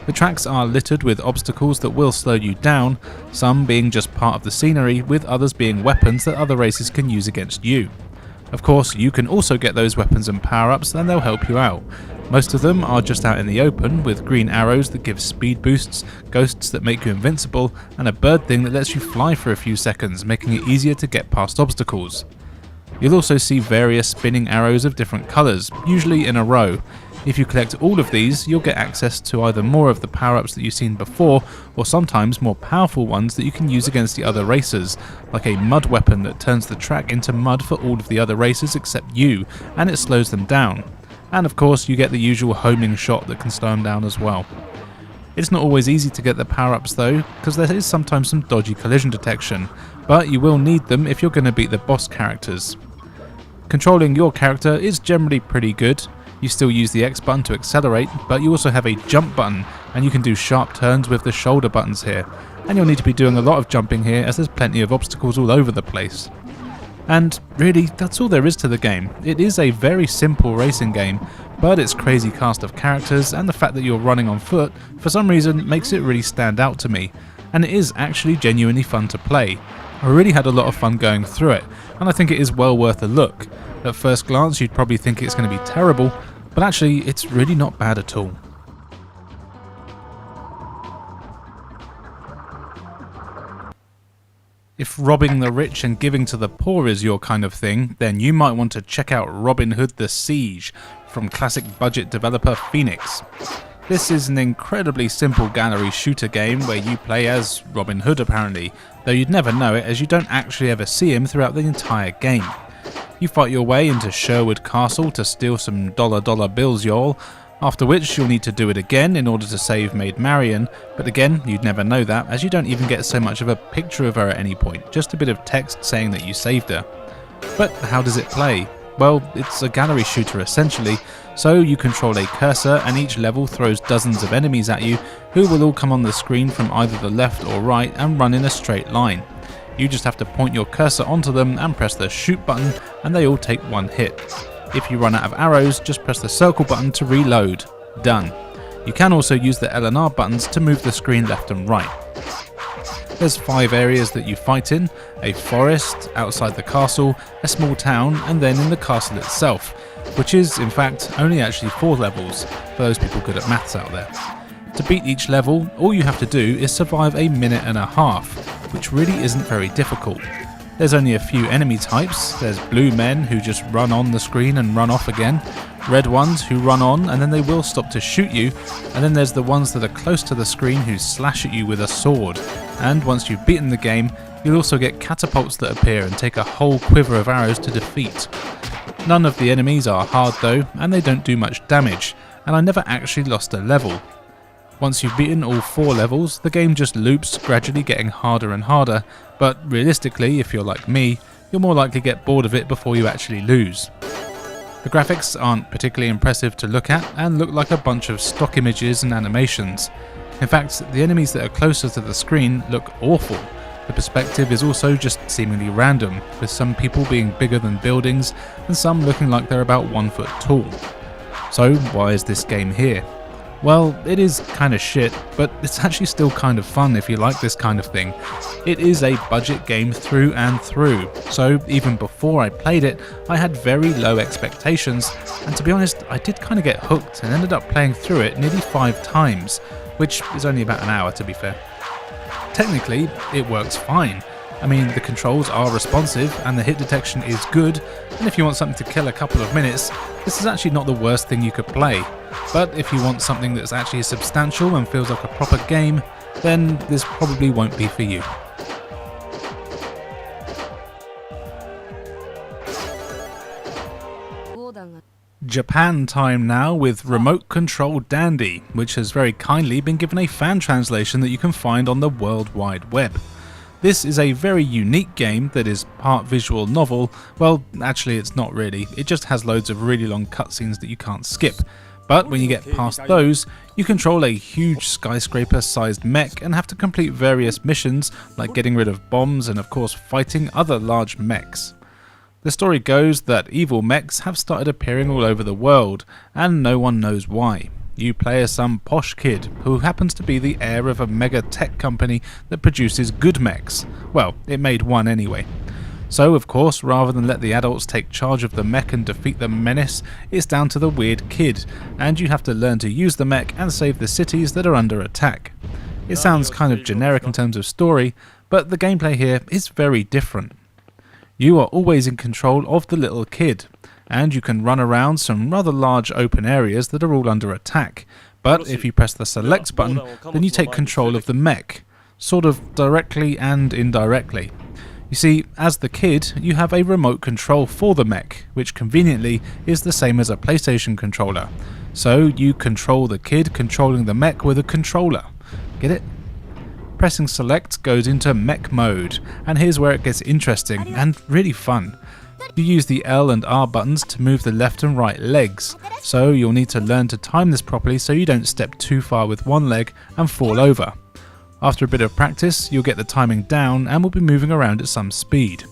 S8: The tracks are littered with obstacles that will slow you down, some being just part of the scenery, with others being weapons that other races can use against you. Of course, you can also get those weapons and power-ups and they'll help you out. Most of them are just out in the open, with green arrows that give speed boosts, ghosts that make you invincible, and a bird thing that lets you fly for a few seconds, making it easier to get past obstacles. You'll also see various spinning arrows of different colours, usually in a row. If you collect all of these, you'll get access to either more of the power-ups that you've seen before, or sometimes more powerful ones that you can use against the other racers, like a mud weapon that turns the track into mud for all of the other racers except you, and it slows them down. And of course you get the usual homing shot that can slow them down as well. It's not always easy to get the power-ups though, because there is sometimes some dodgy collision detection, but you will need them if you're going to beat the boss characters. Controlling your character is generally pretty good. You still use the X button to accelerate, but you also have a jump button, and you can do sharp turns with the shoulder buttons here. And you'll need to be doing a lot of jumping here as there's plenty of obstacles all over the place. And really, that's all there is to the game. It is a very simple racing game, but its crazy cast of characters and the fact that you're running on foot, for some reason, makes it really stand out to me. And it is actually genuinely fun to play. I really had a lot of fun going through it, and I think it is well worth a look. At first glance, you'd probably think it's going to be terrible, but actually, it's really not bad at all. If robbing the rich and giving to the poor is your kind of thing, then you might want to check out Robin Hood the Siege from classic budget developer Phoenix. This is an incredibly simple gallery shooter game where you play as Robin Hood apparently, though you'd never know it as you don't actually ever see him throughout the entire game. You fight your way into Sherwood Castle to steal some dollar bills, y'all, after which you'll need to do it again in order to save Maid Marian, but again, you'd never know that as you don't even get so much of a picture of her at any point, just a bit of text saying that you saved her. But how does it play? Well, it's a gallery shooter essentially, so you control a cursor and each level throws dozens of enemies at you who will all come on the screen from either the left or right and run in a straight line. You just have to point your cursor onto them and press the shoot button and they all take one hit. If you run out of arrows, just press the circle button to reload. Done. You can also use the L and R buttons to move the screen left and right. There's 5 areas that you fight in: a forest, outside the castle, a small town, and then in the castle itself, which is in fact only actually 4 levels, for those people good at maths out there. To beat each level, all you have to do is survive a minute and a half, which really isn't very difficult. There's only a few enemy types. There's blue men who just run on the screen and run off again, red ones who run on and then they will stop to shoot you, and then there's the ones that are close to the screen who slash at you with a sword. And once you've beaten the game, you'll also get catapults that appear and take a whole quiver of arrows to defeat. None of the enemies are hard though, and they don't do much damage, and I never actually lost a level. Once you've beaten all 4 levels, the game just loops, gradually getting harder and harder, but realistically, if you're like me, you'll more likely get bored of it before you actually lose. The graphics aren't particularly impressive to look at and look like a bunch of stock images and animations. In fact, the enemies that are closer to the screen look awful. The perspective is also just seemingly random, with some people being bigger than buildings and some looking like they're about 1 foot tall. So why is this game here? Well, it is kinda shit, but it's actually still kind of fun if you like this kind of thing. It is a budget game through and through, so even before I played it, I had very low expectations, and to be honest, I did kinda get hooked and ended up playing through it nearly 5 times, which is only about an hour to be fair. Technically, it works fine. I mean, the controls are responsive and the hit detection is good, and if you want something to kill a couple of minutes, this is actually not the worst thing you could play. But if you want something that's actually substantial and feels like a proper game, then this probably won't be for you. Japan time now with Remote Control Dandy, which has very kindly been given a fan translation that you can find on the World Wide Web. This is a very unique game that is part visual novel. Well, actually it's not really, it just has loads of really long cutscenes that you can't skip. But when you get past those, you control a huge skyscraper sized mech and have to complete various missions like getting rid of bombs and of course fighting other large mechs. The story goes that evil mechs have started appearing all over the world, and no one knows why. You play as some posh kid who happens to be the heir of a mega tech company that produces good mechs. Well, it made one anyway. So, of course, rather than let the adults take charge of the mech and defeat the menace, it's down to the weird kid, and you have to learn to use the mech and save the cities that are under attack. It sounds kind of generic in terms of story, but the gameplay here is very different. You are always in control of the little kid, and you can run around some rather large open areas that are all under attack, but if you press the select button, then you take control of the mech, sort of directly and indirectly. You see, as the kid, you have a remote control for the mech, which conveniently is the same as a PlayStation controller. So you control the kid controlling the mech with a controller. Get it? Pressing select goes into mech mode, and here's where it gets interesting and really fun. You use the L and R buttons to move the left and right legs, so you'll need to learn to time this properly so you don't step too far with one leg and fall over. After a bit of practice, you'll get the timing down and will be moving around at some speed.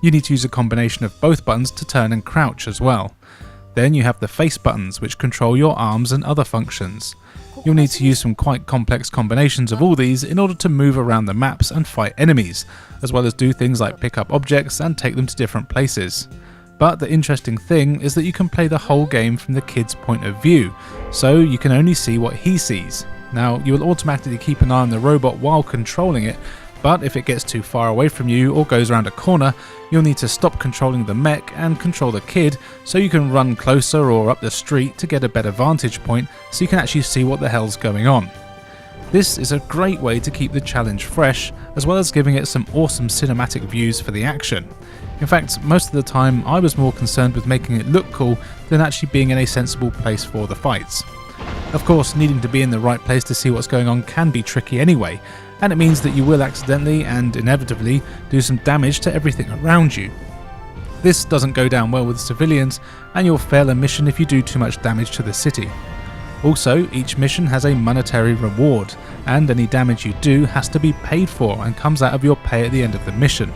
S8: You need to use a combination of both buttons to turn and crouch as well. Then you have the face buttons, which control your arms and other functions. You'll need to use some quite complex combinations of all these in order to move around the maps and fight enemies, as well as do things like pick up objects and take them to different places. But the interesting thing is that you can play the whole game from the kid's point of view, so you can only see what he sees. Now, you will automatically keep an eye on the robot while controlling it, but if it gets too far away from you or goes around a corner, you'll need to stop controlling the mech and control the kid so you can run closer or up the street to get a better vantage point so you can actually see what the hell's going on. This is a great way to keep the challenge fresh, as well as giving it some awesome cinematic views for the action. In fact, most of the time I was more concerned with making it look cool than actually being in a sensible place for the fights. Of course, needing to be in the right place to see what's going on can be tricky anyway, and it means that you will accidentally and inevitably do some damage to everything around you. This doesn't go down well with civilians, and you'll fail a mission if you do too much damage to the city. Also, each mission has a monetary reward, and any damage you do has to be paid for and comes out of your pay at the end of the mission.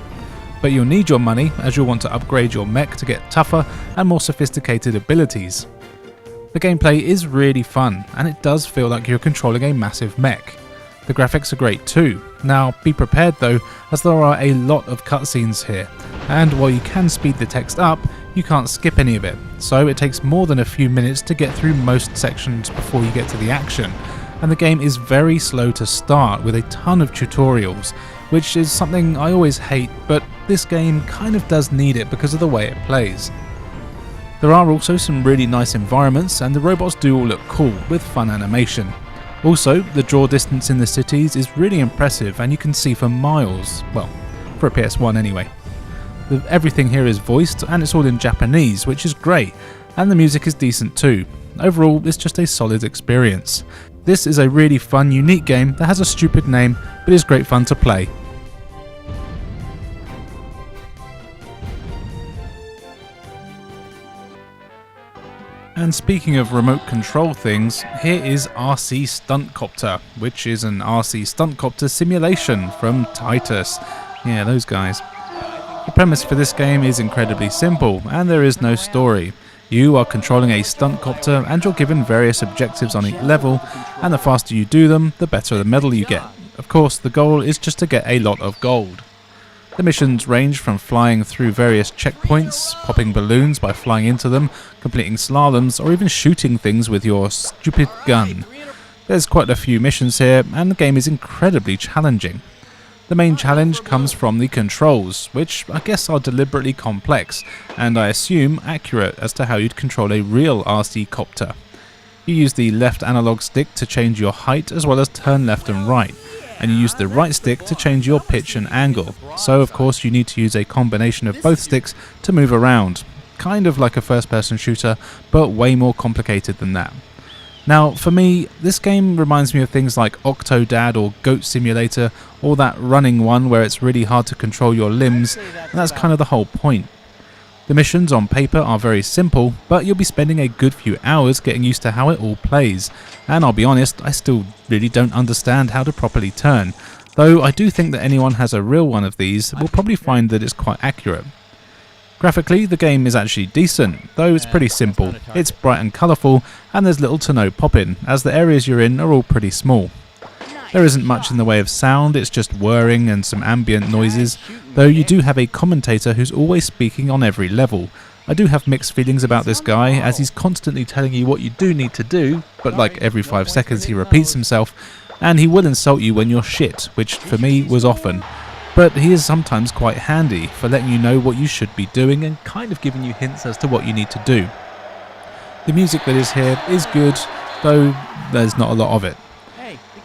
S8: But you'll need your money, as you'll want to upgrade your mech to get tougher and more sophisticated abilities. The gameplay is really fun, and it does feel like you're controlling a massive mech. The graphics are great too. Now, be prepared though, as there are a lot of cutscenes here, and while you can speed the text up, you can't skip any of it, so it takes more than a few minutes to get through most sections before you get to the action, and the game is very slow to start with a ton of tutorials, which is something I always hate, but this game kind of does need it because of the way it plays. There are also some really nice environments, and the robots do all look cool with fun animation. Also, the draw distance in the cities is really impressive and you can see for miles, well, for a PS1 anyway. Everything here is voiced and it's all in Japanese, which is great, and the music is decent too. Overall, it's just a solid experience. This is a really fun, unique game that has a stupid name, but is great fun to play. And speaking of remote control things, here is RC Stuntcopter, which is an RC Stuntcopter simulation from Titus. Yeah, those guys. The premise for this game is incredibly simple, and there is no story. You are controlling a stuntcopter and you're given various objectives on each level, and the faster you do them, the better the medal you get. Of course, the goal is just to get a lot of gold. The missions range from flying through various checkpoints, popping balloons by flying into them, completing slaloms, or even shooting things with your stupid gun. There's quite a few missions here, and the game is incredibly challenging. The main challenge comes from the controls, which I guess are deliberately complex, and I assume accurate as to how you'd control a real RC copter. You use the left analog stick to change your height as well as turn left and right, and you use the right stick to change your pitch and angle, so of course you need to use a combination of both sticks to move around. Kind of like a first-person shooter, but way more complicated than that. Now, for me, this game reminds me of things like Octodad or Goat Simulator, or that running one where it's really hard to control your limbs, and that's kind of the whole point. The missions on paper are very simple, but you'll be spending a good few hours getting used to how it all plays, and I'll be honest, I still really don't understand how to properly turn, though I do think that anyone has a real one of these will probably find that it's quite accurate. Graphically, the game is actually decent, though it's pretty simple. It's bright and colourful, and there's little to no popping, as the areas you're in are all pretty small. There isn't much in the way of sound, it's just whirring and some ambient noises, though you do have a commentator who's always speaking on every level. I do have mixed feelings about this guy, as he's constantly telling you what you do need to do, but like every 5 seconds he repeats himself, and he will insult you when you're shit, which for me was often. But he is sometimes quite handy for letting you know what you should be doing and kind of giving you hints as to what you need to do. The music that is here is good, though there's not a lot of it.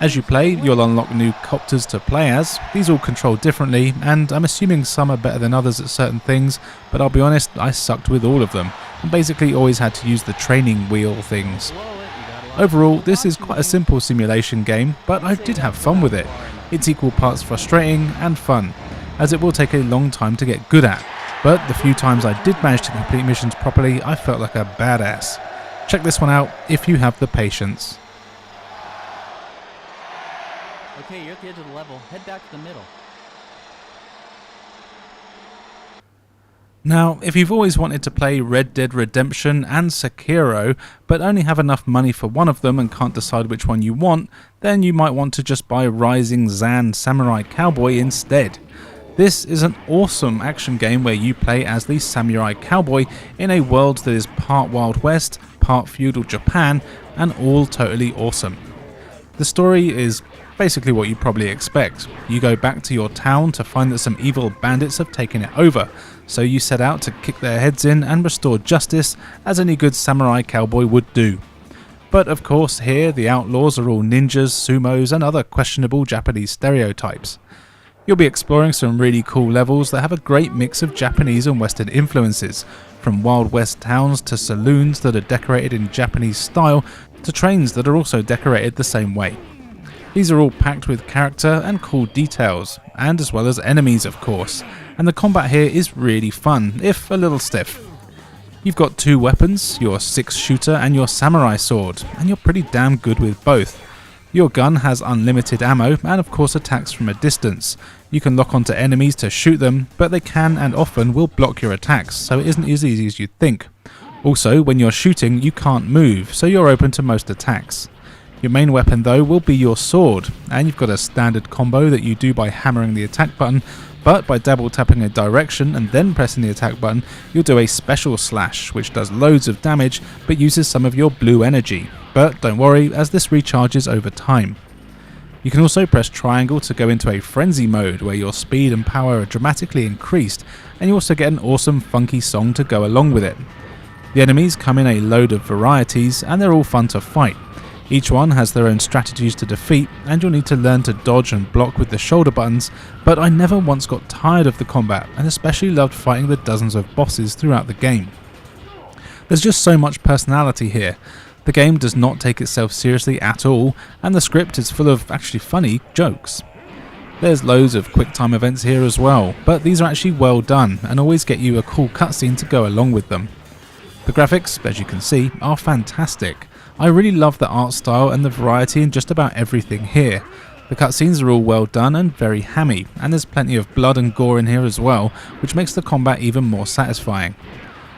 S8: As you play, you'll unlock new copters to play as. These all control differently, and I'm assuming some are better than others at certain things, but I'll be honest, I sucked with all of them, and basically always had to use the training wheel things. Overall, this is quite a simple simulation game, but I did have fun with it. It's equal parts frustrating and fun, as it will take a long time to get good at, but the few times I did manage to complete missions properly, I felt like a badass. Check this one out if you have the patience.
S9: Okay, you're at the edge of the level. Head back to the middle.
S8: Now, if you've always wanted to play Red Dead Redemption and Sekiro, but only have enough money for one of them and can't decide which one you want, then you might want to just buy Rising Zan Samurai Cowboy instead. This is an awesome action game where you play as the samurai cowboy in a world that is part Wild West, part feudal Japan, and all totally awesome. The story is basically what you probably expect. You go back to your town to find that some evil bandits have taken it over, so you set out to kick their heads in and restore justice as any good samurai cowboy would do. But of course here the outlaws are all ninjas, sumos and other questionable Japanese stereotypes. You'll be exploring some really cool levels that have a great mix of Japanese and Western influences, from Wild West towns to saloons that are decorated in Japanese style to trains that are also decorated the same way. These are all packed with character and cool details, and as well as enemies of course, and the combat here is really fun, if a little stiff. You've got 2 weapons, your 6-shooter and your samurai sword, and you're pretty damn good with both. Your gun has unlimited ammo and of course attacks from a distance. You can lock onto enemies to shoot them, but they can and often will block your attacks, so it isn't as easy as you'd think. Also, when you're shooting you can't move, so you're open to most attacks. Your main weapon though will be your sword, and you've got a standard combo that you do by hammering the attack button, but by double tapping a direction and then pressing the attack button, you'll do a special slash, which does loads of damage but uses some of your blue energy. But don't worry, as this recharges over time. You can also press triangle to go into a frenzy mode where your speed and power are dramatically increased, and you also get an awesome funky song to go along with it. The enemies come in a load of varieties and they're all fun to fight. Each one has their own strategies to defeat, and you'll need to learn to dodge and block with the shoulder buttons, but I never once got tired of the combat, and especially loved fighting the dozens of bosses throughout the game. There's just so much personality here. The game does not take itself seriously at all, and the script is full of actually funny jokes. There's loads of quick time events here as well, but these are actually well done, and always get you a cool cutscene to go along with them. The graphics, as you can see, are fantastic. I really love the art style and the variety in just about everything here. The cutscenes are all well done and very hammy, and there's plenty of blood and gore in here as well, which makes the combat even more satisfying.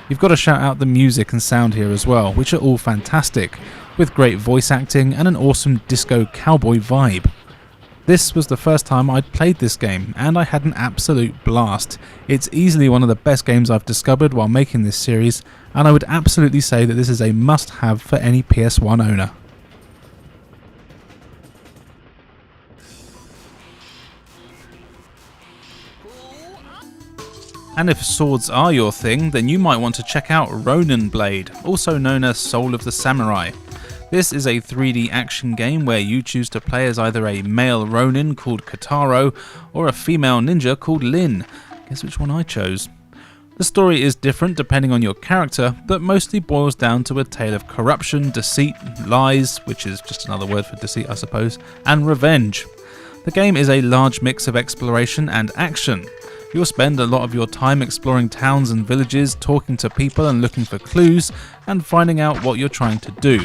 S8: You've got to shout out the music and sound here as well, which are all fantastic, with great voice acting and an awesome disco cowboy vibe. This was the first time I'd played this game, and I had an absolute blast. It's easily one of the best games I've discovered while making this series, and I would absolutely say that this is a must-have for any PS1 owner. And if swords are your thing, then you might want to check out Ronin Blade, also known as Soul of the Samurai. This is a 3D action game where you choose to play as either a male Ronin called Kataro or a female ninja called Lin. Guess which one I chose. The story is different depending on your character, but mostly boils down to a tale of corruption, deceit, lies, which is just another word for deceit I suppose, and revenge. The game is a large mix of exploration and action. You'll spend a lot of your time exploring towns and villages, talking to people and looking for clues, and finding out what you're trying to do.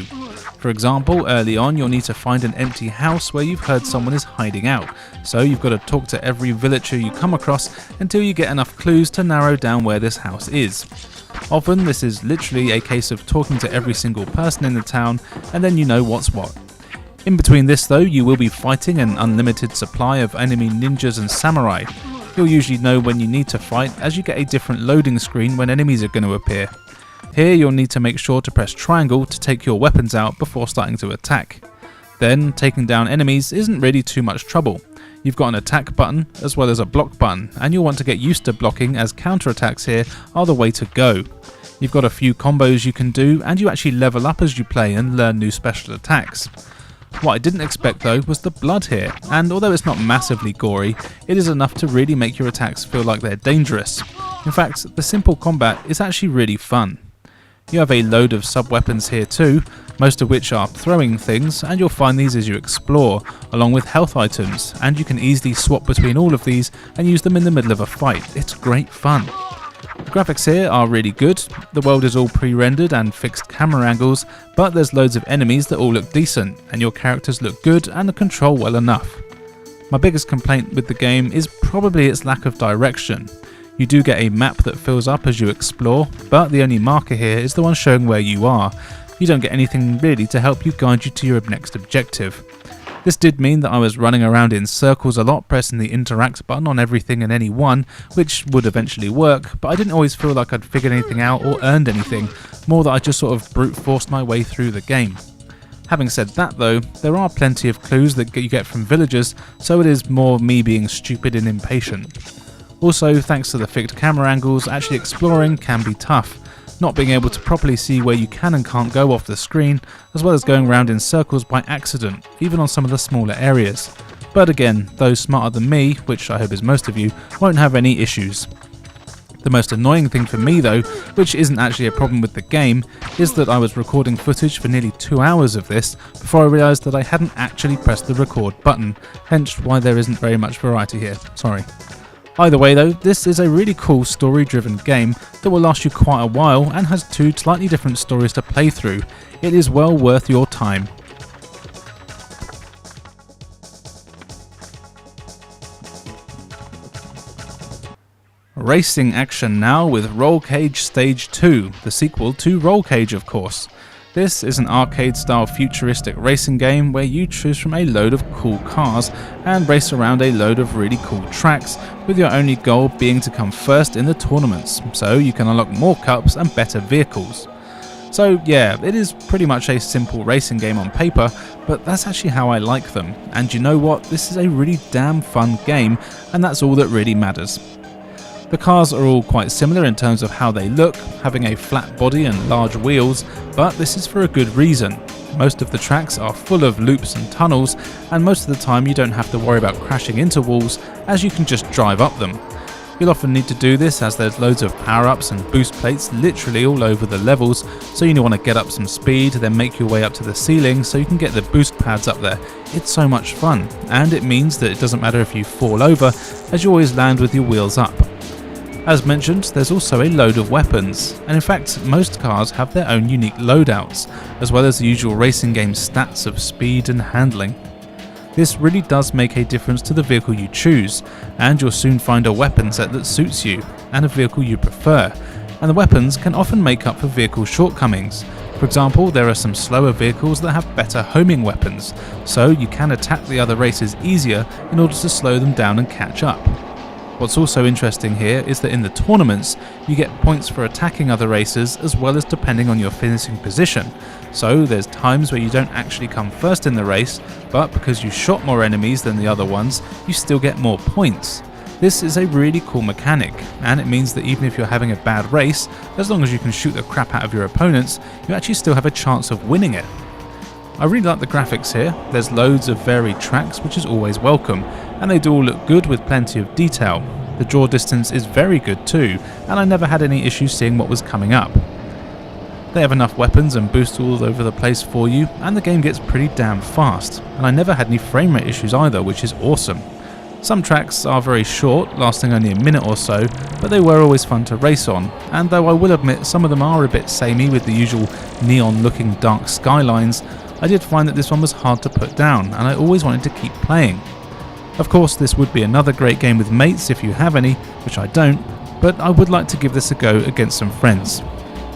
S8: For example, early on you'll need to find an empty house where you've heard someone is hiding out, so you've got to talk to every villager you come across until you get enough clues to narrow down where this house is. Often this is literally a case of talking to every single person in the town, and then you know what's what. In between this though, you will be fighting an unlimited supply of enemy ninjas and samurai. You'll usually know when you need to fight, as you get a different loading screen when enemies are going to appear. Here you'll need to make sure to press triangle to take your weapons out before starting to attack. Then taking down enemies isn't really too much trouble. You've got an attack button as well as a block button, and you'll want to get used to blocking as counterattacks here are the way to go. You've got a few combos you can do, and you actually level up as you play and learn new special attacks. What I didn't expect though was the blood here, and although it's not massively gory, it is enough to really make your attacks feel like they're dangerous. In fact, the simple combat is actually really fun. You have a load of sub-weapons here too, most of which are throwing things, and you'll find these as you explore, along with health items, and you can easily swap between all of these and use them in the middle of a fight. It's great fun. The graphics here are really good, the world is all pre-rendered and fixed camera angles, but there's loads of enemies that all look decent, and your characters look good and the control well enough. My biggest complaint with the game is probably its lack of direction. You do get a map that fills up as you explore, but the only marker here is the one showing where you are. You don't get anything really to help you guide you to your next objective. This did mean that I was running around in circles a lot, pressing the interact button on everything and any one, which would eventually work, but I didn't always feel like I'd figured anything out or earned anything, more that I just sort of brute forced my way through the game. Having said that though, there are plenty of clues that you get from villagers, so it is more me being stupid and impatient. Also, thanks to the fixed camera angles, actually exploring can be tough, not being able to properly see where you can and can't go off the screen, as well as going around in circles by accident, even on some of the smaller areas. But again, those smarter than me, which I hope is most of you, won't have any issues. The most annoying thing for me though, which isn't actually a problem with the game, is that I was recording footage for nearly 2 hours of this before I realised that I hadn't actually pressed the record button, hence why there isn't very much variety here, sorry. Either way though, this is a really cool story-driven game that will last you quite a while and has 2 slightly different stories to play through. It is well worth your time. Racing action now with Roll Cage Stage 2, the sequel to Roll Cage of course. This is an arcade-style futuristic racing game where you choose from a load of cool cars and race around a load of really cool tracks, with your only goal being to come first in the tournaments, so you can unlock more cups and better vehicles. So yeah, it is pretty much a simple racing game on paper, but that's actually how I like them, and you know what, this is a really damn fun game, and that's all that really matters. The cars are all quite similar in terms of how they look, having a flat body and large wheels, but this is for a good reason. Most of the tracks are full of loops and tunnels, and most of the time you don't have to worry about crashing into walls, as you can just drive up them. You'll often need to do this as there's loads of power-ups and boost plates literally all over the levels, so you want to get up some speed, then make your way up to the ceiling so you can get the boost pads up there. It's so much fun, and it means that it doesn't matter if you fall over, as you always land with your wheels up. As mentioned, there's also a load of weapons, and in fact most cars have their own unique loadouts, as well as the usual racing game stats of speed and handling. This really does make a difference to the vehicle you choose, and you'll soon find a weapon set that suits you, and a vehicle you prefer, and the weapons can often make up for vehicle shortcomings. For example, there are some slower vehicles that have better homing weapons, so you can attack the other racers easier in order to slow them down and catch up. What's also interesting here is that in the tournaments, you get points for attacking other racers as well as depending on your finishing position. So there's times where you don't actually come first in the race, but because you shot more enemies than the other ones, you still get more points. This is a really cool mechanic, and it means that even if you're having a bad race, as long as you can shoot the crap out of your opponents, you actually still have a chance of winning it. I really like the graphics here. There's loads of varied tracks, which is always welcome, and they do all look good with plenty of detail. The draw distance is very good too, and I never had any issues seeing what was coming up. They have enough weapons and boosts all over the place for you, and the game gets pretty damn fast, and I never had any frame rate issues either, which is awesome. Some tracks are very short, lasting only a minute or so, but they were always fun to race on, and though I will admit some of them are a bit samey with the usual neon looking dark skylines, I did find that this one was hard to put down, and I always wanted to keep playing. Of course, this would be another great game with mates if you have any, which I don't, but I would like to give this a go against some friends.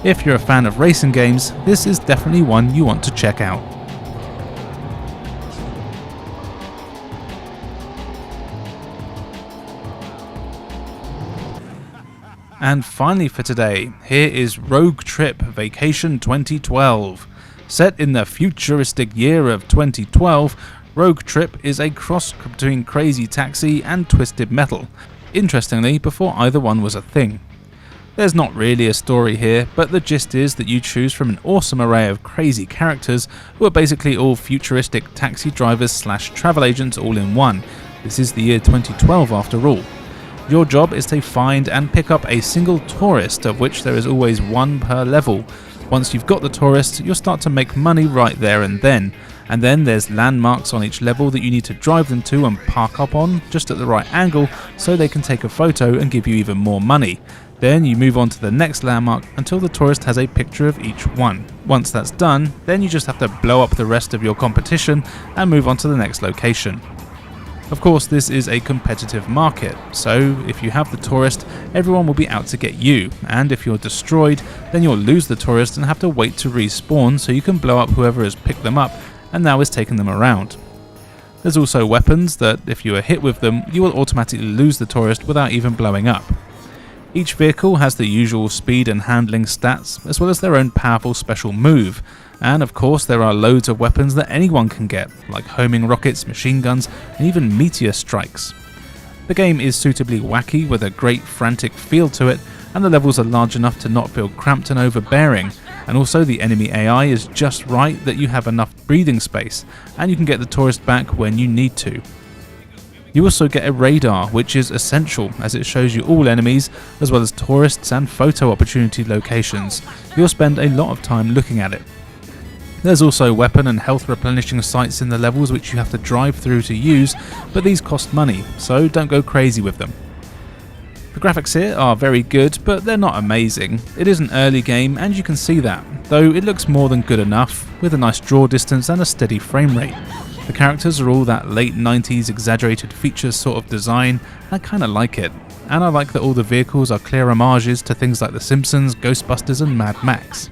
S8: If you're a fan of racing games, this is definitely one you want to check out. And finally for today, here is Rogue Trip Vacation 2012. Set in the futuristic year of 2012, Rogue Trip is a cross between Crazy Taxi and Twisted Metal, interestingly before either one was a thing. There's not really a story here, but the gist is that you choose from an awesome array of crazy characters who are basically all futuristic taxi drivers slash travel agents all in one. This is the year 2012 after all. Your job is to find and pick up a single tourist, of which there is always one per level. Once you've got the tourist, you'll start to make money right there and then there's landmarks on each level that you need to drive them to and park up on just at the right angle so they can take a photo and give you even more money. Then you move on to the next landmark until the tourist has a picture of each one. Once that's done, then you just have to blow up the rest of your competition and move on to the next location. Of course, this is a competitive market, so if you have the tourist, everyone will be out to get you, and if you're destroyed, then you'll lose the tourist and have to wait to respawn so you can blow up whoever has picked them up and now is taking them around. There's also weapons that, if you are hit with them, you will automatically lose the tourist without even blowing up. Each vehicle has the usual speed and handling stats, as well as their own powerful special move. And of course there are loads of weapons that anyone can get, like homing rockets, machine guns, and even meteor strikes. The game is suitably wacky with a great frantic feel to it, and the levels are large enough to not feel cramped and overbearing, and also the enemy AI is just right that you have enough breathing space, and you can get the tourist back when you need to. You also get a radar, which is essential as it shows you all enemies, as well as tourists and photo opportunity locations. You'll spend a lot of time looking at it. There's also weapon and health replenishing sites in the levels which you have to drive through to use, but these cost money, so don't go crazy with them. The graphics here are very good, but they're not amazing. It is an early game and you can see that, though it looks more than good enough, with a nice draw distance and a steady frame rate. The characters are all that late 90s exaggerated features sort of design, and I kinda like it. And I like that all the vehicles are clear homages to things like The Simpsons, Ghostbusters and Mad Max.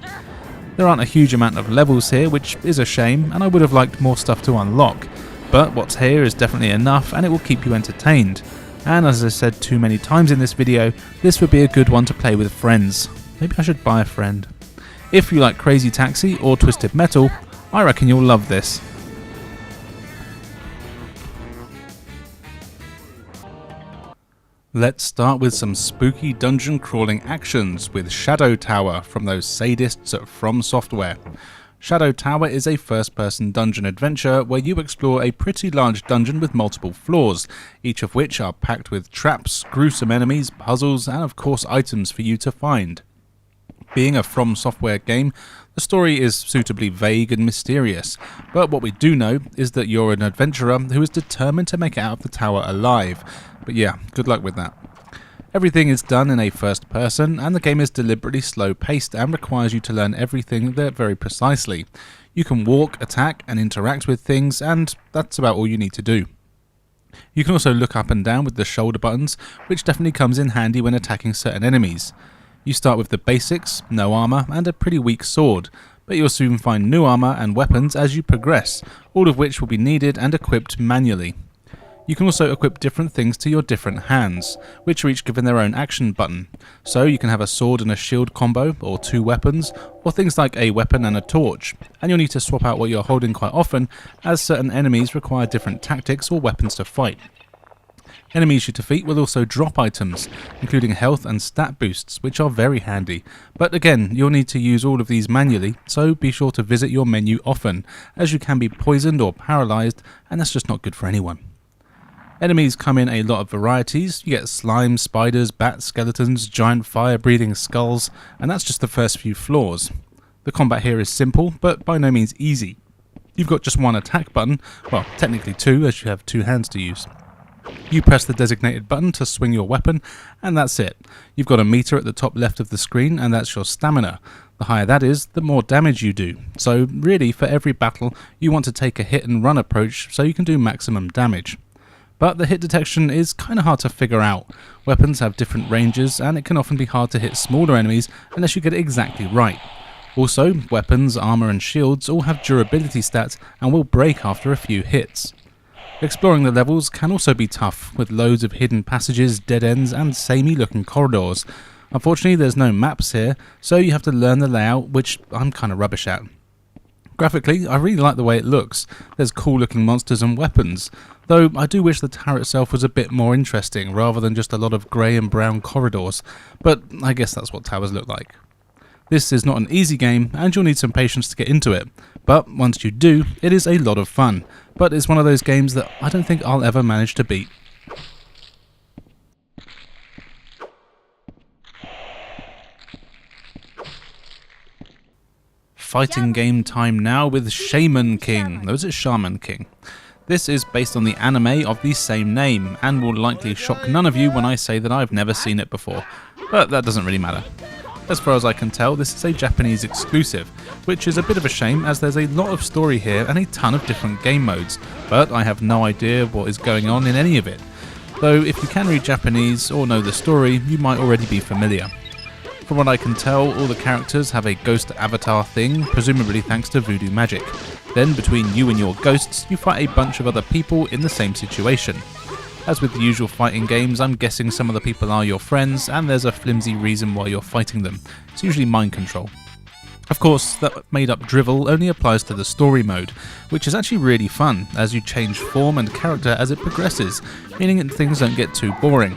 S8: There aren't a huge amount of levels here, which is a shame, and I would have liked more stuff to unlock, but what's here is definitely enough and it will keep you entertained. And as I said too many times in this video, this would be a good one to play with friends. Maybe I should buy a friend. If you like Crazy Taxi or Twisted Metal, I reckon you'll love this. Let's start with some spooky dungeon crawling actions with Shadow Tower from those sadists at From Software. Shadow Tower is a first-person dungeon adventure where you explore a pretty large dungeon with multiple floors, each of which are packed with traps, gruesome enemies, puzzles, and of course items for you to find. Being a From Software game, the story is suitably vague and mysterious, but what we do know is that you're an adventurer who is determined to make it out of the tower alive. But yeah, good luck with that. Everything is done in a first person, and the game is deliberately slow paced and requires you to learn everything there very precisely. You can walk, attack, and interact with things, and that's about all you need to do. You can also look up and down with the shoulder buttons, which definitely comes in handy when attacking certain enemies. You start with the basics, no armor, and a pretty weak sword, but you'll soon find new armor and weapons as you progress, all of which will be needed and equipped manually. You can also equip different things to your different hands, which are each given their own action button. So you can have a sword and a shield combo, or two weapons, or things like a weapon and a torch, and you'll need to swap out what you're holding quite often, as certain enemies require different tactics or weapons to fight. Enemies you defeat will also drop items, including health and stat boosts, which are very handy. But again, you'll need to use all of these manually, so be sure to visit your menu often, as you can be poisoned or paralysed, and that's just not good for anyone. Enemies come in a lot of varieties. You get slime, spiders, bats, skeletons, giant fire-breathing skulls, and that's just the first few floors. The combat here is simple, but by no means easy. You've got just one attack button, well, technically two, as you have two hands to use. You press the designated button to swing your weapon, and that's it. You've got a meter at the top left of the screen, and that's your stamina. The higher that is, the more damage you do. So really, for every battle, you want to take a hit and run approach so you can do maximum damage. But the hit detection is kind of hard to figure out. Weapons have different ranges, and it can often be hard to hit smaller enemies unless you get it exactly right. Also, weapons, armor and shields all have durability stats and will break after a few hits. Exploring the levels can also be tough, with loads of hidden passages, dead ends and samey looking corridors. Unfortunately, there's no maps here, so you have to learn the layout, which I'm kind of rubbish at. Graphically, I really like the way it looks. There's cool looking monsters and weapons, though I do wish the tower itself was a bit more interesting rather than just a lot of grey and brown corridors, but I guess that's what towers look like. This is not an easy game, and you'll need some patience to get into it, but once you do, it is a lot of fun, but it's one of those games that I don't think I'll ever manage to beat. Fighting game time now with Shaman King. No, is it Shaman King? This is based on the anime of the same name, and will likely shock none of you when I say that I've never seen it before, but that doesn't really matter. As far as I can tell, this is a Japanese exclusive, which is a bit of a shame as there's a lot of story here and a ton of different game modes, but I have no idea what is going on in any of it. Though if you can read Japanese or know the story, you might already be familiar. From what I can tell, all the characters have a ghost avatar thing, presumably thanks to voodoo magic. Then between you and your ghosts, you fight a bunch of other people in the same situation. As with the usual fighting games, I'm guessing some of the people are your friends, and there's a flimsy reason why you're fighting them. It's usually mind control. Of course, that made up drivel only applies to the story mode, which is actually really fun, as you change form and character as it progresses, meaning that things don't get too boring.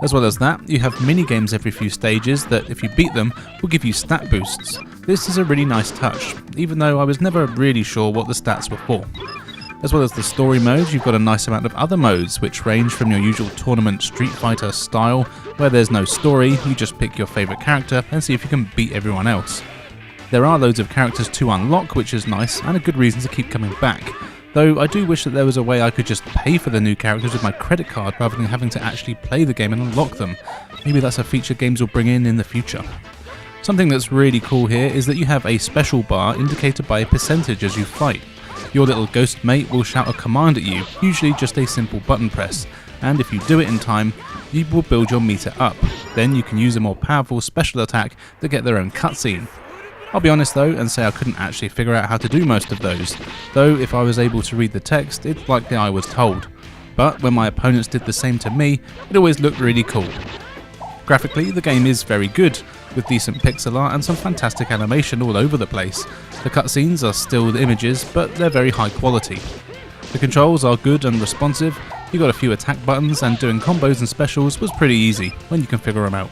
S8: As well as that, you have mini-games every few stages that, if you beat them, will give you stat boosts. This is a really nice touch, even though I was never really sure what the stats were for. As well as the story modes, you've got a nice amount of other modes, which range from your usual tournament Street Fighter style, where there's no story, you just pick your favourite character and see if you can beat everyone else. There are loads of characters to unlock, which is nice, and a good reason to keep coming back. Though I do wish that there was a way I could just pay for the new characters with my credit card rather than having to actually play the game and unlock them. Maybe that's a feature games will bring in the future. Something that's really cool here is that you have a special bar indicated by a percentage as you fight. Your little ghost mate will shout a command at you, usually just a simple button press, and if you do it in time, you will build your meter up. Then you can use a more powerful special attack to get their own cutscene. I'll be honest though and say I couldn't actually figure out how to do most of those, though if I was able to read the text, it's likely I was told. But when my opponents did the same to me, it always looked really cool. Graphically, the game is very good, with decent pixel art and some fantastic animation all over the place. The cutscenes are still images, but they're very high quality. The controls are good and responsive, you got a few attack buttons, and doing combos and specials was pretty easy when you can figure them out.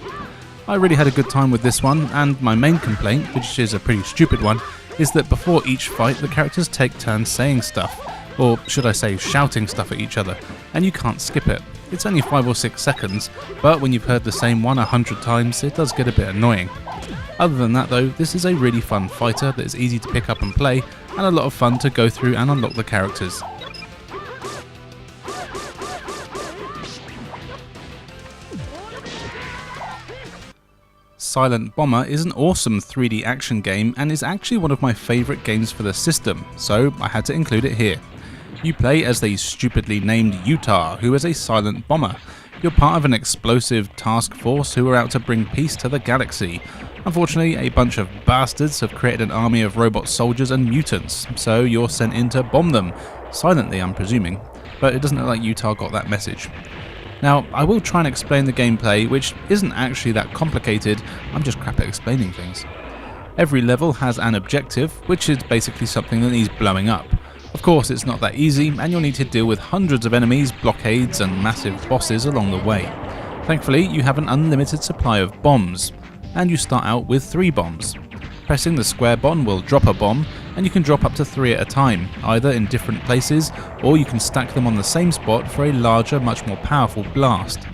S8: I really had a good time with this one, and my main complaint, which is a pretty stupid one, is that before each fight the characters take turns saying stuff, or should I say shouting stuff at each other, and you can't skip it. It's only 5 or 6 seconds, but when you've heard the same one 100 times, it does get a bit annoying. Other than that though, this is a really fun fighter that is easy to pick up and play, and a lot of fun to go through and unlock the characters. Silent Bomber is an awesome 3D action game and is actually one of my favourite games for the system, so I had to include it here. You play as the stupidly named Utah, who is a silent bomber. You're part of an explosive task force who are out to bring peace to the galaxy. Unfortunately, a bunch of bastards have created an army of robot soldiers and mutants, so you're sent in to bomb them. Silently, I'm presuming, but it doesn't look like Utah got that message. Now, I will try and explain the gameplay, which isn't actually that complicated, I'm just crap at explaining things. Every level has an objective, which is basically something that needs blowing up. Of course, it's not that easy, and you'll need to deal with hundreds of enemies, blockades, and massive bosses along the way. Thankfully, you have an unlimited supply of bombs, and you start out with 3 bombs. Pressing the square button will drop a bomb, and you can drop up to 3 at a time, either in different places, or you can stack them on the same spot for a larger, much more powerful blast.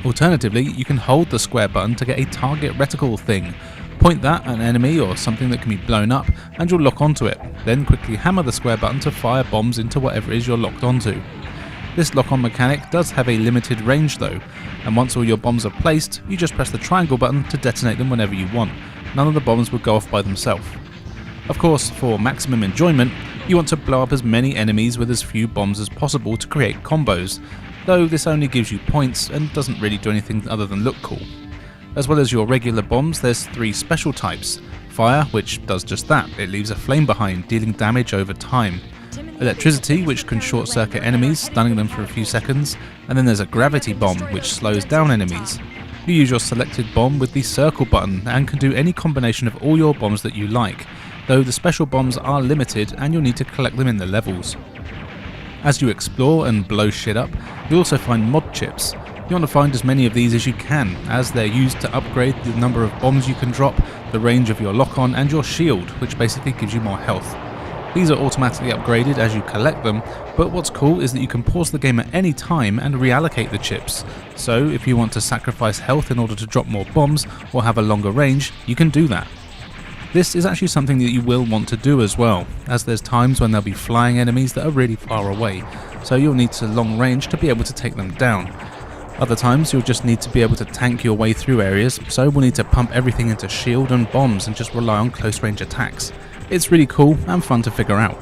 S8: Alternatively, you can hold the square button to get a target reticle thing. Point that at an enemy or something that can be blown up, and you'll lock onto it. Then quickly hammer the square button to fire bombs into whatever it is you're locked onto. This lock-on mechanic does have a limited range though, and once all your bombs are placed, you just press the triangle button to detonate them whenever you want. None of the bombs will go off by themselves. Of course, for maximum enjoyment, you want to blow up as many enemies with as few bombs as possible to create combos, though this only gives you points and doesn't really do anything other than look cool. As well as your regular bombs, there's 3 special types. Fire, which does just that, it leaves a flame behind, dealing damage over time. Electricity, which can short circuit enemies, stunning them for a few seconds, and then there's a gravity bomb, which slows down enemies. You use your selected bomb with the circle button and can do any combination of all your bombs that you like, though the special bombs are limited and you'll need to collect them in the levels. As you explore and blow shit up, you'll also find mod chips. You want to find as many of these as you can, as they're used to upgrade the number of bombs you can drop, the range of your lock-on, and your shield, which basically gives you more health. These are automatically upgraded as you collect them, but what's cool is that you can pause the game at any time and reallocate the chips. So if you want to sacrifice health in order to drop more bombs or have a longer range, you can do that. This is actually something that you will want to do as well, as there's times when there'll be flying enemies that are really far away, so you'll need to long range to be able to take them down. Other times you'll just need to be able to tank your way through areas, so we'll need to pump everything into shield and bombs and just rely on close range attacks. It's really cool and fun to figure out.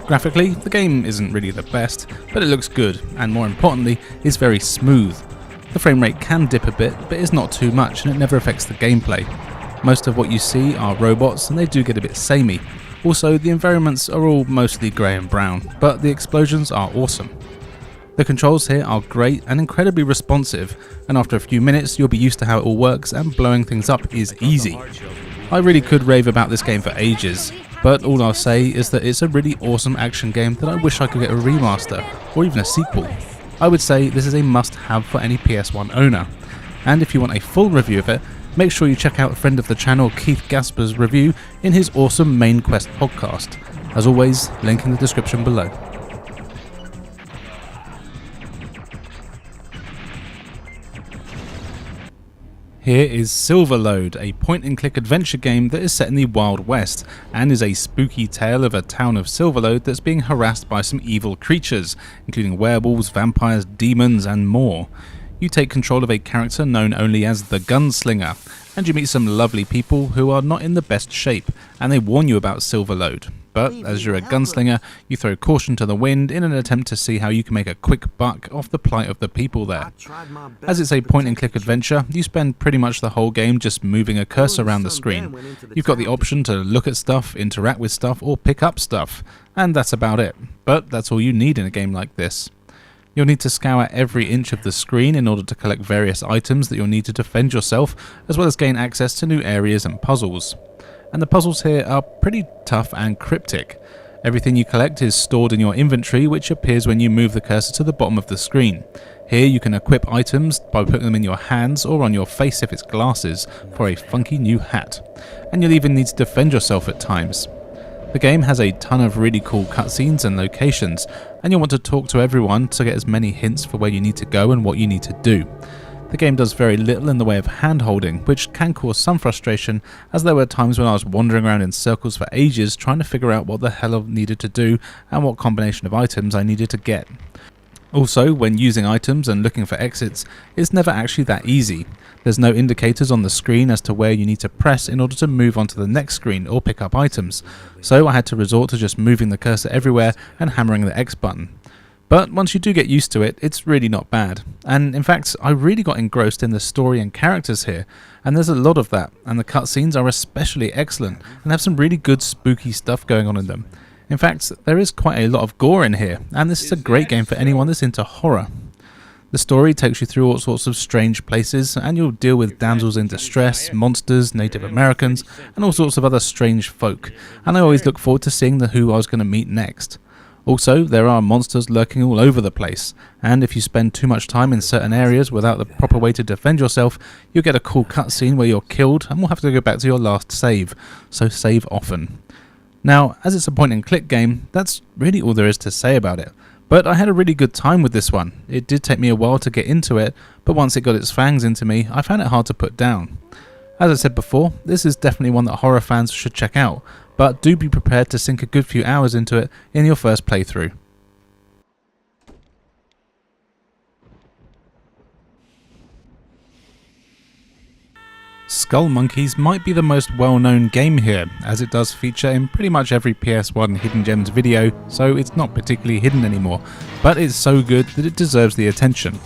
S8: Graphically, the game isn't really the best, but it looks good, and more importantly, is very smooth. The frame rate can dip a bit, but it's not too much and it never affects the gameplay. Most of what you see are robots and they do get a bit samey. Also, the environments are all mostly grey and brown, but the explosions are awesome. The controls here are great and incredibly responsive, and after a few minutes you'll be used to how it all works and blowing things up is easy. I really could rave about this game for ages, but all I'll say is that it's a really awesome action game that I wish I could get a remaster, or even a sequel. I would say this is a must-have for any PS1 owner, and if you want a full review of it, make sure you check out a friend of the channel Keith Gasper's review in his awesome Main Quest podcast. As always, link in the description below. Here is Silverlode, a point-and-click adventure game that is set in the Wild West, and is a spooky tale of a town of Silverlode that's being harassed by some evil creatures, including werewolves, vampires, demons, and more. You take control of a character known only as the Gunslinger, and you meet some lovely people who are not in the best shape, and they warn you about Silverlode. But as you're a gunslinger, you throw caution to the wind in an attempt to see how you can make a quick buck off the plight of the people there. As it's a point-and-click adventure, you spend pretty much the whole game just moving a cursor around the screen. You've got the option to look at stuff, interact with stuff, or pick up stuff, and that's about it. But that's all you need in a game like this. You'll need to scour every inch of the screen in order to collect various items that you'll need to defend yourself, as well as gain access to new areas and puzzles. And the puzzles here are pretty tough and cryptic. Everything you collect is stored in your inventory, which appears when you move the cursor to the bottom of the screen. Here you can equip items by putting them in your hands or on your face if it's glasses, for a funky new hat. And you'll even need to defend yourself at times. The game has a ton of really cool cutscenes and locations, and you'll want to talk to everyone to get as many hints for where you need to go and what you need to do. The game does very little in the way of hand-holding, which can cause some frustration, as there were times when I was wandering around in circles for ages trying to figure out what the hell I needed to do and what combination of items I needed to get. Also, when using items and looking for exits, it's never actually that easy. There's no indicators on the screen as to where you need to press in order to move on to the next screen or pick up items, so I had to resort to just moving the cursor everywhere and hammering the X button. But once you do get used to it, it's really not bad. And in fact, I really got engrossed in the story and characters here, and there's a lot of that, and the cutscenes are especially excellent and have some really good spooky stuff going on in them. In fact, there is quite a lot of gore in here, and this is a great game for anyone that's into horror. The story takes you through all sorts of strange places, and you'll deal with damsels in distress, monsters, Native Americans, and all sorts of other strange folk, and I always look forward to seeing who I was going to meet next. Also, there are monsters lurking all over the place, and if you spend too much time in certain areas without the proper way to defend yourself, you'll get a cool cutscene where you're killed and will have to go back to your last save, so save often. Now, as it's a point and click game, that's really all there is to say about it, but I had a really good time with this one. It did take me a while to get into it, but once it got its fangs into me, I found it hard to put down. As I said before, this is definitely one that horror fans should check out, but do be prepared to sink a good few hours into it in your first playthrough. Skull Monkeys might be the most well-known game here, as it does feature in pretty much every PS1 Hidden Gems video, so it's not particularly hidden anymore, but it's so good that it deserves the attention.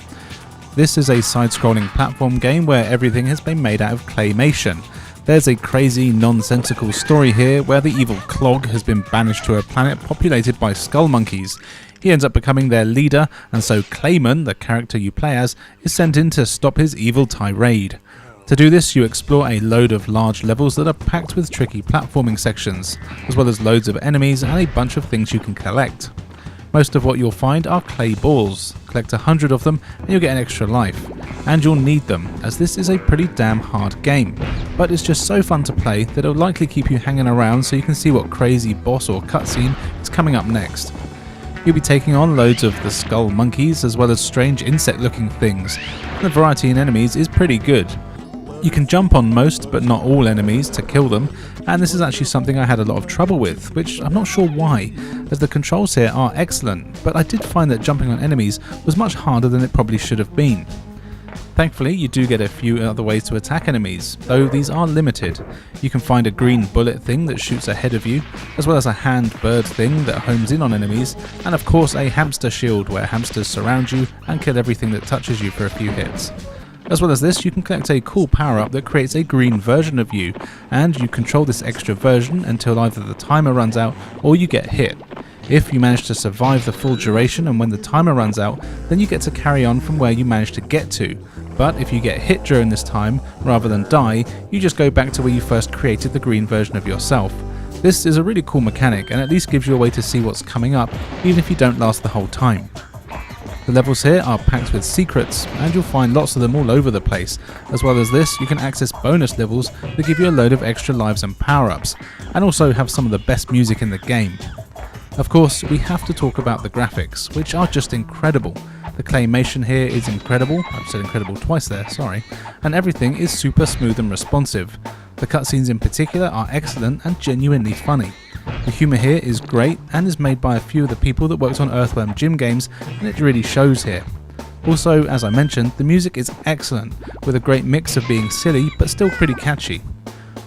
S8: This is a side-scrolling platform game where everything has been made out of claymation. There's a crazy, nonsensical story here where the evil Clog has been banished to a planet populated by skull monkeys. He ends up becoming their leader, and so Clayman, the character you play as, is sent in to stop his evil tirade. To do this, you explore a load of large levels that are packed with tricky platforming sections, as well as loads of enemies and a bunch of things you can collect. Most of what you'll find are clay balls. Collect 100 of them and you'll get an extra life. And you'll need them, as this is a pretty damn hard game. But it's just so fun to play that it'll likely keep you hanging around so you can see what crazy boss or cutscene is coming up next. You'll be taking on loads of the skull monkeys as well as strange insect looking things, and the variety in enemies is pretty good. You can jump on most but not all enemies to kill them, and this is actually something I had a lot of trouble with, which I'm not sure why, as the controls here are excellent, but I did find that jumping on enemies was much harder than it probably should have been. Thankfully, you do get a few other ways to attack enemies, though these are limited. You can find a green bullet thing that shoots ahead of you, as well as a hand bird thing that homes in on enemies, and of course a hamster shield where hamsters surround you and kill everything that touches you for a few hits. As well as this, you can collect a cool power-up that creates a green version of you, and you control this extra version until either the timer runs out or you get hit. If you manage to survive the full duration and when the timer runs out, then you get to carry on from where you managed to get to. But if you get hit during this time, rather than die, you just go back to where you first created the green version of yourself. This is a really cool mechanic and at least gives you a way to see what's coming up, even if you don't last the whole time. The levels here are packed with secrets, and you'll find lots of them all over the place. As well as this, you can access bonus levels that give you a load of extra lives and power-ups, and also have some of the best music in the game. Of course, we have to talk about the graphics, which are just incredible. The claymation here is incredible, I've said incredible twice there, sorry, and everything is super smooth and responsive. The cutscenes in particular are excellent and genuinely funny. The humour here is great and is made by a few of the people that worked on Earthworm Jim games, and it really shows here. Also, as I mentioned, the music is excellent, with a great mix of being silly but still pretty catchy.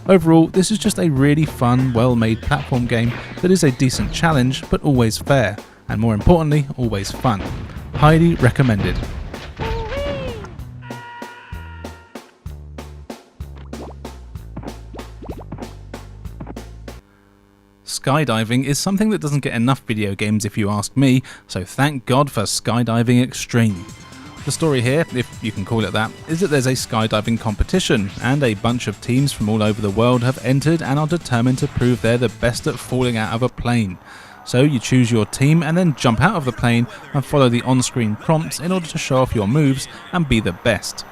S8: Overall, this is just a really fun, well-made platform game that is a decent challenge but always fair, and more importantly, always fun. Highly recommended. Skydiving is something that doesn't get enough video games if you ask me, so thank God for Skydiving Extreme. The story here, if you can call it that, is that there's a skydiving competition, and a bunch of teams from all over the world have entered and are determined to prove they're the best at falling out of a plane. So you choose your team and then jump out of the plane and follow the on-screen prompts in order to show off your moves and be the best.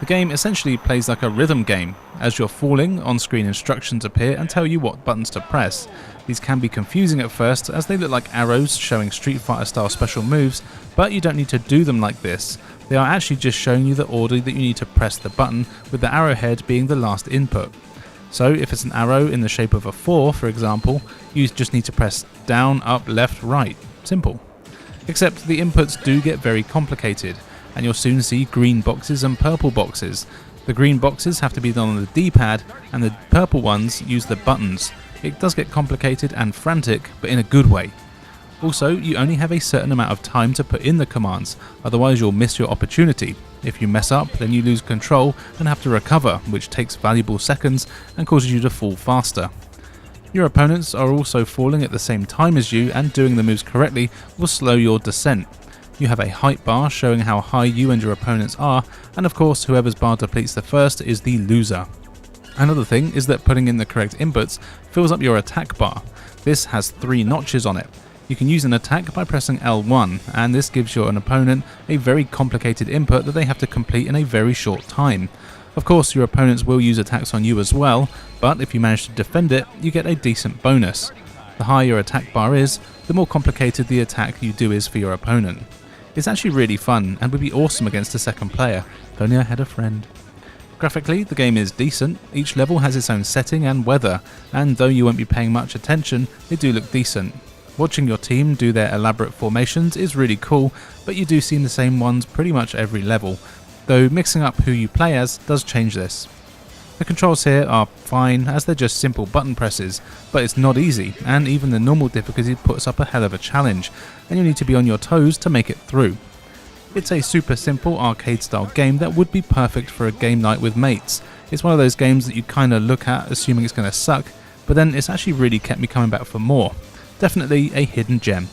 S8: The game essentially plays like a rhythm game. As you're falling, on-screen instructions appear and tell you what buttons to press. These can be confusing at first as they look like arrows showing Street Fighter style special moves, but you don't need to do them like this. They are actually just showing you the order that you need to press the button, with the arrowhead being the last input. So if it's an arrow in the shape of a 4, for example, you just need to press down, up, left, right. Simple. Except the inputs do get very complicated, and you'll soon see green boxes and purple boxes. The green boxes have to be done on the D-pad, and the purple ones use the buttons. It does get complicated and frantic, but in a good way. Also, you only have a certain amount of time to put in the commands, otherwise you'll miss your opportunity. If you mess up, then you lose control and have to recover, which takes valuable seconds and causes you to fall faster. Your opponents are also falling at the same time as you, and doing the moves correctly will slow your descent. You have a height bar showing how high you and your opponents are, and of course whoever's bar depletes the first is the loser. Another thing is that putting in the correct inputs fills up your attack bar. This has 3 notches on it. You can use an attack by pressing L1, and this gives your opponent a very complicated input that they have to complete in a very short time. Of course, your opponents will use attacks on you as well, but if you manage to defend it, you get a decent bonus. The higher your attack bar is, the more complicated the attack you do is for your opponent. It's actually really fun and would be awesome against a second player, if only I had a friend. Graphically, the game is decent. Each level has its own setting and weather, and though you won't be paying much attention, they do look decent. Watching your team do their elaborate formations is really cool, but you do see the same ones pretty much every level, though mixing up who you play as does change this. The controls here are fine, as they're just simple button presses, but it's not easy, and even the normal difficulty puts up a hell of a challenge, and you need to be on your toes to make it through. It's a super simple arcade style game that would be perfect for a game night with mates. It's one of those games that you kinda look at assuming it's gonna suck, but then it's actually really kept me coming back for more. Definitely a hidden gem.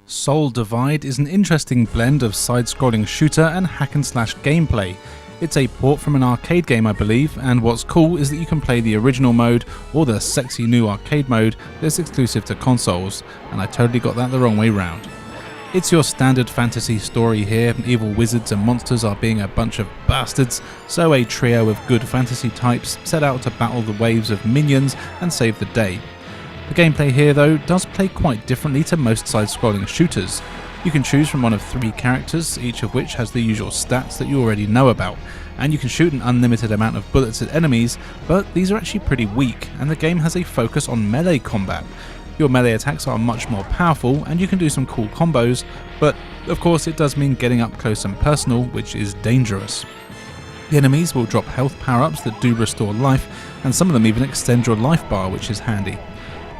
S8: Soul Divide is an interesting blend of side-scrolling shooter and hack-and-slash gameplay. It's a port from an arcade game, I believe, and what's cool is that you can play the original mode or the sexy new arcade mode that's exclusive to consoles, and I totally got that the wrong way round. It's your standard fantasy story here. Evil wizards and monsters are being a bunch of bastards, so a trio of good fantasy types set out to battle the waves of minions and save the day. The gameplay here though does play quite differently to most side-scrolling shooters. You can choose from one of 3 characters, each of which has the usual stats that you already know about, and you can shoot an unlimited amount of bullets at enemies, but these are actually pretty weak, and the game has a focus on melee combat. Your melee attacks are much more powerful, and you can do some cool combos, but of course it does mean getting up close and personal, which is dangerous. The enemies will drop health power-ups that do restore life, and some of them even extend your life bar, which is handy.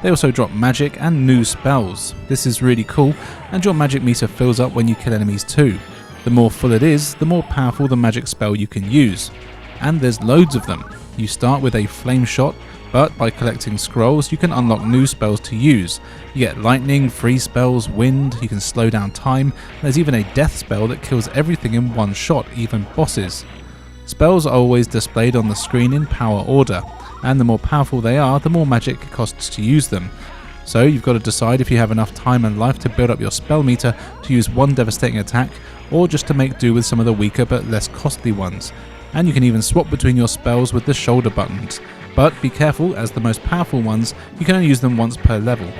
S8: They also drop magic and new spells. This is really cool, and your magic meter fills up when you kill enemies too. The more full it is, the more powerful the magic spell you can use. And there's loads of them. You start with a flame shot, but by collecting scrolls you can unlock new spells to use. You get lightning, freeze spells, wind, you can slow down time, and there's even a death spell that kills everything in one shot, even bosses. Spells are always displayed on the screen in power order, and the more powerful they are, the more magic it costs to use them. So you've got to decide if you have enough time and life to build up your spell meter to use one devastating attack, or just to make do with some of the weaker but less costly ones. And you can even swap between your spells with the shoulder buttons, but be careful, as the most powerful ones, you can only use them once per level.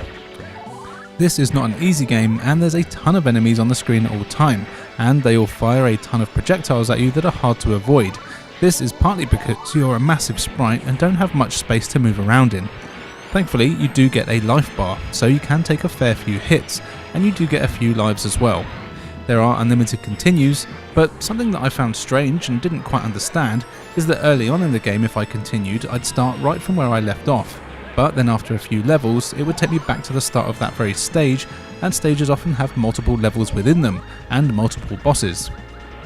S8: This is not an easy game, and there's a ton of enemies on the screen at all time, and they all fire a ton of projectiles at you that are hard to avoid. This is partly because you're a massive sprite and don't have much space to move around in. Thankfully, you do get a life bar, so you can take a fair few hits, and you do get a few lives as well. There are unlimited continues, but something that I found strange and didn't quite understand is that early on in the game, if I continued, I'd start right from where I left off, but then after a few levels it would take me back to the start of that very stage, and stages often have multiple levels within them, and multiple bosses.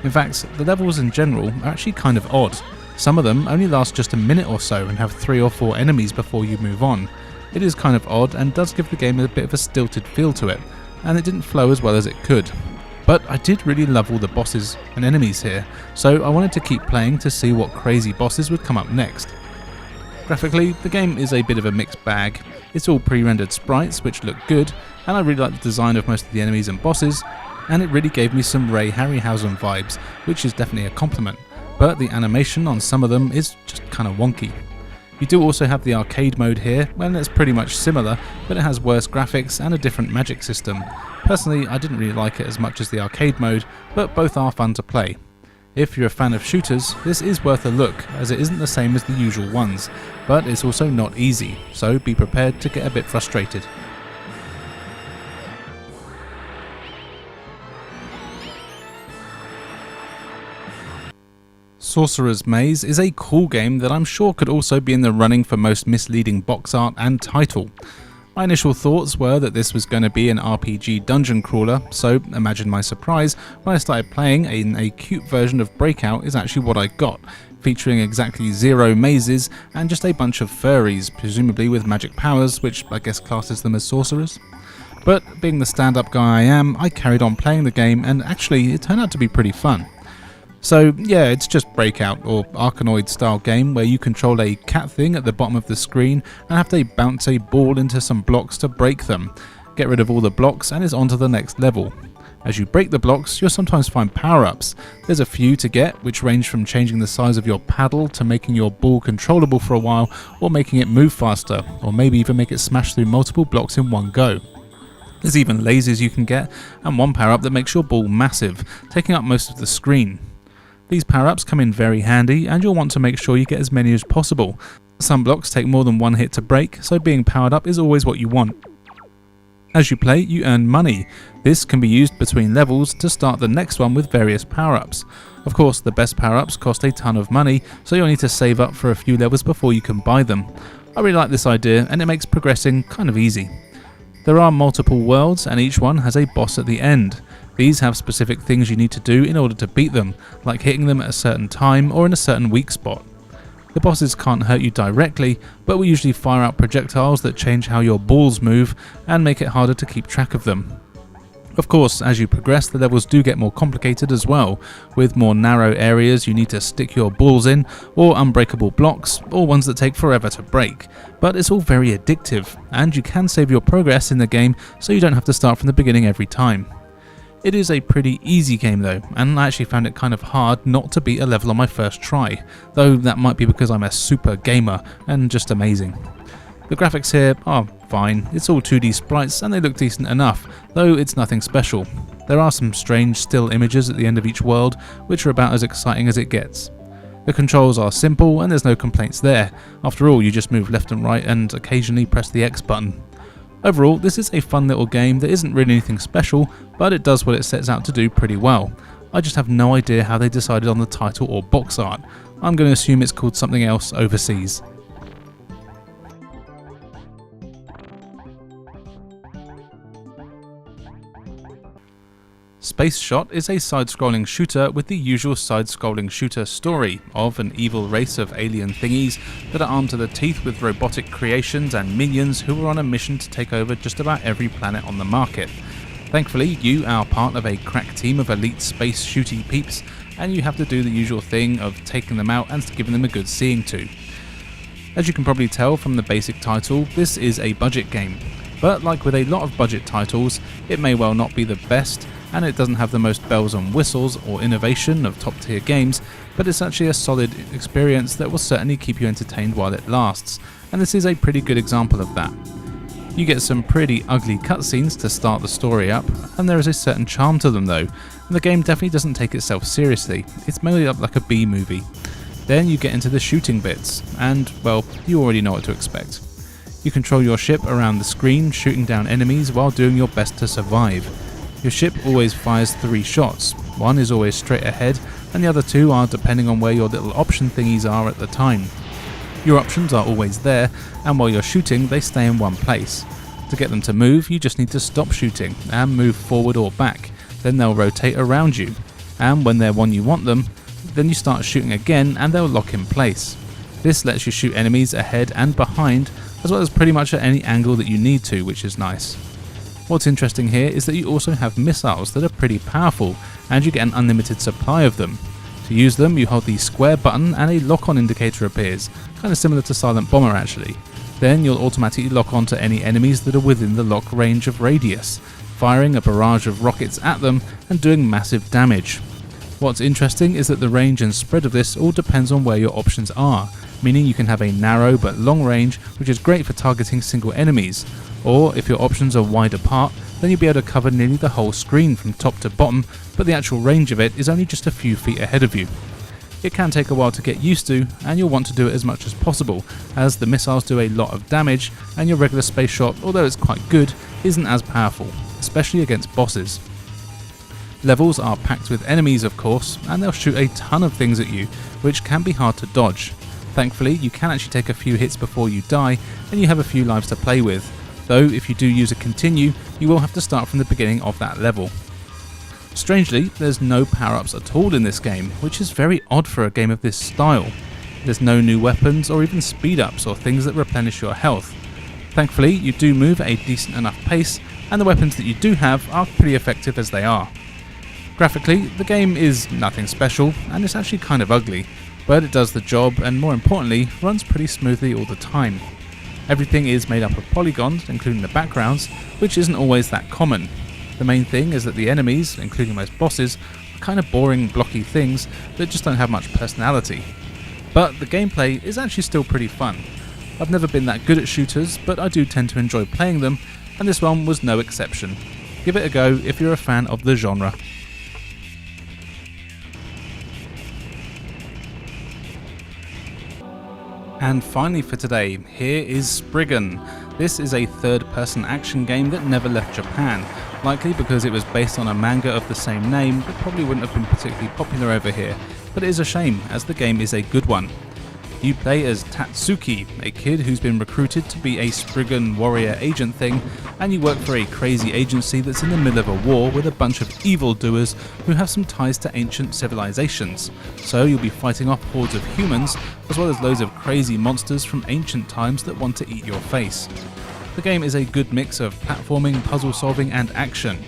S8: In fact, the levels in general are actually kind of odd. Some of them only last just a minute or so and have 3 or 4 enemies before you move on. It is kind of odd and does give the game a bit of a stilted feel to it, and it didn't flow as well as it could. But I did really love all the bosses and enemies here, so I wanted to keep playing to see what crazy bosses would come up next. Graphically, the game is a bit of a mixed bag. It's all pre-rendered sprites which look good, and I really like the design of most of the enemies and bosses, and it really gave me some Ray Harryhausen vibes, which is definitely a compliment, but the animation on some of them is just kind of wonky. You do also have the arcade mode here, and it's pretty much similar, but it has worse graphics and a different magic system. Personally, I didn't really like it as much as the arcade mode, but both are fun to play. If you're a fan of shooters, this is worth a look, as it isn't the same as the usual ones, but it's also not easy, so be prepared to get a bit frustrated. Sorcerer's Maze is a cool game that I'm sure could also be in the running for most misleading box art and title. My initial thoughts were that this was going to be an RPG dungeon crawler, so imagine my surprise when I started playing and a cute version of Breakout is actually what I got, featuring exactly 0 mazes and just a bunch of furries, presumably with magic powers, which I guess classes them as sorcerers. But being the stand-up guy I am, I carried on playing the game and actually it turned out to be pretty fun. So yeah, it's just Breakout, or Arkanoid style game where you control a cat thing at the bottom of the screen and have to bounce a ball into some blocks to break them. Get rid of all the blocks and it's on to the next level. As you break the blocks, you'll sometimes find power-ups. There's a few to get, which range from changing the size of your paddle to making your ball controllable for a while, or making it move faster, or maybe even make it smash through multiple blocks in one go. There's even lasers you can get, and one power-up that makes your ball massive, taking up most of the screen. These power-ups come in very handy, and you'll want to make sure you get as many as possible. Some blocks take more than one hit to break, so being powered up is always what you want. As you play, you earn money. This can be used between levels to start the next one with various power-ups. Of course, the best power-ups cost a ton of money, so you'll need to save up for a few levels before you can buy them. I really like this idea, and it makes progressing kind of easy. There are multiple worlds, and each one has a boss at the end. These have specific things you need to do in order to beat them, like hitting them at a certain time or in a certain weak spot. The bosses can't hurt you directly, but will usually fire out projectiles that change how your balls move and make it harder to keep track of them. Of course, as you progress, the levels do get more complicated as well, with more narrow areas you need to stick your balls in, or unbreakable blocks, or ones that take forever to break. But it's all very addictive, and you can save your progress in the game so you don't have to start from the beginning every time. It is a pretty easy game though, and I actually found it kind of hard not to beat a level on my first try, though that might be because I'm a super gamer and just amazing. The graphics here are fine, it's all 2D sprites and they look decent enough, though it's nothing special. There are some strange still images at the end of each world, which are about as exciting as it gets. The controls are simple and there's no complaints there, after all you just move left and right and occasionally press the X button. Overall, this is a fun little game that isn't really anything special, but it does what it sets out to do pretty well. I just have no idea how they decided on the title or box art. I'm going to assume it's called something else overseas. Space Shot is a side-scrolling shooter with the usual side-scrolling shooter story of an evil race of alien thingies that are armed to the teeth with robotic creations and minions who are on a mission to take over just about every planet on the market. Thankfully, you are part of a crack team of elite space shooty peeps, and you have to do the usual thing of taking them out and giving them a good seeing to. As you can probably tell from the basic title, this is a budget game. But like with a lot of budget titles, it may well not be the best, and it doesn't have the most bells and whistles or innovation of top tier games, but it's actually a solid experience that will certainly keep you entertained while it lasts, and this is a pretty good example of that. You get some pretty ugly cutscenes to start the story up, and there is a certain charm to them though, and the game definitely doesn't take itself seriously, it's made up like a B movie. Then you get into the shooting bits, and well, you already know what to expect. You control your ship around the screen, shooting down enemies while doing your best to survive. Your ship always fires 3 shots, one is always straight ahead and the other 2 are depending on where your little option thingies are at the time. Your options are always there, and while you're shooting they stay in one place. To get them to move you just need to stop shooting and move forward or back, then they'll rotate around you, and when they're one you want them, then you start shooting again and they'll lock in place. This lets you shoot enemies ahead and behind, as well as pretty much at any angle that you need to, which is nice. What's interesting here is that you also have missiles that are pretty powerful, and you get an unlimited supply of them. To use them, you hold the square button and a lock-on indicator appears, kind of similar to Silent Bomber actually. Then you'll automatically lock onto any enemies that are within the lock range of radius, firing a barrage of rockets at them and doing massive damage. What's interesting is that the range and spread of this all depends on where your options are, meaning you can have a narrow but long range, which is great for targeting single enemies, or if your options are wide apart, then you'll be able to cover nearly the whole screen from top to bottom, but the actual range of it is only just a few feet ahead of you. It can take a while to get used to, and you'll want to do it as much as possible, as the missiles do a lot of damage, and your regular space shot, although it's quite good, isn't as powerful, especially against bosses. Levels are packed with enemies of course, and they'll shoot a ton of things at you, which can be hard to dodge. Thankfully, you can actually take a few hits before you die, and you have a few lives to play with, though if you do use a continue, you will have to start from the beginning of that level. Strangely, there's no power-ups at all in this game, which is very odd for a game of this style. There's no new weapons or even speed-ups or things that replenish your health. Thankfully, you do move at a decent enough pace, and the weapons that you do have are pretty effective as they are. Graphically, the game is nothing special, and it's actually kind of ugly, but it does the job and more importantly, runs pretty smoothly all the time. Everything is made up of polygons, including the backgrounds, which isn't always that common. The main thing is that the enemies, including most bosses, are kind of boring, blocky things that just don't have much personality. But the gameplay is actually still pretty fun. I've never been that good at shooters, but I do tend to enjoy playing them, and this one was no exception. Give it a go if you're a fan of the genre. And finally for today, here is Spriggan. This is a third-person action game that never left Japan, likely because it was based on a manga of the same name that probably wouldn't have been particularly popular over here, but it is a shame as the game is a good one. You play as Tatsuki, a kid who's been recruited to be a Spriggan warrior agent thing, and you work for a crazy agency that's in the middle of a war with a bunch of evildoers who have some ties to ancient civilizations. So you'll be fighting off hordes of humans, as well as loads of crazy monsters from ancient times that want to eat your face. The game is a good mix of platforming, puzzle solving and action.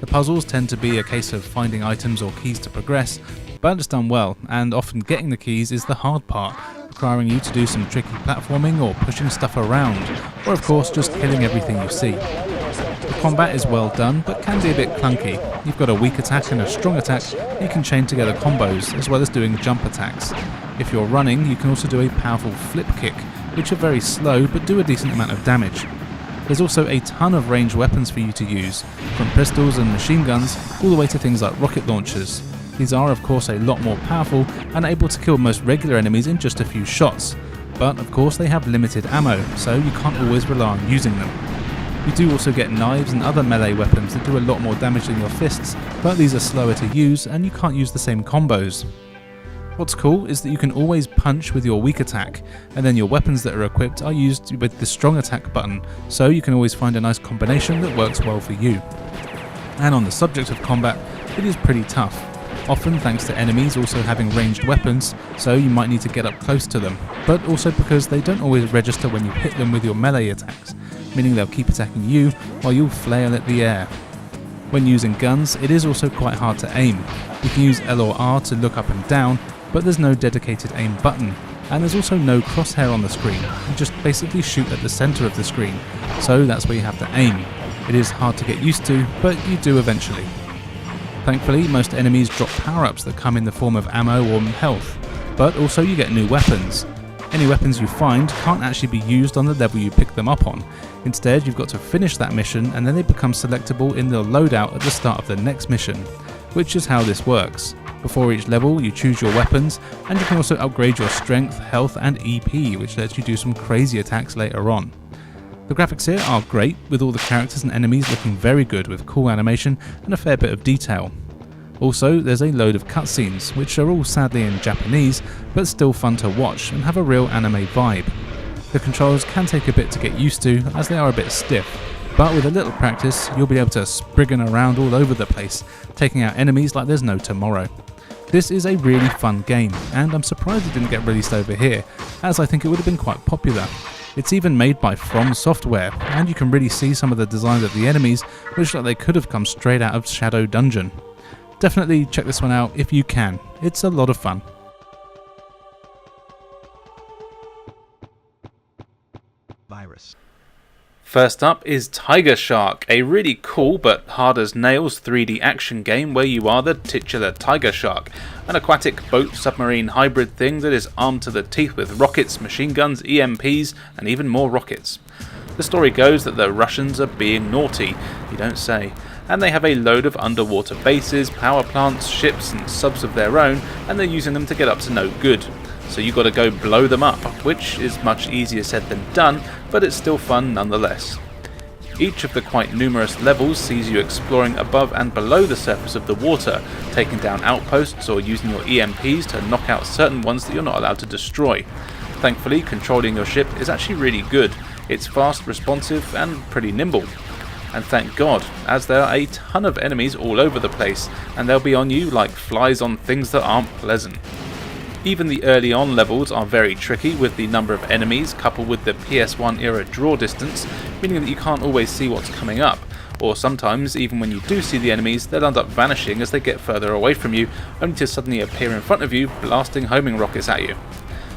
S8: The puzzles tend to be a case of finding items or keys to progress, but it's done well, and often getting the keys is the hard part, requiring you to do some tricky platforming or pushing stuff around, or of course just killing everything you see. The combat is well done, but can be a bit clunky. You've got a weak attack and a strong attack, and you can chain together combos, as well as doing jump attacks. If you're running, you can also do a powerful flip kick, which are very slow but do a decent amount of damage. There's also a ton of ranged weapons for you to use, from pistols and machine guns all the way to things like rocket launchers. These are of course a lot more powerful and able to kill most regular enemies in just a few shots, but of course they have limited ammo, so you can't always rely on using them. You do also get knives and other melee weapons that do a lot more damage than your fists, but these are slower to use and you can't use the same combos. What's cool is that you can always punch with your weak attack, and then your weapons that are equipped are used with the strong attack button, so you can always find a nice combination that works well for you. And on the subject of combat, it is pretty tough, often thanks to enemies also having ranged weapons, so you might need to get up close to them, but also because they don't always register when you hit them with your melee attacks, meaning they'll keep attacking you while you'll flail at the air. When using guns, it is also quite hard to aim. You can use L or R to look up and down, but there's no dedicated aim button, and there's also no crosshair on the screen. You just basically shoot at the centre of the screen, so that's where you have to aim. It is hard to get used to, but you do eventually. Thankfully, most enemies drop power-ups that come in the form of ammo or health, but also you get new weapons. Any weapons you find can't actually be used on the level you pick them up on. Instead, you've got to finish that mission and then they become selectable in the loadout at the start of the next mission, which is how this works. Before each level, you choose your weapons, and you can also upgrade your strength, health and EP, which lets you do some crazy attacks later on. The graphics here are great, with all the characters and enemies looking very good with cool animation and a fair bit of detail. Also, there's a load of cutscenes, which are all sadly in Japanese, but still fun to watch and have a real anime vibe. The controls can take a bit to get used to, as they are a bit stiff, but with a little practice, you'll be able to spriggan around all over the place, taking out enemies like there's no tomorrow. This is a really fun game, and I'm surprised it didn't get released over here, as I think it would have been quite popular. It's even made by From Software, and you can really see some of the designs of the enemies, which look like they could have come straight out of Shadow Dungeon. Definitely check this one out if you can, it's a lot of fun.
S2: Virus.
S1: First up is Tiger Shark, a really cool but hard as nails 3D action game where you are the titular Tiger Shark, an aquatic boat submarine hybrid thing that is armed to the teeth with rockets, machine guns, EMPs and even more rockets. The story goes that the Russians are being naughty, you don't say, and they have a load of underwater bases, power plants, ships and subs of their own, and they're using them to get up to no good. So you gotta go blow them up, which is much easier said than done, but it's still fun nonetheless. Each of the quite numerous levels sees you exploring above and below the surface of the water, taking down outposts or using your EMPs to knock out certain ones that you're not allowed to destroy. Thankfully, controlling your ship is actually really good. It's fast, responsive and pretty nimble. And thank God, as there are a ton of enemies all over the place, and they'll be on you like flies on things that aren't pleasant. Even the early on levels are very tricky with the number of enemies coupled with the PS1 era draw distance, meaning that you can't always see what's coming up,
S8: or sometimes even when you do see the enemies, they'll end up vanishing as they get further away from you, only to suddenly appear in front of you, blasting homing rockets at you.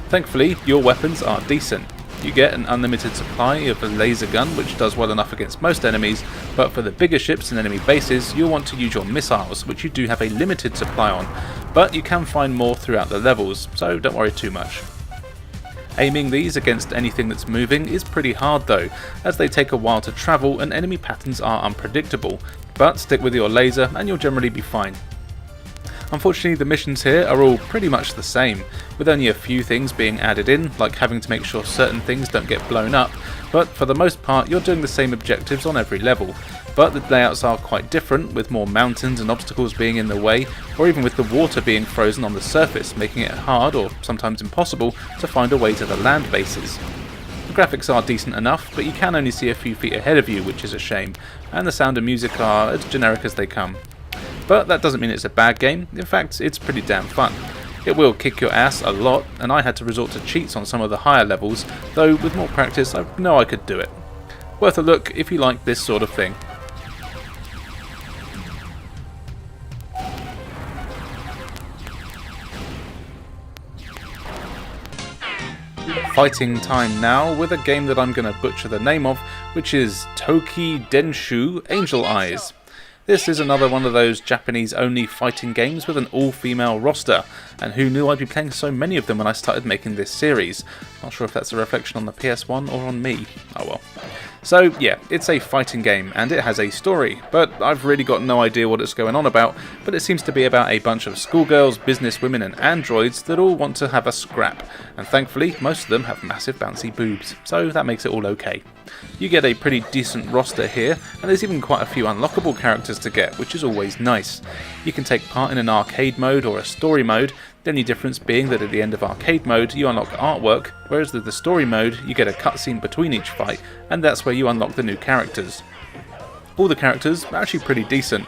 S8: Thankfully, your weapons are decent. You get an unlimited supply of a laser gun, which does well enough against most enemies, but for the bigger ships and enemy bases, you'll want to use your missiles, which you do have a limited supply on, but you can find more throughout the levels, so don't worry too much. Aiming these against anything that's moving is pretty hard though, as they take a while to travel and enemy patterns are unpredictable, but stick with your laser and you'll generally be fine. Unfortunately, the missions here are all pretty much the same, with only a few things being added in, like having to make sure certain things don't get blown up, but for the most part you're doing the same objectives on every level, but the layouts are quite different, with more mountains and obstacles being in the way, or even with the water being frozen on the surface, making it hard, or sometimes impossible, to find a way to the land bases. The graphics are decent enough, but you can only see a few feet ahead of you, which is a shame, and the sound and music are as generic as they come. But that doesn't mean it's a bad game. In fact, it's pretty damn fun. It will kick your ass a lot, and I had to resort to cheats on some of the higher levels, though with more practice I know I could do it. Worth a look if you like this sort of thing. Fighting time now with a game that I'm going to butcher the name of, which is Toki Denshu Angel Eyes. This is another one of those Japanese-only fighting games with an all-female roster, and who knew I'd be playing so many of them when I started making this series. Not sure if that's a reflection on the PS1 or on me. Oh well. So yeah, it's a fighting game, and it has a story, but I've really got no idea what it's going on about, but it seems to be about a bunch of schoolgirls, businesswomen and androids that all want to have a scrap, and thankfully most of them have massive bouncy boobs, so that makes it all okay. You get a pretty decent roster here, and there's even quite a few unlockable characters to get, which is always nice. You can take part in an arcade mode or a story mode, the only difference being that at the end of arcade mode you unlock artwork, whereas with the story mode you get a cutscene between each fight, and that's where you unlock the new characters. All the characters are actually pretty decent.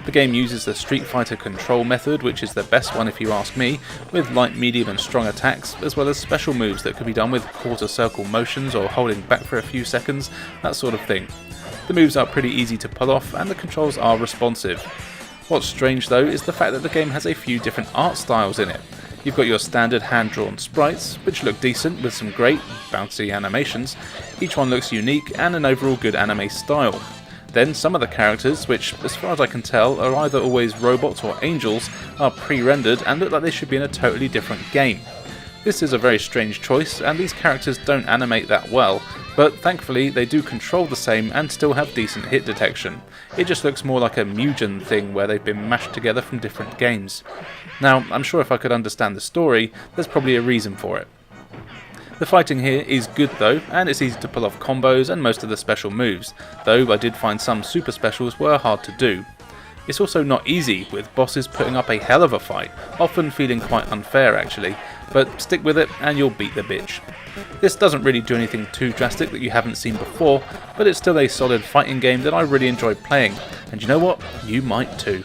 S8: The game uses the Street Fighter control method, which is the best one if you ask me, with light, medium and strong attacks, as well as special moves that can be done with quarter circle motions or holding back for a few seconds, that sort of thing. The moves are pretty easy to pull off and the controls are responsive. What's strange though is the fact that the game has a few different art styles in it. You've got your standard hand-drawn sprites, which look decent with some great, bouncy animations. Each one looks unique and an overall good anime style. Then some of the characters, which as far as I can tell are either always robots or angels, are pre-rendered and look like they should be in a totally different game. This is a very strange choice, and these characters don't animate that well, but thankfully they do control the same and still have decent hit detection. It just looks more like a Mugen thing where they've been mashed together from different games. Now, I'm sure if I could understand the story, there's probably a reason for it. The fighting here is good though, and it's easy to pull off combos and most of the special moves, though I did find some super specials were hard to do. It's also not easy, with bosses putting up a hell of a fight, often feeling quite unfair actually, but stick with it and you'll beat the bitch. This doesn't really do anything too drastic that you haven't seen before, but it's still a solid fighting game that I really enjoy playing, and you know what? You might too.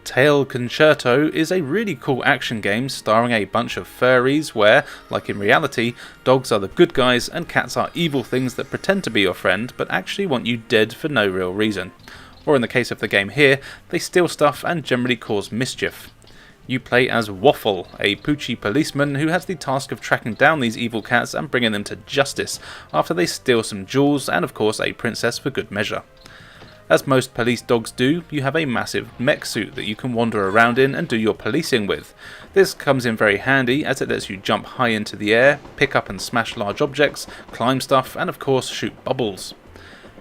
S8: Tail Concerto is a really cool action game starring a bunch of furries where, like in reality, dogs are the good guys and cats are evil things that pretend to be your friend but actually want you dead for no real reason. Or in the case of the game here, they steal stuff and generally cause mischief. You play as Waffle, a poochy policeman who has the task of tracking down these evil cats and bringing them to justice after they steal some jewels and of course a princess for good measure. As most police dogs do, you have a massive mech suit that you can wander around in and do your policing with. This comes in very handy as it lets you jump high into the air, pick up and smash large objects, climb stuff and of course shoot bubbles.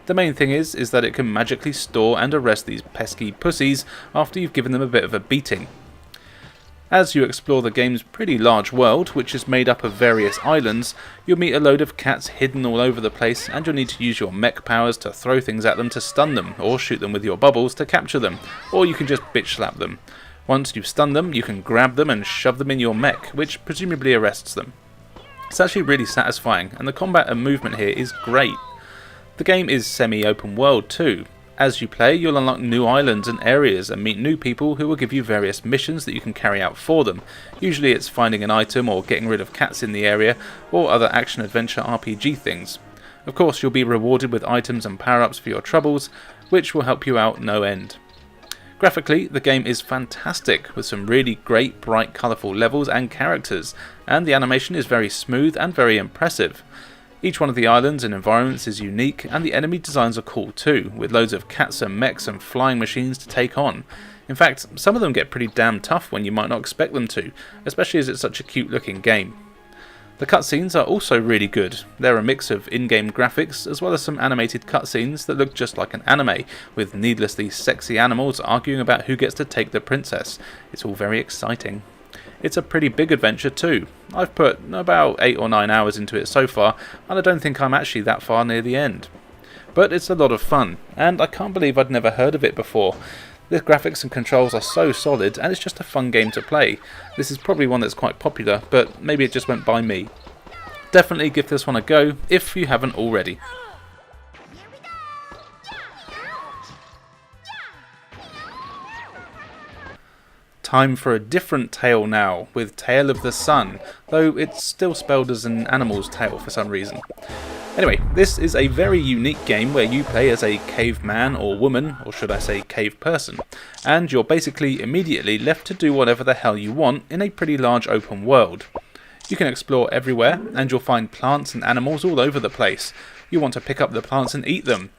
S8: The main thing is that it can magically store and arrest these pesky pussies after you've given them a bit of a beating. As you explore the game's pretty large world, which is made up of various islands, you'll meet a load of cats hidden all over the place and you'll need to use your mech powers to throw things at them to stun them, or shoot them with your bubbles to capture them, or you can just bitch slap them. Once you've stunned them, you can grab them and shove them in your mech, which presumably arrests them. It's actually really satisfying, and the combat and movement here is great. The game is semi-open world too.
S1: As you play, you'll unlock new islands and areas and meet new people who will give you various missions that you can carry out for them. Usually it's finding an item or getting rid of cats in the area, or other action-adventure RPG things. Of course, you'll be rewarded with items and power-ups for your troubles, which will help you out no end. Graphically, the game is fantastic, with some really great, bright, colourful levels and characters, and the animation is very smooth and very impressive. Each one of the islands and environments is unique, and the enemy designs are cool too, with loads of cats and mechs and flying machines to take on. In fact, some of them get pretty damn tough when you might not expect them to, especially as it's such a cute looking game. The cutscenes are also really good. They're a mix of in-game graphics as well as some animated cutscenes that look just like an anime, with needlessly sexy animals arguing about who gets to take the princess. It's all very exciting. It's a pretty big adventure too. I've put about 8 or 9 hours into it so far, and I don't think I'm actually that far near the end. But it's a lot of fun, and I can't believe I'd never heard of it before. The graphics and controls are so solid, and it's just a fun game to play. This is probably one that's quite popular, but maybe it just went by me. Definitely give this one a go if you haven't already. Time for a different tale now, with Tale of the Sun, though it's still spelled as an animal's tale for some reason. Anyway, this is a very unique game where you play as a caveman or woman, or should I say cave person, and you're basically immediately left to do whatever the hell you want in a pretty large open world. You can explore everywhere, and you'll find plants and animals all over the place. You want to pick up the plants and eat them.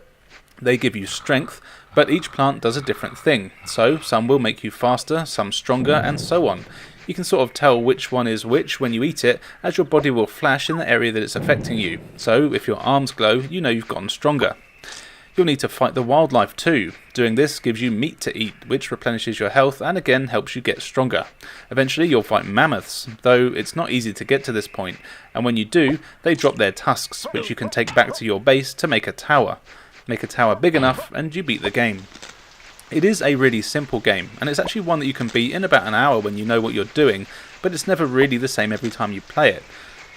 S1: They give you strength, but each plant does a different thing, so some will make you faster, some stronger, and so on. You can sort of tell which one is which when you eat it, as your body will flash in the area that it's affecting you, so if your arms glow, you know you've gotten stronger. You'll need to fight the wildlife too. Doing this gives you meat to eat, which replenishes your health and again helps you get stronger. Eventually you'll fight mammoths, though it's not easy to get to this point, and when you do, they drop their tusks, which you can take back to your base to make a tower. Make a tower big enough and you beat the game. It is a really simple game, and it's actually one that you can beat in about an hour when you know what you're doing, but it's never really the same every time you play it.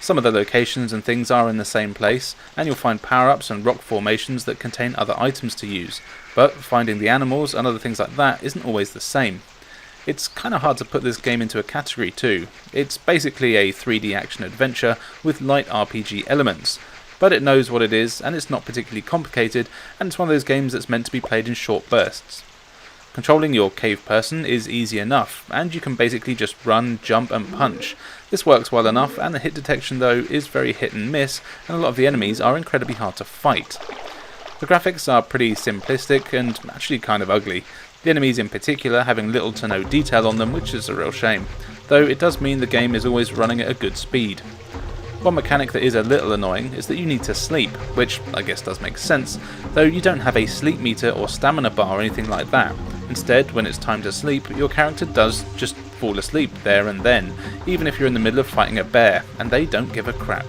S1: Some of the locations and things are in the same place, and you'll find power-ups and rock formations that contain other items to use, but finding the animals and other things like that isn't always the same. It's kind of hard to put this game into a category too. It's basically a 3D action adventure with light RPG elements, but it knows what it is, and it's not particularly complicated, and it's one of those games that's meant to be played in short bursts. Controlling your cave person is easy enough, and you can basically just run, jump and punch. This works well enough, and the hit detection though is very hit and miss, and a lot of the enemies are incredibly hard to fight. The graphics are pretty simplistic and actually kind of ugly, the enemies in particular having little to no detail on them, which is a real shame, though it does mean the game is always running at a good speed. One mechanic that is a little annoying is that you need to sleep, which I guess does make sense, though you don't have a sleep meter or stamina bar or anything like that. Instead, when it's time to sleep, your character does just fall asleep there and then, even if you're in the middle of fighting a bear, and they don't give a crap.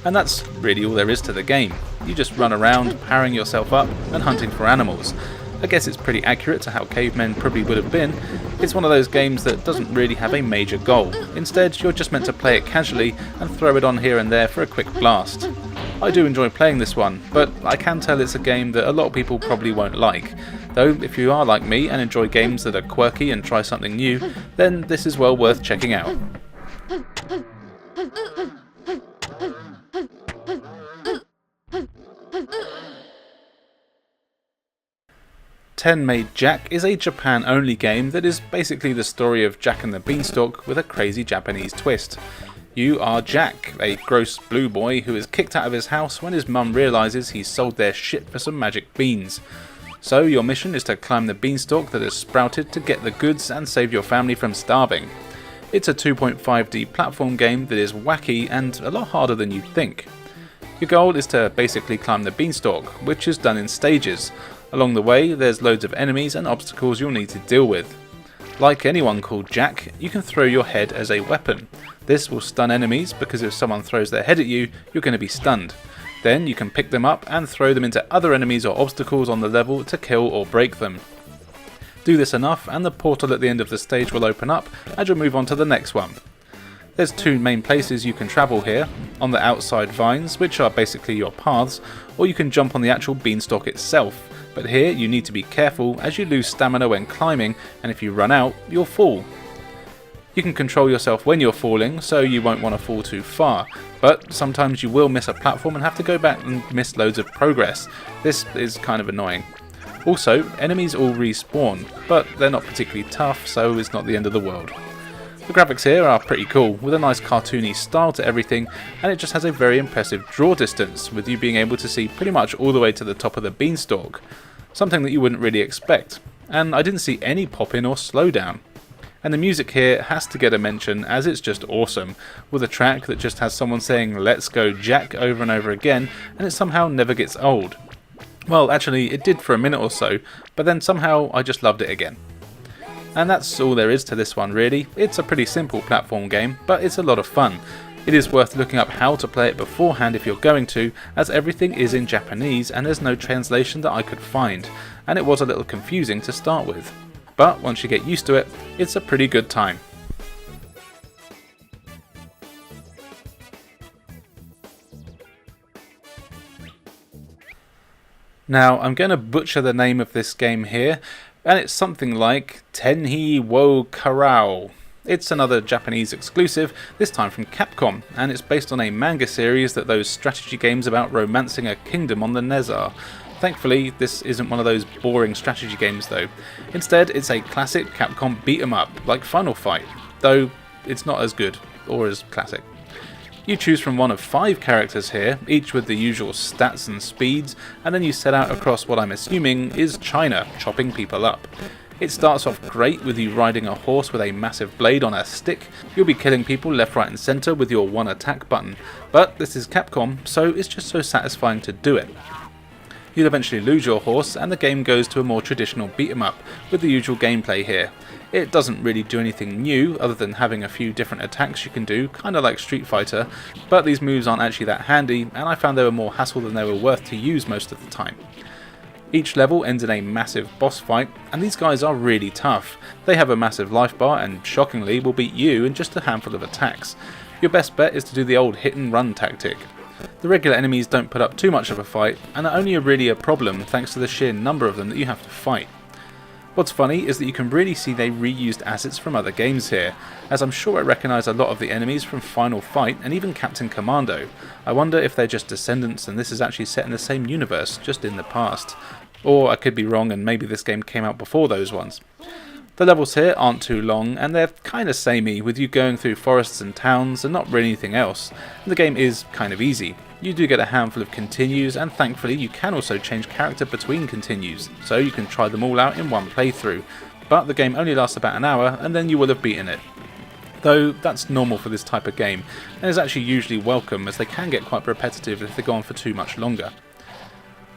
S1: And that's really all there is to the game. You just run around, powering yourself up, and hunting for animals. I guess it's pretty accurate to how cavemen probably would have been. It's one of those games that doesn't really have a major goal. Instead, you're just meant to play it casually and throw it on here and there for a quick blast. I do enjoy playing this one, but I can tell it's a game that a lot of people probably won't like. Though, if you are like me and enjoy games that are quirky and try something new, then this is well worth checking out. 10 Made Jack is a Japan-only game that is basically the story of Jack and the Beanstalk with a crazy Japanese twist. You are Jack, a gross blue boy who is kicked out of his house when his mum realises he's sold their shit for some magic beans. So your mission is to climb the beanstalk that has sprouted to get the goods and save your family from starving. It's a 2.5D platform game that is wacky and a lot harder than you'd think. Your goal is to basically climb the beanstalk, which is done in stages. Along the way, there's loads of enemies and obstacles you'll need to deal with. Like anyone called Jack, you can throw your head as a weapon. This will stun enemies because if someone throws their head at you, you're going to be stunned. Then you can pick them up and throw them into other enemies or obstacles on the level to kill or break them. Do this enough and the portal at the end of the stage will open up and you'll move on to the next one. There's two main places you can travel here, on the outside vines, which are basically your paths, or you can jump on the actual beanstalk itself.
S8: but here you need to be careful as you lose stamina when climbing, and if you run out, you'll fall. You can control yourself when you're falling, so you won't want to fall too far, but sometimes you will miss a platform and have to go back and miss loads of progress. This is kind of annoying. Also, enemies all respawn, but they're not particularly tough, so it's not the end of the world. The graphics here are pretty cool, with a nice cartoony style to everything, and it just has a very impressive draw distance, with you being able to see pretty much all the way to the top of the beanstalk, something that you wouldn't really expect, and I didn't see any pop-in or slowdown. And the music here has to get a mention, as it's just awesome, with a track that just has someone saying "Let's go Jack" over and over again, and it somehow never gets old. Well, actually it did for a minute or so, but then somehow I just loved it again. And that's all there is to this one really. It's a pretty simple platform game, but it's a lot of fun. It is worth looking up how to play it beforehand if you're going to, as everything is in Japanese and there's no translation that I could find, and it was a little confusing to start with. But once you get used to it, it's a pretty good time. Now, I'm going to butcher the name of this game here, and it's something like Tenhi wo Karao. It's another Japanese exclusive, this time from Capcom, and it's based on a manga series that those strategy games about romancing a kingdom on the NES are. Thankfully, this isn't one of those boring strategy games though. Instead, it's a classic Capcom beat-em-up, like Final Fight, though it's not as good, or as classic. You choose from one of 5 characters here, each with the usual stats and speeds, and then you set out across what I'm assuming is China, chopping people up. It starts off great with you riding a horse with a massive blade on a stick. You'll be killing people left, right and centre with your one attack button, but this is Capcom, so it's just so satisfying to do it. You'll eventually lose your horse, and the game goes to a more traditional beat-em-up, with the usual gameplay here. It doesn't really do anything new, other than having a few different attacks you can do, kinda like Street Fighter, but these moves aren't actually that handy, and I found they were more hassle than they were worth to use most of the time. Each level ends in a massive boss fight, and these guys are really tough. They have a massive life bar, and shockingly will beat you in just a handful of attacks. Your best bet is to do the old hit and run tactic. The regular enemies don't put up too much of a fight, and are only really a problem thanks to the sheer number of them that you have to fight. What's funny is that you can really see they reused assets from other games here, as I'm sure I recognise a lot of the enemies from Final Fight and even Captain Commando. I wonder if they're just descendants and this is actually set in the same universe, just in the past. Or I could be wrong and maybe this game came out before those ones. The levels here aren't too long, and they're kinda samey, with you going through forests and towns and not really anything else. And the game is kind of easy. You do get a handful of continues, and thankfully you can also change character between continues, so you can try them all out in one playthrough. But the game only lasts about an hour, and then you will have beaten it. Though that's normal for this type of game, and is actually usually welcome, as they can get quite repetitive if they go on for too much longer.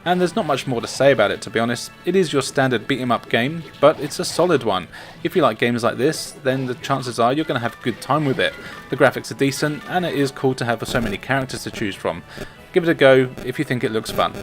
S8: And there's not much more to say about it, to be honest. It is your standard beat 'em up game, but it's a solid one. If you like games like this, then the chances are you're going to have a good time with it. The graphics are decent, and it is cool to have so many characters to choose from. Give it a go if you think it looks fun.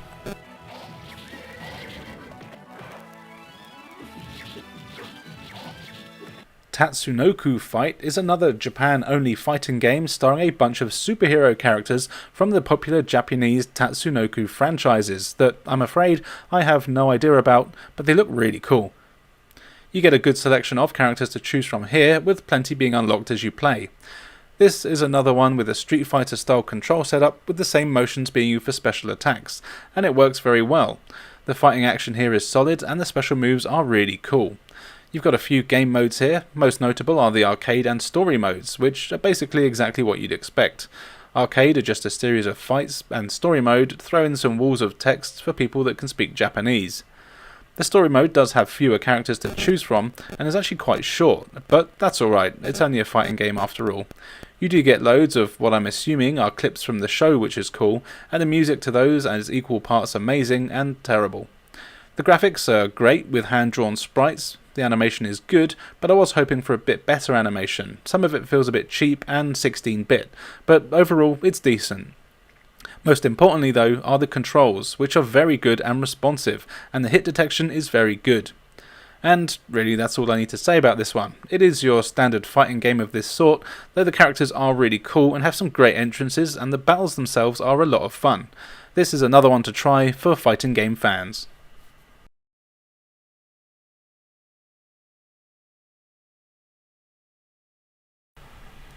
S8: Tatsunoko Fight is another Japan-only fighting game starring a bunch of superhero characters from the popular Japanese Tatsunoko franchises that I'm afraid I have no idea about, but they look really cool. You get a good selection of characters to choose from here, with plenty being unlocked as you play. This is another one with a Street Fighter style control setup with the same motions being used for special attacks, and it works very well. The fighting action here is solid and the special moves are really cool. You've got a few game modes here. Most notable are the arcade and story modes, which are basically exactly what you'd expect. Arcade are just a series of fights, and story mode throw in some walls of text for people that can speak Japanese. The story mode does have fewer characters to choose from, and is actually quite short, but that's alright, it's only a fighting game after all. You do get loads of what I'm assuming are clips from the show, which is cool, and the music to those is equal parts amazing and terrible. The graphics are great with hand-drawn sprites. The animation is good, but I was hoping for a bit better animation. Some of it feels a bit cheap and 16-bit, but overall it's decent. Most importantly though are the controls, which are very good and responsive, and the hit detection is very good. And really that's all I need to say about this one. It is your standard fighting game of this sort, though the characters are really cool and have some great entrances, and the battles themselves are a lot of fun. This is another one to try for fighting game fans.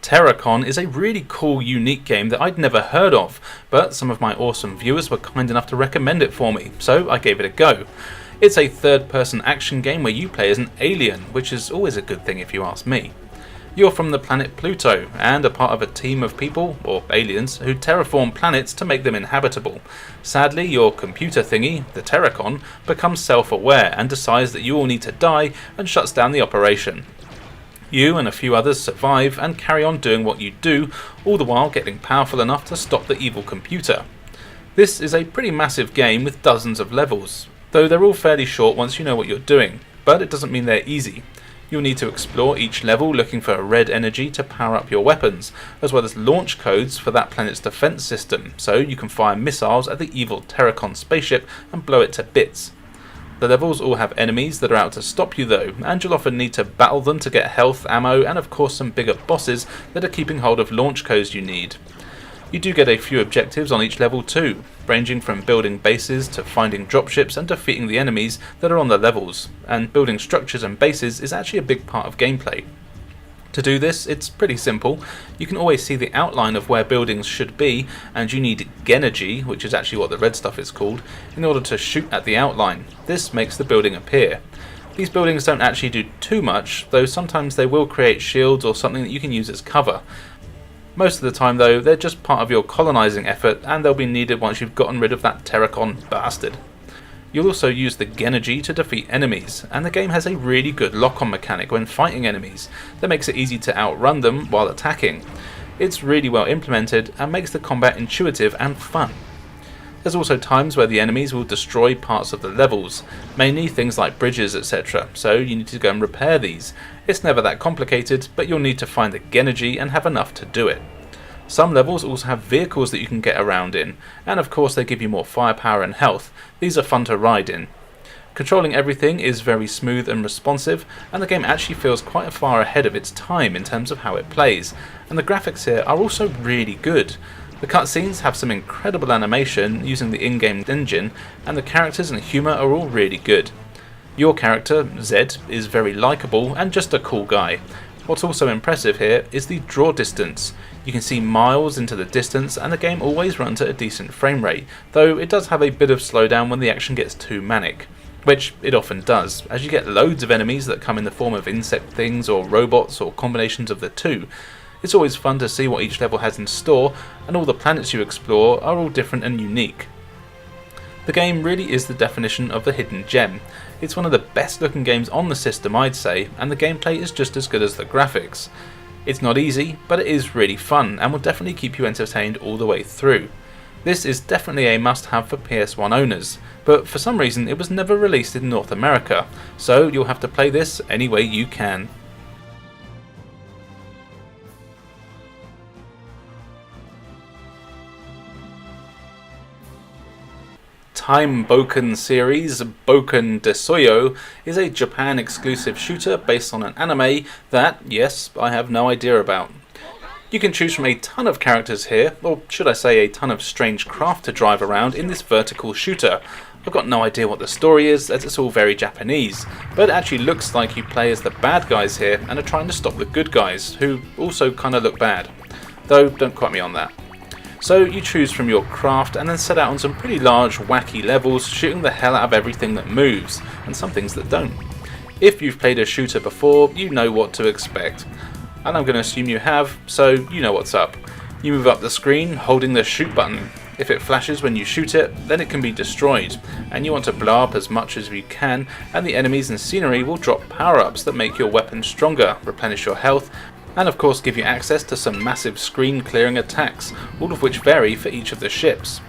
S1: Terracon is a really cool, unique game that I'd never heard of, but some of my awesome viewers were kind enough to recommend it for me, so I gave it a go. It's a third-person action game where you play as an alien, which is always a good thing if you ask me. You're from the planet Pluto, and are part of a team of people, or aliens, who terraform planets to make them inhabitable. Sadly, your computer thingy, the Terracon, becomes self-aware and decides that you all need to die and shuts down the operation. You and a few others survive and carry on doing what you do, all the while getting powerful enough to stop the evil computer. This is a pretty massive game with dozens of levels, though they're all fairly short once you know what you're doing, but it doesn't mean they're easy. You'll need to explore each level looking for red energy to power up your weapons, as well as launch codes for that planet's defense system, so you can fire missiles at the evil Terracon spaceship and blow it to bits. The levels all have enemies that are out to stop you though, and you'll often need to battle them to get health, ammo, and of course some bigger bosses that are keeping hold of launch codes you need. You do get a few objectives on each level too, ranging from building bases to finding dropships and defeating the enemies that are on the levels, and building structures and bases is actually a big part of gameplay. To do this, it's pretty simple. You can always see the outline of where buildings should be, and you need Genergy, which is actually what the red stuff is called, in order to shoot at the outline. This makes the building appear. These buildings don't actually do too much, though sometimes they will create shields or something that you can use as cover. Most of the time though, they're just part of your colonising effort, and they'll be needed once you've gotten rid of that Terracon bastard. You'll also use the Genergy to defeat enemies, and the game has a really good lock-on mechanic when fighting enemies that makes it easy to outrun them while attacking. It's really well implemented and makes the combat intuitive and fun. There's also times where the enemies will destroy parts of the levels, mainly things like bridges etc, so you need to go and repair these. It's never that complicated, but you'll need to find the Genergy and have enough to do it. Some levels also have vehicles that you can get around in, and of course they give you more firepower and health. These are fun to ride in. Controlling everything is very smooth and responsive, and the game actually feels quite far ahead of its time in terms of how it plays, and the graphics here are also really good. The cutscenes have some incredible animation using the in-game engine, and the characters and humour are all really good. Your character, Zed, is very likeable and just a cool guy. What's also impressive here is the draw distance. You can see miles into the distance, and the game always runs at a decent frame rate, though it does have a bit of slowdown when the action gets too manic. Which it often does, as you get loads of enemies that come in the form of insect things or robots or combinations of the two. It's always fun to see what each level has in store, and all the planets you explore are all different and unique. The game really is the definition of the hidden gem. It's one of the best looking games on the system, I'd say, and the gameplay is just as good as the graphics. It's not easy, but it is really fun and will definitely keep you entertained all the way through. This is definitely a must-have for PS1 owners, but for some reason it was never released in North America, so you'll have to play this any way you can. Time Boken series, Boken Desoyo, is a Japan exclusive shooter based on an anime that, yes, I have no idea about. You can choose from a ton of characters here, or should I say a ton of strange craft to drive around in this vertical shooter. I've got no idea what the story is, as it's all very Japanese, but it actually looks like you play as the bad guys here and are trying to stop the good guys, who also kinda look bad. Though, don't quote me on that. So you choose from your craft and then set out on some pretty large wacky levels, shooting the hell out of everything that moves, and some things that don't. If you've played a shooter before, you know what to expect. And I'm going to assume you have, so you know what's up. You move up the screen holding the shoot button. If it flashes when you shoot it, then it can be destroyed, and you want to blow up as much as you can, and the enemies and scenery will drop power-ups that make your weapon stronger, replenish your health, and of course give you access to some massive screen clearing attacks, all of which vary for each of the ships.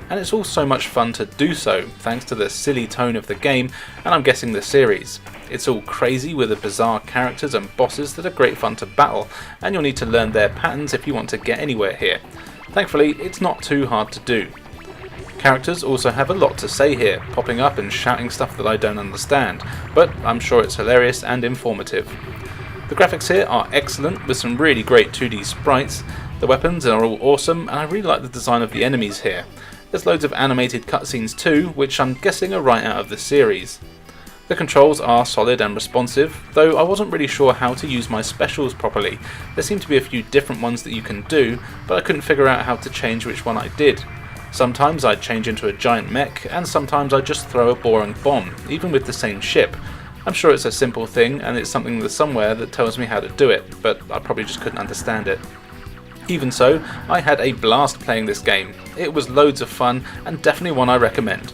S1: And it's all so much fun to do so, thanks to the silly tone of the game, and I'm guessing the series. It's all crazy with the bizarre characters and bosses that are great fun to battle, and you'll need to learn their patterns if you want to get anywhere here. Thankfully, it's not too hard to do. Characters also have a lot to say here, popping up and shouting stuff that I don't understand, but I'm sure it's hilarious and informative. The graphics here are excellent, with some really great 2D sprites. The weapons are all awesome, and I really like the design of the enemies here. There's loads of animated cutscenes too, which I'm guessing are right out of the series.
S8: The controls are solid and responsive, though I wasn't really sure how to use my specials properly. There seem to be a few different ones that you can do, but I couldn't figure out how to change which one I did. Sometimes I'd change into a giant mech, and sometimes I'd just throw a boring bomb, even with the same ship. I'm sure it's a simple thing, and it's something that's somewhere that tells me how to do it, but I probably just couldn't understand it. Even so, I had a blast playing this game. It was loads of fun, and definitely one I recommend.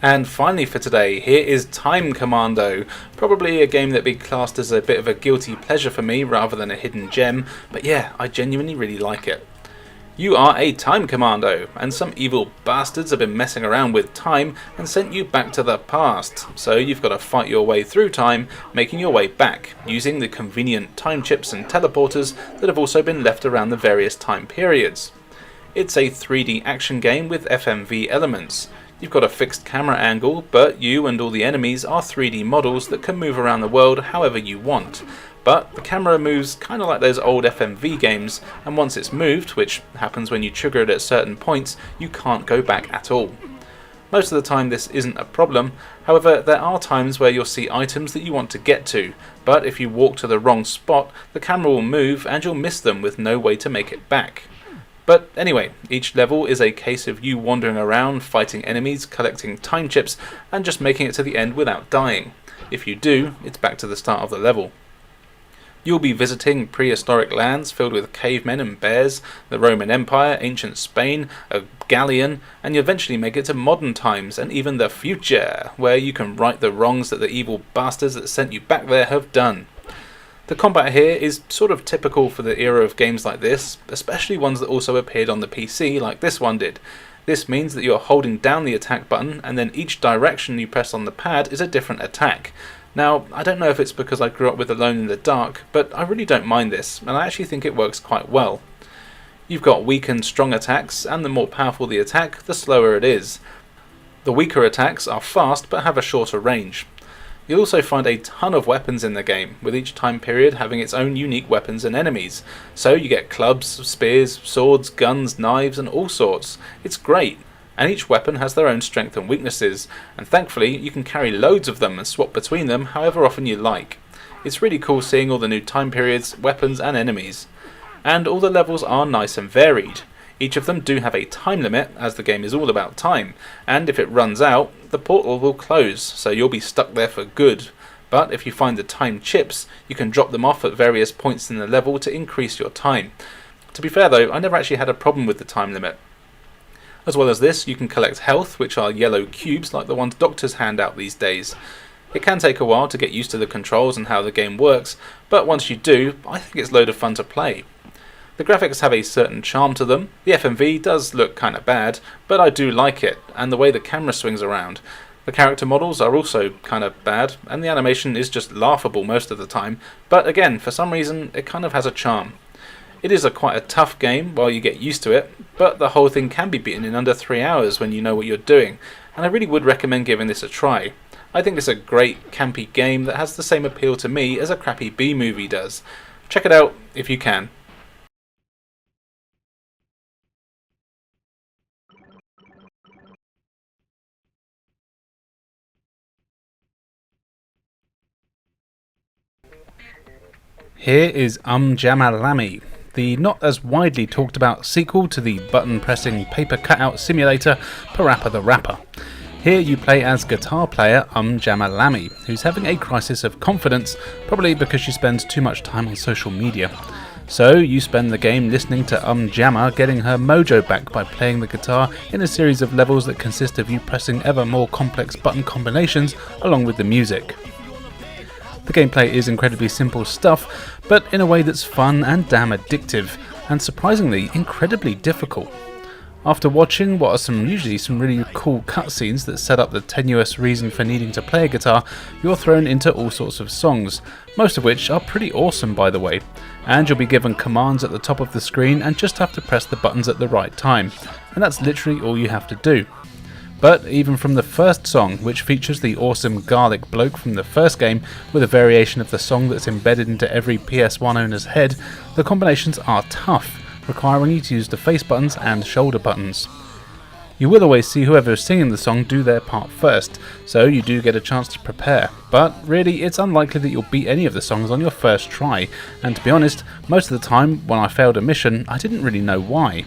S8: And finally for today, here is Time Commando. Probably a game that'd be classed as a bit of a guilty pleasure for me rather than a hidden gem, but yeah, I genuinely really like it. You are a time commando, and some evil bastards have been messing around with time and sent you back to the past. So you've got to fight your way through time, making your way back, using the convenient time chips and teleporters that have also been left around the various time periods. It's a 3D action game with FMV elements. You've got a fixed camera angle, but you and all the enemies are 3D models that can move around the world however you want. But the camera moves kind of like those old FMV games, and once it's moved, which happens when you trigger it at certain points, you can't go back at all. Most of the time this isn't a problem, however there are times where you'll see items that you want to get to, but if you walk to the wrong spot, the camera will move and you'll miss them with no way to make it back. But anyway, each level is a case of you wandering around, fighting enemies, collecting time chips, and just making it to the end without dying. If you do, it's back to the start of the level. You'll be visiting prehistoric lands filled with cavemen and bears, the Roman Empire, ancient Spain, a galleon, and you eventually make it to modern times and even the future, where you can right the wrongs that the evil bastards that sent you back there have done. The combat here is sort of typical for the era of games like this, especially ones that also appeared on the PC like this one did. This means that you're holding down the attack button and then each direction you press on the pad is a different attack. Now, I don't know if it's because I grew up with Alone in the Dark, but I really don't mind this, and I actually think it works quite well. You've got weak and strong attacks, and the more powerful the attack, the slower it is. The weaker attacks are fast but have a shorter range. You'll also find a ton of weapons in the game, with each time period having its own unique weapons and enemies. So you get clubs, spears, swords, guns, knives and all sorts. It's great, and each weapon has their own strengths and weaknesses, and thankfully you can carry loads of them and swap between them however often you like. It's really cool seeing all the new time periods, weapons and enemies. And all the levels are nice and varied. Each of them do have a time limit, as the game is all about time, and if it runs out, the portal will close, so you'll be stuck there for good. But if you find the time chips, you can drop them off at various points in the level to increase your time. To be fair though, I never actually had a problem with the time limit. As well as this, you can collect health, which are yellow cubes like the ones doctors hand out these days. It can take a while to get used to the controls and how the game works, but once you do, I think it's a load of fun to play. The graphics have a certain charm to them. The FMV does look kinda bad, but I do like it, and the way the camera swings around. The character models are also kinda bad, and the animation is just laughable most of the time, but again, for some reason, it kind of has a charm. It is quite a tough game while you get used to it, but the whole thing can be beaten in under 3 hours when you know what you're doing, and I really would recommend giving this a try. I think it's a great, campy game that has the same appeal to me as a crappy B-movie does. Check it out if you can. Here is Jamalami, the not as widely talked about sequel to the button pressing paper cutout simulator Parappa the Rapper. Here you play as guitar player Jamalami, who's having a crisis of confidence, probably because she spends too much time on social media. So you spend the game listening to Jamma getting her mojo back by playing the guitar in a series of levels that consist of you pressing ever more complex button combinations along with the music. The gameplay is incredibly simple stuff, but in a way that's fun and damn addictive, and surprisingly incredibly difficult. After watching what are usually some really cool cutscenes that set up the tenuous reason for needing to play a guitar, you're thrown into all sorts of songs, most of which are pretty awesome by the way, and you'll be given commands at the top of the screen and just have to press the buttons at the right time, and that's literally all you have to do. But even from the first song, which features the awesome garlic bloke from the first game with a variation of the song that's embedded into every PS1 owner's head, the combinations are tough, requiring you to use the face buttons and shoulder buttons. You will always see whoever is singing the song do their part first, so you do get a chance to prepare, but really it's unlikely that you'll beat any of the songs on your first try, and to be honest, most of the time when I failed a mission, I didn't really know why.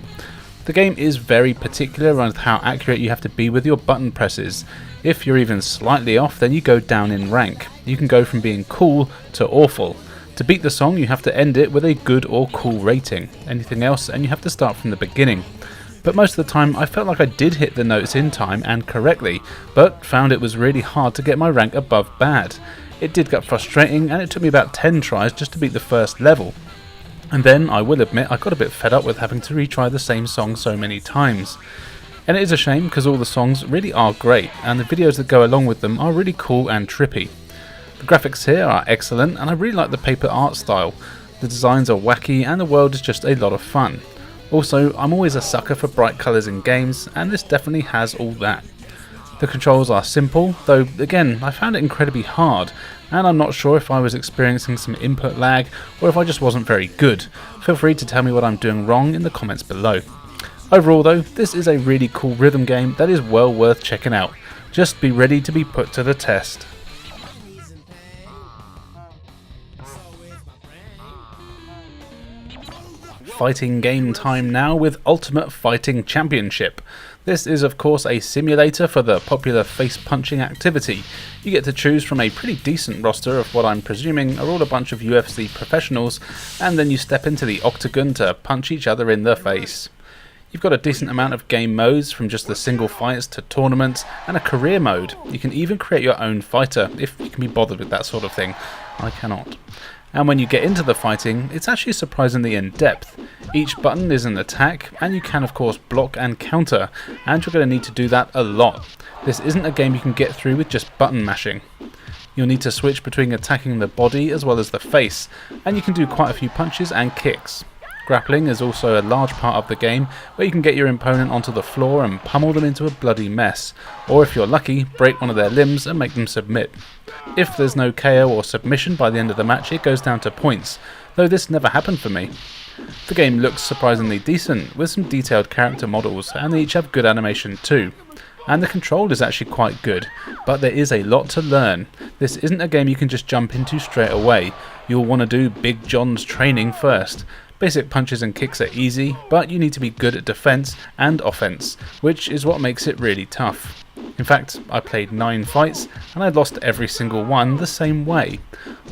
S8: The game is very particular on how accurate you have to be with your button presses. If you're even slightly off, then you go down in rank. You can go from being cool to awful. To beat the song, you have to end it with a good or cool rating. Anything else, and you have to start from the beginning. But most of the time I felt like I did hit the notes in time and correctly, but found it was really hard to get my rank above bad. It did get frustrating, and it took me about 10 tries just to beat the first level. And then, I will admit, I got a bit fed up with having to retry the same song so many times. And it is a shame because all the songs really are great, and the videos that go along with them are really cool and trippy. The graphics here are excellent, and I really like the paper art style. The designs are wacky, and the world is just a lot of fun. Also, I'm always a sucker for bright colours in games, and this definitely has all that. The controls are simple, though again, I found it incredibly hard, and I'm not sure if I was experiencing some input lag, or if I just wasn't very good. Feel free to tell me what I'm doing wrong in the comments below. Overall though, this is a really cool rhythm game that is well worth checking out. Just be ready to be put to the test. Fighting game time now with Ultimate Fighting Championship. This is of course a simulator for the popular face punching activity. You get to choose from a pretty decent roster of what I'm presuming are all a bunch of UFC professionals, and then you step into the octagon to punch each other in the face. You've got a decent amount of game modes, from just the single fights to tournaments, and a career mode. You can even create your own fighter, if you can be bothered with that sort of thing. I cannot. And when you get into the fighting, it's actually surprisingly in depth. Each button is an attack, and you can of course block and counter, and you're going to need to do that a lot. This isn't a game you can get through with just button mashing. You'll need to switch between attacking the body as well as the face, and you can do quite a few punches and kicks. Grappling is also a large part of the game, where you can get your opponent onto the floor and pummel them into a bloody mess, or if you're lucky, break one of their limbs and make them submit. If there's no KO or submission by the end of the match, it goes down to points, though this never happened for me. The game looks surprisingly decent, with some detailed character models, and they each have good animation too. And the control is actually quite good, but there is a lot to learn. This isn't a game you can just jump into straight away. You'll want to do Big John's training first. Basic punches and kicks are easy, but you need to be good at defense and offense, which is what makes it really tough. In fact, I played 9 fights, and I lost every single one the same way.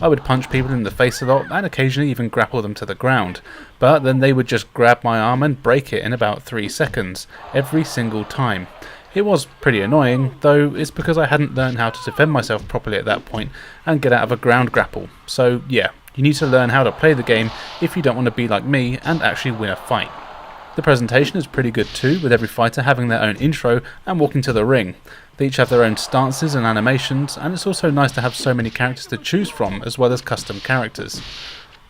S8: I would punch people in the face a lot, and occasionally even grapple them to the ground, but then they would just grab my arm and break it in about 3 seconds, every single time. It was pretty annoying, though it's because I hadn't learned how to defend myself properly at that point, and get out of a ground grapple, so yeah. You need to learn how to play the game if you don't want to be like me and actually win a fight. The presentation is pretty good too, with every fighter having their own intro and walking to the ring. They each have their own stances and animations, and it's also nice to have so many characters to choose from, as well as custom characters.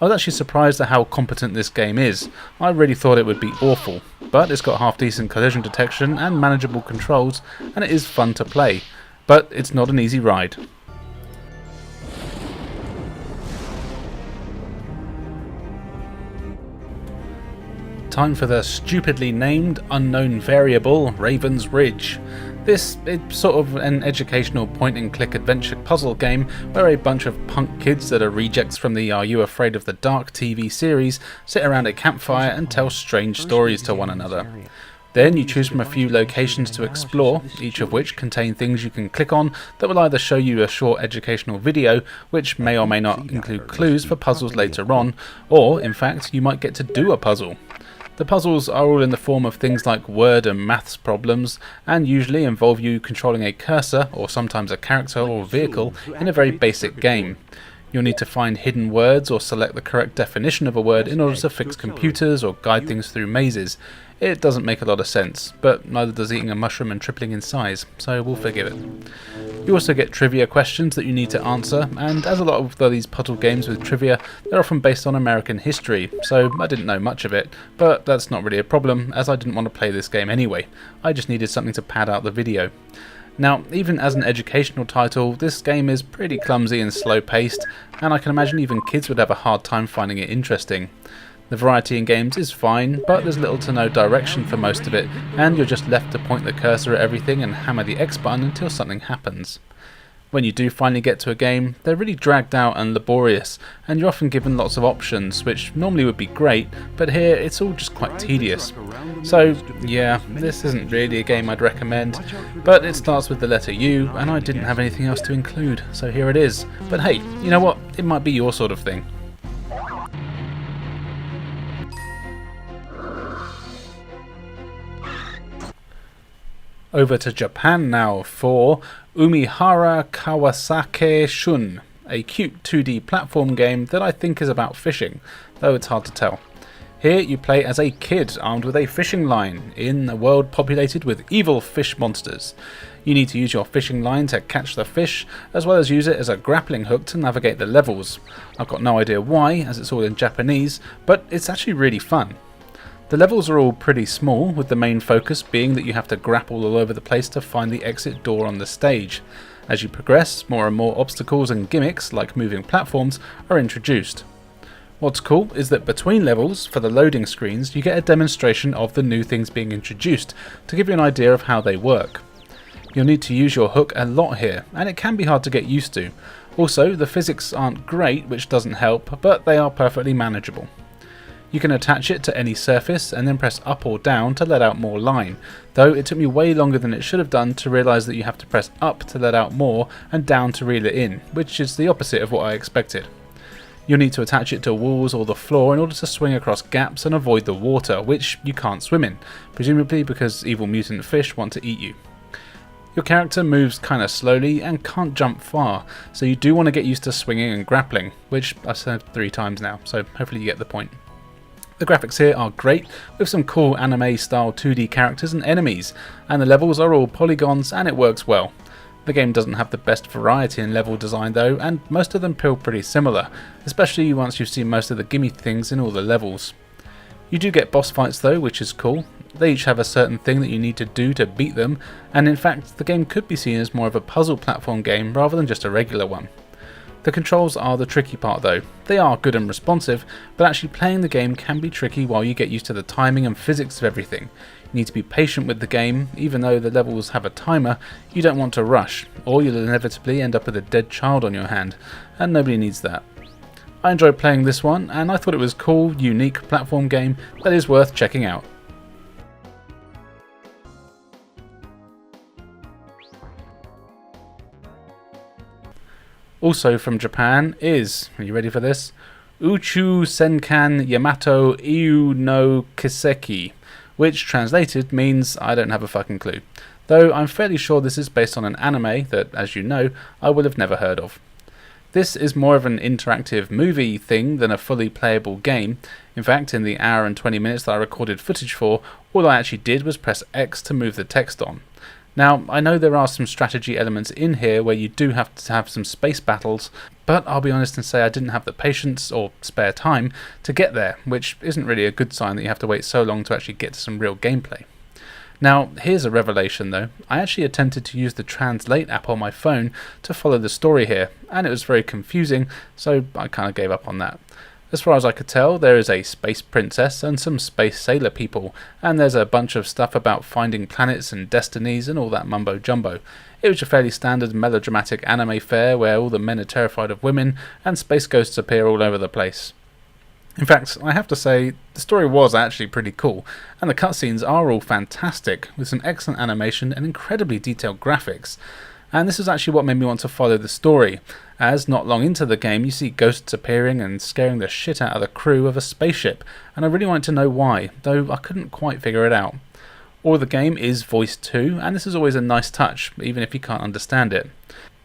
S8: I was actually surprised at how competent this game is. I really thought it would be awful, but it's got half decent collision detection and manageable controls, and it is fun to play. But it's not an easy ride. Time for the stupidly named unknown variable Raven's Ridge. This is sort of an educational point-and-click adventure puzzle game where a bunch of punk kids that are rejects from the Are You Afraid of the Dark TV series sit around a campfire and tell strange stories to one another. Then you choose from a few locations to explore, each of which contain things you can click on that will either show you a short educational video, which may or may not include clues for puzzles later on, or in fact you might get to do a puzzle. The puzzles are all in the form of things like word and maths problems, and usually involve you controlling a cursor, or sometimes a character or vehicle, in a very basic game. You'll need to find hidden words or select the correct definition of a word in order to fix computers or guide things through mazes. It doesn't make a lot of sense, but neither does eating a mushroom and tripling in size, so we'll forgive it. You also get trivia questions that you need to answer, and as a lot of these puzzle games with trivia, they're often based on American history, so I didn't know much of it, but that's not really a problem, as I didn't want to play this game anyway. I just needed something to pad out the video. Now, even as an educational title, this game is pretty clumsy and slow-paced, and I can imagine even kids would have a hard time finding it interesting. The variety in games is fine, but there's little to no direction for most of it, and you're just left to point the cursor at everything and hammer the X button until something happens. When you do finally get to a game, they're really dragged out and laborious, and you're often given lots of options, which normally would be great, but here it's all just quite tedious. So yeah, this isn't really a game I'd recommend, but it starts with the letter U, and I didn't have anything else to include, so here it is. But hey, you know what, it might be your sort of thing. Over to Japan now for Umihara Kawasake Shun, a cute 2D platform game that I think is about fishing, though it's hard to tell. Here you play as a kid armed with a fishing line in a world populated with evil fish monsters. You need to use your fishing line to catch the fish, as well as use it as a grappling hook to navigate the levels. I've got no idea why, as it's all in Japanese, but it's actually really fun. The levels are all pretty small, with the main focus being that you have to grapple all over the place to find the exit door on the stage. As you progress, more and more obstacles and gimmicks, like moving platforms, are introduced. What's cool is that between levels, for the loading screens, you get a demonstration of the new things being introduced, to give you an idea of how they work. You'll need to use your hook a lot here, and it can be hard to get used to. Also, the physics aren't great, which doesn't help, but they are perfectly manageable. You can attach it to any surface and then press up or down to let out more line, though it took me way longer than it should have done to realise that you have to press up to let out more and down to reel it in, which is the opposite of what I expected. You'll need to attach it to walls or the floor in order to swing across gaps and avoid the water, which you can't swim in, presumably because evil mutant fish want to eat you. Your character moves kinda slowly and can't jump far, so you do want to get used to swinging and grappling, which I've said 3 times now, so hopefully you get the point. The graphics here are great, with some cool anime style 2D characters and enemies, and the levels are all polygons and it works well. The game doesn't have the best variety in level design though, and most of them feel pretty similar, especially once you've seen most of the gimme things in all the levels. You do get boss fights though, which is cool. They each have a certain thing that you need to do to beat them, and in fact the game could be seen as more of a puzzle platform game rather than just a regular one. The controls are the tricky part though. They are good and responsive, but actually playing the game can be tricky while you get used to the timing and physics of everything. You need to be patient with the game, even though the levels have a timer, you don't want to rush, or you'll inevitably end up with a dead child on your hand, and nobody needs that. I enjoyed playing this one, and I thought it was a cool, unique platform game that is worth checking out. Also from Japan is, are you ready for this? Uchu Senkan Yamato Iu no Kiseki, which translated means I don't have a fucking clue. Though I'm fairly sure this is based on an anime that, as you know, I will have never heard of. This is more of an interactive movie thing than a fully playable game. In fact, in the hour and 20 minutes that I recorded footage for, all I actually did was press X to move the text on. Now, I know there are some strategy elements in here where you do have to have some space battles, but I'll be honest and say I didn't have the patience or spare time to get there, which isn't really a good sign that you have to wait so long to actually get to some real gameplay. Now, here's a revelation though. I actually attempted to use the Translate app on my phone to follow the story here, and it was very confusing, so I kind of gave up on that. As far as I could tell, there is a space princess and some space sailor people, and there's a bunch of stuff about finding planets and destinies and all that mumbo jumbo. It was a fairly standard melodramatic anime fare where all the men are terrified of women and space ghosts appear all over the place. In fact, I have to say, the story was actually pretty cool, and the cutscenes are all fantastic, with some excellent animation and incredibly detailed graphics. And this is actually what made me want to follow the story, as not long into the game you see ghosts appearing and scaring the shit out of the crew of a spaceship, and I really wanted to know why, though I couldn't quite figure it out. All of the game is voiced too, and this is always a nice touch, even if you can't understand it.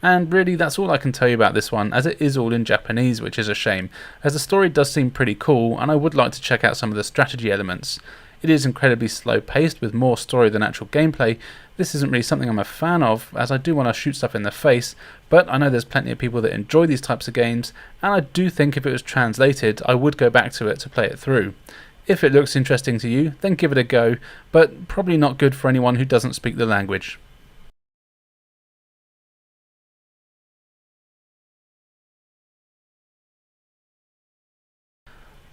S8: And really that's all I can tell you about this one, as it is all in Japanese, which is a shame, as the story does seem pretty cool and I would like to check out some of the strategy elements. It is incredibly slow paced with more story than actual gameplay. This isn't really something I'm a fan of, as I do want to shoot stuff in the face, but I know there's plenty of people that enjoy these types of games, and I do think if it was translated I would go back to it to play it through. If it looks interesting to you, then give it a go, but probably not good for anyone who doesn't speak the language.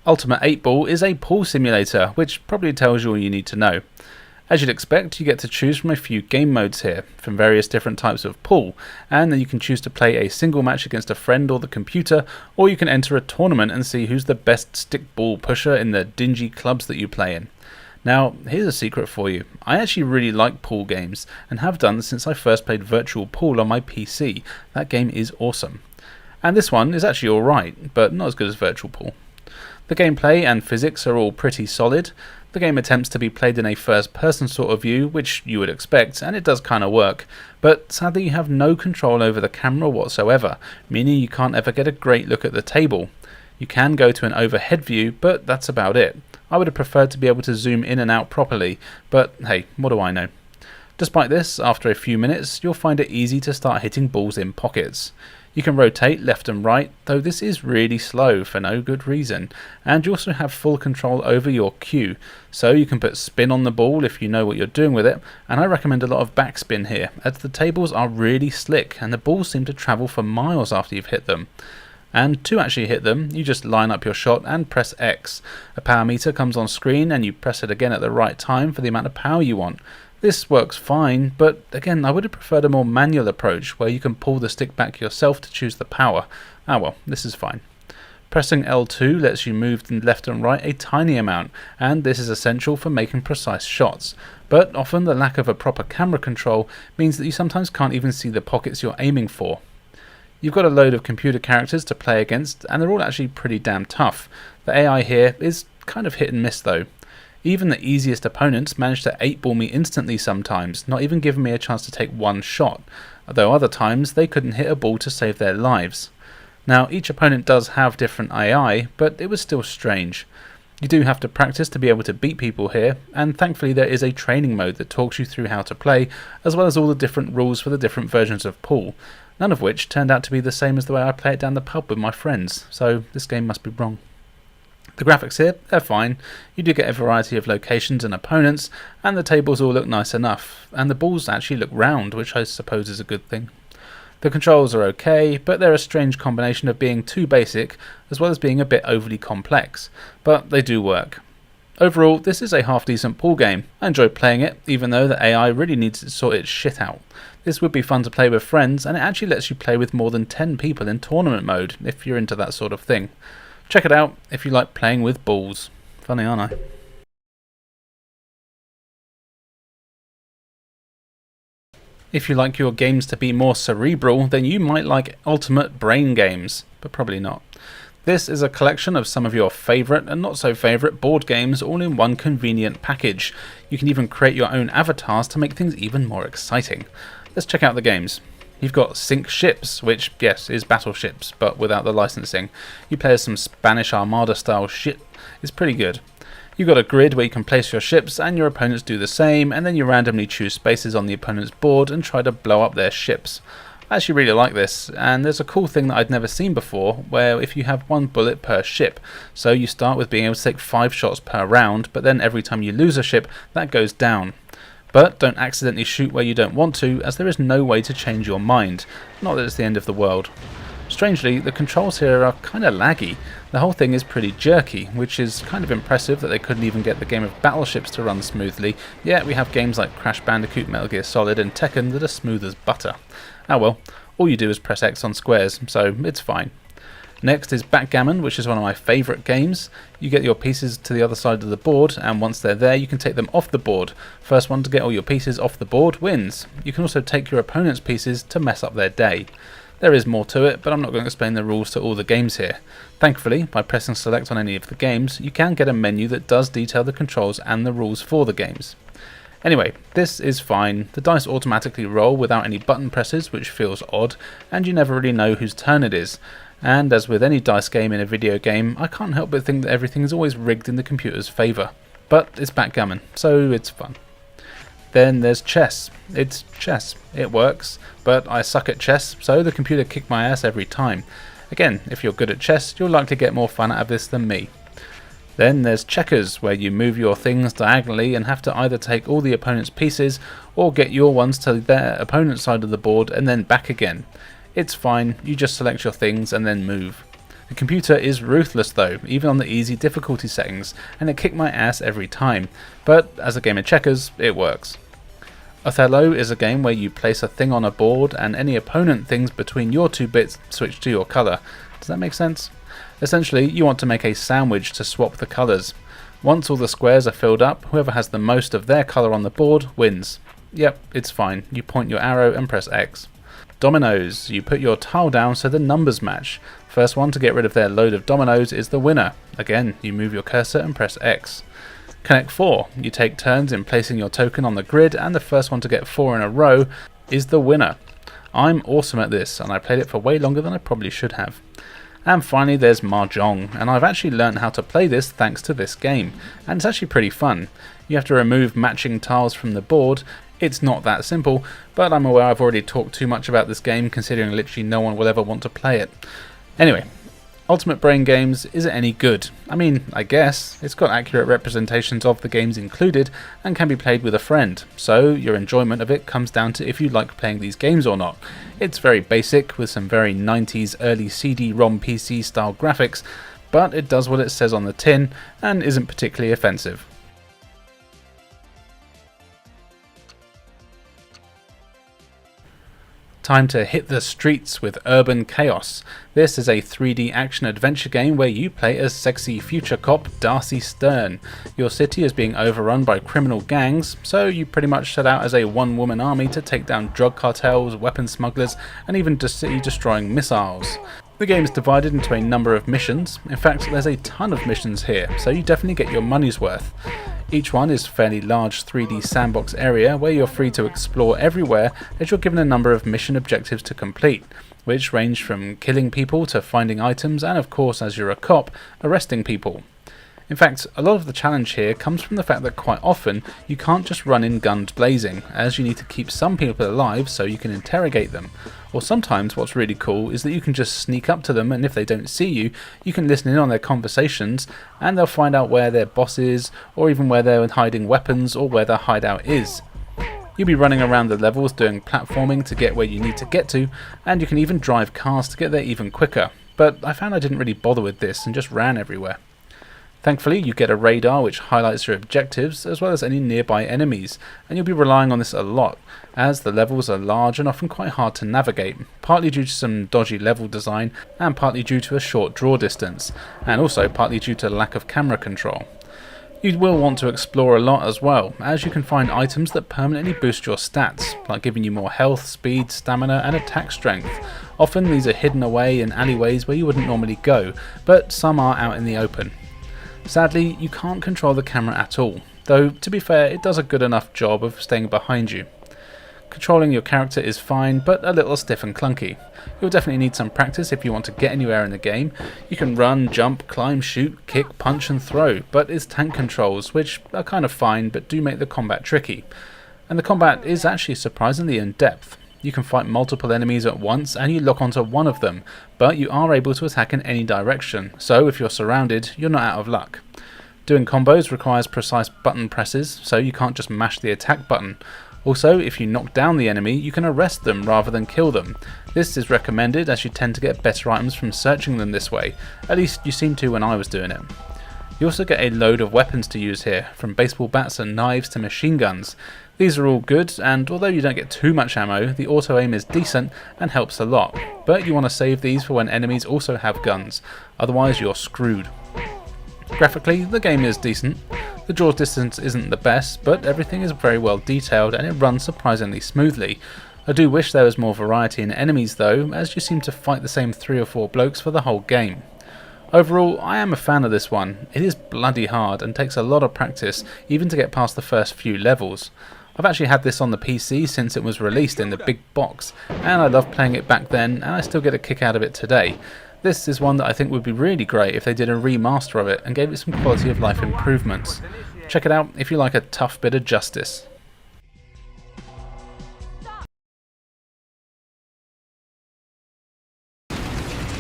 S8: Ultimate 8 Ball is a pool simulator, which probably tells you all you need to know. As you'd expect, you get to choose from a few game modes here, from various different types of pool, and then you can choose to play a single match against a friend or the computer, or you can enter a tournament and see who's the best stick ball pusher in the dingy clubs that you play in. Now, here's a secret for you. I actually really like pool games, and have done since I first played Virtual Pool on my PC. That game is awesome. And this one is actually alright, but not as good as Virtual Pool. The gameplay and physics are all pretty solid. The game attempts to be played in a first-person sort of view, which you would expect, and it does kind of work, but sadly you have no control over the camera whatsoever, meaning you can't ever get a great look at the table. You can go to an overhead view, but that's about it. I would have preferred to be able to zoom in and out properly, but hey, what do I know. Despite this, after a few minutes, you'll find it easy to start hitting balls in pockets. You can rotate left and right, though this is really slow for no good reason, and you also have full control over your cue, so you can put spin on the ball if you know what you're doing with it, and I recommend a lot of backspin here, as the tables are really slick and the balls seem to travel for miles after you've hit them. And to actually hit them, you just line up your shot and press X. A power meter comes on screen and you press it again at the right time for the amount of power you want. This works fine, but again I would have preferred a more manual approach where you can pull the stick back yourself to choose the power. Ah well, this is fine. Pressing L2 lets you move left and right a tiny amount, and this is essential for making precise shots. But often the lack of a proper camera control means that you sometimes can't even see the pockets you're aiming for. You've got a load of computer characters to play against, and they're all actually pretty damn tough. The AI here is kind of hit and miss though. Even the easiest opponents manage to 8-ball me instantly sometimes, not even giving me a chance to take one shot, though other times they couldn't hit a ball to save their lives. Now each opponent does have different AI, but it was still strange. You do have to practice to be able to beat people here, and thankfully there is a training mode that talks you through how to play, as well as all the different rules for the different versions of pool, none of which turned out to be the same as the way I play it down the pub with my friends, so this game must be wrong. The graphics here, they're fine. You do get a variety of locations and opponents, and the tables all look nice enough, and the balls actually look round, which I suppose is a good thing. The controls are okay, but they're a strange combination of being too basic, as well as being a bit overly complex, but they do work. Overall, this is a half-decent pool game. I enjoyed playing it, even though the AI really needs to sort its shit out. This would be fun to play with friends, and it actually lets you play with more than 10 people in tournament mode, if you're into that sort of thing. Check it out if you like playing with balls. Funny, aren't I? If you like your games to be more cerebral, then you might like Ultimate Brain Games, but probably not. This is a collection of some of your favourite and not so favourite board games all in one convenient package. You can even create your own avatars to make things even more exciting. Let's check out the games. You've got Sink Ships, which, yes, is battleships, but without the licensing. You play as some Spanish Armada style shit. It's pretty good. You've got a grid where you can place your ships, and your opponents do the same, and then you randomly choose spaces on the opponent's board and try to blow up their ships. I actually really like this, and there's a cool thing that I'd never seen before, where if you have one bullet per ship, so you start with being able to take 5 shots per round, but then every time you lose a ship, that goes down. But don't accidentally shoot where you don't want to, as there is no way to change your mind. Not that it's the end of the world. Strangely, the controls here are kind of laggy. The whole thing is pretty jerky, which is kind of impressive that they couldn't even get the game of battleships to run smoothly, yet we have games like Crash Bandicoot, Metal Gear Solid and Tekken that are smooth as butter. Ah well, all you do is press X on squares, so it's fine. Next is Backgammon, which is one of my favourite games. You get your pieces to the other side of the board, and once they're there you can take them off the board. First one to get all your pieces off the board wins. You can also take your opponent's pieces to mess up their day. There is more to it, but I'm not going to explain the rules to all the games here. Thankfully, by pressing select on any of the games, you can get a menu that does detail the controls and the rules for the games. Anyway, this is fine. The dice automatically roll without any button presses, which feels odd, and you never really know whose turn it is. And as with any dice game in a video game, I can't help but think that everything is always rigged in the computer's favour.
S3: but it's backgammon, so it's fun. Then there's chess. It's chess. It works, but I suck at chess, so the computer kicked my ass every time. Again, if you're good at chess, you'll likely get more fun out of this than me. Then there's checkers, where you move your things diagonally and have to either take all the opponent's pieces or get your ones to their opponent's side of the board and then back again. It's fine, you just select your things and then move. The computer is ruthless though, even on the easy difficulty settings, and it kicked my ass every time, but as a game of checkers, it works. Othello is a game where you place a thing on a board and any opponent things between your 2 bits switch to your colour. Does that make sense? Essentially, you want to make a sandwich to swap the colours. Once all the squares are filled up, whoever has the most of their colour on the board wins. Yep, it's fine. You point your arrow and press X. Dominoes. You put your tile down so the numbers match. First one to get rid of their load of dominoes is the winner. Again, you move your cursor and press X. Connect 4. You take turns in placing your token on the grid, and the first one to get 4 in a row is the winner. I'm awesome at this, and I played it for way longer than I probably should have. And finally there's Mahjong, and I've actually learned how to play this thanks to this game, and it's actually pretty fun. You have to remove matching tiles from the board. It's not that simple, but I'm aware I've already talked too much about this game considering literally no one will ever want to play it. Anyway, Ultimate Brain Games, is it any good? I mean, I guess. It's got accurate representations of the games included and can be played with a friend, so your enjoyment of it comes down to if you like playing these games or not. It's very basic with some very 90s early CD-ROM PC style graphics, but it does what it says on the tin and isn't particularly offensive. Time to hit the streets with Urban Chaos. This is a 3D action-adventure game where you play as sexy future cop Darcy Stern. Your city is being overrun by criminal gangs, so you pretty much set out as a one-woman army to take down drug cartels, weapon smugglers, and even city-destroying missiles. The game is divided into a number of missions. In fact, there's a ton of missions here, so you definitely get your money's worth. Each one is a fairly large 3D sandbox area where you're free to explore everywhere as you're given a number of mission objectives to complete, which range from killing people to finding items and, of course, as you're a cop, arresting people. In fact, a lot of the challenge here comes from the fact that quite often you can't just run in guns blazing, as you need to keep some people alive so you can interrogate them. Or sometimes what's really cool is that you can just sneak up to them, and if they don't see you, you can listen in on their conversations and they'll find out where their boss is, or even where they're hiding weapons or where their hideout is. You'll be running around the levels doing platforming to get where you need to get to, and you can even drive cars to get there even quicker. But I found I didn't really bother with this and just ran everywhere. Thankfully, you get a radar which highlights your objectives as well as any nearby enemies, and you'll be relying on this a lot, as the levels are large and often quite hard to navigate, partly due to some dodgy level design and partly due to a short draw distance, and also partly due to lack of camera control. You will want to explore a lot as well, as you can find items that permanently boost your stats, like giving you more health, speed, stamina and attack strength. Often these are hidden away in alleyways where you wouldn't normally go, but some are out in the open. Sadly, you can't control the camera at all, though to be fair it does a good enough job of staying behind you. Controlling your character is fine, but a little stiff and clunky. You'll definitely need some practice if you want to get anywhere in the game. You can run, jump, climb, shoot, kick, punch and throw, but it's tank controls, which are kind of fine but do make the combat tricky. And the combat is actually surprisingly in depth. You can fight multiple enemies at once and you lock onto one of them, but you are able to attack in any direction, so if you're surrounded, you're not out of luck. Doing combos requires precise button presses, so you can't just mash the attack button. Also, if you knock down the enemy, you can arrest them rather than kill them. This is recommended as you tend to get better items from searching them this way, at least you seem to when I was doing it. You also get a load of weapons to use here, from baseball bats and knives to machine guns. These are all good, and although you don't get too much ammo, the auto-aim is decent and helps a lot, but you want to save these for when enemies also have guns, otherwise you're screwed. Graphically, the game is decent. The draw distance isn't the best, but everything is very well detailed and it runs surprisingly smoothly. I do wish there was more variety in enemies though, as you seem to fight the same 3 or 4 blokes for the whole game. Overall, I am a fan of this one. It is bloody hard and takes a lot of practice even to get past the first few levels. I've actually had this on the PC since it was released in the big box, and I loved playing it back then and I still get a kick out of it today. This is one that I think would be really great if they did a remaster of it and gave it some quality of life improvements. Check it out if you like a tough bit of justice.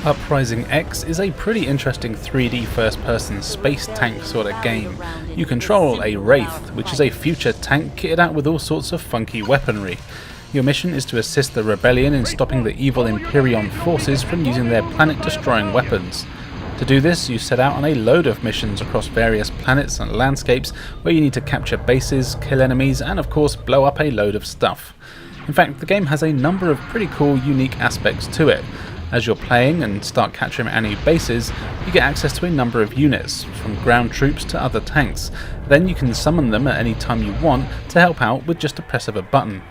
S3: Uprising X is a pretty interesting 3D first-person space tank sort of game. You control a Wraith, which is a future tank kitted out with all sorts of funky weaponry. Your mission is to assist the rebellion in stopping the evil Imperion forces from using their planet-destroying weapons. To do this, you set out on a load of missions across various planets and landscapes where you need to capture bases, kill enemies, and of course blow up a load of stuff. In fact, the game has a number of pretty cool, unique aspects to it. As you're playing and start capturing enemy bases, you get access to a number of units, from ground troops to other tanks. Then you can summon them at any time you want to help out with just a press of a button.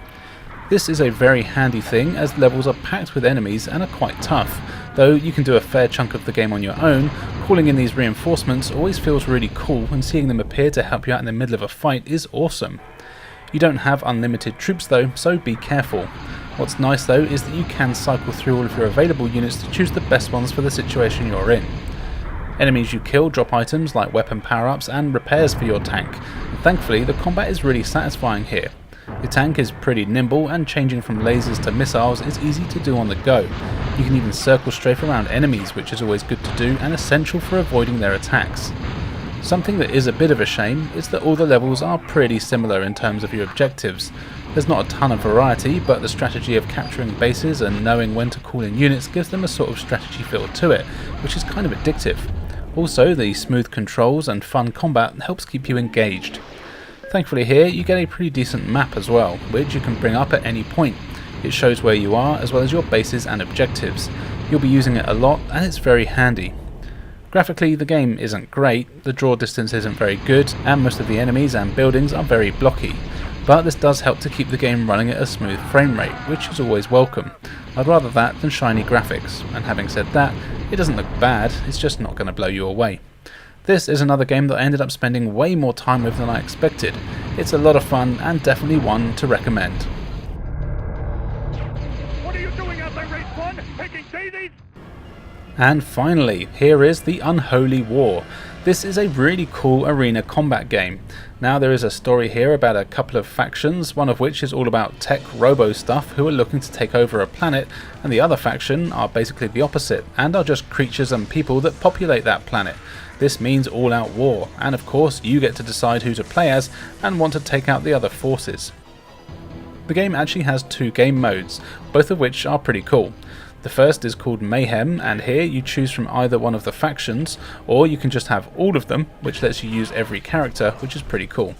S3: This is a very handy thing as levels are packed with enemies and are quite tough. Though you can do a fair chunk of the game on your own, calling in these reinforcements always feels really cool, and seeing them appear to help you out in the middle of a fight is awesome. You don't have unlimited troops though, so be careful. What's nice though is that you can cycle through all of your available units to choose the best ones for the situation you're in. Enemies you kill drop items like weapon power-ups and repairs for your tank. Thankfully, the combat is really satisfying here. Your tank is pretty nimble, and changing from lasers to missiles is easy to do on the go. You can even circle strafe around enemies, which is always good to do and essential for avoiding their attacks. Something that is a bit of a shame is that all the levels are pretty similar in terms of your objectives. There's not a ton of variety, but the strategy of capturing bases and knowing when to call in units gives them a sort of strategy feel to it, which is kind of addictive. Also, the smooth controls and fun combat helps keep you engaged. Thankfully here, you get a pretty decent map as well, which you can bring up at any point. It shows where you are, as well as your bases and objectives. You'll be using it a lot, and it's very handy. Graphically, the game isn't great, the draw distance isn't very good, and most of the enemies and buildings are very blocky. But this does help to keep the game running at a smooth frame rate, which is always welcome. I'd rather that than shiny graphics, and having said that, it doesn't look bad, it's just not going to blow you away. This is another game that I ended up spending way more time with than I expected. It's a lot of fun, and definitely one to recommend.
S10: What are you doing out there, Race 1? Taking daisies?
S3: And finally, here is The Unholy War. This is a really cool arena combat game. Now there is a story here about a couple of factions, one of which is all about tech robo stuff who are looking to take over a planet, and the other faction are basically the opposite, and are just creatures and people that populate that planet. This means all-out war, and of course you get to decide who to play as and want to take out the other forces. The game actually has two game modes, both of which are pretty cool. The first is called Mayhem, and here you choose from either one of the factions, or you can just have all of them, which lets you use every character, which is pretty cool.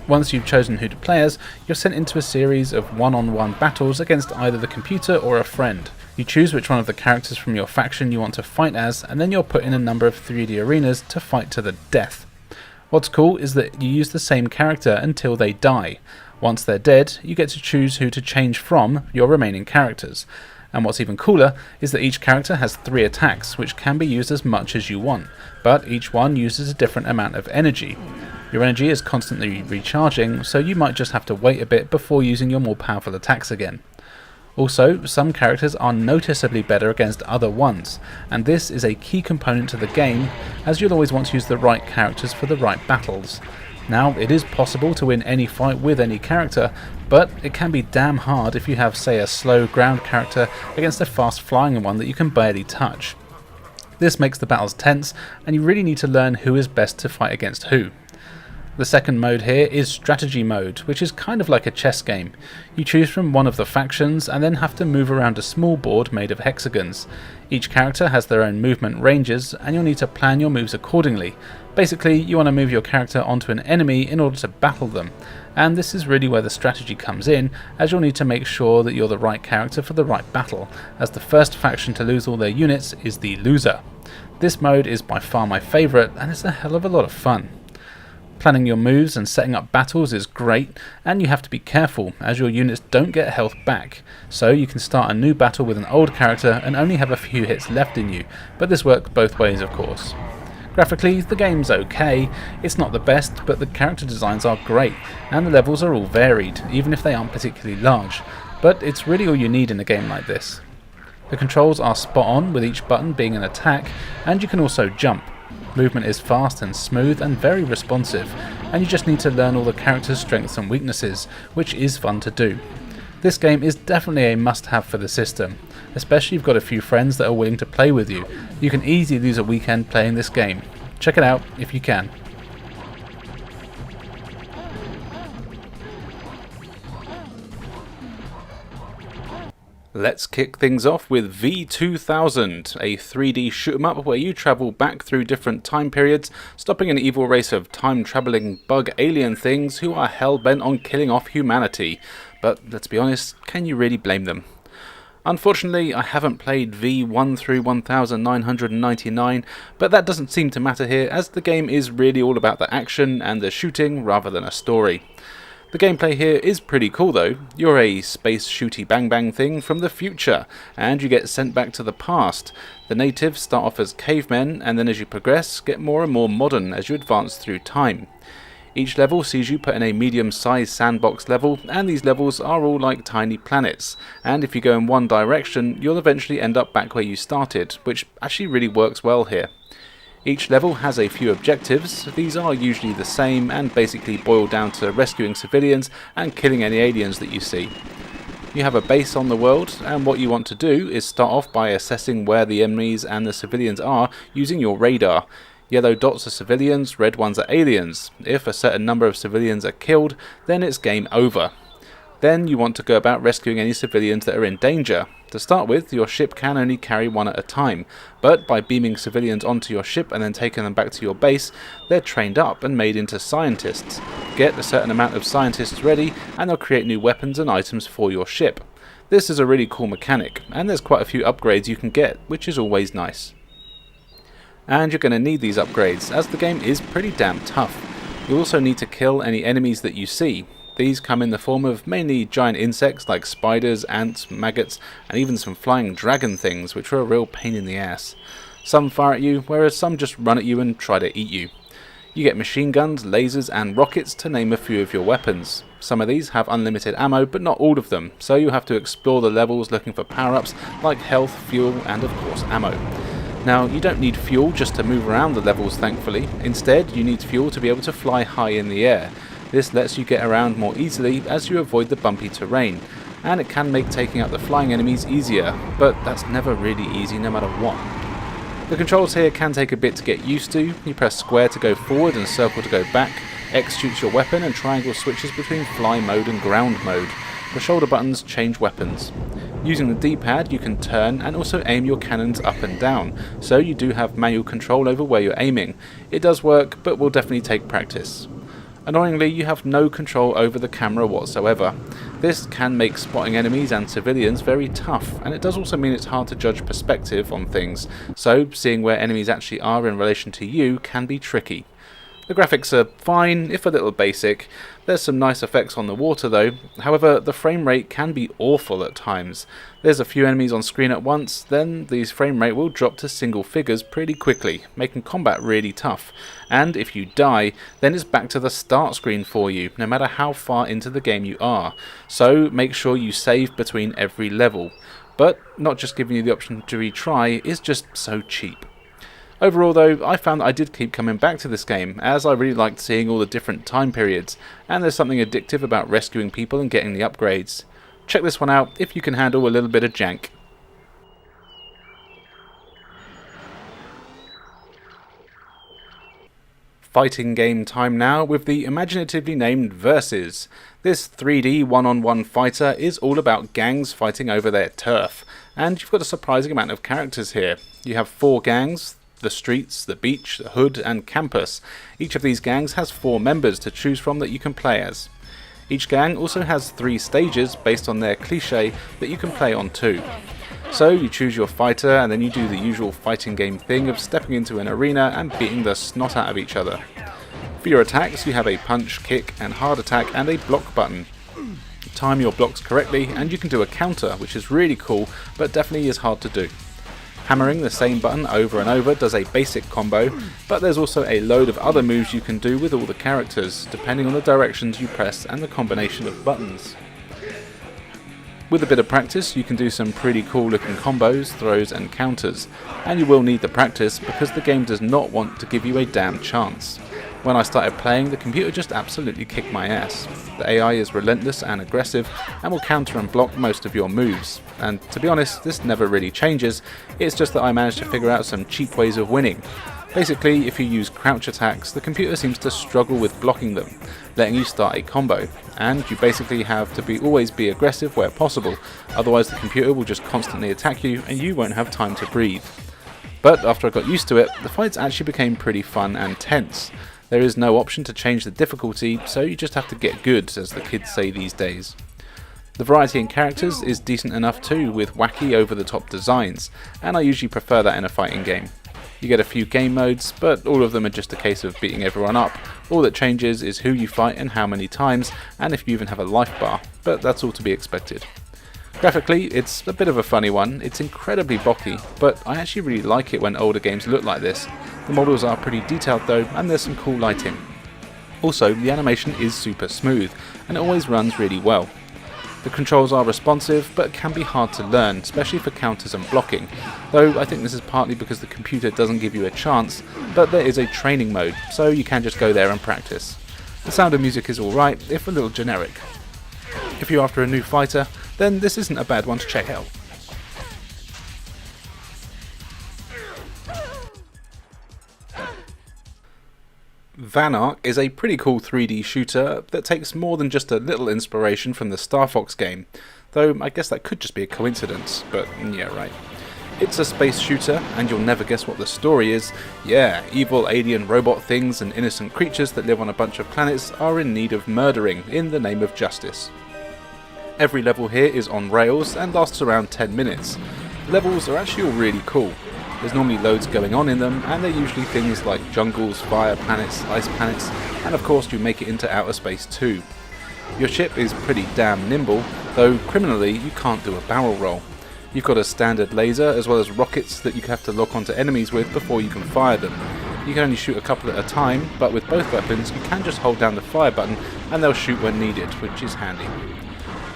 S3: Once you've chosen who to play as, you're sent into a series of one-on-one battles against either the computer or a friend. You choose which one of the characters from your faction you want to fight as, and then you're put in a number of 3D arenas to fight to the death. What's cool is that you use the same character until they die. Once they're dead, you get to choose who to change from your remaining characters. And what's even cooler is that each character has 3 attacks, which can be used as much as you want, but each one uses a different amount of energy. Your energy is constantly recharging, so you might just have to wait a bit before using your more powerful attacks again. Also, some characters are noticeably better against other ones, and this is a key component to the game, as you'll always want to use the right characters for the right battles. Now, it is possible to win any fight with any character, but it can be damn hard if you have, say, a slow ground character against a fast flying one that you can barely touch. This makes the battles tense, and you really need to learn who is best to fight against who. The second mode here is strategy mode, which is kind of like a chess game. You choose from one of the factions and then have to move around a small board made of hexagons. Each character has their own movement ranges, and you'll need to plan your moves accordingly. Basically, you want to move your character onto an enemy in order to battle them, and this is really where the strategy comes in, as you'll need to make sure that you're the right character for the right battle, as the first faction to lose all their units is the loser. This mode is by far my favourite, and it's a hell of a lot of fun. Planning your moves and setting up battles is great, and you have to be careful as your units don't get health back, so you can start a new battle with an old character and only have a few hits left in you, but this works both ways of course. Graphically, the game's okay, it's not the best, but the character designs are great, and the levels are all varied, even if they aren't particularly large, but it's really all you need in a game like this. The controls are spot on, with each button being an attack, and you can also jump. Movement is fast and smooth and very responsive, and you just need to learn all the characters' strengths and weaknesses, which is fun to do. This game is definitely a must-have for the system, especially if you've got a few friends that are willing to play with you. You can easily lose a weekend playing this game. Check it out if you can. Let's kick things off with V2000, a 3D shoot-'em-up where you travel back through different time periods, stopping an evil race of time-travelling bug alien things who are hell-bent on killing off humanity. But let's be honest, can you really blame them? Unfortunately, I haven't played V1 through 1999, but that doesn't seem to matter here, as the game is really all about the action and the shooting rather than a story. The gameplay here is pretty cool though. You're a space shooty bang bang thing from the future, and you get sent back to the past. The natives start off as cavemen, and then as you progress, get more and more modern as you advance through time. Each level sees you put in a medium-sized sandbox level, and these levels are all like tiny planets, and if you go in one direction, you'll eventually end up back where you started, which actually really works well here. Each level has a few objectives. These are usually the same and basically boil down to rescuing civilians and killing any aliens that you see. You have a base on the world, and what you want to do is start off by assessing where the enemies and the civilians are using your radar. Yellow dots are civilians, red ones are aliens. If a certain number of civilians are killed, then it's game over. Then you want to go about rescuing any civilians that are in danger. To start with, your ship can only carry one at a time, but by beaming civilians onto your ship and then taking them back to your base, they're trained up and made into scientists. Get a certain amount of scientists ready and they'll create new weapons and items for your ship. This is a really cool mechanic, and there's quite a few upgrades you can get, which is always nice. And you're going to need these upgrades, as the game is pretty damn tough. You also need to kill any enemies that you see. These come in the form of mainly giant insects like spiders, ants, maggots, and even some flying dragon things, which are a real pain in the ass. Some fire at you, whereas some just run at you and try to eat you. You get machine guns, lasers, and rockets, to name a few of your weapons. Some of these have unlimited ammo, but not all of them, so you have to explore the levels looking for power-ups like health, fuel, and of course ammo. Now, you don't need fuel just to move around the levels, thankfully. Instead, you need fuel to be able to fly high in the air. This lets you get around more easily as you avoid the bumpy terrain, and it can make taking out the flying enemies easier, but that's never really easy no matter what. The controls here can take a bit to get used to. You press square to go forward and circle to go back, X shoots your weapon, and triangle switches between fly mode and ground mode. The shoulder buttons change weapons. Using the D-pad you can turn and also aim your cannons up and down, so you do have manual control over where you're aiming. It does work, but will definitely take practice. Annoyingly, you have no control over the camera whatsoever. This can make spotting enemies and civilians very tough, and it does also mean it's hard to judge perspective on things, so seeing where enemies actually are in relation to you can be tricky. The graphics are fine, if a little basic. There's some nice effects on the water though, however the frame rate can be awful at times. There's a few enemies on screen at once, then the frame rate will drop to single figures pretty quickly, making combat really tough. And if you die, then it's back to the start screen for you, no matter how far into the game you are. So make sure you save between every level. But not just giving you the option to retry is just so cheap. Overall though, I found that I did keep coming back to this game, as I really liked seeing all the different time periods, and there's something addictive about rescuing people and getting the upgrades. Check this one out if you can handle a little bit of jank. Fighting game time now with the imaginatively named Versus. This 3D one-on-one fighter is all about gangs fighting over their turf, and you've got a surprising amount of characters here. You have 4 gangs: the streets, the beach, the hood, and campus. Each of these gangs has 4 members to choose from that you can play as. Each gang also has 3 stages based on their cliché that you can play on too. So you choose your fighter and then you do the usual fighting game thing of stepping into an arena and beating the snot out of each other. For your attacks you have a punch, kick, and hard attack and a block button. Time your blocks correctly and you can do a counter, which is really cool but definitely is hard to do. Hammering the same button over and over does a basic combo, but there's also a load of other moves you can do with all the characters, depending on the directions you press and the combination of buttons. With a bit of practice you can do some pretty cool looking combos, throws and counters, and you will need the practice because the game does not want to give you a damn chance.
S8: When I started playing, the computer just absolutely kicked my ass. The AI is relentless and aggressive and will counter and block most of your moves. And to be honest, this never really changes, it's just that I managed to figure out some cheap ways of winning. Basically, if you use crouch attacks, the computer seems to struggle with blocking them, letting you start a combo, and you basically have to always be aggressive where possible, otherwise the computer will just constantly attack you and you won't have time to breathe. But after I got used to it, the fights actually became pretty fun and tense. There is no option to change the difficulty, so you just have to get good, as the kids say these days. The variety in characters is decent enough too, with wacky over-the-top designs, and I usually prefer that in a fighting game. You get a few game modes, but all of them are just a case of beating everyone up. All that changes is who you fight and how many times, and if you even have a life bar, but that's all to be expected. Graphically, it's a bit of a funny one. It's incredibly blocky, but I actually really like it when older games look like this. The models are pretty detailed though, and there's some cool lighting. Also, the animation is super smooth, and it always runs really well. The controls are responsive, but can be hard to learn, especially for counters and blocking, though I think this is partly because the computer doesn't give you a chance, but there is a training mode, so you can just go there and practice. The sound of music is alright, if a little generic. If you're after a new fighter, then this isn't a bad one to check out. Vanark is a pretty cool 3D shooter that takes more than just a little inspiration from the Star Fox game, though I guess that could just be a coincidence, but yeah, right. It's a space shooter, and you'll never guess what the story is. Yeah, evil alien robot things and innocent creatures that live on a bunch of planets are in need of murdering in the name of justice. Every level here is on rails and lasts around 10 minutes. Levels are actually all really cool. There's normally loads going on in them, and they're usually things like jungles, fire planets, ice planets, and of course you make it into outer space too. Your ship is pretty damn nimble, though criminally you can't do a barrel roll. You've got a standard laser as well as rockets that you have to lock onto enemies with before you can fire them. You can only shoot a couple at a time, but with both weapons you can just hold down the fire button and they'll shoot when needed, which is handy.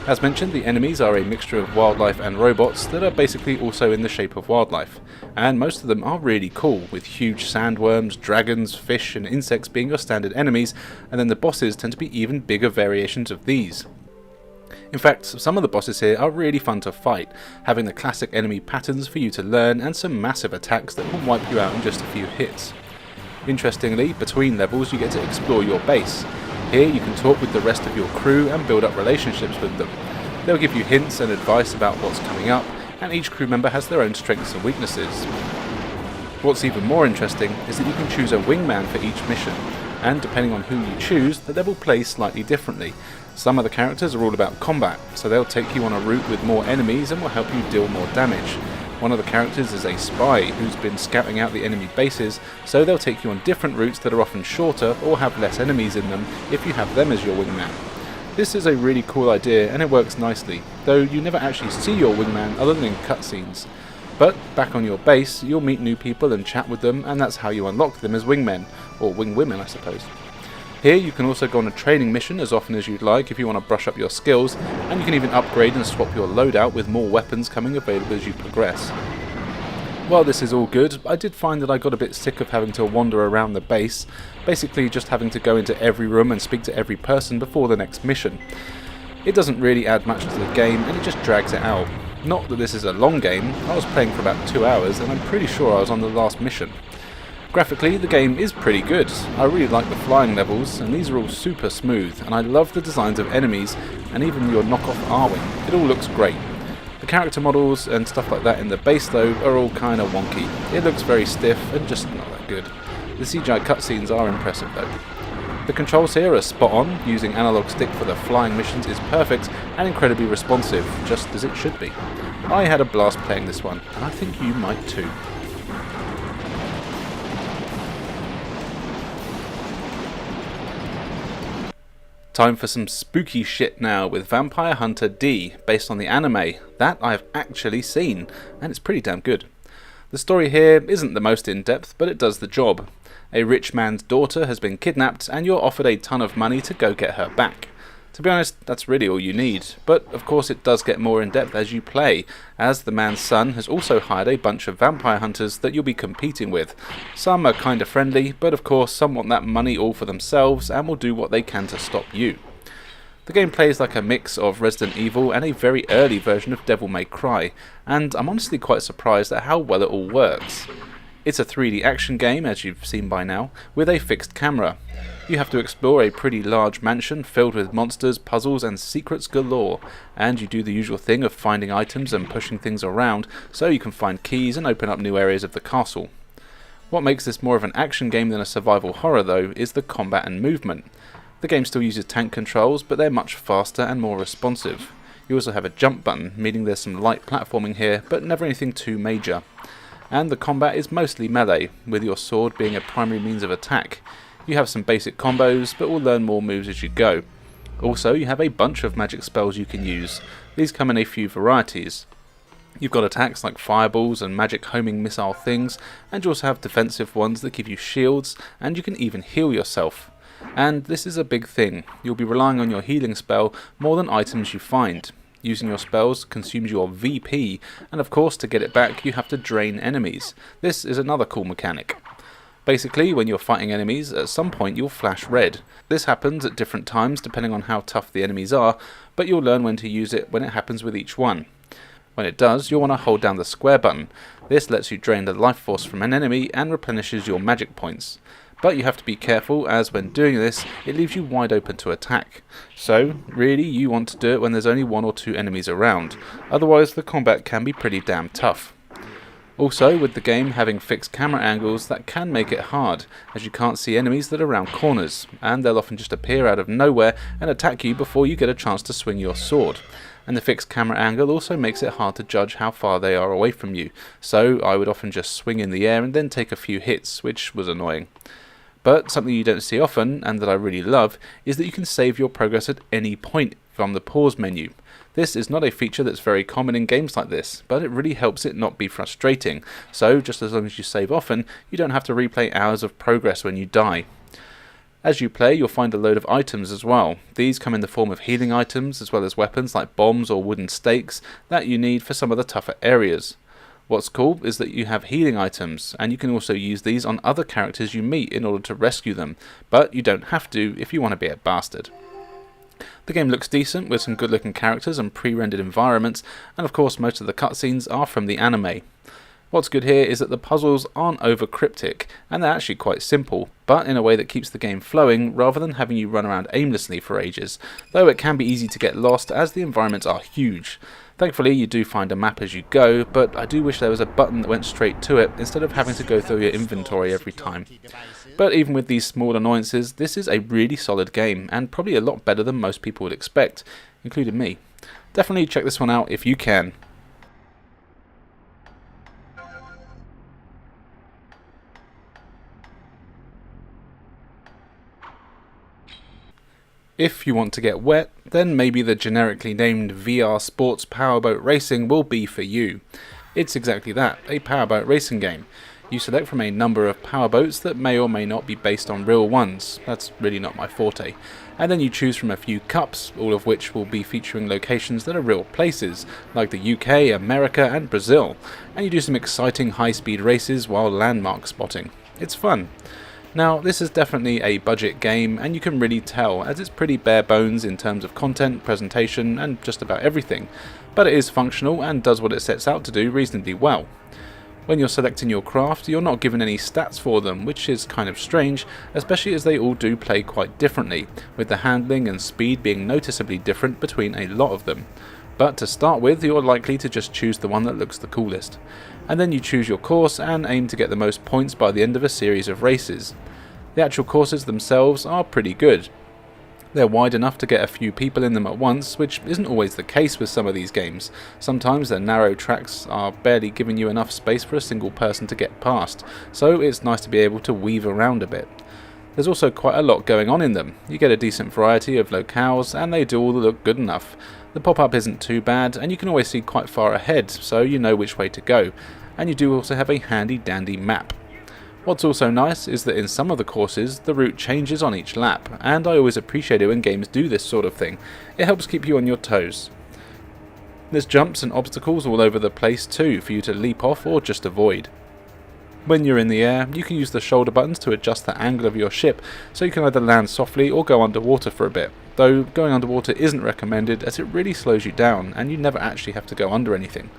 S8: As mentioned, the enemies are a mixture of wildlife and robots that are basically also in the shape of wildlife, and most of them are really cool, with huge sandworms, dragons, fish and insects being your standard enemies, and then the bosses tend to be even bigger variations of these. In fact, some of the bosses here are really fun to fight, having the classic enemy patterns for you to learn and some massive attacks that will wipe you out in just a few hits. Interestingly, between levels you get to explore your base. Here you can talk with the rest of your crew and build up relationships with them. They'll give you hints and advice about what's coming up, and each crew member has their own strengths and weaknesses. What's even more interesting is that you can choose a wingman for each mission, and depending on who you choose, the level plays slightly differently. Some of the characters are all about combat, so they'll take you on a route with more enemies and will help you deal more damage. One of the characters is a spy who's been scouting out the enemy bases, so they'll take you on different routes that are often shorter or have less enemies in them if you have them as your wingman. This is a really cool idea and it works nicely, though you never actually see your wingman other than in cutscenes. But back on your base, you'll meet new people and chat with them, and that's how you unlock them as wingmen, or wingwomen I suppose. Here you can also go on a training mission as often as you'd like if you want to brush up your skills, and you can even upgrade and swap your loadout with more weapons coming available as you progress. While this is all good, I did find that I got a bit sick of having to wander around the base, basically just having to go into every room and speak to every person before the next mission. It doesn't really add much to the game and it just drags it out. Not that this is a long game, I was playing for about 2 hours and I'm pretty sure I was on the last mission. Graphically, the game is pretty good. I really like the flying levels, and these are all super smooth, and I love the designs of enemies, and even your knockoff R-Wing. It all looks great. The character models and stuff like that in the base though are all kinda wonky. It looks very stiff and just not that good. The CGI cutscenes are impressive though. The controls here are spot on, using analog stick for the flying missions is perfect and incredibly responsive, just as it should be. I had a blast playing this one, and I think you might too. Time for some spooky shit now with Vampire Hunter D, based on the anime. That I have actually seen, and it's pretty damn good. The story here isn't the most in-depth, but it does the job. A rich man's daughter has been kidnapped, and you're offered a ton of money to go get her back. To be honest, that's really all you need, but of course it does get more in depth as you play, as the man's son has also hired a bunch of vampire hunters that you'll be competing with. Some are kinda friendly, but of course some want that money all for themselves and will do what they can to stop you. The game plays like a mix of Resident Evil and a very early version of Devil May Cry, and I'm honestly quite surprised at how well it all works. It's a 3D action game, as you've seen by now, with a fixed camera. You have to explore a pretty large mansion filled with monsters, puzzles and secrets galore, and you do the usual thing of finding items and pushing things around so you can find keys and open up new areas of the castle. What makes this more of an action game than a survival horror though is the combat and movement. The game still uses tank controls, but they're much faster and more responsive. You also have a jump button, meaning there's some light platforming here, but never anything too major. And the combat is mostly melee, with your sword being a primary means of attack. You have some basic combos, but will learn more moves as you go. Also, you have a bunch of magic spells you can use. These come in a few varieties. You've got attacks like fireballs and magic homing missile things, and you also have defensive ones that give you shields, and you can even heal yourself. And this is a big thing. You'll be relying on your healing spell more than items you find. Using your spells consumes your VP, and of course to get it back you have to drain enemies. This is another cool mechanic. Basically, when you're fighting enemies, at some point you'll flash red. This happens at different times depending on how tough the enemies are, but you'll learn when to use it when it happens with each one. When it does, you'll want to hold down the square button. This lets you drain the life force from an enemy and replenishes your magic points. But you have to be careful, as when doing this, it leaves you wide open to attack. So, really, you want to do it when there's only 1 or 2 enemies around, otherwise the combat can be pretty damn tough. Also, with the game having fixed camera angles, that can make it hard, as you can't see enemies that are around corners, and they'll often just appear out of nowhere and attack you before you get a chance to swing your sword. And the fixed camera angle also makes it hard to judge how far they are away from you, so I would often just swing in the air and then take a few hits, which was annoying. But something you don't see often, and that I really love, is that you can save your progress at any point from the pause menu. This is not a feature that's very common in games like this, but it really helps it not be frustrating, so just as long as you save often, you don't have to replay hours of progress when you die. As you play, you'll find a load of items as well. These come in the form of healing items, as well as weapons like bombs or wooden stakes that you need for some of the tougher areas. What's cool is that you have healing items, and you can also use these on other characters you meet in order to rescue them, but you don't have to if you want to be a bastard. The game looks decent with some good looking characters and pre-rendered environments, and of course most of the cutscenes are from the anime. What's good here is that the puzzles aren't over cryptic, and they're actually quite simple, but in a way that keeps the game flowing rather than having you run around aimlessly for ages, though it can be easy to get lost as the environments are huge. Thankfully you do find a map as you go, but I do wish there was a button that went straight to it instead of having to go through your inventory every time. But even with these small annoyances, this is a really solid game, and probably a lot better than most people would expect, including me. Definitely check this one out if you can. If you want to get wet, then maybe the generically named VR Sports Powerboat Racing will be for you. It's exactly that, a powerboat racing game. You select from a number of powerboats that may or may not be based on real ones, that's really not my forte, and then you choose from a few cups, all of which will be featuring locations that are real places, like the UK, America and Brazil, and you do some exciting high-speed races while landmark spotting. It's fun. Now, this is definitely a budget game, and you can really tell, as it's pretty bare bones in terms of content, presentation, and just about everything, but it is functional and does what it sets out to do reasonably well. When you're selecting your craft, you're not given any stats for them, which is kind of strange, especially as they all do play quite differently, with the handling and speed being noticeably different between a lot of them. But to start with, you're likely to just choose the one that looks the coolest. And then you choose your course and aim to get the most points by the end of a series of races. The actual courses themselves are pretty good. They're wide enough to get a few people in them at once, which isn't always the case with some of these games. Sometimes their narrow tracks are barely giving you enough space for a single person to get past, so it's nice to be able to weave around a bit. There's also quite a lot going on in them. You get a decent variety of locales, and they do all look good enough. The pop-up isn't too bad, and you can always see quite far ahead, so you know which way to go. And you do also have a handy dandy map. What's also nice is that in some of the courses the route changes on each lap, and I always appreciate it when games do this sort of thing. It helps keep you on your toes. There's jumps and obstacles all over the place too for you to leap off or just avoid. When you're in the air, you can use the shoulder buttons to adjust the angle of your ship, so you can either land softly or go underwater for a bit, though going underwater isn't recommended as it really slows you down and you never actually have to go under anything.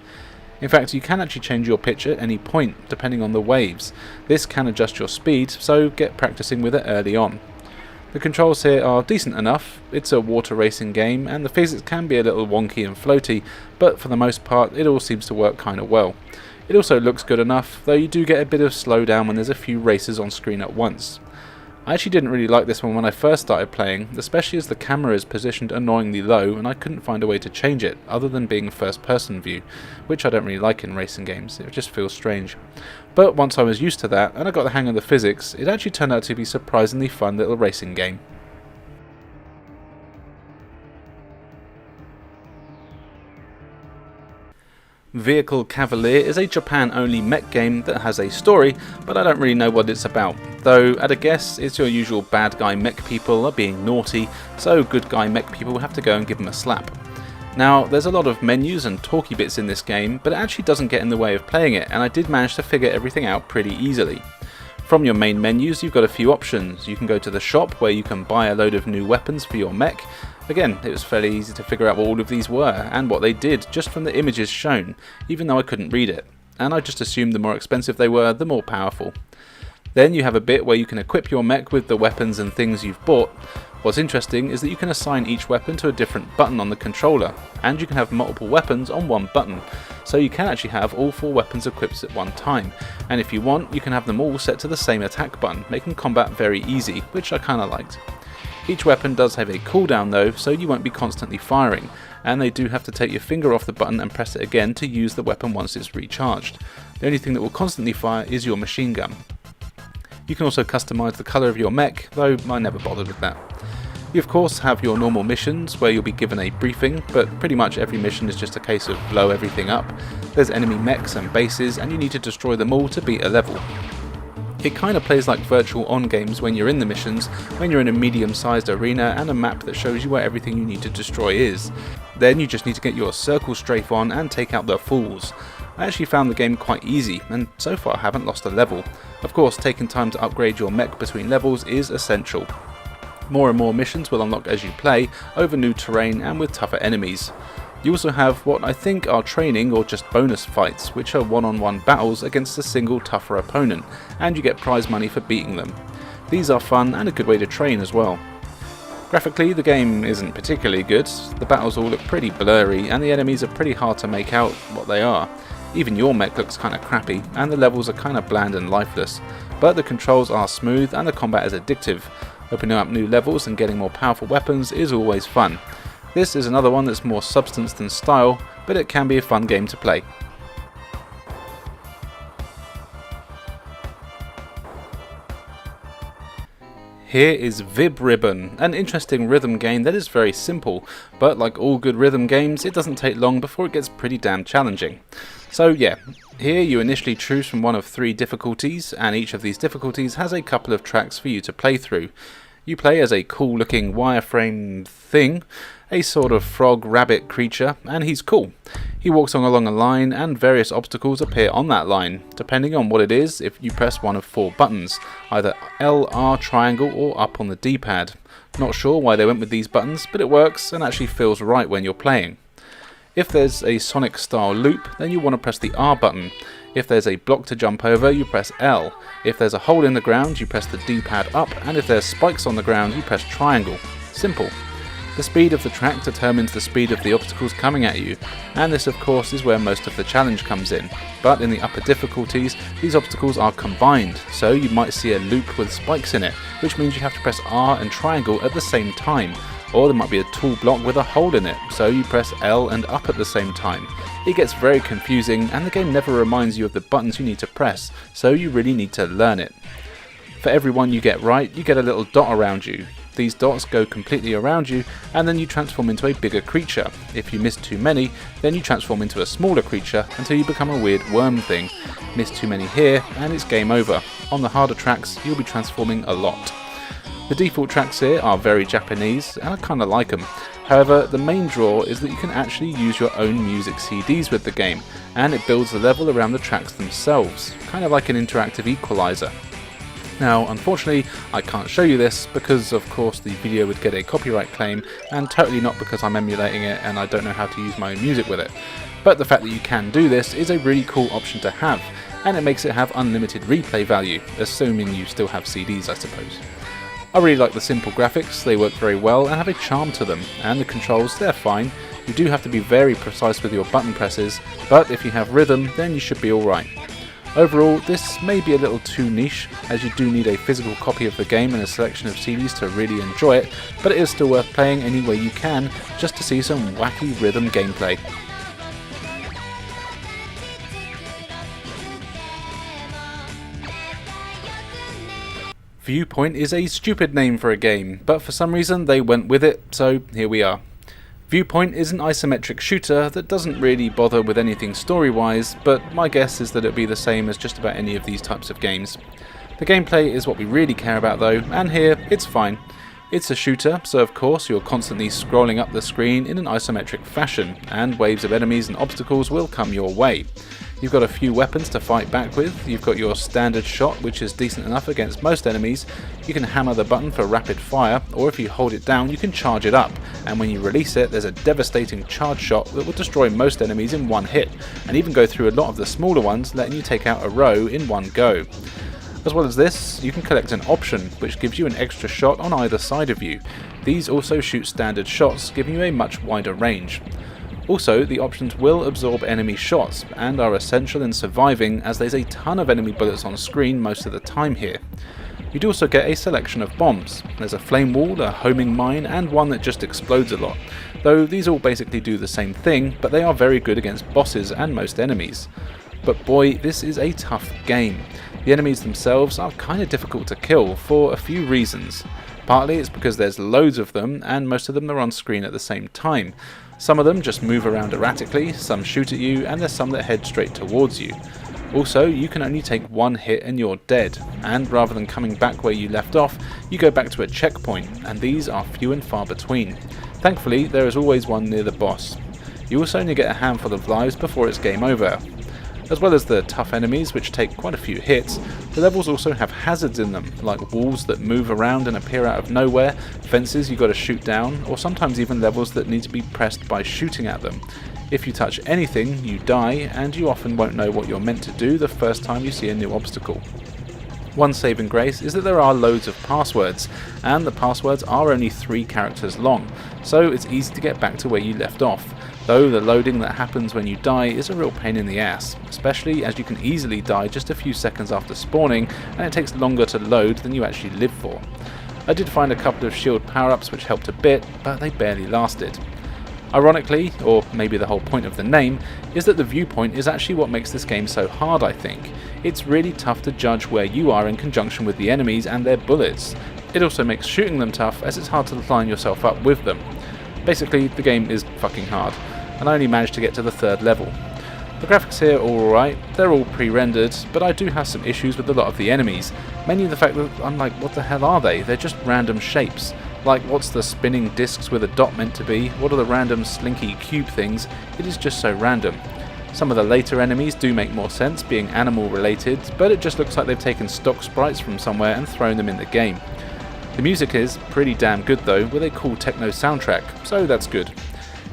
S8: In fact, you can actually change your pitch at any point depending on the waves. This can adjust your speed, so get practicing with it early on. The controls here are decent enough. It's a water racing game and the physics can be a little wonky and floaty, but for the most part it all seems to work kinda well. It also looks good enough, though you do get a bit of slowdown when there's a few races on screen at once. I actually didn't really like this one when I first started playing, especially as the camera is positioned annoyingly low and I couldn't find a way to change it other than being first person view, which I don't really like in racing games. It just feels strange. But once I was used to that and I got the hang of the physics, it actually turned out to be a surprisingly fun little racing game. Vehicle Cavalier is a Japan-only mech game that has a story, but I don't really know what it's about. Though, at a guess, it's your usual bad guy mech people are being naughty, so good guy mech people have to go and give them a slap. Now, there's a lot of menus and talky bits in this game, but it actually doesn't get in the way of playing it, and I did manage to figure everything out pretty easily. From your main menus, you've got a few options. You can go to the shop where you can buy a load of new weapons for your mech. Again, it was fairly easy to figure out what all of these were and what they did just from the images shown, even though I couldn't read it, and I just assumed the more expensive they were, the more powerful. Then you have a bit where you can equip your mech with the weapons and things you've bought. What's interesting is that you can assign each weapon to a different button on the controller, and you can have multiple weapons on one button, so you can actually have all 4 weapons equipped at one time, and if you want, you can have them all set to the same attack button, making combat very easy, which I kinda liked. Each weapon does have a cooldown though, so you won't be constantly firing, and they do have to take your finger off the button and press it again to use the weapon once it's recharged. The only thing that will constantly fire is your machine gun. You can also customise the colour of your mech, though I never bothered with that. You of course have your normal missions where you'll be given a briefing, but pretty much every mission is just a case of blow everything up. There's enemy mechs and bases and you need to destroy them all to beat a level. It kind of plays like virtual on games when you're in the missions, when you're in a medium-sized arena and a map that shows you where everything you need to destroy is. Then you just need to get your circle strafe on and take out the fools. I actually found the game quite easy, and so far haven't lost a level. Of course, taking time to upgrade your mech between levels is essential. More and more missions will unlock as you play, over new terrain and with tougher enemies. You also have what I think are training or just bonus fights, which are one-on-one battles against a single tougher opponent, and you get prize money for beating them. These are fun and a good way to train as well. Graphically, the game isn't particularly good. The battles all look pretty blurry and the enemies are pretty hard to make out what they are. Even your mech looks kinda crappy and the levels are kinda bland and lifeless, but the controls are smooth and the combat is addictive. Opening up new levels and getting more powerful weapons is always fun. This is another one that's more substance than style, but it can be a fun game to play. Here is Vib Ribbon, an interesting rhythm game that is very simple, but like all good rhythm games, it doesn't take long before it gets pretty damn challenging. So yeah, here you initially choose from one of 3 difficulties, and each of these difficulties has a couple of tracks for you to play through. You play as a cool looking wireframe thing, a sort of frog rabbit creature, and he's cool. He walks along a line and various obstacles appear on that line, depending on what it is if you press one of 4 buttons, either L, R, triangle or up on the D-pad. Not sure why they went with these buttons, but it works and actually feels right when you're playing. If there's a Sonic style loop, then you want to press the R button. If there's a block to jump over, you press L. If there's a hole in the ground, you press the D-pad up, and if there's spikes on the ground, you press triangle. Simple. The speed of the track determines the speed of the obstacles coming at you, and this of course is where most of the challenge comes in. But in the upper difficulties, these obstacles are combined, so you might see a loop with spikes in it, which means you have to press R and triangle at the same time. Or there might be a tall block with a hole in it, so you press L and up at the same time. It gets very confusing and the game never reminds you of the buttons you need to press, so you really need to learn it. For every one you get right, you get a little dot around you. These dots go completely around you, and then you transform into a bigger creature. If you miss too many, then you transform into a smaller creature until you become a weird worm thing. Miss too many here, and it's game over. On the harder tracks, you'll be transforming a lot. The default tracks here are very Japanese, and I kinda like them. However, the main draw is that you can actually use your own music CDs with the game, and it builds the level around the tracks themselves, kind of like an interactive equalizer. Now, unfortunately, I can't show you this because, of course, the video would get a copyright claim, and totally not because I'm emulating it and I don't know how to use my own music with it. But the fact that you can do this is a really cool option to have, and it makes it have unlimited replay value, assuming you still have CDs, I suppose. I really like the simple graphics, they work very well and have a charm to them, and the controls, they're fine. You do have to be very precise with your button presses, but if you have rhythm, then you should be alright. Overall, this may be a little too niche, as you do need a physical copy of the game and a selection of CDs to really enjoy it, but it is still worth playing any way you can, just to see some wacky rhythm gameplay. Viewpoint is a stupid name for a game, but for some reason they went with it, so here we are. Viewpoint is an isometric shooter that doesn't really bother with anything story-wise, but my guess is that it'll be the same as just about any of these types of games. The gameplay is what we really care about though, and here, it's fine. It's a shooter, so of course you're constantly scrolling up the screen in an isometric fashion, and waves of enemies and obstacles will come your way. You've got a few weapons to fight back with. You've got your standard shot, which is decent enough against most enemies. You can hammer the button for rapid fire, or if you hold it down you can charge it up, and when you release it there's a devastating charge shot that will destroy most enemies in one hit, and even go through a lot of the smaller ones, letting you take out a row in one go. As well as this, you can collect an option, which gives you an extra shot on either side of you. These also shoot standard shots, giving you a much wider range. Also, the options will absorb enemy shots, and are essential in surviving as there's a ton of enemy bullets on screen most of the time here. You'd also get a selection of bombs. There's a flame wall, a homing mine, and one that just explodes a lot, though these all basically do the same thing, but they are very good against bosses and most enemies. But boy, this is a tough game. The enemies themselves are kinda difficult to kill for a few reasons. Partly it's because there's loads of them, and most of them are on screen at the same time. Some of them just move around erratically, some shoot at you, and there's some that head straight towards you. Also, you can only take one hit and you're dead, and rather than coming back where you left off, you go back to a checkpoint, and these are few and far between. Thankfully, there is always one near the boss. You also only get a handful of lives before it's game over. As well as the tough enemies, which take quite a few hits, the levels also have hazards in them, like walls that move around and appear out of nowhere, fences you got to shoot down, or sometimes even levels that need to be pressed by shooting at them. If you touch anything, you die, and you often won't know what you're meant to do the first time you see a new obstacle. One saving grace is that there are loads of passwords, and the passwords are only 3 characters long, so it's easy to get back to where you left off. Though the loading that happens when you die is a real pain in the ass, especially as you can easily die just a few seconds after spawning, and it takes longer to load than you actually live for. I did find a couple of shield power-ups which helped a bit, but they barely lasted. Ironically, or maybe the whole point of the name, is that the viewpoint is actually what makes this game so hard, I think. It's really tough to judge where you are in conjunction with the enemies and their bullets. It also makes shooting them tough, as it's hard to line yourself up with them. Basically, the game is fucking hard, and I only managed to get to the 3rd level. The graphics here are alright, they're all pre-rendered, but I do have some issues with a lot of the enemies. Mainly the fact that I'm like, what the hell are they? They're just random shapes. Like, what's the spinning discs with a dot meant to be? What are the random slinky cube things? It is just so random. Some of the later enemies do make more sense, being animal related, but it just looks like they've taken stock sprites from somewhere and thrown them in the game. The music is pretty damn good though, with a cool techno soundtrack, so that's good.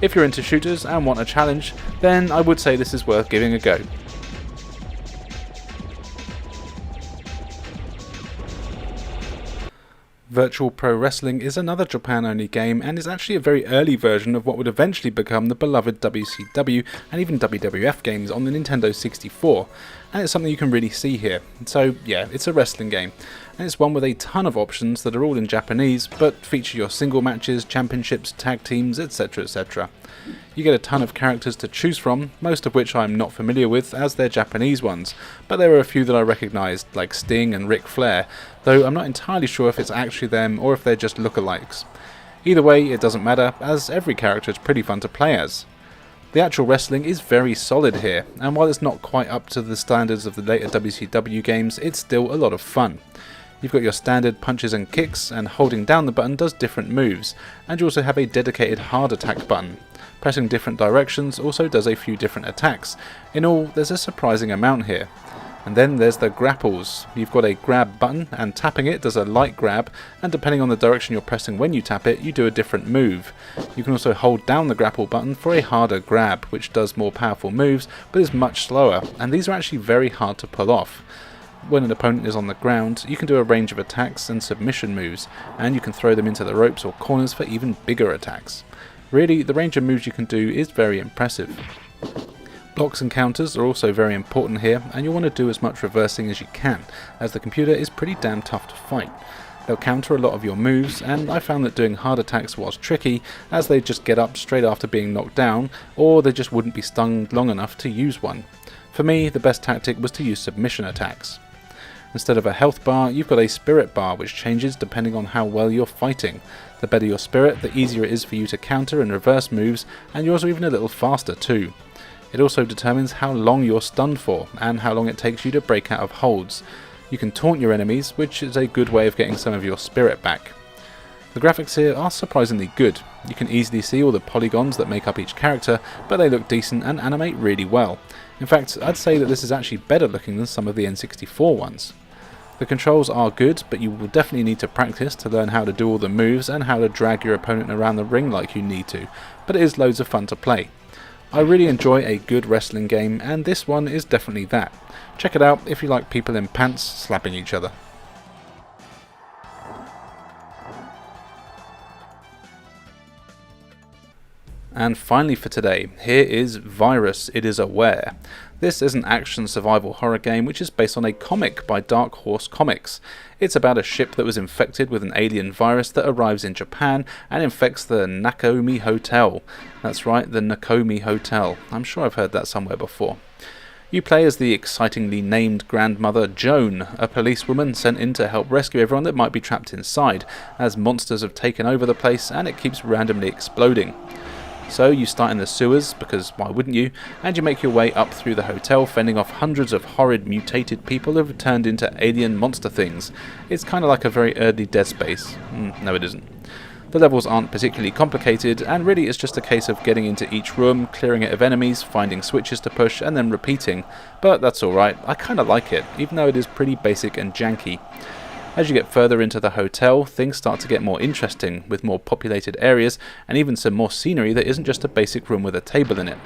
S8: If you're into shooters and want a challenge, then I would say this is worth giving a go. Virtual Pro Wrestling is another Japan-only game, and is actually a very early version of what would eventually become the beloved WCW and even WWF games on the Nintendo 64, and it's something you can really see here. So yeah, it's a wrestling game, and it's one with a ton of options that are all in Japanese, but feature your single matches, championships, tag teams, etc, etc. You get a ton of characters to choose from, most of which I'm not familiar with as they're Japanese ones, but there are a few that I recognised, like Sting and Ric Flair, though I'm not entirely sure if it's actually them or if they're just lookalikes. Either way, it doesn't matter, as every character is pretty fun to play as. The actual wrestling is very solid here, and while it's not quite up to the standards of the later WCW games, it's still a lot of fun. You've got your standard punches and kicks, and holding down the button does different moves, and you also have a dedicated hard attack button. Pressing different directions also does a few different attacks. In all, there's a surprising amount here. And then there's the grapples. You've got a grab button, and tapping it does a light grab, and depending on the direction you're pressing when you tap it, you do a different move. You can also hold down the grapple button for a harder grab, which does more powerful moves, but is much slower, and these are actually very hard to pull off. When an opponent is on the ground, you can do a range of attacks and submission moves, and you can throw them into the ropes or corners for even bigger attacks. Really, the range of moves you can do is very impressive. Blocks and counters are also very important here, and you'll want to do as much reversing as you can, as the computer is pretty damn tough to fight. They'll counter a lot of your moves, and I found that doing hard attacks was tricky, as they just get up straight after being knocked down, or they just wouldn't be stunned long enough to use one. For me, the best tactic was to use submission attacks. Instead of a health bar, you've got a spirit bar, which changes depending on how well you're fighting. The better your spirit, the easier it is for you to counter and reverse moves, and you're also even a little faster too. It also determines how long you're stunned for, and how long it takes you to break out of holds. You can taunt your enemies, which is a good way of getting some of your spirit back. The graphics here are surprisingly good. You can easily see all the polygons that make up each character, but they look decent and animate really well. In fact, I'd say that this is actually better looking than some of the N64 ones. The controls are good, but you will definitely need to practice to learn how to do all the moves and how to drag your opponent around the ring like you need to, but it is loads of fun to play. I really enjoy a good wrestling game, and this one is definitely that. Check it out if you like people in pants slapping each other. And finally for today, here is Virus, It Is Aware. This is an action survival horror game which is based on a comic by Dark Horse Comics. It's about a ship that was infected with an alien virus that arrives in Japan and infects the Nakomi Hotel. That's right, the Nakomi Hotel. I'm sure I've heard that somewhere before. You play as the excitingly named grandmother Joan, a policewoman sent in to help rescue everyone that might be trapped inside, as monsters have taken over the place and it keeps randomly exploding. So you start in the sewers, because why wouldn't you, and you make your way up through the hotel, fending off hundreds of horrid mutated people who have turned into alien monster things. It's kind of like a very early Dead Space. No it isn't. The levels aren't particularly complicated, and really it's just a case of getting into each room, clearing it of enemies, finding switches to push, and then repeating. But that's alright, I kinda like it, even though it is pretty basic and janky. As you get further into the hotel, things start to get more interesting, with more populated areas and even some more scenery that isn't just a basic room with a table in it.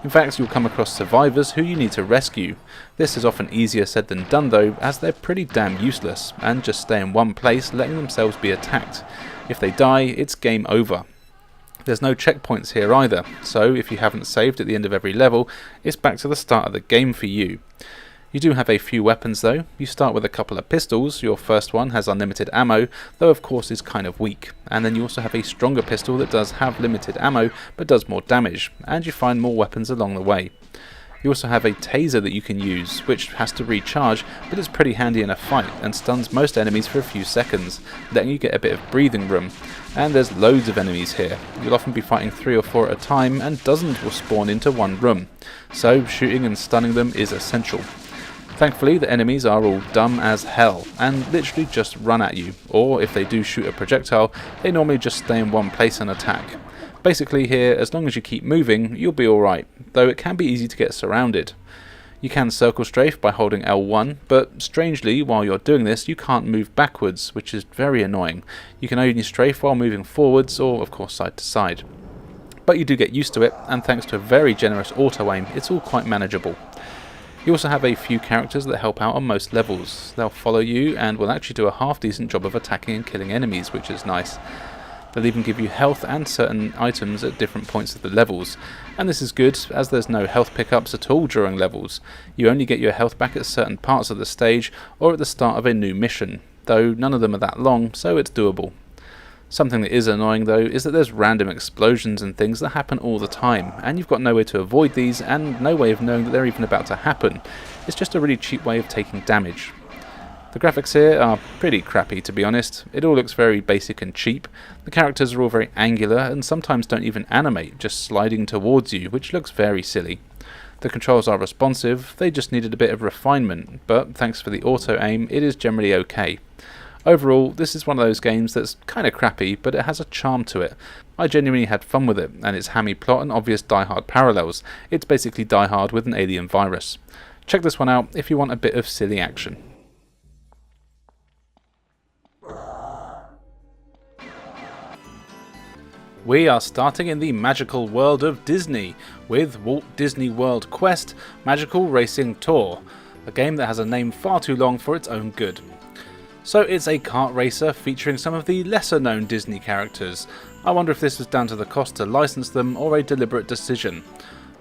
S8: In fact, you'll come across survivors who you need to rescue. This is often easier said than done though, as they're pretty damn useless, and just stay in one place letting themselves be attacked. If they die, it's game over. There's no checkpoints here either, so if you haven't saved at the end of every level, it's back to the start of the game for you. You do have a few weapons though. You start with a couple of pistols. Your first one has unlimited ammo, though of course is kind of weak. And then you also have a stronger pistol that does have limited ammo, but does more damage, and you find more weapons along the way. You also have a taser that you can use, which has to recharge, but is pretty handy in a fight, and stuns most enemies for a few seconds, letting you get a bit of breathing room. And there's loads of enemies here. You'll often be fighting 3 or 4 at a time, and dozens will spawn into one room. So shooting and stunning them is essential. Thankfully, the enemies are all dumb as hell, and literally just run at you, or if they do shoot a projectile, they normally just stay in one place and attack. Basically here, as long as you keep moving, you'll be alright, though it can be easy to get surrounded. You can circle strafe by holding L1, but strangely, while you're doing this, you can't move backwards, which is very annoying. You can only strafe while moving forwards, or of course side to side. But you do get used to it, and thanks to a very generous auto-aim, it's all quite manageable. You also have a few characters that help out on most levels. They'll follow you and will actually do a half decent job of attacking and killing enemies, which is nice. They'll even give you health and certain items at different points of the levels, and this is good as there's no health pickups at all during levels. You only get your health back at certain parts of the stage or at the start of a new mission. though none of them are that long, so it's doable. Something that is annoying though is that there's random explosions and things that happen all the time, and you've got no way to avoid these and no way of knowing that they're even about to happen. It's just a really cheap way of taking damage. The graphics here are pretty crappy, to be honest. It all looks very basic and cheap. The characters are all very angular and sometimes don't even animate, just sliding towards you, which looks very silly. The controls are responsive, they just needed a bit of refinement, but thanks for the auto aim, it is generally okay. Overall, this is one of those games that's kinda crappy, but it has a charm to it. I genuinely had fun with it, and its hammy plot and obvious Die Hard parallels. It's basically Die Hard with an alien virus. Check this one out if you want a bit of silly action. We are starting in the magical world of Disney with Walt Disney World Quest Magical Racing Tour, a game that has a name far too long for its own good. So it's a kart racer featuring some of the lesser known Disney characters. I wonder if this was down to the cost to license them or a deliberate decision.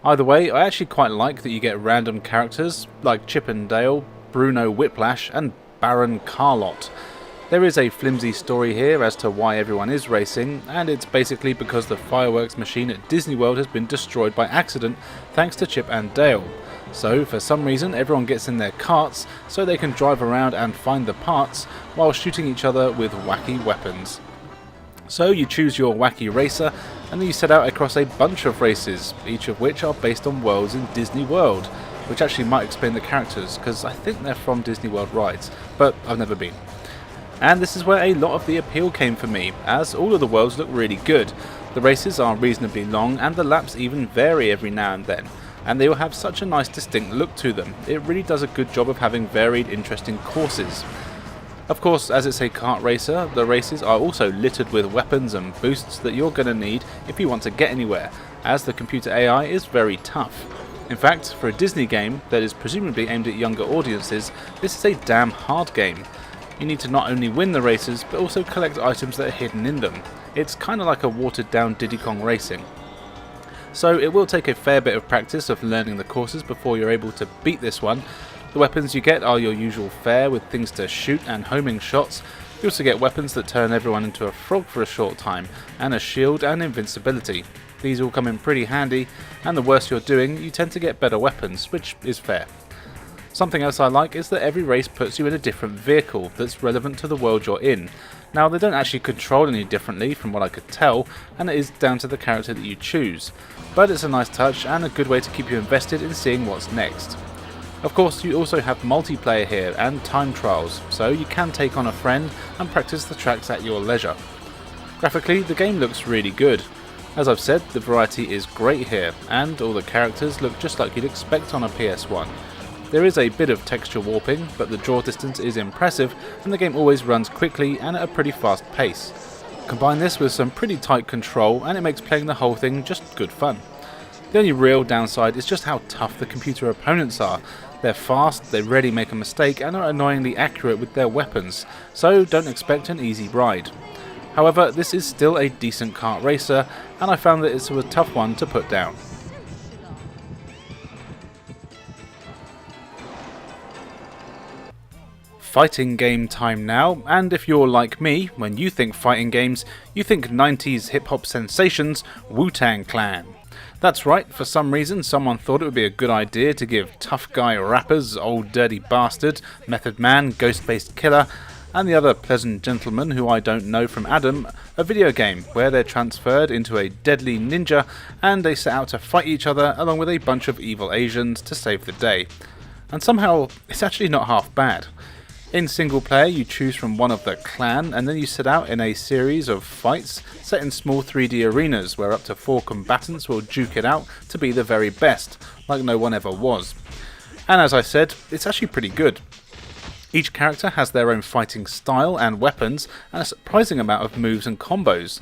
S8: Either way, I actually quite like that you get random characters like Chip and Dale, Bruno Whiplash and Baron Carlot. There is a flimsy story here as to why everyone is racing, and it's basically because the fireworks machine at Disney World has been destroyed by accident thanks to Chip and Dale. So for some reason everyone gets in their karts so they can drive around and find the parts while shooting each other with wacky weapons. So you choose your wacky racer and then you set out across a bunch of races, each of which are based on worlds in Disney World, which actually might explain the characters because I think they're from Disney World rides, but I've never been. And this is where a lot of the appeal came for me, as all of the worlds look really good. The races are reasonably long and the laps even vary every now and then, and they all have such a nice distinct look to them. It really does a good job of having varied, interesting courses. Of course, as it's a kart racer, the races are also littered with weapons and boosts that you're going to need if you want to get anywhere, as the computer AI is very tough. In fact, for a Disney game that is presumably aimed at younger audiences, this is a damn hard game. You need to not only win the races, but also collect items that are hidden in them. It's kind of like a watered down Diddy Kong Racing. So it will take a fair bit of practice of learning the courses before you're able to beat this one. The weapons you get are your usual fare with things to shoot and homing shots. You also get weapons that turn everyone into a frog for a short time, and a shield and invincibility. These all come in pretty handy, and the worse you're doing, you tend to get better weapons, which is fair. Something else I like is that every race puts you in a different vehicle that's relevant to the world you're in. Now they don't actually control any differently from what I could tell, and it is down to the character that you choose. But it's a nice touch and a good way to keep you invested in seeing what's next. Of course, you also have multiplayer here and time trials, so you can take on a friend and practice the tracks at your leisure. Graphically, the game looks really good. As I've said, the variety is great here, and all the characters look just like you'd expect on a PS1. There is a bit of texture warping, but the draw distance is impressive, and the game always runs quickly and at a pretty fast pace. Combine this with some pretty tight control, and it makes playing the whole thing just good fun. The only real downside is just how tough the computer opponents are. They're fast, they rarely make a mistake, and are annoyingly accurate with their weapons, so don't expect an easy ride. However, this is still a decent kart racer, and I found that it's a tough one to put down. Fighting game time now, and if you're like me, when you think fighting games, you think 90s hip-hop sensations Wu-Tang Clan. That's right, for some reason someone thought it would be a good idea to give tough guy rappers Old Dirty Bastard, Method Man, Ghostface Killer, and the other pleasant gentleman who I don't know from Adam, a video game where they're transferred into a deadly ninja and they set out to fight each other along with a bunch of evil Asians to save the day. And somehow, it's actually not half bad. In single player, you choose from one of the clan, and then you set out in a series of fights set in small 3D arenas where up to 4 combatants will duke it out to be the very best, like no one ever was. And as I said, it's actually pretty good. Each character has their own fighting style and weapons, and a surprising amount of moves and combos.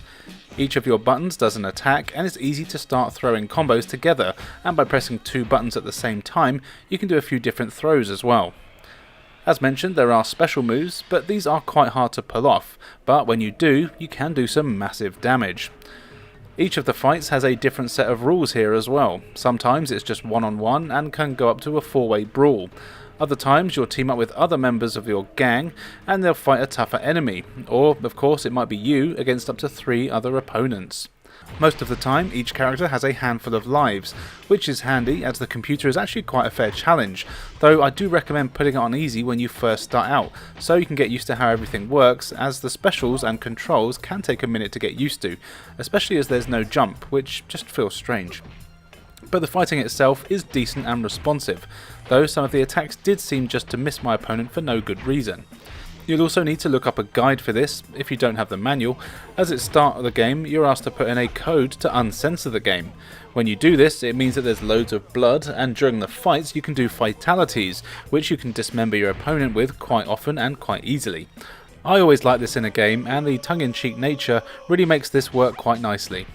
S8: Each of your buttons does an attack, and it's easy to start throwing combos together, and by pressing 2 buttons at the same time, you can do a few different throws as well. As mentioned, there are special moves, but these are quite hard to pull off, but when you do, you can do some massive damage. Each of the fights has a different set of rules here as well. Sometimes it's just one-on-one and can go up to a 4-way brawl. Other times you'll team up with other members of your gang and they'll fight a tougher enemy, or of course it might be you against up to 3 other opponents. Most of the time each character has a handful of lives, which is handy as the computer is actually quite a fair challenge, though I do recommend putting it on easy when you first start out, so you can get used to how everything works, as the specials and controls can take a minute to get used to, especially as there's no jump, which just feels strange. But the fighting itself is decent and responsive, though some of the attacks did seem just to miss my opponent for no good reason. You'll also need to look up a guide for this, if you don't have the manual, as at the start of the game you're asked to put in a code to uncensor the game. When you do this, it means that there's loads of blood, and during the fights you can do fatalities, which you can dismember your opponent with quite often and quite easily. I always like this in a game, and the tongue-in-cheek nature really makes this work quite nicely.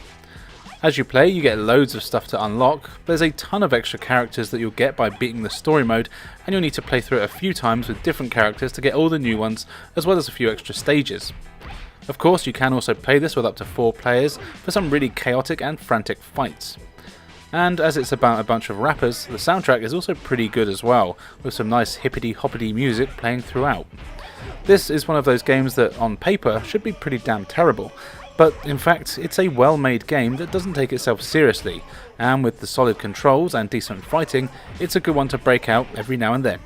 S8: As you play, you get loads of stuff to unlock. There's a ton of extra characters that you'll get by beating the story mode, and you'll need to play through it a few times with different characters to get all the new ones, as well as a few extra stages. Of course, you can also play this with up to 4 players for some really chaotic and frantic fights. And as it's about a bunch of rappers, the soundtrack is also pretty good as well, with some nice hippity-hoppity music playing throughout. This is one of those games that, on paper, should be pretty damn terrible, but in fact it's a well-made game that doesn't take itself seriously, and with the solid controls and decent fighting, it's a good one to break out every now and then.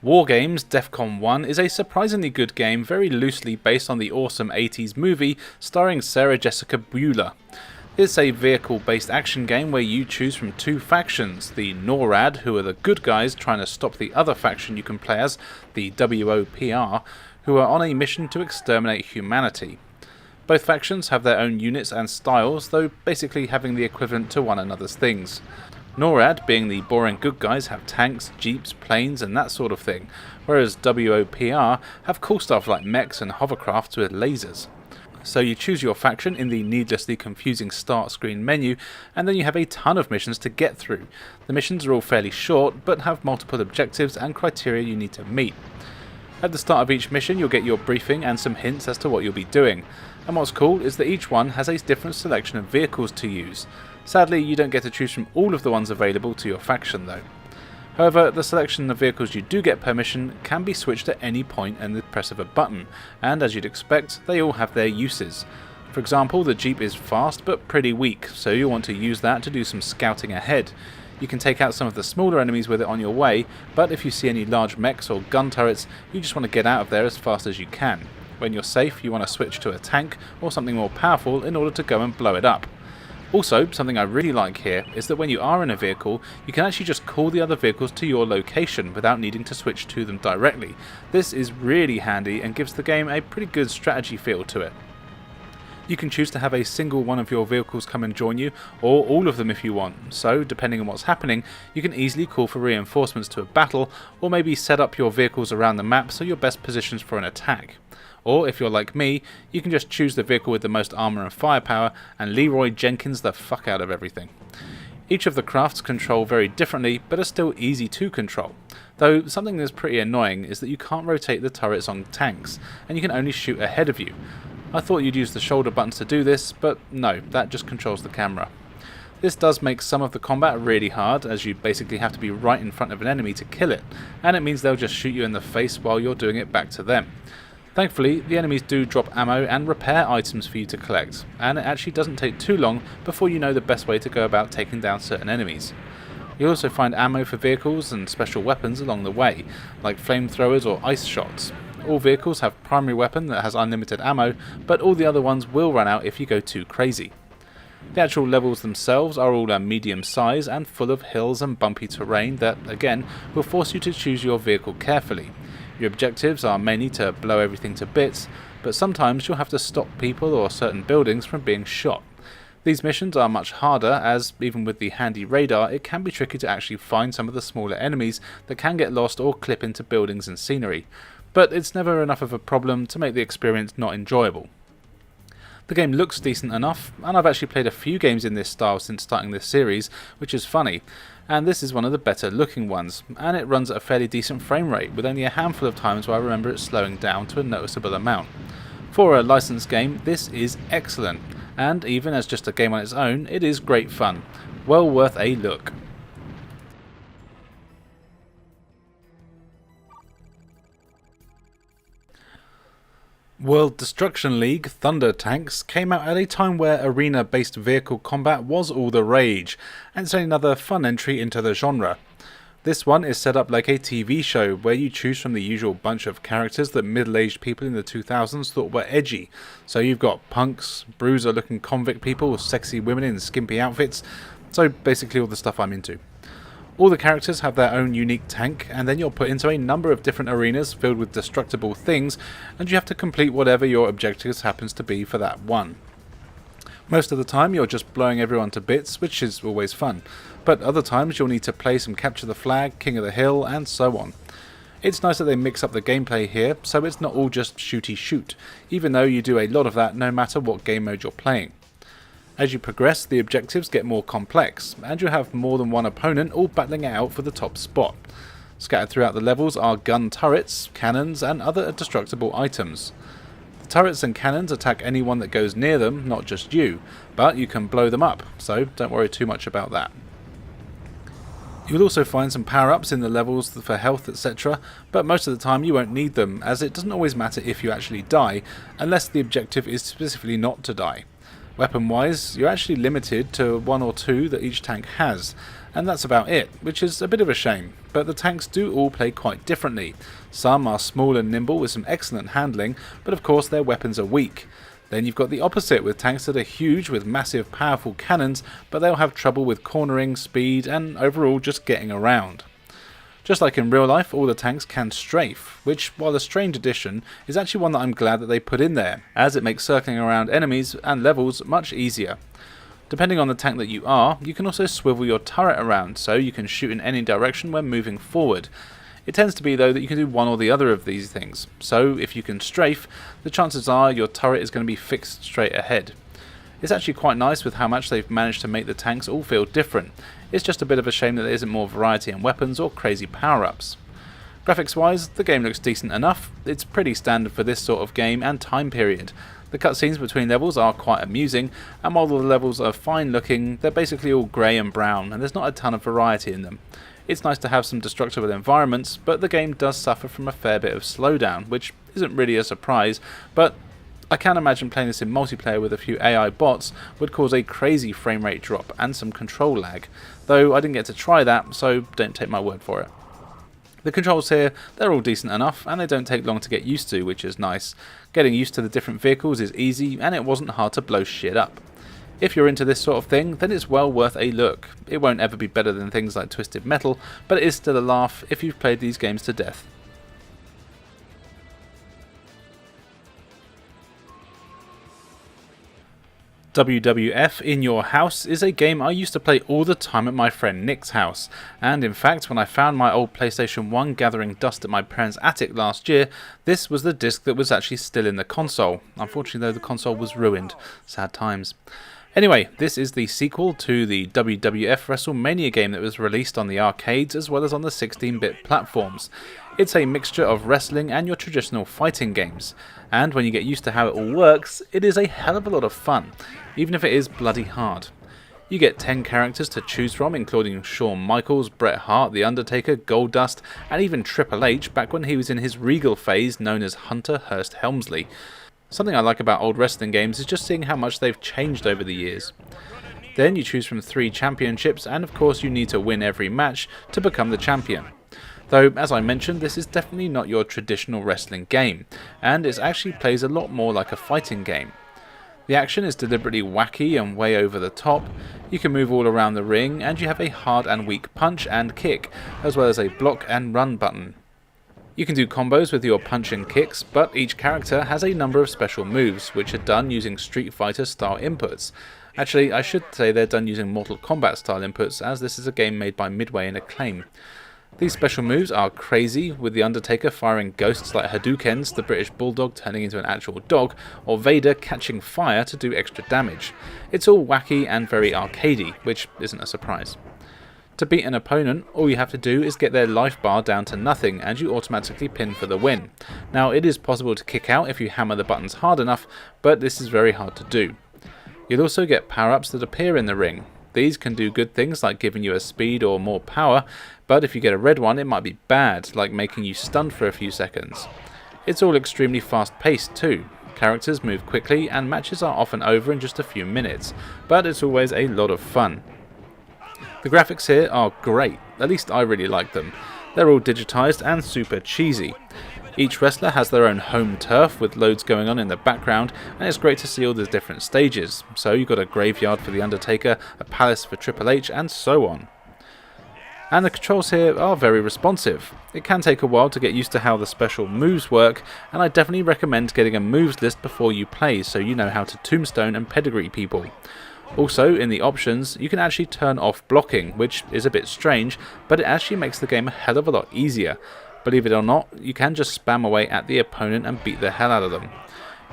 S8: Wargames Defcon 1 is a surprisingly good game, very loosely based on the awesome 80s movie starring Sarah Jessica Bueller. It's a vehicle-based action game where you choose from 2 factions, the NORAD, who are the good guys trying to stop the other faction you can play as, the WOPR, who are on a mission to exterminate humanity. Both factions have their own units and styles, though basically having the equivalent to one another's things. NORAD, being the boring good guys, have tanks, jeeps, planes and that sort of thing, whereas WOPR have cool stuff like mechs and hovercrafts with lasers. So you choose your faction in the needlessly confusing start screen menu, and then you have a ton of missions to get through. The missions are all fairly short, but have multiple objectives and criteria you need to meet. At the start of each mission you'll get your briefing and some hints as to what you'll be doing, and what's cool is that each one has a different selection of vehicles to use. Sadly, you don't get to choose from all of the ones available to your faction though. However, the selection of vehicles you do get per mission can be switched at any point in the press of a button, and as you'd expect, they all have their uses. For example, the Jeep is fast but pretty weak, so you'll want to use that to do some scouting ahead. You can take out some of the smaller enemies with it on your way, but if you see any large mechs or gun turrets, you just want to get out of there as fast as you can. When you're safe, you want to switch to a tank or something more powerful in order to go and blow it up. Also, something I really like here is that when you are in a vehicle, you can actually just call the other vehicles to your location without needing to switch to them directly. This is really handy and gives the game a pretty good strategy feel to it. You can choose to have a single one of your vehicles come and join you, or all of them if you want, so depending on what's happening, you can easily call for reinforcements to a battle, or maybe set up your vehicles around the map so you're best positioned for an attack. Or, if you're like me, you can just choose the vehicle with the most armour and firepower and Leroy Jenkins the fuck out of everything. Each of the crafts control very differently, but are still easy to control. Though something that's pretty annoying is that you can't rotate the turrets on tanks, and you can only shoot ahead of you. I thought you'd use the shoulder buttons to do this, but no, that just controls the camera. This does make some of the combat really hard, as you basically have to be right in front of an enemy to kill it, and it means they'll just shoot you in the face while you're doing it back to them. Thankfully, the enemies do drop ammo and repair items for you to collect, and it actually doesn't take too long before you know the best way to go about taking down certain enemies. You'll also find ammo for vehicles and special weapons along the way, like flamethrowers or ice shots. All vehicles have primary weapon that has unlimited ammo, but all the other ones will run out if you go too crazy. The actual levels themselves are all a medium size and full of hills and bumpy terrain that, again, will force you to choose your vehicle carefully. Your objectives are mainly to blow everything to bits, but sometimes you'll have to stop people or certain buildings from being shot. These missions are much harder as, even with the handy radar, it can be tricky to actually find some of the smaller enemies that can get lost or clip into buildings and scenery, but it's never enough of a problem to make the experience not enjoyable. The game looks decent enough, and I've actually played a few games in this style since starting this series, which is funny, and this is one of the better looking ones, and it runs at a fairly decent frame rate, with only a handful of times where I remember it slowing down to a noticeable amount. For a licensed game, this is excellent, and even as just a game on its own, it is great fun. Well worth a look. World Destruction League Thunder Tanks came out at a time where arena-based vehicle combat was all the rage, and it's another fun entry into the genre. This one is set up like a TV show, where you choose from the usual bunch of characters that middle-aged people in the 2000s thought were edgy. So you've got punks, bruiser-looking convict people, sexy women in skimpy outfits, so basically all the stuff I'm into. All the characters have their own unique tank, and then you're put into a number of different arenas filled with destructible things, and you have to complete whatever your objectives happens to be for that one. Most of the time you're just blowing everyone to bits, which is always fun, but other times you'll need to play some Capture the Flag, King of the Hill, and so on. It's nice that they mix up the gameplay here, so it's not all just shooty shoot, even though you do a lot of that no matter what game mode you're playing. As you progress, the objectives get more complex, and you have more than one opponent all battling it out for the top spot. Scattered throughout the levels are gun turrets, cannons, and other destructible items. The turrets and cannons attack anyone that goes near them, not just you, but you can blow them up, so don't worry too much about that. You'll also find some power-ups in the levels for health, etc., but most of the time you won't need them, as it doesn't always matter if you actually die, unless the objective is specifically not to die. Weapon-wise, you're actually limited to 1 or 2 that each tank has, and that's about it, which is a bit of a shame, but the tanks do all play quite differently. Some are small and nimble with some excellent handling, but of course their weapons are weak. Then you've got the opposite with tanks that are huge with massive powerful cannons, but they'll have trouble with cornering, speed, and overall just getting around. Just like in real life, all the tanks can strafe, which, while a strange addition, is actually one that I'm glad that they put in there, as it makes circling around enemies and levels much easier. Depending on the tank that you are, you can also swivel your turret around, so you can shoot in any direction when moving forward. It tends to be though that you can do one or the other of these things, so if you can strafe, the chances are your turret is going to be fixed straight ahead. It's actually quite nice with how much they've managed to make the tanks all feel different. It's just a bit of a shame that there isn't more variety in weapons or crazy power-ups. Graphics wise, the game looks decent enough. It's pretty standard for this sort of game and time period. The cutscenes between levels are quite amusing, and while the levels are fine looking, they're basically all grey and brown, and there's not a ton of variety in them. It's nice to have some destructible environments, but the game does suffer from a fair bit of slowdown, which isn't really a surprise, but I can imagine playing this in multiplayer with a few AI bots would cause a crazy frame rate drop and some control lag, though I didn't get to try that, so don't take my word for it. The controls here, they're all decent enough, and they don't take long to get used to, which is nice. Getting used to the different vehicles is easy, and it wasn't hard to blow shit up. If you're into this sort of thing, then it's well worth a look. It won't ever be better than things like Twisted Metal, but it is still a laugh if you've played these games to death. WWF In Your House is a game I used to play all the time at my friend Nick's house, and in fact when I found my old PlayStation 1 gathering dust at my parents' attic last year, this was the disc that was actually still in the console. Unfortunately though, the console was ruined. Sad times. Anyway, this is the sequel to the WWF WrestleMania game that was released on the arcades as well as on the 16-bit platforms. It's a mixture of wrestling and your traditional fighting games, and when you get used to how it all works, it is a hell of a lot of fun, even if it is bloody hard. You get 10 characters to choose from, including Shawn Michaels, Bret Hart, The Undertaker, Goldust, and even Triple H back when he was in his regal phase known as Hunter Hearst Helmsley. Something I like about old wrestling games is just seeing how much they've changed over the years. Then you choose from 3 championships, and of course you need to win every match to become the champion. Though, as I mentioned, this is definitely not your traditional wrestling game, and it actually plays a lot more like a fighting game. The action is deliberately wacky and way over the top, you can move all around the ring, and you have a hard and weak punch and kick, as well as a block and run button. You can do combos with your punch and kicks, but each character has a number of special moves, which are done using Street Fighter style inputs. Actually, I should say they're done using Mortal Kombat style inputs, as this is a game made by Midway and Acclaim. These special moves are crazy, with The Undertaker firing ghosts like Hadoukens, the British Bulldog turning into an actual dog, or Vader catching fire to do extra damage. It's all wacky and very arcadey, which isn't a surprise. To beat an opponent, all you have to do is get their life bar down to nothing and you automatically pin for the win. Now, it is possible to kick out if you hammer the buttons hard enough, but this is very hard to do. You'll also get power-ups that appear in the ring. These can do good things like giving you a speed or more power, but if you get a red one it might be bad, like making you stunned for a few seconds. It's all extremely fast-paced too. Characters move quickly and matches are often over in just a few minutes, but it's always a lot of fun. The graphics here are great, at least I really like them. They're all digitized and super cheesy. Each wrestler has their own home turf with loads going on in the background, and it's great to see all the different stages. So you've got a graveyard for The Undertaker, a palace for Triple H, and so on. And the controls here are very responsive. It can take a while to get used to how the special moves work, and I definitely recommend getting a moves list before you play so you know how to tombstone and pedigree people. Also, in the options, you can actually turn off blocking, which is a bit strange, but it actually makes the game a hell of a lot easier. Believe it or not, you can just spam away at the opponent and beat the hell out of them.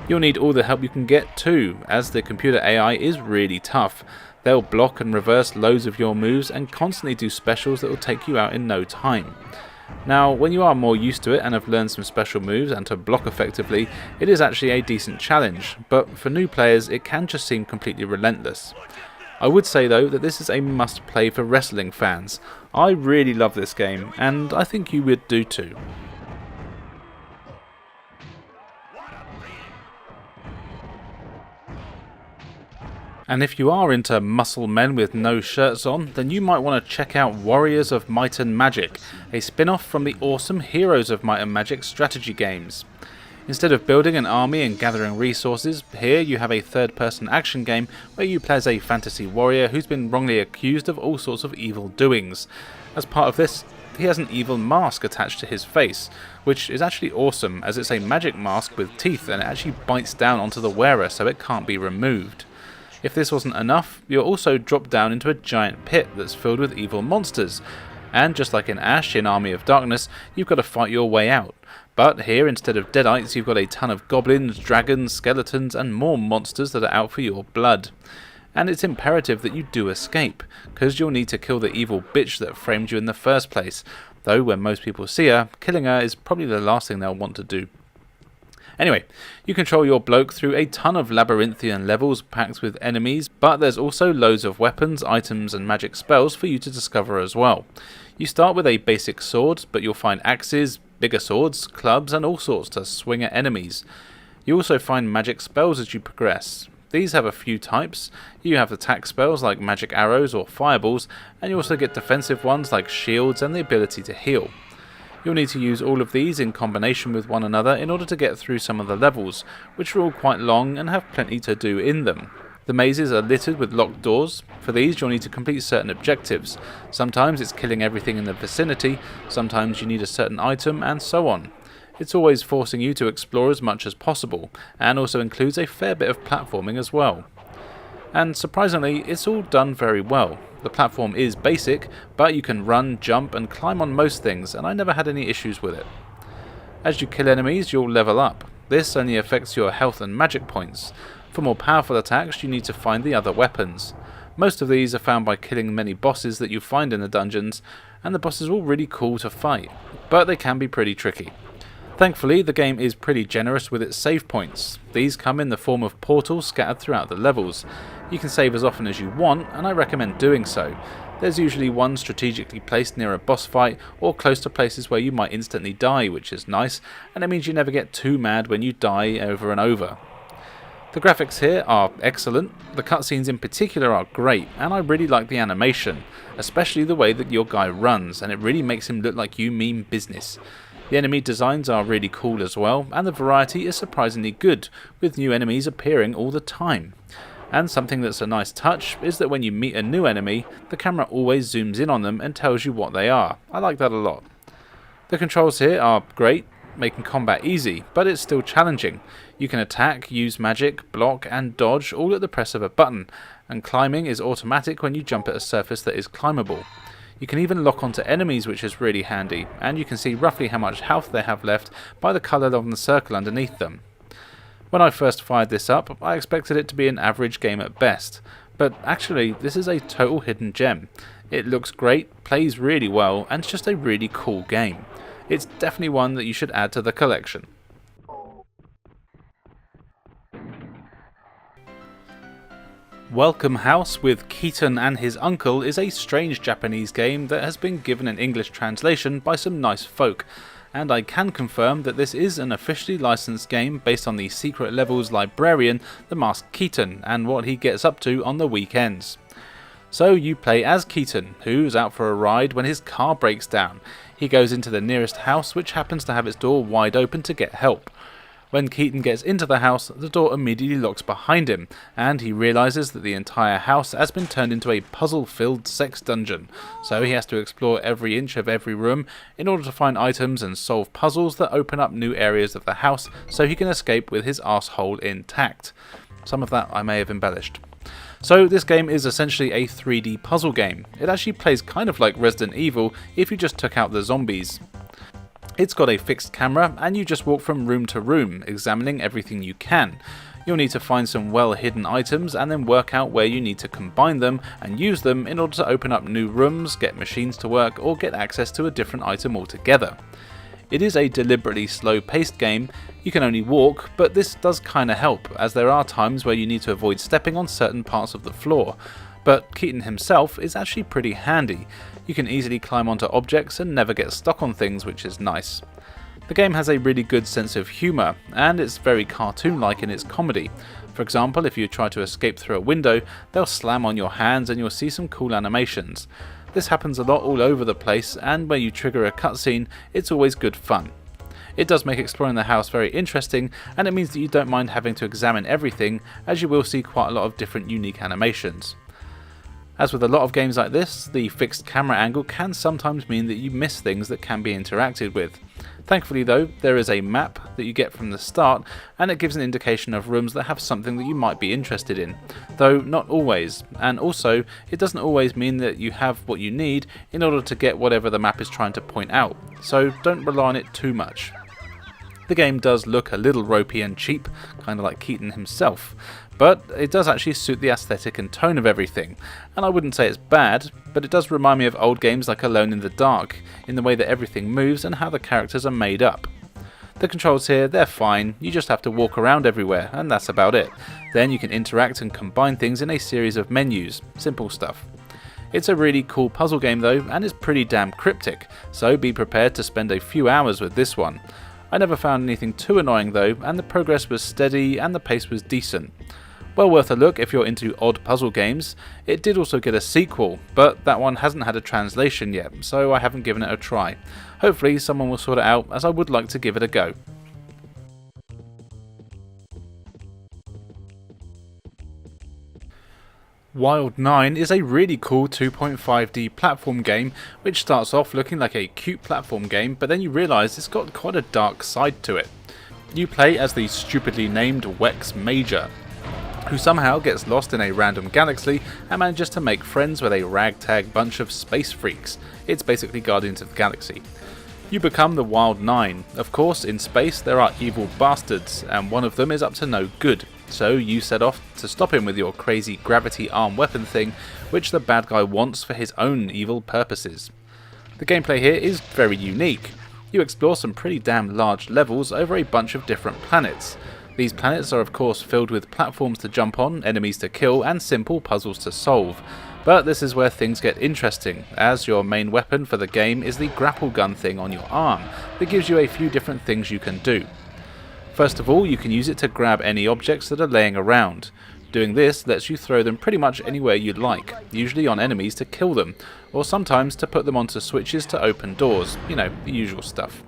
S8: You'll need all the help you can get too, as the computer AI is really tough. They'll block and reverse loads of your moves and constantly do specials that will take you out in no time. Now, when you are more used to it and have learned some special moves and to block effectively, it is actually a decent challenge, but for new players it can just seem completely relentless. I would say though that this is a must play for wrestling fans. I really love this game, and I think you would do too. And if you are into muscle men with no shirts on, then you might want to check out Warriors of Might and Magic, a spin-off from the awesome Heroes of Might and Magic strategy games. Instead of building an army and gathering resources, here you have a third-person action game where you play as a fantasy warrior who's been wrongly accused of all sorts of evil doings. As part of this, he has an evil mask attached to his face, which is actually awesome as it's a magic mask with teeth and it actually bites down onto the wearer so it can't be removed. If this wasn't enough, you're also dropped down into a giant pit that's filled with evil monsters, and just like in Ash in Army of Darkness, you've got to fight your way out. But here, instead of deadites, you've got a ton of goblins, dragons, skeletons, and more monsters that are out for your blood. And it's imperative that you do escape, because you'll need to kill the evil bitch that framed you in the first place, though when most people see her, killing her is probably the last thing they'll want to do. Anyway, you control your bloke through a ton of labyrinthian levels packed with enemies, but there's also loads of weapons, items and magic spells for you to discover as well. You start with a basic sword, but you'll find axes, bigger swords, clubs and all sorts to swing at enemies. You also find magic spells as you progress. These have a few types. You have attack spells like magic arrows or fireballs, and you also get defensive ones like shields and the ability to heal. You'll need to use all of these in combination with one another in order to get through some of the levels, which are all quite long and have plenty to do in them. The mazes are littered with locked doors. For these you'll need to complete certain objectives. Sometimes it's killing everything in the vicinity, sometimes you need a certain item, and so on. It's always forcing you to explore as much as possible, and also includes a fair bit of platforming as well. And surprisingly, it's all done very well. The platform is basic, but you can run, jump and climb on most things, and I never had any issues with it. As you kill enemies, you'll level up. This only affects your health and magic points. For more powerful attacks, you need to find the other weapons. Most of these are found by killing many bosses that you find in the dungeons, and the bosses are all really cool to fight, but they can be pretty tricky. Thankfully, the game is pretty generous with its save points. These come in the form of portals scattered throughout the levels. You can save as often as you want, and I recommend doing so. There's usually one strategically placed near a boss fight, or close to places where you might instantly die, which is nice, and it means you never get too mad when you die over and over. The graphics here are excellent, the cutscenes in particular are great, and I really like the animation, especially the way that your guy runs, and it really makes him look like you mean business. The enemy designs are really cool as well, and the variety is surprisingly good, with new enemies appearing all the time. And something that's a nice touch is that when you meet a new enemy, the camera always zooms in on them and tells you what they are. I like that a lot. The controls here are great, making combat easy, but it's still challenging. You can attack, use magic, block and dodge all at the press of a button, and climbing is automatic when you jump at a surface that is climbable. You can even lock onto enemies, which is really handy, and you can see roughly how much health they have left by the colour on the circle underneath them. When I first fired this up, I expected it to be an average game at best, but actually this is a total hidden gem. It looks great, plays really well, and it's just a really cool game. It's definitely one that you should add to the collection.
S3: Welcome House with Keaton and his uncle is a strange Japanese game that has been given an English translation by some nice folk, and I can confirm that this is an officially licensed game based on the secret levels librarian, the masked Keaton, and what he gets up to on the weekends. So you play as Keaton, who's out for a ride when his car breaks down. He goes into the nearest house, which happens to have its door wide open to get help. When Keaton gets into the house, the door immediately locks behind him, and he realises that the entire house has been turned into a puzzle-filled sex dungeon, so he has to explore every inch of every room in order to find items and solve puzzles that open up new areas of the house so he can escape with his arsehole intact. Some of that I may have embellished. So this game is essentially a 3D puzzle game. It actually plays kind of like Resident Evil if you just took out the zombies. It's got a fixed camera and you just walk from room to room, examining everything you can. You'll need to find some well hidden items and then work out where you need to combine them and use them in order to open up new rooms, get machines to work, or get access to a different item altogether. It is a deliberately slow paced game. You can only walk, but this does kinda help, as there are times where you need to avoid stepping on certain parts of the floor. But Keaton himself is actually pretty handy. You can easily climb onto objects and never get stuck on things, which is nice. The game has a really good sense of humour, and it's very cartoon-like in its comedy. For example, if you try to escape through a window, they'll slam on your hands and you'll see some cool animations. This happens a lot all over the place, and when you trigger a cutscene, it's always good fun. It does make exploring the house very interesting, and it means that you don't mind having to examine everything, as you will see quite a lot of different unique animations. As with a lot of games like this, the fixed camera angle can sometimes mean that you miss things that can be interacted with. Thankfully though, there is a map that you get from the start, and it gives an indication of rooms that have something that you might be interested in, though not always, and also it doesn't always mean that you have what you need in order to get whatever the map is trying to point out, so don't rely on it too much. The game does look a little ropey and cheap, kinda like Keaton himself, but it does actually suit the aesthetic and tone of everything, and I wouldn't say it's bad, but it does remind me of old games like Alone in the Dark, in the way that everything moves and how the characters are made up. The controls here, they're fine, you just have to walk around everywhere, and that's about it. Then you can interact and combine things in a series of menus, simple stuff. It's a really cool puzzle game though, and it's pretty damn cryptic, so be prepared to spend a few hours with this one. I never found anything too annoying though, and the progress was steady and the pace was decent. Well worth a look if you're into odd puzzle games. It did also get a sequel, but that one hasn't had a translation yet, so I haven't given it a try. Hopefully someone will sort it out, as I would like to give it a go. Wild 9 is a really cool 2.5D platform game which starts off looking like a cute platform game, but then you realise it's got quite a dark side to it. You play as the stupidly named Wex Major, who somehow gets lost in a random galaxy and manages to make friends with a ragtag bunch of space freaks. It's basically Guardians of the Galaxy. You become the Wild 9. Of course, in space there are evil bastards, and one of them is up to no good. So you set off to stop him with your crazy gravity arm weapon thing, which the bad guy wants for his own evil purposes. The gameplay here is very unique. You explore some pretty damn large levels over a bunch of different planets. These planets are of course filled with platforms to jump on, enemies to kill, and simple puzzles to solve. But this is where things get interesting, as your main weapon for the game is the grapple gun thing on your arm that gives you a few different things you can do. First of all, you can use it to grab any objects that are laying around. Doing this lets you throw them pretty much anywhere you'd like, usually on enemies to kill them, or sometimes to put them onto switches to open doors, you know, the usual stuff.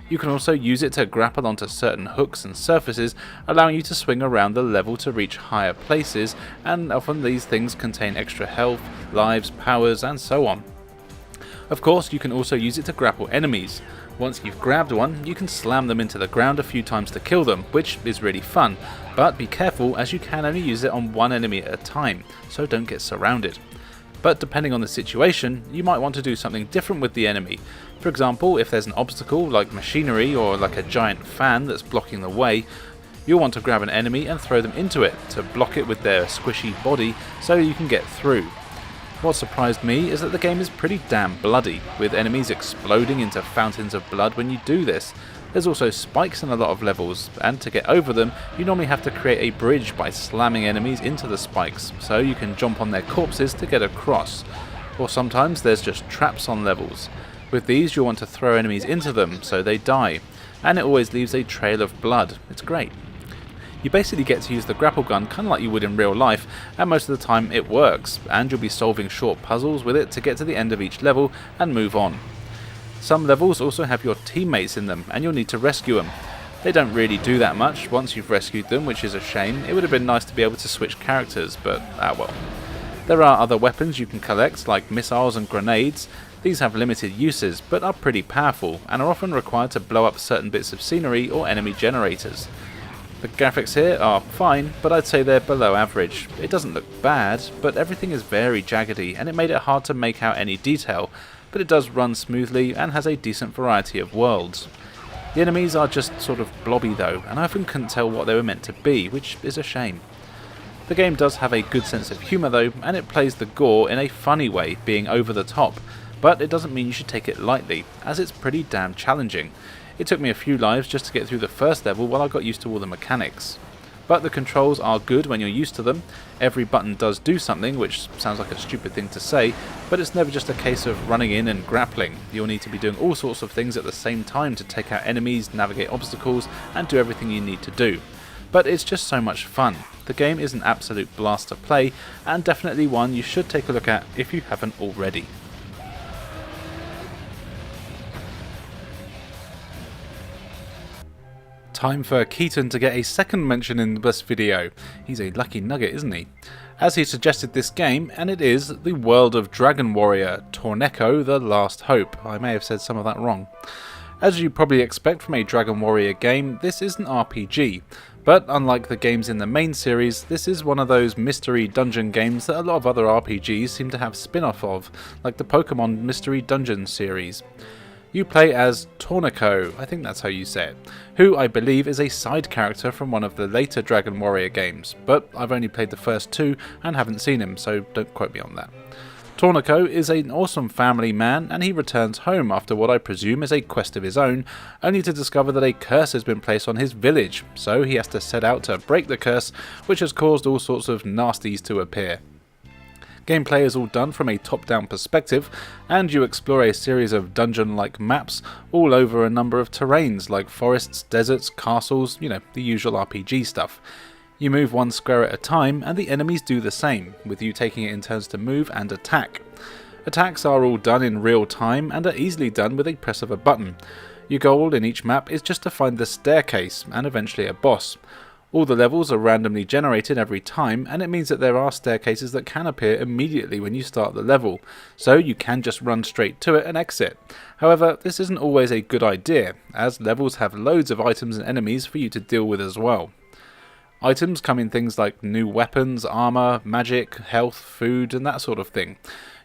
S3: You can also use it to grapple onto certain hooks and surfaces, allowing you to swing around the level to reach higher places, and often these things contain extra health, lives, powers, and so on. Of course, you can also use it to grapple enemies. Once you've grabbed one, you can slam them into the ground a few times to kill them, which is really fun, but be careful as you can only use it on one enemy at a time, so don't get surrounded. But depending on the situation, you might want to do something different with the enemy. For example, if there's an obstacle like machinery or like a giant fan that's blocking the way, you'll want to grab an enemy and throw them into it to block it with their squishy body so you can get through. What surprised me is that the game is pretty damn bloody, with enemies exploding into fountains of blood when you do this.
S8: There's also spikes in a lot of levels, and to get over them you normally have to create a bridge by slamming enemies into the spikes, so you can jump on their corpses to get across. Or sometimes there's just traps on levels. With these you'll want to throw enemies into them so they die, and it always leaves a trail of blood. It's great. You basically get to use the grapple gun kind of like you would in real life, and most of the time it works, and you'll be solving short puzzles with it to get to the end of each level and move on. Some levels also have your teammates in them, and you'll need to rescue them. They don't really do that much once you've rescued them, which is a shame. It would have been nice to be able to switch characters, but well. There are other weapons you can collect, like missiles and grenades. These have limited uses, but are pretty powerful, and are often required to blow up certain bits of scenery or enemy generators. The graphics here are fine, but I'd say they're below average. It doesn't look bad, but everything is very jaggedy, and it made it hard to make out any detail, but it does run smoothly and has a decent variety of worlds. The enemies are just sort of blobby though, and I often couldn't tell what they were meant to be, which is a shame. The game does have a good sense of humour though, and it plays the gore in a funny way, being over the top, but it doesn't mean you should take it lightly, as it's pretty damn challenging. It took me a few lives just to get through the first level while I got used to all the mechanics. But the controls are good when you're used to them. Every button does do something, which sounds like a stupid thing to say, but it's never just a case of running in and grappling. You'll need to be doing all sorts of things at the same time to take out enemies, navigate obstacles, and do everything you need to do. But it's just so much fun. The game is an absolute blast to play, and definitely one you should take a look at if you haven't already. Time for Keaton to get a second mention in this video. He's a lucky nugget, isn't he? As he suggested this game, and it is the world of Dragon Warrior, Torneko the Last Hope. I may have said some of that wrong. As you probably expect from a Dragon Warrior game, this is an RPG, but unlike the games in the main series, this is one of those mystery dungeon games that a lot of other RPGs seem to have spin-off of, like the Pokemon Mystery Dungeon series. You play as Torneko, I think that's how you say it, who I believe is a side character from one of the later Dragon Warrior games, but I've only played the first two and haven't seen him, so don't quote me on that. Torneko is an awesome family man, and he returns home after what I presume is a quest of his own, only to discover that a curse has been placed on his village, so he has to set out to break the curse, which has caused all sorts of nasties to appear. Gameplay is all done from a top-down perspective, and you explore a series of dungeon-like maps all over a number of terrains like forests, deserts, castles, the usual RPG stuff. You move one square at a time, and the enemies do the same, with you taking it in turns to move and attack. Attacks are all done in real time and are easily done with a press of a button. Your goal in each map is just to find the staircase, and eventually a boss. All the levels are randomly generated every time, and it means that there are staircases that can appear immediately when you start the level, so you can just run straight to it and exit. However, this isn't always a good idea, as levels have loads of items and enemies for you to deal with as well. Items come in things like new weapons, armor, magic, health, food, and that sort of thing.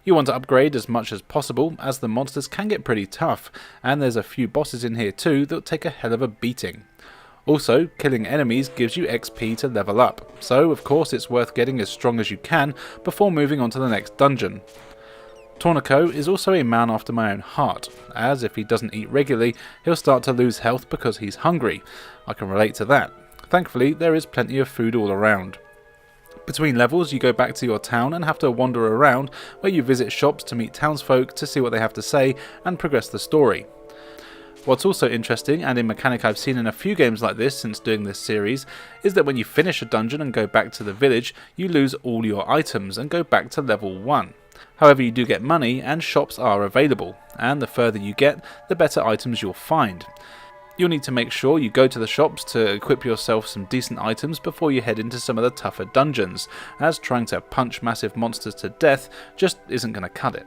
S8: You want to upgrade as much as possible, as the monsters can get pretty tough, and there's a few bosses in here too that take a hell of a beating. Also, killing enemies gives you XP to level up, so of course it's worth getting as strong as you can before moving on to the next dungeon. Torneko is also a man after my own heart, as if he doesn't eat regularly, he'll start to lose health because he's hungry. I can relate to that. Thankfully, there is plenty of food all around. Between levels, you go back to your town and have to wander around, where you visit shops to meet townsfolk to see what they have to say and progress the story. What's also interesting, and a mechanic I've seen in a few games like this since doing this series, is that when you finish a dungeon and go back to the village, you lose all your items and go back to level 1. However, you do get money, and shops are available, and the further you get, the better items you'll find. You'll need to make sure you go to the shops to equip yourself some decent items before you head into some of the tougher dungeons, as trying to punch massive monsters to death just isn't going to cut it.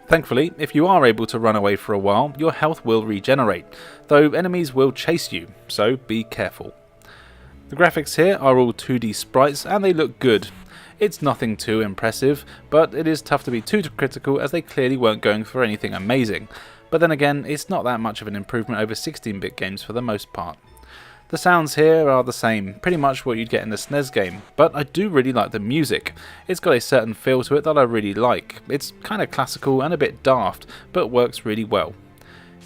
S8: Thankfully, if you are able to run away for a while, your health will regenerate, though enemies will chase you, so be careful. The graphics here are all 2D sprites and they look good. It's nothing too impressive, but it is tough to be too critical as they clearly weren't going for anything amazing. But then again, it's not that much of an improvement over 16-bit games for the most part. The sounds here are the same, pretty much what you'd get in the SNES game, but I do really like the music. It's got a certain feel to it that I really like. It's kind of classical and a bit daft, but works really well.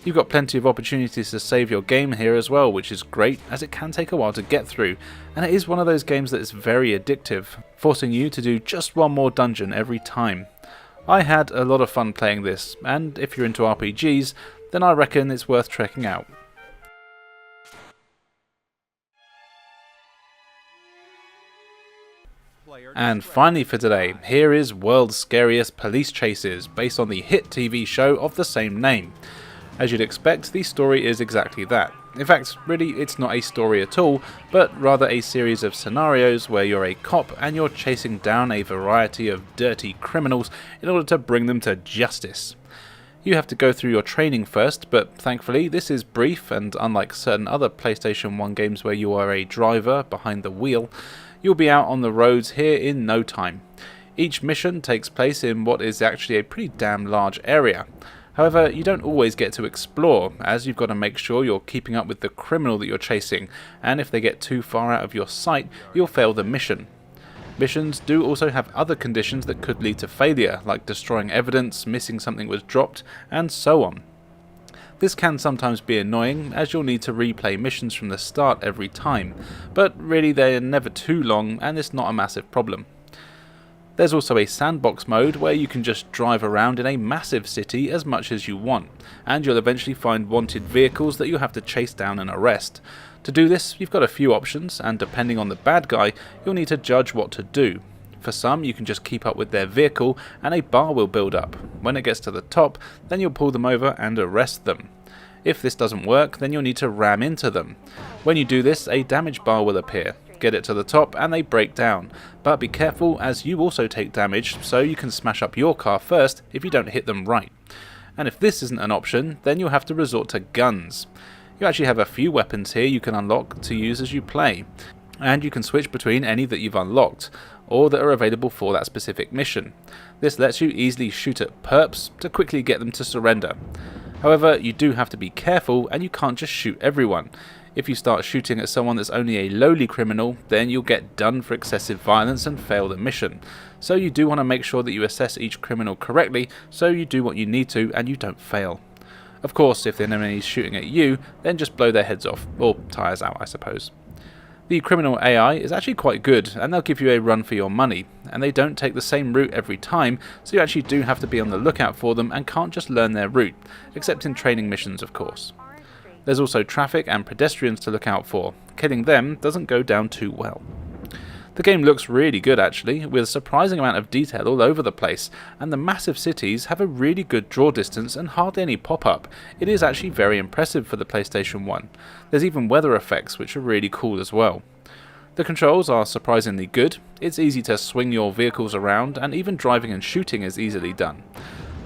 S3: You've got plenty of opportunities to save your game here as well, which is great as it can take a while to get through, and it is one of those games that is very addictive, forcing you to do just one more dungeon every time. I had a lot of fun playing this, and if you're into RPGs, then I reckon it's worth checking out. And finally for today, here is World's Scariest Police Chases, based on the hit TV show of the same name. As you'd expect, the story is exactly that. In fact, really, it's not a story at all, but rather a series of scenarios where you're a cop and you're chasing down a variety of dirty criminals in order to bring them to justice. You have to go through your training first, but thankfully this is brief, and unlike certain other PlayStation 1 games where you are a driver behind the wheel, you'll be out on the roads here in no time. Each mission takes place in what is actually a pretty damn large area. However, you don't always get to explore, as you've got to make sure you're keeping up with the criminal that you're chasing, and if they get too far out of your sight, you'll fail the mission. Missions do also have other conditions that could lead to failure, like destroying evidence, missing something was dropped, and so on. This can sometimes be annoying, as you'll need to replay missions from the start every time, but really they're never too long and it's not a massive problem. There's also a sandbox mode where you can just drive around in a massive city as much as you want, and you'll eventually find wanted vehicles that you'll have to chase down and arrest. To do this, you've got a few options, and depending on the bad guy, you'll need to judge what to do. For some, you can just keep up with their vehicle and a bar will build up. When it gets to the top, then you'll pull them over and arrest them. If this doesn't work, then you'll need to ram into them. When you do this, a damage bar will appear. Get it to the top and they break down, but be careful as you also take damage, so you can smash up your car first if you don't hit them right. And if this isn't an option, then you'll have to resort to guns. You actually have a few weapons here you can unlock to use as you play, and you can switch between any that you've unlocked, or that are available for that specific mission. This lets you easily shoot at perps to quickly get them to surrender. However, you do have to be careful and you can't just shoot everyone. If you start shooting at someone that's only a lowly criminal, then you'll get done for excessive violence and fail the mission. So you do want to make sure that you assess each criminal correctly, so you do what you need to and you don't fail. Of course, if the enemy is shooting at you, then just blow their heads off, or tires out I suppose. The criminal AI is actually quite good, and they'll give you a run for your money, and they don't take the same route every time, so you actually do have to be on the lookout for them and can't just learn their route, except in training missions of course. There's also traffic and pedestrians to look out for. Killing them doesn't go down too well. The game looks really good actually, with a surprising amount of detail all over the place, and the massive cities have a really good draw distance and hardly any pop-up. It is actually very impressive for the PlayStation 1. There's even weather effects which are really cool as well. The controls are surprisingly good, it's easy to swing your vehicles around, and even driving and shooting is easily done.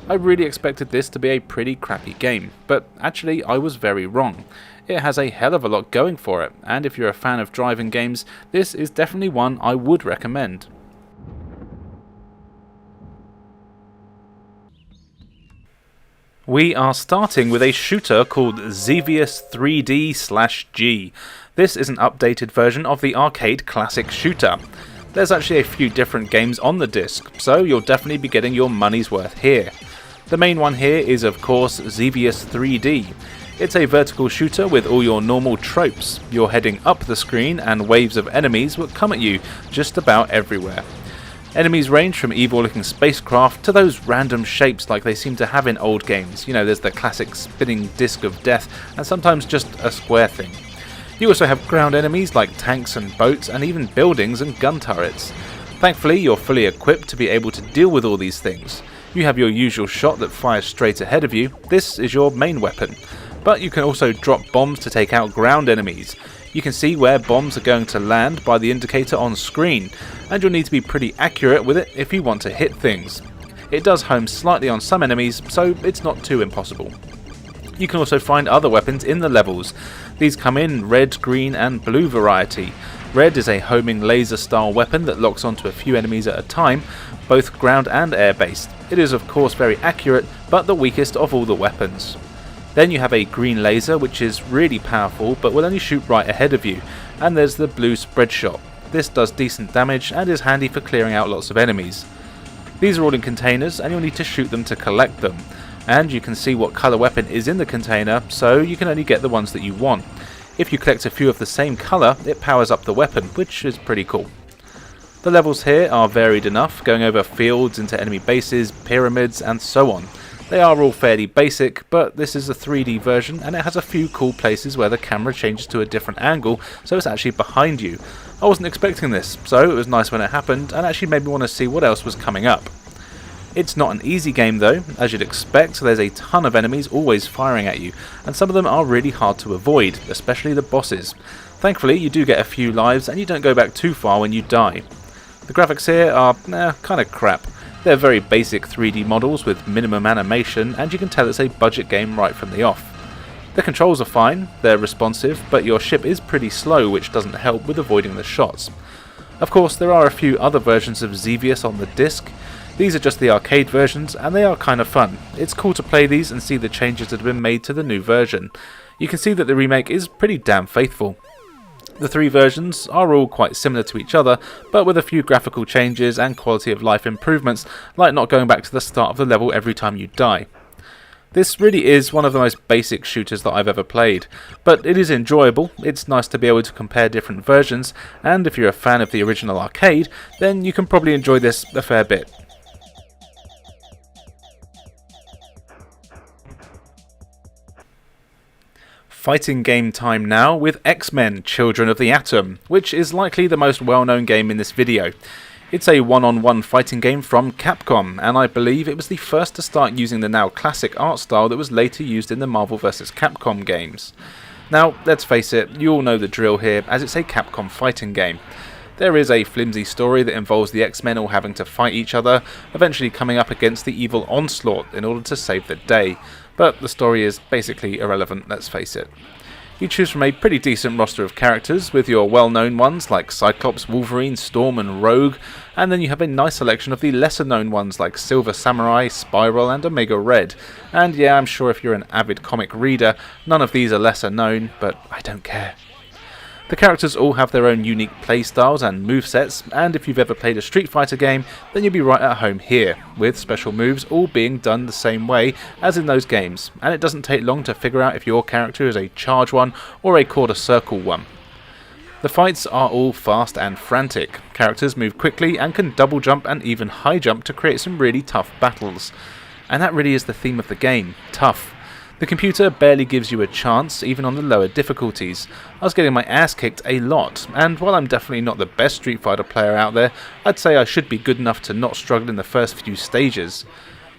S3: I really expected this to be a pretty crappy game, but actually I was very wrong. It has a hell of a lot going for it, and if you're a fan of driving games, this is definitely one I would recommend. We are starting with a shooter called Xevious 3D/G. This is an updated version of the arcade classic shooter. There's actually a few different games on the disc, so you'll definitely be getting your money's worth here. The main one here is of course Xevious 3D. It's a vertical shooter with all your normal tropes. You're heading up the screen and waves of enemies will come at you just about everywhere. Enemies range from evil looking spacecraft to those random shapes like they seem to have in old games. You know, there's the classic spinning disc of death and sometimes just a square thing. You also have ground enemies like tanks and boats and even buildings and gun turrets. Thankfully you're fully equipped to be able to deal with all these things. You have your usual shot that fires straight ahead of you. This is your main weapon. But you can also drop bombs to take out ground enemies. You can see where bombs are going to land by the indicator on screen, and you'll need to be pretty accurate with it if you want to hit things. It does home slightly on some enemies, so it's not too impossible. You can also find other weapons in the levels. These come in red, green and blue variety. Red is a homing laser style weapon that locks onto a few enemies at a time, both ground and air based. It is of course very accurate, but the weakest of all the weapons. Then you have a green laser which is really powerful but will only shoot right ahead of you, and there's the blue spread shot. This does decent damage and is handy for clearing out lots of enemies. These are all in containers and you'll need to shoot them to collect them.
S1: and you can see what colour weapon is in the container, so you can only get the ones that you want. If you collect a few of the same colour, it powers up the weapon, which is pretty cool. The levels here are varied enough, going over fields into enemy bases, pyramids and so on. They are all fairly basic, but this is a 3D version and it has a few cool places where the camera changes to a different angle, so it's actually behind you. I wasn't expecting this, so it was nice when it happened and actually made me want to see what else was coming up. It's not an easy game though, as you'd expect. There's a ton of enemies always firing at you, and some of them are really hard to avoid, especially the bosses. Thankfully you do get a few lives and you don't go back too far when you die. The graphics here are kinda crap. They're very basic 3D models with minimum animation, and you can tell it's a budget game right from the off. The controls are fine, they're responsive, but your ship is pretty slow, which doesn't help with avoiding the shots. Of course, there are a few other versions of Xevious on the disc. These are just the arcade versions, and they are kind of fun. It's cool to play these and see the changes that have been made to the new version. You can see that the remake is pretty damn faithful. The three versions are all quite similar to each other, but with a few graphical changes and quality of life improvements, like not going back to the start of the level every time you die. This really is one of the most basic shooters that I've ever played, but it is enjoyable. It's nice to be able to compare different versions, and if you're a fan of the original arcade, then you can probably enjoy this a fair bit. Fighting game time now with X-Men Children of the Atom, which is likely the most well-known game in this video. It's a one-on-one fighting game from Capcom, and I believe it was the first to start using the now classic art style that was later used in the Marvel vs. Capcom games. Now, let's face it, you all know the drill here, as it's a Capcom fighting game. There is a flimsy story that involves the X-Men all having to fight each other, eventually coming up against the evil Onslaught in order to save the day. But the story is basically irrelevant, let's face it. You choose from a pretty decent roster of characters, with your well-known ones like Cyclops, Wolverine, Storm and Rogue, and then you have a nice selection of the lesser-known ones like Silver Samurai, Spiral and Omega Red. And yeah, I'm sure if you're an avid comic reader, none of these are lesser known, but I don't care. The characters all have their own unique playstyles and movesets, and if you've ever played a Street Fighter game, then you'll be right at home here, with special moves all being done the same way as in those games, and it doesn't take long to figure out if your character is a charge one or a quarter circle one. The fights are all fast and frantic. Characters move quickly and can double jump and even high jump to create some really tough battles. And that really is the theme of the game, tough. The computer barely gives you a chance, even on the lower difficulties. I was getting my ass kicked a lot, and while I'm definitely not the best Street Fighter player out there, I'd say I should be good enough to not struggle in the first few stages.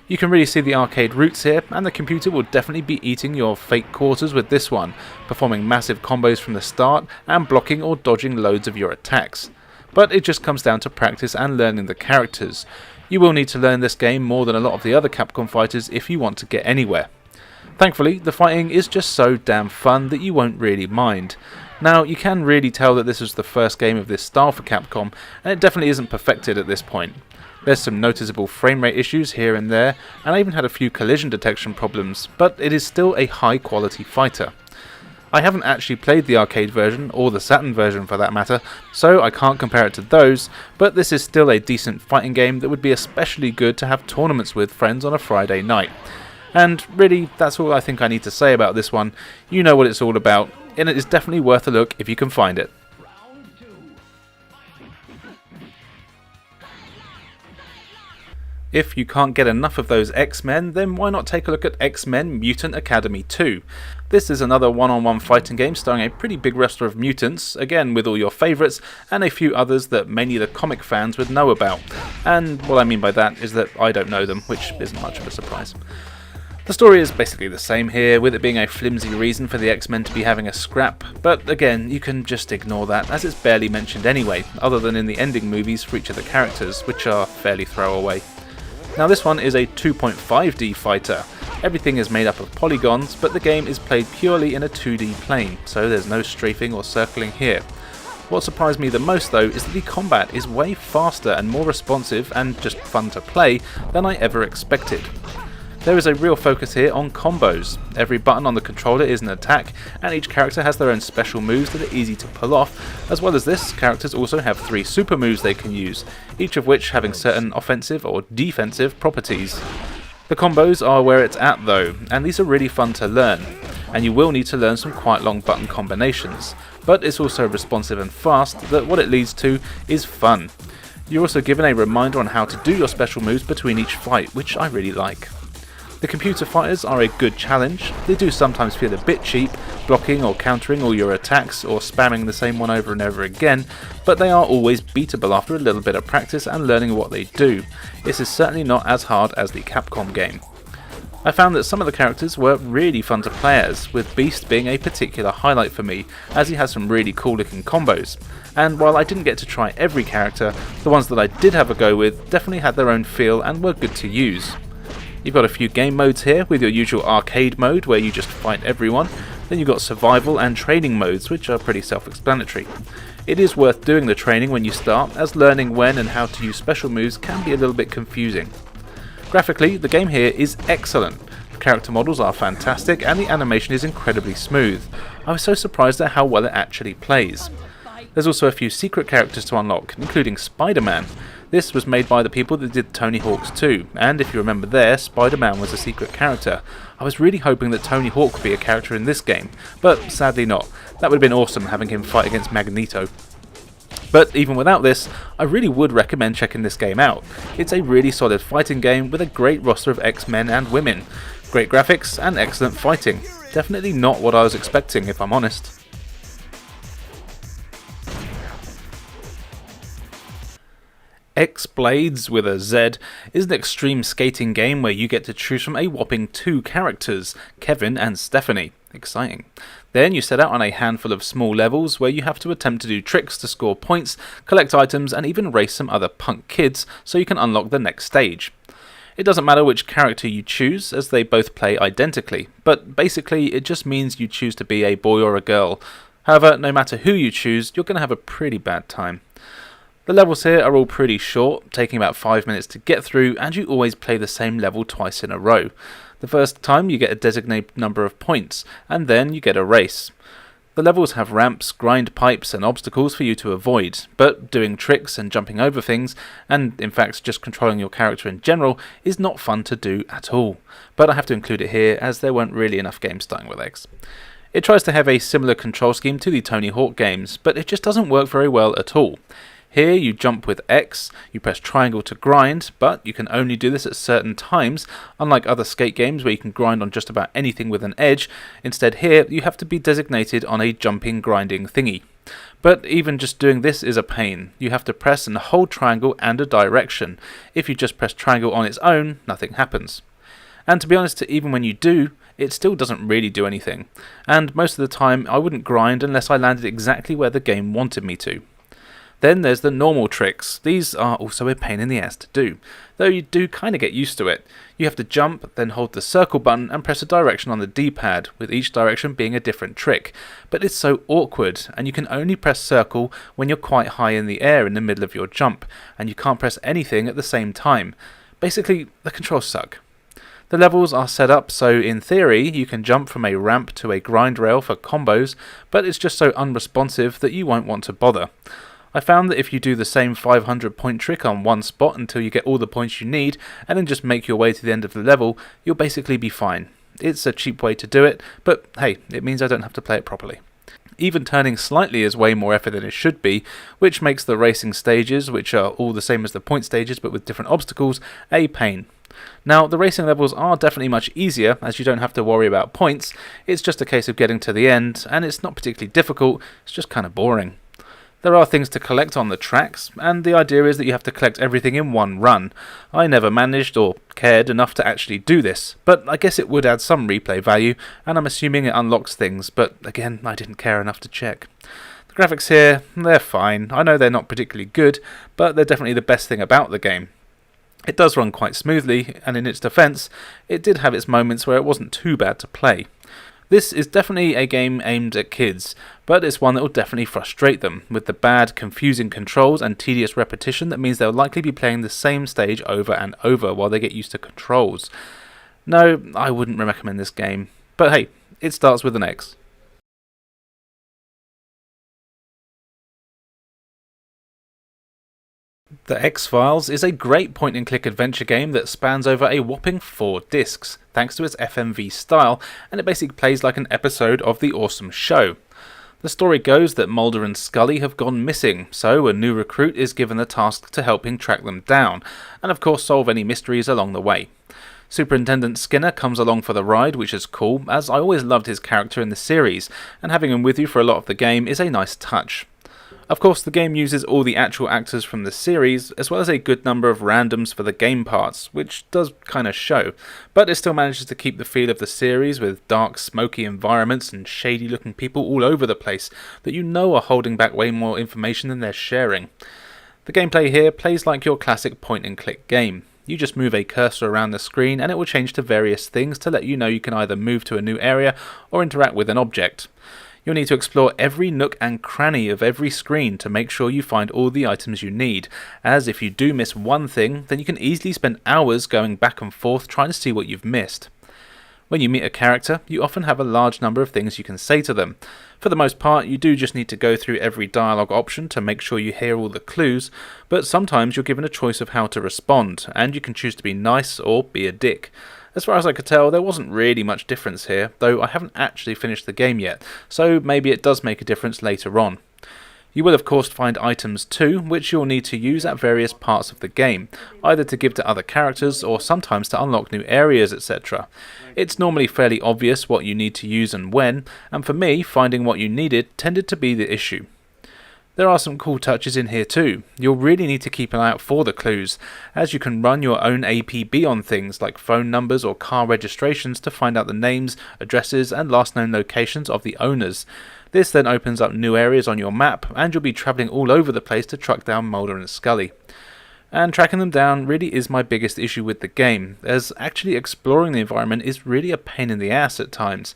S1: You can really see the arcade roots here, and the computer will definitely be eating your fake quarters with this one, performing massive combos from the start and blocking or dodging loads of your attacks. But it just comes down to practice and learning the characters. You will need to learn this game more than a lot of the other Capcom fighters if you want to get anywhere. Thankfully, the fighting is just so damn fun that you won't really mind. Now, you can really tell that this was the first game of this style for Capcom, and it definitely isn't perfected at this point. There's some noticeable frame rate issues here and there, and I even had a few collision detection problems, but it is still a high quality fighter. I haven't actually played the arcade version, or the Saturn version for that matter, so I can't compare it to those, but this is still a decent fighting game that would be especially good to have tournaments with friends on a Friday night. And really, that's all I think I need to say about this one. You know what it's all about, and it is definitely worth a look if you can find it. If you can't get enough of those X-Men, then why not take a look at X-Men Mutant Academy 2? This is another one-on-one fighting game starring a pretty big roster of mutants, again with all your favourites, and a few others that mainly the comic fans would know about. And what I mean by that is that I don't know them, which isn't much of a surprise. The story is basically the same here, with it being a flimsy reason for the X-Men to be having a scrap, but again, you can just ignore that, as it's barely mentioned anyway, other than in the ending movies for each of the characters, which are fairly throwaway. Now this one is a 2.5D fighter. Everything is made up of polygons, but the game is played purely in a 2D plane, so there's no strafing or circling here. What surprised me the most though is that the combat is way faster and more responsive and just fun to play than I ever expected. There is a real focus here on combos. Every button on the controller is an attack, and each character has their own special moves that are easy to pull off. As well as this, characters also have 3 super moves they can use, each of which having certain offensive or defensive properties.
S3: The combos are where it's at though, and these are really fun to learn, and you will need to learn some quite long button combinations, but it's also responsive and fast that what it leads to is fun. You're also given a reminder on how to do your special moves between each fight, which I really like. The computer fighters are a good challenge. They do sometimes feel a bit cheap, blocking or countering all your attacks or spamming the same one over and over again, but they are always beatable after a little bit of practice and learning what they do. This is certainly not as hard as the Capcom game. I found that some of the characters were really fun to play as, with Beast being a particular highlight for me, as he has some really cool looking combos. And while I didn't get to try every character, the ones that I did have a go with definitely had their own feel and were good to use. You've got a few game modes here, with your usual arcade mode where you just fight everyone, then you've got survival and training modes, which are pretty self-explanatory. It is worth doing the training when you start, as learning when and how to use special moves can be a little bit confusing. Graphically, the game here is excellent. The character models are fantastic and the animation is incredibly smooth. I was so surprised at how well it actually plays. There's also a few secret characters to unlock, including Spider-Man. This was made by the people that did Tony Hawk's 2, and if you remember there, Spider-Man was a secret character. I was really hoping that Tony Hawk would be a character in this game, but sadly not. That would have been awesome having him fight against Magneto. But even without this, I really would recommend checking this game out. It's a really solid fighting game with a great roster of X-Men and women, great graphics and excellent fighting. Definitely not what I was expecting, if I'm honest. X-Blades with a Z is an extreme skating game where you get to choose from a whopping 2 characters, Kevin and Stephanie. Exciting. Then you set out on a handful of small levels where you have to attempt to do tricks to score points, collect items and even race some other punk kids so you can unlock the next stage. It doesn't matter which character you choose as they both play identically, but basically it just means you choose to be a boy or a girl. However, no matter who you choose, you're going to have a pretty bad time. The levels here are all pretty short, taking about 5 minutes to get through, and you always play the same level twice in a row. The first time you get a designated number of points, and then you get a race. The levels have ramps, grind pipes and obstacles for you to avoid, but doing tricks and jumping over things, and in fact just controlling your character in general, is not fun to do at all. But I have to include it here as there weren't really enough games starting with X. It tries to have a similar control scheme to the Tony Hawk games, but it just doesn't work very well at all. Here you jump with X, you press triangle to grind, but you can only do this at certain times, unlike other skate games where you can grind on just about anything with an edge. Instead here, you have to be designated on a jumping grinding thingy. But even just doing this is a pain. You have to press and hold triangle and a direction. If you just press triangle on its own, nothing happens. And to be honest, even when you do, it still doesn't really do anything. And most of the time, I wouldn't grind unless I landed exactly where the game wanted me to. Then there's the normal tricks. These are also a pain in the ass to do, though you do kind of get used to it. You have to jump, then hold the circle button and press a direction on the D-pad, with each direction being a different trick. But it's so awkward, and you can only press circle when you're quite high in the air in the middle of your jump, and you can't press anything at the same time. Basically, the controls suck. The levels are set up so in theory you can jump from a ramp to a grind rail for combos, but it's just so unresponsive that you won't want to bother. I found that if you do the same 500 point trick on one spot until you get all the points you need, and then just make your way to the end of the level, you'll basically be fine. It's a cheap way to do it, but hey, it means I don't have to play it properly. Even turning slightly is way more effort than it should be, which makes the racing stages, which are all the same as the point stages but with different obstacles, a pain. Now, the racing levels are definitely much easier, as you don't have to worry about points. It's just a case of getting to the end, and it's not particularly difficult, it's just kind of boring. There are things to collect on the tracks, and the idea is that you have to collect everything in one run. I never managed or cared enough to actually do this, but I guess it would add some replay value, and I'm assuming it unlocks things, but again, I didn't care enough to check. The graphics here, they're fine. I know they're not particularly good, but they're definitely the best thing about the game. It does run quite smoothly, and in its defence, it did have its moments where it wasn't too bad to play. This is definitely a game aimed at kids, but it's one that will definitely frustrate them, with the bad, confusing controls and tedious repetition that means they'll likely be playing the same stage over and over while they get used to controls. No, I wouldn't recommend this game, but hey, it starts with an X. The X-Files is a great point-and-click adventure game that spans over a whopping 4 discs, thanks to its FMV style, and it basically plays like an episode of the awesome show. The story goes that Mulder and Scully have gone missing, so a new recruit is given the task to helping track them down, and of course solve any mysteries along the way. Superintendent Skinner comes along for the ride, which is cool, as I always loved his character in the series, and having him with you for a lot of the game is a nice touch. Of course, the game uses all the actual actors from the series, as well as a good number of randoms for the game parts, which does kinda show, but it still manages to keep the feel of the series with dark, smoky environments and shady looking people all over the place that you know are holding back way more information than they're sharing. The gameplay here plays like your classic point and click game. You just move a cursor around the screen and it will change to various things to let you know you can either move to a new area or interact with an object. You'll need to explore every nook and cranny of every screen to make sure you find all the items you need, as if you do miss one thing, then you can easily spend hours going back and forth trying to see what you've missed. When you meet a character, you often have a large number of things you can say to them. For the most part, you do just need to go through every dialogue option to make sure you hear all the clues, but sometimes you're given a choice of how to respond, and you can choose to be nice or be a dick. As far as I could tell, there wasn't really much difference here, though I haven't actually finished the game yet, so maybe it does make a difference later on. You will of course find items too, which you'll need to use at various parts of the game, either to give to other characters or sometimes to unlock new areas, etc. It's normally fairly obvious what you need to use and when, and for me, finding what you needed tended to be the issue. There are some cool touches in here too. You'll really need to keep an eye out for the clues, as you can run your own APB on things like phone numbers or car registrations to find out the names, addresses and last known locations of the owners. This then opens up new areas on your map, and you'll be travelling all over the place to track down Mulder and Scully. And tracking them down really is my biggest issue with the game, as actually exploring the environment is really a pain in the ass at times.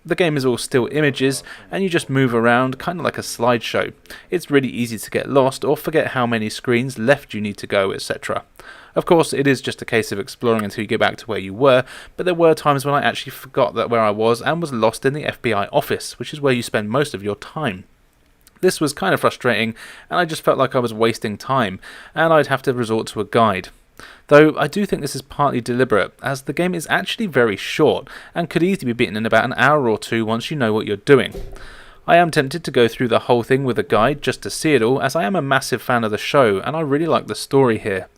S3: The game is all still images, and you just move around kind of like a slideshow. It's really easy to get lost or forget how many screens left you need to go, etc. Of course, it is just a case of exploring until you get back to where you were, but there were times when I actually forgot that where I was and was lost in the FBI office, which is where you spend most of your time. This was kind of frustrating, and I just felt like I was wasting time, and I'd have to resort to a guide. Though I do think this is partly deliberate, as the game is actually very short, and could easily be beaten in about an hour or two once you know what you're doing. I am tempted to go through the whole thing with a guide just to see it all, as I am a massive fan of the show, and I really like the story here.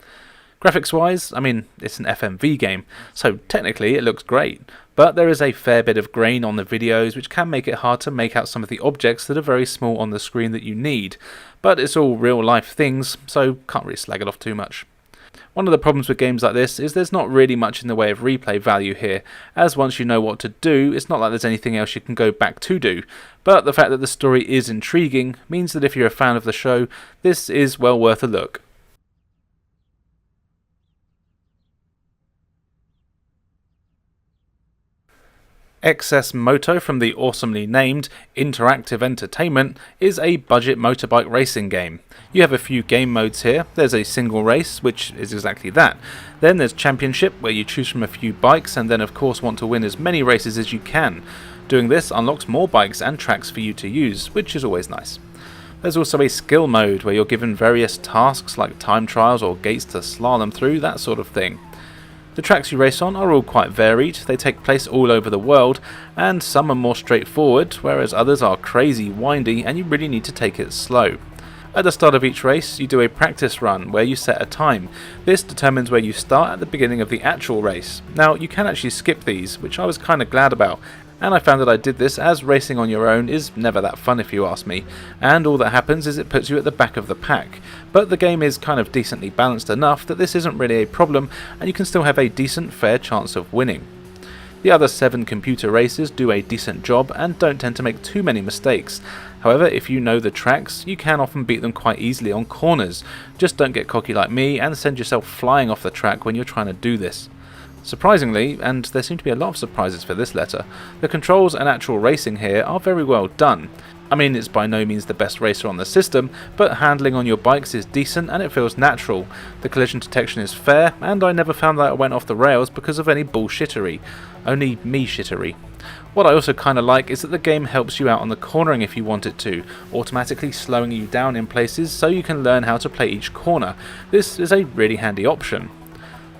S3: Graphics wise, I mean, it's an FMV game, so technically it looks great, but there is a fair bit of grain on the videos which can make it hard to make out some of the objects that are very small on the screen that you need, but it's all real life things, so can't really slag it off too much. One of the problems with games like this is there's not really much in the way of replay value here, as once you know what to do, it's not like there's anything else you can go back to do, but the fact that the story is intriguing means that if you're a fan of the show, this is well worth a look. XS Moto from the awesomely named Interactive Entertainment is a budget motorbike racing game. You have a few game modes here. There's a single race, which is exactly that. Then there's Championship, where you choose from a few bikes and then of course want to win as many races as you can. Doing this unlocks more bikes and tracks for you to use, which is always nice. There's also a skill mode where you're given various tasks like time trials or gates to slalom through, that sort of thing. The tracks you race on are all quite varied, they take place all over the world, and some are more straightforward, whereas others are crazy windy and you really need to take it slow. At the start of each race, you do a practice run where you set a time. This determines where you start at the beginning of the actual race. Now, you can actually skip these, which I was kind of glad about, and I found that I did this as racing on your own is never that fun if you ask me, and all that happens is it puts you at the back of the pack. But the game is kind of decently balanced enough that this isn't really a problem, and you can still have a decent fair chance of winning. The other 7 computer races do a decent job and don't tend to make too many mistakes. However, if you know the tracks, you can often beat them quite easily on corners. Just don't get cocky like me and send yourself flying off the track when you're trying to do this. Surprisingly, and there seem to be a lot of surprises for this letter, the controls and actual racing here are very well done. I mean, it's by no means the best racer on the system, but handling on your bikes is decent and it feels natural. The collision detection is fair, and I never found that I went off the rails because of any bullshittery. Only me shittery. What I also kinda like is that the game helps you out on the cornering if you want it to, automatically slowing you down in places so you can learn how to play each corner. This is a really handy option.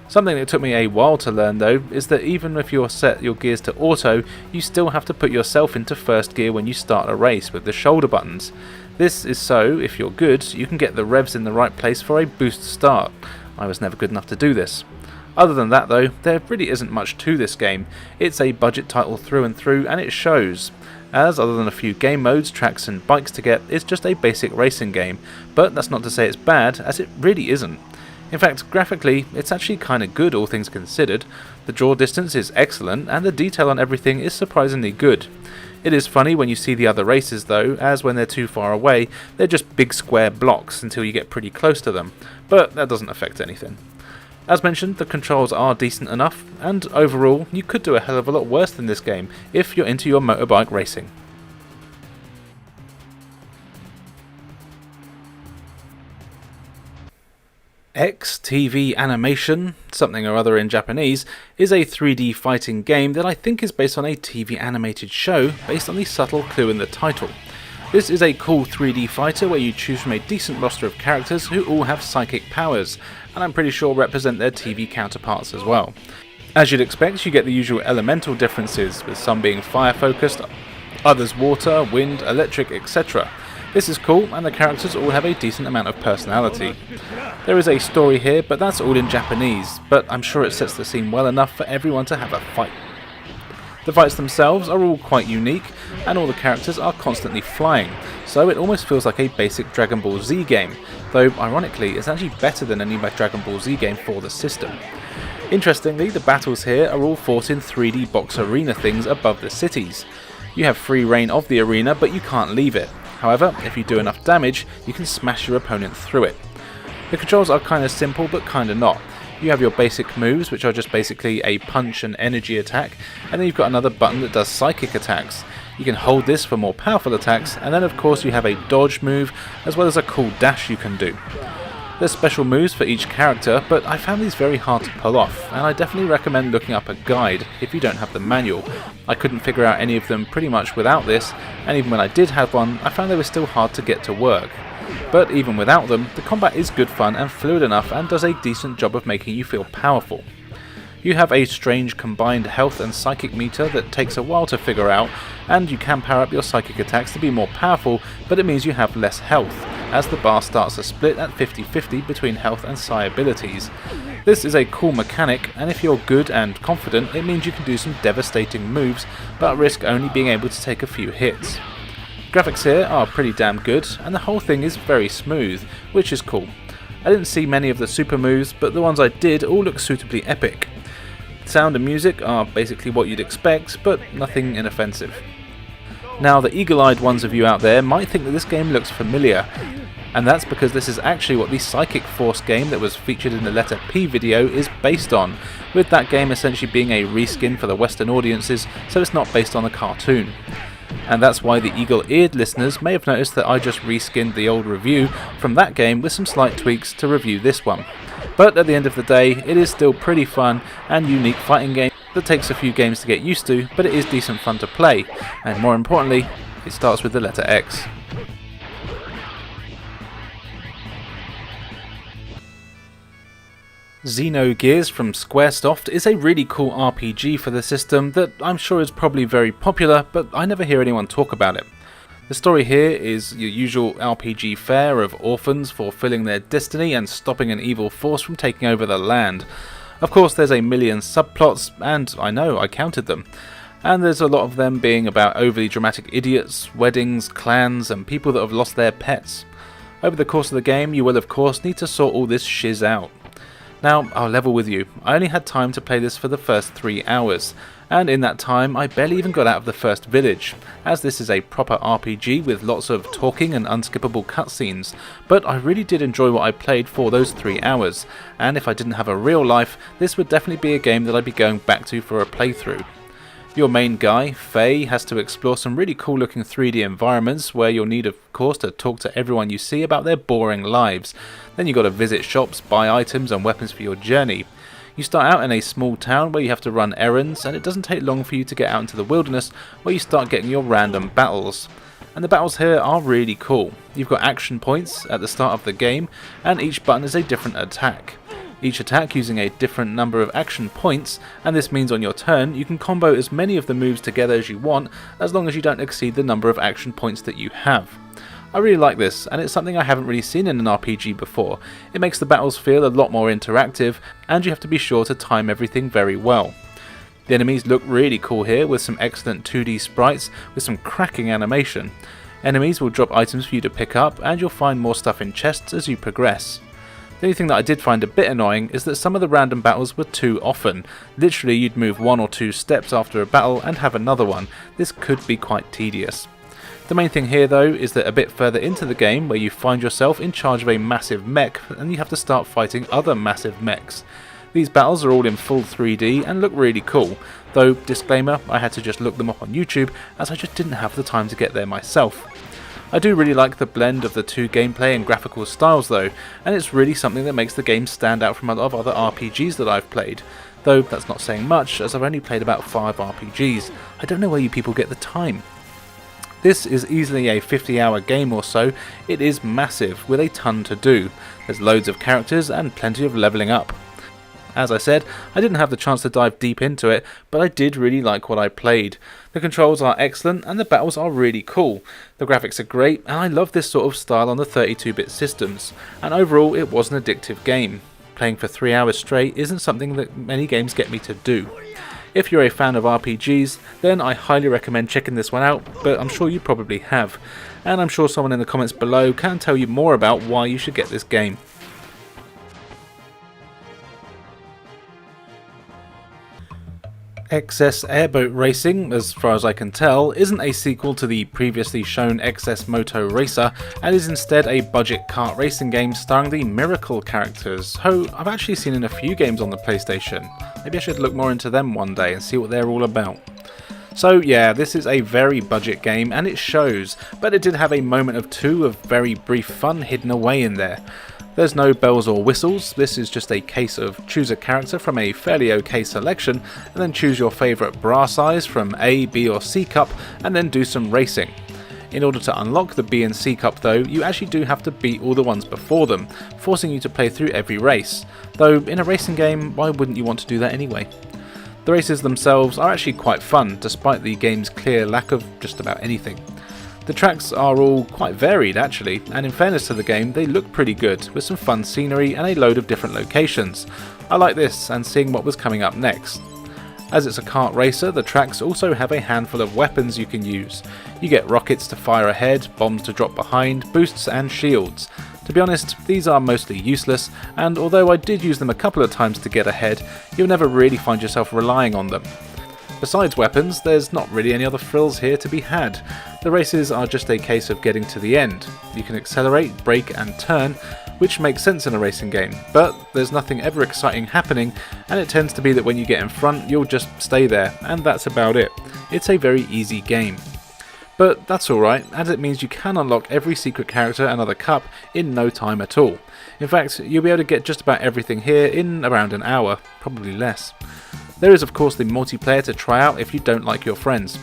S3: Something that took me a while to learn though is that even if you set your gears to auto, you still have to put yourself into first gear when you start a race with the shoulder buttons. This is so, if you're good, you can get the revs in the right place for a boost start. I was never good enough to do this. Other than that though, there really isn't much to this game. It's a budget title through and through, and it shows. As other than a few game modes, tracks and bikes to get, it's just a basic racing game. But that's not to say it's bad, as it really isn't. In fact, graphically, it's actually kinda good all things considered. The draw distance is excellent, and the detail on everything is surprisingly good. It is funny when you see the other races though, as when they're too far away, they're just big square blocks until you get pretty close to them, but that doesn't affect anything. As mentioned, the controls are decent enough, and overall, you could do a hell of a lot worse than this game if you're into your motorbike racing. X TV Animation, something or other in Japanese, is a 3D fighting game that I think is based on a TV animated show based on the subtle clue in the title. This is a cool 3D fighter where you choose from a decent roster of characters who all have psychic powers, and I'm pretty sure represent their TV counterparts as well. As you'd expect, you get the usual elemental differences, with some being fire focused, others water, wind, electric, etc. This is cool, and the characters all have a decent amount of personality. There is a story here, but that's all in Japanese, but I'm sure it sets the scene well enough for everyone to have a fight. The fights themselves are all quite unique, and all the characters are constantly flying, so it almost feels like a basic Dragon Ball Z game, though ironically it's actually better than any Dragon Ball Z game for the system. Interestingly, the battles here are all fought in 3D box arena things above the cities. You have free reign of the arena, but you can't leave it. However, if you do enough damage, you can smash your opponent through it. The controls are kinda simple, but kinda not. You have your basic moves, which are just basically a punch and energy attack, and then you've got another button that does psychic attacks. You can hold this for more powerful attacks, and then of course you have a dodge move, as well as a cool dash you can do. There's special moves for each character, but I found these very hard to pull off, and I definitely recommend looking up a guide if you don't have the manual. I couldn't figure out any of them pretty much without this, and even when I did have one, I found they were still hard to get to work. But even without them, the combat is good fun and fluid enough and does a decent job of making you feel powerful. You have a strange combined health and psychic meter that takes a while to figure out, and you can power up your psychic attacks to be more powerful, but it means you have less health, as the bar starts to split at 50-50 between health and psi abilities. This is a cool mechanic, and if you're good and confident, it means you can do some devastating moves, but risk only being able to take a few hits. Graphics here are pretty damn good, and the whole thing is very smooth, which is cool. I didn't see many of the super moves, but the ones I did all look suitably epic. Sound and music are basically what you'd expect, but nothing inoffensive. Now, the eagle-eyed ones of you out there might think that this game looks familiar, and that's because this is actually what the Psychic Force game that was featured in the letter P video is based on, with that game essentially being a reskin for the Western audiences, so it's not based on the cartoon. And that's why the eagle-eared listeners may have noticed that I just reskinned the old review from that game with some slight tweaks to review this one. But at the end of the day, it is still pretty fun and unique fighting game that takes a few games to get used to, but it is decent fun to play, and more importantly, it starts with the letter X. Xenogears from Squaresoft is a really cool RPG for the system that I'm sure is probably very popular, but I never hear anyone talk about it. The story here is your usual RPG fare of orphans fulfilling their destiny and stopping an evil force from taking over the land. Of course, there's a million subplots, and I know, I counted them. And there's a lot of them being about overly dramatic idiots, weddings, clans, and people that have lost their pets. Over the course of the game, you will of course need to sort all this shiz out. Now, I'll level with you, I only had time to play this for the first 3 hours, and in that time I barely even got out of the first village, as this is a proper RPG with lots of talking and unskippable cutscenes, but I really did enjoy what I played for those 3 hours, and if I didn't have a real life, this would definitely be a game that I'd be going back to for a playthrough. Your main guy, Faye, has to explore some really cool looking 3D environments where you'll need of course to talk to everyone you see about their boring lives. Then you've got to visit shops, buy items and weapons for your journey. You start out in a small town where you have to run errands, and it doesn't take long for you to get out into the wilderness where you start getting your random battles. And the battles here are really cool. You've got action points at the start of the game, and each button is a different attack. Each attack using a different number of action points, and this means on your turn you can combo as many of the moves together as you want, as long as you don't exceed the number of action points that you have. I really like this, and it's something I haven't really seen in an RPG before. It makes the battles feel a lot more interactive, and you have to be sure to time everything very well. The enemies look really cool here, with some excellent 2D sprites with some cracking animation. Enemies will drop items for you to pick up, and you'll find more stuff in chests as you progress. The only thing that I did find a bit annoying is that some of the random battles were too often. Literally you'd move 1 or 2 steps after a battle and have another one. This could be quite tedious. The main thing here though is that a bit further into the game where you find yourself in charge of a massive mech and you have to start fighting other massive mechs. These battles are all in full 3D and look really cool, though disclaimer, I had to just look them up on YouTube as I just didn't have the time to get there myself. I do really like the blend of the two gameplay and graphical styles though, and it's really something that makes the game stand out from a lot of other RPGs that I've played. Though that's not saying much, as I've only played about 5 RPGs. I don't know where you people get the time. This is easily a 50-hour game or so. It is massive, with a ton to do. There's loads of characters and plenty of levelling up. As I said, I didn't have the chance to dive deep into it, but I did really like what I played. The controls are excellent and the battles are really cool. The graphics are great and I love this sort of style on the 32-bit systems, and overall it was an addictive game. Playing for 3 hours straight isn't something that many games get me to do. If you're a fan of RPGs, then I highly recommend checking this one out, but I'm sure you probably have. And I'm sure someone in the comments below can tell you more about why you should get this game. XS Airboat Racing, as far as I can tell, isn't a sequel to the previously shown XS Moto Racer, and is instead a budget kart racing game starring the Miracle characters, who I've actually seen in a few games on the PlayStation. Maybe I should look more into them one day and see what they're all about. So yeah, this is a very budget game and it shows, but it did have a moment or two of very brief fun hidden away in there. There's no bells or whistles, this is just a case of choose a character from a fairly okay selection and then choose your favourite bra size from A, B or C cup and then do some racing. In order to unlock the B and C cup though, you actually do have to beat all the ones before them, forcing you to play through every race. Though in a racing game, why wouldn't you want to do that anyway? The races themselves are actually quite fun, despite the game's clear lack of just about anything. The tracks are all quite varied actually, and in fairness to the game, they look pretty good, with some fun scenery and a load of different locations. I like this and seeing what was coming up next. As it's a kart racer, the tracks also have a handful of weapons you can use. You get rockets to fire ahead, bombs to drop behind, boosts and shields. To be honest, these are mostly useless, and although I did use them a couple of times to get ahead, you'll never really find yourself relying on them. Besides weapons, there's not really any other thrills here to be had. The races are just a case of getting to the end. You can accelerate, brake and turn, which makes sense in a racing game, but there's nothing ever exciting happening, and it tends to be that when you get in front, you'll just stay there, and that's about it. It's a very easy game. But that's alright, as it means you can unlock every secret character and other cup in no time at all. In fact, you'll be able to get just about everything here in around an hour, probably less. There is of course the multiplayer to try out if you don't like your friends.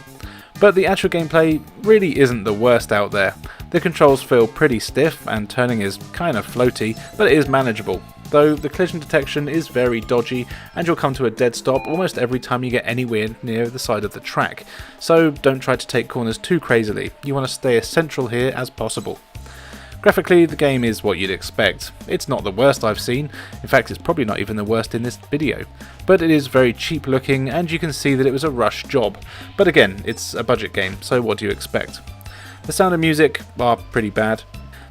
S3: But the actual gameplay really isn't the worst out there. The controls feel pretty stiff and turning is kind of floaty, but it is manageable. Though the collision detection is very dodgy and you'll come to a dead stop almost every time you get anywhere near the side of the track. So don't try to take corners too crazily, you want to stay as central here as possible. Graphically, the game is what you'd expect. It's not the worst I've seen, in fact it's probably not even the worst in this video. But it is very cheap looking and you can see that it was a rush job. But again, it's a budget game, so what do you expect? The sound and music are pretty bad.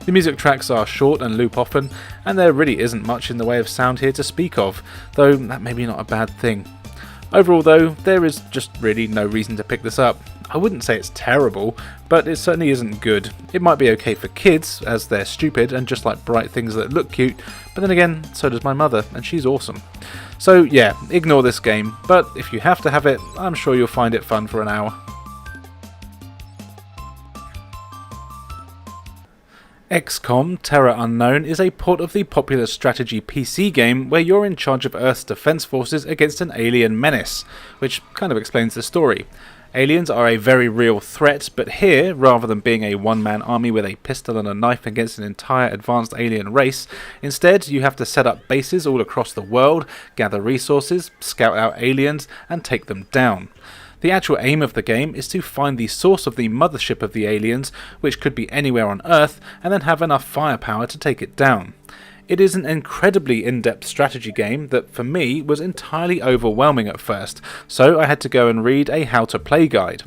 S3: The music tracks are short and loop often, and there really isn't much in the way of sound here to speak of, though that may be not a bad thing. Overall though, there is just really no reason to pick this up. I wouldn't say it's terrible, but it certainly isn't good. It might be okay for kids, as they're stupid and just like bright things that look cute, but then again, so does my mother, and she's awesome. So yeah, ignore this game, but if you have to have it, I'm sure you'll find it fun for an hour. XCOM Terra Unknown is a port of the popular strategy PC game where you're in charge of Earth's defense forces against an alien menace, which kind of explains the story. Aliens are a very real threat, but here, rather than being a one-man army with a pistol and a knife against an entire advanced alien race, instead you have to set up bases all across the world, gather resources, scout out aliens, and take them down. The actual aim of the game is to find the source of the mothership of the aliens, which could be anywhere on Earth, and then have enough firepower to take it down. It is an incredibly in-depth strategy game that, for me, was entirely overwhelming at first, so I had to go and read a how-to-play guide.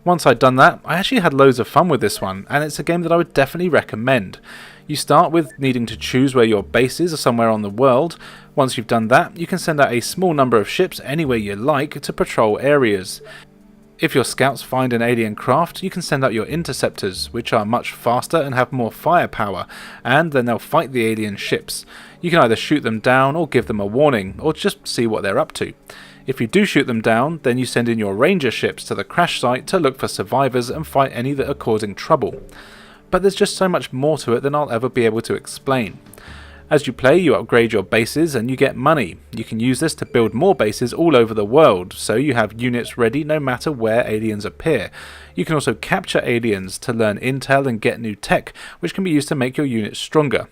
S3: Once I'd done that, I actually had loads of fun with this one, and it's a game that I would definitely recommend. You start with needing to choose where your base is somewhere on the world. Once you've done that, you can send out a small number of ships anywhere you like to patrol areas. If your scouts find an alien craft, you can send out your interceptors, which are much faster and have more firepower, and then they'll fight the alien ships. You can either shoot them down or give them a warning, or just see what they're up to. If you do shoot them down, then you send in your ranger ships to the crash site to look for survivors and fight any that are causing trouble. But there's just so much more to it than I'll ever be able to explain. As you play, you upgrade your bases and you get money. You can use this to build more bases all over the world, so you have units ready no matter where aliens appear. You can also capture aliens to learn intel and get new tech, which can be used to make your units stronger.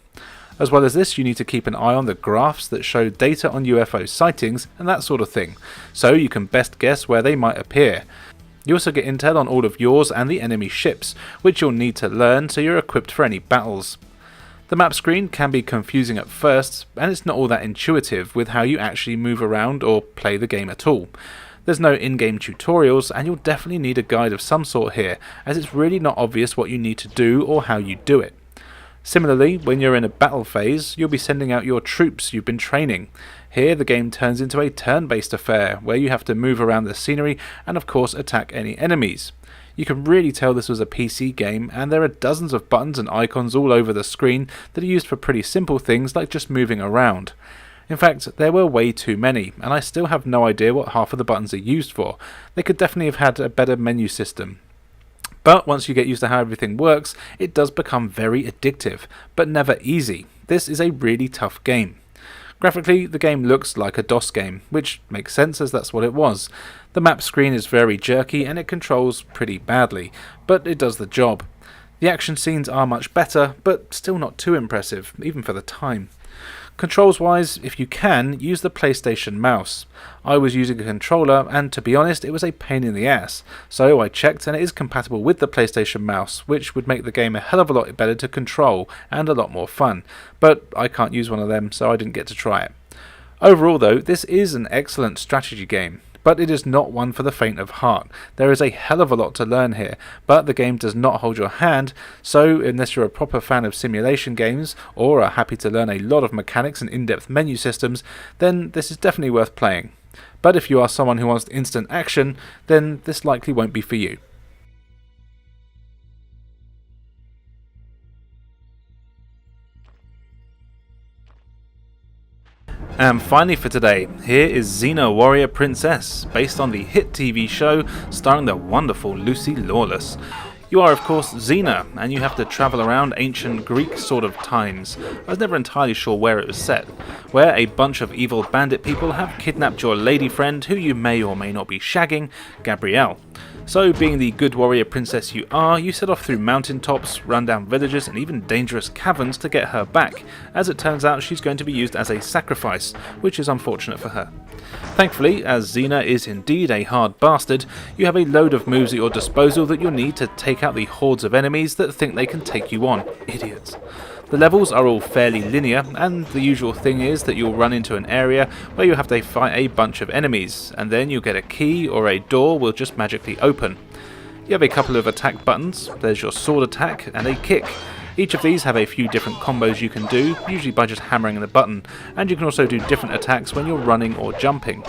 S3: As well as this, you need to keep an eye on the graphs that show data on UFO sightings and that sort of thing, so you can best guess where they might appear. You also get intel on all of yours and the enemy ships, which you'll need to learn so you're equipped for any battles. The map screen can be confusing at first, and it's not all that intuitive with how you actually move around or play the game at all. There's no in-game tutorials, and you'll definitely need a guide of some sort here, as it's really not obvious what you need to do or how you do it. Similarly, when you're in a battle phase, you'll be sending out your troops you've been training. Here the game turns into a turn-based affair, where you have to move around the scenery and of course attack any enemies. You can really tell this was a PC game, and there are dozens of buttons and icons all over the screen that are used for pretty simple things like just moving around. In fact, there were way too many, and I still have no idea what half of the buttons are used for. They could definitely have had a better menu system. But once you get used to how everything works, it does become very addictive, but never easy. This is a really tough game. Graphically, the game looks like a DOS game, which makes sense as that's what it was. The map screen is very jerky and it controls pretty badly, but it does the job. The action scenes are much better, but still not too impressive, even for the time. Controls wise, if you can, use the PlayStation mouse. I was using a controller, and to be honest, it was a pain in the ass, so I checked and it is compatible with the PlayStation mouse, which would make the game a hell of a lot better to control and a lot more fun, but I can't use one of them, so I didn't get to try it. Overall though, this is an excellent strategy game, but it is not one for the faint of heart. There is a hell of a lot to learn here, but the game does not hold your hand, so unless you're a proper fan of simulation games, or are happy to learn a lot of mechanics and in-depth menu systems, then this is definitely worth playing. But if you are someone who wants instant action, then this likely won't be for you. And finally for today, here is Xena Warrior Princess, based on the hit TV show starring the wonderful Lucy Lawless. You are of course Xena, and you have to travel around ancient Greek sort of times. I was never entirely sure where it was set, where a bunch of evil bandit people have kidnapped your lady friend, who you may or may not be shagging, Gabrielle. So, being the good warrior princess you are, you set off through mountaintops, rundown villages, and even dangerous caverns to get her back. As it turns out, she's going to be used as a sacrifice, which is unfortunate for her. Thankfully, as Xena is indeed a hard bastard, you have a load of moves at your disposal that you'll need to take out the hordes of enemies that think they can take you on. Idiots. The levels are all fairly linear, and the usual thing is that you'll run into an area where you have to fight a bunch of enemies, and then you'll get a key or a door will just magically open. You have a couple of attack buttons. There's your sword attack and a kick,
S8: Each of these have a few different combos you can do, usually by just hammering the button, and you can also do different attacks when you're running or jumping.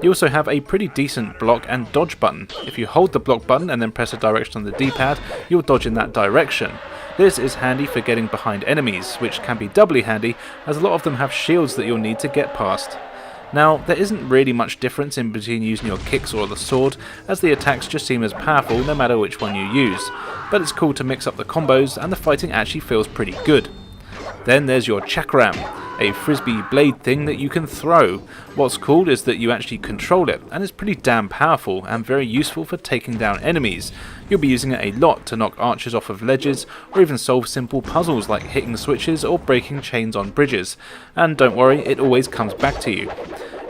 S8: You also have a pretty decent block and dodge button. If you hold the block button and then press a direction on the D-pad, you'll dodge in that direction. This is handy for getting behind enemies, which can be doubly handy as a lot of them have shields that you'll need to get past. Now, there isn't really much difference in between using your kicks or the sword, as the attacks just seem as powerful no matter which one you use, but it's cool to mix up the combos and the fighting actually feels pretty good. Then there's your chakram, a frisbee blade thing that you can throw. What's cool is that you actually control it, and it's pretty damn powerful and very useful for taking down enemies. You'll be using it a lot to knock archers off of ledges, or even solve simple puzzles like hitting switches or breaking chains on bridges. And don't worry, it always comes back to you.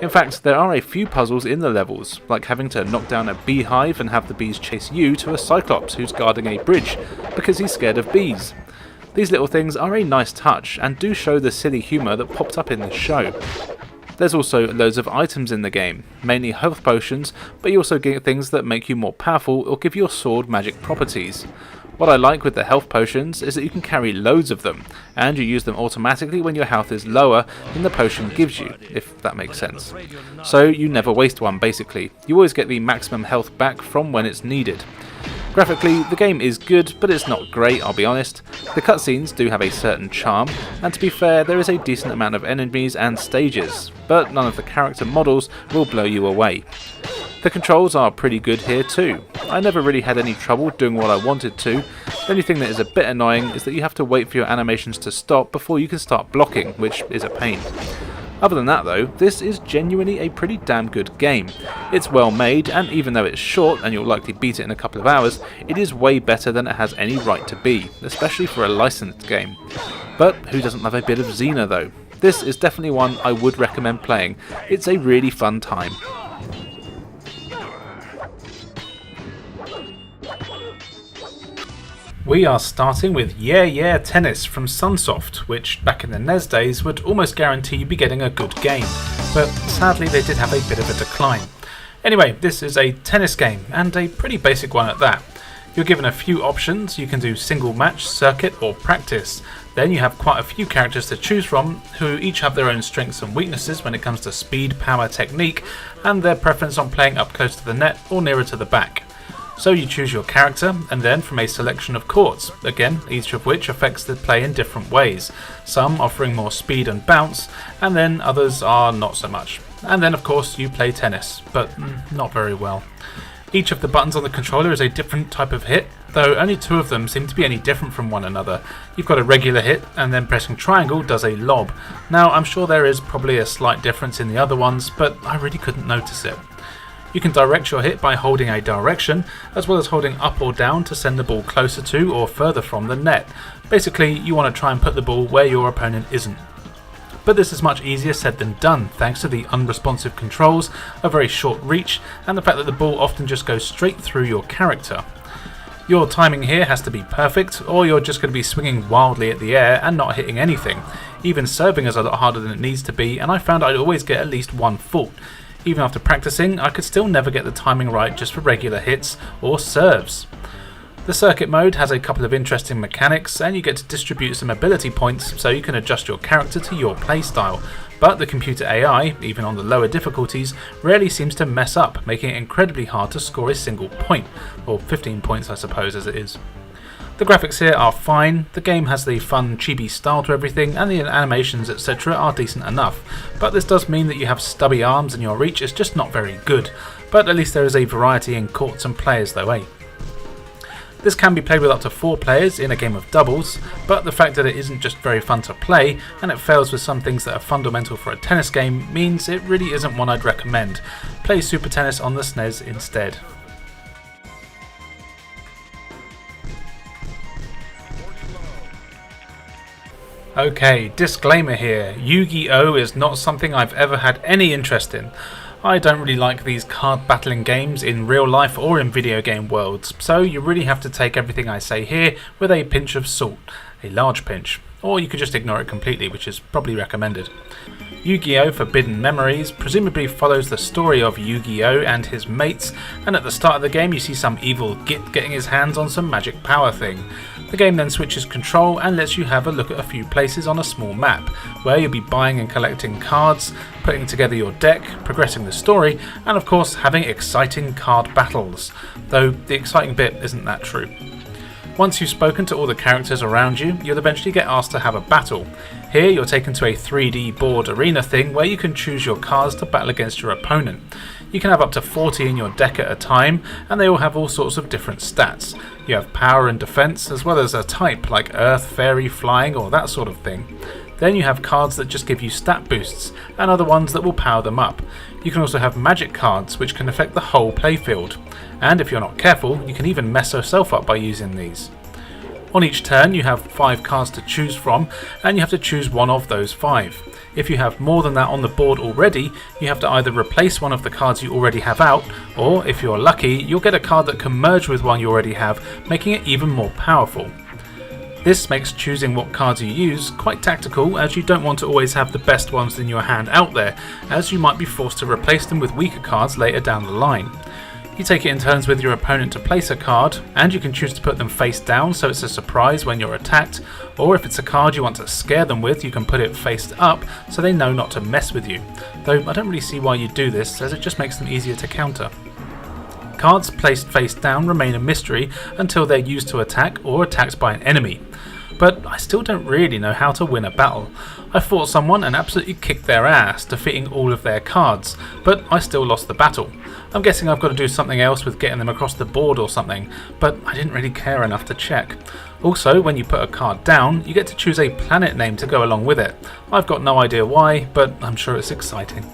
S8: In fact, there are a few puzzles in the levels, like having to knock down a beehive and have the bees chase you to a cyclops who's guarding a bridge, because he's scared of bees. These little things are a nice touch and do show the silly humour that popped up in the show. There's also loads of items in the game, mainly health potions, but you also get things that make you more powerful or give your sword magic properties. What I like with the health potions is that you can carry loads of them, and you use them automatically when your health is lower than the potion gives you, if that makes sense. So you never waste one basically, you always get the maximum health back from when it's needed. Graphically, the game is good, but it's not great, I'll be honest. The cutscenes do have a certain charm, and to be fair, there is a decent amount of enemies and stages, but none of the character models will blow you away. The controls are pretty good here too. I never really had any trouble doing what I wanted to. The only thing that is a bit annoying is that you have to wait for your animations to stop before you can start blocking, which is a pain. Other than that though, this is genuinely a pretty damn good game. It's well made, and even though it's short and you'll likely beat it in a couple of hours, it is way better than it has any right to be, especially for a licensed game. But who doesn't love a bit of Xena though? This is definitely one I would recommend playing. It's a really fun time.
S1: We are starting with Yeah Yeah Tennis from Sunsoft, which back in the NES days would almost guarantee you'd be getting a good game, but sadly they did have a bit of a decline. Anyway, this is a tennis game, and a pretty basic one at that. You're given a few options. You can do single match, circuit or practice. Then you have quite a few characters to choose from, who each have their own strengths and weaknesses when it comes to speed, power, technique, and their preference on playing up close to the net or nearer to the back. So you choose your character, and then from a selection of courts, again each of which affects the play in different ways, some offering more speed and bounce, and then others are not so much. And then of course you play tennis, but not very well. Each of the buttons on the controller is a different type of hit, though only two of them seem to be any different from one another. You've got a regular hit, and then pressing triangle does a lob. Now I'm sure there is probably a slight difference in the other ones, but I really couldn't notice it. You can direct your hit by holding a direction, as well as holding up or down to send the ball closer to or further from the net. Basically, you want to try and put the ball where your opponent isn't. But this is much easier said than done, thanks to the unresponsive controls, a very short reach, and the fact that the ball often just goes straight through your character. Your timing here has to be perfect, or you're just going to be swinging wildly at the air and not hitting anything. Even serving is a lot harder than it needs to be, and I found I'd always get at least one fault. Even after practicing, I could still never get the timing right just for regular hits or serves. The circuit mode has a couple of interesting mechanics, and you get to distribute some ability points so you can adjust your character to your playstyle, but the computer AI, even on the lower difficulties, rarely seems to mess up, making it incredibly hard to score a single point, or 15 points I suppose as it is. The graphics here are fine, the game has the fun chibi style to everything, and the animations etc are decent enough, but this does mean that you have stubby arms and your reach is just not very good, but at least there is a variety in courts and players though, eh? This can be played with up to 4 players in a game of doubles, but the fact that it isn't just very fun to play, and it fails with some things that are fundamental for a tennis game, means it really isn't one I'd recommend. Play Super Tennis on the SNES instead. Okay, disclaimer here, Yu-Gi-Oh! Is not something I've ever had any interest in. I don't really like these card battling games in real life or in video game worlds, so you really have to take everything I say here with a pinch of salt, a large pinch, or you could just ignore it completely, which is probably recommended. Yu-Gi-Oh! Forbidden Memories presumably follows the story of Yu-Gi-Oh! And his mates, and at the start of the game you see some evil git getting his hands on some magic power thing. The game then switches control and lets you have a look at a few places on a small map, where you'll be buying and collecting cards, putting together your deck, progressing the story, and of course having exciting card battles, though the exciting bit isn't that true. Once you've spoken to all the characters around you, you'll eventually get asked to have a battle. Here you're taken to a 3D board arena thing where you can choose your cards to battle against your opponent. You can have up to 40 in your deck at a time, and they all have all sorts of different stats. You have power and defense, as well as a type like earth, fairy, flying, or that sort of thing. Then you have cards that just give you stat boosts, and other ones that will power them up. You can also have magic cards, which can affect the whole playfield. And if you're not careful, you can even mess yourself up by using these. On each turn you have 5 cards to choose from, and you have to choose one of those 5. If you have more than that on the board already, you have to either replace one of the cards you already have out, or if you're lucky, you'll get a card that can merge with one you already have, making it even more powerful. This makes choosing what cards you use quite tactical, as you don't want to always have the best ones in your hand out there, as you might be forced to replace them with weaker cards later down the line. You take it in turns with your opponent to place a card, and you can choose to put them face down so it's a surprise when you're attacked, or if it's a card you want to scare them with, you can put it face up so they know not to mess with you, though I don't really see why you do this, as it just makes them easier to counter. Cards placed face down remain a mystery until they're used to attack or attacked by an enemy. But I still don't really know how to win a battle. I fought someone and absolutely kicked their ass, defeating all of their cards, but I still lost the battle. I'm guessing I've got to do something else with getting them across the board or something, but I didn't really care enough to check. Also, when you put a card down, you get to choose a planet name to go along with it. I've got no idea why, but I'm sure it's exciting.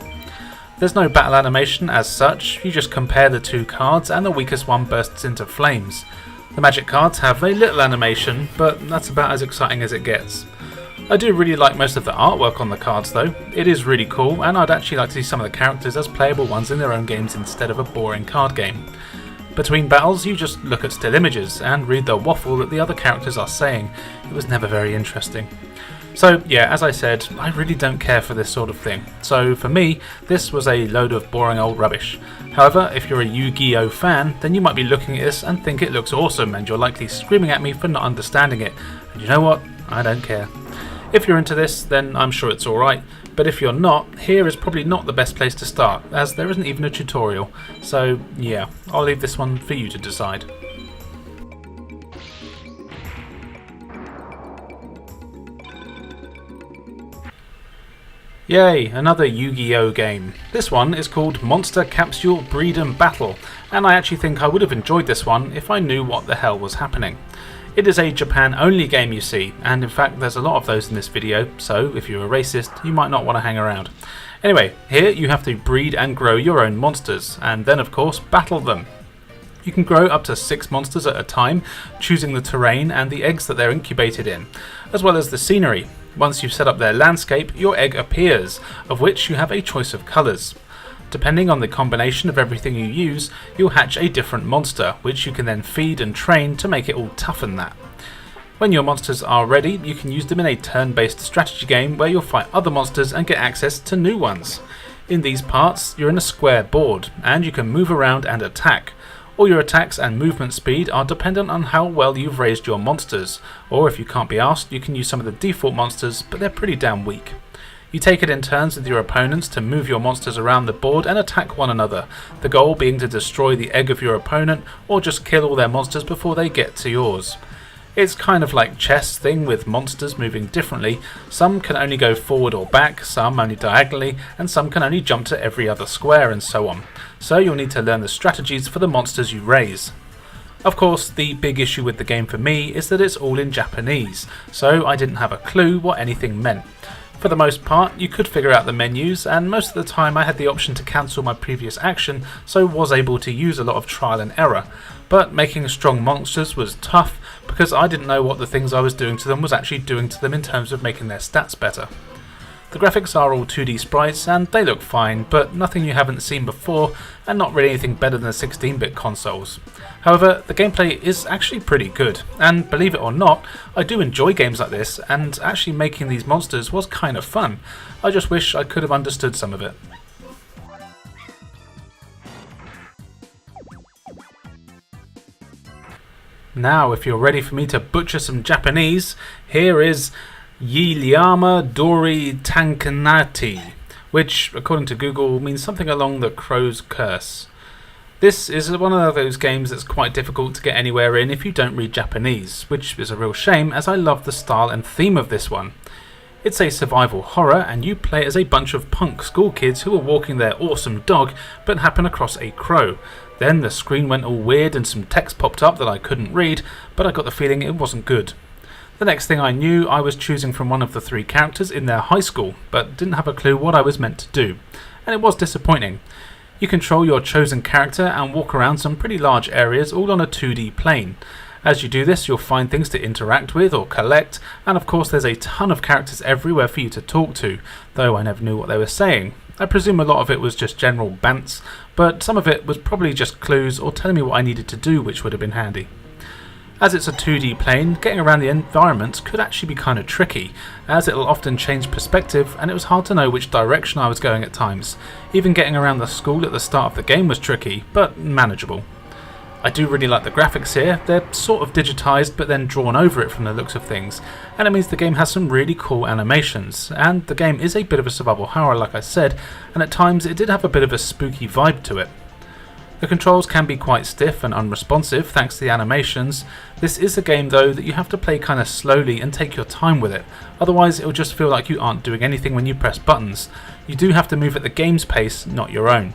S1: There's no battle animation as such, you just compare the 2 cards and the weakest one bursts into flames. The magic cards have a little animation, but that's about as exciting as it gets. I do really like most of the artwork on the cards though. It is really cool, and I'd actually like to see some of the characters as playable ones in their own games instead of a boring card game. Between battles you just look at still images and read the waffle that the other characters are saying. It was never very interesting. So yeah, as I said, I really don't care for this sort of thing. So for me, this was a load of boring old rubbish. However, if you're a Yu-Gi-Oh fan, then you might be looking at this and think it looks awesome, and you're likely screaming at me for not understanding it. And you know what? I don't care. If you're into this, then I'm sure it's alright, but if you're not, here is probably not the best place to start, as there isn't even a tutorial. So yeah, I'll leave this one for you to decide. Yay, another Yu-Gi-Oh game. This one is called Monster Capsule Breed and Battle, and I actually think I would have enjoyed this one if I knew what the hell was happening. It is a Japan only game, you see, and in fact there's a lot of those in this video, so if you're a racist you might not want to hang around. Anyway, here you have to breed and grow your own monsters, and then of course battle them. You can grow up to 6 monsters at a time, choosing the terrain and the eggs that they're incubated in, as well as the scenery. Once you've set up their landscape, your egg appears, of which you have a choice of colours. Depending on the combination of everything you use, you'll hatch a different monster, which you can then feed and train to make it all tough and that. When your monsters are ready, you can use them in a turn-based strategy game where you'll fight other monsters and get access to new ones. In these parts, you're in a square board, and you can move around and attack. All your attacks and movement speed are dependent on how well you've raised your monsters, or if you can't be asked, you can use some of the default monsters, but they're pretty damn weak. You take it in turns with your opponents to move your monsters around the board and attack one another, the goal being to destroy the egg of your opponent or just kill all their monsters before they get to yours. It's kind of like chess thing with monsters moving differently. Some can only go forward or back, some only diagonally, and some can only jump to every other square and so on. So you'll need to learn the strategies for the monsters you raise. Of course, the big issue with the game for me is that it's all in Japanese, so I didn't have a clue what anything meant. For the most part, you could figure out the menus, and most of the time I had the option to cancel my previous action, so was able to use a lot of trial and error. But making strong monsters was tough, because I didn't know what the things I was doing to them was actually doing to them in terms of making their stats better. The graphics are all 2D sprites and they look fine, but nothing you haven't seen before and not really anything better than the 16-bit consoles. However, the gameplay is actually pretty good, and believe it or not, I do enjoy games like this, and actually making these monsters was kind of fun. I just wish I could have understood some of it. Now, if you're ready for me to butcher some Japanese, here is Yiliyama Dori Tankanati, which, according to Google, means something along the crow's curse. This is one of those games that's quite difficult to get anywhere in if you don't read Japanese, which is a real shame as I love the style and theme of this one. It's a survival horror and you play as a bunch of punk school kids who are walking their awesome dog but happen across a crow. Then the screen went all weird and some text popped up that I couldn't read, but I got the feeling it wasn't good. The next thing I knew, I was choosing from one of the 3 characters in their high school, but didn't have a clue what I was meant to do, and it was disappointing. You control your chosen character and walk around some pretty large areas all on a 2D plane. As you do this, you'll find things to interact with or collect, and of course there's a ton of characters everywhere for you to talk to, though I never knew what they were saying. I presume a lot of it was just general bants, but some of it was probably just clues or telling me what I needed to do, which would have been handy. As it's a 2D plane, getting around the environments could actually be kind of tricky, as it'll often change perspective and it was hard to know which direction I was going at times. Even getting around the school at the start of the game was tricky, but manageable. I do really like the graphics here. They're sort of digitised but then drawn over it from the looks of things, and it means the game has some really cool animations, and the game is a bit of a survival horror like I said, and at times it did have a bit of a spooky vibe to it. The controls can be quite stiff and unresponsive thanks to the animations. This is a game though that you have to play kind of slowly and take your time with it, otherwise it will just feel like you aren't doing anything when you press buttons. You do have to move at the game's pace, not your own.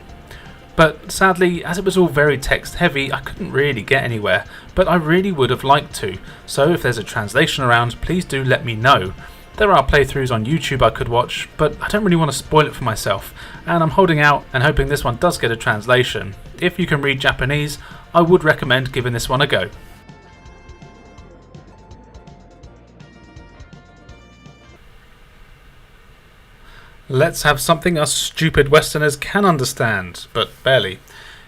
S1: But sadly, as it was all very text heavy, I couldn't really get anywhere, but I really would have liked to, so if there's a translation around, please do let me know. There are playthroughs on YouTube I could watch, but I don't really want to spoil it for myself, and I'm holding out and hoping this one does get a translation. If you can read Japanese, I would recommend giving this one a go. Let's have something us stupid Westerners can understand, but barely.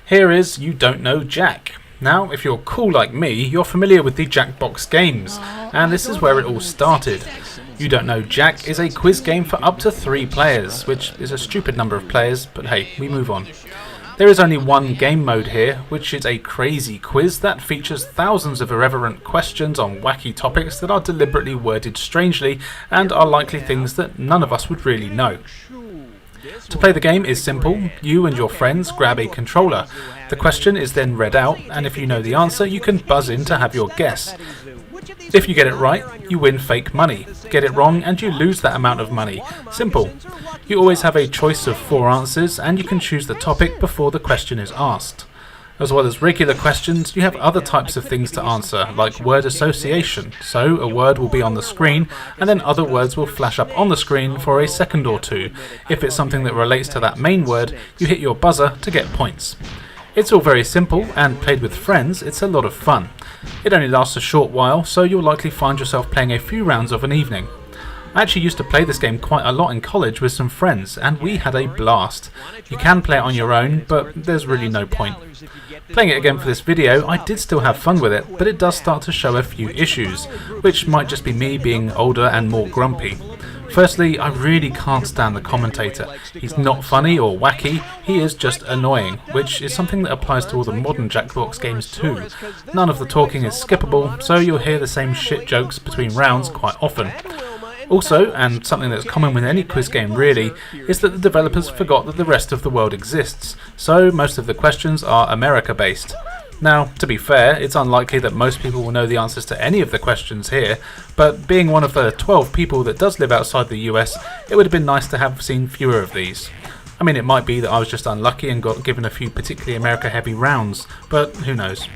S1: Here is You Don't Know Jack. Now, if you're cool like me, you're familiar with the Jackbox games, and this is where it all started. You Don't Know Jack is a quiz game for up to 3 players, which is a stupid number of players, but hey, we move on. There is only one game mode here, which is a crazy quiz that features thousands of irreverent questions on wacky topics that are deliberately worded strangely and are likely things that none of us would really know. To play the game is simple. You and your friends grab a controller. The question is then read out, and if you know the answer, you can buzz in to have your guess. If you get it right, you win fake money. Get it wrong and you lose that amount of money. Simple. You always have a choice of 4 answers and you can choose the topic before the question is asked. As well as regular questions, you have other types of things to answer, like word association. So a word will be on the screen and then other words will flash up on the screen for a second or 2. If it's something that relates to that main word, you hit your buzzer to get points. It's all very simple, and played with friends, it's a lot of fun. It only lasts a short while, so you'll likely find yourself playing a few rounds of an evening. I actually used to play this game quite a lot in college with some friends, and we had a blast. You can play it on your own, but there's really no point. Playing it again for this video, I did still have fun with it, but it does start to show a few issues, which might just be me being older and more grumpy. Firstly, I really can't stand the commentator. He's not funny or wacky, he is just annoying, which is something that applies to all the modern Jackbox games too. None of the talking is skippable, so you'll hear the same shit jokes between rounds quite often. Also, and something that's common with any quiz game really, is that the developers forgot that the rest of the world exists, so most of the questions are America based. Now, to be fair, it's unlikely that most people will know the answers to any of the questions here, but being one of the 12 people that does live outside the US, it would have been nice to have seen fewer of these. I mean, it might be that I was just unlucky and got given a few particularly America-heavy rounds, but who knows.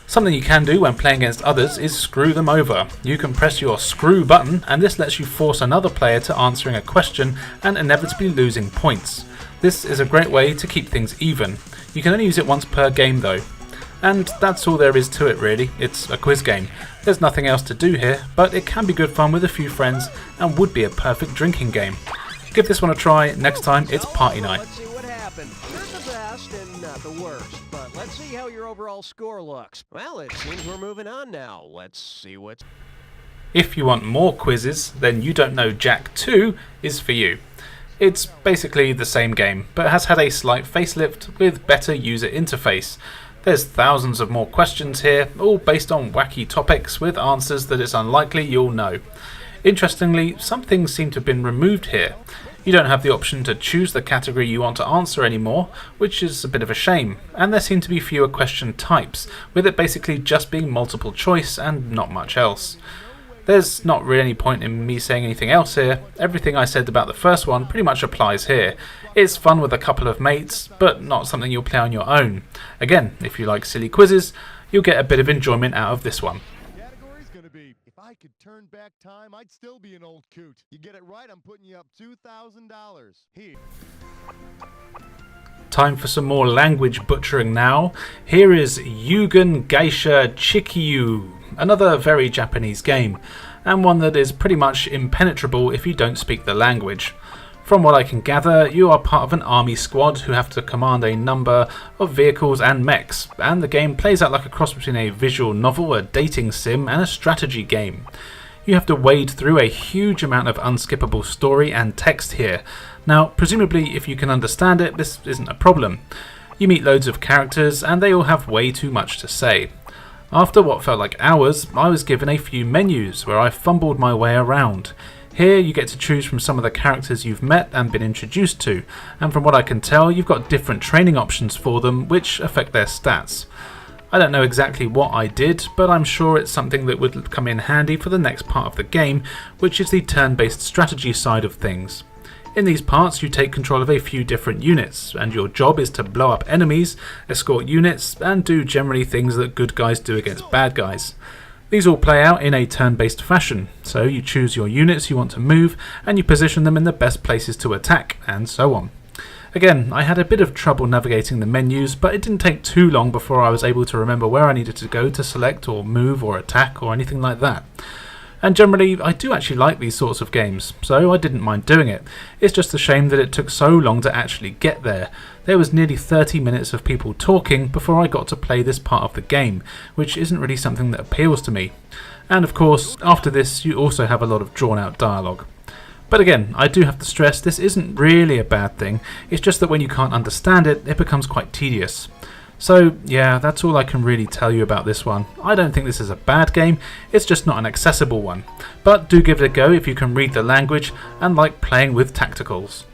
S1: Something you can do when playing against others is screw them over. You can press your screw button, and this lets you force another player to answering a question and inevitably losing points. This is a great way to keep things even. You can only use it once per game though. And that's all there is to it really, it's a quiz game. There's nothing else to do here, but it can be good fun with a few friends and would be a perfect drinking game. Give this one a try, next time it's party night.
S6: Let's see what happens. You're the best and not the worst, but let's see how your overall score looks. Well, it seems we're moving on now. Let's see what's...
S1: If you want more quizzes, then You Don't Know Jack 2 is for you. It's basically the same game, but has had a slight facelift with better user interface. There's thousands of more questions here, all based on wacky topics with answers that it's unlikely you'll know. Interestingly, some things seem to have been removed here. You don't have the option to choose the category you want to answer anymore, which is a bit of a shame, and there seem to be fewer question types, with it basically just being multiple choice and not much else. There's not really any point in me saying anything else here. Everything I said about the first one pretty much applies here. It's fun with a couple of mates, but not something you'll play on your own. Again, if you like silly quizzes, you'll get a bit of enjoyment out of this one.
S10: Category's gonna be, if I could turn back time, I'd still be an old coot. You get it right, I'm putting you up $2,000. Here.
S1: Time for some more language butchering now. Here is Yugen Geisha Chikyu, another very Japanese game, and one that is pretty much impenetrable if you don't speak the language. From what I can gather, you are part of an army squad who have to command a number of vehicles and mechs, and the game plays out like a cross between a visual novel, a dating sim, and a strategy game. You have to wade through a huge amount of unskippable story and text here. Now, presumably if you can understand it, this isn't a problem. You meet loads of characters and they all have way too much to say. After what felt like hours, I was given a few menus where I fumbled my way around. Here you get to choose from some of the characters you've met and been introduced to, and from what I can tell you've got different training options for them which affect their stats. I don't know exactly what I did, but I'm sure it's something that would come in handy for the next part of the game, which is the turn-based strategy side of things. In these parts you take control of a few different units, and your job is to blow up enemies, escort units, and do generally things that good guys do against bad guys. These all play out in a turn-based fashion, so you choose your units you want to move, and you position them in the best places to attack, and so on. Again, I had a bit of trouble navigating the menus, but it didn't take too long before I was able to remember where I needed to go to select or move or attack or anything like that. And generally, I do actually like these sorts of games, so I didn't mind doing it. It's just a shame that it took so long to actually get there. There was nearly 30 minutes of people talking before I got to play this part of the game, which isn't really something that appeals to me. And of course, after this you also have a lot of drawn out dialogue. But again, I do have to stress this isn't really a bad thing, it's just that when you can't understand it, it becomes quite tedious. So yeah, that's all I can really tell you about this one. I don't think this is a bad game, it's just not an accessible one. But do give it a go if you can read the language and like playing with tacticals.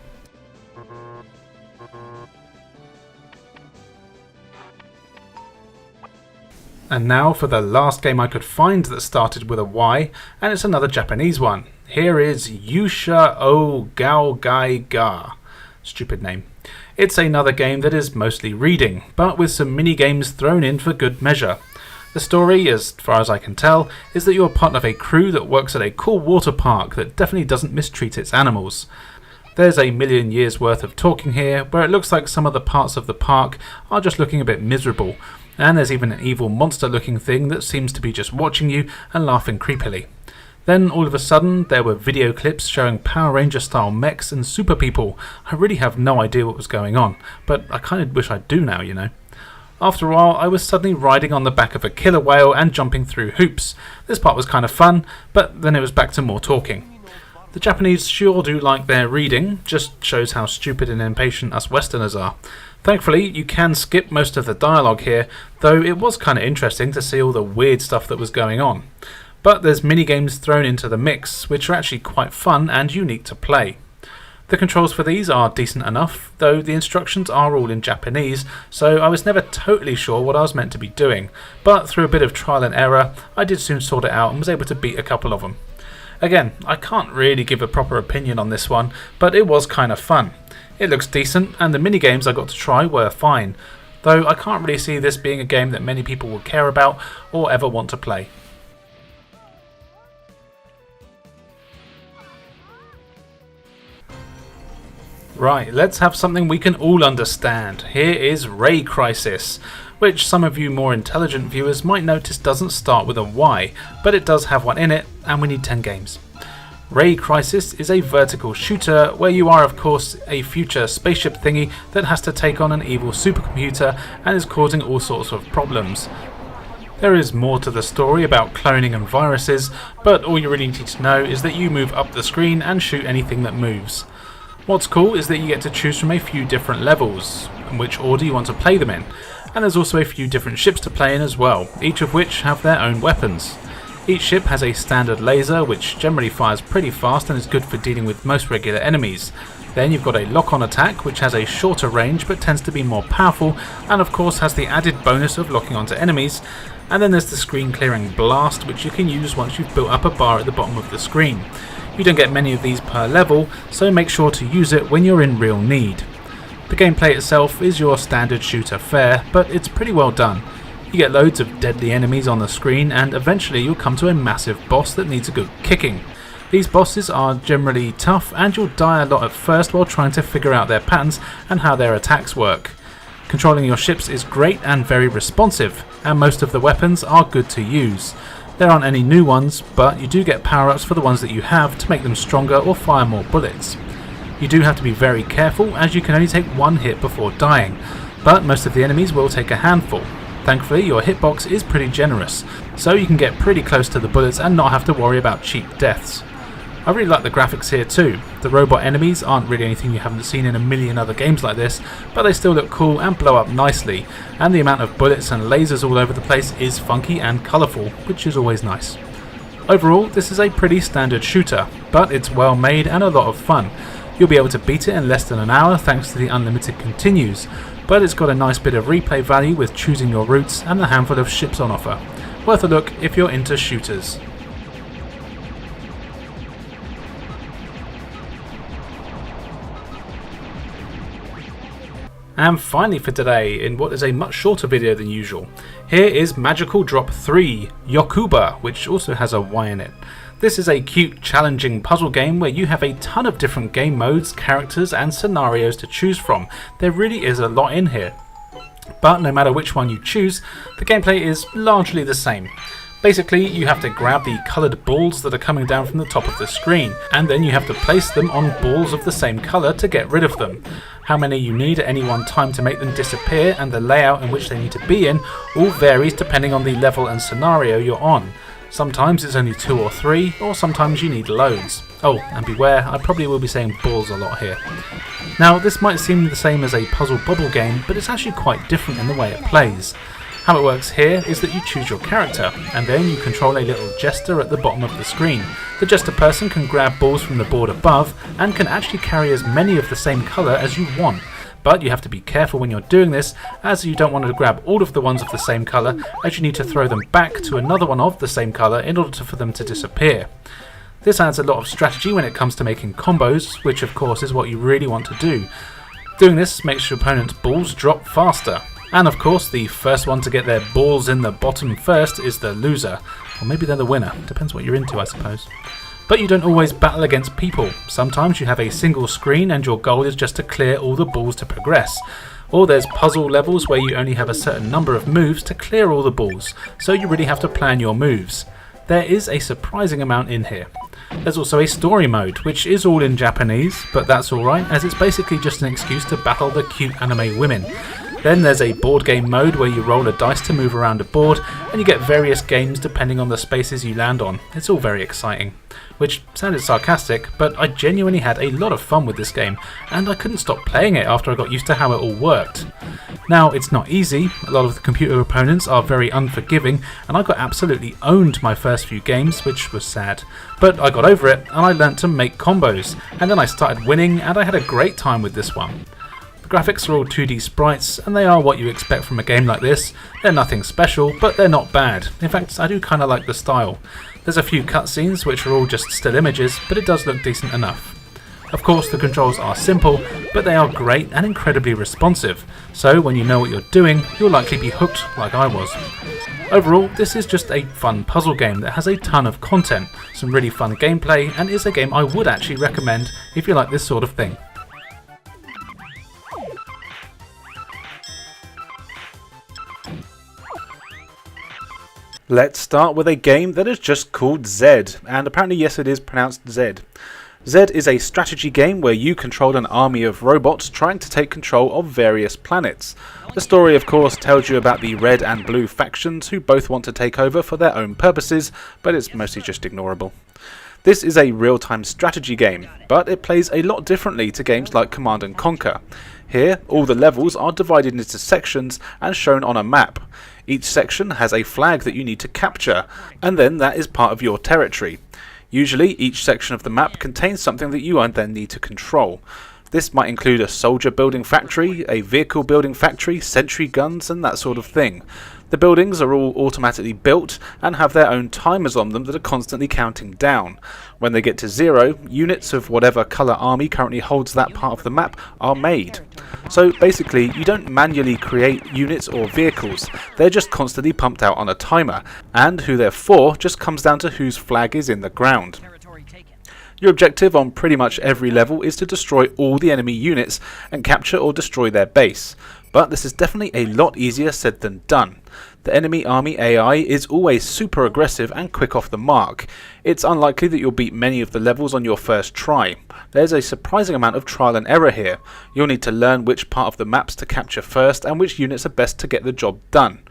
S1: And now for the last game I could find that started with a Y, and it's another Japanese one. Here is Yusha o Gaogai Ga. Stupid name. It's another game that is mostly reading, but with some mini-games thrown in for good measure. The story, as far as I can tell, is that you're part of a crew that works at a cool water park that definitely doesn't mistreat its animals. There's a million years worth of talking here, where it looks like some of the parts of the park are just looking a bit miserable, and there's even an evil monster looking thing that seems to be just watching you and laughing creepily. Then all of a sudden there were video clips showing Power Ranger style mechs and super people. I really have no idea what was going on, but I kind of wish I do now, you know. After a while I was suddenly riding on the back of a killer whale and jumping through hoops. This part was kind of fun, but then it was back to more talking. The Japanese sure do like their reading, just shows how stupid and impatient us Westerners are. Thankfully, you can skip most of the dialogue here, though it was kind of interesting to see all the weird stuff that was going on. But there's mini-games thrown into the mix, which are actually quite fun and unique to play. The controls for these are decent enough, though the instructions are all in Japanese, so I was never totally sure what I was meant to be doing, but through a bit of trial and error, I did soon sort it out and was able to beat a couple of them. Again, I can't really give a proper opinion on this one, but it was kind of fun. It looks decent, and the mini-games I got to try were fine, though I can't really see this being a game that many people will care about or ever want to play. Right, let's have something we can all understand. Here is Ray Crisis, which some of you more intelligent viewers might notice doesn't start with a Y, but it does have one in it, and we need 10 games. Ray Crisis is a vertical shooter where you are of course a future spaceship thingy that has to take on an evil supercomputer and is causing all sorts of problems. There is more to the story about cloning and viruses, but all you really need to know is that you move up the screen and shoot anything that moves. What's cool is that you get to choose from a few different levels, and which order you want to play them in, and there's also a few different ships to play in as well, each of which have their own weapons. Each ship has a standard laser which generally fires pretty fast and is good for dealing with most regular enemies. Then you've got a lock-on attack which has a shorter range but tends to be more powerful and of course has the added bonus of locking onto enemies. And then there's the screen clearing blast which you can use once you've built up a bar at the bottom of the screen. You don't get many of these per level, so make sure to use it when you're in real need. The gameplay itself is your standard shooter fare, but it's pretty well done. You get loads of deadly enemies on the screen and eventually you'll come to a massive boss that needs a good kicking. These bosses are generally tough and you'll die a lot at first while trying to figure out their patterns and how their attacks work. Controlling your ships is great and very responsive, and most of the weapons are good to use. There aren't any new ones, but you do get power-ups for the ones that you have to make them stronger or fire more bullets. You do have to be very careful as you can only take one hit before dying, but most of the enemies will take a handful. Thankfully your hitbox is pretty generous, so you can get pretty close to the bullets and not have to worry about cheap deaths. I really like the graphics here too. The robot enemies aren't really anything you haven't seen in a million other games like this, but they still look cool and blow up nicely, and the amount of bullets and lasers all over the place is funky and colourful, which is always nice. Overall, this is a pretty standard shooter, but it's well made and a lot of fun. You'll be able to beat it in less than an hour thanks to the unlimited continues, but it's got a nice bit of replay value with choosing your routes and a handful of ships on offer. Worth a look if you're into shooters. And finally for today, in what is a much shorter video than usual, here is Magical Drop 3, Yokuba, which also has a Y in it. This is a cute, challenging puzzle game where you have a ton of different game modes, characters and scenarios to choose from. There really is a lot in here. But no matter which one you choose, the gameplay is largely the same. Basically, you have to grab the coloured balls that are coming down from the top of the screen, and then you have to place them on balls of the same colour to get rid of them. How many you need at any one time to make them disappear and the layout in which they need to be in all varies depending on the level and scenario you're on. Sometimes it's only 2 or 3, or sometimes you need loads. Oh, and beware, I probably will be saying balls a lot here. Now, this might seem the same as a puzzle bubble game, but it's actually quite different in the way it plays. How it works here is that you choose your character, and then you control a little jester at the bottom of the screen. The jester person can grab balls from the board above, and can actually carry as many of the same colour as you want. But you have to be careful when you're doing this, as you don't want to grab all of the ones of the same colour, as you need to throw them back to another one of the same colour in order for them to disappear. This adds a lot of strategy when it comes to making combos, which of course is what you really want to do. Doing this makes your opponent's balls drop faster. And of course, the first one to get their balls in the bottom first is the loser. Or maybe they're the winner, depends what you're into I suppose. But you don't always battle against people. Sometimes you have a single screen and your goal is just to clear all the balls to progress. Or there's puzzle levels where you only have a certain number of moves to clear all the balls, so you really have to plan your moves. There is a surprising amount in here. There's also a story mode, which is all in Japanese, but that's alright as it's basically just an excuse to battle the cute anime women. Then there's a board game mode where you roll a dice to move around a board and you get various games depending on the spaces you land on. It's all very exciting. Which sounded sarcastic, but I genuinely had a lot of fun with this game and I couldn't stop playing it after I got used to how it all worked. Now it's not easy, a lot of the computer opponents are very unforgiving and I got absolutely owned my first few games, which was sad. But I got over it and I learnt to make combos, and then I started winning and I had a great time with this one. The graphics are all 2D sprites, and they are what you expect from a game like this. They're nothing special, but they're not bad. In fact, I do kinda like the style. There's a few cutscenes which are all just still images, but it does look decent enough. Of course, the controls are simple, but they are great and incredibly responsive, so when you know what you're doing, you'll likely be hooked like I was. Overall, this is just a fun puzzle game that has a ton of content, some really fun gameplay, and is a game I would actually recommend if you like this sort of thing.
S3: Let's start with a game that is just called Zed, and apparently yes it is pronounced Zed. Zed is a strategy game where you control an army of robots trying to take control of various planets. The story of course tells you about the red and blue factions who both want to take over for their own purposes, but it's mostly just ignorable. This is a real-time strategy game, but it plays a lot differently to games like Command & Conquer. Here, all the levels are divided into sections and shown on a map. Each section has a flag that you need to capture, and then that is part of your territory. Usually, each section of the map contains something that you then need to control. This might include a soldier building factory, a vehicle building factory, sentry guns, and that sort of thing. The buildings are all automatically built and have their own timers on them that are constantly counting down. When they get to 0, units of whatever colour army currently holds that part of the map are made. So basically, you don't manually create units or vehicles, they're just constantly pumped out on a timer, and who they're for just comes down to whose flag is in the ground. Your objective on pretty much every level is to destroy all the enemy units and capture or destroy their base. But this is definitely a lot easier said than done. The enemy army AI is always super aggressive and quick off the mark. It's unlikely that you'll beat many of the levels on your first try. There's a surprising amount of trial and error here. You'll need to learn which part of the maps to capture first and which units are best to get the job done.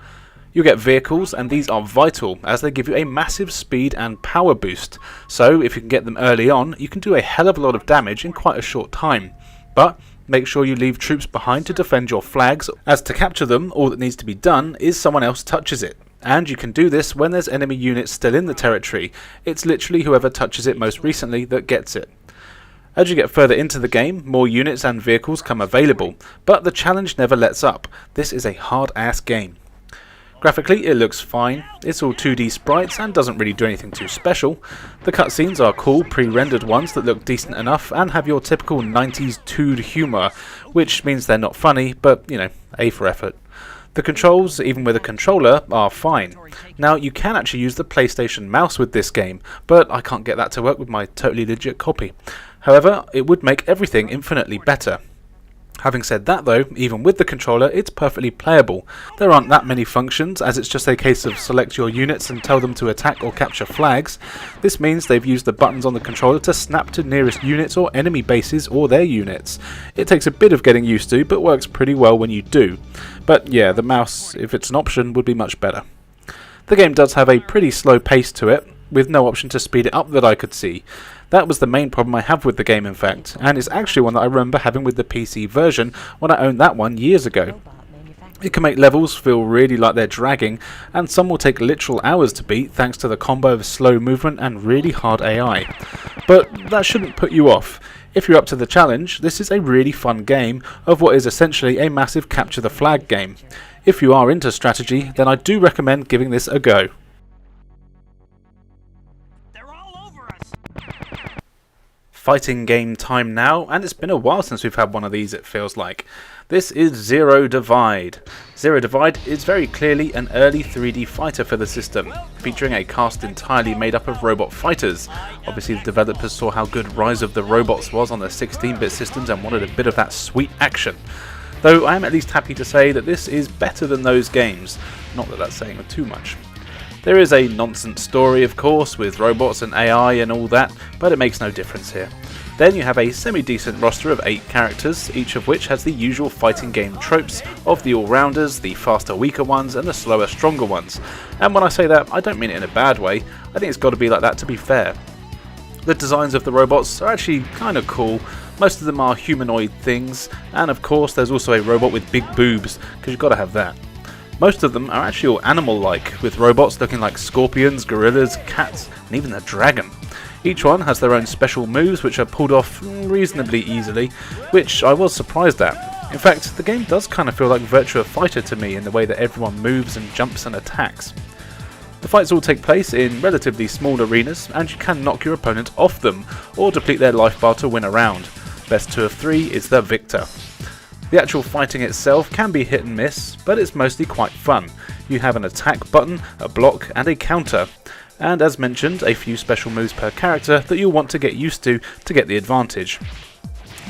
S3: You'll get vehicles, and these are vital as they give you a massive speed and power boost. So if you can get them early on, you can do a hell of a lot of damage in quite a short time. But make sure you leave troops behind to defend your flags, as to capture them, all that needs to be done is someone else touches it. And you can do this when there's enemy units still in the territory. It's literally whoever touches it most recently that gets it. As you get further into the game, more units and vehicles come available, but the challenge never lets up. This is a hard-ass game. Graphically, it looks fine. It's all 2D sprites and doesn't really do anything too special. The cutscenes are cool, pre-rendered ones that look decent enough and have your typical 90s 2D humour, which means they're not funny, but, you know, A for effort. The controls, even with a controller, are fine. Now, you can actually use the PlayStation mouse with this game, but I can't get that to work with my totally legit copy. However, it would make everything infinitely better. Having said that though, even with the controller, it's perfectly playable. There aren't that many functions, as it's just a case of select your units and tell them to attack or capture flags. This means they've used the buttons on the controller to snap to nearest units or enemy bases or their units. It takes a bit of getting used to, but works pretty well when you do. But yeah, the mouse, if it's an option, would be much better. The game does have a pretty slow pace to it, with no option to speed it up that I could see. That was the main problem I have with the game in fact, and it's actually one that I remember having with the PC version when I owned that one years ago. It can make levels feel really like they're dragging, and some will take literal hours to beat thanks to the combo of slow movement and really hard AI. But that shouldn't put you off. If you're up to the challenge, this is a really fun game of what is essentially a massive capture the flag game. If you are into strategy, then I do recommend giving this a go. Fighting game time now, and it's been a while since we've had one of these, it feels like. This is Zero Divide. Zero Divide is very clearly an early 3D fighter for the system, featuring a cast entirely made up of robot fighters. Obviously the developers saw how good Rise of the Robots was on their 16-bit systems and wanted a bit of that sweet action. Though I am at least happy to say that this is better than those games, not that that's saying too much. There is a nonsense story, of course, with robots and AI and all that, but it makes no difference here. Then you have a semi-decent roster of 8 characters, each of which has the usual fighting game tropes of the all-rounders, the faster weaker ones, and the slower stronger ones. And when I say that, I don't mean it in a bad way, I think it's got to be like that to be fair. The designs of the robots are actually kind of cool. Most of them are humanoid things, and of course there's also a robot with big boobs, because you've got to have that. Most of them are actually all animal-like, with robots looking like scorpions, gorillas, cats, and even a dragon. Each one has their own special moves which are pulled off reasonably easily, which I was surprised at. In fact, the game does kind of feel like Virtua Fighter to me in the way that everyone moves and jumps and attacks. The fights all take place in relatively small arenas, and you can knock your opponent off them, or deplete their life bar to win a round. Best 2 of 3 is the victor. The actual fighting itself can be hit and miss, but it's mostly quite fun. You have an attack button, a block, and a counter, and as mentioned, a few special moves per character that you'll want to get used to get the advantage.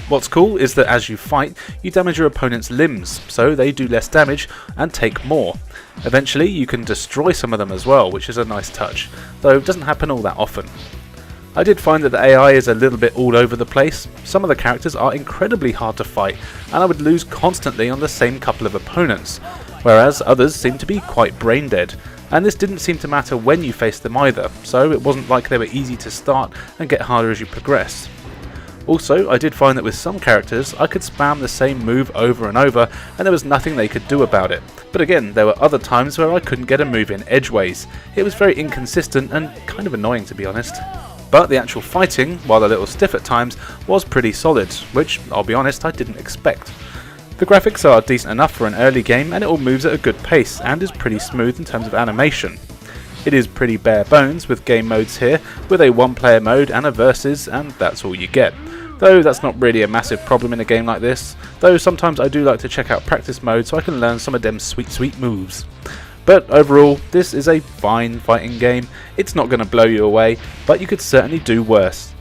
S3: What's cool is that as you fight, you damage your opponent's limbs, so they do less damage and take more. Eventually you can destroy some of them as well, which is a nice touch, though it doesn't happen all that often. I did find that the AI is a little bit all over the place. Some of the characters are incredibly hard to fight, and I would lose constantly on the same couple of opponents, whereas others seem to be quite brain dead. And this didn't seem to matter when you faced them either, so it wasn't like they were easy to start and get harder as you progress. Also, I did find that with some characters I could spam the same move over and over and there was nothing they could do about it. But again, there were other times where I couldn't get a move in edgeways. It was very inconsistent and kind of annoying, to be honest. But the actual fighting, while a little stiff at times, was pretty solid, which, I'll be honest, I didn't expect. The graphics are decent enough for an early game and it all moves at a good pace and is pretty smooth in terms of animation. It is pretty bare bones with game modes here, with a one-player mode and a versus, and that's all you get. Though that's not really a massive problem in a game like this, though sometimes I do like to check out practice mode so I can learn some of them sweet moves. But overall, this is a fine fighting game. It's not going to blow you away, but you could certainly do worse.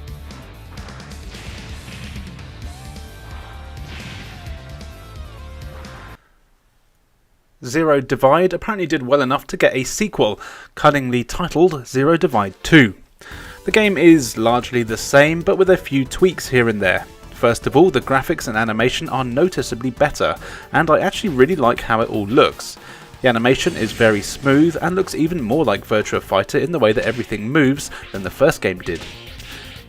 S3: Zero Divide apparently did well enough to get a sequel, cunningly titled Zero Divide 2. The game is largely the same, but with a few tweaks here and there. First of all, the graphics and animation are noticeably better, and I actually really like how it all looks. The animation is very smooth and looks even more like Virtua Fighter in the way that everything moves than the first game did.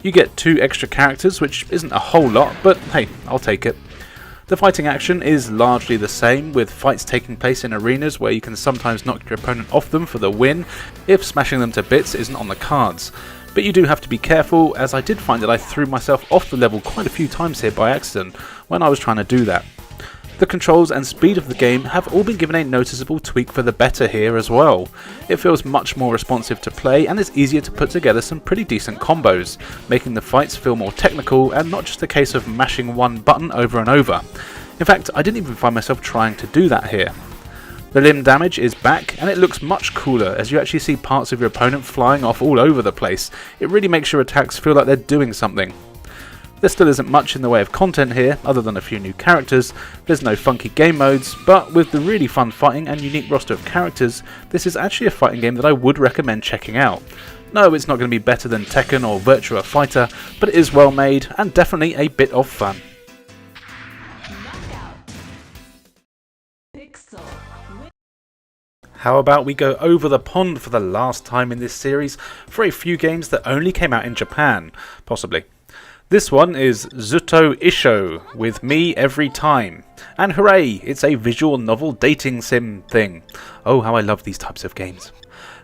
S3: You get 2 extra characters, which isn't a whole lot, but hey, I'll take it. The fighting action is largely the same, with fights taking place in arenas where you can sometimes knock your opponent off them for the win, if smashing them to bits isn't on the cards. But you do have to be careful, as I did find that I threw myself off the level quite a few times here by accident when I was trying to do that. The controls and speed of the game have all been given a noticeable tweak for the better here as well. It feels much more responsive to play and it's easier to put together some pretty decent combos, making the fights feel more technical and not just a case of mashing one button over and over. In fact, I didn't even find myself trying to do that here. The limb damage is back and it looks much cooler as you actually see parts of your opponent flying off all over the place. It really makes your attacks feel like they're doing something. There still isn't much in the way of content here, other than a few new characters. There's no funky game modes, but with the really fun fighting and unique roster of characters, this is actually a fighting game that I would recommend checking out. No, it's not going to be better than Tekken or Virtua Fighter, but it is well made and definitely a bit of fun. How about we go over the pond for the last time in this series for a few games that only came out in Japan, possibly. This one is Zuto Isho, with me every time. And hooray, it's a visual novel dating sim thing. Oh, how I love these types of games.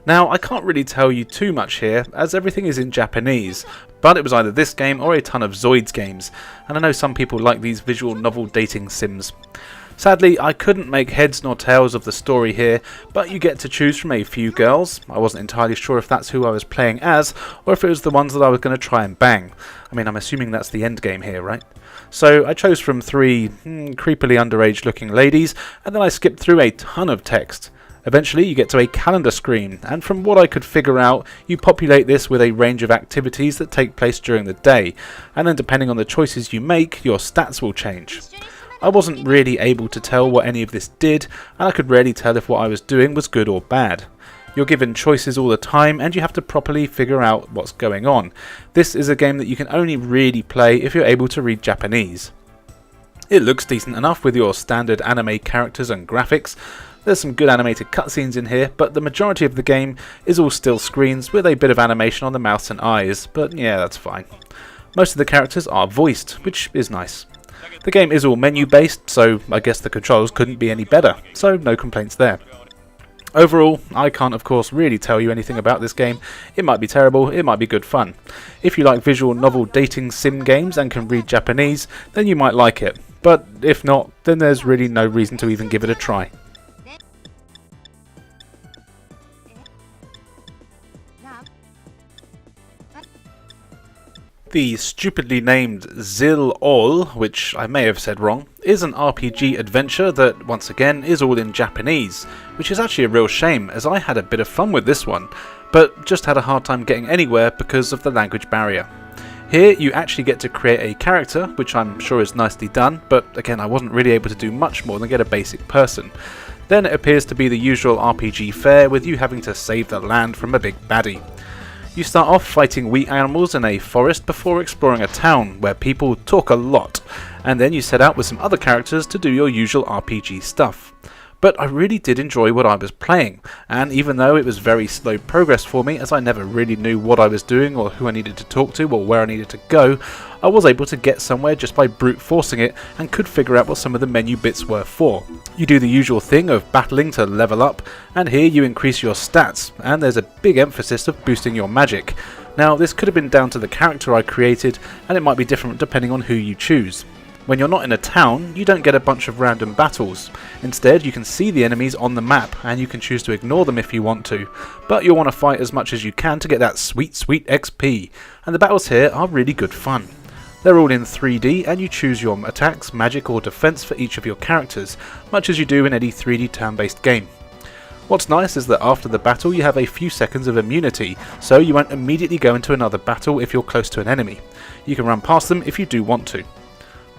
S3: Now, I can't really tell you too much here, as everything is in Japanese, but it was either this game or a ton of Zoids games, and I know some people like these visual novel dating sims. Sadly, I couldn't make heads nor tails of the story here, but you get to choose from a few girls. I wasn't entirely sure if that's who I was playing as, or if it was the ones that I was going to try and bang. I mean, I'm assuming that's the end game here, right? So I chose from 3 creepily underage looking ladies, and then I skipped through a ton of text. Eventually you get to a calendar screen, and from what I could figure out, you populate this with a range of activities that take place during the day, and then depending on the choices you make, your stats will change. I wasn't really able to tell what any of this did, and I could rarely tell if what I was doing was good or bad. You're given choices all the time, and you have to properly figure out what's going on. This is a game that you can only really play if you're able to read Japanese. It looks decent enough with your standard anime characters and graphics. There's some good animated cutscenes in here, but the majority of the game is all still screens with a bit of animation on the mouths and eyes, but yeah, that's fine. Most of the characters are voiced, which is nice. The game is all menu based, so I guess the controls couldn't be any better, so no complaints there. Overall, I can't of course really tell you anything about this game. It might be terrible, it might be good fun. If you like visual novel dating sim games and can read Japanese, then you might like it, but if not, then there's really no reason to even give it a try. The stupidly named Zil Ol, which I may have said wrong, is an RPG adventure that, once again, is all in Japanese, which is actually a real shame as I had a bit of fun with this one, but just had a hard time getting anywhere because of the language barrier. Here you actually get to create a character, which I'm sure is nicely done, but again I wasn't really able to do much more than get a basic person. Then it appears to be the usual RPG fare with you having to save the land from a big baddie. You start off fighting wheat animals in a forest before exploring a town where people talk a lot, and then you set out with some other characters to do your usual RPG stuff. But I really did enjoy what I was playing, and even though it was very slow progress for me as I never really knew what I was doing or who I needed to talk to or where I needed to go, I was able to get somewhere just by brute forcing it and could figure out what some of the menu bits were for. You do the usual thing of battling to level up, and here you increase your stats, and there's a big emphasis of boosting your magic. Now this could have been down to the character I created, and it might be different depending on who you choose. When you're not in a town, you don't get a bunch of random battles. Instead, you can see the enemies on the map, and you can choose to ignore them if you want to, but you'll want to fight as much as you can to get that sweet XP, and the battles here are really good fun. They're all in 3D, and you choose your attacks, magic or defense for each of your characters, much as you do in any 3D turn-based game. What's nice is that after the battle you have a few seconds of immunity, so you won't immediately go into another battle if you're close to an enemy. You can run past them if you do want to.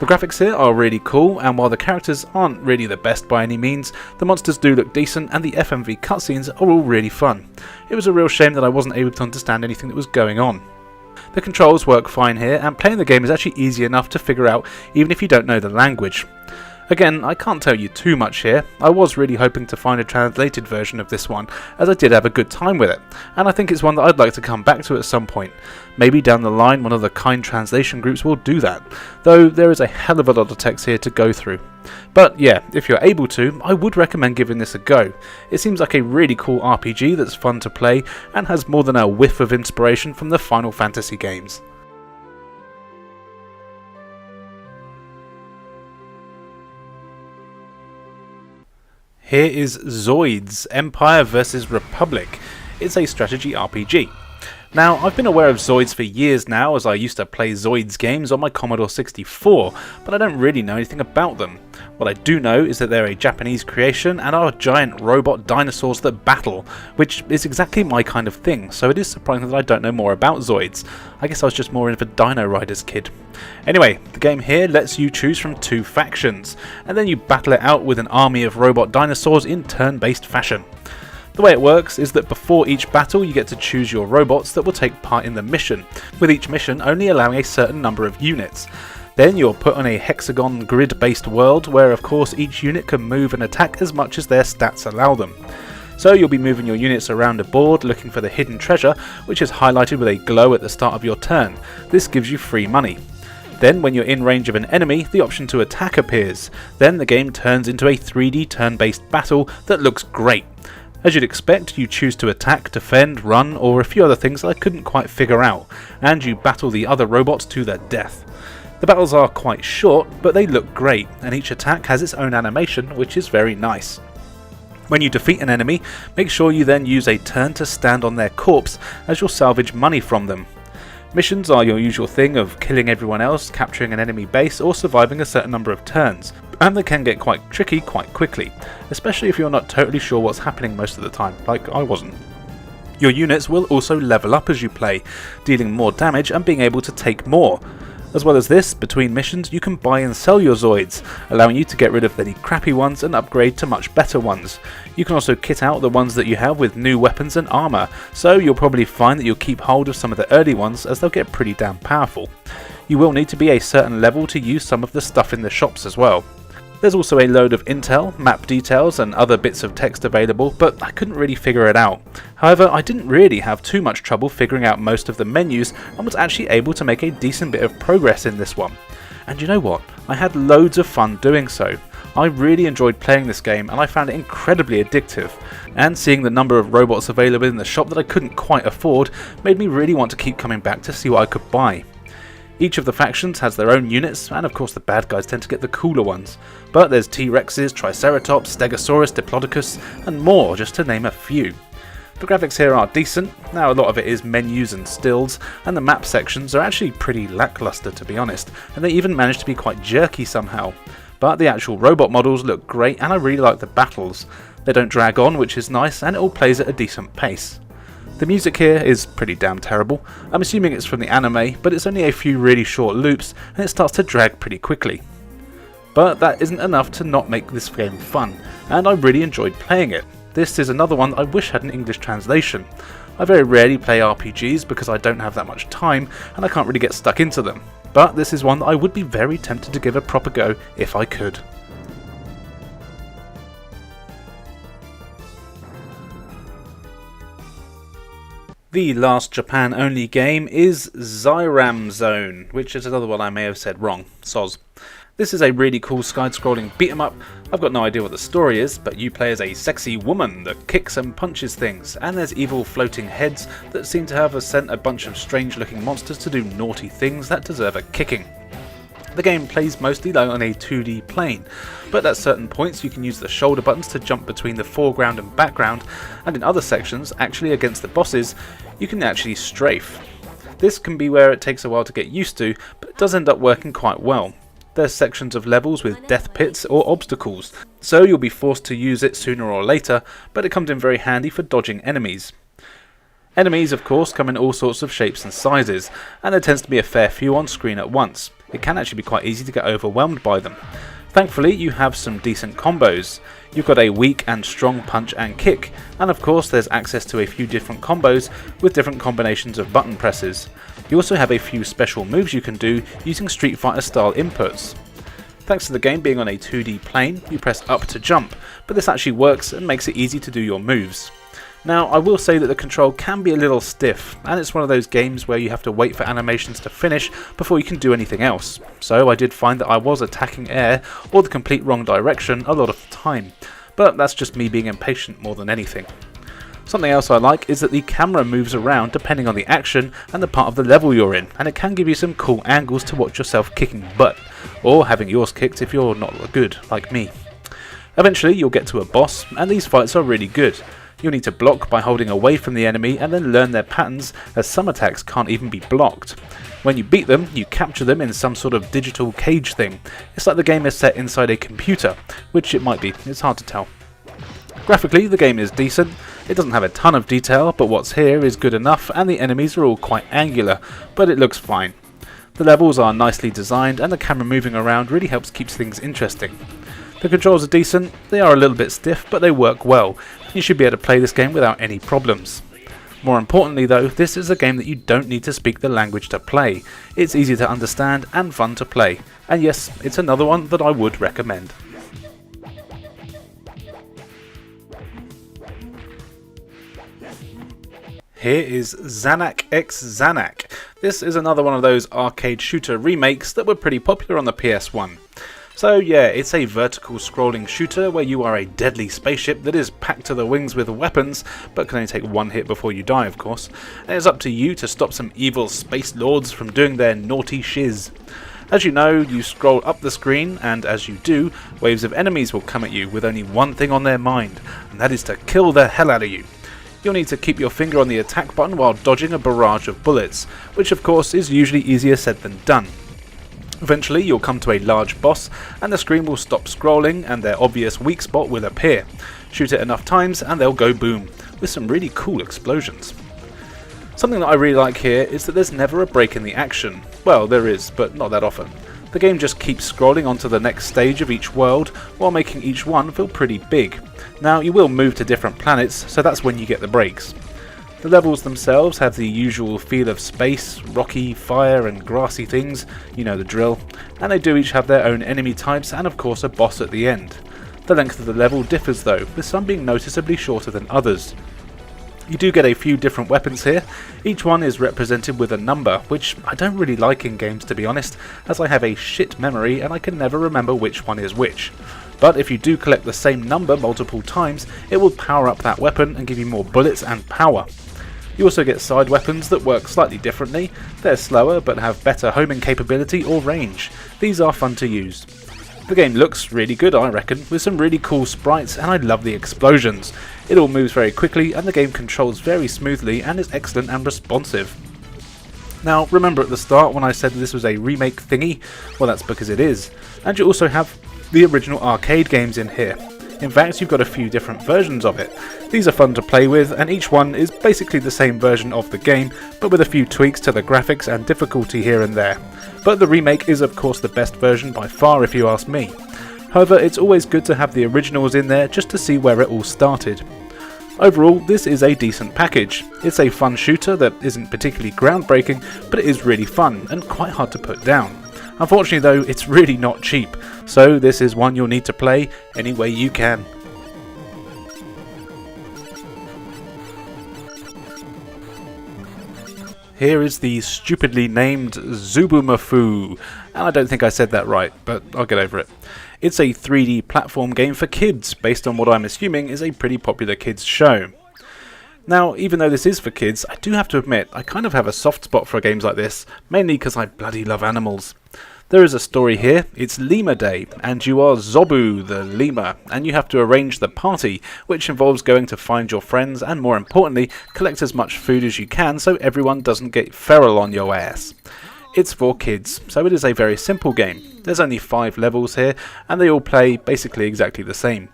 S3: The graphics here are really cool, and while the characters aren't really the best by any means, the monsters do look decent and the FMV cutscenes are all really fun. It was a real shame that I wasn't able to understand anything that was going on. The controls work fine here, and playing the game is actually easy enough to figure out even if you don't know the language. Again, I can't tell you too much here. I was really hoping to find a translated version of this one, as I did have a good time with it, and I think it's one that I'd like to come back to at some point. Maybe down the line one of the kind translation groups will do that, though there is a hell of a lot of text here to go through. But yeah, if you're able to, I would recommend giving this a go. It seems like a really cool RPG that's fun to play, and has more than a whiff of inspiration from the Final Fantasy games. Here is Zoids, Empire vs Republic. It's a strategy RPG. Now, I've been aware of Zoids for years now, as I used to play Zoids games on my Commodore 64, but I don't really know anything about them. What I do know is that they're a Japanese creation and are giant robot dinosaurs that battle, which is exactly my kind of thing, so it is surprising that I don't know more about Zoids. I guess I was just more of a Dino Riders kid. Anyway, the game here lets you choose from two factions, and then you battle it out with an army of robot dinosaurs in turn-based fashion. The way it works is that before each battle you get to choose your robots that will take part in the mission, with each mission only allowing a certain number of units. Then you're put on a hexagon grid based world where of course each unit can move and attack as much as their stats allow them. So you'll be moving your units around a board looking for the hidden treasure, which is highlighted with a glow at the start of your turn. This gives you free money. Then when you're in range of an enemy, the option to attack appears. Then the game turns into a 3D turn-based battle that looks great. As you'd expect, you choose to attack, defend, run, or a few other things that I couldn't quite figure out, and you battle the other robots to their death. The battles are quite short, but they look great, and each attack has its own animation, which is very nice. When you defeat an enemy, make sure you then use a turn to stand on their corpse as you'll salvage money from them. Missions are your usual thing of killing everyone else, capturing an enemy base, or surviving a certain number of turns, and they can get quite tricky quite quickly, especially if you're not totally sure what's happening most of the time, like I wasn't. Your units will also level up as you play, dealing more damage and being able to take more. As well as this, between missions you can buy and sell your Zoids, allowing you to get rid of any crappy ones and upgrade to much better ones. You can also kit out the ones that you have with new weapons and armour, so you'll probably find that you'll keep hold of some of the early ones as they'll get pretty damn powerful. You will need to be a certain level to use some of the stuff in the shops as well. There's also a load of intel, map details and other bits of text available, but I couldn't really figure it out. However, I didn't really have too much trouble figuring out most of the menus and was actually able to make a decent bit of progress in this one. And you know what? I had loads of fun doing so. I really enjoyed playing this game and I found it incredibly addictive. And seeing the number of robots available in the shop that I couldn't quite afford made me really want to keep coming back to see what I could buy. Each of the factions has their own units, and of course the bad guys tend to get the cooler ones. But there's T-Rexes, Triceratops, Stegosaurus, Diplodocus, and more, just to name a few. The graphics here are decent. Now a lot of it is menus and stills, and the map sections are actually pretty lackluster to be honest, and they even manage to be quite jerky somehow. But the actual robot models look great, and I really like the battles. They don't drag on, which is nice, and it all plays at a decent pace.
S1: The music here is pretty damn terrible. I'm assuming it's from the anime, but it's only a few really short loops and it starts to drag pretty quickly. But that isn't enough to not make this game fun, and I really enjoyed playing it. This is another one I wish had an English translation. I very rarely play RPGs because I don't have that much time and I can't really get stuck into them, but this is one that I would be very tempted to give a proper go if I could. The last Japan-only game is Zyram Zone, which is another one I may have said wrong. Soz. This is a really cool side-scrolling beat-em-up. I've got no idea what the story is, but you play as a sexy woman that kicks and punches things, and there's evil floating heads that seem to have sent a bunch of strange-looking monsters to do naughty things that deserve a kicking. The game plays mostly on a 2D plane, but at certain points you can use the shoulder buttons to jump between the foreground and background, and in other sections, actually against the bosses, you can actually strafe. This can be where it takes a while to get used to, but it does end up working quite well. There's sections of levels with death pits or obstacles, so you'll be forced to use it sooner or later, but it comes in very handy for dodging enemies. Enemies, of course, come in all sorts of shapes and sizes, and there tends to be a fair few on screen at once. It can actually be quite easy to get overwhelmed by them. Thankfully, you have some decent combos. You've got a weak and strong punch and kick, and of course there's access to a few different combos with different combinations of button presses. You also have a few special moves you can do using Street Fighter style inputs. Thanks to the game being on a 2D plane, you press up to jump, but this actually works and makes it easy to do your moves. Now, I will say that the control can be a little stiff, and it's one of those games where you have to wait for animations to finish before you can do anything else. So I did find that I was attacking air or the complete wrong direction a lot of the time, but that's just me being impatient more than anything. Something else I like is that the camera moves around depending on the action and the part of the level you're in, and it can give you some cool angles to watch yourself kicking butt, or having yours kicked if you're not good, like me. Eventually you'll get to a boss, and these fights are really good. You'll need to block by holding away from the enemy and then learn their patterns, as some attacks can't even be blocked. When you beat them, you capture them in some sort of digital cage thing. It's like the game is set inside a computer, which it might be, it's hard to tell. Graphically, the game is decent. It doesn't have a ton of detail, but what's here is good enough, and the enemies are all quite angular, but it looks fine. The levels are nicely designed, and the camera moving around really helps keep things interesting. The controls are decent, they are a little bit stiff, but they work well. You should be able to play this game without any problems. More importantly though, this is a game that you don't need to speak the language to play. It's easy to understand and fun to play. And yes, it's another one that I would recommend. Here is Zanak x Zanak. This is another one of those arcade shooter remakes that were pretty popular on the PS1. So yeah, it's a vertical scrolling shooter where you are a deadly spaceship that is packed to the wings with weapons, but can only take one hit before you die of course, and it's up to you to stop some evil space lords from doing their naughty shiz. As you know, you scroll up the screen, and as you do, waves of enemies will come at you with only one thing on their mind, and that is to kill the hell out of you. You'll need to keep your finger on the attack button while dodging a barrage of bullets, which of course is usually easier said than done. Eventually you'll come to a large boss and the screen will stop scrolling and their obvious weak spot will appear. Shoot it enough times and they'll go boom, with some really cool explosions. Something that I really like here is that there's never a break in the action. Well, there is, but not that often. The game just keeps scrolling onto the next stage of each world while making each one feel pretty big. Now you will move to different planets, so that's when you get the breaks. The levels themselves have the usual feel of space, rocky, fire and grassy things, you know the drill, and they do each have their own enemy types and of course a boss at the end. The length of the level differs though, with some being noticeably shorter than others. You do get a few different weapons here. Each one is represented with a number, which I don't really like in games to be honest, as I have a shit memory and I can never remember which one is which. But if you do collect the same number multiple times, it will power up that weapon and give you more bullets and power. You also get side weapons that work slightly differently. They're slower but have better homing capability or range. These are fun to use. The game looks really good, I reckon, with some really cool sprites, and I love the explosions. It all moves very quickly and the game controls very smoothly and is excellent and responsive. Now remember at the start when I said this was a remake thingy? Well, that's because it is. And you also have the original arcade games in here.
S3: In fact, you've got a few different versions of it. These are fun to play with, and each one is basically the same version of the game, but with a few tweaks to the graphics and difficulty here and there. But the remake is of course the best version by far if you ask me. However, it's always good to have the originals in there just to see where it all started. Overall, this is a decent package. It's a fun shooter that isn't particularly groundbreaking, but it is really fun and quite hard to put down. Unfortunately though, it's really not cheap, so this is one you'll need to play any way you can. Here is the stupidly named Zubumafu, and I don't think I said that right, but I'll get over it. It's a 3D platform game for kids, based on what I'm assuming is a pretty popular kids show. Now, even though this is for kids, I do have to admit, I kind of have a soft spot for games like this, mainly because I bloody love animals. There is a story here, it's Lemur Day, and you are Zobu the lemur, and you have to arrange the party, which involves going to find your friends and more importantly, collect as much food as you can so everyone doesn't get feral on your ass. It's for kids, so it is a very simple game. There's only 5 levels here, and they all play basically exactly the same.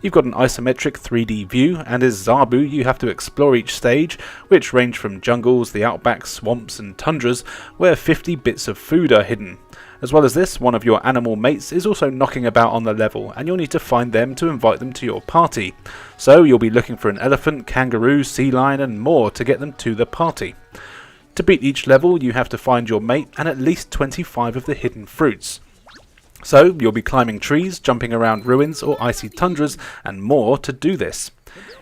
S3: You've got an isometric 3D view, and as Zabu you have to explore each stage, which range from jungles, the outback, swamps and tundras, where 50 bits of food are hidden. As well as this, one of your animal mates is also knocking about on the level, and you'll need to find them to invite them to your party. So you'll be looking for an elephant, kangaroo, sea lion and more to get them to the party. To beat each level you have to find your mate and at least 25 of the hidden fruits. So you'll be climbing trees, jumping around ruins or icy tundras and more to do this.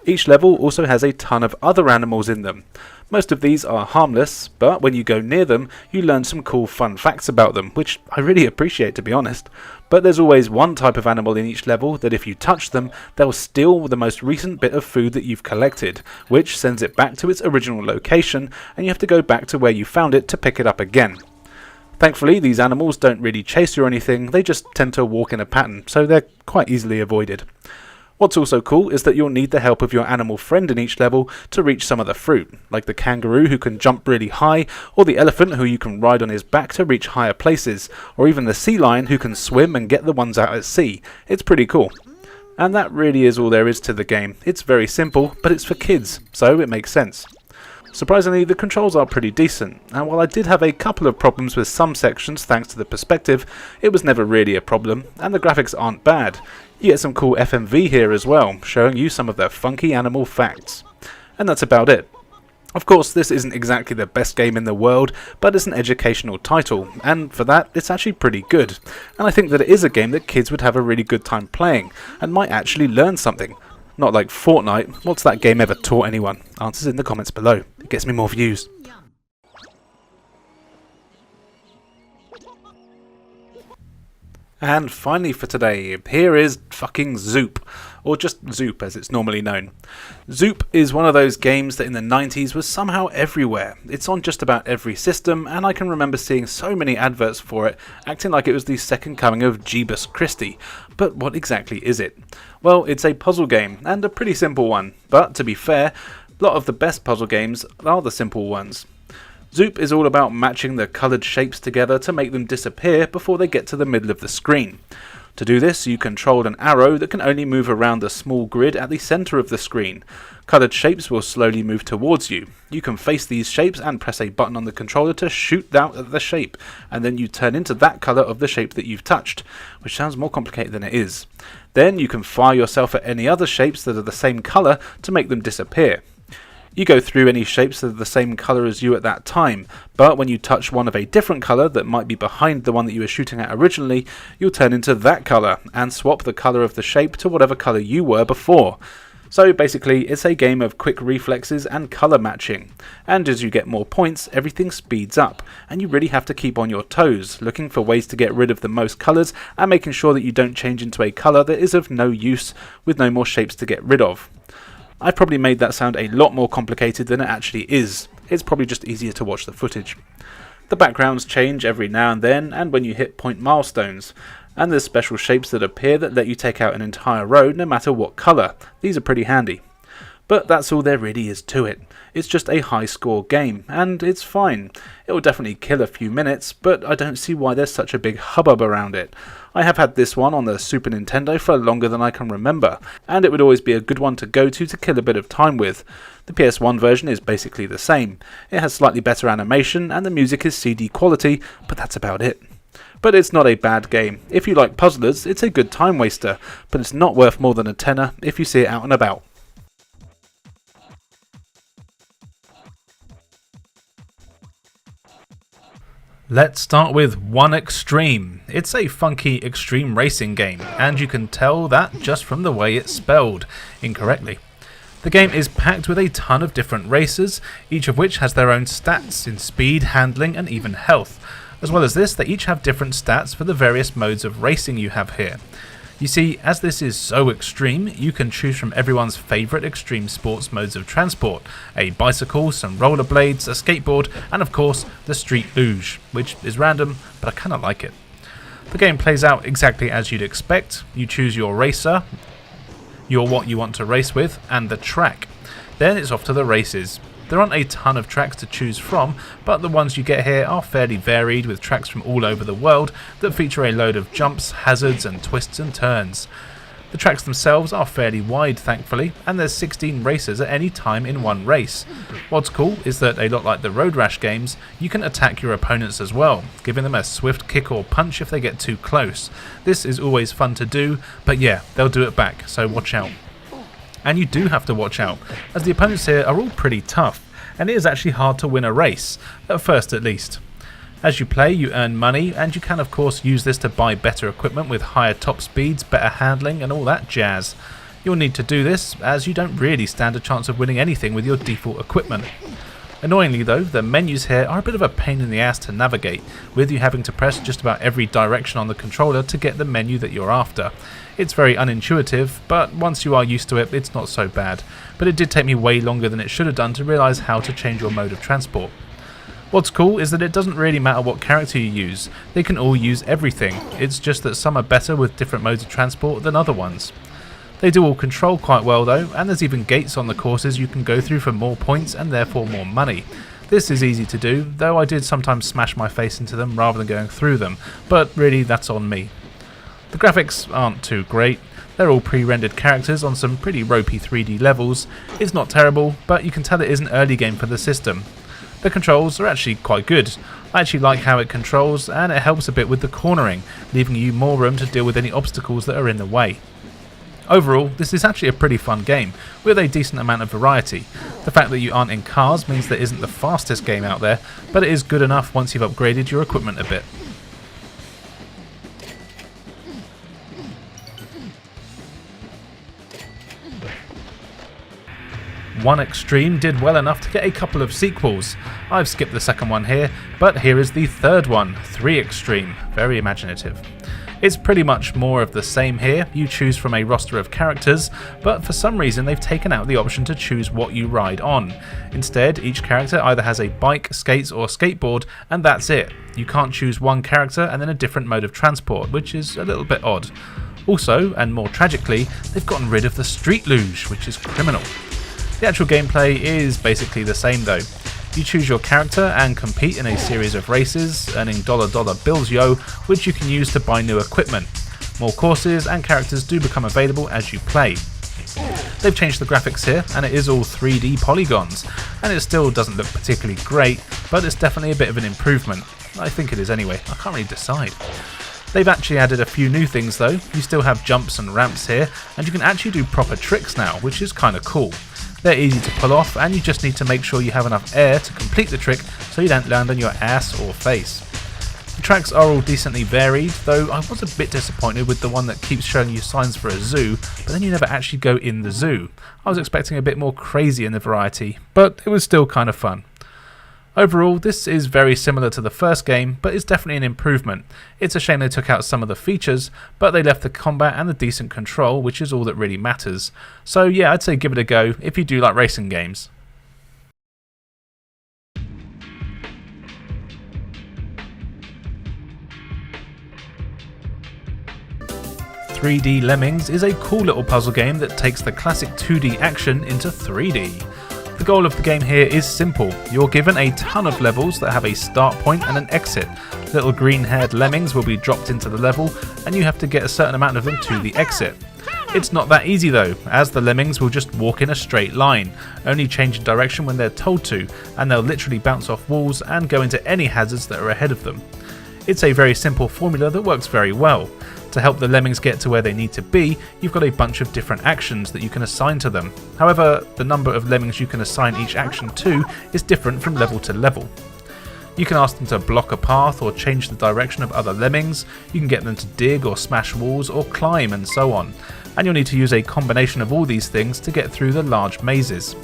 S3: Each level also has a ton of other animals in them. Most of these are harmless, but when you go near them you learn some cool fun facts about them, which I really appreciate to be honest. But there's always one type of animal in each level that if you touch them, they'll steal the most recent bit of food that you've collected, which sends it back to its original location, and you have to go back to where you found it to pick it up again. Thankfully, these animals don't really chase you or anything, they just tend to walk in a pattern, so they're quite easily avoided. What's also cool is that you'll need the help of your animal friend in each level to reach some of the fruit, like the kangaroo who can jump really high, or the elephant who you can ride on his back to reach higher places, or even the sea lion who can swim and get the ones out at sea. It's pretty cool. And that really is all there is to the game. It's very simple, but it's for kids, so it makes sense. Surprisingly, the controls are pretty decent, and while I did have a couple of problems with some sections thanks to the perspective, it was never really a problem, and the graphics aren't bad. You get some cool FMV here as well, showing you some of the funky animal facts. And that's about it. Of course, this isn't exactly the best game in the world, but it's an educational title, and for that, it's actually pretty good. And I think that it is a game that kids would have a really good time playing, and might actually learn something. Not like Fortnite. What's that game ever taught anyone? Answers in the comments below. It gets me more views. And finally for today, here is fucking Zoop, or just Zoop as it's normally known. Zoop is one of those games that in the 90s was somehow everywhere. It's on just about every system, and I can remember seeing so many adverts for it, acting like it was the second coming of Jeebus Christie. But what exactly is it? Well, it's a puzzle game, and a pretty simple one, but to be fair, a lot of the best puzzle games are the simple ones. Zoop is all about matching the coloured shapes together to make them disappear before they get to the middle of the screen. To do this, you control an arrow that can only move around the small grid at the centre of the screen. Coloured shapes will slowly move towards you. You can face these shapes and press a button on the controller to shoot out at the shape, and then you turn into that colour of the shape that you've touched, which sounds more complicated than it is. Then you can fire yourself at any other shapes that are the same colour to make them disappear. You go through any shapes that are the same colour as you at that time, but when you touch one of a different colour that might be behind the one that you were shooting at originally, you'll turn into that colour and swap the colour of the shape to whatever colour you were before. So basically it's a game of quick reflexes and colour matching, and as you get more points everything speeds up, and you really have to keep on your toes, looking for ways to get rid of the most colours and making sure that you don't change into a colour that is of no use with no more shapes to get rid of. I've probably made that sound a lot more complicated than it actually is. It's probably just easier to watch the footage. The backgrounds change every now and then, and when you hit point milestones, and there's special shapes that appear that let you take out an entire road no matter what colour. These are pretty handy. But that's all there really is to it. It's just a high score game, and it's fine. It will definitely kill a few minutes, but I don't see why there's such a big hubbub around it. I have had this one on the Super Nintendo for longer than I can remember, and it would always be a good one to go to kill a bit of time with. The PS1 version is basically the same. It has slightly better animation, and the music is CD quality, but that's about it. But it's not a bad game. If you like puzzlers, it's a good time waster, but it's not worth more than a tenner if you see it out and about.
S1: Let's start with One Extreme. It's a funky extreme racing game, and you can tell that just from the way it's spelled incorrectly. The game is packed with a ton of different racers, each of which has their own stats in speed, handling and even health. As well as this, they each have different stats for the various modes of racing you have here. You see, as this is so extreme, you can choose from everyone's favourite extreme sports modes of transport: a bicycle, some rollerblades, a skateboard, and of course the street luge, which is random, but I kinda like it. The game plays out exactly as you'd expect. You choose your racer, what you want to race with, and the track. Then it's off to the races. There aren't a ton of tracks to choose from, but the ones you get here are fairly varied, with tracks from all over the world that feature a load of jumps, hazards and twists and turns. The tracks themselves are fairly wide, thankfully, and there's 16 racers at any time in one race. What's cool is that, a lot like the Road Rash games, you can attack your opponents as well, giving them a swift kick or punch if they get too close. This is always fun to do, but yeah, they'll do it back, so watch out. And you do have to watch out, as the opponents here are all pretty tough, and it is actually hard to win a race, at first at least. As you play, you earn money, and you can of course use this to buy better equipment with higher top speeds, better handling and all that jazz. You'll need to do this, as you don't really stand a chance of winning anything with your default equipment. Annoyingly though, the menus here are a bit of a pain in the ass to navigate, with you having to press just about every direction on the controller to get the menu that you're after. It's very unintuitive, but once you are used to it, it's not so bad. But it did take me way longer than it should have done to realise how to change your mode of transport. What's cool is that it doesn't really matter what character you use, they can all use everything. It's just that some are better with different modes of transport than other ones. They do all control quite well though, and there's even gates on the courses you can go through for more points and therefore more money. This is easy to do, though I did sometimes smash my face into them rather than going through them, but really that's on me. The graphics aren't too great. They're all pre-rendered characters on some pretty ropey 3D levels. It's not terrible, but you can tell it is an early game for the system. The controls are actually quite good. I actually like how it controls, and it helps a bit with the cornering, leaving you more room to deal with any obstacles that are in the way. Overall, this is actually a pretty fun game, with a decent amount of variety. The fact that you aren't in cars means there isn't the fastest game out there, but it is good enough once you've upgraded your equipment a bit. One Extreme did well enough to get a couple of sequels. I've skipped the second one here, but here is the third one, 3 Extreme. Very imaginative. It's pretty much more of the same here. You choose from a roster of characters, but for some reason they've taken out the option to choose what you ride on. Instead, each character either has a bike, skates or skateboard, and that's it. You can't choose one character and then a different mode of transport, which is a little bit odd. Also, and more tragically, they've gotten rid of the street luge, which is criminal. The actual gameplay is basically the same though. You choose your character and compete in a series of races, earning dollar bills which you can use to buy new equipment. More courses and characters do become available as you play. They've changed the graphics here, and it is all 3D polygons, and it still doesn't look particularly great, but it's definitely a bit of an improvement. I think it is anyway, I can't really decide. They've actually added a few new things though. You still have jumps and ramps here, and you can actually do proper tricks now, which is kinda cool. They're easy to pull off, and you just need to make sure you have enough air to complete the trick so you don't land on your ass or face. The tracks are all decently varied, though I was a bit disappointed with the one that keeps showing you signs for a zoo, but then you never actually go in the zoo. I was expecting a bit more crazy in the variety, but it was still kind of fun. Overall, this is very similar to the first game, but it's definitely an improvement. It's a shame they took out some of the features, but they left the combat and the decent control, which is all that really matters. So yeah, I'd say give it a go if you do like racing games. 3D Lemmings is a cool little puzzle game that takes the classic 2D action into 3D. The goal of the game here is simple. You're given a ton of levels that have a start point and an exit. Little green-haired lemmings will be dropped into the level, and you have to get a certain amount of them to the exit. It's not that easy though, as the lemmings will just walk in a straight line, only change direction when they're told to, and they'll literally bounce off walls and go into any hazards that are ahead of them. It's a very simple formula that works very well. To help the lemmings get to where they need to be, you've got a bunch of different actions that you can assign to them. However, the number of lemmings you can assign each action to is different from level to level. You can ask them to block a path or change the direction of other lemmings, you can get them to dig or smash walls or climb and so on, and you'll need to use a combination of all these things to get through the large mazes.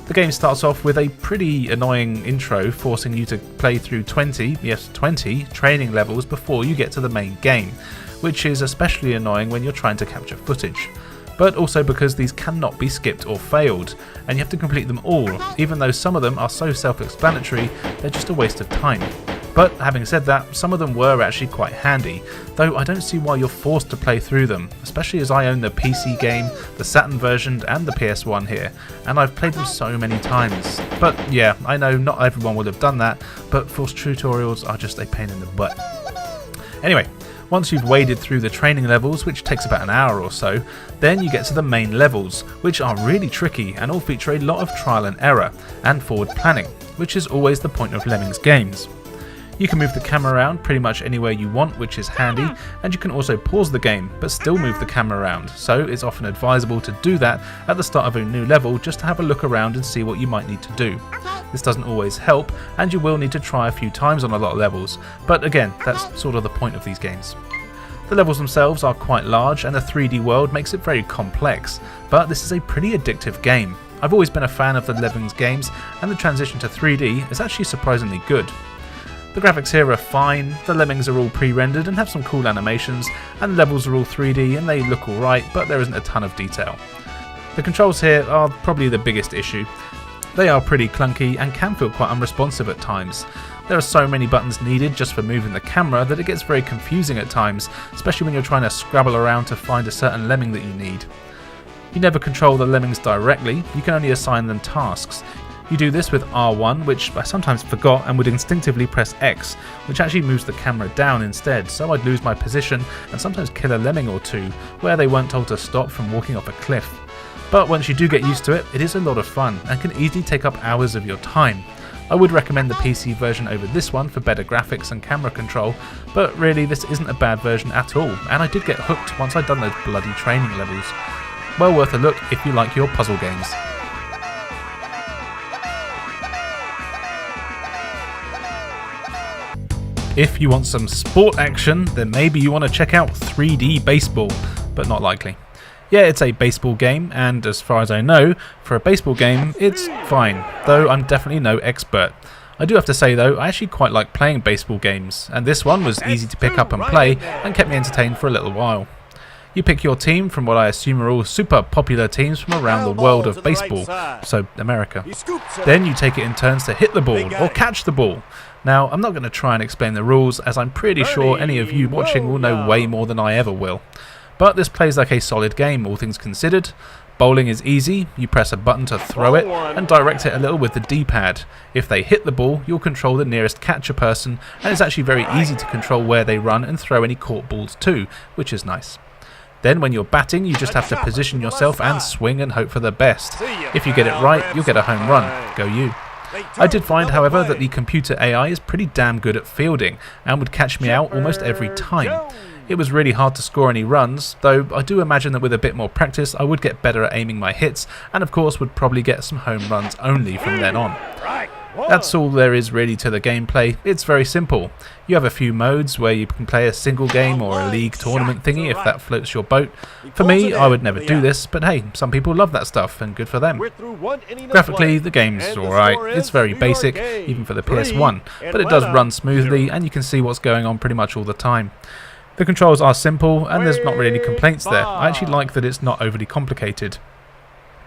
S1: The game starts off with a pretty annoying intro, forcing you to play through 20 training levels before you get to the main game, which is especially annoying when you're trying to capture footage. But also because these cannot be skipped or failed, and you have to complete them all, even though some of them are so self-explanatory, they're just a waste of time. But having said that, some of them were actually quite handy, though I don't see why you're forced to play through them, especially as I own the PC game, the Saturn version and the PS1 here, and I've played them so many times. But yeah, I know not everyone will have done that, but forced tutorials are just a pain in the butt. Anyway, once you've waded through the training levels, which takes about an hour or so, then you get to the main levels, which are really tricky and all feature a lot of trial and error, and forward planning, which is always the point of Lemmings games. You can move the camera around pretty much anywhere you want, which is handy, and you can also pause the game, but still move the camera around, so it's often advisable to do that at the start of a new level just to have a look around and see what you might need to do. This doesn't always help, and you will need to try a few times on a lot of levels, but again, that's sort of the point of these games. The levels themselves are quite large, and the 3D world makes it very complex, but this is a pretty addictive game. I've always been a fan of the Lemmings games, and the transition to 3D is actually surprisingly good. The graphics here are fine, the lemmings are all pre-rendered and have some cool animations, and the levels are all 3D and they look alright, but there isn't a ton of detail. The controls here are probably the biggest issue. They are pretty clunky and can feel quite unresponsive at times. There are so many buttons needed just for moving the camera that it gets very confusing at times, especially when you're trying to scrabble around to find a certain lemming that you need. You never control the lemmings directly, you can only assign them tasks. You do this with R1, which I sometimes forgot and would instinctively press X, which actually moves the camera down instead, so I'd lose my position and sometimes kill a lemming or two, where they weren't told to stop from walking off a cliff. But once you do get used to it, it is a lot of fun and can easily take up hours of your time. I would recommend the PC version over this one for better graphics and camera control, but really this isn't a bad version at all, and I did get hooked once I'd done those bloody training levels. Well worth a look if you like your puzzle games. If you want some sport action, then maybe you want to check out 3D Baseball, but not likely. Yeah, it's a baseball game, and as far as I know, for a baseball game, it's fine, though I'm definitely no expert. I do have to say though, I actually quite like playing baseball games, and this one was easy to pick up and play, and kept me entertained for a little while. You pick your team from what I assume are all super popular teams from around the world of baseball, so America. Then you take it in turns to hit the ball, or catch the ball. Now, I'm not going to try and explain the rules, as I'm pretty sure any of you watching will know way more than I ever will. But this plays like a solid game, all things considered. Bowling is easy, you press a button to throw it, and direct it a little with the D-pad. If they hit the ball, you'll control the nearest catcher person, and it's actually very easy to control where they run and throw any caught balls too, which is nice. Then when you're batting, you just have to position yourself and swing and hope for the best. If you get it right, you'll get a home run. Go you. I did find, however, that the computer AI is pretty damn good at fielding and would catch me out almost every time. It was really hard to score any runs, though I do imagine that with a bit more practice I would get better at aiming my hits, and of course would probably get some home runs only from then on. That's all there is really to the gameplay. It's very simple. You have a few modes where you can play a single game or a league tournament thingy if that floats your boat. For me, I would never do this, but hey, some people love that stuff and good for them. Graphically, the game's alright. It's very basic, even for the PS1, but it does run smoothly and you can see what's going on pretty much all the time. The controls are simple and there's not really any complaints there. I actually like that it's not overly complicated.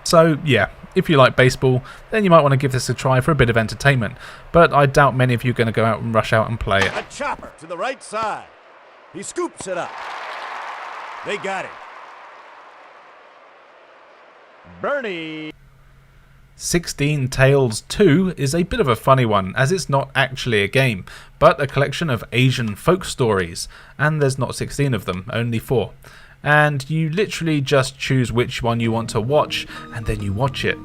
S1: So yeah, if you like baseball, then you might want to give this a try for a bit of entertainment, but I doubt many of you are going to go out and rush out and play it.
S11: A chopper to the right side. He scoops it up.
S10: They got it.
S6: Bernie!
S1: 16 Tales 2 is a bit of a funny one, as it's not actually a game, but a collection of Asian folk stories, and there's not 16 of them, only 4. And you literally just choose which one you want to watch, and then you watch it.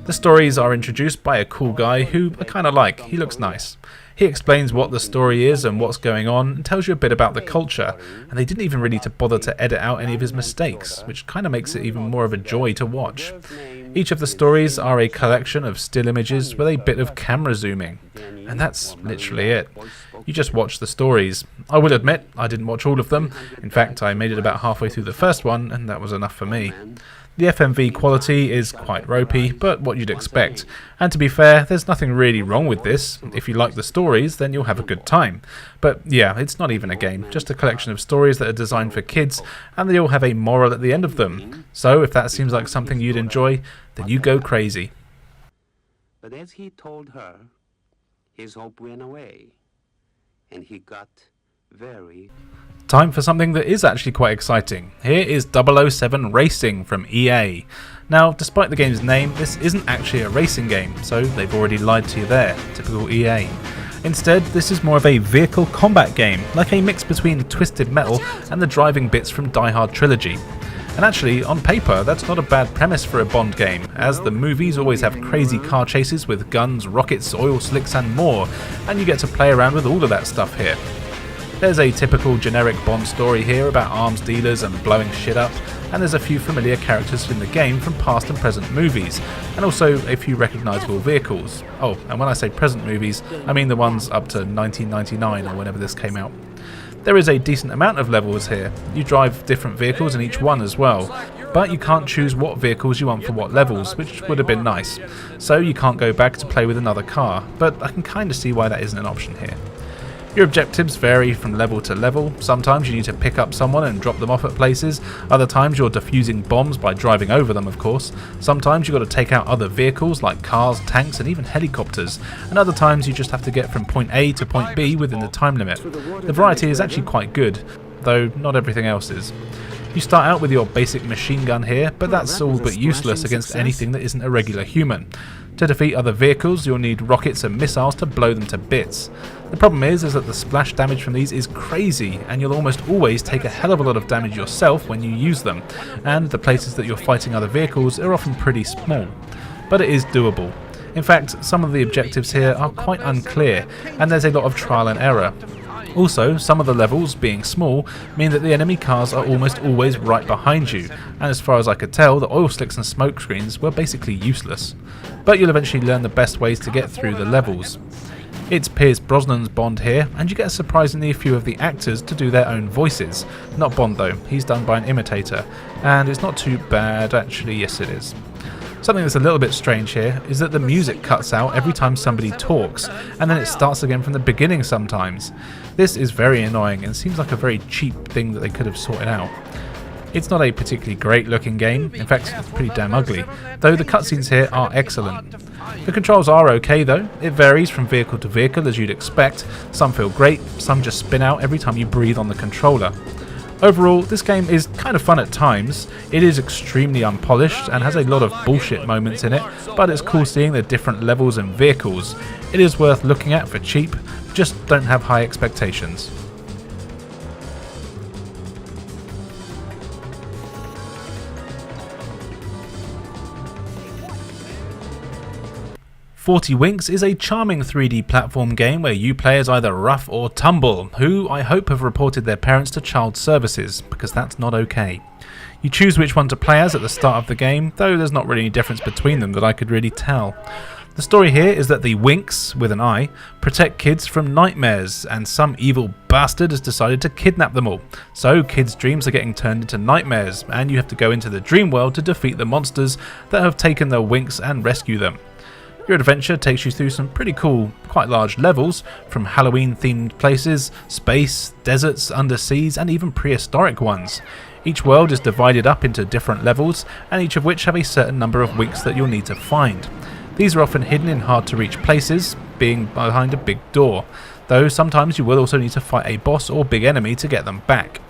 S1: The stories are introduced by a cool guy who I kinda like, he looks nice. He explains what the story is and what's going on, and tells you a bit about the culture, and they didn't even really bother to edit out any of his mistakes, which kinda makes it even more of a joy to watch. Each of the stories are a collection of still images with a bit of camera zooming, and that's literally it. You just watch the stories. I will admit, I didn't watch all of them. In fact, I made it about halfway through the first one, and that was enough for me. The FMV quality is quite ropey, but what you'd expect. And to be fair, there's nothing really wrong with this. If you like the stories, then you'll have a good time. But yeah, it's not even a game, just a collection of stories that are designed for kids, and they all have a moral at the end of them. So if that seems like something you'd enjoy, then you go crazy.
S11: But as he told her, his hope went away, and he got very...
S1: Time for something that is actually quite exciting. Here is 007 Racing from EA. Now, despite the game's name, this isn't actually a racing game, so they've already lied to you there, typical EA. Instead, this is more of a vehicle combat game, like a mix between Twisted Metal and the driving bits from Die Hard Trilogy. And actually, on paper, that's not a bad premise for a Bond game, as the movies always have crazy car chases with guns, rockets, oil slicks and more, and you get to play around with all of that stuff here. There's a typical generic Bond story here about arms dealers and blowing shit up, and there's a few familiar characters in the game from past and present movies, and also a few recognisable vehicles. Oh, and when I say present movies, I mean the ones up to 1999 or whenever this came out. There is a decent amount of levels here. You drive different vehicles in each one as well, but you can't choose what vehicles you want for what levels, which would have been nice. So you can't go back to play with another car, but I can kind of see why that isn't an option here. Your objectives vary from level to level. Sometimes you need to pick up someone and drop them off at places. Other times you're defusing bombs by driving over them, of course. Sometimes you've got to take out other vehicles like cars, tanks and even helicopters. And other times you just have to get from point A to point B within the time limit. The variety is actually quite good, though not everything else is. You start out with your basic machine gun here, but that's all but useless against anything that isn't a regular human. To defeat other vehicles, you'll need rockets and missiles to blow them to bits. The problem is that the splash damage from these is crazy, and you'll almost always take a hell of a lot of damage yourself when you use them, and the places that you're fighting other vehicles are often pretty small. But it is doable. In fact, some of the objectives here are quite unclear, and there's a lot of trial and error. Also, some of the levels, being small, mean that the enemy cars are almost always right behind you, and as far as I could tell, the oil slicks and smoke screens were basically useless. But you'll eventually learn the best ways to get through the levels. It's Pierce Brosnan's Bond here, and you get surprisingly a few of the actors to do their own voices. Not Bond though, he's done by an imitator, and it's not too bad, actually, yes it is. Something that's a little bit strange here is that the music cuts out every time somebody talks, and then it starts again from the beginning sometimes. This is very annoying and seems like a very cheap thing that they could have sorted out. It's not a particularly great looking game, in fact it's pretty damn ugly, though the cutscenes here are excellent. The controls are okay though, it varies from vehicle to vehicle as you'd expect, some feel great, some just spin out every time you breathe on the controller. Overall, this game is kind of fun at times. It is extremely unpolished and has a lot of bullshit moments in it, but it's cool seeing the different levels and vehicles. It is worth looking at for cheap, just don't have high expectations. Forty Winks is a charming 3D platform game where you play as either Rough or Tumble, who I hope have reported their parents to child services, because that's not okay. You choose which one to play as at the start of the game, though there's not really any difference between them that I could really tell. The story here is that the Winks, with an I, protect kids from nightmares, and some evil bastard has decided to kidnap them all. So kids' dreams are getting turned into nightmares, and you have to go into the dream world to defeat the monsters that have taken the Winks and rescue them. Your adventure takes you through some pretty cool, quite large levels, from Halloween-themed places, space, deserts, underseas, and even prehistoric ones. Each world is divided up into different levels, and each of which have a certain number of Winks that you'll need to find. These are often hidden in hard-to-reach places, being behind a big door, though sometimes you will also need to fight a boss or big enemy to get them back.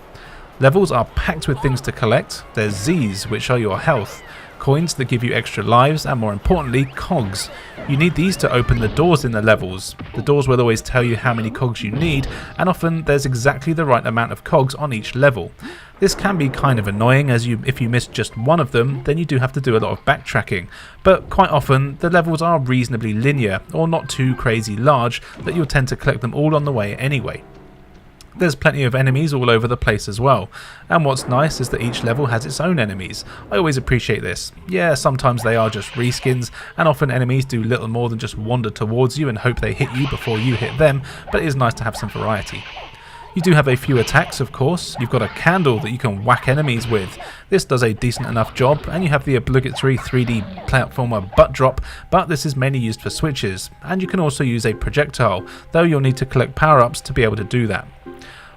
S1: Levels are packed with things to collect. There's Z's, which are your health, coins that give you extra lives, and more importantly, cogs. You need these to open the doors in the levels. The doors will always tell you how many cogs you need, and often there's exactly the right amount of cogs on each level. This can be kind of annoying, as if you miss just one of them, then you do have to do a lot of backtracking, but quite often the levels are reasonably linear, or not too crazy large, that you'll tend to collect them all on the way anyway. There's plenty of enemies all over the place as well, and what's nice is that each level has its own enemies. I always appreciate this. Yeah, sometimes they are just reskins, and often enemies do little more than just wander towards you and hope they hit you before you hit them, but it is nice to have some variety. You do have a few attacks, of course. You've got a candle that you can whack enemies with. This does a decent enough job, and you have the obligatory 3D platformer butt drop, but this is mainly used for switches, and you can also use a projectile, though you'll need to collect power-ups to be able to do that.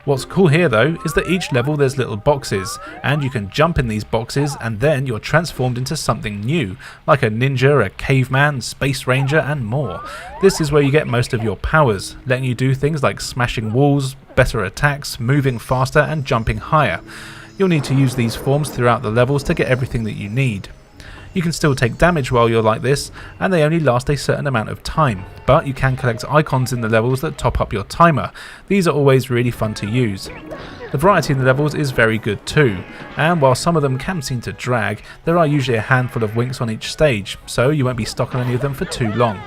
S1: What's cool here though is that each level there's little boxes, and you can jump in these boxes and then you're transformed into something new, like a ninja, a caveman, space ranger and more. This is where you get most of your powers, letting you do things like smashing walls, better attacks, moving faster and jumping higher. You'll need to use these forms throughout the levels to get everything that you need. You can still take damage while you're like this, and they only last a certain amount of time, but you can collect icons in the levels that top up your timer. These are always really fun to use. The variety in the levels is very good too, and while some of them can seem to drag, there are usually a handful of winks on each stage, so you won't be stuck on any of them for too long.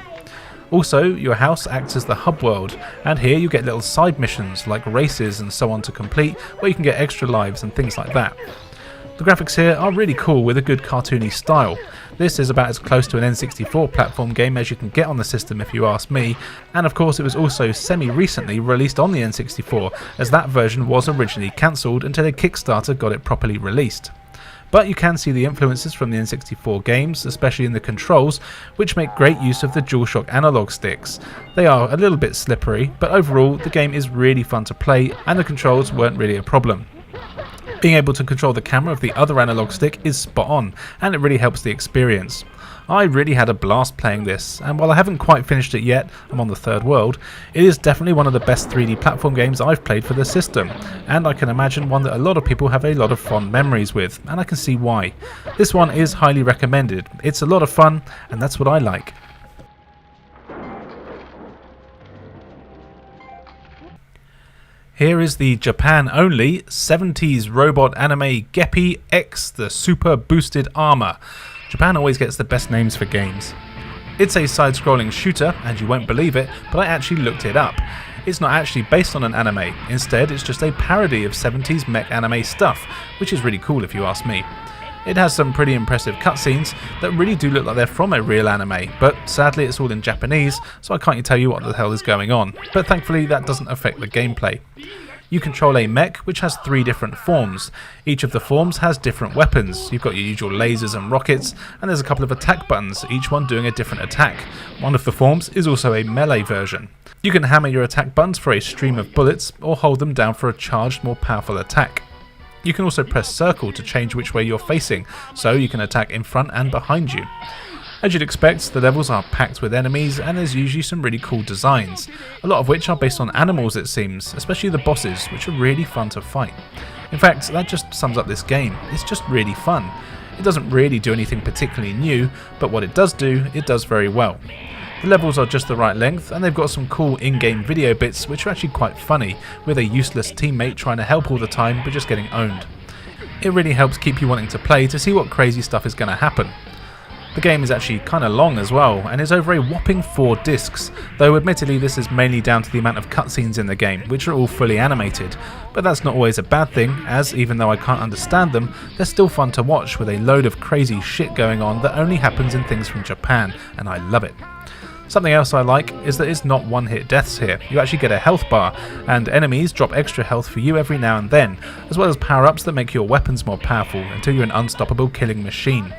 S1: Also, your house acts as the hub world, and here you get little side missions like races and so on to complete, where you can get extra lives and things like that. The graphics here are really cool with a good cartoony style. This is about as close to an N64 platform game as you can get on the system if you ask me, and of course it was also semi-recently released on the N64, as that version was originally cancelled until a Kickstarter got it properly released. But you can see the influences from the N64 games, especially in the controls, which make great use of the DualShock analog sticks. They are a little bit slippery, but overall the game is really fun to play and the controls weren't really a problem. Being able to control the camera of the other analog stick is spot on, and it really helps the experience. I really had a blast playing this, and while I haven't quite finished it yet, I'm on the third world, it is definitely one of the best 3D platform games I've played for the system, and I can imagine one that a lot of people have a lot of fond memories with, and I can see why. This one is highly recommended. It's a lot of fun, and that's what I like. Here is the Japan-only 70s robot anime Geppy X the Super Boosted Armor. Japan always gets the best names for games. It's a side-scrolling shooter, and you won't believe it, but I actually looked it up. It's not actually based on an anime, instead it's just a parody of 70s mech anime stuff, which is really cool if you ask me. It has some pretty impressive cutscenes that really do look like they're from a real anime, but sadly it's all in Japanese, so I can't tell you what the hell is going on, but thankfully that doesn't affect the gameplay. You control a mech which has 3 different forms. Each of the forms has different weapons. You've got your usual lasers and rockets, and there's a couple of attack buttons, each one doing a different attack. One of the forms is also a melee version. You can hammer your attack buttons for a stream of bullets, or hold them down for a charged, more powerful attack. You can also press circle to change which way you're facing, so you can attack in front and behind you. As you'd expect, the levels are packed with enemies, and there's usually some really cool designs, a lot of which are based on animals it seems, especially the bosses, which are really fun to fight. In fact, that just sums up this game. It's just really fun. It doesn't really do anything particularly new, but what it does do, it does very well. The levels are just the right length, and they've got some cool in-game video bits which are actually quite funny, with a useless teammate trying to help all the time but just getting owned. It really helps keep you wanting to play to see what crazy stuff is going to happen. The game is actually kind of long as well, and is over a whopping 4 discs, though admittedly this is mainly down to the amount of cutscenes in the game, which are all fully animated. But that's not always a bad thing, as even though I can't understand them, they're still fun to watch with a load of crazy shit going on that only happens in things from Japan, and I love it. Something else I like is that it's not one-hit deaths here. You actually get a health bar, and enemies drop extra health for you every now and then, as well as power-ups that make your weapons more powerful until you're an unstoppable killing machine.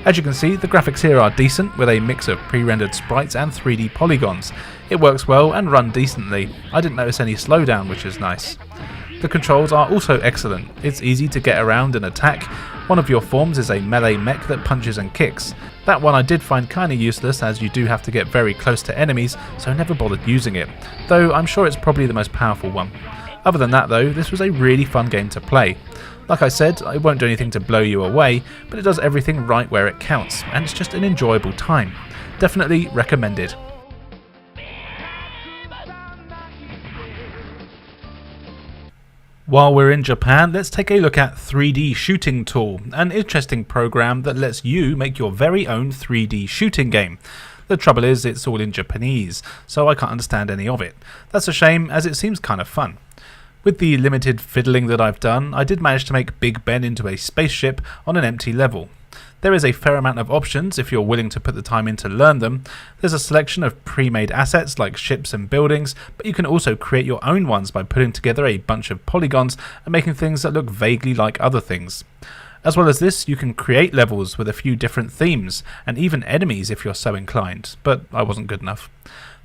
S1: As you can see, the graphics here are decent, with a mix of pre-rendered sprites and 3D polygons. It works well and run decently. I didn't notice any slowdown, which is nice. The controls are also excellent. It's easy to get around and attack. One of your forms is a melee mech that punches and kicks. That one I did find kinda useless, as you do have to get very close to enemies, so I never bothered using it, though I'm sure it's probably the most powerful one. Other than that though, this was a really fun game to play. Like I said, it won't do anything to blow you away, but it does everything right where it counts, and it's just an enjoyable time. Definitely recommended. While we're in Japan, let's take a look at 3D Shooting Tool, an interesting program that lets you make your very own 3D shooting game. The trouble is, it's all in Japanese, so I can't understand any of it. That's a shame, as it seems kind of fun. With the limited fiddling that I've done, I did manage to make Big Ben into a spaceship on an empty level. There is a fair amount of options if you're willing to put the time in to learn them. There's a selection of pre-made assets like ships and buildings, but you can also create your own ones by putting together a bunch of polygons and making things that look vaguely like other things. As well as this, you can create levels with a few different themes, and even enemies if you're so inclined, but I wasn't good enough.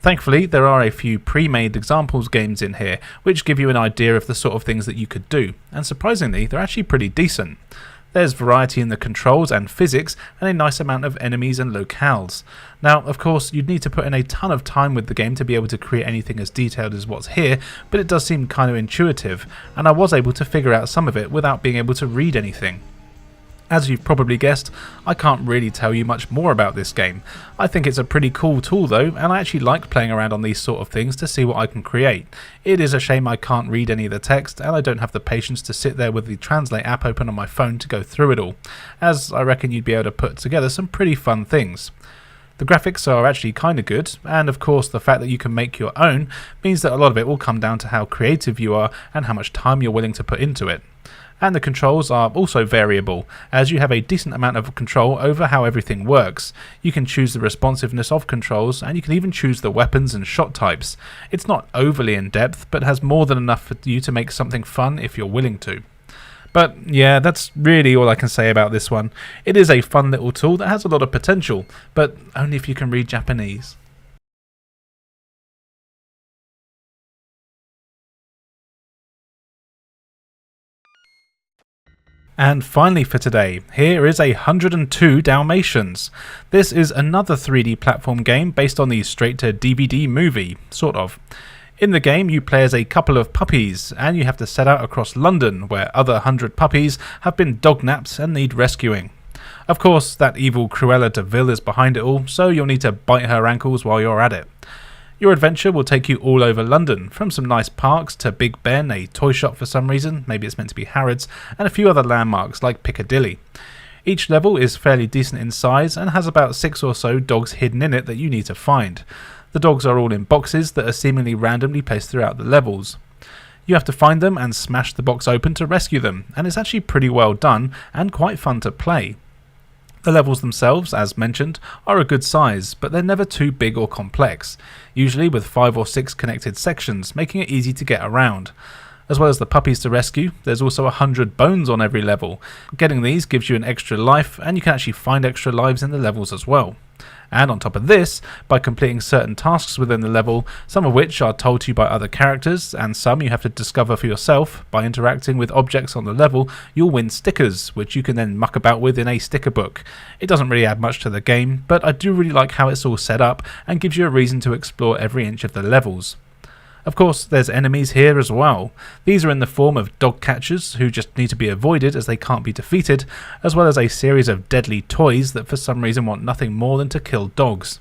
S1: Thankfully, there are a few pre-made examples games in here, which give you an idea of the sort of things that you could do, and surprisingly, they're actually pretty decent. There's variety in the controls and physics, and a nice amount of enemies and locales. Now, of course, you'd need to put in a ton of time with the game to be able to create anything as detailed as what's here, but it does seem kind of intuitive, and I was able to figure out some of it without being able to read anything. As you've probably guessed, I can't really tell you much more about this game. I think it's a pretty cool tool though, and I actually like playing around on these sort of things to see what I can create. It is a shame I can't read any of the text, and I don't have the patience to sit there with the Translate app open on my phone to go through it all, as I reckon you'd be able to put together some pretty fun things. The graphics are actually kind of good, and of course the fact that you can make your own means that a lot of it will come down to how creative you are and how much time you're willing to put into it. And the controls are also variable, as you have a decent amount of control over how everything works. You can choose the responsiveness of controls, and you can even choose the weapons and shot types. It's not overly in depth, but has more than enough for you to make something fun if you're willing to. But yeah, that's really all I can say about this one. It is a fun little tool that has a lot of potential, but only if you can read Japanese. And finally for today, here is 102 Dalmatians. This is another 3D platform game based on the straight-to-DVD movie, sort of. In the game, you play as a couple of puppies, and you have to set out across London, where other 100 puppies have been dognapped and need rescuing. Of course, that evil Cruella de Vil is behind it all, so you'll need to bite her ankles while you're at it. Your adventure will take you all over London, from some nice parks to Big Ben, a toy shop for some reason, maybe it's meant to be Harrods, and a few other landmarks like Piccadilly. Each level is fairly decent in size and has about 6 or so dogs hidden in it that you need to find. The dogs are all in boxes that are seemingly randomly placed throughout the levels. You have to find them and smash the box open to rescue them, and it's actually pretty well done and quite fun to play. The levels themselves, as mentioned, are a good size, but they're never too big or complex, usually with 5 or 6 connected sections, making it easy to get around. As well as the puppies to rescue, there's also 100 bones on every level. Getting these gives you an extra life, and you can actually find extra lives in the levels as well. And on top of this, by completing certain tasks within the level, some of which are told to you by other characters, and some you have to discover for yourself, by interacting with objects on the level, you'll win stickers, which you can then muck about with in a sticker book. It doesn't really add much to the game, but I do really like how it's all set up, and gives you a reason to explore every inch of the levels. Of course, there's enemies here as well. These are in the form of dog catchers who just need to be avoided as they can't be defeated, as well as a series of deadly toys that for some reason want nothing more than to kill dogs.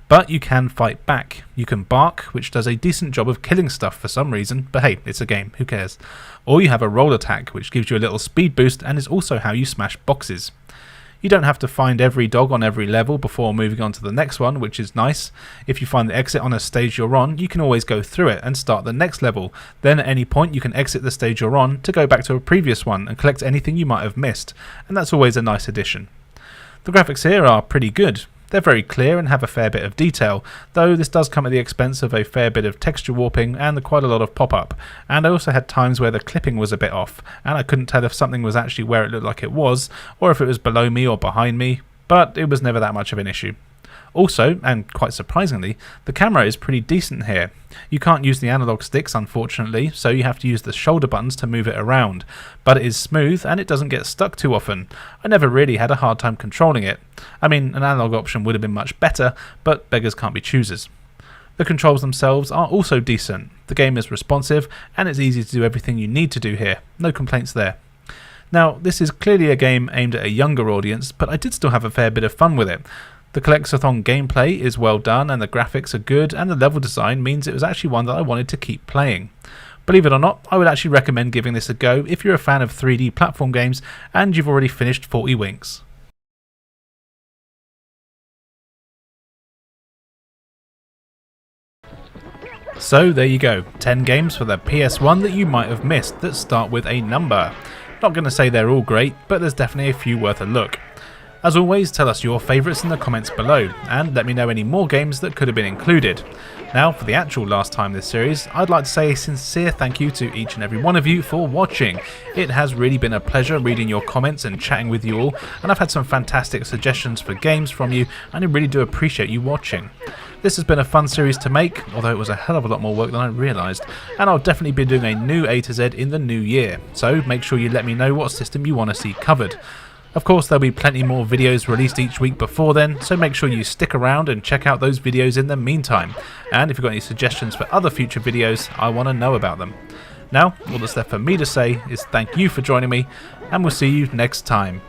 S1: But you can fight back. You can bark, which does a decent job of killing stuff for some reason, but hey, it's a game, who cares? Or you have a roll attack, which gives you a little speed boost and is also how you smash boxes. You don't have to find every dog on every level before moving on to the next one, which is nice. If you find the exit on a stage you're on, you can always go through it and start the next level. Then at any point you can exit the stage you're on to go back to a previous one and collect anything you might have missed, and that's always a nice addition. The graphics here are pretty good. They're very clear and have a fair bit of detail, though this does come at the expense of a fair bit of texture warping and quite a lot of pop-up, and I also had times where the clipping was a bit off, and I couldn't tell if something was actually where it looked like it was, or if it was below me or behind me, but it was never that much of an issue. Also, and quite surprisingly, the camera is pretty decent here. You can't use the analog sticks unfortunately, so you have to use the shoulder buttons to move it around, but it is smooth and it doesn't get stuck too often. I never really had a hard time controlling it. I mean, an analog option would have been much better, but beggars can't be choosers. The controls themselves are also decent. The game is responsive and it's easy to do everything you need to do here. No complaints there. Now, this is clearly a game aimed at a younger audience, but I did still have a fair bit of fun with it. The Collectathon gameplay is well done and the graphics are good, and the level design means it was actually one that I wanted to keep playing. Believe it or not, I would actually recommend giving this a go if you're a fan of 3D platform games and you've already finished 40 Winks. So there you go, 10 games for the PS1 that you might have missed that start with a number. Not going to say they're all great, but there's definitely a few worth a look. As always, tell us your favourites in the comments below, and let me know any more games that could have been included. Now, for the actual last time this series, I'd like to say a sincere thank you to each and every one of you for watching. It has really been a pleasure reading your comments and chatting with you all, and I've had some fantastic suggestions for games from you, and I really do appreciate you watching. This has been a fun series to make, although it was a hell of a lot more work than I realised, and I'll definitely be doing a new A to Z in the new year, so make sure you let me know what system you want to see covered. Of course, there'll be plenty more videos released each week before then, so make sure you stick around and check out those videos in the meantime. And if you've got any suggestions for other future videos, I want to know about them. Now, all that's left for me to say is thank you for joining me, and we'll see you next time.